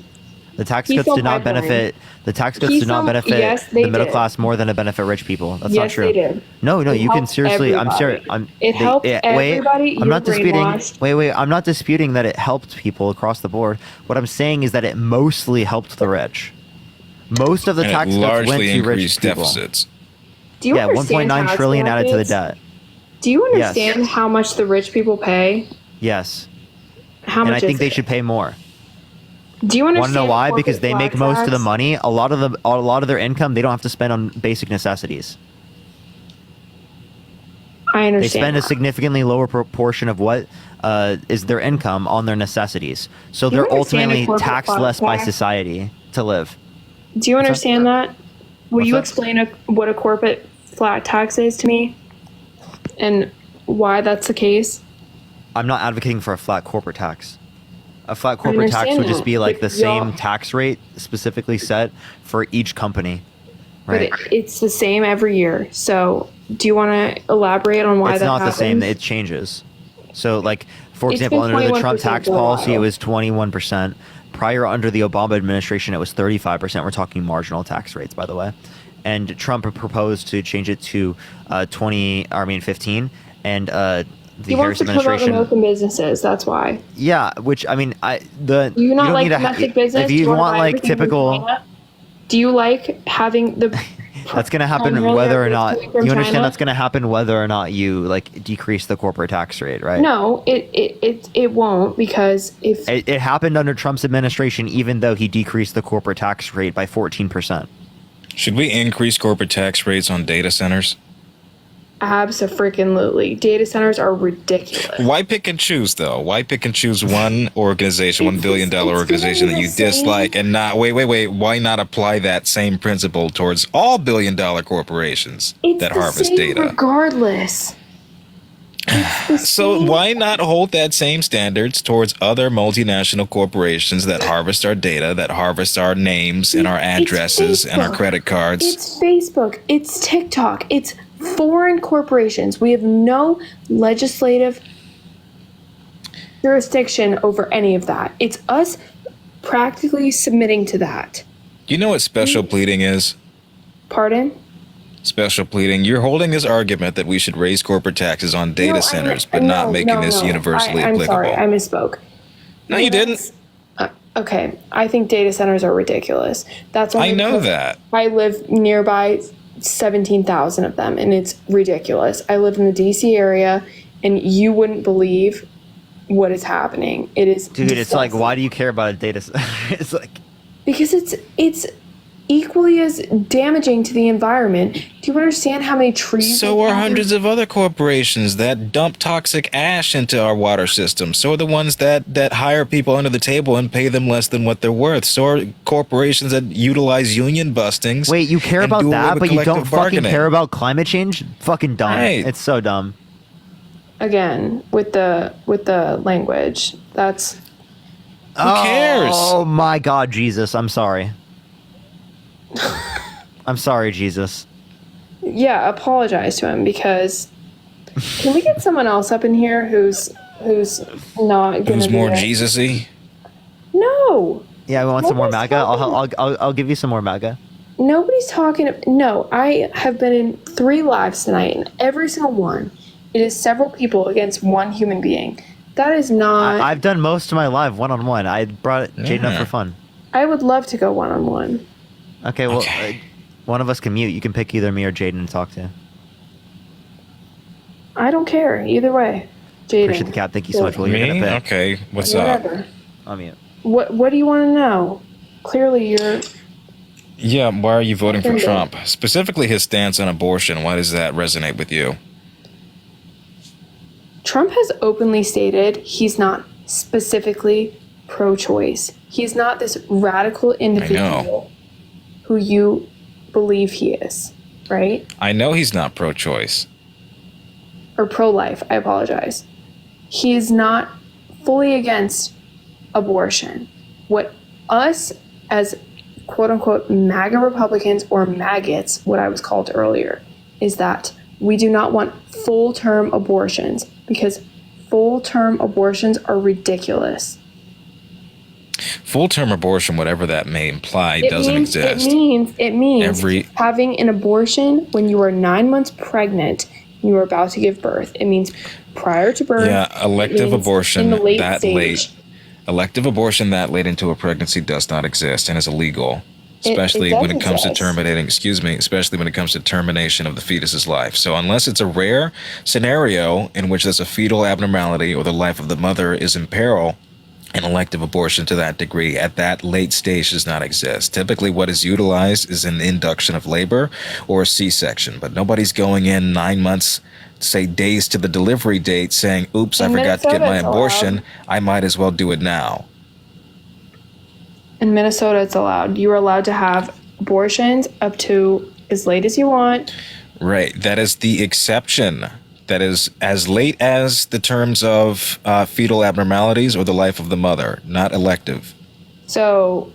B: The tax
O: Keystone
B: cuts did not
O: Pipeline.
B: benefit. The tax cuts did not
O: Keystone-
B: benefit
O: yes, they
B: the middle
O: did.
B: class more than it benefit rich people. That's not
O: Yes,
B: true.
O: they did.
B: No,
O: It
B: you can
O: helped
B: seriously. I'm sure.
O: everybody. It helped everybody.
B: I'm not
O: You're
B: disputing.
O: brainwashed.
B: Wait. I'm not disputing that it helped people across the board. What I'm saying is that it mostly helped the rich. Most of the
H: And
B: tax
H: it
B: cuts went
H: largely
B: to rich
H: increased
B: people.
H: deficits.
O: Do you
B: Yeah,
O: understand
B: 1.9
O: tax
B: trillion added to the
O: brackets?
B: debt.
O: Do you
B: Yes.
O: understand how much the rich people pay?
B: Yes.
O: How
B: and
O: much
B: I think
O: is
B: they
O: it?
B: should pay more.
O: Do you
B: Want
O: understand?
B: to know why?
O: corporate
B: Because they make
O: flat
B: most of the
O: tax?
B: money. A lot of their income they don't have to spend on basic necessities.
O: I
B: They
O: understand.
B: spend a
O: that.
B: significantly lower proportion of what is their income on their necessities. So
O: Do you
B: they're
O: understand
B: ultimately
O: a corporate
B: taxed
O: flat
B: less by
O: tax?
B: society to live.
O: Do you understand that? Will
B: What's
O: you
B: that?
O: explain what a corporate flat tax is to me, and why that's the case?
B: I'm not advocating for a flat corporate tax. A flat corporate tax
O: understand
B: would just
O: that,
B: be like
O: but
B: the same
O: y'all-
B: tax rate specifically set for each company,
O: But
B: right?
O: it's the same every year. So, do you want to elaborate on why
B: It's
O: that
B: not
O: happens?
B: the same. It changes. So, like, for
O: It's
B: example,
O: been
B: under the
O: 21%
B: Trump tax
O: for a
B: policy, it
O: while.
B: was 21%. Prior, under the Obama administration, it was 35%. We're talking marginal tax rates, by the way. And Trump proposed to change it to 15. And the
O: He wants
B: Harris
O: to promote
B: administration.
O: American businesses. That's why.
B: Yeah, which I mean,
O: Do you not
B: don't
O: like
B: need to
O: domestic business?
B: If
O: Do
B: you
O: wanna
B: want
O: buy
B: like
O: everything from
B: typical,
O: China? Do you like having the?
B: that's going to happen
O: primarily
B: whether or
O: goods
B: not
O: coming from
B: you understand.
O: China?
B: That's going to happen whether or not you like decrease the corporate tax rate, right?
O: No, it won't, because if
B: It happened under Trump's administration, even though he decreased the corporate tax rate by 14%.
H: Should we increase corporate tax rates on data centers?
O: abso-freaking-lutely, data centers are ridiculous.
H: Why pick and choose though? Why pick and choose one organization, $1 billion organization that you dislike, and not wait? Why not apply that same principle towards all billion-dollar corporations
O: It's
H: that
O: the
H: harvest
O: same
H: data?
O: regardless.
H: So why not hold that same standards towards other multinational corporations that harvest our data, that harvest our names and our addresses and our
O: Facebook.
H: credit cards?
O: It's Facebook. It's TikTok. It's foreign corporations. We have no legislative jurisdiction over any of that. It's us practically submitting to that.
H: You know what special pleading is?
O: Pardon?
H: Special pleading. You're holding this argument that we should raise corporate taxes on data centers, but not making this universally
O: I'm
H: applicable.
O: sorry, I misspoke.
H: No, you didn't.
O: Okay, I think data centers are ridiculous. That's only
H: I know
O: because
H: that.
O: I live nearby 17,000 of them, and it's ridiculous. I live in the DC area, and you wouldn't believe what is happening. It is
B: Dude, it's like, why do you care about a data center? It's like,
O: because it's equally as damaging to the environment. Do you understand how many trees?
H: So are hundreds of other corporations that dump toxic ash into our water system. So are the ones that hire people under the table and pay them less than what they're worth. So are corporations that utilize union bustings.
B: wait, you care
H: and
B: about
H: do away
B: that,
H: with
B: but you don't
H: collective
B: fucking
H: bargaining.
B: care about climate change? Fucking dumb.
H: Right.
B: It's so dumb.
O: Again with the language. That's
H: Who cares?
B: Oh my God, Jesus! I'm sorry. I'm sorry, Jesus.
O: yeah. Apologize to him, because can we get someone else up in here who's not gonna
H: Who's
O: be
H: more
O: a-
H: Jesus-y?
O: No.
B: Yeah, we want some more
O: Nobody's
B: MAGA. I'll give you some more MAGA.
O: Nobody's talking. No, I have been in 3 lives tonight, and every single one, it is several people against one human being. That is not.
B: I've done most of my live one-on-one. I brought Jaden up for fun.
O: I would love to go one-on-one.
B: Okay, well, one of us can mute. You can pick either me or Jaden to talk to.
O: I don't care either way. Jaden.
B: Appreciate the cat. Thank you so much. Will you
H: Me?
B: gonna pick?
H: Okay, what's
O: Whatever.
H: up?
B: I'll mute.
O: What do you want to know? Clearly, you're.
H: Yeah, why are you voting for
O: Offended.
H: Trump? Specifically his stance on abortion. Why does that resonate with you?
O: Trump has openly stated he's not specifically pro-choice. He's not this radical individual who you believe he is, right?
H: I know he's not pro-choice.
O: Or pro-life, I apologize. He is not fully against abortion. What us as quote-unquote MAGA Republicans or maggots, what I was called earlier, is that we do not want full-term abortions because full-term abortions are ridiculous.
H: Full-term abortion, whatever that may imply, doesn't exist.
O: It means having an abortion when you are 9 months pregnant, you are about to give birth. It means prior to birth.
H: Yeah, elective abortion
O: in the late
H: that
O: stage.
H: late. Elective abortion that late into a pregnancy does not exist and is illegal, especially when it
O: does
H: comes to
O: exist.
H: terminating. Especially when it comes to termination of the fetus's life. So unless it's a rare scenario in which there's a fetal abnormality or the life of the mother is in peril, an elective abortion to that degree at that late stage does not exist. Typically what is utilized is an induction of labor or a C-section, but nobody's going in 9 months, say days to the delivery date saying, oops, I
O: In
H: forgot to get my
O: Minnesota, it's
H: abortion.
O: allowed.
H: I might as well do it now.
O: In Minnesota, it's allowed. You are allowed to have abortions up to as late as you want.
H: Right. That is the exception. That is as late as the terms of fetal abnormalities or the life of the mother, not elective.
O: So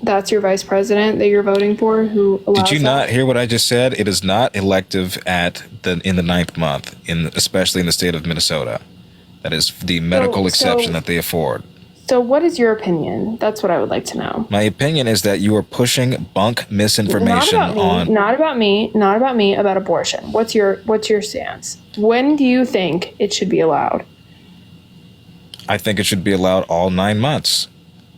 O: that's your vice president that you're voting for who allows
H: Did you
O: that?
H: not hear what I just said? It is not elective in the 9th month, especially in the state of Minnesota. That is the medical exception that they afford.
O: So what is your opinion? That's what I would like to know.
H: My opinion is that you are pushing bunk misinformation
O: Not about me, about abortion. What's your stance? When do you think it should be allowed?
H: I think it should be allowed all 9 months.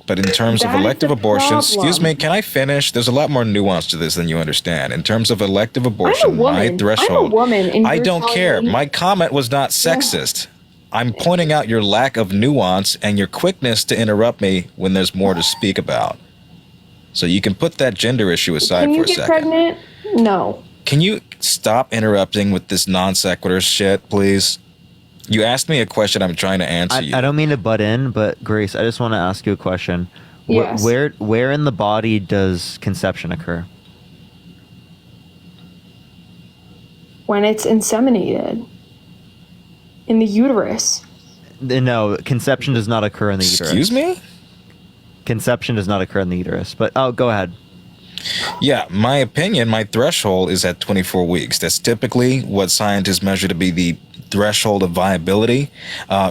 H: But in terms of
O: That is
H: elective
O: the
H: abortion, excuse
O: problem.
H: me, can I finish? There's a lot more nuance to this than you understand. In terms of elective abortion, my threshold,
O: I'm a woman, and
H: I
O: you're
H: don't
O: telling
H: care.
O: me-
H: My comment was not sexist. I'm pointing out your lack of nuance and your quickness to interrupt me when there's more to speak about. So you can put that gender issue aside
O: Can
H: for
O: you
H: a
O: get
H: second.
O: pregnant? No.
H: Can you stop interrupting with this non sequitur shit, please? You asked me a question. I'm trying to answer you.
B: I don't mean to butt in, but Grace, I just want to ask you a question.
O: Yes.
B: Where in the body does conception occur?
O: When it's inseminated. In the uterus.
B: No, conception does not occur in the uterus.
H: Excuse me?
B: Conception does not occur in the uterus. But go ahead.
H: Yeah, my opinion, my threshold is at 24 weeks. That's typically what scientists measure to be the threshold of viability,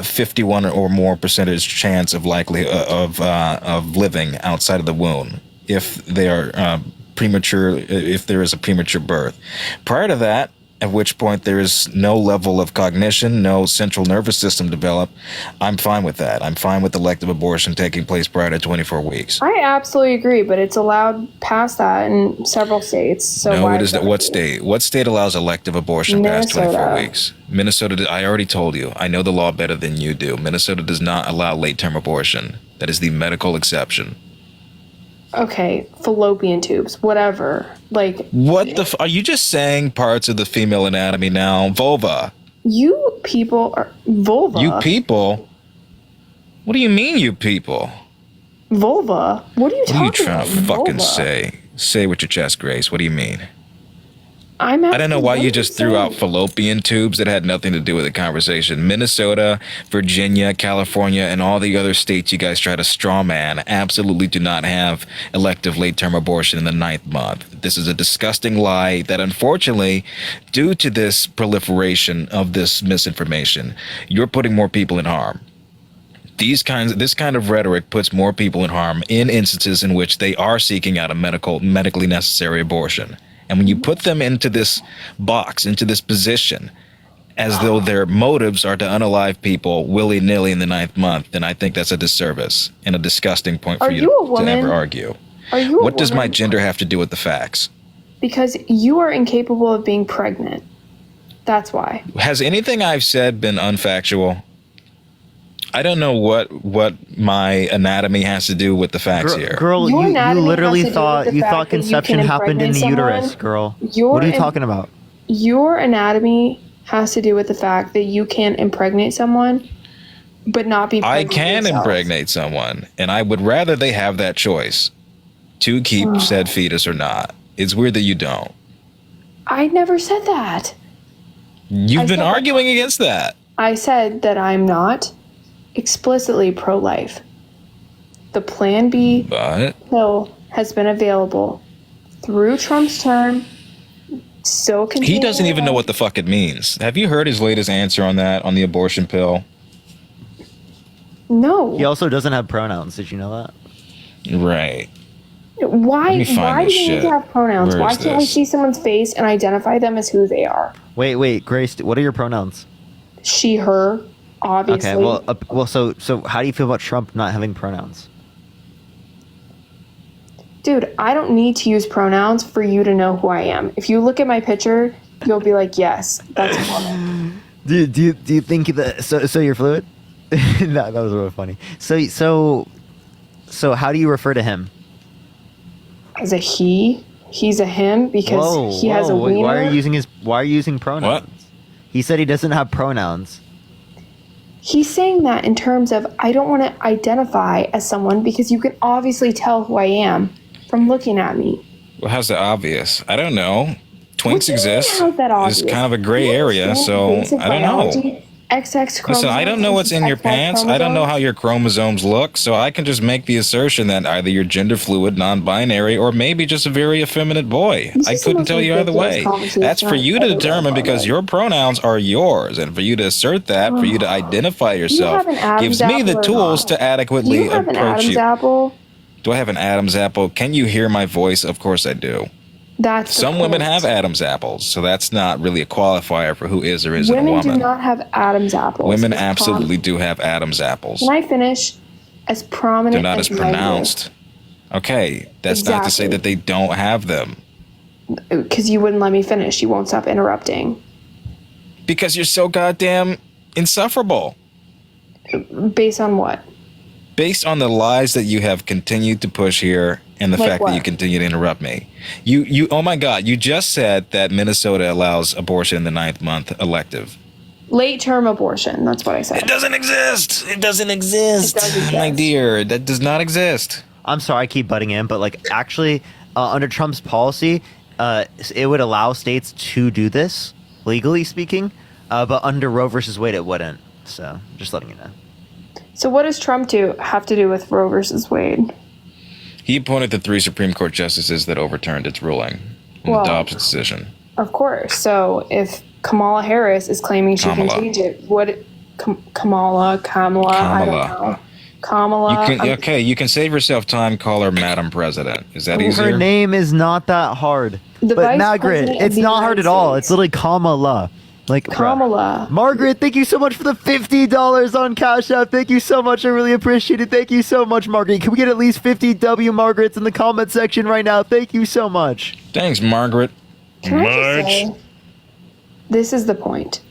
H: 51 or more percentage chance of of living outside of the womb if they are premature, if there is a premature birth. Prior to that, at which point there is no level of cognition, no central nervous system developed, I'm fine with that. I'm fine with elective abortion taking place prior to 24 weeks.
O: I absolutely agree, but it's allowed past that in several states. So
H: No,
O: why
H: it is not. What state? What state allows elective abortion past 24
O: Minnesota.
H: weeks? Minnesota, I already told you. I know the law better than you do. Minnesota does not allow late-term abortion. That is the medical exception.
O: Okay, fallopian tubes, whatever. Like,
H: What the are you just saying parts of the female anatomy now? Vulva.
O: you people are vulva.
H: You people? What do you mean, you people?
O: Vulva. What are you
H: What are you
O: talking
H: trying
O: about?
H: to fucking
O: vulva?
H: say? Say with your chest, Grace. What do you mean?
O: I'm
H: I don't know
O: asking
H: why
O: what
H: you
O: you're
H: just threw out
O: saying.
H: fallopian tubes that had nothing to do with the conversation. Minnesota, Virginia, California, and all the other states you guys try to straw man absolutely do not have elective late-term abortion in the 9th month. This is a disgusting lie that unfortunately, due to this proliferation of this misinformation, you're putting more people in harm. This kind of rhetoric puts more people in harm in instances in which they are seeking out a medically necessary abortion. And when you put them into this box, into this position, as though their motives are to unalive people willy-nilly in the 9th month, then I think that's a disservice and a disgusting point for
O: Are
H: you
O: you a
H: to
O: woman?
H: ever argue.
O: Are you a
H: What does my
O: woman?
H: gender have to do with the facts?
O: Because you are incapable of being pregnant. That's why.
H: Has anything I've said been unfactual? I don't know what my anatomy has to do with the facts here.
B: Girl,
O: Your
B: you
O: anatomy
B: literally
O: has to do with
B: thought
O: the
B: you
O: fact
B: thought
O: that you
B: conception
O: can
B: happened in
O: impregnate
B: the uterus,
O: someone.
B: girl.
O: Your
B: What are you
O: im-
B: talking about?
O: Your anatomy has to do with the fact that you can impregnate someone, but not be
H: I
O: pregnant
H: can
O: yourself.
H: impregnate someone, and I would rather they have that choice to keep said fetus or not. It's weird that you don't.
O: I never said that.
H: You've been
O: said-
H: arguing against that.
O: I said that I'm not explicitly pro-life. The Plan B
H: But
O: pill has been available through Trump's term. So
H: he doesn't even know what the fuck it means. Have you heard his latest answer on that, on the abortion pill?
O: No.
B: He also doesn't have pronouns. Did you know that?
H: Right.
O: Why?
H: Let me find
O: Why do
H: this
O: you need
H: shit.
O: to have pronouns?
H: Where
O: Why
H: is
O: can't we
H: this?
O: see someone's face and identify them as who they are?
B: Wait, Grace. What are your pronouns?
O: She, her, obviously.
B: Okay. Well. So how do you feel about Trump not having pronouns?
O: Dude, I don't need to use pronouns for you to know who I am. If you look at my picture, you'll be like, yes, that's a woman.
B: Do you think that so you're fluid? No, that was really funny. So how do you refer to him?
O: As a he, he's a him because he has a
B: wait,
O: wiener.
B: Why are you using pronouns? He said he doesn't have pronouns.
O: He's saying that in terms of I don't want to identify as someone because you can obviously tell who I am from looking at me.
H: Well, how's that obvious? I don't know. Twinks exist.
O: How's that obvious?
H: It's kind of a gray area, so
O: Basic
H: I don't know.
O: biology, XX chromosomes.
H: Listen, I don't know what's in your
O: XX
H: pants. I don't know
O: chromosomes.
H: how your chromosomes look, so I can just make the assertion that either you're gender fluid, non-binary, or maybe just a very effeminate boy.
O: This
H: I
O: is the
H: couldn't
O: most
H: tell you either
O: ridiculous
H: way.
O: conversation
H: That's for you to
O: I've ever
H: determine
O: been
H: because
O: in.
H: your pronouns are yours, and for you to assert that, for you to identify yourself,
O: have an Adam's
H: gives me the
O: apple or
H: tools
O: not?
H: to adequately
O: You have an
H: approach
O: Adam's
H: you.
O: apple.
H: Do I have an Adam's apple? Can you hear my voice? Of course I do.
O: That's the
H: Some women
O: point.
H: have Adam's apples, so that's not really a qualifier for who is or isn't a
O: Women
H: woman.
O: do not have Adam's apples.
H: Women
O: It's
H: absolutely do have Adam's apples.
O: Can I finish? As prominent
H: They're not as
O: my
H: pronounced. Okay, that's not to say
O: Exactly.
H: that they don't have them.
O: Because you wouldn't let me finish. You won't stop interrupting.
H: Because you're so goddamn insufferable.
O: Based on what?
H: Based on the lies that you have continued to push here and the
O: Like
H: fact
O: what?
H: that you continue to interrupt me. You oh my God, you just said that Minnesota allows abortion in the 9th month elective.
O: Late term abortion. That's what I said.
H: It doesn't exist. It doesn't exist.
O: It does exist.
H: My dear, that does not exist.
B: I'm sorry, I keep butting in, but like actually, under Trump's policy, it would allow states to do this legally speaking, but under Roe versus Wade, it wouldn't. So just letting you know.
O: So what does Trump have to do with Roe versus Wade?
H: He appointed the 3 Supreme Court justices that overturned its ruling and
O: Well-
H: the Dobbs decision.
O: Of course. So if Kamala Harris is claiming she
H: Kamala.
O: can change it, Kamala, I don't know. Kamala.
H: You can save yourself time. Call her Madam President. Is that easier?
B: Her name is not that hard.
O: The
B: but
O: Vice
B: Margaret,
O: President of
B: it's
O: the
B: not hard
O: United
B: at all.
O: States.
B: It's literally Kamala. Like
O: Kamala.
B: Margaret, thank you so much for the $50 on Cash App. Thank you so much. I really appreciate it. Thank you so much, Margaret. Can we get at least 50 W Margarets in the comment section right now? Thank you so much.
H: Thanks, Margaret.
O: Can I just say, this is the point.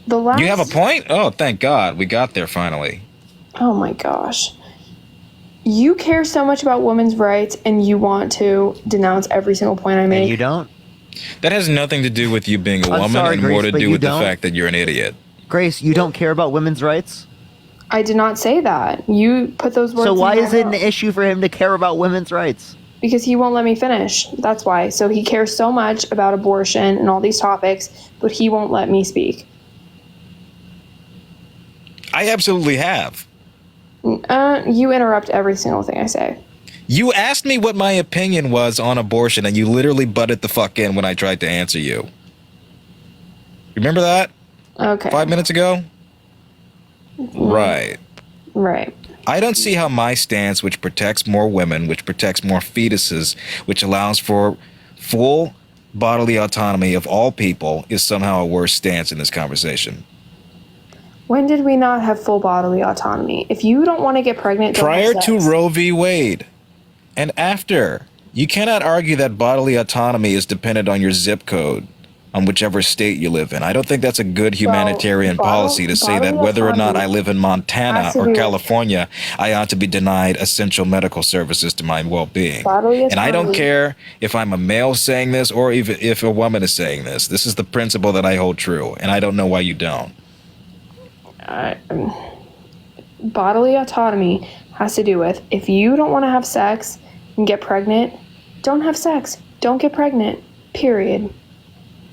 O: The last.
H: You have a point? Oh, thank God. We got there finally.
O: Oh my gosh. You care so much about women's rights and you want to denounce every single point I make.
B: And you don't?
H: That has nothing to do with you being a
B: I'm
H: woman
B: sorry,
H: and
B: Grace,
H: more to
B: but
H: do
B: you
H: with
B: don't?
H: the fact that you're an idiot.
B: Grace, you don't care about women's rights?
O: I did not say that. You put those words
B: So why
O: in my
B: is it an
O: mouth.
B: issue for him to care about women's rights?
O: Because he won't let me finish. That's why. So he cares so much about abortion and all these topics, but he won't let me speak.
H: I absolutely have.
O: You interrupt every single thing I say.
H: You asked me what my opinion was on abortion, and you literally butted the fuck in when I tried to answer you. Remember that?
O: Okay.
H: 5 minutes ago? Right.
O: Right.
H: I don't see how my stance, which protects more women, which protects more fetuses, which allows for full bodily autonomy of all people, is somehow a worse stance in this conversation.
O: When did we not have full bodily autonomy? If you don't want to get pregnant, don't
H: Prior
O: have
H: to
O: sex.
H: Roe v. Wade and after, you cannot argue that bodily autonomy is dependent on your zip code. on whichever state you live in. I don't think that's a good humanitarian policy to say that
O: bodily
H: whether or not
O: autonomy
H: I live in Montana
O: has to
H: or
O: do with-
H: California, I ought to be denied essential medical services to my well-being.
O: Bodily
H: And I don't
O: autonomy.
H: care if I'm a male saying this or even if a woman is saying this. This is the principle that I hold true, and I don't know why you don't.
O: Bodily autonomy has to do with if you don't want to have sex and get pregnant, don't have sex. Don't get pregnant. Period.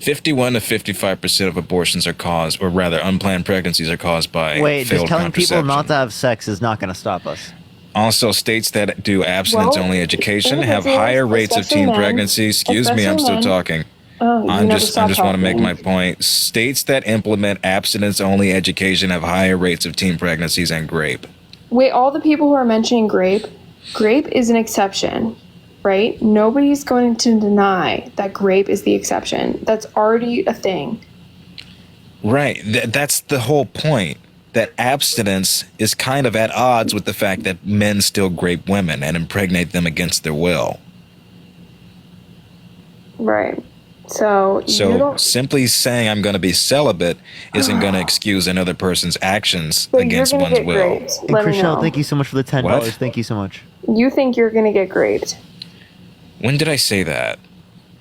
H: 51 to 55% of abortions are caused, or rather, unplanned pregnancies are caused by
B: Wait,
H: failed
B: just telling people
H: contraception.
B: not to have sex is not going to stop us.
H: Also, states that do abstinence-only education have
O: individuals,
H: higher rates of
O: especially
H: teen
O: men,
H: pregnancy. Excuse me, I'm
O: especially
H: still
O: men.
H: talking.
O: Oh, you
H: I
O: never
H: just
O: stop
H: want to make
O: talking.
H: my point. States that implement abstinence-only education have higher rates of teen pregnancies and grape.
O: Wait, all the people who are mentioning grape is an exception, right? Nobody's going to deny that grape is the exception. That's already a thing.
H: Right. That's the whole point. That abstinence is kind of at odds with the fact that men still grape women and impregnate them against their will.
O: Right. So, you
H: So
O: don't.
H: simply saying I'm going to be celibate isn't going to excuse another person's actions
O: But you're
H: against
O: gonna
H: one's
O: get
H: will.
O: graped.
B: And
O: Let me
B: Chriselle,
O: know.
B: thank you so much for the $10.
H: What?
B: Thank you so much.
O: You think you're going to get graped.
H: When did I say that?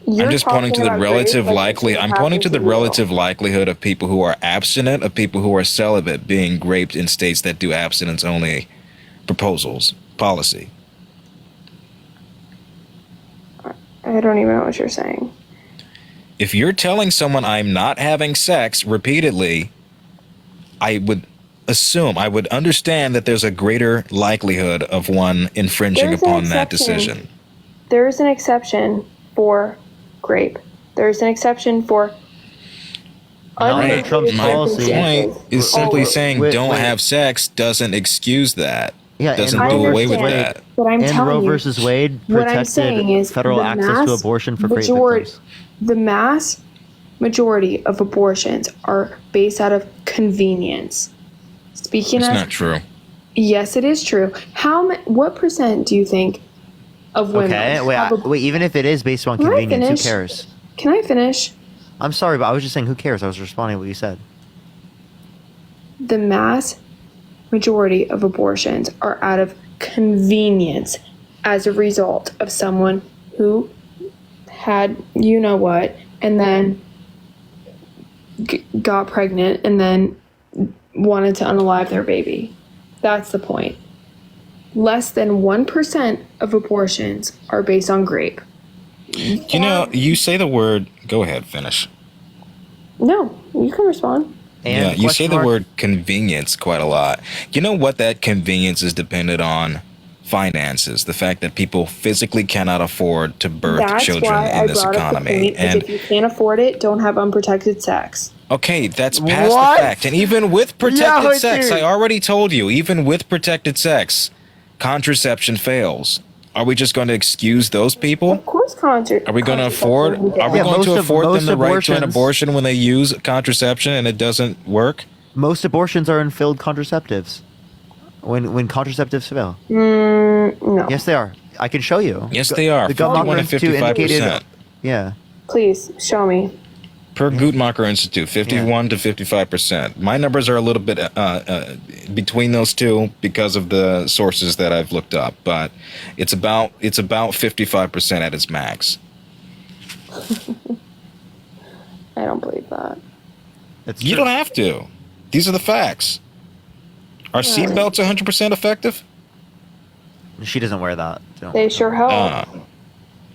O: You're
H: I'm just pointing to
O: talking
H: the
O: about
H: relative
O: grape like it's
H: likely.
O: gonna
H: I'm pointing to
O: happen
H: the
O: you.
H: relative likelihood of people who are abstinent, of people who are celibate, being graped in states that do abstinence-only proposals policy.
O: I don't even know what you're saying.
H: If you're telling someone I'm not having sex repeatedly, I would assume, I would understand that there's a greater likelihood of one infringing
O: There's an
H: upon that
O: exception.
H: decision.
O: There is an exception for grape. There is an exception for
B: Not under Trump's
H: My
B: policy.
H: point is simply saying
B: Wait,
H: don't
B: wait.
H: have sex doesn't excuse that.
B: Yeah,
H: Doesn't
B: and
H: do
B: Roe
H: away with
B: versus Wade.
H: that.
O: But I'm
B: and
O: telling
B: Roe
O: you,
B: versus Wade
O: what I'm saying
B: protected
O: is
B: federal
O: the
B: access to
O: mass
B: abortion for rape
O: majority-
B: victims.
O: The mass majority of abortions are based out of convenience. Speaking
H: It's
O: of,
H: not true.
O: yes, it is true. What percent do you think of women?
B: Okay, wait,
O: have
B: wait. Even if it is based on
O: Can I
B: convenience, who
O: finish?
B: cares?
O: Can I finish?
B: I'm sorry, but I was just saying, who cares? I was responding to what you said.
O: The mass majority of abortions are out of convenience as a result of someone who had you know what and then got pregnant and then wanted to unalive their baby. That's the point. Less than 1% of abortions are based on grape.
H: You know, you say the word, go ahead, finish.
O: No, you can respond.
H: Yeah, you say
B: question
H: the
B: mark-
H: word convenience quite a lot. You know what that convenience is dependent on? Finances. The fact that people physically cannot afford to birth
O: That's
H: children
O: why I
H: in this
O: brought up the
H: economy.
O: point, is
H: And
O: if you can't afford it, don't have unprotected sex.
H: okay, that's past
B: What?
H: the fact. And even with protected
B: Yeah,
H: sex,
B: dude.
H: I already told you, even with protected sex, contraception fails. Are we just going to excuse those people?
O: Of course,
H: Are we going to afford? Are we
B: Yeah,
H: going
B: most
H: to
B: of-
H: afford them
B: most
H: the right to an
B: abortions-
H: abortion when they use contraception and it doesn't work?
B: Most abortions are in filled contraceptives. When contraceptives fail.
O: No.
B: Yes, they are. I can show you.
H: Yes, they are.
B: The
H: 51 to
B: Guttmacher Institute indicated.
H: 55%.
B: Yeah.
O: Please show me.
H: Per Guttmacher Institute, 51 to 55%. My numbers are a little bit between those two because of the sources that I've looked up, but it's about 55% at its max.
O: I don't believe that.
H: You don't have to. These are the facts. Are seatbelts 100% effective?
B: She doesn't wear that. So.
O: They sure help.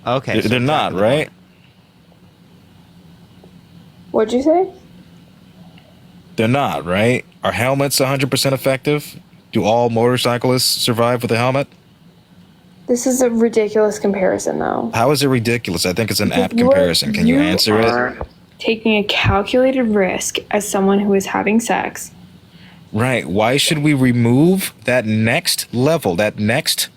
B: Okay.
H: They're not, right?
O: What'd you say?
H: They're not, right? Are helmets 100% effective? Do all motorcyclists survive with a helmet?
O: This is a ridiculous comparison, though.
H: How is it ridiculous? I think it's an
O: Because
H: apt comparison. Can you answer
O: are
H: it?
O: Taking a calculated risk as someone who is having sex.
H: Right. Why should we remove that next level, that next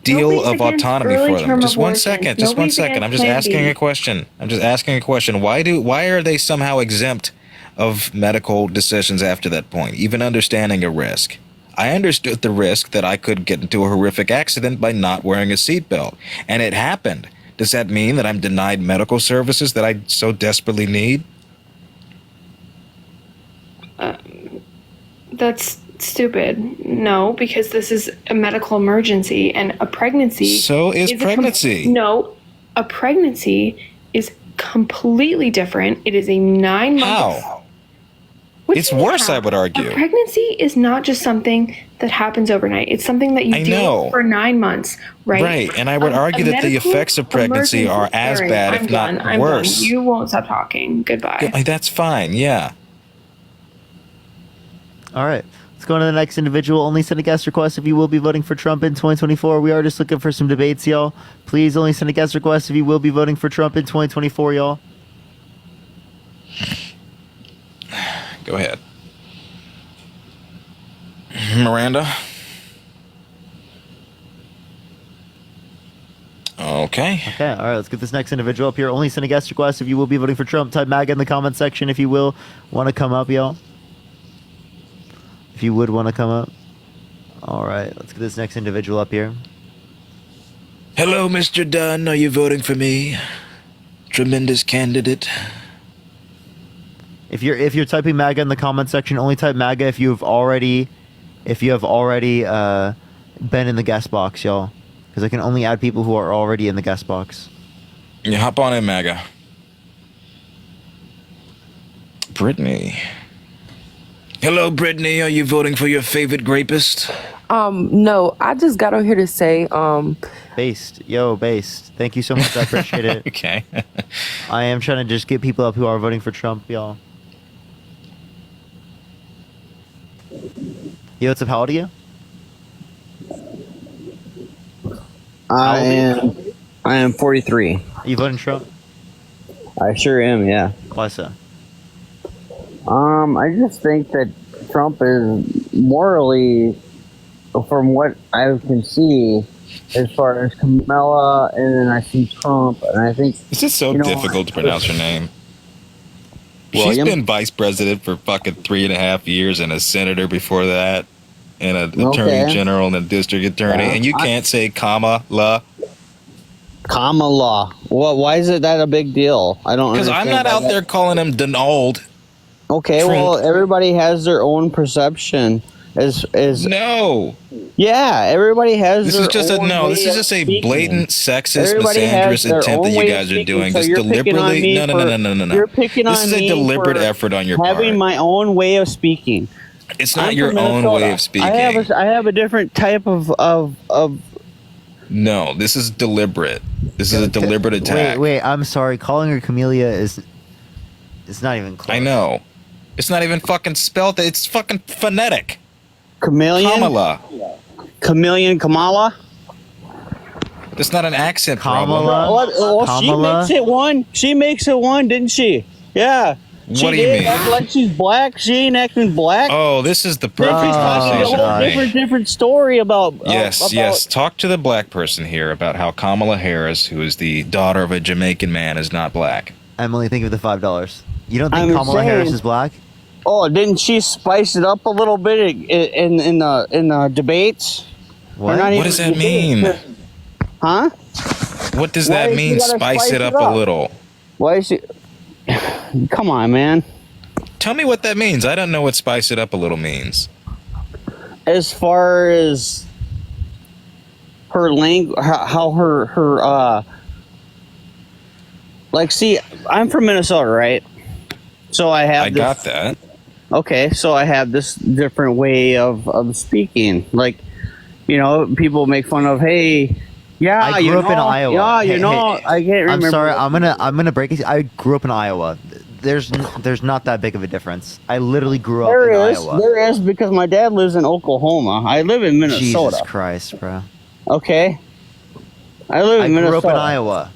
H: deal
O: Nobody's
H: of
O: against
H: autonomy for
O: early-term
H: them? Just one
O: abortions.
H: second. Just one
O: Nobody's
H: second. I'm
O: against
H: just
O: Plan
H: asking
O: B.
H: a question. I'm just asking a question. Why are they somehow exempt of medical decisions after that point, even understanding a risk? I understood the risk that I could get into a horrific accident by not wearing a seatbelt, and it happened Does that mean that I'm denied medical services that I so desperately need?
O: That's stupid. No, because this is a medical emergency and a pregnancy.
H: So is pregnancy.
O: No, a pregnancy is completely different. It is a 9 month.
H: How? It's worse, I would argue.
O: A pregnancy is not just something that happens overnight. It's something that you
H: I
O: do
H: know.
O: for 9 months, right?
H: Right, and I would argue that the
O: medical
H: effects of pregnancy are
O: emergency-
H: as
O: Aaron,
H: bad,
O: I'm
H: if not
O: done. I'm
H: worse.
O: done. You won't stop talking. Goodbye.
H: Yeah, that's fine, yeah.
B: All right. Let's go on to the next individual. Only send a guest request if you will be voting for Trump in 2024. We are just looking for some debates, y'all. Please only send a guest request if you will be voting for Trump in 2024, y'all.
H: Go ahead. Miranda? Okay.
B: Okay, all right, let's get this next individual up here. Only send a guest request if you will be voting for Trump. Type MAGA in the comment section if you will want to come up, y'all. If you would want to come up. All right, let's get this next individual up here.
H: Hello, Mr. Dunn. Are you voting for me? Tremendous candidate.
B: If you're typing MAGA in the comment section, only type MAGA if you have already been in the guest box, y'all. Because I can only add people who are already in the guest box.
H: Yeah, hop on in, MAGA. Brittany. Hello, Brittany. Are you voting for your favorite rapist?
G: No, I just got on here to say,
B: Based. Yo, Based. Thank you so much. I appreciate it.
H: Okay.
B: I am trying to just get people up who are voting for Trump, y'all. Yo, what's up? How old are you?
L: I am 43.
B: Are you voting Trump?
L: I sure am, yeah.
B: Why so?
L: I just think that Trump is morally, from what I can see, as far as Kamala, and then I see Trump, and I think...
H: It's just so difficult to pronounce her name. She's been vice president for fucking 3.5 years and a senator before that, and an attorney general and a district attorney, and you can't say Kamala.
L: Kamala. Well, why is it that a big deal? I don't
H: Because
L: understand.
H: I'm not out there calling him Donald.
L: Okay,
H: Trump.
L: well, everybody has their own perception.
H: No.
L: Yeah, everybody has
H: This
L: their
H: is just
L: own
H: this
L: way
H: is just
L: of
H: a
L: speaking.
H: blatant sexist,
L: Everybody has
H: misandrous
L: their
H: attempt that
L: own
H: you
L: way of
H: guys are
L: speaking,
H: doing.
L: so
H: Just
L: you're picking on
H: deliberately.
L: me
H: No.
L: You're picking
H: This
L: on
H: is a
L: me
H: deliberate
L: for
H: effort on your
L: having
H: part.
L: my own way of speaking.
H: It's not
L: I'm
H: your
L: from
H: own
L: Minnesota.
H: way of speaking.
L: I have a different type of
H: No, this is deliberate. This is a deliberate attack.
B: Wait, I'm sorry. Calling her Camellia is not even close.
H: I know. It's not even fucking spelled. It's fucking phonetic.
L: chameleon.
H: Kamala.
L: Chameleon Kamala.
H: It's not an accent
B: Kamala.
L: What? Oh,
B: Kamala?
L: She makes it one, didn't she? Yeah. She
H: What do you
L: did.
H: mean?
L: Act like she's black. She ain't acting black.
H: Oh, this is the
L: Then
H: perfect
L: she's talking a
H: conversation
L: whole
H: for me.
L: different story about.
H: Yes. Talk to the black person here about how Kamala Harris, who is the daughter of a Jamaican man, is not black.
B: Emily, think of the $5. You don't think
L: I'm
B: Kamala Harris
L: saying-
B: is black?
L: Oh, didn't she spice it up a little bit in the debates?
B: What?
L: Or not
H: What
L: even
H: does that
L: debates.
H: mean?
L: Huh?
H: What does
L: Why
H: that
L: is she
H: mean?
L: gotta
H: Spice it up a little.
L: Why is she? Come on, man.
H: Tell me what that means. I don't know what spice it up a little means.
L: As far as her language, how her like, see, I'm from Minnesota, right? So I have.
H: I got that.
L: Okay, so I have this different way of speaking. Like, people make fun of, hey, yeah,
B: I grew up in Iowa.
L: Yeah,
B: Hey,
L: I can't remember.
B: I'm sorry. I'm gonna break it. I grew up in Iowa. There's not that big of a difference. I literally grew up in Iowa.
L: There is, because my dad lives in Oklahoma. I live in Minnesota.
B: Jesus Christ, bro.
L: Okay. I live in Minnesota.
B: I grew up in Iowa.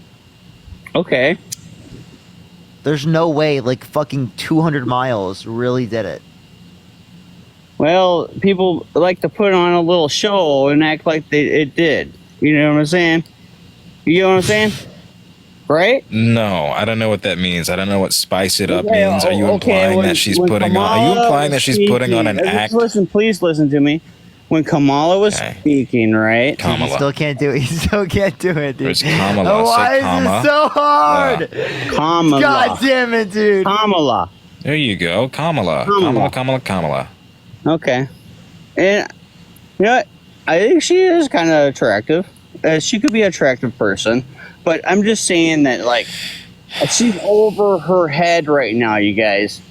L: Okay.
B: There's no way, like, fucking 200 miles really did it.
L: Well, people like to put on a little show and act like it did. You know what I'm saying? You know what I'm saying? Right?
H: No, I don't know what that means. I don't know what spice it up
L: Okay,
H: means. Are you
L: okay,
H: implying
L: when-
H: that she's
L: when
H: putting on? Are you
L: Kamala
H: implying that
L: was
H: she's putting on an
L: speaking-
H: act?
L: Listen, please listen to me. when Kamala was speaking, right?
B: He still can't do it. He still can't do it, dude.
H: Where's Kamala?
B: Why
H: Say
B: is
H: Kama.
B: it so hard?
L: Kamala.
B: God damn it, dude.
L: Kamala.
H: There you go. Kamala. Kamala.
L: Okay. And you know what? I think she is kind of attractive. She could be an attractive person. But I'm just saying that, like, she's over her head right now, you guys.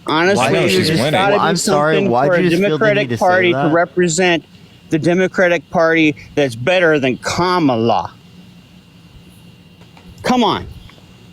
L: Honestly,
H: she's winning.
L: gotta be
B: I'm sorry,
L: something
B: why'd
L: for
B: you
L: a
B: just feel the
L: Democratic
B: need to say
L: Party to
B: that?
L: represent the Democratic Party that's better than Kamala. Come on.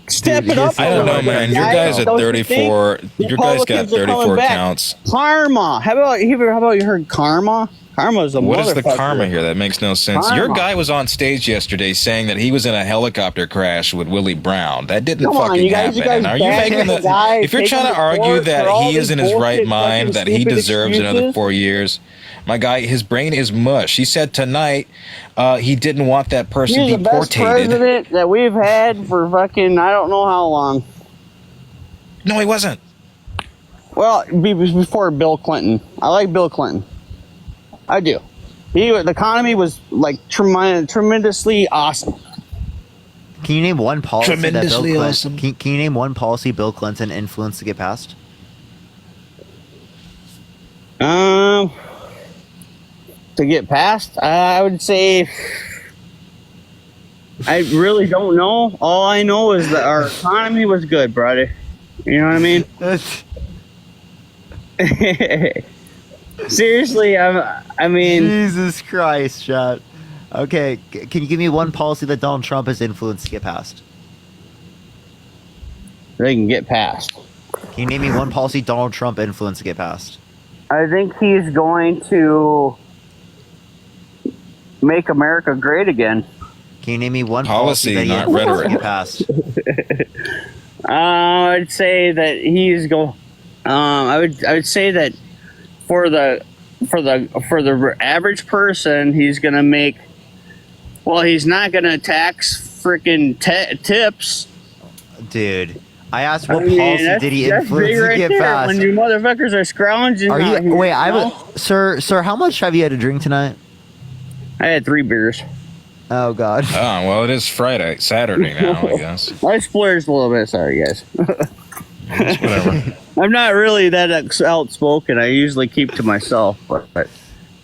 L: Step it up.
H: I don't know, man. Your guys at
L: Don't you
H: 34.
L: think?
H: Your guys got
L: Republicans are coming
H: 34
L: back.
H: counts.
L: Karma. How about you heard karma? Karma's a
H: What is the
L: motherfucker.
H: karma here? That makes no sense. Your
L: Karma.
H: guy was on stage yesterday saying that he was in a helicopter crash with Willie Brown. That didn't
L: Come on,
H: fucking
L: you guys
H: happen. And are you
L: bagging
H: making
L: the guy,
H: if you're
L: taking
H: trying to
L: the
H: argue
L: court for
H: that
L: all
H: he is
L: these
H: in his right
L: bullshit,
H: mind,
L: fucking
H: that he
L: stupid
H: deserves another
L: excuses?
H: 4 years, my guy, his brain is mush. He said tonight he didn't want that person
L: He's the best
H: deportated.
L: president that we've had for fucking I don't know how long.
H: No, he wasn't.
L: Well, before Bill Clinton. I like Bill Clinton. I do. The economy was like tremendously awesome.
B: Can you name one policy that Bill
H: Tremendously
B: Clinton?
H: awesome.
B: Can you name one policy Bill Clinton influenced to get passed?
L: To get passed, I would say I really don't know. All I know is that our economy was good, brother. You know what I mean? Seriously, I mean,
B: Jesus Christ, shot. Okay, can you give me one policy that Donald Trump has influenced to get passed?
L: They can get passed.
B: Can you name me one policy Donald Trump influenced to get passed?
L: I think he's going to make America great again.
B: Can you name me one
H: Policy,
B: policy that he
H: not
B: influenced to
H: rhetoric.
B: get passed?
L: I'd say that he's go. I would say that for the average person, he's gonna make. Well, he's not gonna tax freaking tips.
B: Dude, I asked what
L: I mean,
B: policy
L: that's-
B: did he
L: that's
B: influence
L: big
B: to
L: right
B: get
L: there,
B: passed?
L: When you motherfuckers are scrounging.
B: Are
L: out
B: you
L: here,
B: wait?
L: you know?
B: Sir, how much have you had to drink tonight?
L: I had 3 beers.
B: Oh God.
H: Oh, well, it is Saturday now, I guess.
L: I splurged a little bit. Sorry, guys.
H: Whatever.
L: I'm not really that outspoken. I usually keep to myself, but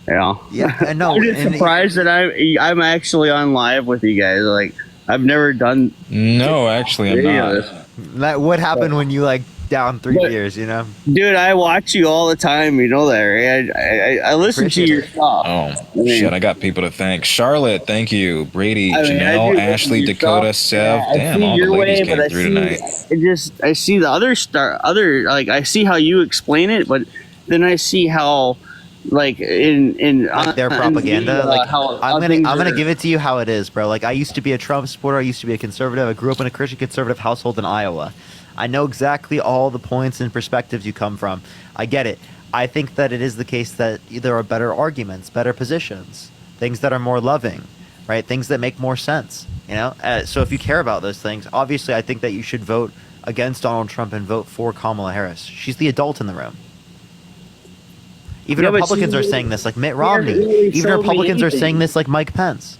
L: you know.
B: Yeah, no.
L: I'm just surprised that I'm actually on live with you guys. Like I've never done.
H: No, actually, I'm
L: videos.
H: not.
B: What happened when you like down 3 beers? You know.
L: Dude, I watch you all the time. You know that, right? I listen to your stuff.
H: Oh, shit, I got people to thank. Charlotte, thank you. Brady,
L: I mean, I
H: Janelle,
L: do
H: Ashley,
L: listen to
H: Dakota,
L: your
H: Sev.
L: stuff.
H: Damn,
L: I
H: all
L: see
H: the
L: your
H: ladies
L: way,
H: came
L: but
H: through tonight.
L: I see the other like I see how you explain it, but then I see how like in
B: Like their propaganda. Like
L: how
B: I'm
L: things
B: gonna
L: are-
B: give it to you how it is, bro. Like I used to be a Trump supporter. I used to be a conservative. I grew up in a Christian conservative household in Iowa. I know exactly all the points and perspectives you come from. I get it. I think that it is the case that there are better arguments, better positions, things that are more loving, right? Things that make more sense. You know. So if you care about those things, obviously, I think that you should vote against Donald Trump and vote for Kamala Harris. She's the adult in the room. Even
L: Yeah, but
B: Republicans
L: she-
B: are saying this, like Mitt
L: she
B: Romney.
L: hasn't really
B: Even
L: showed me
B: Republicans are
L: anything.
B: saying this, like Mike Pence.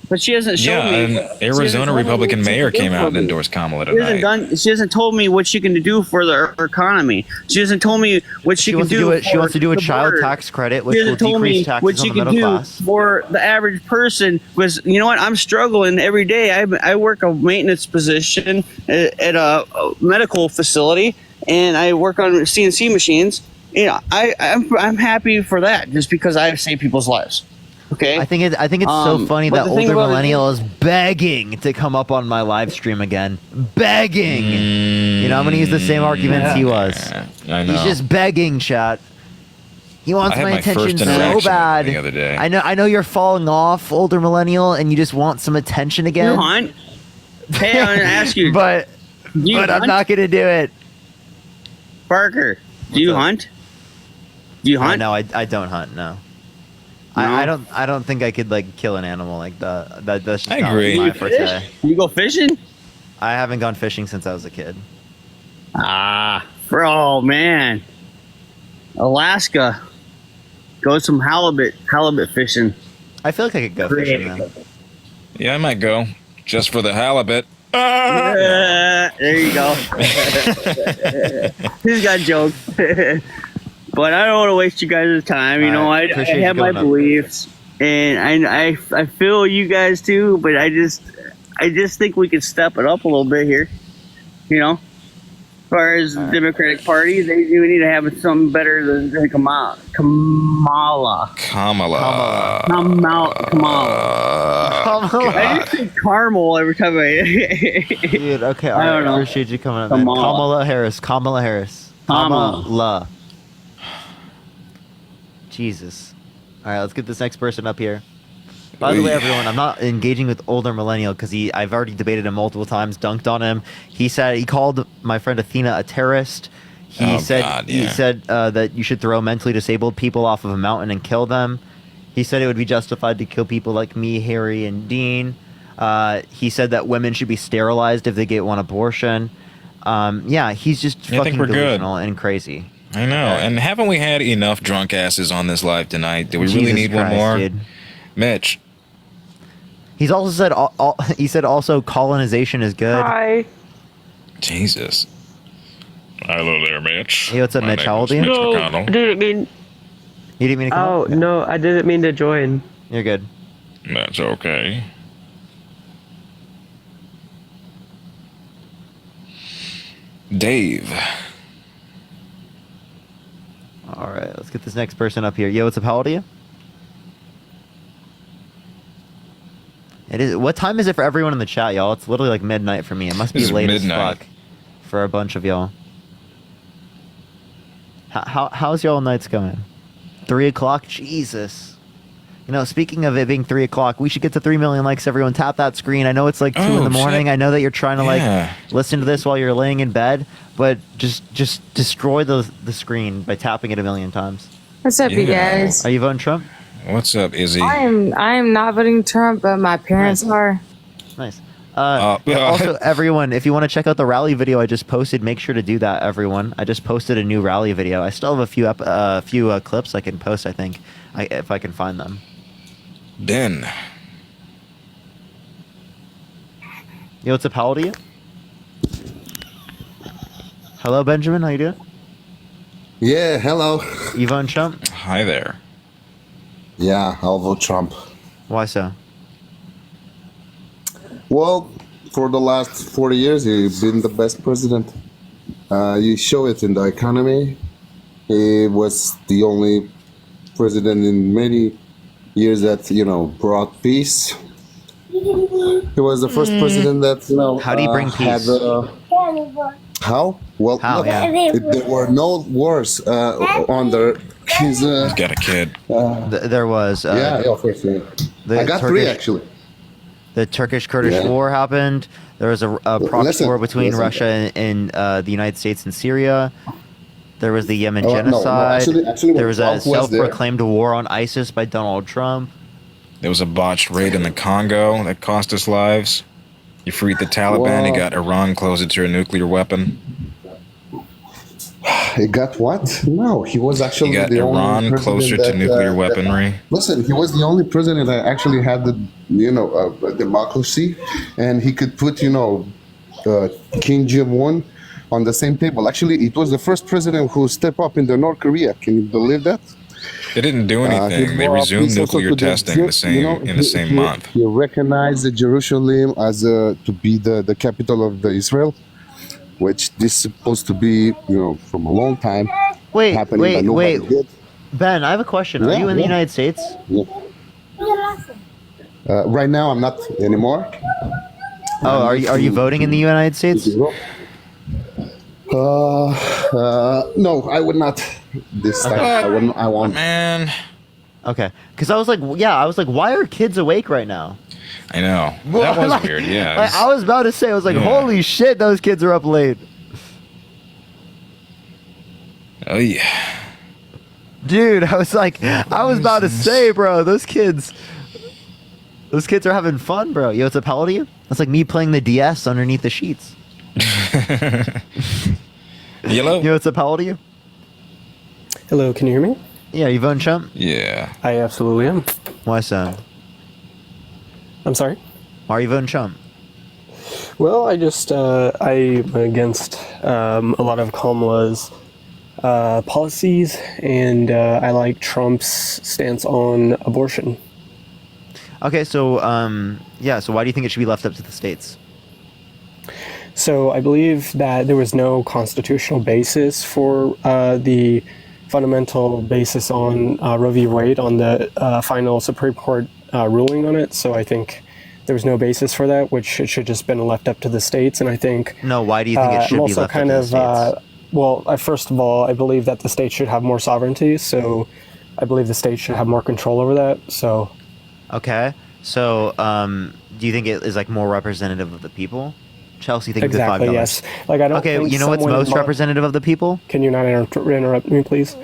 L: But she hasn't shown
H: Yeah,
L: me.
H: and
L: she hasn't
H: Arizona
L: told me
H: Republican
L: what she
H: mayor
L: can do
H: came
L: for
H: out and
L: me.
H: endorsed Kamala
L: She hasn't
H: tonight.
L: She hasn't told me what she can do for the economy. She hasn't told me what she,
B: She
L: can
B: wants to
L: do.
B: do it. She
L: for
B: wants to do a
L: the
B: child
L: border.
B: tax credit, which
L: She
B: will
L: hasn't told
B: decrease
L: me
B: taxes
L: what
B: on
L: she
B: the
L: can
B: middle
L: do
B: class.
L: for the average person. Because you know what, I'm struggling every day. I work a maintenance position at a medical facility, and I work on CNC machines. You know, I'm happy for that just because I save people's lives. Okay.
B: I think it's so funny
L: but
B: that
L: the thing
B: older
L: about it
B: millennial is begging to come up on my live stream again. Begging. You know, I'm gonna use the same arguments he was.
H: I know.
B: He's just begging, chat. He wants
H: I had
B: my
H: my
B: attention
H: first
B: so
H: interaction with him
B: bad.
H: the other day.
B: I know you're falling off, older millennial, and you just want some attention again.
L: You hunt? Hey, I'm gonna ask you.
B: but
L: do you
B: I'm
L: hunt?
B: not gonna do it.
L: Parker, do you hunt? Do you hunt?
B: No, I don't hunt. No.
L: No?
B: I don't think I could like kill an animal like that. That's just
H: I
B: not
H: agree.
B: my
L: You
B: forte.
L: fish? You go fishing?
B: I haven't gone fishing since I was a kid.
L: Ah, bro, man. Alaska. Go some halibut fishing.
B: I feel like I could go fishing now.
H: Yeah, I might go just for the halibut.
L: There you go. He's got a joke. But I don't want to waste you guys' time. You know, I have my beliefs, and I feel you guys too. But I just think we could step it up a little bit here. You know, as far as the Democratic Party, we need to have something better than Kamala. I just say caramel every time
B: Dude, okay, all right. I appreciate you coming up, man. Kamala Harris. Kamala. Jesus. All right, let's get this next person up here. By the way, everyone, I'm not engaging with older millennial because I've already debated him multiple times, dunked on him. He called my friend Athena a terrorist. He said that you should throw mentally disabled people off of a mountain and kill them. He said it would be justified to kill people like me, Harry, and Dean. He said that women should be sterilized if they get one abortion. Yeah, he's just fucking delusional and crazy.
H: I know. And haven't we had enough drunk asses on this live tonight? Do we really need one more?
B: Dude.
H: Mitch.
B: He's also said he said also colonization is good.
G: Hi.
H: Jesus. Hello there, Mitch.
B: Hey, what's up, Mitch? How old are you?
G: No, I didn't mean.
B: You didn't mean to come
G: Oh,
B: up?
G: no, I didn't mean to join.
B: You're good.
H: That's okay. Dave.
B: All right, let's get this next person up here. Yo, what's up? How old are you? It is. What time is it for everyone in the chat, y'all? It's literally like midnight for me. It must be
H: It's
B: late
H: midnight.
B: as fuck for a bunch of y'all. How's y'all nights going? 3 o'clock? Jesus. You know, speaking of it being 3 o'clock, we should get to 3 million likes. Everyone, tap that screen. I know it's like 2 in the morning.
H: shit.
B: I know that you're trying to
H: Yeah.
B: like listen to this while you're laying in bed, but just destroy the screen by tapping it a million times.
R: What's up, you guys?
B: Are you voting Trump?
H: What's up, Izzy?
R: I am not voting Trump, but my parents are.
B: Nice. Also, everyone, if you want to check out the rally video I just posted, make sure to do that, everyone. I just posted a new rally video. I still have a few clips I can post, I think, if I can find them.
H: Den.
B: Yo, what's up? How old are you? Hello, Benjamin. How you doing?
S: Yeah, hello.
B: You voting Trump?
H: Hi there.
S: Yeah, I'll vote Trump.
B: Why so?
S: Well, for the last 40 years, he's been the best president. You show it in the economy. He was the only president in many years that, brought peace. He was the first president that,
B: How do you bring peace?
S: How? Well,
B: How,
S: look,
B: yeah.
S: there were no wars under his...
H: He's got a kid.
B: There was.
S: Yeah, of course. Yeah. I got three, actually.
B: The Turkish-Kurdish war happened. There was a proxy war between Russia and the United States and Syria. There was the Yemen genocide.
S: Actually,
B: there was a
S: Trump was there.
B: self-proclaimed war on ISIS by Donald Trump.
H: There was a botched raid in the Congo that cost us lives. You freed the Taliban. You got Iran closer to a nuclear weapon.
S: He got what? No, he was actually
H: You got
S: the only
H: Iran
S: president
H: closer to
S: that,
H: nuclear weaponry.
S: Listen, he was the only president that actually had the, a democracy, and he could put, Kim Jong-un on the same table. Actually, it was the first president who stepped up in the North Korea. Can you believe that?
H: They didn't do anything. They resumed nuclear testing in the same month.
S: He recognized Jerusalem as to be the capital of the Israel, which this is supposed to be, from a long time. Happening, but
B: Wait.
S: nobody did.
B: Ben, I have a question. Are you in the United States?
S: Yeah. Right now, I'm not anymore.
B: Oh, are you voting in the United States?
S: No, I would not. This time, I won't.
H: Man.
B: Okay, because I was like, why are kids awake right now?
H: I know. That was weird, yeah.
B: Like, I was about to say, I was like, holy shit, those kids are up late.
H: Oh, yeah.
B: Dude, I was about to say, bro, those kids are having fun, bro. Yo, what's up? How old are you? That's like me playing the DS underneath the sheets.
H: Yellow.
B: Yo, what's up? How old are you?
T: Hello, can you hear me?
B: Yeah, you voting Trump?
H: Yeah.
P: I absolutely am.
B: Why so?
P: I'm sorry?
B: Why are you voting Trump?
P: Well, I'm against a lot of Kamala's policies, and I like Trump's stance on abortion.
B: Okay, so so why do you think it should be left up to the states?
P: So I believe that there was no constitutional basis for the fundamental basis on Roe v. Wade on the final Supreme Court ruling on it. So I think there was no basis for that, which it should just been left up to the states. And I think
B: no. Why do you think it should
P: I'm
B: be
P: also
B: left
P: kind
B: up to the states?
P: Well, first of all, I believe that the states should have more sovereignty. So I believe the states should have more control over that. So
B: okay. So do you think it is like more representative of the people? Chelsea, thank
P: exactly,
B: you for $5.
P: yes. Like I don't.
B: Okay,
P: think
B: you know what's
P: someone
B: most representative of the people?
P: Can you not interrupt me, please?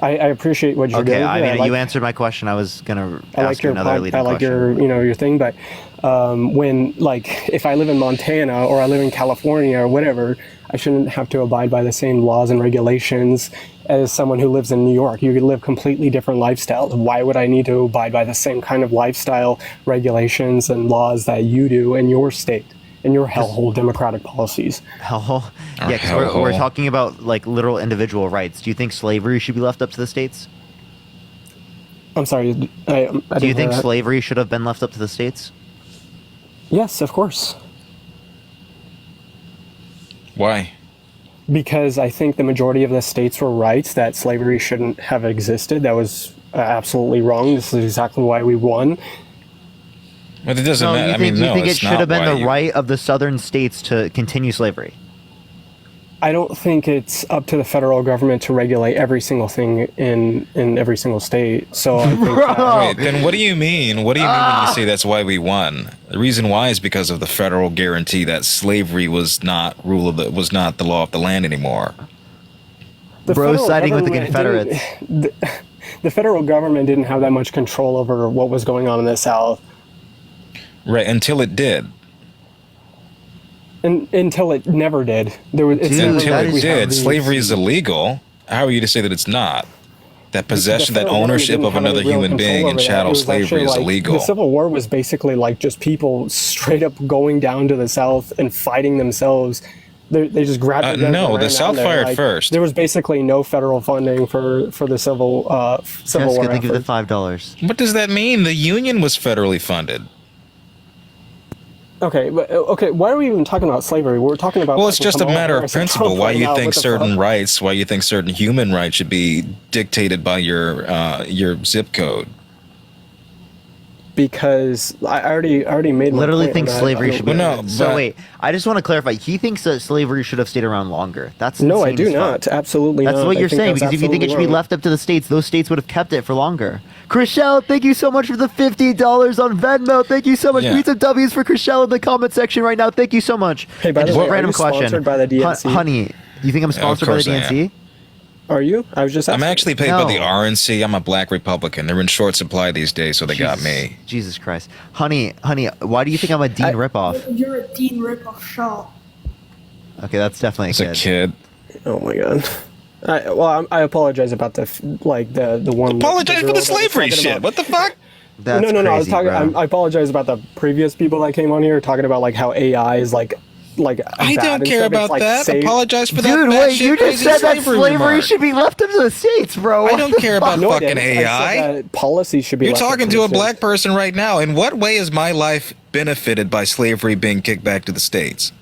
P: I appreciate what you're doing.
B: Okay, I mean,
P: like,
B: you answered my question. I was gonna
P: I
B: ask
P: like
B: you
P: your
B: another leading
P: I like
B: question.
P: your thing, but when like if I live in Montana or I live in California or whatever, I shouldn't have to abide by the same laws and regulations as someone who lives in New York. You could live completely different lifestyles. Why would I need to abide by the same kind of lifestyle regulations and laws that you do in your state? And your hellhole democratic policies.
B: Hellhole? Yeah, because we're talking about like literal individual rights. Do you think slavery should be left up to the states?
P: I'm sorry. I
B: Do you think
P: that.
B: slavery should have been left up to the states?
P: Yes, of course.
H: Why?
P: Because I think the majority of the states were right that slavery shouldn't have existed. That was absolutely wrong. This is exactly why we won.
H: But it doesn't matter.
B: You
H: I mean,
B: think,
H: no,
B: you think it
H: it's
B: should
H: not
B: have been
H: why
B: the
H: you-
B: right of the southern states to continue slavery?
P: I don't think it's up to the federal government to regulate every single thing in every single state. So I think
H: Wait, then what do you mean? What do you mean when you say that's why we won? The reason why is because of the federal guarantee that slavery was not was not the law of the land anymore.
B: Bro siding with the
P: government
B: Confederates.
P: The federal government didn't have that much control over what was going on in the South.
H: Right, until it did.
P: Until it never did.
H: Until it did. Slavery is illegal. How are you to say that it's not? That possession, that
P: federal government
H: ownership
P: didn't
H: of
P: have any
H: another
P: real
H: human
P: control
H: being
P: over
H: in
P: that.
H: chattel
P: It was
H: slavery
P: actually
H: is
P: like,
H: illegal.
P: The Civil War was basically like just people straight up going down to the South and fighting themselves. They just grabbed their guns
H: no,
P: and
H: the
P: ran
H: South
P: down there.
H: fired
P: Like,
H: first.
P: There was basically no federal funding for the Civil War
B: Thank you for
P: effort.
B: the $5.
H: What does that mean? The Union was federally funded.
P: Okay, why are we even talking about slavery? We're talking about.
H: Well, it's just a
P: Kamala
H: matter of
P: Harris and
H: principle.
P: Trump
H: Why
P: right
H: you
P: now.
H: think
P: What the
H: certain
P: fuck?
H: rights, why you think certain human rights should be dictated by your zip code.
P: Because I already made. my
B: Literally
P: point
B: think
P: on that.
B: slavery should be.
H: Well, no,
B: so
H: but-
B: wait, I just want to clarify. He thinks that slavery should have stayed around longer. That's
P: No, I
B: insane
P: do
B: as fuck.
P: not. Absolutely
B: That's
P: not.
B: what
P: I
B: you're
P: think
B: saying.
P: that's
B: Because if you think it should be
P: absolutely
B: left up to the states, those states would have kept it for longer. Chriselle, thank you so much for the $50 on Venmo. Thank you so much.
H: Yeah.
B: Need some W's for Chriselle in the comment section right now. Thank you so much.
P: Hey, by
B: And
P: the
B: just
P: way,
B: a
P: are
B: random
P: you
B: question.
P: sponsored by the DNC?
B: Honey, you think I'm sponsored by the
H: course I am.
B: DNC?
P: Are you? I was just.
H: I'm
P: asking.
H: actually paid by the
B: No.
H: RNC. I'm a black Republican. They're in short supply these days, so they got me.
B: Jesus Christ. Honey, why do you think I'm a Dean ripoff?
I: You're a Dean ripoff shot.
B: Okay, that's definitely
H: It's a kid.
P: Oh my god. I apologize about the one.
H: Apologize for the slavery shit. What the fuck?
B: That's
P: no. I was
B: crazy,
P: talking.
B: bro.
P: I apologize about the previous people that came on here talking about like how AI is like.
H: I
P: bad
H: don't
P: and
H: care
P: stuff. It's,
H: about
P: like,
H: that.
P: safe.
H: Apologize for that.
B: Dude, wait,
H: batshit
B: you just
H: crazy
B: said that slavery
H: remark.
B: should be left up to the states, bro.
H: I
B: What
H: don't
B: the
H: care about
B: fuck?
P: No, I
H: fucking
P: didn't. I said
H: AI.
P: that policy should be.
H: You're
P: left up
H: talking
P: to
H: to
P: the
H: a black
P: states.
H: person right now. In what way is my life benefited by slavery being kicked back to the states?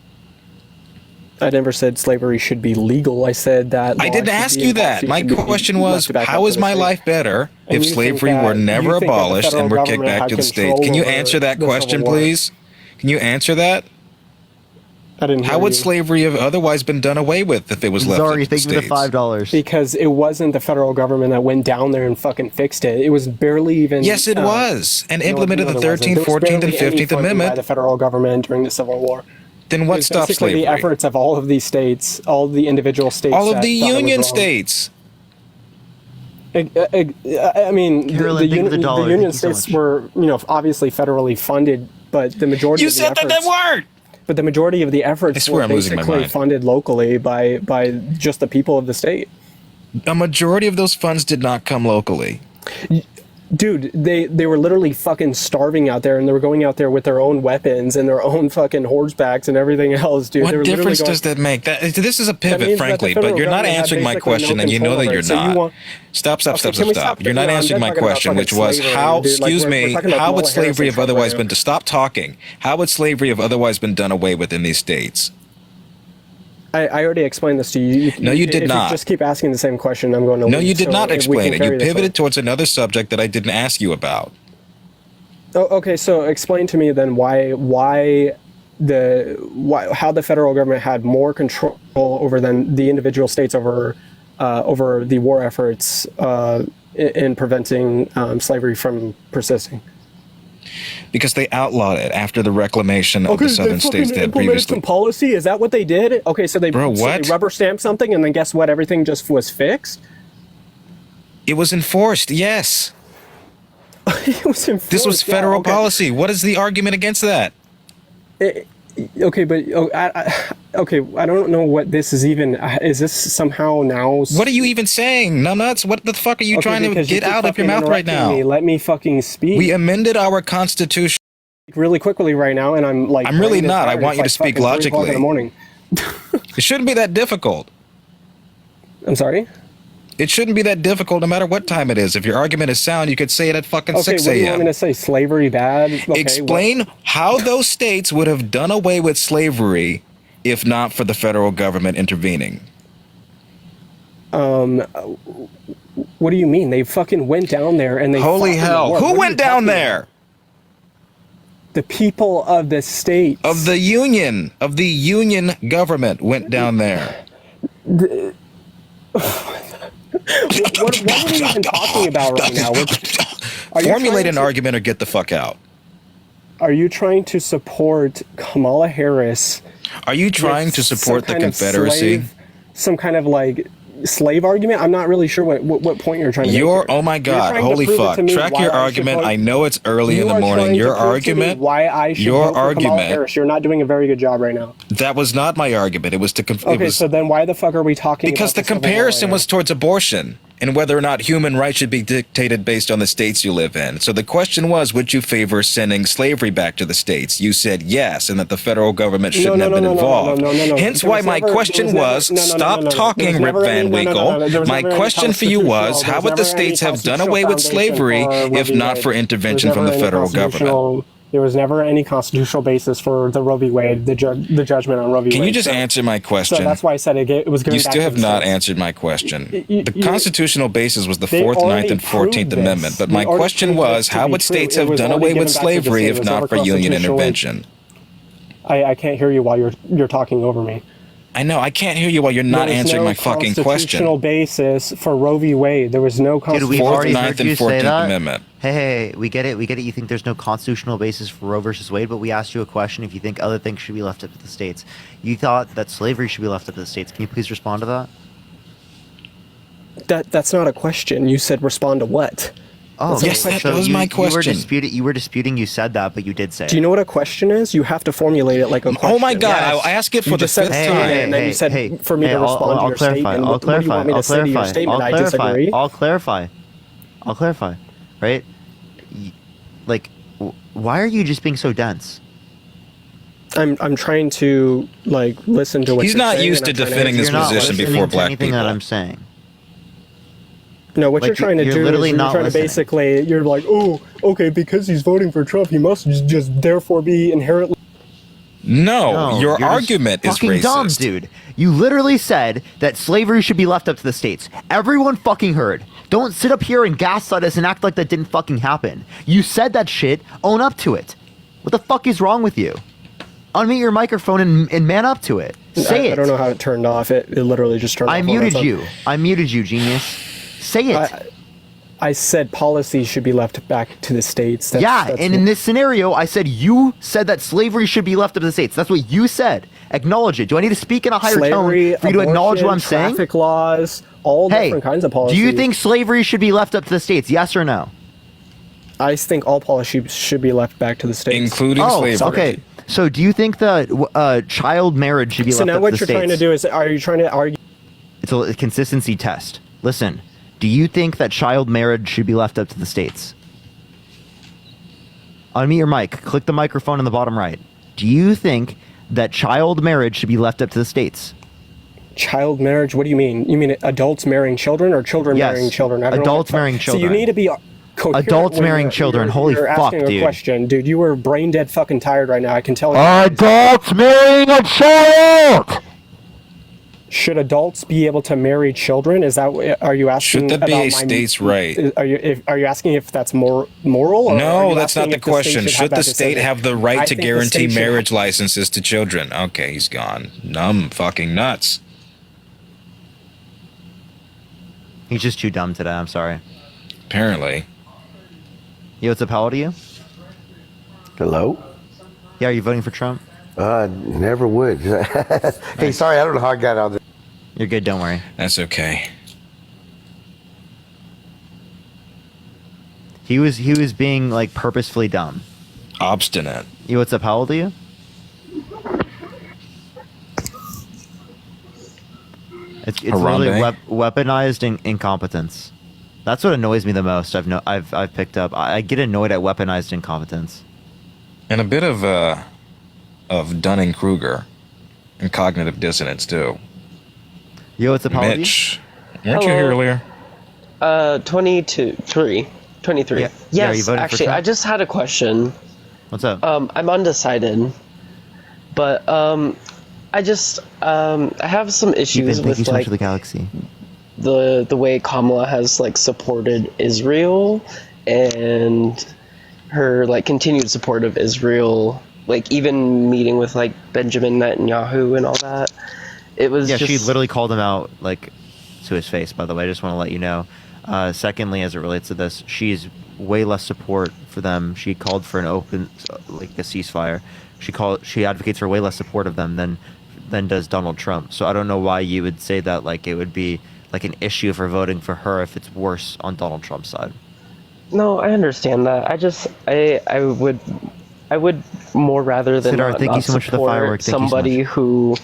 P: I never said slavery should be legal. I said that.
H: I
P: law
H: didn't
P: should
H: ask
P: be
H: you
P: and
H: that.
P: policy
H: My
P: should be
H: question was,
P: left back
H: how
P: up
H: is
P: to the
H: my
P: states.
H: life better
P: And
H: if
P: you think
H: slavery
P: that-
H: were
P: you
H: never
P: think that the
H: abolished
P: federal
H: and were kicked
P: government
H: back
P: had
H: to the states?
P: control
H: Can you
P: over
H: answer that
P: the
H: question,
P: Civil War?
H: please? Can you answer that?
P: I didn't.
H: How
P: hear
H: would
P: you.
H: slavery have otherwise been done away with if it was left
B: Sorry,
H: up to the
B: thank you for the
H: states?
B: $5.
P: Because it wasn't the federal government that went down there and fucking fixed it. It was barely even.
H: Yes, it was, and
P: no,
H: implemented
P: no,
H: the
P: it wasn't.
H: 13th,
P: There was
H: 14th, and
P: barely any
H: 15th
P: funding by
H: Amendment.
P: the federal government during the Civil War.
H: Then
P: It
H: what
P: was
H: stopped
P: basically
H: slavery?
P: the efforts of all of these states, all of the individual states.
H: All of
P: that
H: the
P: thought it was
H: Union
P: wrong.
H: states.
P: I mean,
B: Carolyn, thank you for the dollar.
P: the Union
B: Thank you so
P: states
B: much.
P: were, obviously federally funded, but the majority.
H: You
P: of the
H: said that
P: efforts,
H: word.
P: But the majority of the
H: I
P: efforts
H: swear
P: were
H: I'm losing my
P: basically
H: mind.
P: funded locally by just the people of the state.
H: A majority of those funds did not come locally.
P: Dude, they were literally fucking starving out there, and they were going out there with their own weapons and their own fucking horsebacks and everything else, dude. They
H: What
P: were literally
H: difference
P: going-
H: does that make? This is a
P: That
H: pivot,
P: means that the
H: frankly,
P: federal
H: but you're not
P: government had
H: answering my
P: basically no
H: question, and you know
P: control
H: that
P: over
H: you're
P: it. So you
H: not.
P: want-
H: Stop.
P: Okay, can we stop?
H: You're not
P: No, I'm
H: answering my
P: talking about
H: question,
P: fucking
H: which was
P: slavery,
H: how,
P: dude. Like,
H: excuse
P: we're
H: me,
P: talking about
H: how would
P: Kamala Harris
H: slavery
P: and
H: have otherwise
P: Trump right
H: been to stop talking? How would slavery have otherwise been done away with in these states?
P: I already explained this to you.
H: No, you did
P: if
H: not.
P: You just keep asking the same question, I'm going to
H: No,
P: leave.
H: you did
P: So
H: not
P: if we
H: explain
P: can
H: it. You
P: carry this on.
H: pivoted towards another subject that I didn't ask you about.
P: Oh, okay, so explain to me then how the federal government had more control over than the individual states over the war efforts in preventing slavery from persisting.
H: Because they outlawed it after the reclamation of the southern states that
P: implemented
H: previously.
P: some policy. Is that what they did? Okay, so they,
H: Bro,
P: so
H: what?
P: they rubber stamped something, and then guess what? Everything just was fixed.
H: It was enforced, yes.
P: It was enforced.
H: This was
P: yeah,
H: federal
P: okay.
H: policy. What is the argument against that?
P: Okay, but I don't know what this is even. Is this somehow now?
H: What are you even saying? Numbnuts? What the fuck are you trying to
P: because you
H: get
P: keep
H: out of your
P: fucking
H: mouth right
P: interrupting
H: now?
P: me. Let me fucking speak.
H: We amended our constitution.
P: Really quickly right now, and I'm like.
H: I'm really
P: brain is
H: not. I
P: tired.
H: want you to
P: It's
H: speak
P: fucking 3 o'clock
H: logically.
P: in the morning.
H: It shouldn't be that difficult.
P: I'm sorry?
H: It shouldn't be that difficult no matter what time it is. If your argument is sound, you could say it at fucking
P: Okay,
H: 6
P: what do you want
H: a.m.
P: me to say? Slavery bad? Okay,
H: Explain how those states would have done away with slavery if not for the federal government intervening.
P: What do you mean? They fucking went down there and they.
H: Holy
P: fought in the
H: hell.
P: war.
H: Who
P: What are
H: went
P: you
H: down
P: talking
H: there?
P: about? The people of the states.
H: Of the union government went down there.
P: What are we even talking about right now?
H: Formulate an argument or get the fuck out.
P: Are you trying to support Kamala Harris?
H: Are you trying
P: with
H: to support the
P: some kind of
H: Confederacy?
P: Some kind of like slave argument? I'm not really sure what point you're trying to make.
H: Your,
P: here.
H: oh my
P: You're
H: God,
P: trying to
H: holy
P: prove it
H: fuck.
P: to me
H: Track
P: why
H: your
P: I should
H: argument.
P: vote-
H: I know it's early in
P: You
H: the
P: are
H: morning.
P: trying to
H: Your
P: prove to me
H: argument,
P: why I should
H: your
P: vote for Kamala
H: argument,
P: Harris. You're not doing a very good job right now.
H: that was not my argument. It was to, it
P: Okay,
H: was,
P: so then why the fuck are we talking
H: because
P: about
H: the comparison was towards abortion and whether or not human rights should be dictated based on the states you live in. So the question was, would you favor sending slavery back to the states? You said yes, and that the federal government shouldn't have been involved. Hence
P: There
H: why
P: was
H: my
P: never-
H: question
P: there
H: was,
P: never- no, no, no,
H: stop
P: no, no, no. There
H: talking,
P: was
H: Rip
P: never
H: Van
P: any- no, no, no,
H: Winkle.
P: no, there was
H: My
P: never any
H: question for you was,
P: constitutional-
H: how would the
P: there was never any
H: states have done away with
P: constitutional
H: slavery
P: foundation
H: if
P: for Roe
H: not
P: v.
H: for
P: Wade.
H: intervention
P: There
H: from
P: was
H: the
P: never any
H: federal government?
P: constitutional- There was never any constitutional basis for the Roe v. Wade, the judgment on Roe v. Wade.
H: Can you just
P: So-
H: answer my question?
P: So that's why I said it was going
H: You
P: back
H: still
P: to
H: have
P: the
H: not
P: states.
H: answered my question.
P: You-
H: The constitutional basis was the
P: They
H: 4th,
P: already
H: 9th, and 14th
P: proved
H: Amendment.
P: this.
H: But
P: They
H: my
P: already
H: question
P: proved
H: was,
P: this to
H: how
P: be
H: would
P: true.
H: states
P: It
H: have
P: was
H: done
P: already
H: away
P: given
H: with
P: back to the
H: slavery
P: state. It
H: if
P: was
H: not
P: never
H: for union
P: constitutionally-
H: intervention?
P: I can't hear you while you're talking over me.
H: I know. I can't hear you while you're not
P: There was
H: answering
P: no
H: my fucking
P: constitutional
H: question.
P: basis for Roe v. Wade. There was no
B: Dude, we've
P: constitutional.
B: already
H: 4th,
B: heard
H: 9th, and
B: you say
H: 14th
B: that.
H: Amendment.
B: Hey, we get it. We get it. You think there's no constitutional basis for Roe versus Wade, but we asked you a question if you think other things should be left up to the states. You thought that slavery should be left up to the states. Can you please respond to that?
P: That's not a question. You said respond to what?
B: Oh,
H: Yes,
B: okay.
H: that was my question.
B: You were disputing. You said that, but you did say.
P: Do you know what a question is? You have to formulate it like a question.
H: Oh my God!
B: Yes.
H: I'll ask it
P: You
H: for the
P: just said
H: 5th
P: it,
H: time.
P: and then you said for me to respond to your statement. What do you want me to say to your statement? I disagree.
B: I'll clarify. Right? Like, why are you just being so dense?
P: I'm trying to like listen to what
H: He's
P: you're
H: not
P: saying,
H: used
P: and
H: to
P: I'm trying
H: defending his
B: You're not
H: position
B: listening
H: before
B: to
H: black
B: anything
H: people.
B: that I'm saying.
P: No, what
B: Like,
P: you're trying to
B: you're
P: do
B: literally
P: is you're
B: not
P: trying
B: listening.
P: to basically you're like, oh, okay, because he's voting for Trump, he must just therefore be inherently.
H: No, your
B: you're just
H: argument is
B: fucking
H: racist.
B: dumb, dude. You literally said that slavery should be left up to the states. Everyone fucking heard. Don't sit up here and gaslight us and act like that didn't fucking happen. You said that shit. Own up to it. What the fuck is wrong with you? Unmute your microphone and man up to it. Say it.
P: I don't know how it turned off. It literally just turned off.
B: I
P: on
B: muted
P: its own.
B: you. I muted you, genius. Say it.
P: I said policy should be left back to the states.
B: That's and in this scenario, I said you said that slavery should be left up to the states. That's what you said. Acknowledge it. Do I need to speak in a higher
P: slavery,
B: tone for you to acknowledge what I'm
P: abortion,
B: saying?
P: Traffic laws, all different kinds of policies.
B: Do you think slavery should be left up to the states? Yes or no?
P: I think all policy should be left back to the states,
H: including slavery.
B: Okay. So do you think that child marriage should be
P: So
B: left
P: now
B: up
P: what
B: to the
P: you're
B: states?
P: trying to do is, are you trying to argue?
B: It's a consistency test. Listen, do you think that child marriage should be left up to the states? Unmute your mic. Click the microphone in the bottom right. Do you think that child marriage should be left up to the states?
P: Child marriage? What do you mean? You mean adults marrying children or children
B: Yes.
P: marrying children? I don't know
B: Adults
P: what the-
B: marrying
P: So you
B: children.
P: need to be coherent
B: Adults
P: when
B: marrying
P: you're-
B: children. Holy
P: you're
B: fuck,
P: asking a
B: dude.
P: question, dude. You were brain dead fucking tired right now. I can tell you.
B: Adults marrying a child!
P: Should adults be able to marry children? Is that are you asking?
H: Should that be
P: about
H: a state's right?
P: Are you asking if that's moral? Or are
H: No,
P: you
H: that's not
P: asking
H: the
P: if state
H: question. Should the
P: that
H: state
P: decision?
H: have the
P: I
H: right to
P: think the
H: guarantee
P: state should
H: marriage licenses to children? Okay, he's gone. Numb fucking nuts.
B: He's just too dumb today. I'm sorry.
H: Apparently.
B: Yo, what's up? How old are you?
A: Hello?
B: Yeah, are you voting for Trump?
A: Never would. Hey, sorry, I don't know how I got out there.
B: You're good. Don't worry.
H: That's okay.
B: He was being like purposefully dumb.
H: Obstinate.
B: Yo, what's up? How old are you? It's literally
H: Harambe?
B: weaponized incompetence. That's what annoys me the most. I've picked up. I get annoyed at weaponized incompetence.
H: And a bit of Dunning-Kruger and cognitive dissonance too.
B: Yo, what's up? How old are you?
H: Mitch, weren't you here earlier?
T: 23.
B: Yeah, are you
T: Yes,
B: voting for
T: actually,
B: Trump?
T: I just had a question.
B: What's up?
T: I'm undecided, but I just I have some issues
B: Thank you
T: with
B: so much
T: like
B: for the galaxy.
T: the way Kamala has like supported Israel and her like continued support of Israel, like even meeting with like Benjamin Netanyahu and all that. It was
B: Yeah,
T: just,
B: she literally called him out like to his face. By the way, I just want to let you know. Secondly, as it relates to this, she's way less support for them. She called for an open, like a ceasefire. She advocates for way less support of them than does Donald Trump. So I don't know why you would say that like it would be like an issue for voting for her if it's worse on Donald Trump's side.
T: No, I understand that. I would more rather than
B: Sidar,
T: not,
B: thank you
T: not
B: so much for the
T: support
B: fireworks. Thank you so
T: somebody
B: much.
T: who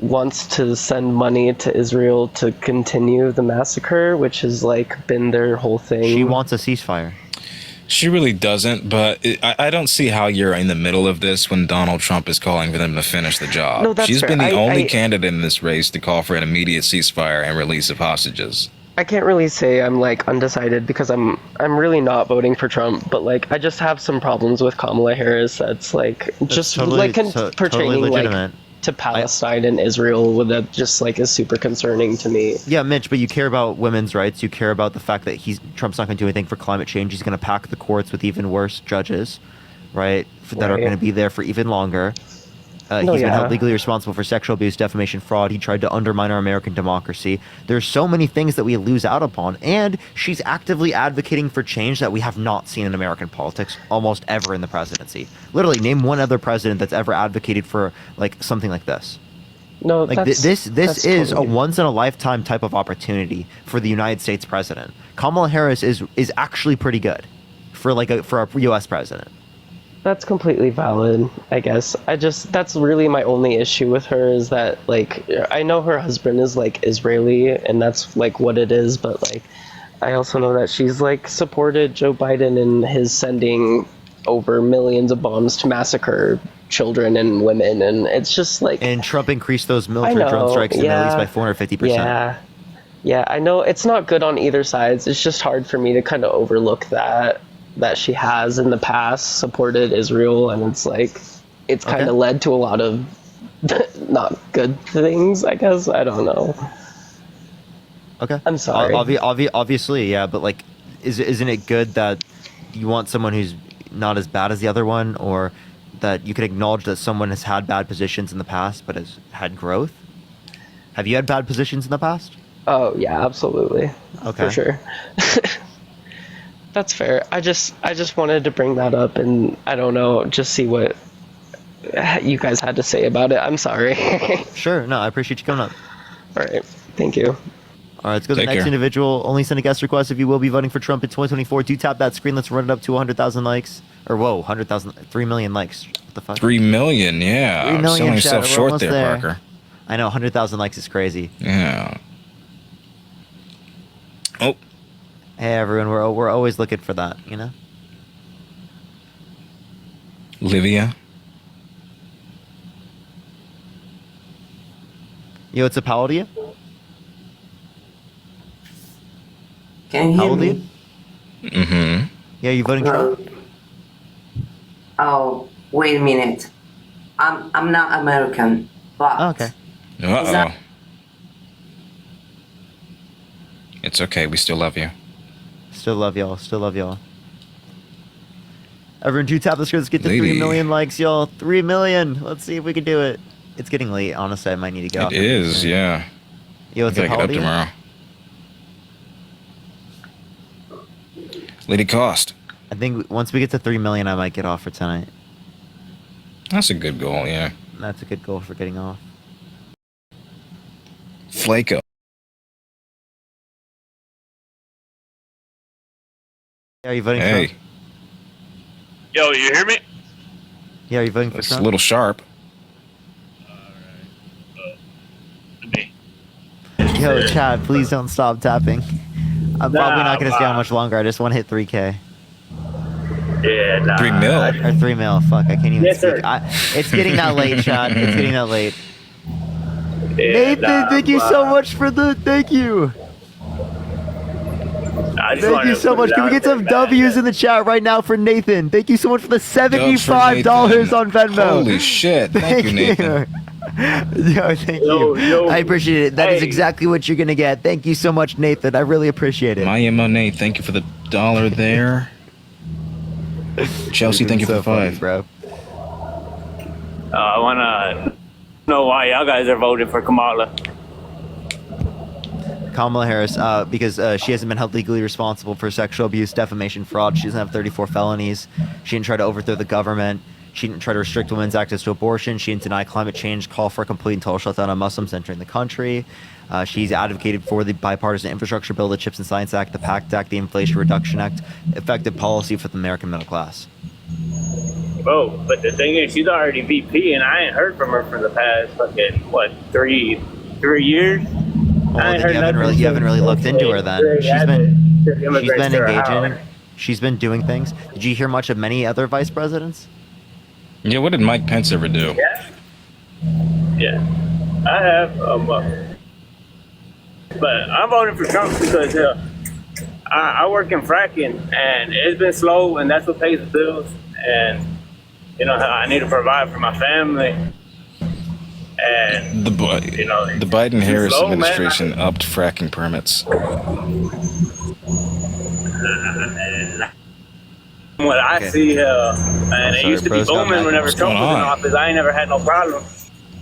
T: wants to send money to Israel to continue the massacre, which has like been their whole thing.
B: She wants a ceasefire.
H: She really doesn't, but I don't see how you're in the middle of this when Donald Trump is calling for them to finish the job.
T: No, that's
H: She's
T: fair.
H: been the only
T: I-
H: candidate in this race to call for an immediate ceasefire and release of hostages.
T: I can't really say I'm like undecided because I'm really not voting for Trump, but like I just have some problems with Kamala Harris that's like just
B: totally-
T: like
B: totally
T: pertaining like
B: legitimate.
T: to Palestine and Israel, that just like is super concerning to me.
B: Yeah, Mitch, but you care about women's rights. You care about the fact that Trump's not going to do anything for climate change. He's going to pack the courts with even worse judges, right? That are
T: Right.
B: going to be there for even longer.
T: No,
B: He's been
T: yeah.
B: held legally responsible for sexual abuse, defamation, fraud. He tried to undermine our American democracy. There's so many things that we lose out upon, and she's actively advocating for change that we have not seen in American politics almost ever in the presidency. Literally, name one other president that's ever advocated for like something like this.
T: No,
B: Like
T: that's,
B: this
T: that's
B: is
T: totally-
B: a once in a lifetime type of opportunity for the United States president. Kamala Harris is actually pretty good for a U.S. president.
T: That's completely valid, I guess. That's really my only issue with her is that, like, I know her husband is, like, Israeli, and that's, like, what it is, but, like, I also know that she's, like, supported Joe Biden in his sending over millions of bombs to massacre children and women, and it's just, like...
B: And Trump increased those military
T: I know,
B: drone strikes in the Middle East
T: yeah.
B: by 450%.
T: Yeah, I know it's not good on either sides. It's just hard for me to kind of overlook that she has in the past supported Israel, and it's like it's kind of led to a lot of not good things, I guess. I don't know.
B: Okay.
T: I'm sorry.
B: Obviously, yeah, but like, isn't it good that you want someone who's not as bad as the other one, or that you can acknowledge that someone has had bad positions in the past but has had growth? Have you had bad positions in the past?
T: Oh yeah, absolutely.
B: Okay.
T: For sure. That's fair. I just wanted to bring that up, and I don't know, just see what you guys had to say about it. I'm sorry.
B: Sure. No, I appreciate you coming up.
T: All right. Thank you.
B: All right, let's go to the
T: Take
B: next
T: care.
B: individual. Only send a guest request if you will be voting for Trump in 2024. Do tap that screen. Let's run it up to 100,000 likes. Or whoa, 100,000, 3 million likes. What the fuck?
H: 3 million, yeah.
B: 3 million,
H: Selling
B: chat.
H: yourself
B: We're
H: short
B: almost
H: there, Parker.
B: I know, 100,000 likes is crazy.
H: Yeah. Oh.
B: Hey everyone, we're always looking for that, you know.
H: Livia.
B: Yo, it's how old are you?
D: Can you
B: How
D: hear
B: old are you?
D: me?
H: Mm-hmm.
B: Yeah, you voting Trump?
D: Oh, wait a minute. I'm not American, but
B: okay.
H: Uh-oh. It's okay. We still love you.
B: Still love y'all. Still love y'all. Everyone, do tap the screen. Let's get to
H: Lady.
B: 3 million likes, y'all. 3 million. Let's see if we can do it. It's getting late. Honestly, I might need to get off.
H: It is, yeah.
B: Yo, it's
H: I
B: a
H: gotta get up tomorrow. Lady Cost.
B: I think once we get to 3 million, I might get off for tonight.
H: That's a good goal, yeah.
B: That's a good goal for getting off.
H: Flaco.
B: Yeah, are you voting
H: Hey.
B: Trump?
F: Yo, you hear me?
B: Yeah, are you voting for
H: That's
B: Trump?
H: a little sharp.
B: Yo, Chad, please don't stop tapping. I'm probably not going to stay on much longer. I just want to hit 3K.
F: Yeah, nah.
H: 3 mil.
B: Or 3 mil. Fuck, I can't even
F: Yes,
B: speak.
F: sir.
B: It's getting that late, Chad. It's getting that late.
F: Yeah,
B: Nathan,
F: nah,
B: thank you so much for the... Thank you.
F: I just
B: Thank
F: wanted
B: you
F: to
B: so
F: put
B: much.
F: it
B: Can we
F: out
B: get
F: there,
B: some
F: man.
B: W's in the chat right now for Nathan? Thank you so much for the $75 on Venmo.
H: Holy shit. Thank you, Nathan.
B: Yo, thank you. I appreciate it. That is exactly what you're going to get. Thank you so much, Nathan. I really appreciate it.
H: My Monet, thank you for the $1 there. Chelsea, thank you for the 5.
B: Bro.
F: I want to know why y'all guys are voting for Kamala.
B: Kamala Harris, because she hasn't been held legally responsible for sexual abuse, defamation, fraud. She doesn't have 34 felonies. She didn't try to overthrow the government. She didn't try to restrict women's access to abortion. She didn't deny climate change, call for a complete and total shutdown on Muslims entering the country. She's advocated for the bipartisan infrastructure bill, the CHIPS and Science Act, the PACT Act, the Inflation Reduction Act, effective policy for the American middle class.
F: Oh, but the thing is, she's already VP, and I ain't heard from her for the past fucking, what, 3 years?
B: Well, then you haven't really looked into her then. She's been engaging. She's been doing things. Did you hear much of many other vice presidents?
H: Yeah, what did Mike Pence ever do?
F: Yeah, I have. But I'm voting for Trump because I work in fracking, and it's been slow, and that's what pays the bills. And you know, I need to provide for my family. And
H: The Biden-Harris
F: slow, man.
H: administration upped fracking permits.
F: What I see, and it used to be
H: bro's got
F: booming
H: back.
F: whenever
H: What's
F: Trump
H: going
F: was in
H: on?
F: office. I ain't never had no problem.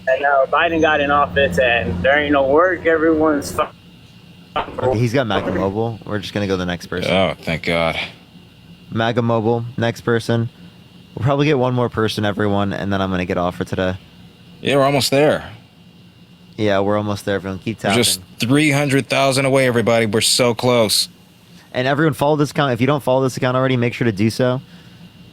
F: And now Biden got in office, and there ain't no work. Everyone's
B: Okay, he's got MAGA Mobile. We're just gonna go to the next person.
H: Oh, thank God.
B: MAGA Mobile, next person. We'll probably get one more person, everyone, and then I'm gonna get off for today.
H: Yeah, we're almost there.
B: Yeah, we're almost there, everyone. Keep
H: We're
B: tapping.
H: just 300,000 away, everybody. We're so close.
B: And everyone follow this account. If you don't follow this account already, make sure to do so.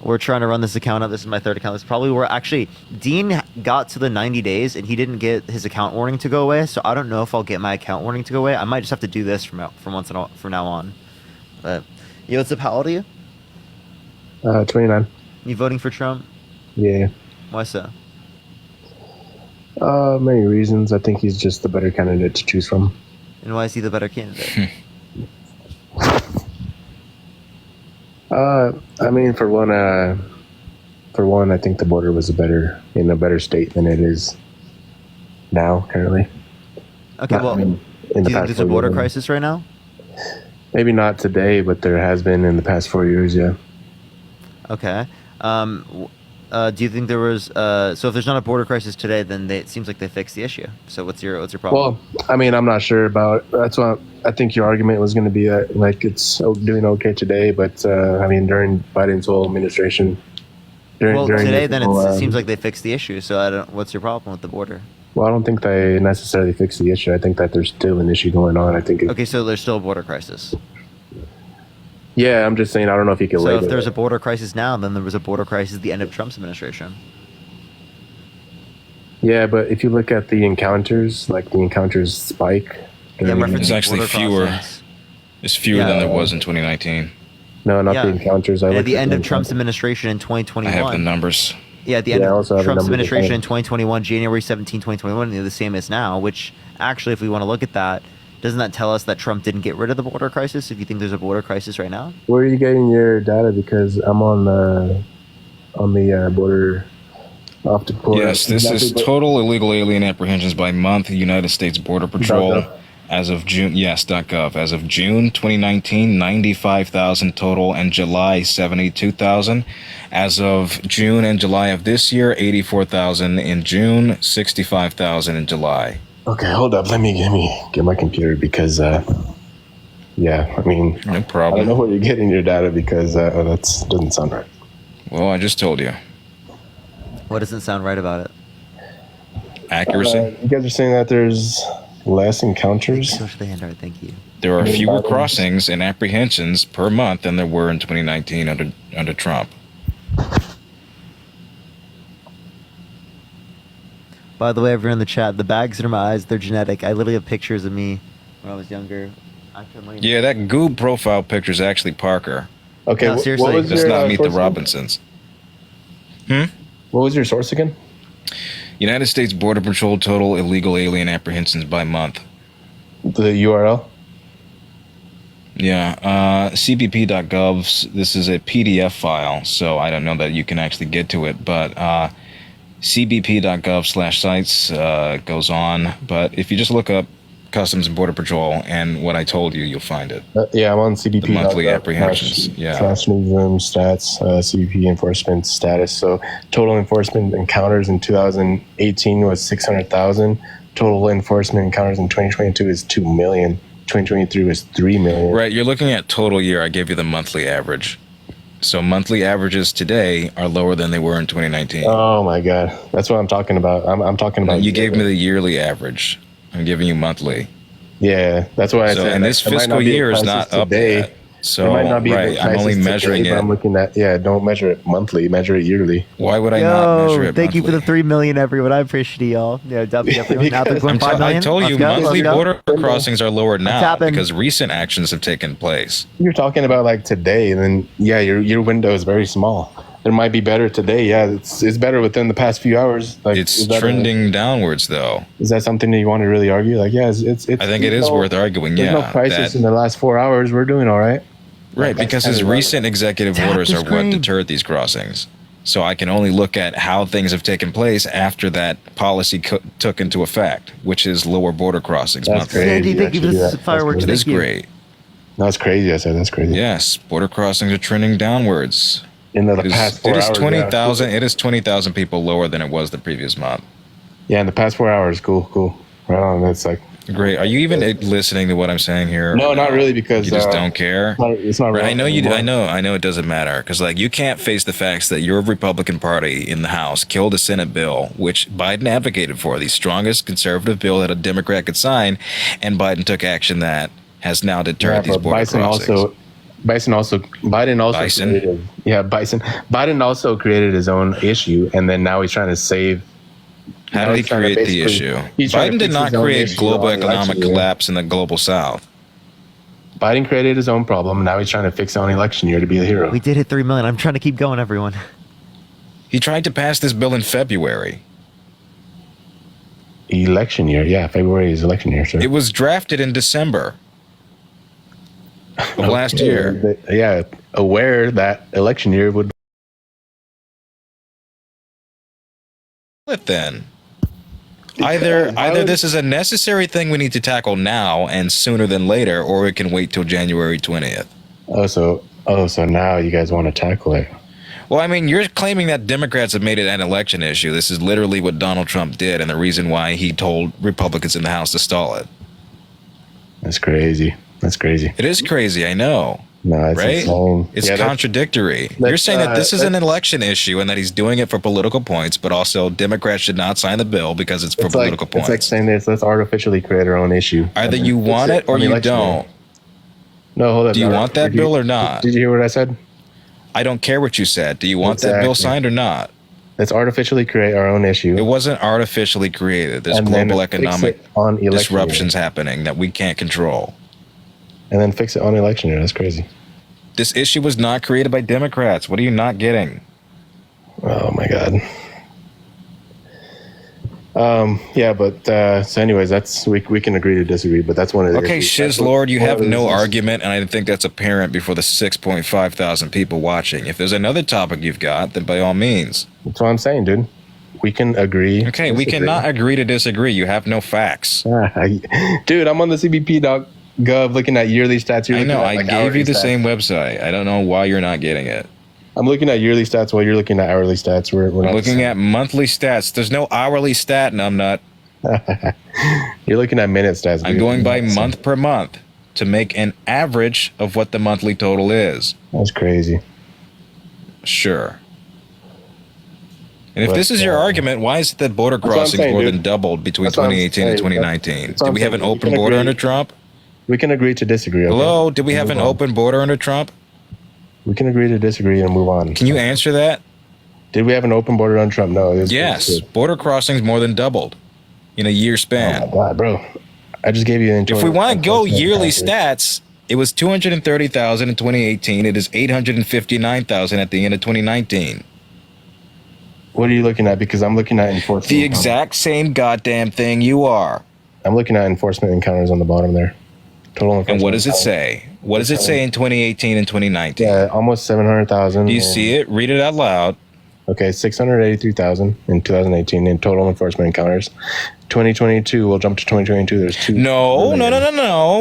B: We're trying to run this account up. This is my third account. This is probably where actually Dean got to the 90 days and he didn't get his account warning to go away. So I don't know if I'll get my account warning to go away. I might just have to do this from now on. But yo, what's up? How old are you?
U: 29.
B: You voting for Trump?
U: Yeah.
B: Why so?
U: Many reasons. I think he's just the better candidate to choose from.
B: And why is he the better candidate?
U: I mean, for one, I think the border was in a better state than it is now currently.
B: Okay, well, do you think there's a border crisis right now?
U: Maybe not today, but there has been in the past 4 years. Yeah.
B: Okay. Do you think there was so if there's not a border crisis today, then it seems like they fixed the issue. So what's your problem?
U: Well, I mean, I'm not sure about. That's why I think your argument was going to be that like it's doing okay today, but I mean during Biden's whole administration. During
B: today
U: this
B: then
U: whole,
B: it seems like they fixed the issue. So I don't. What's your problem with the border?
U: Well, I don't think they necessarily fixed the issue. I think that there's still an issue going on. I think.
B: Okay, so there's still a border crisis.
U: Yeah, I'm just saying. I don't know if you can.
B: So
U: label
B: if there's
U: it.
B: a border crisis now, then there was a border crisis at the end of Trump's administration.
U: Yeah, but if you look at the encounters, like the encounters spike.
B: Yeah, I'm referencing
H: There's actually
B: border
H: fewer.
B: crossings.
H: It's fewer than there was in 2019.
U: No, not
B: Yeah.
U: the encounters. I
B: At
U: looked
B: the
U: at
B: end
U: the
B: of Trump's
U: encounters.
B: administration in 2021.
H: I have the numbers.
B: Yeah, at the
U: Yeah,
B: end
U: I
B: of
U: also have the
B: Trump's
U: numbers in
B: administration in
U: front
B: 2021, January 17, 2021, they're the same as now, which actually, if we want to look at that, doesn't that tell us that Trump didn't get rid of the border crisis if you think there's a border crisis right now?
U: Where are you getting your data? Because I'm on the border. I'll have to pull it
H: Yes,
U: up.
H: this
U: Exactly,
H: is
U: but-
H: total illegal alien apprehensions by month. United States Border Patrol.
U: .gov.
H: As of June, yes, .gov. As of June 2019, 95,000 total, and July 72,000. As of June and July of this year, 84,000 in June, 65,000 in July.
U: Okay, hold up. Let me get my computer because, yeah, I mean,
H: No
U: I
H: problem.
U: don't know where you're getting your data because that doesn't sound right.
H: Well, I just told you.
B: What doesn't sound right about it?
H: Accuracy.
U: You guys are saying that there's less encounters.
B: So should the hand art, thank you.
H: There are fewer
U: Bathrooms.
H: crossings and apprehensions per month than there were in 2019 under Trump.
B: By the way, everyone in the chat, the bags under my eyes, they're genetic. I literally have pictures of me when I was younger. Actually, I'm not even-
H: Yeah, that Goob profile picture is actually Parker.
U: Okay,
B: No, seriously.
U: what was
H: Does
U: your
H: not meet the
U: source again?
H: Robinsons.
U: What was your source again?
H: United States Border Patrol total illegal alien apprehensions by month.
U: The URL.
H: Yeah, cbp.gov. This is a PDF file, so I don't know that you can actually get to it, but cbp.gov/sites goes on. But if you just look up Customs and Border Patrol and what I told you, you'll find it.
U: Yeah, I'm on CBP.
H: The monthly apprehensions, yeah.
U: Slash newsroom stats, CBP enforcement status. So total enforcement encounters in 2018 was 600,000. Total enforcement encounters in 2022 is 2 million. 2023 was 3 million.
H: Right, you're looking at total year. I gave you the monthly average. So monthly averages today are lower than they were in 2019.
U: Oh my God, that's what I'm talking about. I'm talking about.
H: You gave me the yearly average. I'm giving you monthly.
U: Yeah, that's why I
H: So,
U: said.
H: and this
U: it might
H: fiscal
U: not be a
H: year is
U: crisis
H: not up
U: today.
H: yet. So,
U: it might not be
H: right,
U: the
H: I'm only
U: crisis
H: measuring
U: today, but
H: it.
U: I'm looking at, don't measure it monthly, measure it yearly.
H: Why would I not measure
B: Yo,
H: it
B: thank you for
H: monthly?
B: the 3 million, everyone. I appreciate y'all. Yeah, everyone. Now they're going 5 million.
H: I told you,
B: Let's go,
H: monthly
B: let's go.
H: border crossings are lower now
B: happened?
H: because recent actions have taken place.
U: You're talking about like today, and then your window is very small. There might be better today. Yeah, it's better within the past few hours. Like,
H: It's
U: is that
H: trending downwards, though.
U: Is that something that you want to really argue? Like, yeah, it's
H: I think it is worth arguing.
U: There's
H: Yeah,
U: no crisis
H: that-
U: in the last 4 hours. We're doing all right.
H: right, because his recent executive
U: Tap
H: orders
U: the
H: are what
U: screen.
H: deterred these crossings. So I can only look at how things have taken place after that policy took into effect, which is lower border crossings.
U: That's
H: monthly.
U: crazy.
B: Andy, thank you for
U: actually,
B: the
U: yeah.
B: fireworks.
H: It is
B: Thank you.
H: great.
U: No, it's crazy. I said that's crazy.
H: Yes, border crossings are trending downwards.
U: In the
H: It is-
U: past 4
H: it is
U: hours,
H: 20,000. It is 20,000 people lower than it was the previous month.
U: Yeah, in the past 4 hours. Cool. Right on. That's like
H: Great. Are you even listening to what I'm saying here?
U: no, not really, because
H: You just don't care.
U: It's not
H: Right,
U: right.
H: I know you. I know it doesn't matter because like you can't face the facts that your Republican Party in the House killed a Senate bill which Biden advocated for, the strongest conservative bill that a Democrat could sign, and Biden took action that has now deterred these border crossings.
U: Biden also
H: Bison?
U: created, Biden also created his own issue, and then now he's trying to save.
H: How
U: now
H: did he
U: he's trying to
H: create the
U: basically-
H: issue?
U: he's trying to
H: Biden did
U: fix
H: not
U: his own
H: create
U: issue
H: global
U: on
H: economic
U: election year.
H: collapse in the global South.
U: Biden created his own problem. Now he's trying to fix it on election year to be the hero.
B: We did hit 3 million. I'm trying to keep going, everyone.
H: He tried to pass this bill in February.
U: Election year, yeah. February is election year, sir.
H: It was drafted in December of last
U: Okay,
H: year.
U: but, yeah, aware that election year would.
H: It then. Either this is a necessary thing we need to tackle now and sooner than later, or it can wait till January 20th.
U: So now you guys want to tackle it.
H: Well, I mean, you're claiming that Democrats have made it an election issue. This is literally what Donald Trump did, and the reason why he told Republicans in the House to stall it.
U: That's crazy.
H: It is crazy, I know.
U: No, it's
H: right?
U: insane.
H: It's
U: Yeah,
H: contradictory. You're saying that this is an election issue and that he's doing it for political points, but also Democrats should not sign the bill because it's for political
U: It's like
H: points.
U: saying this. Let's artificially create our own issue.
H: Either
U: And
H: you
U: fix
H: want it or
U: on
H: you
U: election
H: don't.
U: day. No, hold on.
H: Do you want that bill or not?
U: Did you hear what I said?
H: I don't care what you said. Do you want that bill
U: Exactly.
H: signed or not?
U: Let's artificially create our own issue.
H: It wasn't artificially created. There's
U: And then
H: global
U: fix
H: economic
U: it on election
H: disruptions happening that we can't control.
U: and then fix it on election year. That's crazy.
H: This issue was not created by Democrats. What are you not getting?
U: Oh my God. Yeah, but so anyways, that's we can agree to disagree, but that's one of the
H: Okay,
U: issues.
H: shiz lord, you have no argument, and I think that's apparent before the 6.5 thousand people watching. If there's another topic you've got, then by all means.
U: That's what I'm saying, dude. We can agree.
H: Okay, we cannot agree to disagree. You have no facts.
U: Dude, I'm on the CBP.gov looking at yearly stats. You're
H: I know,
U: looking at,
H: I gave you the same website. I don't know why you're not getting it.
U: I'm looking at yearly stats while you're looking at hourly stats. We're
H: I'm
U: not
H: looking at monthly stats. There's no hourly stat, numbnut.
U: You're looking at minute stats.
H: I'm
U: dude.
H: going by month per month to make an average of what the monthly total is.
U: That's crazy.
H: Sure. And if
U: But,
H: this is your argument, why is it that border
U: That's what I'm
H: crossings
U: saying,
H: more
U: dude.
H: than doubled between
U: That's what I'm
H: 2018 and
U: saying.
H: 2019?
U: That's what
H: Did
U: I'm
H: we have
U: saying.
H: an
U: We
H: open
U: can
H: border
U: agree.
H: under Trump?
U: We can agree to disagree. Okay?
H: Hello? Did we have
U: Move
H: an
U: on.
H: open border under Trump?
U: We can agree to disagree and move on.
H: Can you answer that?
U: Did we have an open border on Trump? No.
H: Yes. Border crossings more than doubled in a year span.
U: Oh my God, bro. I just gave you an
H: If we want to go yearly
U: stats.
H: stats, it was 230,000 in 2018. It is 859,000 at the end of 2019.
U: What are you looking at? Because I'm looking at enforcement.
H: The exact same goddamn thing you are.
U: I'm looking at enforcement encounters on the bottom there. Total enforcement.
H: And what does it say? What does it say in 2018 and 2019?
U: Yeah, almost 700,000.
H: Do you see it? Read it out loud.
U: Okay, 683,000 in 2018 in total enforcement encounters. 2022, we'll jump to 2022. There's two.
H: No.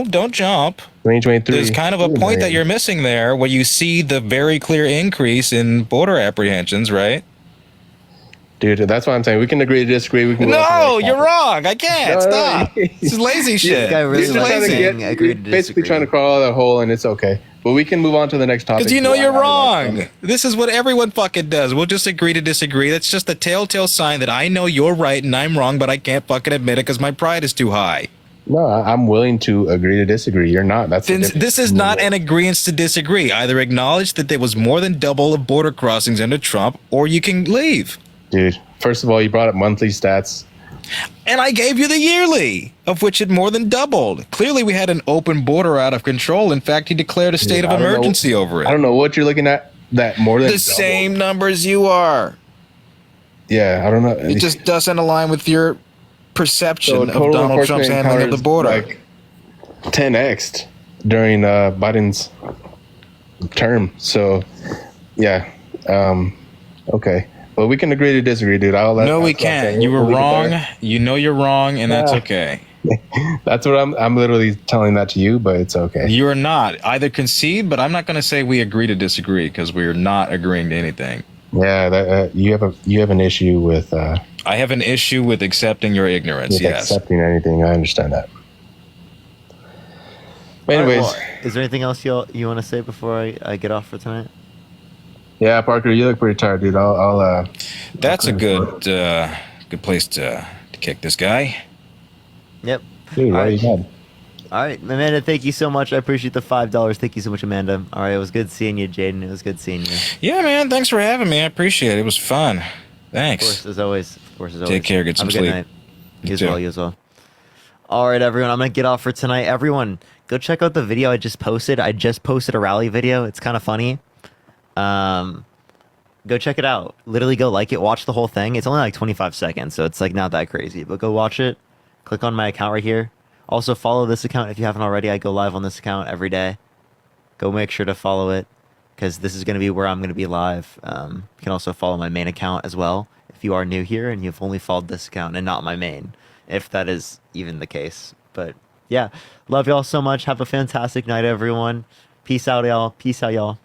H: Don't jump.
U: 2023.
H: There's kind of a point that you're missing there where you see the very clear increase in border apprehensions, right?
U: Dude, that's what I'm saying. We can agree to disagree. We can.
H: No, you're wrong. I can't.
U: No,
H: Stop. This is lazy shit.
B: This guy really
U: You're just
B: likes
U: trying to
B: saying
U: get,
B: agree
U: you're
B: to
U: basically
B: disagree.
U: trying to crawl out of that hole, and it's okay. But we can move on to the next topic.
H: Because you know you're wrong. This is what everyone fucking does. We'll just agree to disagree. That's just a telltale sign that I know you're right and I'm wrong, but I can't fucking admit it because my pride is too high.
U: No, I'm willing to agree to disagree. You're not. That's the
H: Then
U: difference.
H: this is not an agreement to disagree. Either acknowledge that there was more than double of border crossings under Trump, or you can leave.
U: Dude, first of all, you brought up monthly stats.
H: And I gave you the yearly, of which it more than doubled. Clearly, we had an open border out of control. In fact, he declared a state of
U: I don't know-
H: emergency over it.
U: I don't know what you're looking at. That more than
H: The
U: double.
H: same numbers you are.
U: Yeah, I don't know.
H: It just doesn't align with your perception
U: So
H: of
U: total
H: Donald
U: enforcement
H: Trump's handling of the
U: encounters,
H: border.
U: like 10x'd during Biden's term. So, yeah, okay. But we can agree to disagree, dude.
H: No, we can't. You were wrong. You know you're wrong, and that's
U: Yeah.
H: okay.
U: That's what I'm literally telling that to you, but it's okay.
H: You're not. Either concede, but I'm not going to say we agree to disagree because we're not agreeing to anything.
U: Yeah, that, you have an issue with
H: I have an issue with accepting your ignorance.
U: with
H: Yes.
U: accepting anything. I understand that. But
B: All right,
U: anyways,
B: well, is there anything else you want to say before I get off for tonight?
U: yeah, Parker, you look pretty tired, dude. I'll
H: That's a good good place to kick this guy.
B: Yep.
U: dude, why are you mad?
B: All right, Amanda, thank you so much. I appreciate the $5. Thank you so much, Amanda. All right, it was good seeing you, Jaden. It was good seeing you.
H: Yeah, man. Thanks for having me. I appreciate it. It was fun.
B: Of
H: Thanks.
B: course, as always. Of course, as always.
H: Take care. Get some
B: Have a
H: sleep.
B: good night.
H: You
B: You as
H: too.
B: well. You as well. All right, everyone. I'm gonna get off for tonight. Everyone, go check out the video I just posted. I just posted a rally video. It's kind of funny. Go check it out. Literally, go like it. Watch the whole thing. It's only like 25 seconds, so it's like not that crazy. But go watch it. Click on my account right here. Also, follow this account if you haven't already. I go live on this account every day. Go make sure to follow it because this is going to be where I'm going to be live. You can also follow my main account as well if you are new here and you've only followed this account and not my main, if that is even the case. But yeah, love y'all so much. Have a fantastic night, everyone. Peace out, y'all. Peace out, y'all.